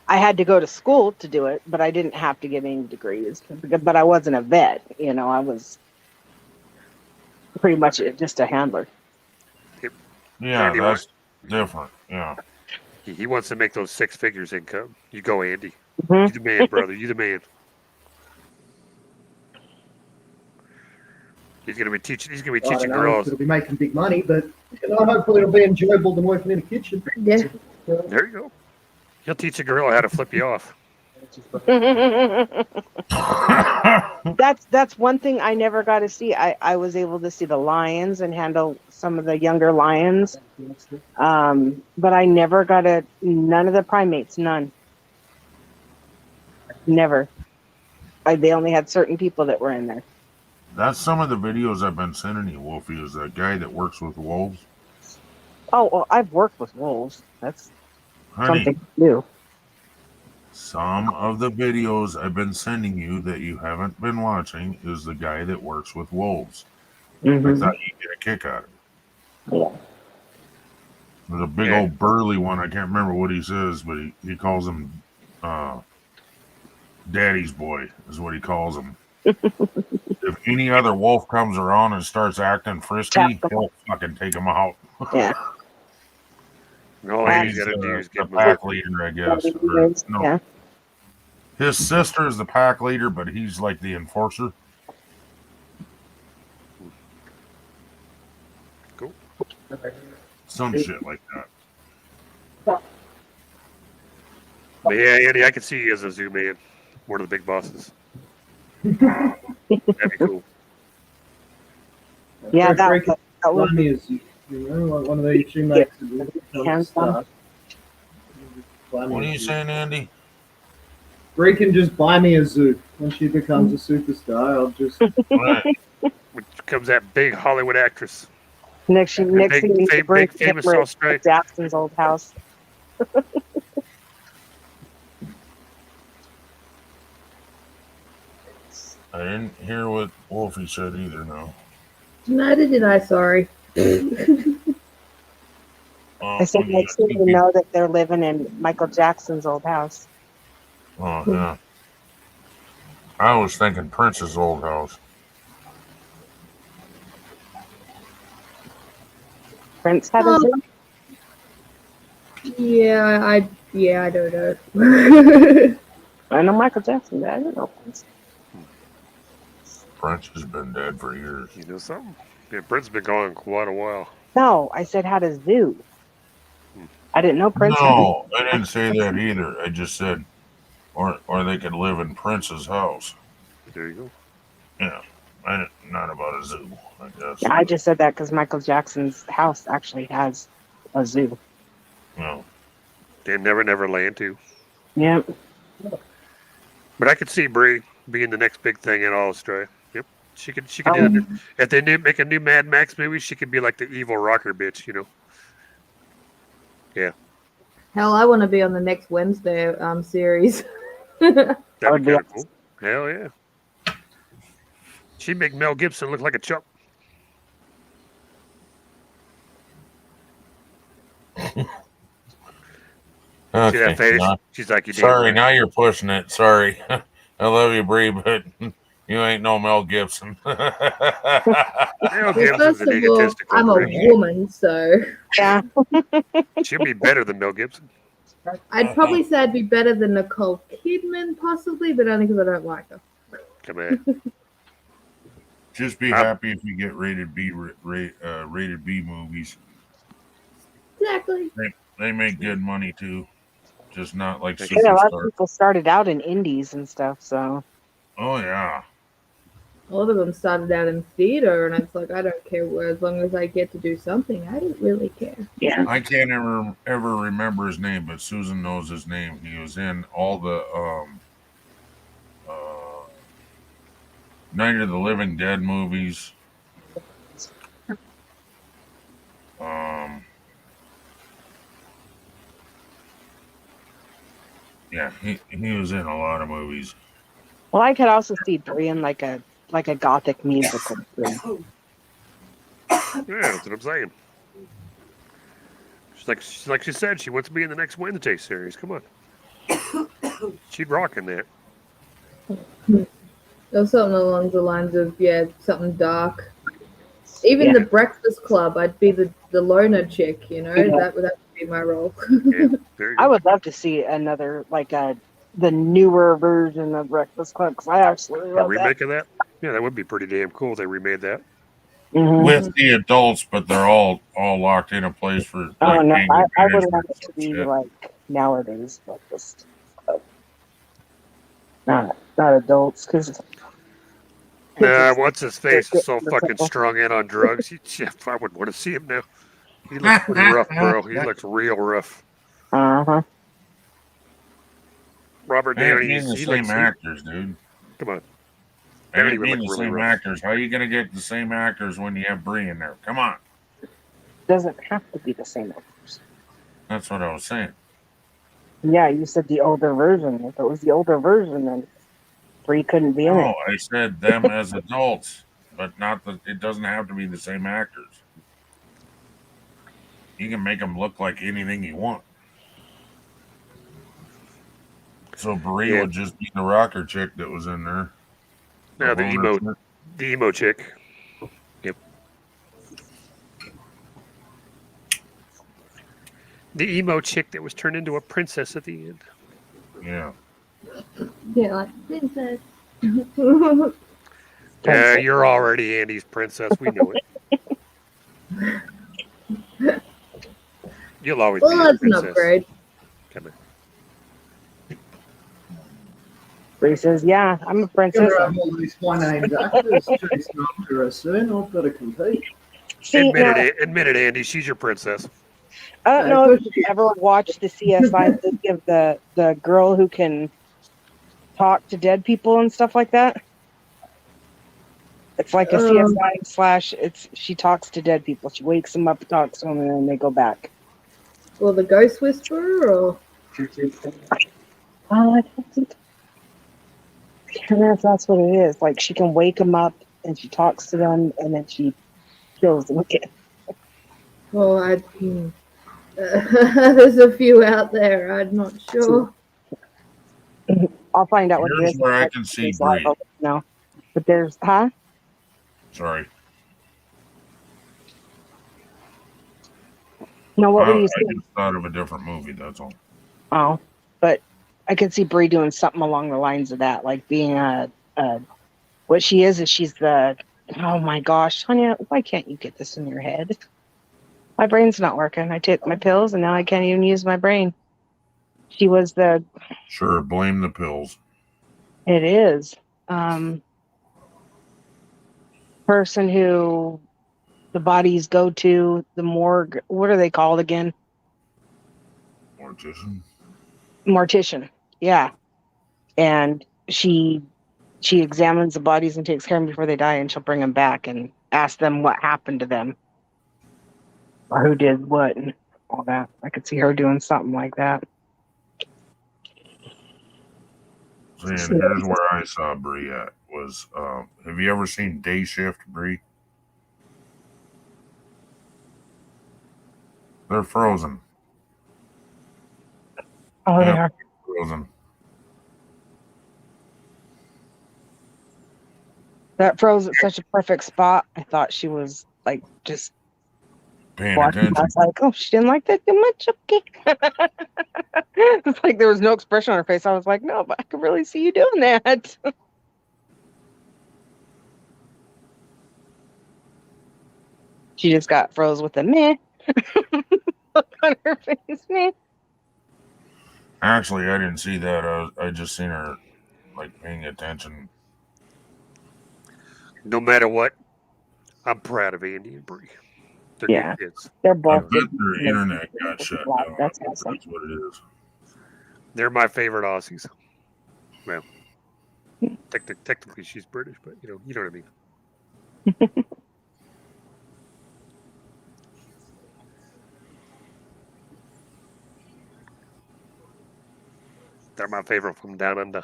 I had to go to school to do it, but I didn't have to get any degrees. But I wasn't a vet. You know, I was pretty much just a handler. Yeah, Andy that's different. Yeah. He wants to make those 6 figures income. You go, Andy. Mhm. You the man, brother. You the man. He's gonna be teaching. He's gonna be teaching girls. It'll be making big money, but hopefully it'll be enjoyable than working in a kitchen. Yeah. There you go. He'll teach a girl how to flip you off. That's one thing I never got to see. I was able to see the lions and handle some of the younger lions, but I never got none of the primates, none. Never. They only had certain people that were in there. That's some of the videos I've been sending you, Wolfie, is that guy that works with wolves. Oh, well, I've worked with wolves. That's Honey, something new. some of the videos I've been sending you that you haven't been watching is the guy that works with wolves. Mhm. I thought you'd get a kick out of it. Yeah. There's a big old burly one. I can't remember what he says, but he calls him Daddy's boy is what he calls him. If any other wolf comes around and starts acting frisky, he'll fucking take him out. Yeah. All he's got to do is the get pack leader, I guess. Or, no, Yeah. his sister is the pack leader, but he's like the enforcer. Cool. Some shit like that. But yeah, Andy, I can see you as a zoo man, one of the big bosses. That'd be cool. Yeah, that One is, you know, like one of those two mates. Hands on. What are you saying, Andy? Bree can just buy me a zoo. When she becomes a superstar, I'll just. Which becomes that big Hollywood actress. Next thing you big bring famous Hitler Australian. to Jackson's old house. I didn't hear what Wolfie said either. No. Neither did I. Sorry. I said next thing you know that they're living in Michael Jackson's old house. Oh yeah. I was thinking Prince's old house. Prince had a zoo? Yeah, I don't know. I know Michael Jackson, but I don't know Prince. Prince has been dead for years. You know something? Yeah, Prince's been gone quite a while. No, I said had a zoo. I didn't know Prince had No, I didn't say that either. I just said, or they could live in Prince's house. There you go. Yeah, not about a zoo, I guess. Yeah, I just said that because Michael Jackson's house actually has a zoo. No. They Never Land too. Yep. But I could see Bree being the next big thing in Australia. Yep. She could do that. If they make a new Mad Max movie, she could be like the evil rocker bitch, you know. Yeah. Hell, I want to be on the next Wednesday series. That'd be kind of cool. Hell yeah. She'd make Mel Gibson look like a chump. Okay, see that face? now- She's like, you damn sorry, right. now you're pushing it. Sorry. I love you, Bree, but you ain't no Mel Gibson. Mel Well, Gibson's first an of all, egotistical I'm a prick. woman, so Yeah. She'll be better than Mel Gibson. I'd probably say I'd be better than Nicole Kidman, possibly, but only because I don't like her. Come on. Just be happy if you get rated B movies. Exactly. They make good money too, just not like Yeah, a lot of Superstar. people started out in indies and stuff, so. Oh yeah. A lot of them started out in theater, and it's like, I don't care where, as long as I get to do something, I don't really care. Yeah. I can't ever remember his name, but Susan knows his name. He was in all the Night of the Living Dead movies. Yeah, he was in a lot of movies. Well, I could also see Bree in like a gothic musical. Yeah, that's what I'm saying. She's like she said, she wants to be in the next Wednesday series. Come on. She'd rock in that. Or something along the lines of, something dark. Even the Breakfast Club, I'd be the loner chick, you know? Yeah. That would be my role. I would love to see another, the newer version of Breakfast Club, because I absolutely A love remake of that? Yeah, that would be pretty damn cool if they remade that. With the adults, but they're all locked in a place for. Oh, no, anger I would management want it to and be shit. like nowadays Breakfast Club. Not adults, because Nah, what's his face is so fucking strung in on drugs. I would want to see him now. He looks pretty rough, bro. He looks real rough. Uh-huh. Robert They ain't Downey, mean the he same looks. actors, dude. Come on. They Downey ain't would mean look the really same rough. actors. How are you gonna get the same actors when you have Brie in there? Come on. Doesn't have to be the same actors. That's what I was saying. Yeah, you said the older version. If it was the older version, then Bree couldn't be in No, it. I said them as adults, but not that it doesn't have to be the same actors. You can make them look like anything you want. So Brie would just be the rocker chick that was in there. No, the loner chick. emo chick. Yep. The emo chick that was turned into a princess at the end. Yeah. Yeah, like princess. Yeah, you're already Andy's princess. We know it. You'll always be Well, a that's an princess. upgrade. Come on. Bree says, "Yeah, I'm a princess." all these one-named actors chasing after us soon. I've got to compete. Admit it, Andy. She's your princess. I don't know if you ever watched the CSI movie of the girl who can talk to dead people and stuff like that. It's like a CSI / she talks to dead people. She wakes them up, talks to them, and then they go back. Well, the Ghost Whisperer, or I don't know if that's what it is. Like she can wake them up and she talks to them, and then she kills them again. well, there's a few out there. I'm not sure. I'll find out what it Here's is. where I can see Bree. No, but there's Sorry. No, what were you I saying? just thought of a different movie. That's all. Oh, but I could see Bree doing something along the lines of that, like being what she is she's the. Oh my gosh, Tanya, why can't you get this in your head? My brain's not working. I took my pills and now I can't even use my brain. She was the. Sure, blame the pills. It is. Person who the bodies go to the morgue. What are they called again? Mortician. Yeah. And she examines the bodies and takes care of them before they die, and she'll bring them back and ask them what happened to them or who did what and all that. I could see her doing something like that. See, and here's where I saw Bree at was. Have you ever seen Day Shift, Bree? They're frozen. Oh, they are frozen. That froze at such a perfect spot. I thought she was like just Paying watching. attention. I was like, oh, she didn't like that too much. Okay. It's like there was no expression on her face. I was like, no, but I could really see you doing that. She just got froze with a meh look on her face. Meh. Actually, I didn't see that. I just seen her like paying attention. No matter what, I'm proud of Andy and Bree. They're Yeah, good kids. they're I both. bet their internet got shut down. That's That's awesome. what it is. They're my favorite Aussies. Well, technically she's British, but you know what I mean. They're my favorite from down under.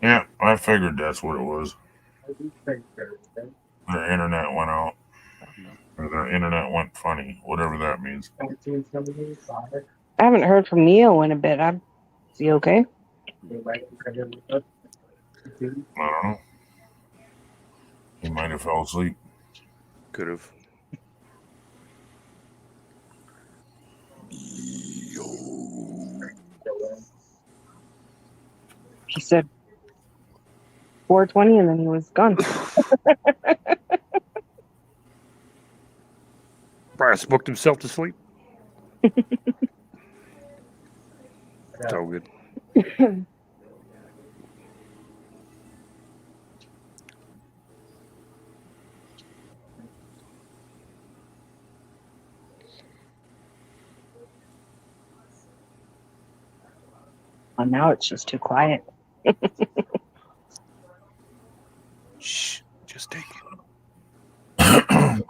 Yeah, I figured that's what it was. Their internet went out. Or their internet went funny, whatever that means. I haven't heard from Neo in a bit. Is he okay? I don't know. He might have fell asleep. Could have. He said 4:20 and then he was gone. Brian smoked himself to sleep. It's all good. Oh, now it's just too quiet. Shh, just take it.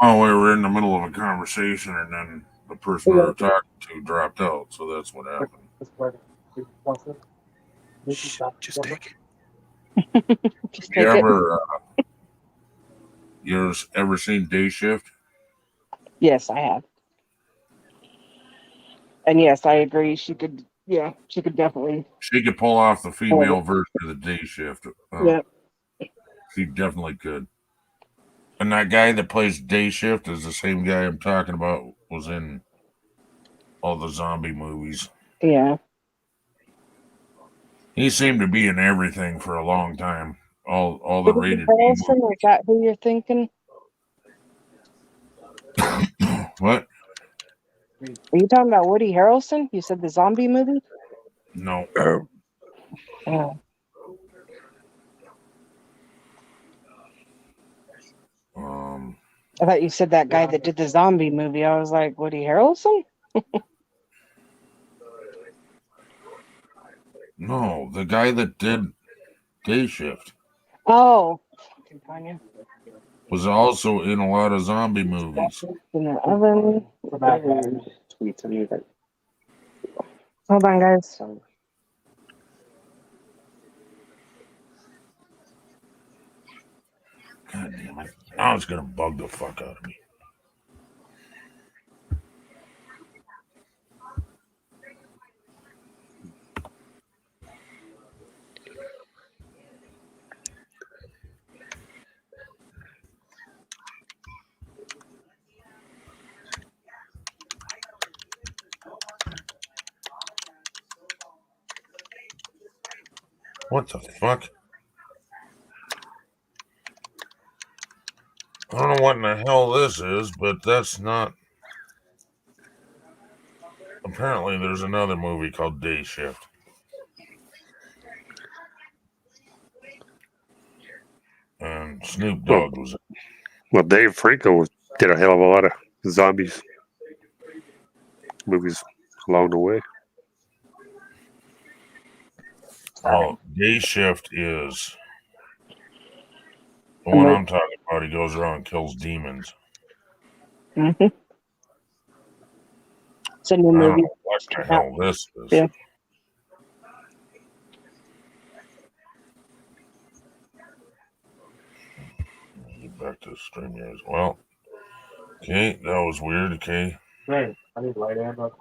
Oh, we were in the middle of a conversation, and then the person we were talking to dropped out. So that's what happened. Shh, just take it. You ever seen Day Shift? Yes, I have. And yes, I agree. She could definitely. She could pull off the female version of the Day Shift. Yeah. She definitely could. And that guy that plays Day Shift is the same guy I'm talking about. Was in all the zombie movies. Yeah. He seemed to be in everything for a long time. All the rated B Harrelson, is that who you're thinking? What? Are you talking about Woody Harrelson? You said the zombie movie? No. Oh. Um, I thought you said that guy that did the zombie movie. I was like, Woody Harrelson? No, the guy that did Day Shift Oh. was also in a lot of zombie movies. In the oven. Hold on, guys. God damn it. Now it's going to bug the fuck out of me. What the fuck? I don't know what in the hell this is, but that's not. Apparently, there's another movie called Day Shift. And Snoop Dogg was. Well, Dave Franco did a hell of a lot of zombies movies along the way. Well, Day Shift is the one I'm talking about. He goes around and kills demons. Mm-hmm. It's a new I don't movie. know what the hell this is. Yeah. Get back to StreamYard. Well, okay, that was weird. Okay. Right. I need light ammo.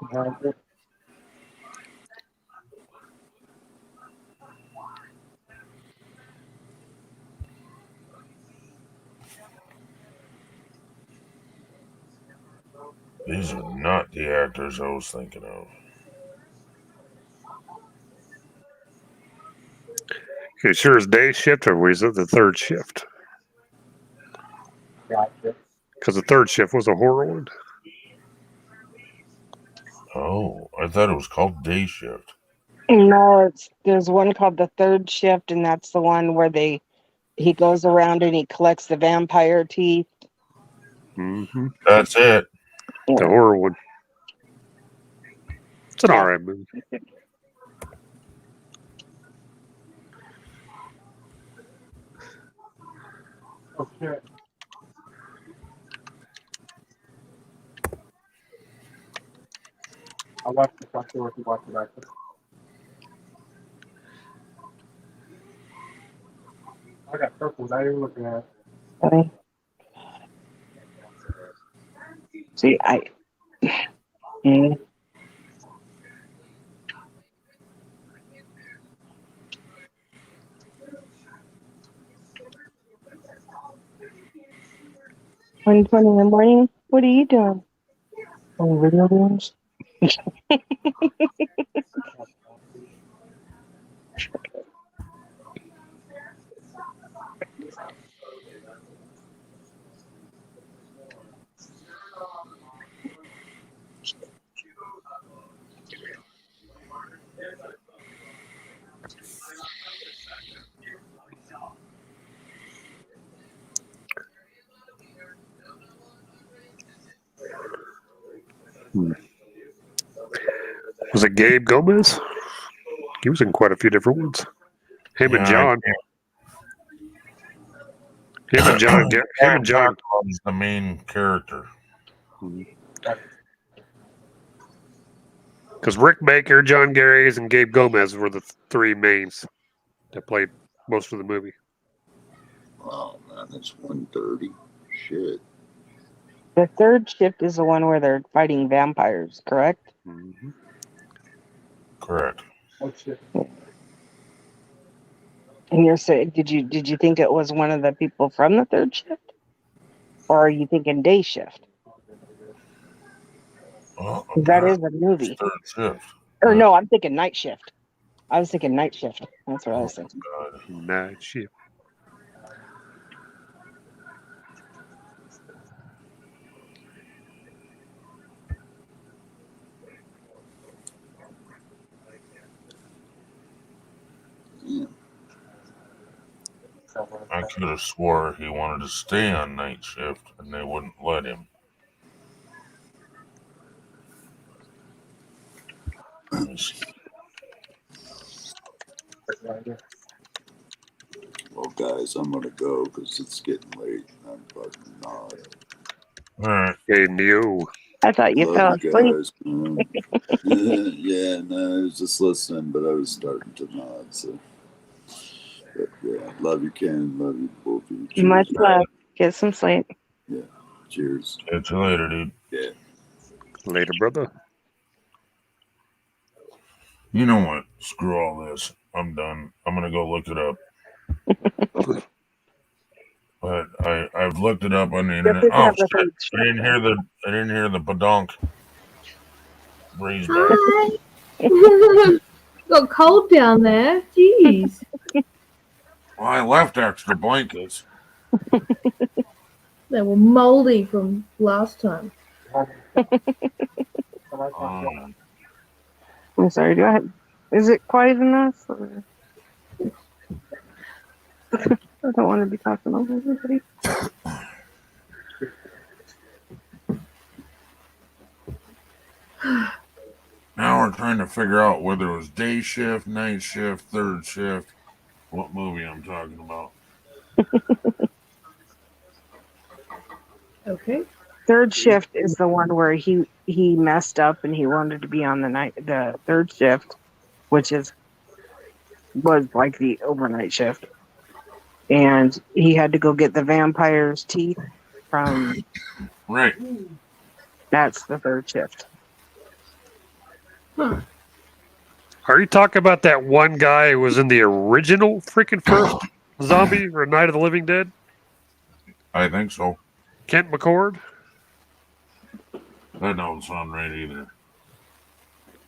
These are not the actors I was thinking of. You sure it's Day Shift or was it the Third Shift? Gotcha. Because the Third Shift was a horror one. Oh, I thought it was called Day Shift. No, there's one called The Third Shift, and that's the one where he goes around and he collects the vampire teeth. Mm-hmm. That's it. The horror one. It's an alright movie. Oh shit. I watched the fuck door if you watch it after. I got purple, not even looking at it. Okay. See, One 20 in the morning. What are you doing? Oh, video games. Was it Gabe Gomez? He was in quite a few different ones. Him and John. Him and John. Him and John. is the main character. Because Rick Baker, John Garys, and Gabe Gomez were the three mains that played most of the movie. Oh man, it's 1:30. Shit. The Third Shift is the one where they're fighting vampires, correct? Mm-hmm. Correct. Oh shit. And you're saying, did you think it was one of the people from the Third Shift, or are you thinking Day Shift? Well, that is a movie. Third Shift. Or no, I'm thinking Night Shift. I was thinking Night Shift. That's what I was thinking. Night Shift. I could have swore he wanted to stay on Night Shift and they wouldn't let him. Let me see. Well, guys, I'm gonna go because it's getting late. And I'm fucking not. All right. Hey, Neo. I thought you fell Love you asleep. guys. Yeah, no, I was just listening, but I was starting to nod. So, but yeah, love you, Ken. Love you, both of you. Cheers. Much love. Get some sleep. Yeah. Cheers. Catch you later, dude. Yeah. Later, brother. You know what? Screw all this. I'm done. I'm gonna go look it up. But I've looked it up on the internet. picking Oh up the shit! third I didn't hear the badonk raised up. Hi. Got cold down there. Jeez. Well, I left extra blankets. They were moldy from last time. I'm sorry. Is it quiet enough? Or... I don't want to be talking over everybody. Now we're trying to figure out whether it was day shift, night shift, third shift. What movie I'm talking about? Okay. Third shift is the one where he messed up and he wanted to be on the third shift, which was like the overnight shift, and he had to go get the vampire's teeth from. Right. That's the third shift. Huh. Are you talking about that one guy who was in the original freaking first zombie or Night of the Living Dead? I think so. Kent McCord? That don't sound right either.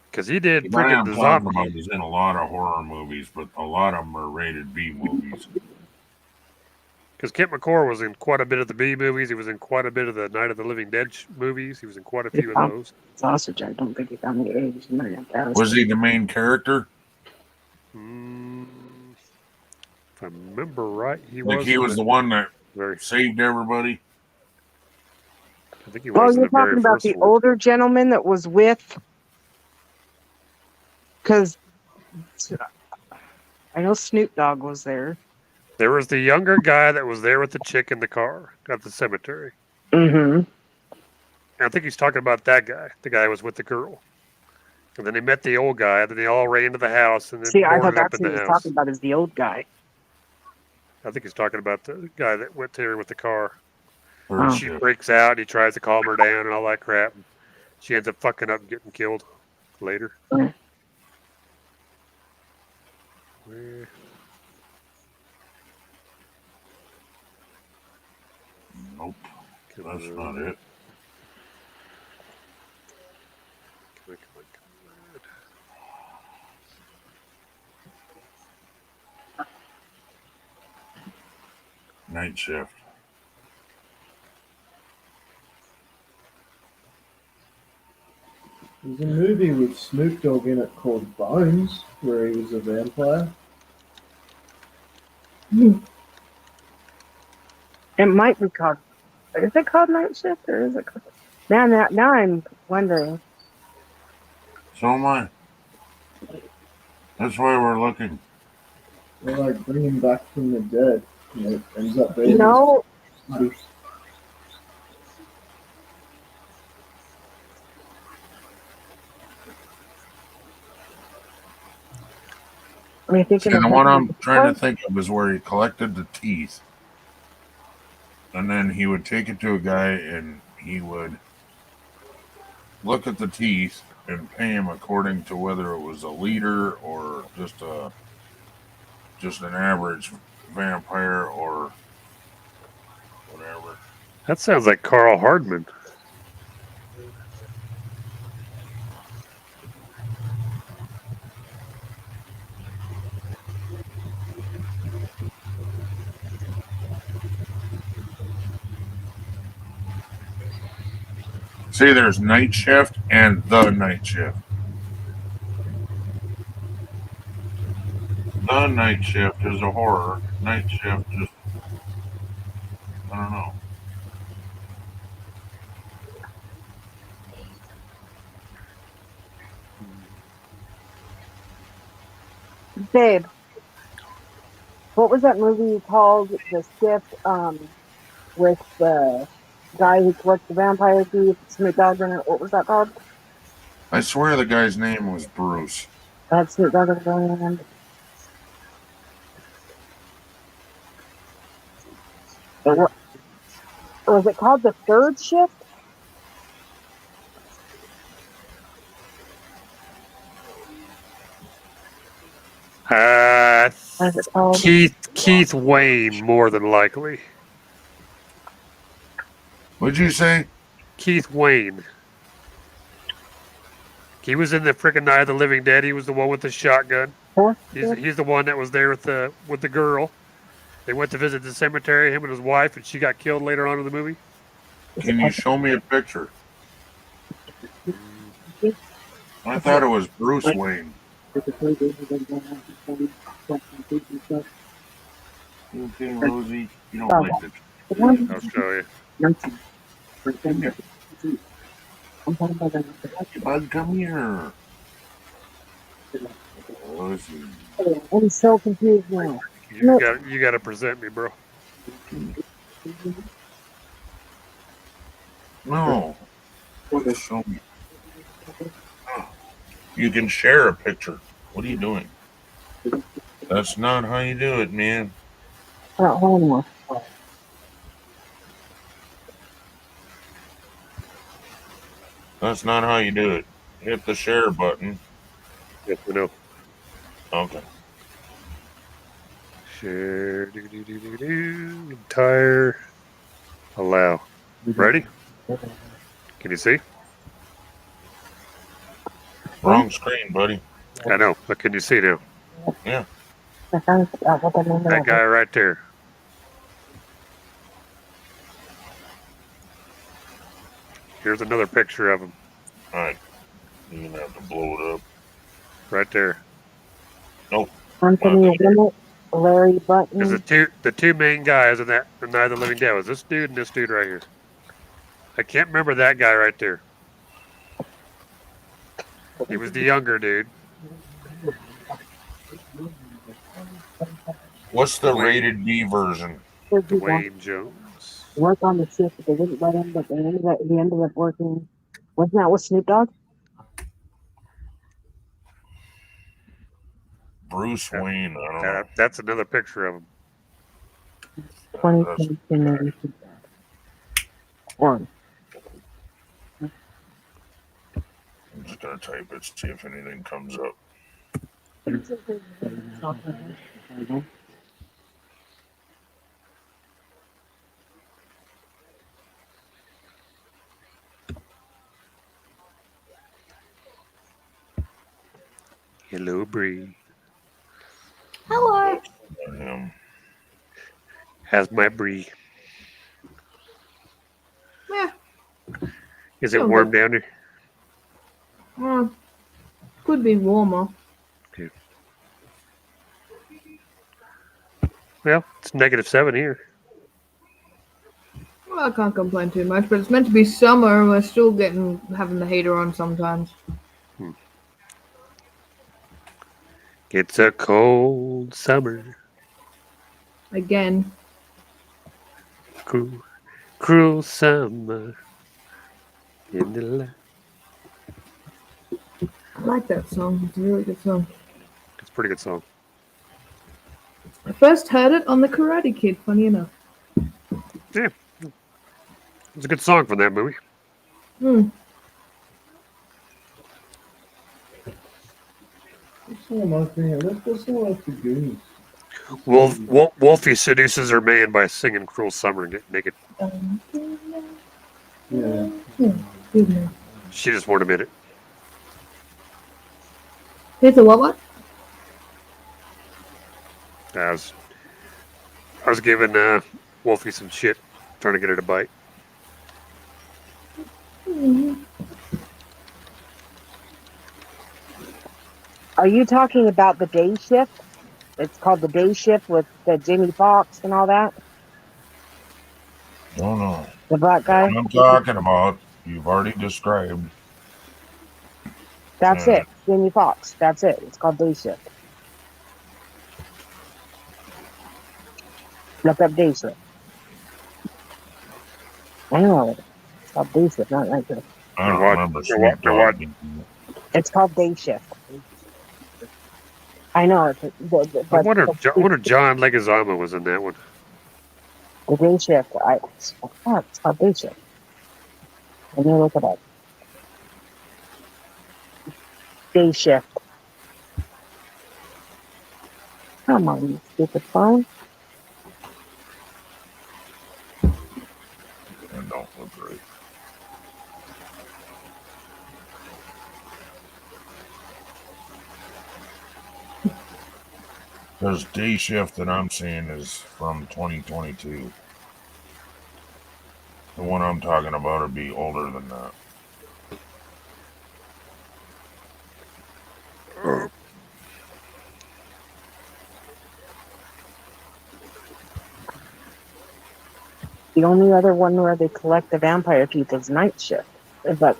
Because he did The guy freaking I'm the talking zombie. about is in a lot of horror movies, but a lot of them are rated B movies. Because Kent McCord was in quite a bit of the B movies. He was in quite a bit of the Night of the Living Dead movies. He was in quite a few of those. Sausage. I don't think he got any age. Was he the main character? If I remember right, he was. He was the one that very saved everybody. I think he Oh, was in you're the very talking about first the one. older gentleman that was with. Because I know Snoop Dogg was there. There was the younger guy that was there with the chick in the car at the cemetery. Mm-hmm. I think he's talking about that guy. The guy who was with the girl. And then they met the old guy. Then they all ran into the house and then See, I thought boarded up that's in what the he was house. talking about. Is the old guy. I think he's talking about the guy that went there with the car. Oh. She breaks out. He tries to calm her down and all that crap. She ends up fucking up and getting killed later. Oh. Where? Nope. That's not it. Come on. Night shift. There's a movie with Snoop Dogg in it called Bones, where he was a vampire. It might be called. Is it called Night Shift or is it called? Now I'm wondering. So am I. That's why we're looking. They like bring him back from the dead. And it ends up being No. this- Are you thinking And of the one I'm something trying to before? think of is where he collected the teeth. And then he would take it to a guy and he would look at the teeth and pay him according to whether it was a leader or just an average vampire or whatever. That sounds like Carl Hardman. See, there's night shift and the night shift. The night shift is a horror. Night shift is, I don't know. Babe, What was that movie called? The Shift, with the guy who collects the vampire teeth, Snoop Dogg in it. What was that called? I swear the guy's name was Bruce. That's Snoop Dogg in the band. Was it called The Third Shift? Keith Wayne, more than likely. What'd you say? Keith Wayne. He was in the freaking Night of the Living Dead. He was the one with the shotgun. He's the one that was there with the girl. They went to visit the cemetery, him and his wife, and she got killed later on in the movie. Can you show me a picture? I thought it was Bruce Wayne. Okay, Rosie, you don't like this. I'll show you. Come here. Bud, come here. Rosie. I'm so confused now. You got to present me, bro. No. Show me. You can share a picture. What are you doing? That's not how you do it, man. That's not how you do it. Hit the share button. Yes, we know. Okay. Share. Entire. Allow. Ready? Can you see? Wrong screen, buddy. I know, but can you see now? Yeah. That guy right there. Here's another picture of him. All right. You're going to have to blow it up. Right there. Nope. Anthony Bennett, Larry Button. Because the two main guys in that Night of the Living Dead was this dude and this dude right here. I can't remember that guy right there. He was the younger dude. What's the rated B version? Dwayne Jones. Work on the shift, but they didn't let him, but he ended up working. Wasn't that with Snoop Dogg? Bruce Wayne. I don't know. That's another picture of him. 2010. One. I'm just going to type it, see if anything comes up. Hello, Bree. Hello. How's my Bree? Yeah. Is it warm down there? Could be warmer. Okay. Well, it's -7 here. Well, I can't complain too much, but it's meant to be summer and we're still having the heater on sometimes. It's a cold summer. Again. Cruel summer. In the light. I like that song. It's a really good song. It's a pretty good song. I first heard it on The Karate Kid, funny enough. Yeah. It's a good song from that movie. Let's go watch the Goonies. Wolfie seduces her man by singing Cruel Summer and getting naked. Yeah. She just wanted a minute. Here's a what? I was giving Wolfie some shit, trying to get her to bite. Are you talking about the day shift? It's called the day shift with the Jamie Foxx and all that? Don't know. The black guy? What I'm talking about, you've already described. That's it. Jamie Foxx. That's it. It's called day shift. Look up day shift. I know. It's called day shift, not night shift. I don't remember Snoop Dogg. being in it. It's called day shift. I know. I wonder if John Leguizamo was in that one. The day shift. It's called day shift. Let me look it up. Day shift. Come on, you stupid phone. That don't look right. Because day shift that I'm seeing is from 2022. The one I'm talking about would be older than that. The only other one where they collect the vampire teeth is night shift. But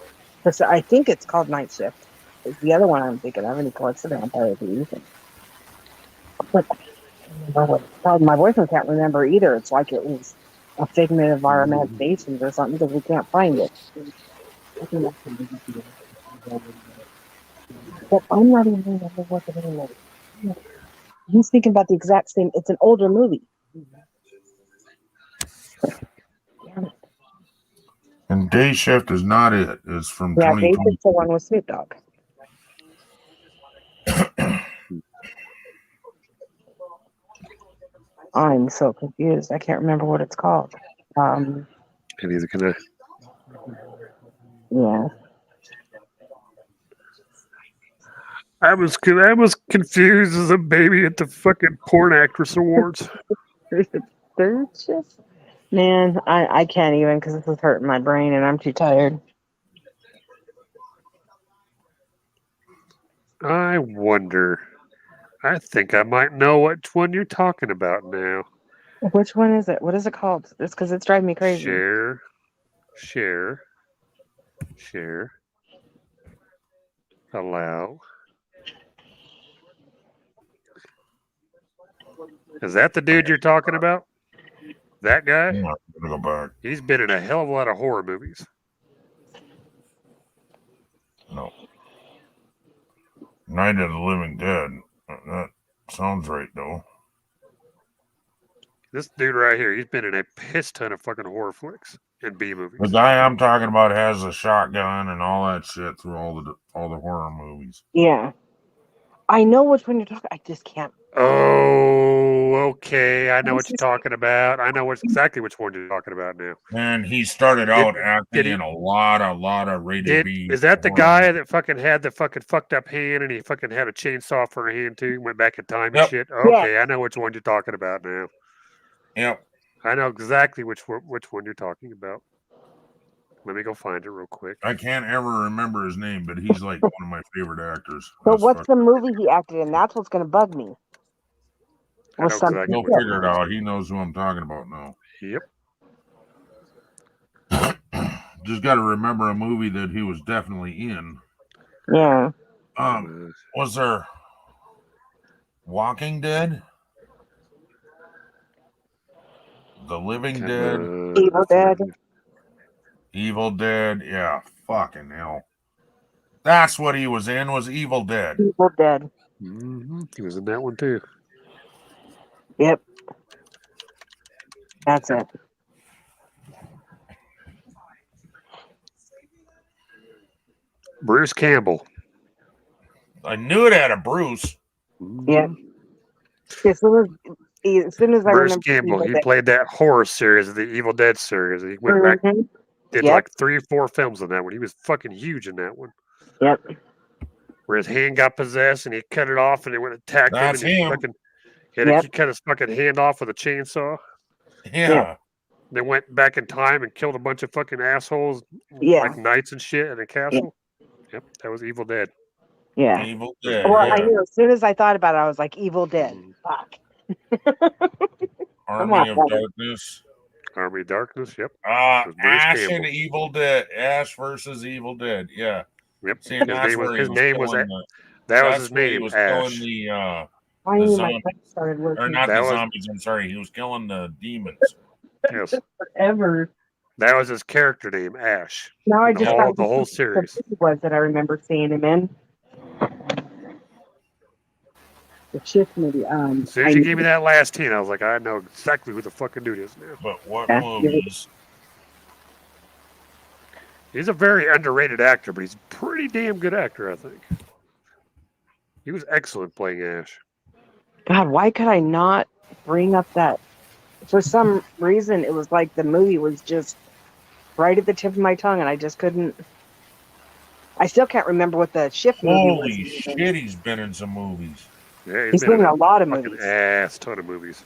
I think it's called night shift. It's the other one I'm thinking of, and he collects the vampire teeth. But I don't remember what it's called. My boyfriend can't remember either. It's like it was a figment of our imaginations or something because we can't find it. But I'm not even remember what the name is. He's thinking about the exact same. It's an older movie. And day shift is not it. It's from Yeah, day 2020. shift's the one with Snoop Dogg. I'm so confused. I can't remember what it's called. And he's gonna. Yeah. I was confused as a baby at the fucking porn actress awards. Third shift? Man, I can't even because this is hurting my brain and I'm too tired. I wonder. I think I might know which one you're talking about now. Which one is it? What is it called? It's because it's driving me crazy. Share. Allow. Is that the dude you're talking about? That guy? I'm gonna go back. He's been in a hell of a lot of horror movies. No. Night of the Living Dead. That sounds right, though. This dude right here, he's been in a piss ton of fucking horror flicks and B movies. The guy I'm talking about has a shotgun and all that shit through all the horror movies. Yeah. I know which one you're talking. I just can't. Oh, okay. I know what you're talking about. I know exactly which one you're talking about now. And he started out acting in a lot of rated B. Is that the guy that fucking had the fucking fucked up hand and he fucking had a chainsaw for a hand too? Went back in time and shit. Okay, I know which one you're talking about now. Yep. I know exactly which one you're talking about. Let me go find it real quick. I can't ever remember his name, but he's like one of my favorite actors. So what's the movie he acted in? That's what's going to bug me. He'll figure it out. He knows who I'm talking about now. Yep. Just got to remember a movie that he was definitely in. Yeah. Was there Walking Dead? The Living Dead? Evil Dead. Evil Dead. Yeah, fucking hell. That's what he was in, was Evil Dead. Evil Dead. Mm-hmm. He was in that one too. Yep. That's it. Bruce Campbell. I knew it had a Bruce. Yep. As soon as I Bruce remember Campbell, Evil he Dead. played that horror series, the Evil Dead series. He went back, did like 3 or 4 films on that one. He was fucking huge in that one. Yep. Where his hand got possessed and he cut it off and it went attack him. That's And he him. fucking he cut his fucking hand off with a chainsaw. Yeah. They went back in time and killed a bunch of fucking assholes, like knights and shit in a castle. Yep, that was Evil Dead. Yeah. Evil Dead. Well, I knew as soon as I thought about it, I was like, Evil Dead. Fuck. Army of Darkness. Army of Darkness, yep. Bruce Ash Campbell. and Evil Dead. Ash versus Evil Dead. Yeah. Yep. See, and that's where his name was killing that was that's his where he name, was Ash. killing The my zombies. brain started Or working. not That the was- zombies, I'm sorry. He was killing the demons. Yes. Forever. That was his character name, Ash. Now I in just the found whole what series. the movie was that I remember seeing him in. The Shift movie. As soon as you gave me that last hint, I was like, I know exactly who the fucking dude is now. But what Yeah. movies? He's a very underrated actor, but he's a pretty damn good actor, I think. He was excellent playing Ash. God, why could I not bring up that? For some reason, it was like the movie was just right at the tip of my tongue, and I just couldn't. I still can't remember what the Shift movie was. Holy shit, he's been in some movies. Yeah, He's been in a lot of fucking movies. ass ton of movies.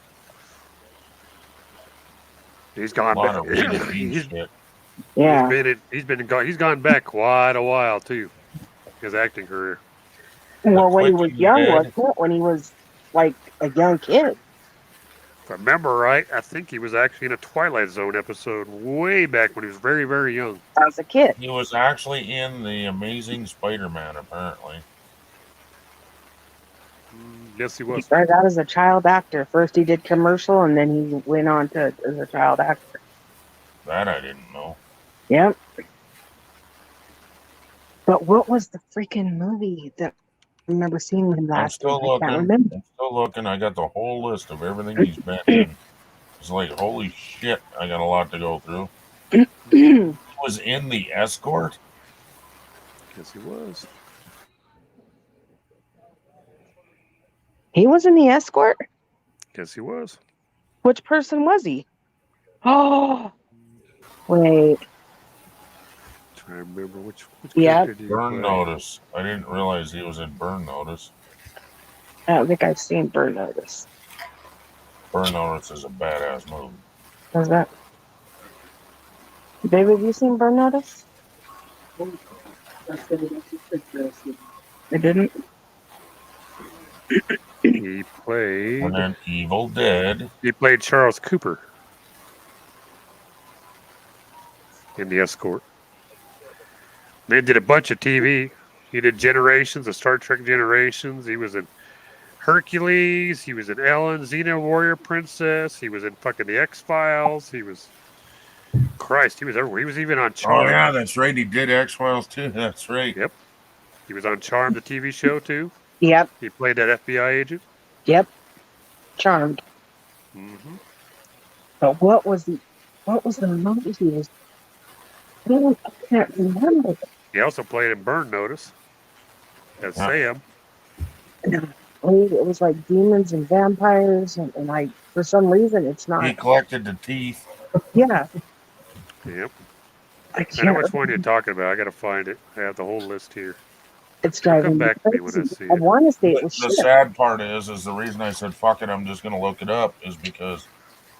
He's gone A lot back. of rated B shit. Yeah. He's gone back quite a while too. His acting career. Well, when he Quick was and young, Dead. wasn't it? When he was like a young kid. If I remember right, I think he was actually in a Twilight Zone episode way back when he was very, very young. As a kid. He was actually in The Amazing Spider-Man, apparently. Yes, he He was. started out as a child actor. First he did commercial, and then he went on to as a child actor. That I didn't know. Yep. But what was the freaking movie that I remember seeing him I'm last still year? I can't looking. remember. I'm still looking. I got the whole list of everything he's been in. It's like, holy shit, I got a lot to go through. He was in The Escort? Yes, he was. He was in The Escort? Yes, he was. Which person was he? Oh, wait. Trying to remember which Yeah. character did he Burn play? Notice. I didn't realize he was in Burn Notice. I don't think I've seen Burn Notice. Burn Notice is a badass movie. How's that? Babe, have you seen Burn Notice? I didn't. He played. And then Evil Dead. He played Charles Cooper in The Escort. They did a bunch of TV. He did Generations, the Star Trek Generations. He was in Hercules. He was in Ellen, Xena Warrior Princess. He was in fucking The X-Files. He was... Christ, he was everywhere. He was even on Oh, Charmed. yeah, that's right. He did X-Files, too. That's right. Yep. He was on Charmed, the TV show, too. Yep. He played that FBI agent. Yep. Charmed. Mm-hmm. But what was the movie he was? I can't remember. He also played in Burn Notice as Sam. It was like demons and vampires, and I, for some reason, it's not. He collected the teeth. Yeah. Yep. I I know can't which one you're talking about. I got to find it. I have the whole list here. It's It'll driving come me back to me when I crazy. see I it. want to say it was The shit. sad part is the reason I said, fuck it, I'm just going to look it up, is because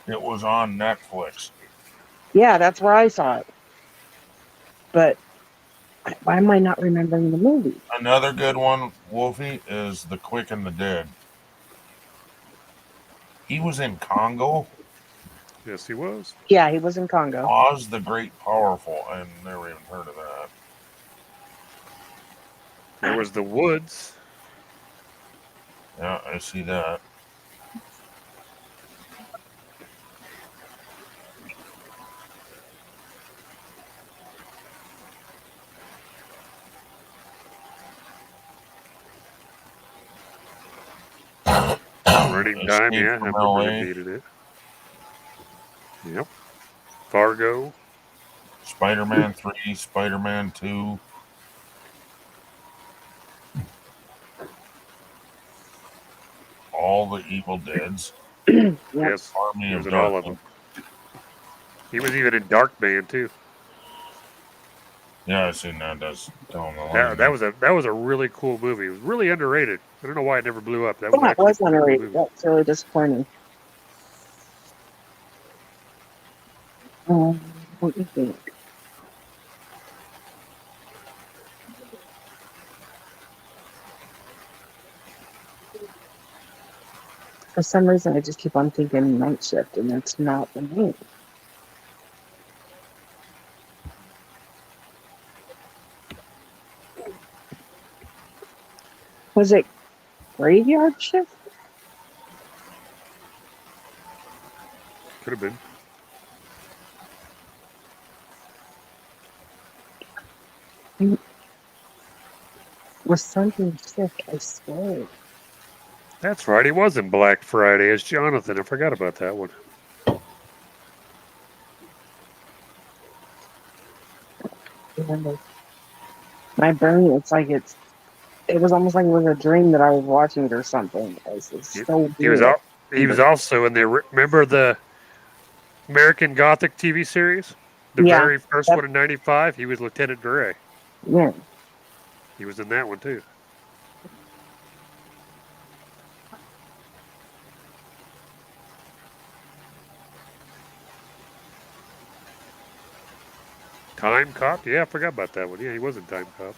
it was on Netflix. Yeah, that's where I saw it. But why am I not remembering the movie? Another good one, Wolfie, is The Quick and the Dead. He was in Congo. Yes, he was. Yeah, he was in Congo. Oz the Great Powerful. I never even heard of that. There was The Woods. Yeah, I see that. Running Time, Escape yeah. I from remember LA. him being in it. Yep. Fargo. Spider-Man 3, Spider-Man 2. All the Evil Deads. Yes, Army he of was in all of Darkness. them. He was even in Darkman too. Yeah, I seen that. That's telling the line. That was a really cool movie. It was really underrated. I don't know why it never blew up. That Yeah, was it actually was a pretty cool underrated. movie. That's really disappointing. What do you think? For some reason, I just keep on thinking Night Shift, and that's not the name. Was it Graveyard Shift? Could have been. Was something sick, I swear. That's right. He was in Black Friday as Jonathan. I forgot about that one. My brain, it's like it was almost like it was a dream that I was watching it or something. It's so He was weird. he was also in the remember the American Gothic TV series, the Yeah. very first one in '95. He was Lieutenant Gray. Yeah. He was in that one too. Time Cop? Yeah, I forgot about that one. Yeah, he was in Time Cop.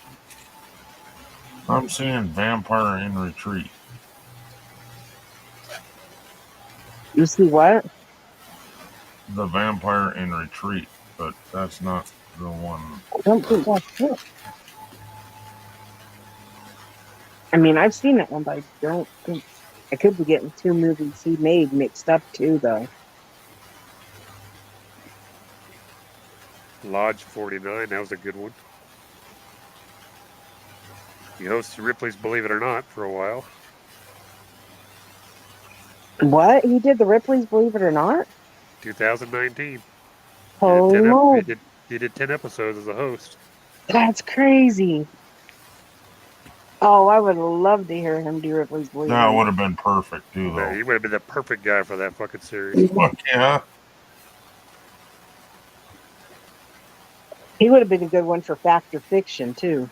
I'm seeing Vampire in Retreat. You see what? The Vampire in Retreat, but that's not the one. I don't think that's it. I mean, I've seen that one, but I don't think I could be getting two movies he made mixed up too, though. Lodge 49, that was a good one. He hosted Ripley's Believe It or Not for a while. What? He did the Ripley's Believe It or Not? 2019. Holy moly. He did 10 episodes as a host. That's crazy. Oh, I would love to hear him do Ripley's Believe It or That Not. would have been perfect too, though. He would have been the perfect guy for that fucking series. Fuck yeah. He would have been a good one for Fact or Fiction, too.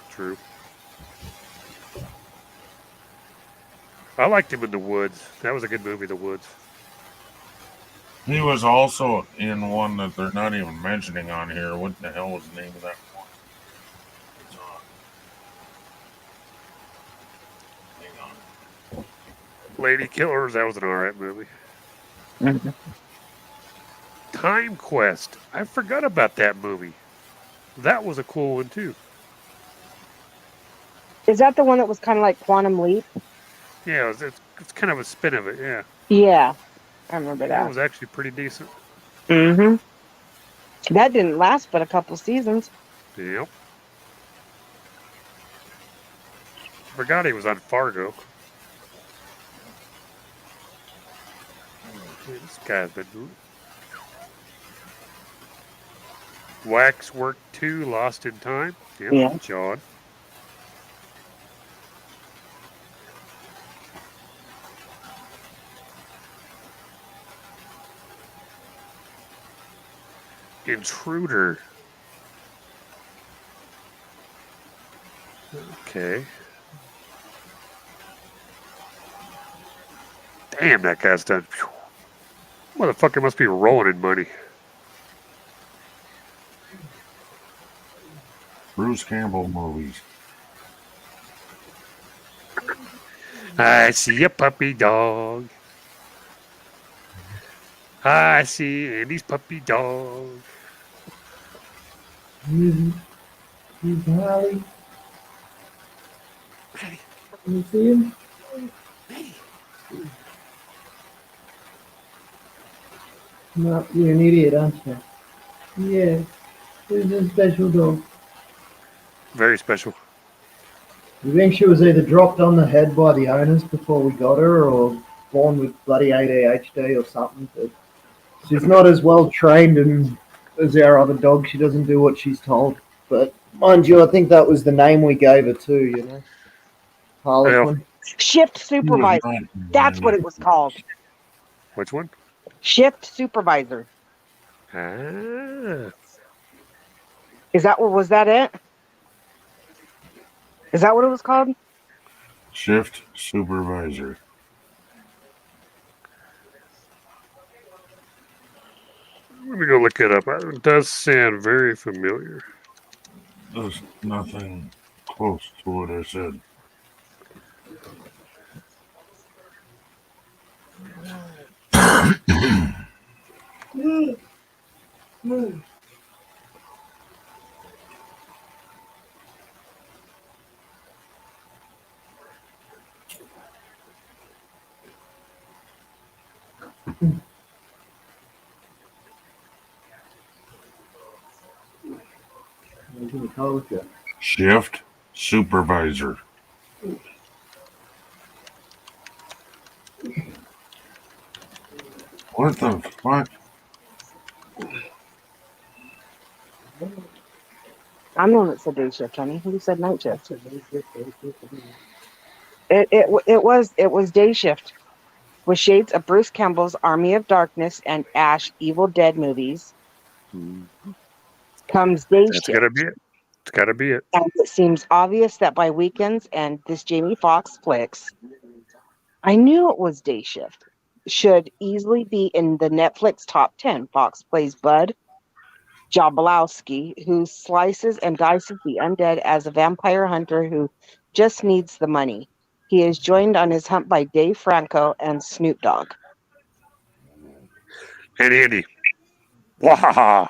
True. I liked him in The Woods. That was a good movie, The Woods. He was also in one that they're not even mentioning on here. What the hell was the name of that one? Hang on. Lady Killers, that was an alright movie. Mm-hmm. Time Quest. I forgot about that movie. That was a cool one, too. Is that the one that was kind of like Quantum Leap? Yeah, it's kind of a spin of it, yeah. Yeah, I remember That that. was actually pretty decent. Mm-hmm. That didn't last but a couple seasons. Yep. Forgot he was on Fargo. This guy's been... Waxwork 2, Lost in Time. Yep, Yeah. John. Intruder. Okay. Damn, that guy's done. Phew. Motherfucker must be rolling in money. Bruce Campbell movies. I see a puppy dog. I see Andy's puppy dog. He's Harley. You see him? No, you're an idiot, aren't you? Yeah. Who's a special dog? Very special. You think she was either dropped on the head by the owners before we got her, or born with bloody ADHD or something? But she's not as well trained as our other dog. She doesn't do what she's told. But mind you, I think that was the name we gave her too. You know, Harlequin. Shift Supervisor. That's what it was called. Which one? Shift Supervisor. Ah. Is that what was that it? Is that what it was called? Shift Supervisor. Let me go look it up. It does sound very familiar. There's nothing close to what I said. Okay. Shift supervisor. What the fuck? I'm the one that said day shift, honey. Who said night shift? It was day shift. With shades of Bruce Campbell's Army of Darkness and Ash Evil Dead movies comes day That's shift. gotta be it. It's gotta be it. And it seems obvious that by weekends and this Jamie Foxx flicks, I knew it was day shift, should easily be in the Netflix top 10. Fox plays Bud Jablowski, who slices and dices the undead as a vampire hunter who just needs the money. He is joined on his hunt by Dave Franco and Snoop Dogg. And Andy. Wahaha.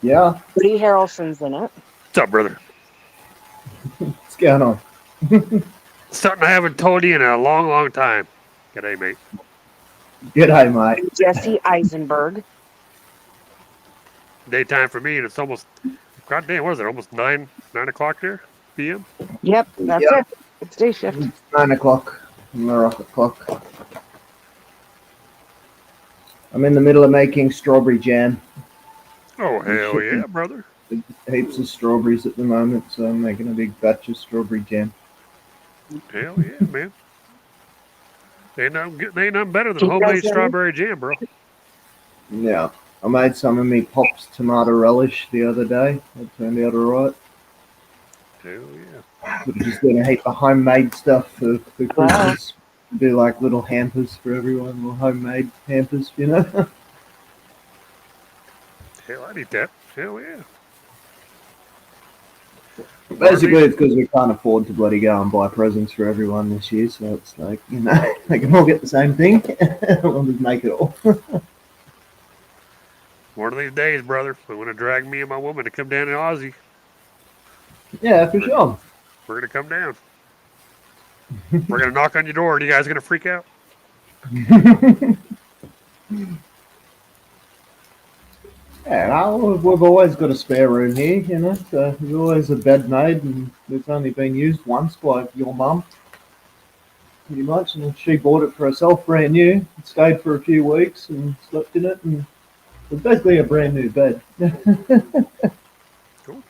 Yeah. Woody Harrelson's in it. What's up, brother? What's going on? Something I haven't told you in a long, long time. G'day, mate. G'day, mate. Jesse Eisenberg. Daytime for me, and it's almost, goddamn, what is it? Almost 9 o'clock there, p.m. Yep, that's Yep. it. It's day shift. It's 9 o'clock on the rocket clock. I'm in the middle of making strawberry jam. Oh, hell yeah, brother. Heaps of strawberries at the moment, so I'm making a big batch of strawberry jam. Hell yeah, man. Ain't nothing better than homemade strawberry jam, bro. Yeah. I made some of me Pop's tomato relish the other day. It turned out alright. Hell yeah. We're just doing a heap of homemade stuff for Christmas. Do like little hampers for everyone, or homemade hampers, you know? Hell, I'd eat that. Hell yeah. Basically, it's because we can't afford to bloody go and buy presents for everyone this year, so it's like, you know, they can all get the same thing. We'll just make it all. One of these days, brother, we want to drag me and my woman to come down to Aussie. Yeah, for sure. We're going to come down. We're going to knock on your door, and you guys going to freak out? Yeah, no, we've always got a spare room here, you know, so there's always a bed made, and it's only been used once by your mum, pretty much, and she bought it for herself brand new, stayed for a few weeks and slept in it, and it's basically a brand new bed. Cool.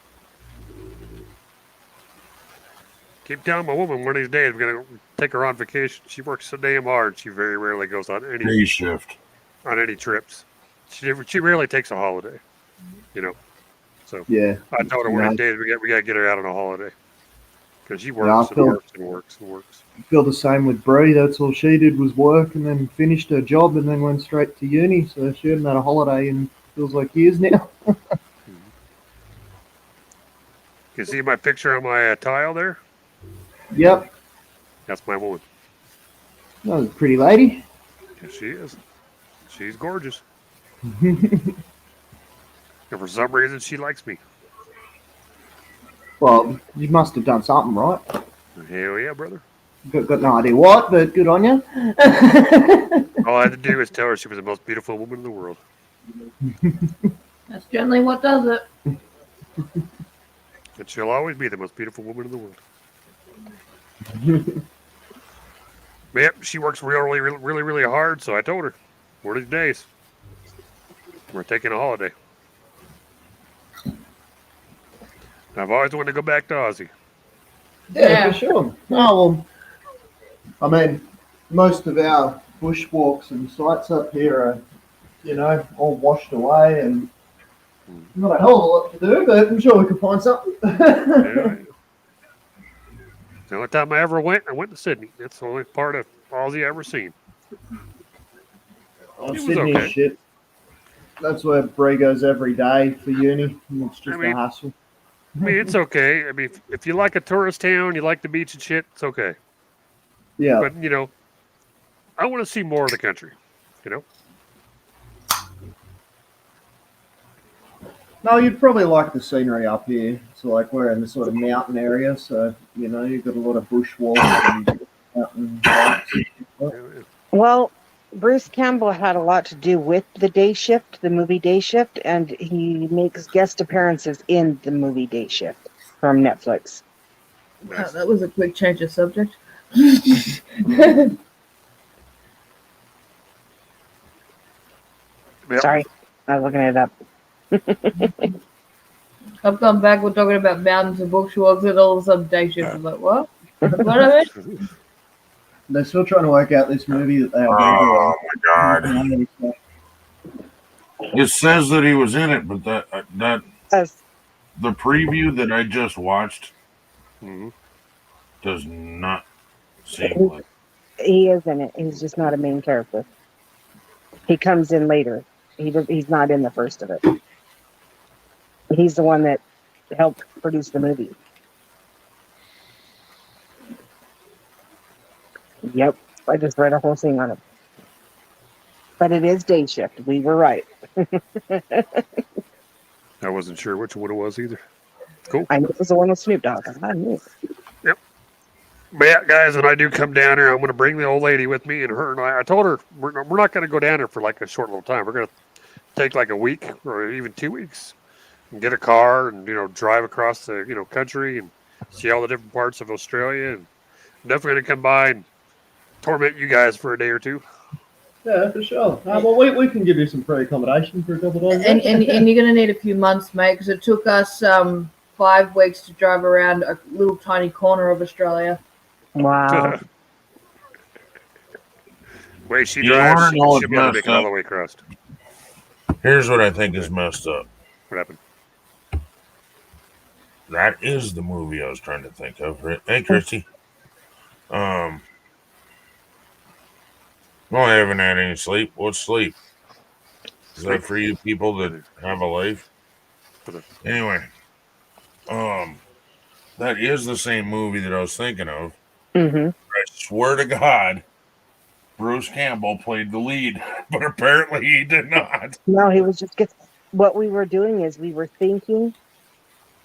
Keep telling my woman one of these days we're going to take her on vacation. She works so damn hard, she very rarely goes on any Day shift. on any trips. She rarely takes a holiday, you know. So Yeah. I told her one of these days we got to get her out on a holiday because she Yeah, works and works and works and works. I feel the same with Bree. That's all she did was work and then finished her job and then went straight to uni. So she hadn't had a holiday in feels like years now. You see my picture on my tile there? Yep. That's my woman. That was a pretty lady. Yes, she is. She's gorgeous. And for some reason, she likes me. Well, you must have done something right. Hell yeah, brother. Got no idea what, but good on you. All I had to do was tell her she was the most beautiful woman in the world. That's generally what does it. And she'll always be the most beautiful woman in the world. Yep, she works really hard, so I told her, one of these days, we're taking a holiday. I've always wanted to go back to Aussie. Yeah, for sure. Oh, well, I mean, most of our bushwalks and sites up here are, you know, all washed away and not a hell of a lot to do, but I'm sure we could find something. Yeah. The only time I ever went, I went to Sydney. That's the only part of Aussie I ever seen. Oh, It was Sydney okay. shit. That's where Bree goes every day for uni. And it's just a hassle. I mean, it's okay. I mean, if you like a tourist town, you like the beach and shit, it's okay. Yeah. But, you know, I want to see more of the country, you know? No, you'd probably like the scenery up here. So, like, we're in the sort of mountain area, so, you know, you've got a lot of bushwalks and mountain hikes. Well, Bruce Campbell had a lot to do with the Day Shift, the movie Day Shift, and he makes guest appearances in the movie Day Shift from Netflix. Wow, that was a quick change of subject. Sorry, I was looking it up. I've gone back. We're talking about mountains and bookshelves, and all of a sudden, Day Shift is like, what? What I mean? They're still trying to work out this movie that they have. Oh my god! It says that he was in it, but that the preview that I just watched does not seem like. He is in it. He's just not a main character. He comes in later. He's not in the first of it. He's the one that helped produce the movie. Yep, I just read a whole thing on it. But it is Day Shift. We were right. I wasn't sure which one it was either. Cool. I knew it was the one with Snoop Dogg. I knew. Yep. But yeah, guys, when I do come down here, I'm going to bring the old lady with me, and her and I told her we're not going to go down there for like a short little time. We're going to take like a week or even 2 weeks and get a car and, drive across the, country and see all the different parts of Australia. And I'm definitely going to come by and torment you guys for a day or two. Yeah, for sure. Well, we can give you some free accommodation for a couple of days. And you're going to need a few months, mate, because it took us 5 weeks to drive around a little tiny corner of Australia. Wow. Way she You drives, wanna know she'll what's be able to make messed it all up? the way across. Here's what I think is messed up. What happened? That is the movie I was trying to think of. Hey, Christy. Well, I haven't had any sleep. What's sleep? Is that for you people that have a life? Anyway, that is the same movie that I was thinking of. Mm-hmm. I swear to God, Bruce Campbell played the lead, but apparently he did not. No, he was just what we were doing is we were thinking,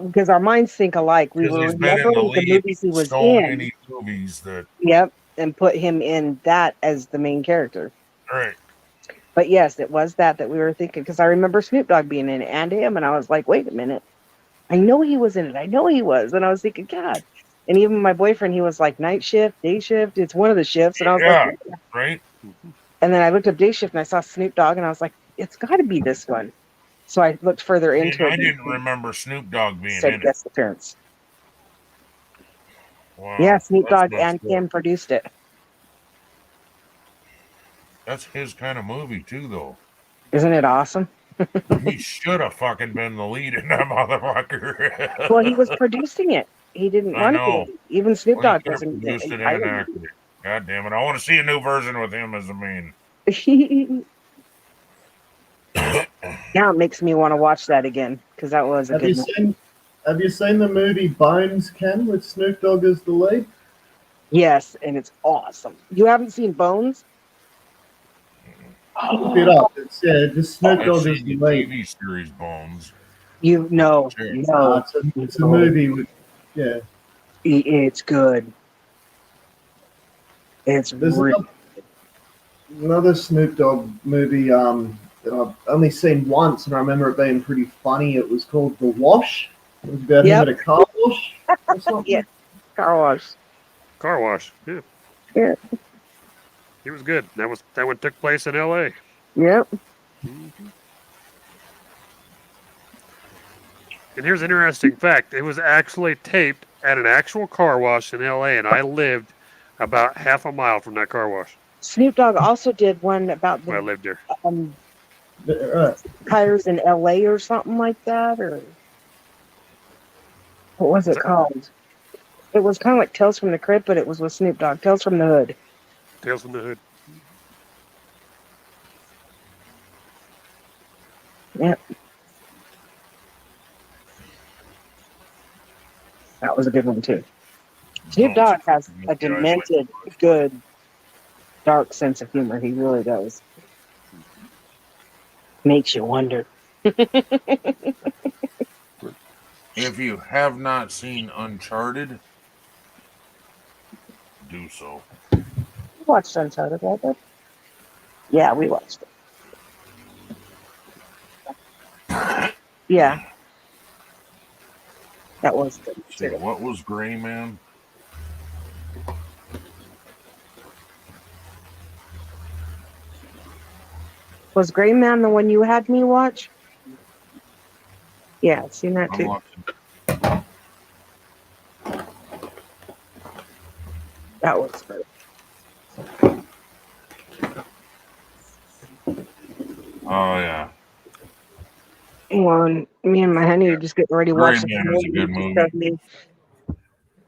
because our minds think alike. We Because were he's been in the remembering the lead movies he in was so in. many movies that. Yep, and put him in that as the main character. Right. But yes, it was that we were thinking, because I remember Snoop Dogg being in it and him, and I was like, wait a minute. I know he was in it. I know he was. And I was thinking, God. And even my boyfriend, he was like, night shift, day shift. It's one of the shifts. And I was like, Yeah, right. And then I looked up Day Shift and I saw Snoop Dogg and I was like, it's got to be this one. So I looked further into it. I didn't remember Snoop Dogg being Said in it. guest appearance. Wow, Yeah, Snoop that's Dogg and messed up. Kim produced it. That's his kind of movie too, though. Isn't it awesome? He should have fucking been the lead in that motherfucker. Well, he was producing it. He didn't I want know. to. Even Snoop Well, he Dogg could have wasn't. produced it and acted it. God damn it! I want to see a new version with him as the main. Now it makes me want to watch that again because that was a Have good you movie. Have you seen the movie Bones, Ken, with Snoop Dogg as the lead? Yes, and it's awesome. You haven't seen Bones? Look it up. It's just Snoop I've Dogg as seen the the lead. TV series Bones. You know, no. It's a movie with It's good. It's There's really another Snoop Dogg movie that I've only seen once, and I remember it being pretty funny. It was called The Wash. It was about him at a car wash or something. Yeah, car wash. Car wash. Yeah. Yeah. He was good. That one took place in L.A. Yep. And here's an interesting fact. It was actually taped at an actual car wash in L.A., and I lived about half a mile from that car wash. Snoop Dogg also did one about when I lived there. tires in LA or something like that, or what was it called? It was kind of like Tales from the Crypt, but it was with Snoop Dogg. Tales from the Hood. Tales from the Hood. Yep. That was a good one too. Snoop Dogg has a demented, good, dark sense of humor. He really does. Makes you wonder. If you have not seen Uncharted, do so. Watched Uncharted, right? Yeah, we watched it. Yeah. That was good. Let's see, what was Gray Man? Was Gray Man the one you had me watch? Yeah, I've seen that I'm too. watching. That was good. Oh yeah. Well, me and my honey are just getting ready to Gray watch this Man is movie. a good You just movie. showed me.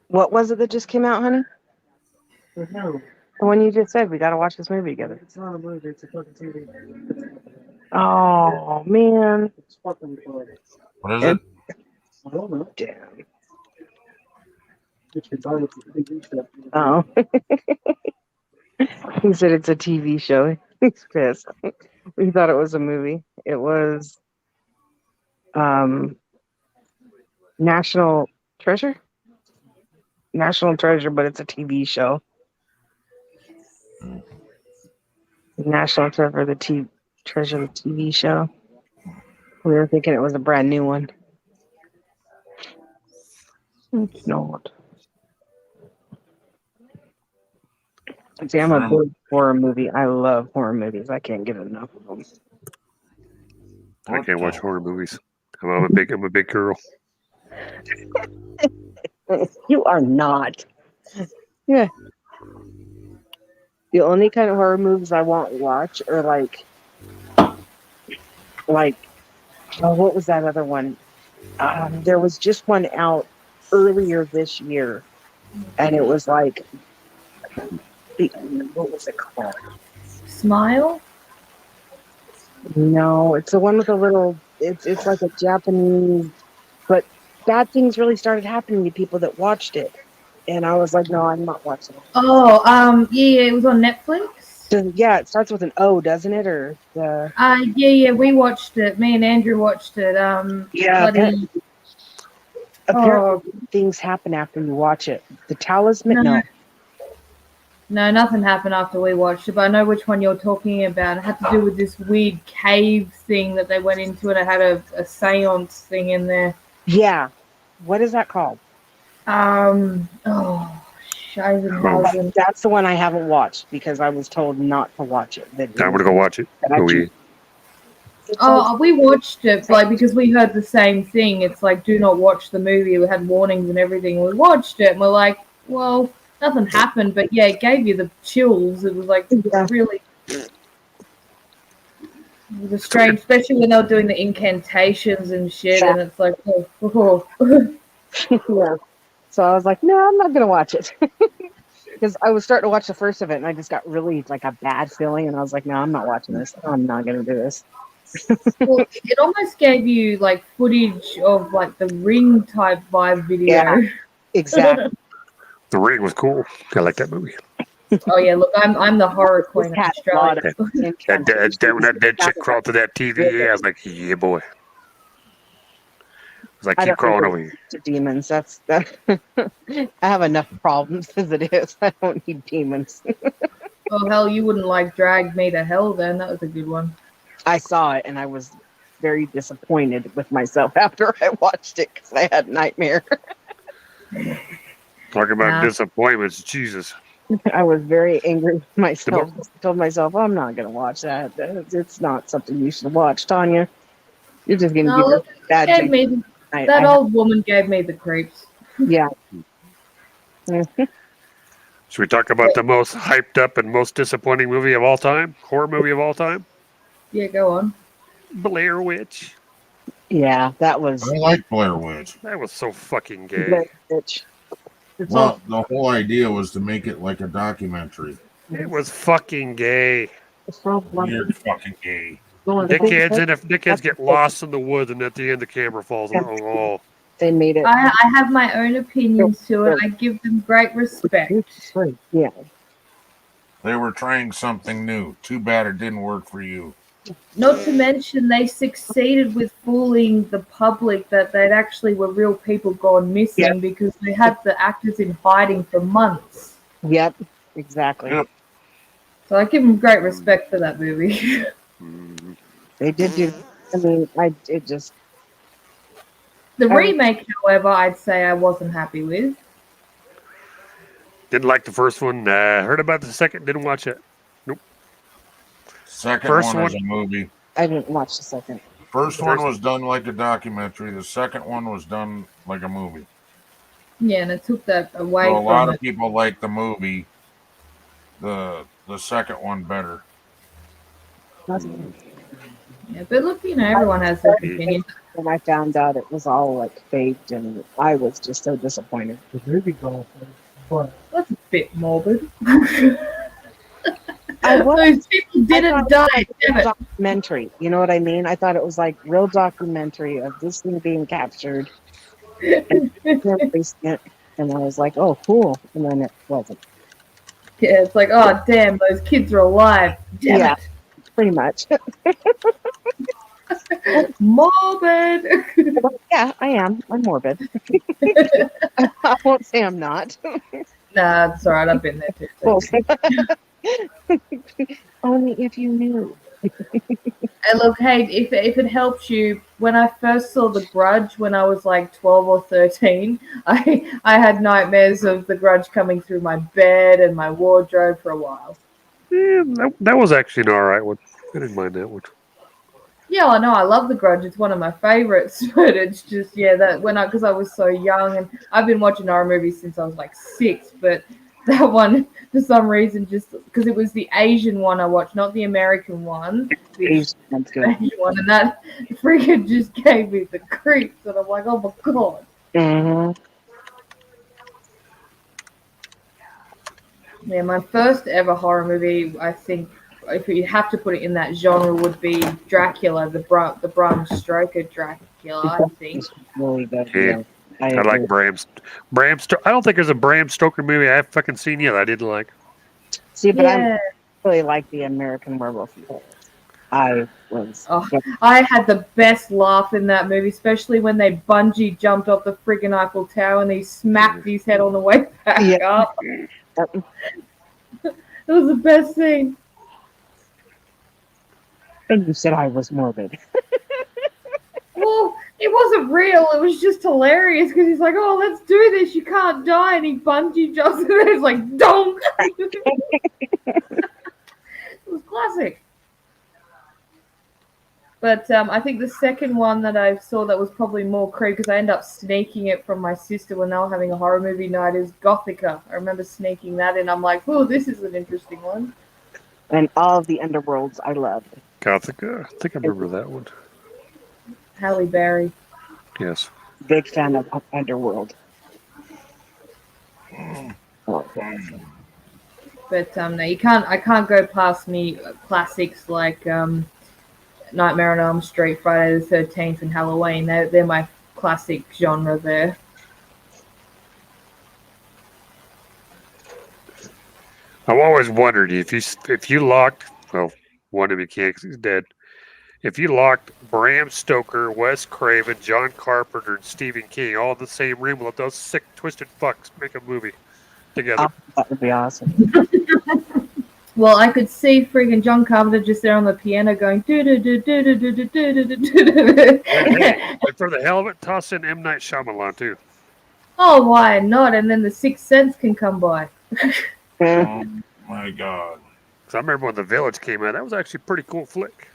What was it that just came out, honey? No, The one you just said. We got to watch this movie together. it's not a movie. It's a fucking TV. Oh, man. It's fucking good. What is And, it? I don't know. damn. It's retarded. It's a TV show. Oh. He said it's a TV show. He's pissed. We thought it was a movie. It was National Treasure? National Treasure, but it's a TV show. National Treasure, Treasure, the TV show. We were thinking it was a brand new one. It's not. See, I'm a big horror movie. I love horror movies. I can't get enough of them. I can't watch horror movies. I'm a big girl. You are not. Yeah. The only kind of horror movies I won't watch are like, oh, what was that other one? There was just one out earlier this year, and it was like, what was it called? Smile? No, it's the one with the little. It's like a Japanese, but bad things really started happening to people that watched it, and I was like, no, I'm not watching it. Oh, yeah, it was on Netflix. Yeah, it starts with an O, doesn't it? Or the yeah, we watched it. Me and Andrew watched it. yeah. Bloody... Apparently, things happen after you watch it. The Talisman, no. No, nothing happened after we watched it, but I know which one you're talking about. It had to do with this weird cave thing that they went into, and it had a seance thing in there. Yeah. What is that called? Scheibenhausen. That's the one I haven't watched because I was told not to watch it. I'm gonna go watch it. We watched it because we heard the same thing. It's like, do not watch the movie. We had warnings and everything. We watched it and we're like, well, nothing happened, but yeah, it gave you the chills. It was like really. It was strange, especially when they were doing the incantations and shit, and it's like, oh. Yeah. So I was like, no, I'm not gonna watch it because I was starting to watch the first of it, and I just got really like a bad feeling, and I was like, no, I'm not watching this. I'm not gonna do this. Well, it almost gave you like footage of like the Ring type vibe video. Yeah, exactly. The Ring was cool. I like that movie. Oh yeah, look, I'm the horror queen of Australia. When that dead chick crawled to that TV, I was like, yeah, boy. I was like, keep crawling over here. To demons. That. I have enough problems as it is. I don't need demons. Oh hell, you wouldn't like Drag Me to Hell then. That was a good one. I saw it and I was very disappointed with myself after I watched it because I had nightmare. Talking about disappointments, Jesus. I was very angry with myself. I told myself, I'm not going to watch that. It's not something you should watch, Tanya. You're just going to give your bad dreams. That old woman gave me the creeps. Yeah. Should we talk about the most hyped up and most disappointing movie of all time? Horror movie of all time? Yeah, go on. Blair Witch. Yeah, that was. I like Blair Witch. That was so fucking gay. Blair Witch. Well, the whole idea was to make it like a documentary. It was fucking gay. Weird fucking gay. Dickheads get lost in the woods, and at the end the camera falls on the wall. They made it. I have my own opinions to it. I give them great respect. Yeah. They were trying something new. Too bad it didn't work for you. Not to mention, they succeeded with fooling the public that they actually were real people gone missing because they had the actors in hiding for months. Yep, exactly. Yep. It's So I give them great respect for that movie. They did do. I mean, it just. The I was- remake, however, I'd say I wasn't happy with. Didn't like the first one. Heard about the second. Didn't watch it. Nope. Second First one is one. a movie. I didn't watch the second. First one was done like a documentary. The second one was done like a movie. Yeah, and it took that away So a from lot it. of people like the movie. The second one better. Yeah, but look, everyone has their opinion. When I found out it was all like faked, and I was just so disappointed. The movie golf. That's a bit morbid. Those people didn't die. Damn it. Documentary, you know what I mean? I thought it was like real documentary of this thing being captured, and I was like, "Oh, cool," and then it wasn't. Yeah, it's like, oh damn, those kids are alive. Damn Yeah, it. pretty much. Morbid. Yeah, I am. I'm morbid. I won't say I'm not. Nah, it's alright. I've been there too. Well, only if you knew. And look, hey, if it helps you, when I first saw The Grudge when I was like 12 or 13, I had nightmares of The Grudge coming through my bed and my wardrobe for a while. Yeah, that was actually an alright one. I didn't mind that one. Yeah, I know. I love The Grudge. It's one of my favorites, but it's just that because I was so young, and I've been watching horror movies since I was like 6. But that one, for some reason, just because it was the Asian one I watched, not the American one. The Asian one, and that freaking just gave me the creeps, and I'm like, oh my god. Mm-hmm. Yeah, my first ever horror movie, I think, if you have to put it in that genre, would be Dracula, the Bram Stoker Dracula, I think. Really good. Yeah. I like Bram Stoker. I don't think there's a Bram Stoker movie I've fucking seen yet I didn't like. See, but Yeah. I really like the American Werewolf. I was. Oh, I had the best laugh in that movie, especially when they bungee jumped off the friggin' Eiffel Tower and he smacked his head on the way back up. It was the best thing. And you said I was morbid. Well, it wasn't real. It was just hilarious because he's like, "Oh, let's do this. You can't die," and he bungee jumps, and it's like, "Donk." It was classic. But I think the second one that I saw that was probably more creepy because I ended up sneaking it from my sister when they were having a horror movie night is Gothica. I remember sneaking that in. I'm like, "Oh, this is an interesting one." And all of the underworlds I loved. Gothica? I think I remember that one. Halle Berry. Yes. Big fan of Underworld. But no, I can't go past me classics like Nightmare on Elm Street, Friday the 13th, and Halloween. They're my classic genre there. I've always wondered if you locked, well, one of you can't 'cause he's dead. If you locked Bram Stoker, Wes Craven, John Carpenter, and Stephen King all in the same room, let those sick, twisted fucks make a movie together. Oh, that would be awesome. Well, I could see friggin' John Carpenter just there on the piano going do do do do do do do do do do. And for the hell of it, toss in M. Night Shyamalan too. Oh, why not? And then the Sixth Sense can come by. Oh my god! Because I remember when The Village came out, that was actually a pretty cool flick.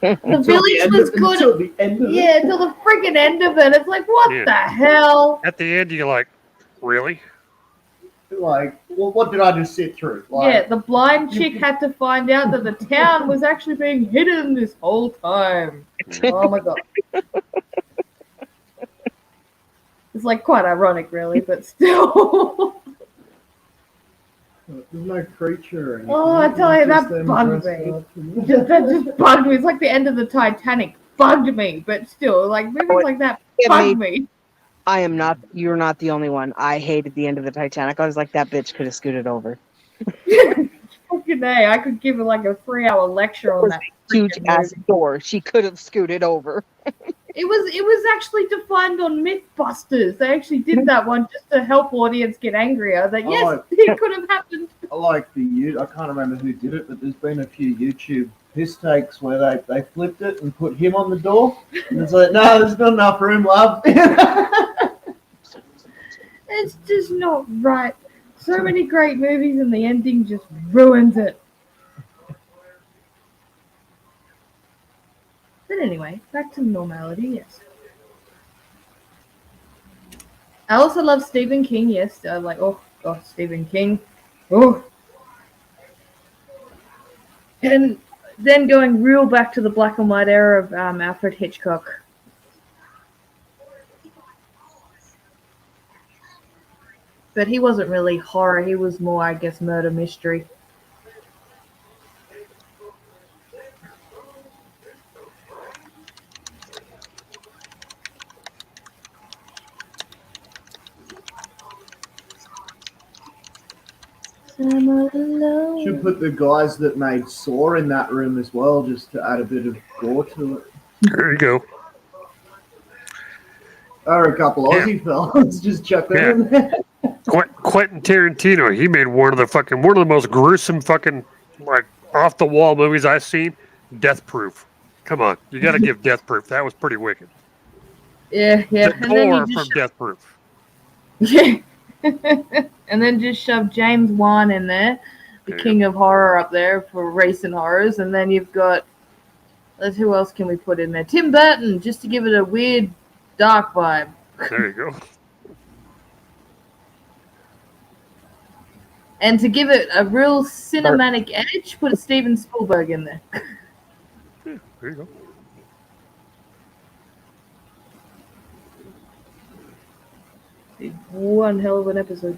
The Village was good. Until the end of Yeah, until the friggin' end of it. It's like, what Yeah. the hell? At the end, you're like, really? Like, well, what did I just sit through? Like, Yeah, the blind chick had to find out that the town was actually being hidden this whole time. Oh my god. It's like quite ironic, really, but still. There's no creature. Or anything. Oh, I tell you, It's that just them bugged dressed me. up, you know? That just bugged me. It's like the end of the Titanic. Bugged me, but still, like movies like that bugged me. You're not the only one. I hated the end of the Titanic. I was like, that bitch could have scooted over. Fucking A, I could give her like a 3-hour lecture on that. Huge ass door. She could have scooted over. It was actually defined on Mythbusters. They actually did that one just to help audience get angrier. That yes, it could have happened. I like I can't remember who did it, but there's been a few YouTube piss takes where they flipped it and put him on the door. And it's like, no, there's not enough room, love. It's just not right. So many great movies and the ending just ruins it. But anyway, back to normality, yes. I also love Stephen King, yes. I'm like, oh, God, Stephen King. Oh. And then going real back to the black and white era of Alfred Hitchcock. But he wasn't really horror. He was more, I guess, murder mystery. Should put the guys that made Saw in that room as well, just to add a bit of gore to it. There you go. Or a couple Aussie fellas, just chuck them in there. Quentin Tarantino, he made one of the most gruesome fucking like off the wall movies I've seen. Death Proof. Come on, you got to give Death Proof. That was pretty wicked. Yeah. The And then gore you from just Death Proof. Yeah. And then just shove James Wan in there, the king of horror up there for recent horrors. And then you've got, who else can we put in there? Tim Burton, just to give it a weird, dark vibe. There you go. And to give it a real cinematic edge, put a Steven Spielberg in there. Yeah, there you go. One hell of an episode.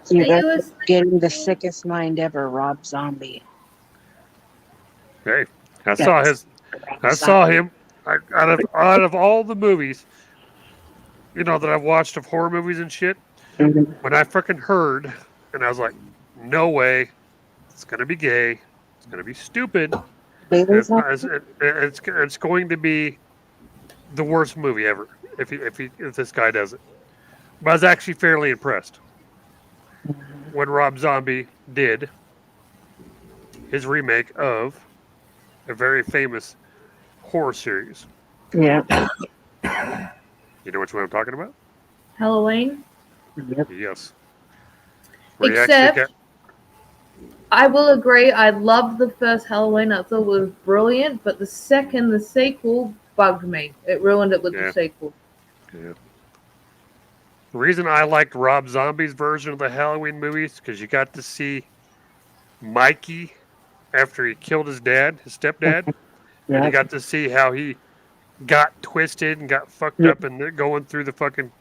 You're getting the sickest mind ever, Rob Zombie. Hey, I saw him. Out of all the movies, that I've watched of horror movies and shit, when I freaking heard, and I was like, no way, it's gonna be gay, it's gonna be stupid, it's going to be the worst movie ever if this guy does it. But I was actually fairly impressed when Rob Zombie did his remake of a very famous horror series. Yeah. You know which one I'm talking about? Halloween. Yes. Except, I will agree, I loved the first Halloween. I thought it was brilliant, but the sequel, bugged me. It ruined it with the sequel. Yeah. The reason I liked Rob Zombie's version of the Halloween movies because you got to see Mikey after he killed his stepdad, and you got to see how he got twisted and got fucked up and going through the fucking,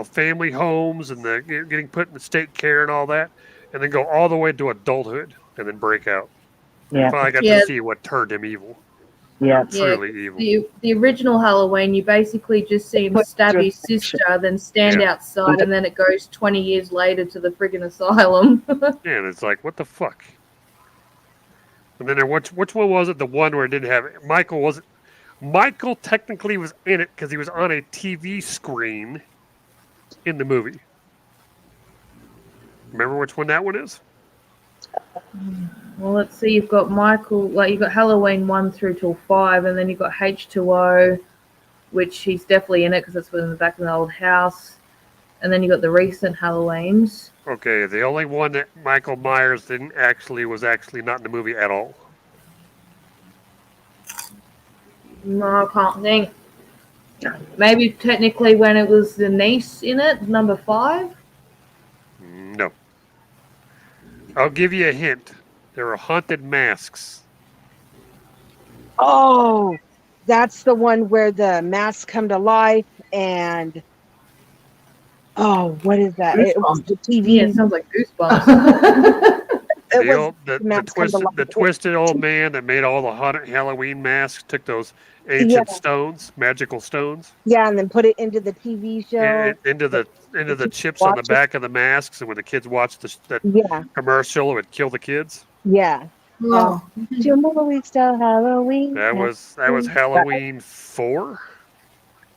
family homes and the getting put in the state care and all that, and then go all the way to adulthood and then break out. Yeah. And finally got to see what turned him evil. Yeah. Truly evil. The original Halloween, you basically just see him stab his sister, then stand outside, and then it goes 20 years later to the friggin' asylum. Yeah, and it's like, what the fuck? And then which one was it? The one where it didn't have it? Michael technically was in it because he was on a TV screen in the movie. Remember which one that one is? Well, let's see. You've got Michael. You've got Halloween 1 through till 5, and then you've got H2O, which he's definitely in it because that's in the back of the old house. And then you got the recent Halloweens. Okay, the only one that Michael Myers was actually not in the movie at all. No, I can't think. Maybe technically when it was the niece in it, number 5. No. I'll give you a hint. There are haunted masks. Oh, that's the one where the masks come to life and what is that? It was the TV. Yeah, it sounds like Goosebumps. It The was old, the mask come to life. the twisted old man that made all the Halloween masks took those ancient stones, magical stones, Yeah, and then put it into the TV show. into the chips on the back of the masks, and when the kids watched that Yeah. commercial, it would kill the kids. Yeah. Oh. 2 more weeks till Halloween. That was Halloween 4.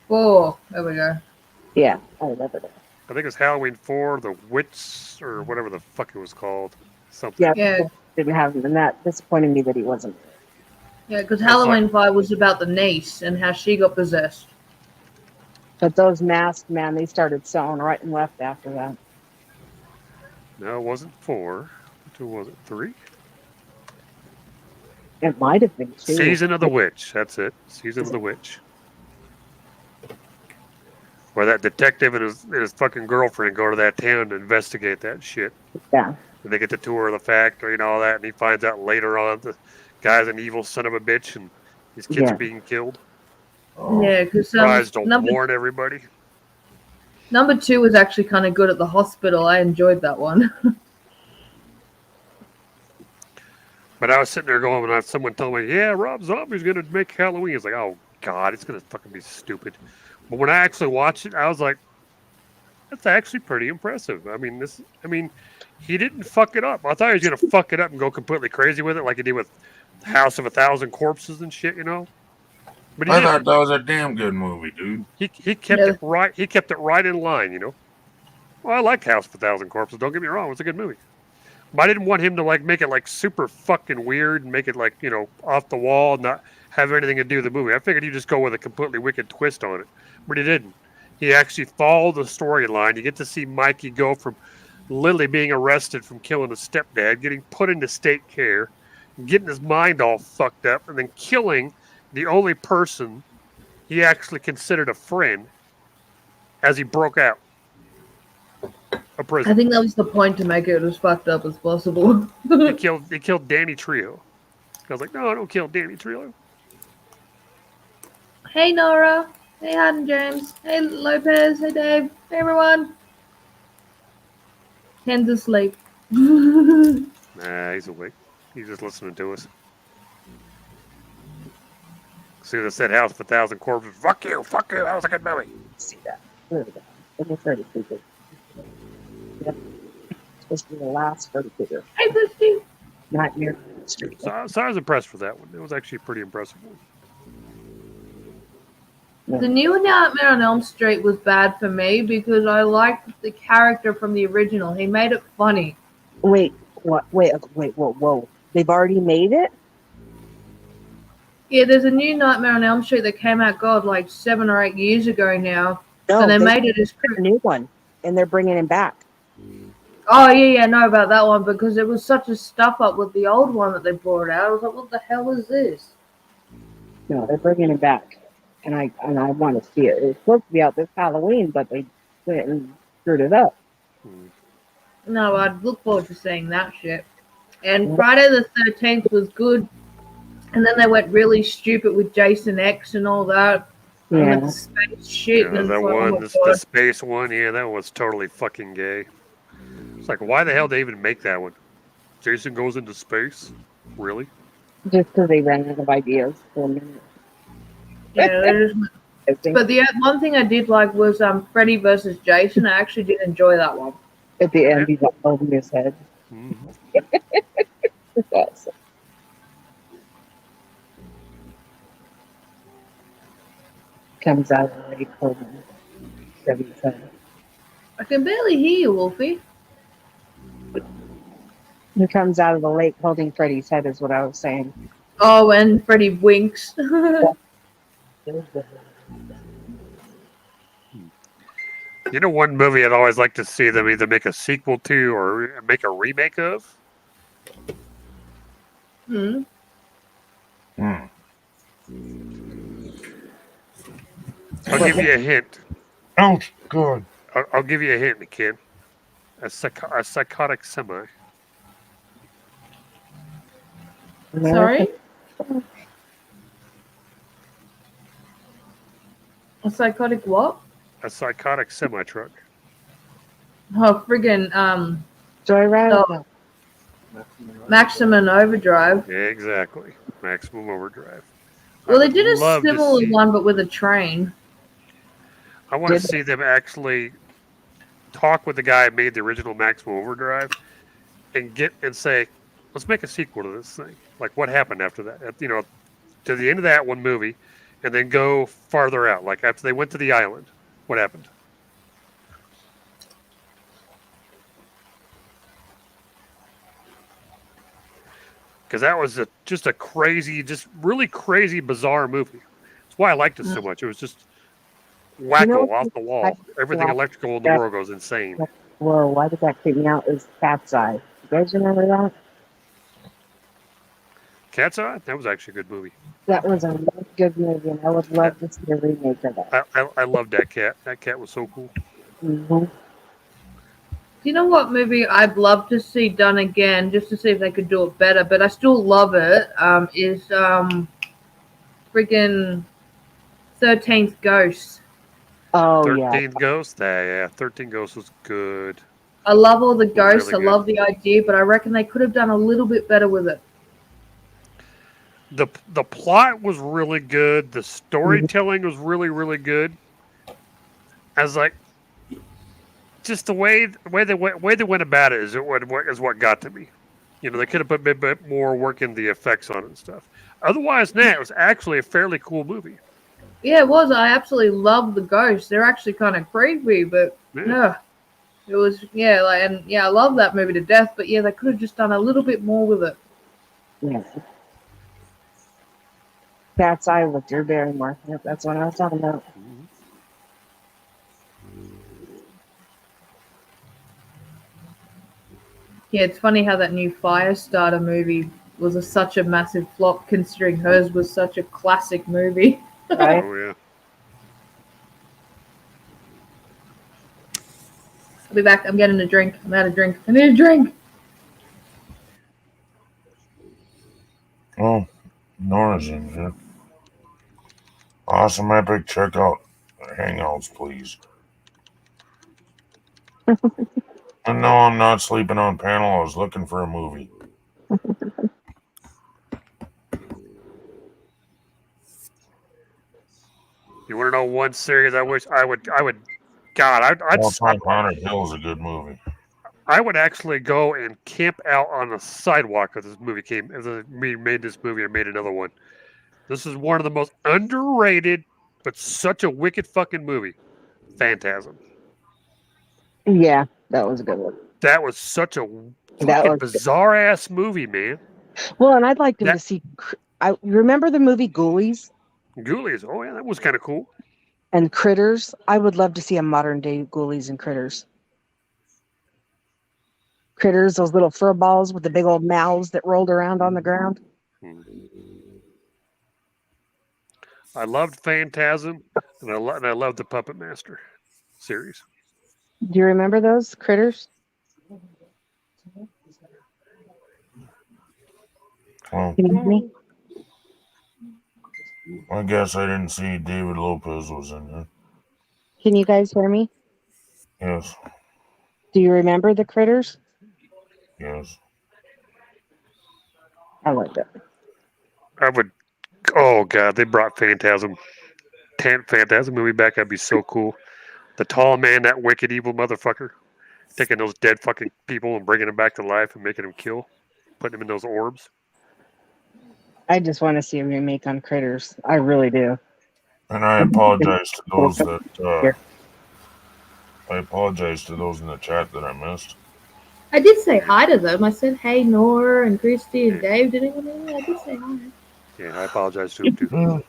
Oh, there we go. Yeah, I remember that. I think it was Halloween 4, the Witch or whatever the fuck it was called. Something. Yeah, didn't have him, and that disappointed me that he wasn't. Yeah, because Halloween 5 was about the niece and how she got possessed. But those masks, man, they started selling right and left after that. No, it wasn't 4. What was it? 3? It might have been 2. Season of the Witch. That's it. Season of the Witch. Where that detective and his fucking girlfriend go to that town to investigate that shit. Yeah. And they get to tour of the factory and all that, and he finds out later on the guy's an evil son of a bitch, and his kids are being killed. Yeah, because Tries to warn everybody. number 2 was actually kind of good at the hospital. I enjoyed that one. But I was sitting there going, when someone told me, yeah, Rob Zombie's going to make Halloween. It's like, oh, God, it's going to fucking be stupid. But when I actually watched it, I was like, that's actually pretty impressive. I mean, he didn't fuck it up. I thought he was going to fuck it up and go completely crazy with it like he did with House of 1,000 Corpses and shit, you know? But I thought that was a damn good movie, dude. He kept it right. He kept it right in line, you know? Well, I like House of 1,000 Corpses. Don't get me wrong. It's a good movie. But I didn't want him to like make it like super fucking weird and make it like, you know, off the wall and not have anything to do with the movie. I figured he'd just go with a completely wicked twist on it. But he didn't. He actually followed the storyline. You get to see Mikey go from literally being arrested from killing his stepdad, getting put into state care, getting his mind all fucked up, and then killing the only person he actually considered a friend as he broke out of prison. I think that was the point, to make it as fucked up as possible. He killed Danny Trejo. I was like, no, I don't kill Danny Trejo. Hey, Nora. Hey, Haddon James. Hey, Lopez. Hey, Dave. Hey, everyone. Ken's asleep. Nah, he's awake. He's just listening to us. See, they said House of 1,000 Corpses. Fuck you, that was a good movie. See that. There we go. It was 30 figure. Yep. Supposed to be the last 30 figure. Hey, Christy. Nightmare. So I was impressed with that one. It was actually a pretty impressive one. The new Nightmare on Elm Street was bad for me because I liked the character from the original. He made it funny. Wait, what? Wait, whoa. They've already made it? Yeah, there's a new Nightmare on Elm Street that came out, God, like 7 or 8 years ago now. No, and they made it as a new one, and they're bringing him back. Oh, yeah, I know about that one because it was such a stuff up with the old one that they brought out. I was like, what the hell is this? No, they're bringing him back, and I want to see it. It was supposed to be out this Halloween, but they went and screwed it up. No, I'd look forward to seeing that shit. And Friday the 13th was good, and then they went really stupid with Jason X and all that. Yeah. And with the space shit. Yeah, and that it's like, one, oh my the God. space one, yeah, that was totally fucking gay. It's like, why the hell did they even make that one? Jason goes into space? Really? Just because they ran out of ideas for a minute. Yeah, but the one thing I did like was Freddy versus Jason. I actually did enjoy that one. At the end, he got over his head. It's awesome. Comes out of the lake holding Freddy's head. I can barely hear you, Wolfie. He comes out of the lake holding Freddy's head, is what I was saying. Oh, and Freddy winks. You know, one movie I'd always like to see them either make a sequel to or make a remake of? Hmm. I'll give you a hint. Ouch, God. I'll give you a hint, kid. A psychotic semi. Sorry? A psychotic what? A psychotic semi truck. Oh, friggin' Joyride? oh. Maximum Overdrive. Exactly. Maximum Overdrive. Well, I they would did a love to similar see. one, but with a train. I want to see them actually talk with the guy who made the original Maximum Overdrive and say, let's make a sequel to this thing. Like what happened after that? You know, to the end of that one movie, and then go farther out. Like after they went to the island, what happened? Because that was just a crazy, just really crazy, bizarre movie. That's why I liked it so much. It was just wacko off the wall. Everything electrical in the world goes insane. Whoa, why did that creep me out? Is Cat's Eye. You guys remember that? Cat's Eye? That was actually a good movie. That was a really good movie, and I would love to see a remake of that. I loved that cat. That cat was so cool. Mm-hmm. Do you know what movie I'd love to see done again, just to see if they could do it better? But I still love it. Is freaking 13th Ghost. Oh 13th Ghost? Yeah, 13 Ghosts was good. I love all the ghosts. Really I love the idea, but I reckon they could have done a little bit better with it. The plot was really good. The storytelling was really, really good. I was like, just the way they went about it is what got to me. You know, they could have put a bit more work in the effects on it and stuff. Otherwise, it was actually a fairly cool movie. Yeah, it was. I absolutely love the ghosts. They're actually kind of creepy, but yeah, it was I love that movie to death. But yeah, they could have just done a little bit more with it. Yeah. Cat's Eye with Drew Barrymore. Yep, that's what I was talking about. Yeah, it's funny how that new Firestarter movie was such a massive flop, considering hers was such a classic movie. Right? Oh yeah. I'll be back. I'm getting a drink. I'm out of drink. I need a drink. Oh, Nora's in here. Awesome Epic checkout. Hangouts, please. And no, I'm not sleeping on panel. I was looking for a movie. You want to know one series I wish I would God, Haunted Hill is a good movie. I would actually go and camp out on the sidewalk if this movie made this movie or made another one. This is one of the most underrated, but such a wicked fucking movie. Phantasm. Yeah, that was a good one. That was such a fucking bizarre ass movie, man. Well, and I'd like them to see. I remember the movie Ghoulies. Ghoulies, oh yeah, that was kind of cool. And Critters. I would love to see a modern day Ghoulies and Critters. Critters, those little fur balls with the big old mouths that rolled around on the ground. I loved Phantasm, and I loved the Puppet Master series. Do you remember those Critters? Oh. Can you hear me? I guess I didn't see David Lopez was in there. Can you guys hear me? Yes. Do you remember the Critters? Yes. I liked it. I would. Oh god, they brought Phantasm movie back. That'd be so cool. The tall man, that wicked evil motherfucker, taking those dead fucking people and bringing them back to life and making them kill, putting them in those orbs. I just want to see a remake on Critters. I really do. And I apologize to those that. I apologize to those in the chat that I missed. I did say hi to them. I said, hey, Nora and Christy and Dave. Did anyone know? I did say hi. Yeah, I apologize to them too.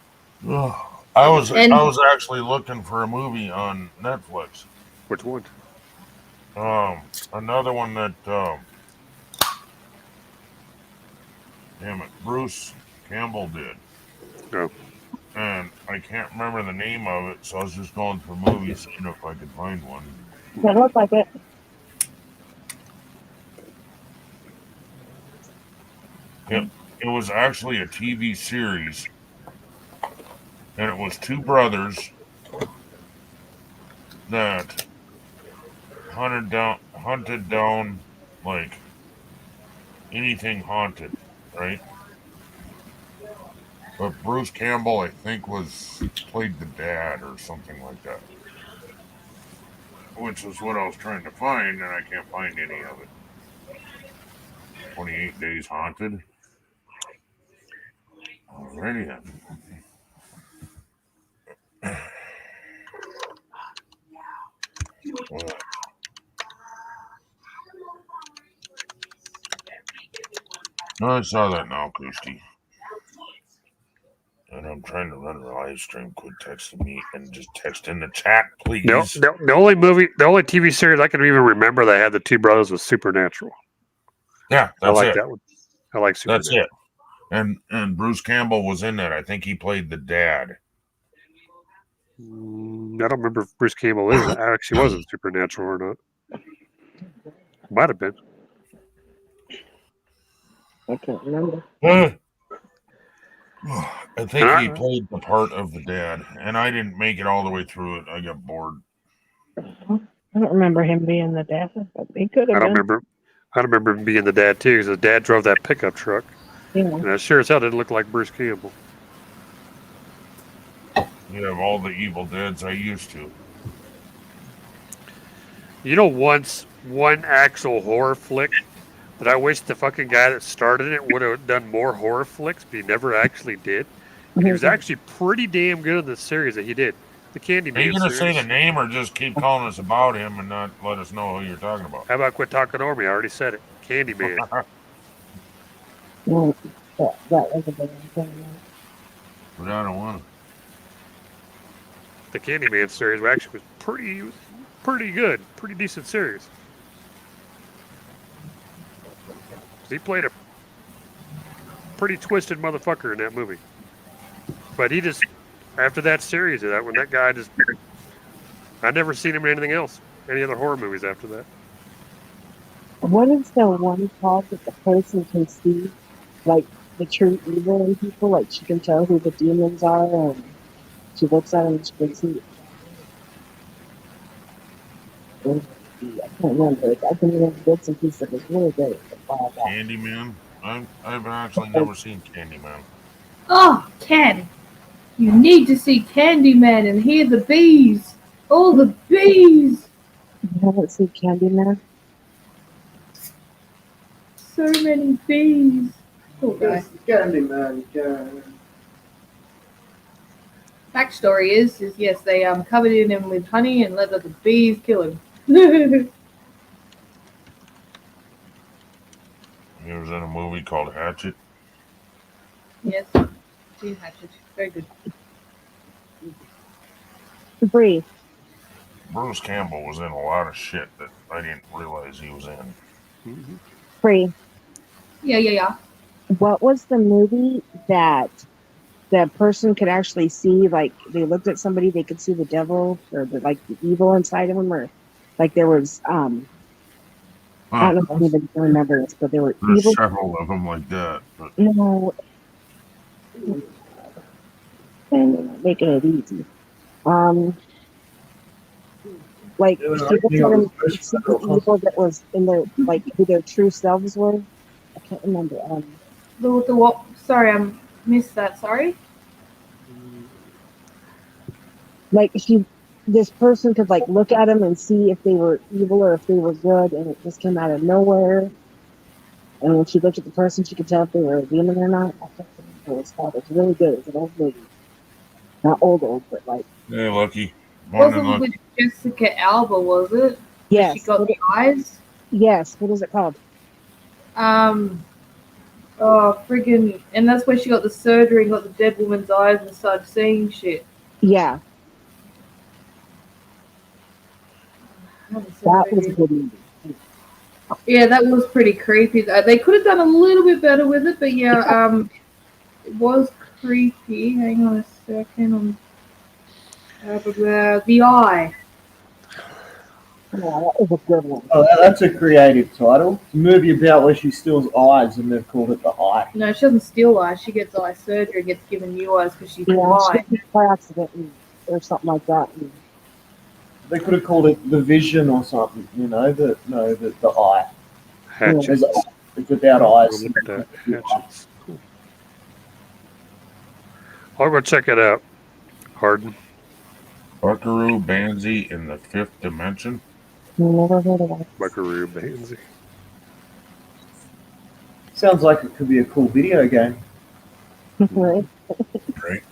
I was actually looking for a movie on Netflix. Which one? Another one that damn it, Bruce Campbell did. Oh. And I can't remember the name of it, so I was just going through movies, seeing if I could find one. That looks like it. It was actually a TV series, and it was two brothers that hunted down like anything haunted, right? But Bruce Campbell, I think, played the dad or something like that, which is what I was trying to find, and I can't find any of it. 28 Days Haunted. Alrighty then. Well, I saw that now, Christy. And I'm trying to run a live stream. Quit texting me and just text in the chat, please. The only TV series I can even remember that had the two brothers was Supernatural. Yeah, I that's like it. that one. I like Supernatural. That's it. And Bruce Campbell was in that. I think he played the dad. I don't remember if Bruce Campbell actually was in Supernatural or not. Might have been. I can't remember. I think he played the part of the dad, and I didn't make it all the way through it. I got bored. I don't remember him being the dad, but he could have I don't been. remember him being the dad too, because his dad drove that pickup truck. Yeah. And that sure as hell didn't look like Bruce Campbell. You have all the Evil Deads I used to. You know, once one actual horror flick that I wish the fucking guy that started it would have done more horror flicks, but he never actually did. And he was actually pretty damn good in the series that he did. The Candyman Are you going to series. say the name or just keep calling us about him and not let us know who you're talking about? How about quit talking over me? I already said it. Candyman. Well, that was a big thing. But I don't want to. The Candyman series actually was pretty good, pretty decent series. He played a pretty twisted motherfucker in that movie. But he just, after that series, when that guy just, I never seen him in anything else, any other horror movies after that. What is the one called that the person can see, like the true evil in people? Like she can tell who the demons are, and she looks at them and she can see. I can't remember. I can remember bits and pieces. It's really good. Candyman? I've actually never seen Candyman. Oh, Ken, you need to see Candyman and hear the bees. All the bees. You haven't seen Candyman? So many bees. Poor guy. Candyman, yeah. Backstory is yes, they covered him with honey and let the bees kill him. He was in a movie called Hatchet. Yes, seen Hatchet. Very good. Brrr. Bruce Campbell was in a lot of shit that I didn't realize he was in. Brrr. Yeah. What was the movie that the person could actually see? Like they looked at somebody, they could see the devil or the evil inside of them, or like there was I don't know if anybody can remember this, but there were There's evil. several of them like that. But No, making it easy. Like Yeah, I people think told I them was to see the evil that was in their who their true selves were. I can't remember. The what? Sorry, I missed that. Sorry. Like this person could look at them and see if they were evil or if they were good, and it just came out of nowhere. And when she looked at the person, she could tell if they were a demon or not. I can't remember what it's called. It's really good. It's an old movie. Not old, but hey, Lucky. Wasn't with Jessica Alba, was it? Yes. She got the eyes. Yes. What is it called? Friggin', and that's where she got the surgery and got the dead woman's eyes and started seeing shit. Yeah. That was a good movie. Yeah, that was pretty creepy. They could have done a little bit better with it, but yeah, it was creepy. Hang on a second. The Eye. Yeah, that was a good one. Oh, that's a creative title. It's a movie about where she steals eyes, and they've called it The Eye. No, she doesn't steal eyes. She gets eye surgery, gets given new eyes because she's blind. She by accident or something like that. They could have called it The Vision or something, the Eye. Hatchet. It's without eyes. Look at that. Hatchets. Cool. I'll go check it out. Harden. Buckaroo Banzai in the Fifth Dimension. Never heard of that. Buckaroo Banzai. Sounds like it could be a cool video game. Right. Great.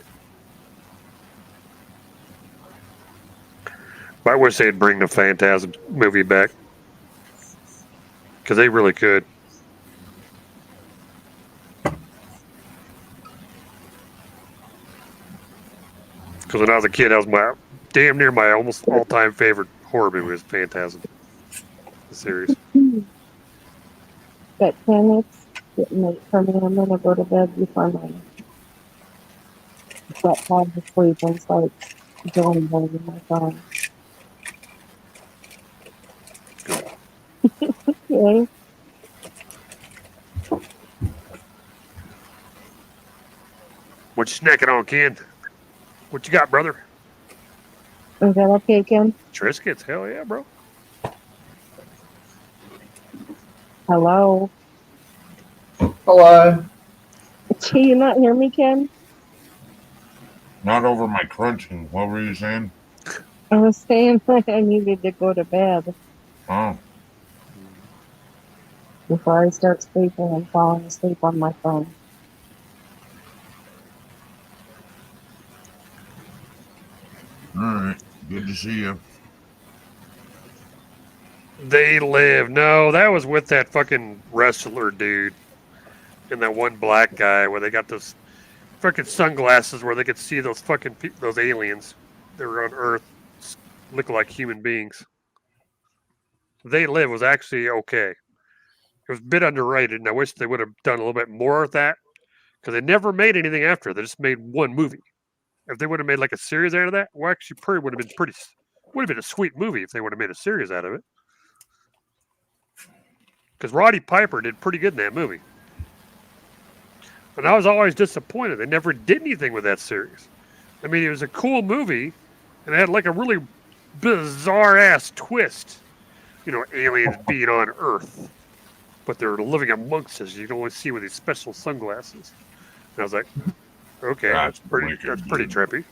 I wish they'd bring the Phantasm movie back. Because they really could. Because when I was a kid, that was my damn near my almost all-time favorite horror movie was Phantasm. The series. But Ken, it's getting late for me. I'm gonna go to bed before my sweat pad to sleep and start joining in my phone. Okay. What you snacking on, Ken? What you got, brother? Is that okay, Ken? Triscuits, hell yeah, bro. Hello. Hello. Can you not hear me, Ken? Not over my crunching. What were you saying? I was saying that I needed to go to bed Oh, before I start sleeping and falling asleep on my phone. all right. Good to see you. They Live. No, that was with that fucking wrestler dude and that one black guy where they got those fucking sunglasses where they could see those fucking those aliens that were on Earth look like human beings. They Live was actually okay. It was a bit underrated, and I wish they would have done a little bit more of that because they never made anything after. They just made one movie. If they would have made like a series out of that, well, actually, probably would have been a sweet movie if they would have made a series out of it. Because Roddy Piper did pretty good in that movie. And I was always disappointed. They never did anything with that series. I mean, it was a cool movie, and it had like a really bizarre-ass twist. You know, aliens being on Earth, but they're living amongst us. You can only see with these special sunglasses. And I was like, okay, that's pretty trippy.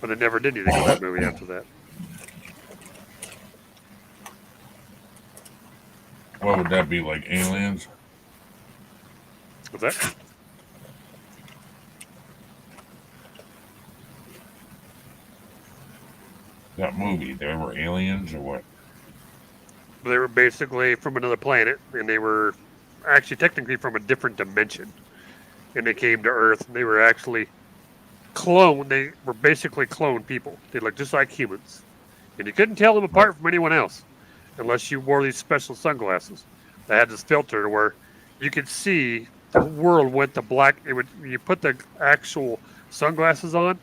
But they never did anything with that movie after that. What would that be, like Aliens? What's that? That movie, they were aliens or what? They were basically from another planet, and they were actually technically from a different dimension. And they came to Earth, and they were actually cloned. They were basically cloned people. They looked just like humans. And you couldn't tell them apart from anyone else unless you wore these special sunglasses. They had this filter where you could see the world went to black. You put the actual sunglasses on,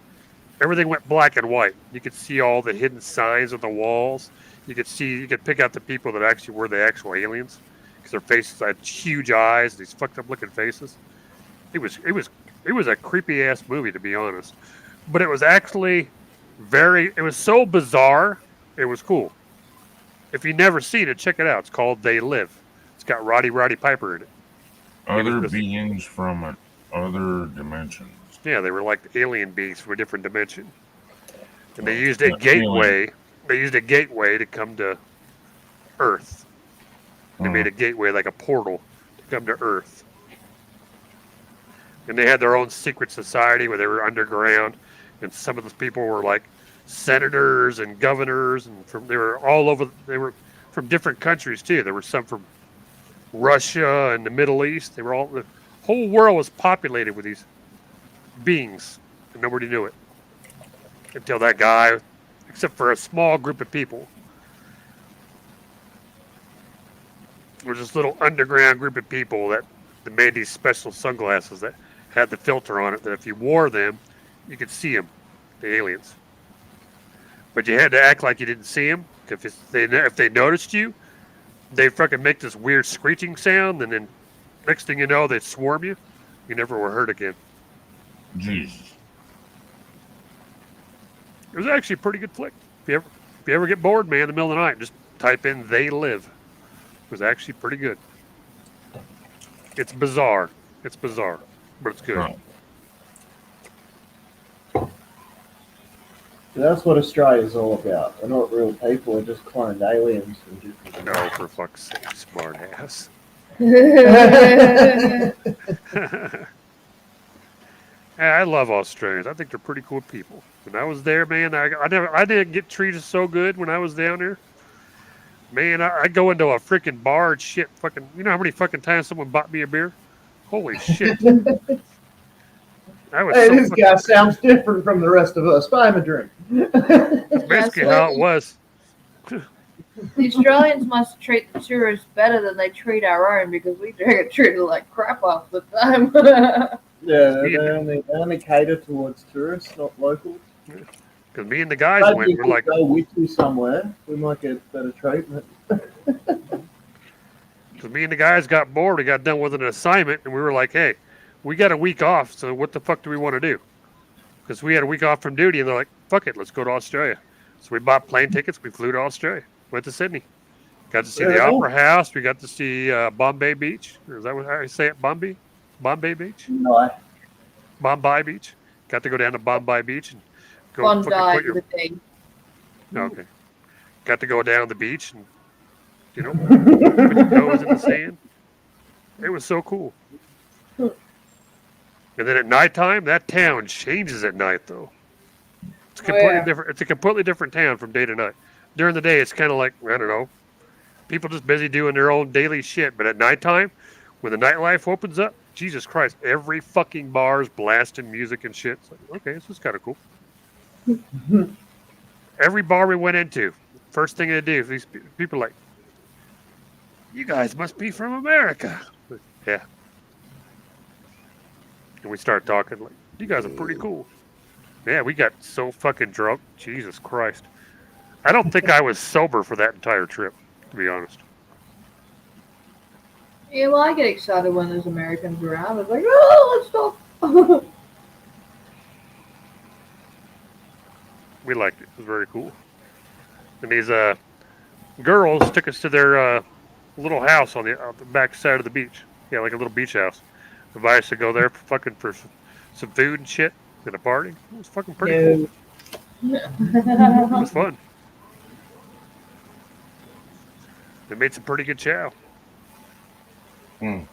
everything went black and white. You could see all the hidden signs on the walls. You could pick out the people that actually were the actual aliens because their faces had huge eyes, these fucked up looking faces. It was a creepy ass movie, to be honest, but it was actually it was so bizarre. It was cool. If you've never seen it, check it out. It's called They Live. It's got Roddy Piper in it. Other beings from other dimensions. Yeah, they were like alien beings from a different dimension, and they used a gateway. They used a gateway to come to Earth. They made a gateway like a portal to come to Earth. And they had their own secret society where they were underground, and some of those people were like senators and governors, and they were all over. They were from different countries too. There were some from Russia and the Middle East. The whole world was populated with these beings, and nobody knew it until that guy, except for a small group of people. There was this little underground group of people that made these special sunglasses that had the filter on it that if you wore them, you could see them, the aliens. But you had to act like you didn't see them. If they noticed you, they fucking make this weird screeching sound, and then next thing you know, they swarm you. You never were heard again. Jesus. It was actually a pretty good flick. If you ever get bored, man, in the middle of the night, just type in They Live. was actually pretty good. It's bizarre. It's bizarre, but it's good. That's what Australia's all about. They're not real people, they're just cloned aliens. No, for fuck's sake, smart ass. I love Australians. I think they're pretty cool people. When I was there, man, I didn't get treated so good when I was down there. Man, I go into a freaking bar and shit. Fucking, you know how many fucking times someone bought me a beer? Holy shit! I was Hey, so this guy sounds different from the rest of us. Buy him a drink. That's basically how it was. The Australians must treat the tourists better than they treat our own because we get treated like crap half the time. Yeah, they only cater towards tourists, not locals. Because me and the guys Maybe went, if we're we like, go with you somewhere, we might get better treatment. because me and the guys got bored. We got done with an assignment, and we were like, hey, we got a week off, so what the fuck do we want to do? Because we had a week off from duty, and they're like, fuck it, let's go to Australia. So we bought plane tickets. We flew to Australia. Went to Sydney. Got to see the Opera House. We got to see Bombay Beach. Or is that what I say it? Bombay? Bombay Beach? No. Bombay Beach. Got to go down to Bombay Beach and go Bondi fucking put your... with a D. Okay. Got to go down the beach and, you know, put your toes in the sand. It was so cool. And then at nighttime, that town changes at night, though. It's completely different. It's a completely different town from day to night. During the day, it's kind of like, I don't know, people just busy doing their own daily shit. But at nighttime, when the nightlife opens up, Jesus Christ, every fucking bar is blasting music and shit. It's like, okay, this is kind of cool. Every bar we went into, first thing they do, these people are like, you guys must be from America. Like, yeah. And we start talking like, you guys are pretty cool. Yeah, we got so fucking drunk. Jesus Christ. I don't think I was sober for that entire trip, to be honest. Yeah, well, I get excited when there's Americans around. It's like, oh, let's stop. We liked it. It was very cool. And these girls took us to their little house on the back side of the beach. Yeah, like a little beach house. Invited us to go there for some food and shit and a party. It was fucking pretty cool. It was fun. They made some pretty good chow. Then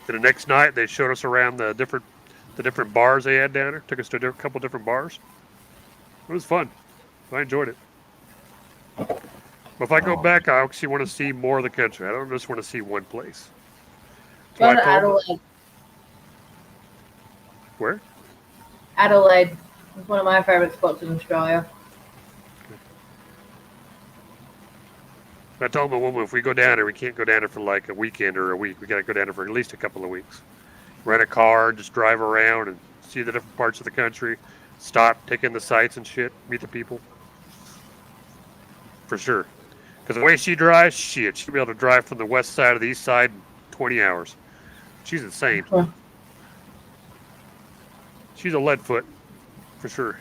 the next night, they showed us around the different bars they had down there. Took us to a couple different bars. It was fun. I enjoyed it. But if I go back, I actually want to see more of the country. I don't just want to see one place. Go to Adelaide. Where? Adelaide. It's one of my favourite spots in Australia. I told my woman if we go down there, we can't go down there for like a weekend or a week. We got to go down there for at least a couple of weeks. Rent a car, just drive around and see the different parts of the country. Stop, take in the sights and shit, meet the people. For sure. Because the way she drives, shit, she'll be able to drive from the west side to the east side in 20 hours. She's insane. Huh. She's a lead foot, for sure.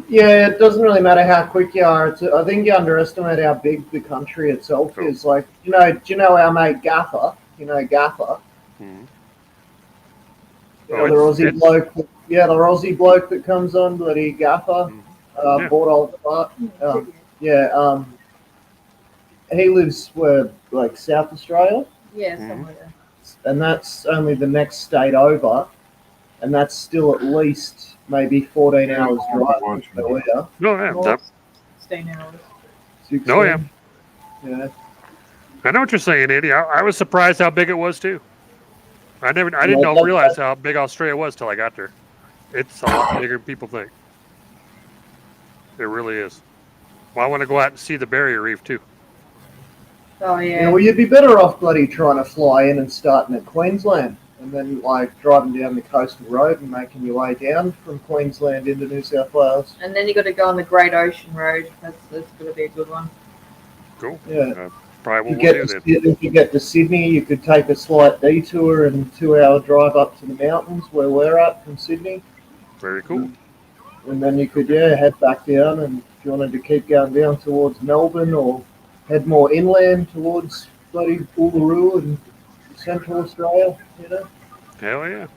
Yeah, it doesn't really matter how quick you are. I think you underestimate how big the country itself is. Like, do you know our mate Gaffer? You know Gaffer? Mm-hmm. The Aussie bloke. Yeah, the Aussie bloke that comes on, bloody Gaffer. Bought all the he lives like South Australia. Yeah, something like that. And that's only the next state over, and that's still at least maybe 14 hours drive. No, yeah, 16 hours. 16. No, yeah. Yeah. I know what you're saying, Andy. I was surprised how big it was too. I didn't realize how big Australia was till I got there. It's a lot bigger than people think. It really is. Well, I want to go out and see the barrier reef too. Oh yeah. Well, you'd be better off bloody trying to fly in and starting at Queensland, and then like driving down the coastal road and making your way down from Queensland into New South Wales. And then you got to go on the Great Ocean Road. That's going to be a good one. Cool. Yeah. Probably what we'll do then. If you get to Sydney, you could take a slight detour and 2-hour drive up to the mountains where we're at from Sydney. Very cool. And then you could, head back down, and if you wanted to keep going down towards Melbourne or head more inland towards bloody Uluru and Central Australia, Hell yeah.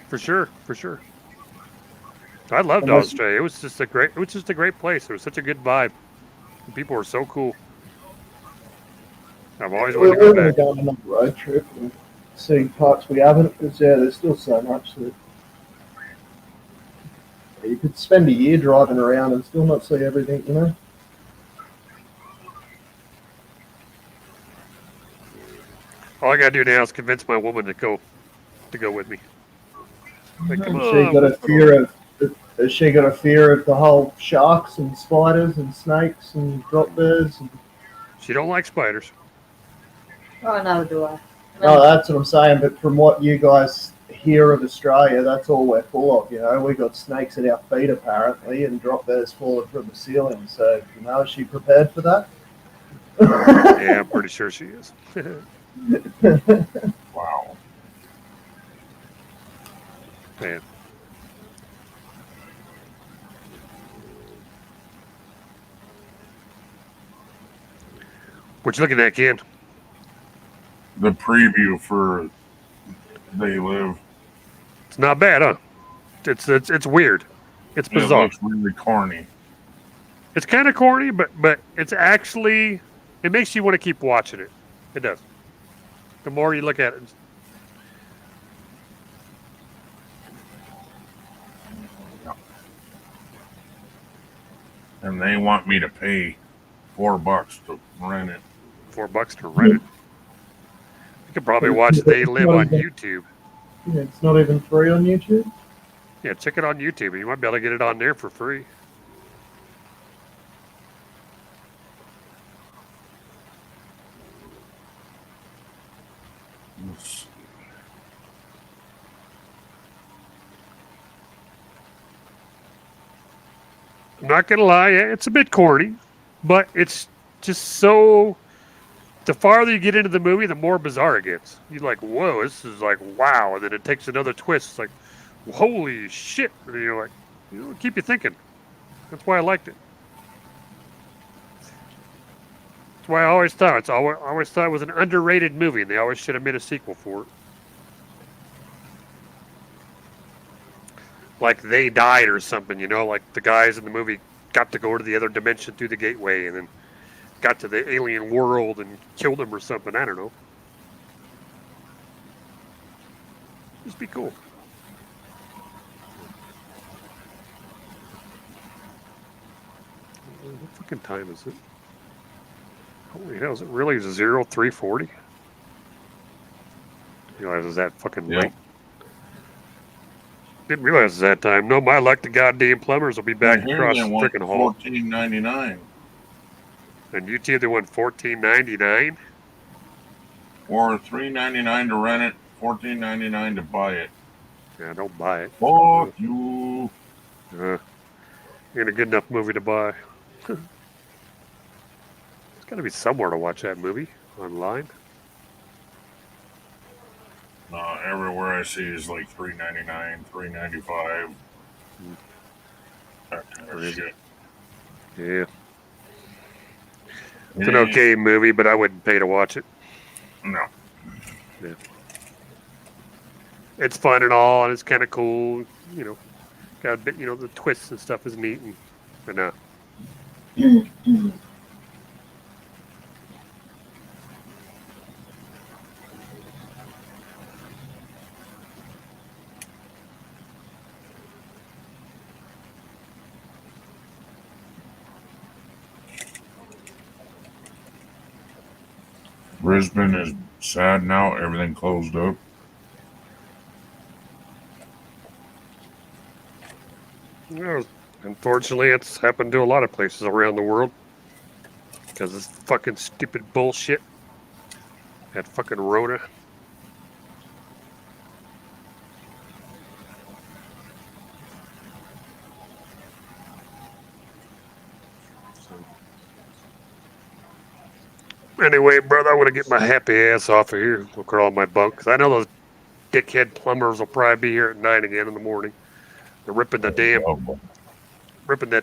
For sure, for sure. I loved Unless- Australia. It was just a great place. It was such a good vibe. The people were so cool. I've always wanted to go We're going to back. go on another road trip and see parts we haven't, because there's still so much that you could spend a year driving around and still not see everything, All I gotta do now is convince my woman to go with me. Like, come Has on, she got a let's go. fear of? Has she got a fear of the whole sharks and spiders and snakes and drop bears? She don't like spiders. Oh, no, do I? No, that's what I'm saying. But from what you guys hear of Australia, that's all we're full of. We got snakes at our feet apparently, and drop bears falling from the ceiling. So, is she prepared for that? Yeah, I'm pretty sure she is. Wow. Man. What you looking at, Ken? The preview for They Live. It's not bad, huh? It's weird. It's bizarre. It looks really corny. It's kind of corny, but it's actually, it makes you want to keep watching it. It does. The more you look at it. And they want me to pay $4 to rent it. $4 to rent it. You could probably watch They Live on YouTube. Yeah, it's not even free on YouTube. Yeah, check it on YouTube. You might be able to get it on there for free. I'm not gonna lie, it's a bit corny, but it's just so. The farther you get into the movie, the more bizarre it gets. You're like, whoa, this is like wow, and then it takes another twist. It's like, holy shit! And you're like, keep you thinking. That's why I liked it. That's why I always thought I always thought it was an underrated movie, and they always should have made a sequel for it. Like They Died or something, like the guys in the movie got to go to the other dimension through the gateway and then got to the alien world and killed them or something. I don't know. Just be cool. What fucking time is it? Holy hell, is it really 0340? You realize it's that fucking late? Didn't realize it's that time. No, my luck, the goddamn plumbers will be back across the freaking hall. $14.99. And YouTube, they want $14.99. Or $3.99 to rent it, $14.99 to buy it. Yeah, don't buy it. Fuck you. Ain't a good enough movie to buy. There's got to be somewhere to watch that movie online. Everywhere I see is like $3.99, $3.95. That kind of shit. Yeah. It's an okay movie, but I wouldn't pay to watch it. No. Yeah. It's fun and all, and it's kind of cool. Got a bit, the twists and stuff is neat, but no. Brisbane is sad now. Everything closed up. Unfortunately, it's happened to a lot of places around the world because this fucking stupid bullshit. That fucking Rona. Anyway, brother, I want to get my happy ass off of here. Look at all my bunk. Cause I know those dickhead plumbers will probably be here at 9 again in the morning. They're ripping that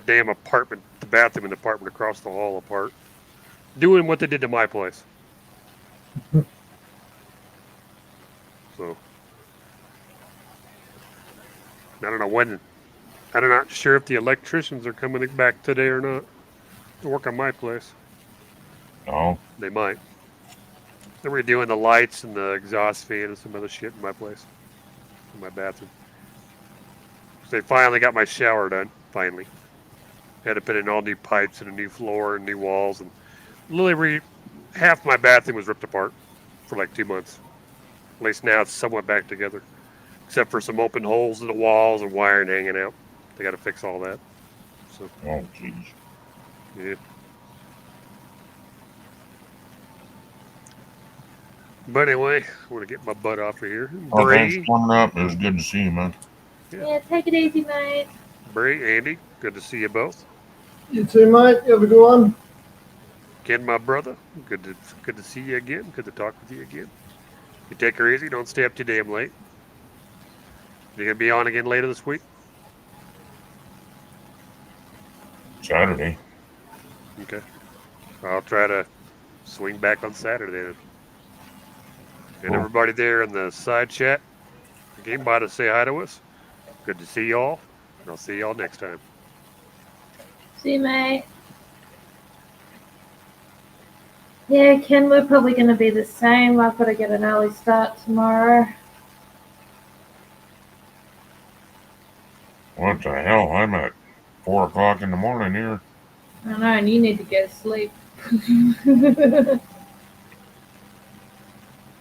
damn apartment, the bathroom and the apartment across the hall apart. Doing what they did to my place. So I don't know when. I'm not sure if the electricians are coming back today or not to work on my place. No. They might. They're redoing the lights and the exhaust fan and some other shit in my place, in my bathroom. So they finally got my shower done. Finally, had to put in all new pipes and a new floor and new walls, and literally half my bathroom was ripped apart for like 2 months. At least now it's somewhat back together, except for some open holes in the walls and wiring hanging out. They got to fix all that. So. Oh, jeez. Yeah. But anyway, I want to get my butt off of here. Oh, thanks Bree. for coming up. It was good to see you, man. Yeah, take it easy, mate. Bree, Andy, good to see you both. You too, mate. You have a good one. Ken, my brother, good to see you again. Good to talk with you again. You take her easy. Don't stay up too damn late. You gonna be on again later this week? Saturday. Okay. I'll try to swing back on Saturday then. And Cool. everybody there in the side chat, came by to say hi to us. Good to see y'all. And I'll see y'all next time. See you, mate. Yeah, Ken, we're probably going to be the same. I've got to get an early start tomorrow. What the hell? I'm at 4 o'clock in the morning here. I know, and you need to go to sleep.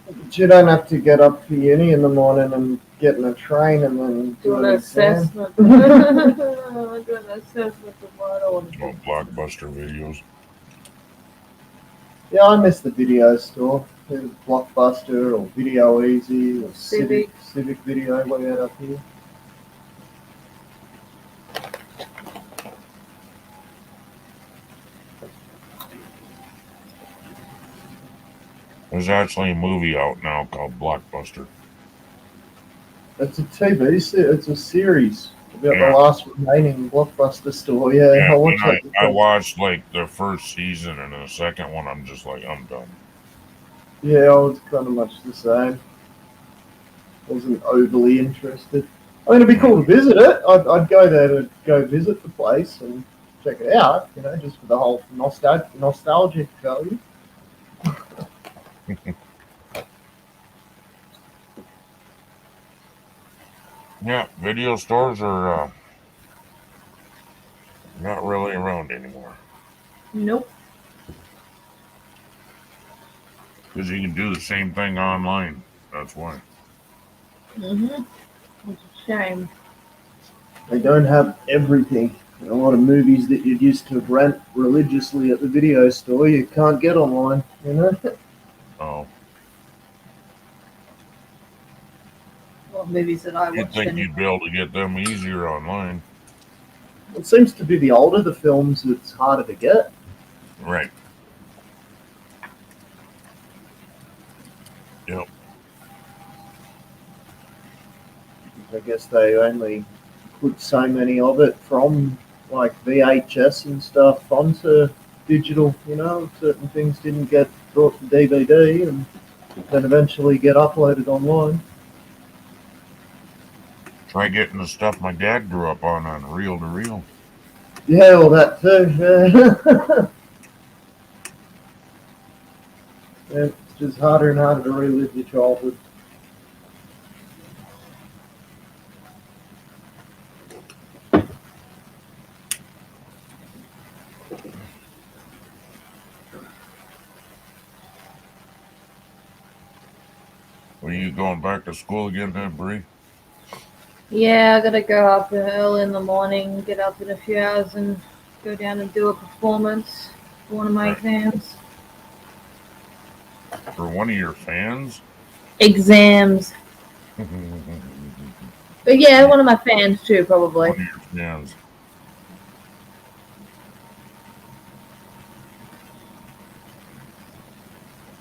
But you don't have to get up for uni in the morning and get in a train and then Do an exam. assessment. Do an assessment tomorrow. Oh, Blockbuster videos. Yeah, I miss the video store. There's Blockbuster or Video Easy or Civic Video way out up here. There's actually a movie out now called Blockbuster. It's a TV, it's a series about Yeah. the last remaining Blockbuster store. Yeah, I watched and that. I watched like the first season, and the second one, I'm just like, I'm done. Yeah, I was kind of much the same. Wasn't overly interested. I mean, it'd be cool to visit it. I'd go there to go visit the place and check it out, you know, just for the whole nostalgic value. Yeah, video stores are not really around anymore. Nope. Because you can do the same thing online. That's why. Mm-hmm. It's a shame. They don't have everything. A lot of movies that you'd used to rent religiously at the video store, you can't get online, you know? Oh. What movies that I You'd watched think in. you'd be able to get them easier online. It seems to be the older the films, it's harder to get. Right. Yep. I guess they only put so many of it from like VHS and stuff onto digital, you know, certain things didn't get brought to DVD and then eventually get uploaded online. Try getting the stuff my dad grew up on reel to reel. Yeah, well that too, yeah. Yeah, it's just harder and harder to relive your childhood. Were you going back to school again then, Bree? Yeah, I gotta go up early in the morning, get up in a few hours and go down and do a performance for one of my exams. For one of your fans? Exams. But yeah, one of my fans too, probably. One of your fans.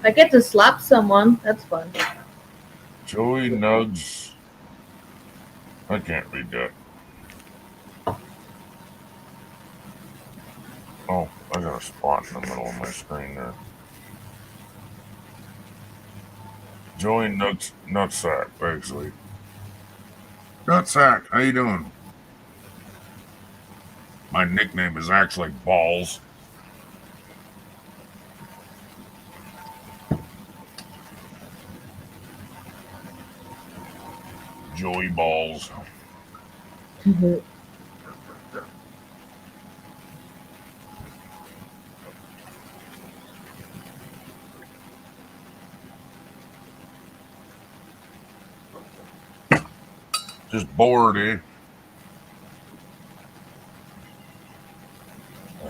I get to slap someone. That's fun. Joey Nugs. I can't read that. Oh, I got a spot in the middle of my screen there. Joey Nutsack, actually. Nutsack, how you doing? My nickname is actually Balls. Joey Balls. Just bored, eh?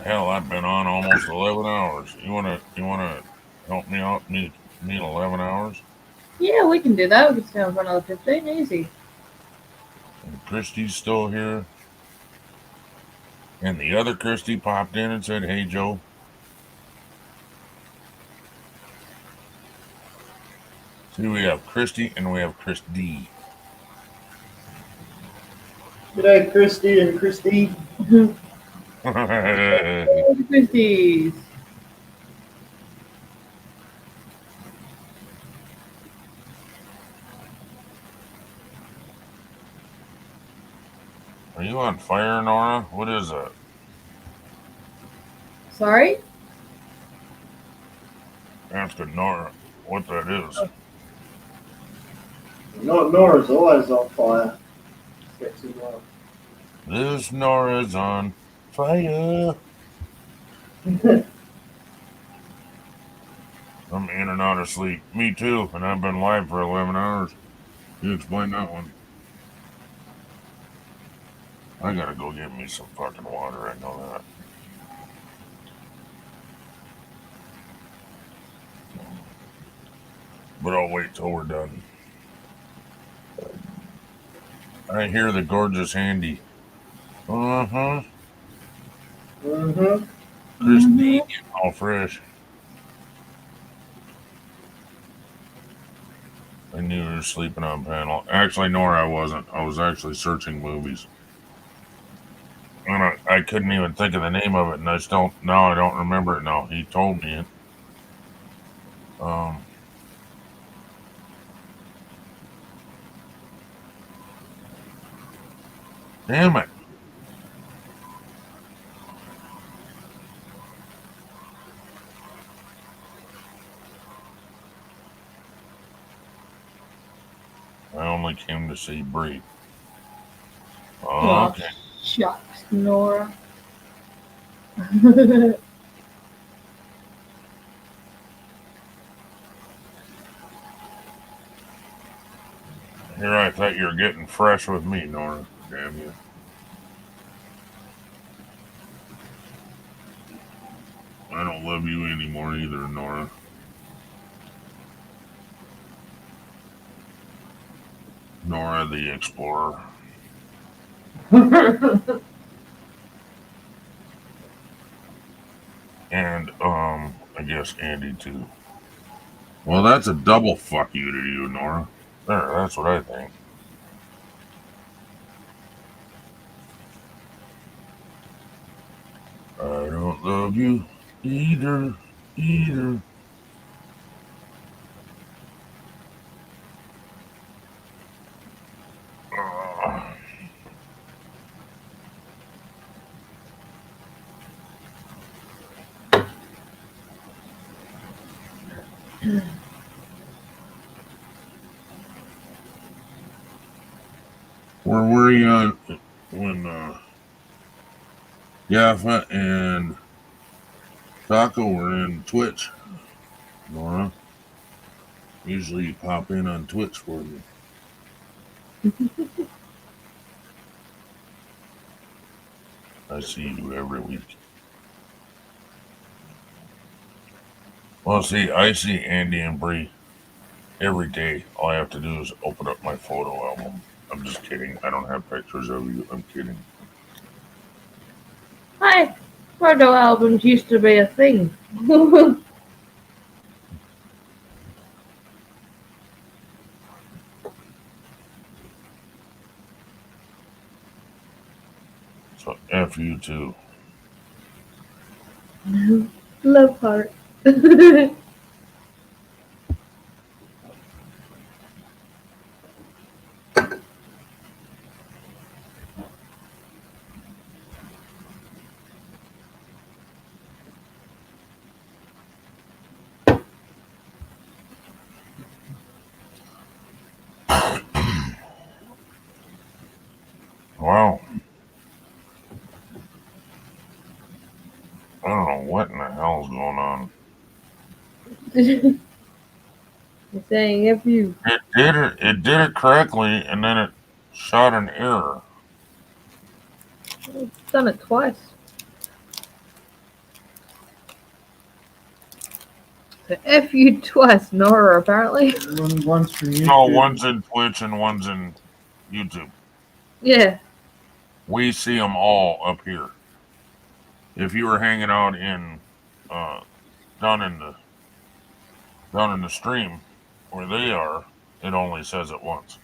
Hell, I've been on almost 11 hours. You wanna help me out? Need 11 hours? Yeah, we can do that. We can stay on for another 15. Easy. And Christy's still here. And the other Christy popped in and said, "Hey, Joe." See, we have Christy and we have Chris D. G'day, Christy and Christy. Christies. Are you on fire, Nora? What is that? Sorry? Ask Nora what that is. Nora's always on fire. Sexy love. This Nora's on fire. I'm in and out of sleep. Me too, and I've been live for 11 hours. You explain that one. I gotta go get me some fucking water, I know that. But I'll wait till we're done. I hear the gorgeous Handy. Uh-huh. Mm-hmm. Christy, all fresh. I knew you were sleeping on panel. Actually, Nora, I wasn't. I was actually searching movies. And I couldn't even think of the name of it, and I don't remember it now. He told me it. Damn it. I only came to see Brrr. Oh, Okay. shucks, Nora. Here I thought you were getting fresh with me, Nora. Damn you. I don't love you anymore either, Nora. Nora the Explorer. And, I guess Andy too. Well, that's a double fuck you to you, Nora. There, that's what I think. I don't love you either. Where were you on when Jaffa and Taco were in Twitch, Nora? Usually you pop in on Twitch for me. I see you every week. Well, see, I see Andy and Bree every day. All I have to do is open up my photo album. I'm just kidding. I don't have pictures of you. I'm kidding. Hi, photo albums used to be a thing. So F you too. Love heart. Wow. I don't know what in the hell's going on. You're saying if you. It did it correctly, and then it shot an error. It's done it twice. So F you twice, Nora, apparently. One's from YouTube. No, one's in Twitch and one's in YouTube. Yeah. We see them all up here. If you were hanging out in down in the stream where they are, it only says it once.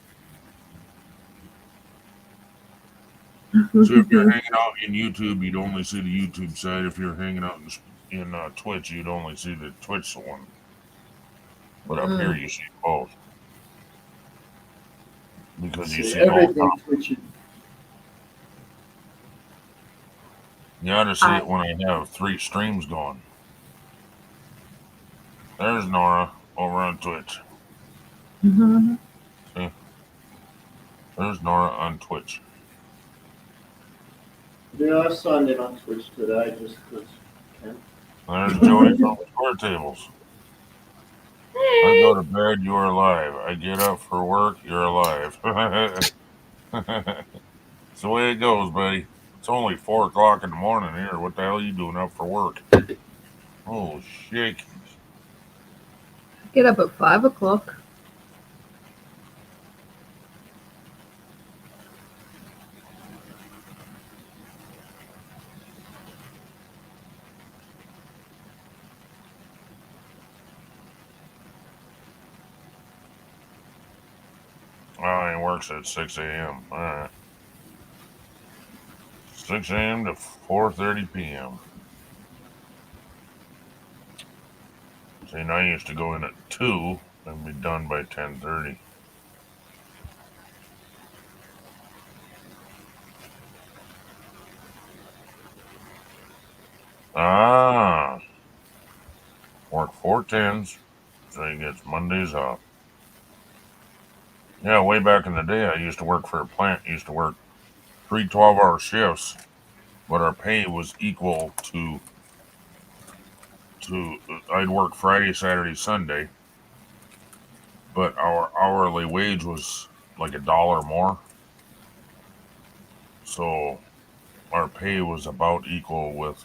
So if you're hanging out in YouTube, you'd only see the YouTube side. If you're hanging out in Twitch, you'd only see the Twitch one. But up here, you see both. Because you see everything all. twitching. You ought to see it when I have 3 streams going. There's Nora over on Twitch. Mm-hmm. See? There's Nora on Twitch. Yeah, I signed in on Twitch today just because I can. There's Joey from the Square Tables. I go to bed, you're alive. I get up for work, you're alive. It's the way it goes, buddy. It's only 4 o'clock in the morning here. What the hell are you doing up for work? Oh, shit. Get up at 5 o'clock. Oh, he works at 6 a.m. All right. 6 a.m. to 4:30 p.m. See, now I used to go in at 2 and be done by 10:30. Ah. Work 4 10s, so he gets Mondays off. Yeah, way back in the day, I used to work for a plant. I used to work 3 12-hour shifts, but our pay was equal to I'd work Friday, Saturday, Sunday, but our hourly wage was like $1 more. So our pay was about equal with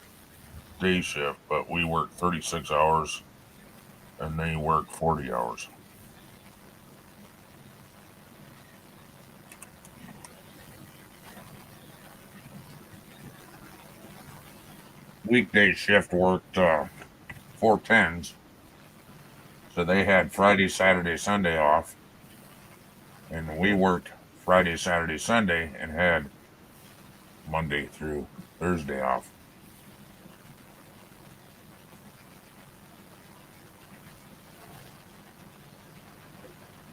day shift, but we worked 36 hours and they worked 40 hours. Weekday shift worked 4 10s. So they had Friday, Saturday, Sunday off. And we worked Friday, Saturday, Sunday and had Monday through Thursday off.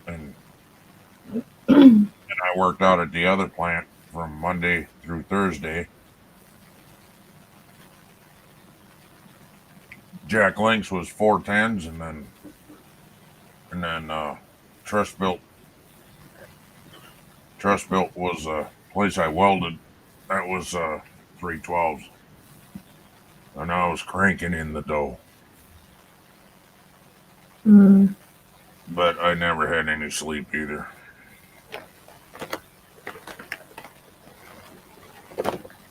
And I worked out at the other plant from Monday through Thursday. Jack Links was 4 10s, and then Trust Built was a place I welded. That was 3 12s. And I was cranking in the dough. But I never had any sleep either.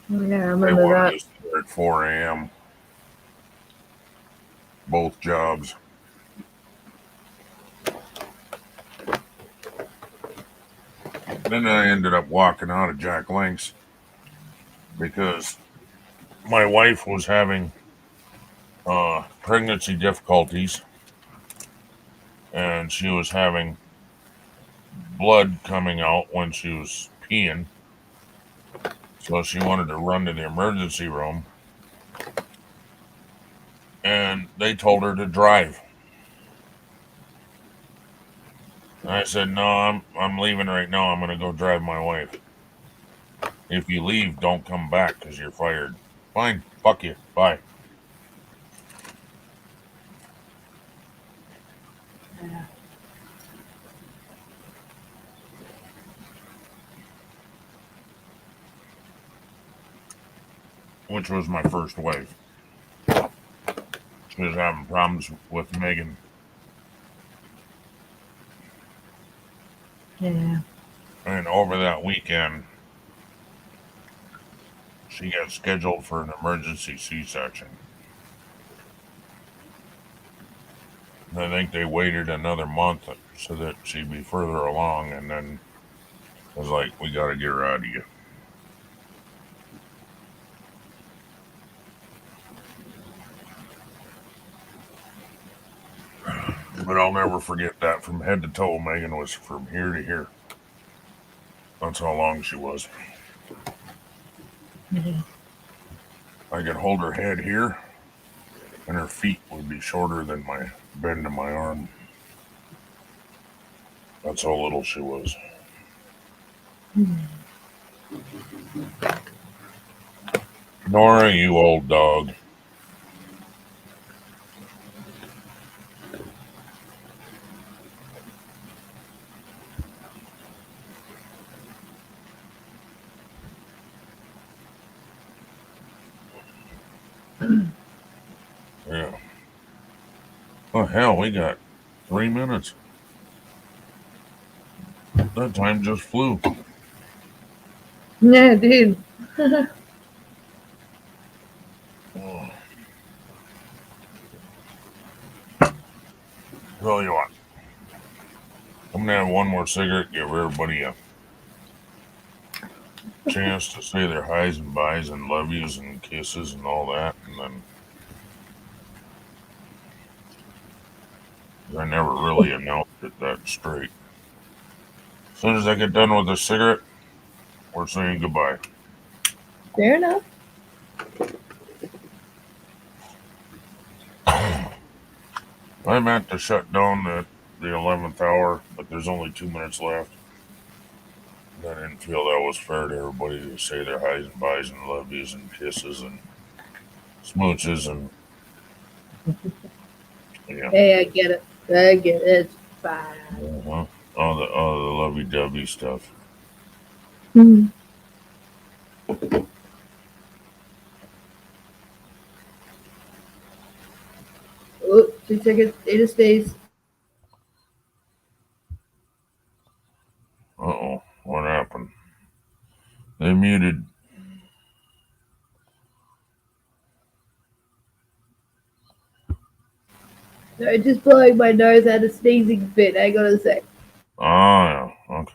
Yeah, I remember that. At 4 a.m. Both jobs. Then I ended up walking out of Jack Links because my wife was having pregnancy difficulties and she was having blood coming out when she was peeing. So she wanted to run to the emergency room. and they told her to drive. And I said, no, I'm leaving right now. I'm going to go drive my wife. If you leave, don't come back because you're fired. Fine. Fuck you. Bye. Which was my first wife. She was having problems with Megan. Yeah. And over that weekend, she got scheduled for an emergency C-section. I think they waited another month so that she'd be further along, and then was like, we got to get her out of you. But I'll never forget that. From head to toe, Megan was from here to here. That's how long she was. I could hold her head here, and her feet would be shorter than my bend of my arm. That's how little she was. Nora, you old dog. Yeah. Oh, hell, we got 3 minutes. That time just flew. Yeah, dude. Tell you what. I'm going to have one more cigarette, give everybody a chance to say their highs and byes and love yous and kisses and all that, and then I never really announced it that straight. As soon as I get done with the cigarette, we're saying goodbye. Fair enough. I meant to shut down at the 11th hour, but there's only 2 minutes left. I didn't feel that was fair to everybody to say their highs and byes and love yous and kisses and smooches and yeah. Hey, I get it. I get it. It's fine. Uh-huh. All the lovey-dovey stuff. Hmm. Oh, 2 seconds. Data stays. Uh-oh. What happened? They muted. No, just blowing my nose out a sneezing fit. I gotta say. Oh, yeah. Okay.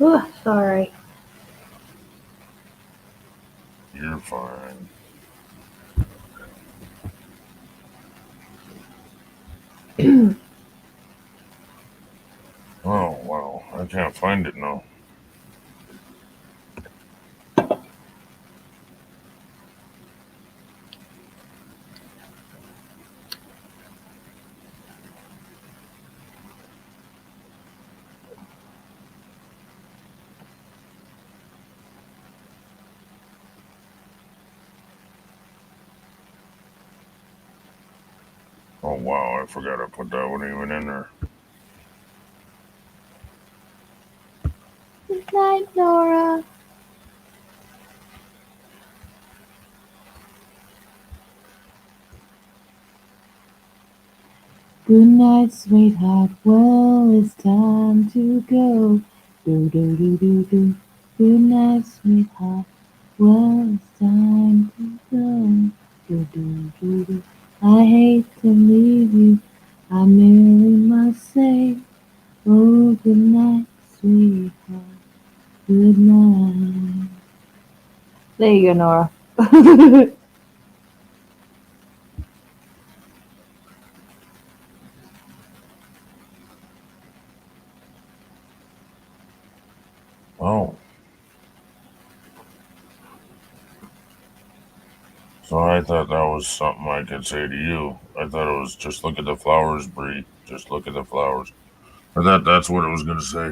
Oh, sorry. You're fine. Oh, wow. I can't find it now. Oh, wow. I forgot I put that one even in there. Good night, Nora. Good night, sweetheart. Well, it's time to go. Do do do do do. Good night, sweetheart. Well, it's time to go. Do, do, do, do. I hate to leave you. I merely must say, oh, good night, sweetheart. Good night. There you go, Nora. Oh. So I thought that was something I could say to you. I thought it was just look at the flowers, Bree. Just look at the flowers. I thought that's what it was going to say.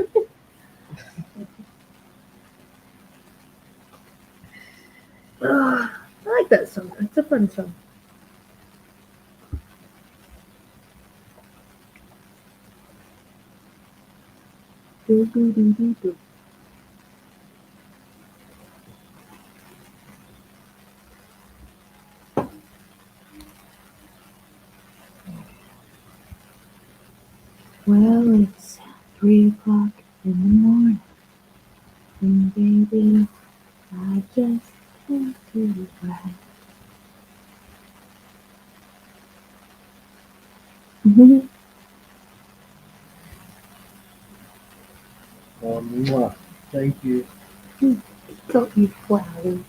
I like that song. It's a fun song. Do, do, do, do, do. Well, it's 3 o'clock in the morning, and baby, I just can't do it right. Thank you. Got you flowers.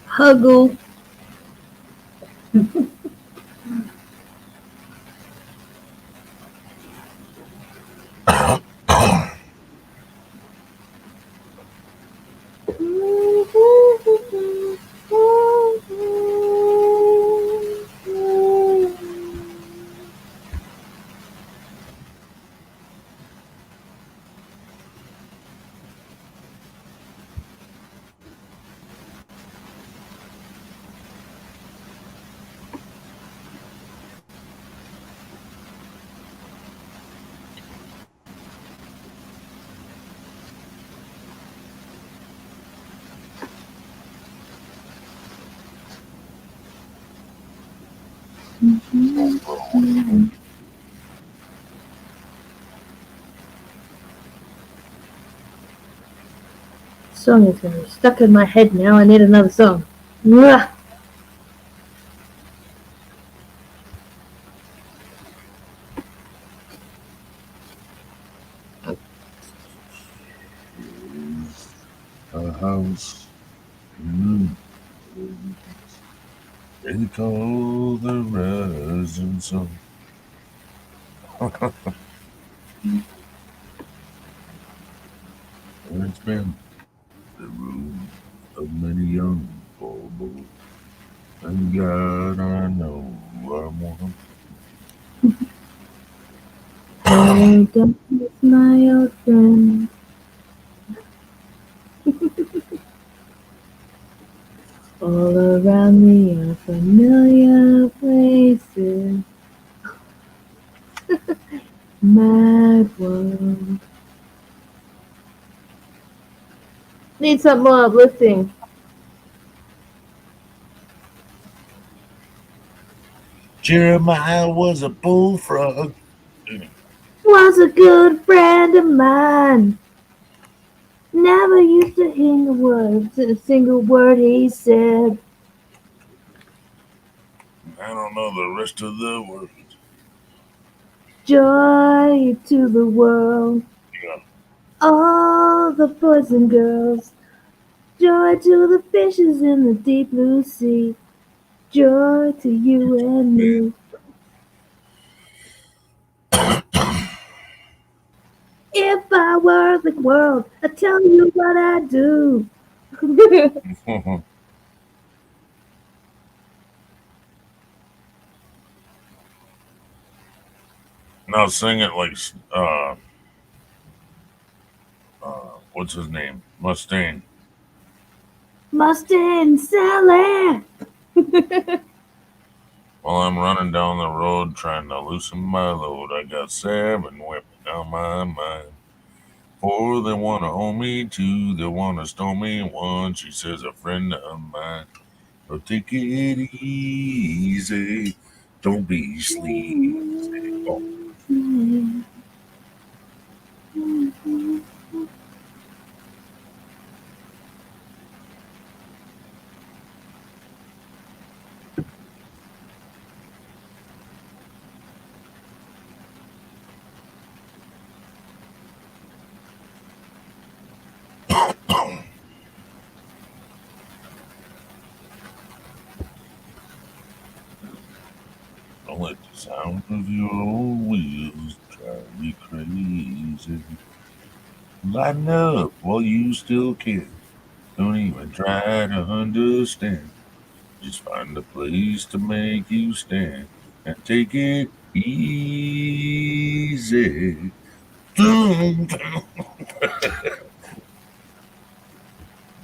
Huggle. Song is gonna be stuck in my head now. I need another song. Mwah. A house. They call the rising sun. And it's been the room of many young people. And God, I know I'm one. Oh, don't miss my old friend. All around me are familiar places. Mad world. Need something more uplifting. Jeremiah was a bullfrog. Was a good friend of mine. Never used to hear a single word he said. I don't know the rest of the words. Joy to the world. Yeah. All the boys and girls. Joy to the fishes in the deep blue sea. Joy to you and me. If I were the world, I'd tell you what I'd do. Now sing it like what's his name? Mustaine. Mustang Sally. While I'm running down the road trying to loosen my load, I got 7 whipping down my mind. 4 they want to own me, 2 they want to stone me, 1 she says a friend of mine. So take it easy, don't be sleazy. Oh. Don't let the sound of your old wheels drive you crazy. Lighten up while you still can. Don't even try to understand. Just find a place to make you stand and take it easy.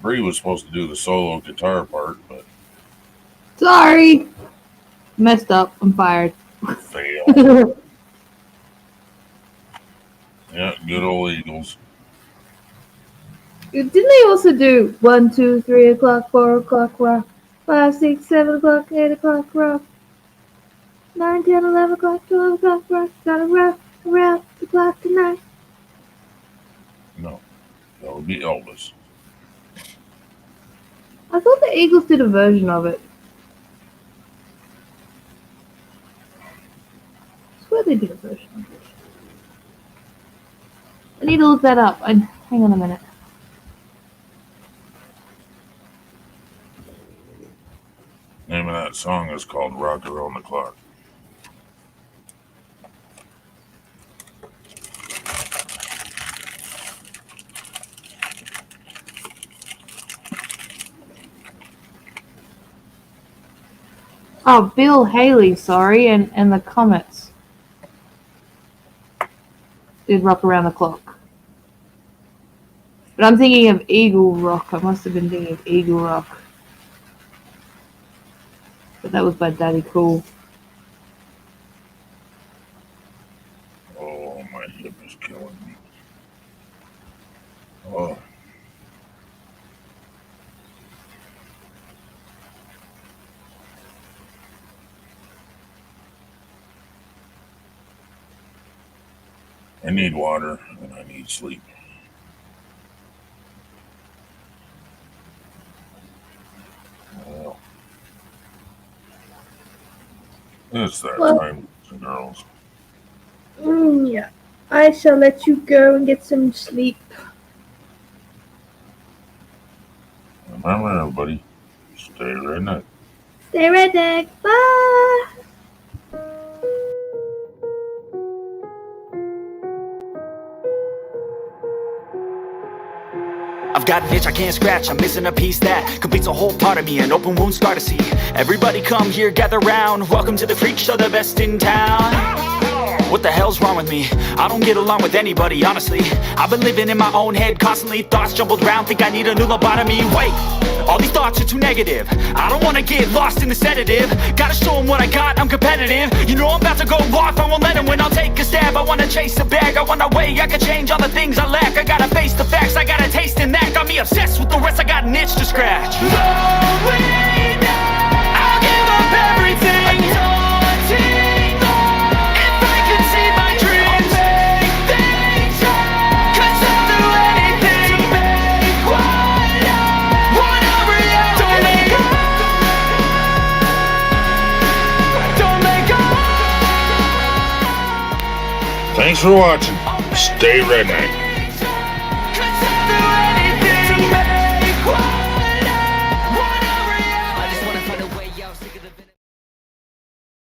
Bree was supposed to do the solo guitar part, but Sorry. Messed up. I'm fired. failed. Yeah, good old Eagles. Didn't they also do 1, 2, 3 o'clock, 4 o'clock rock, 5, 6, 7 o'clock, 8 o'clock rock, 9, 10, 11 o'clock, 12 o'clock rock, gotta rock around the clock tonight? No, that would be Elvis. I thought the Eagles did a version of it. I swear they did a version of it. I need to look that up. Hang on a minute. Name of that song is called Rock Around the Clock. Oh, Bill Haley, sorry, and the Comets did Rock Around the Clock. But I'm thinking of Eagle Rock. I must have been thinking of Eagle Rock. But that was by Daddy Cool. Oh, my hip is killing me. Oh. I need water and I need sleep. Well, it's that time, girls. Yeah. I shall let you go and get some sleep. Remember, everybody, stay redneck. Stay redneck. Bye. I've got an itch I can't scratch, I'm missing a piece that completes a whole part of me, an open wound scar to see. Everybody come here, gather round, welcome to the freak show, the best in town. What the hell's wrong with me? I don't get along with anybody, honestly. I've been living in my own head constantly, thoughts jumbled round, think I need a new lobotomy. Wait, all these thoughts are too negative. I don't wanna get lost in the sedative. Gotta show them what I got, I'm competitive. You know I'm about to go off, I won't let them win, I'll take a stab. I wanna chase the bag, I wanna weigh, I can change all the things I lack. I gotta face the facts, I got a taste in that. Got me obsessed with the rest, I got an itch to scratch. Going down, I'll give up everything. Daunting all, if I could see my dreams, I'll make things right. 'Cause I'll do anything to make what I want a reality. Don't make up, don't make up. Thanks for watching. Stay redneck.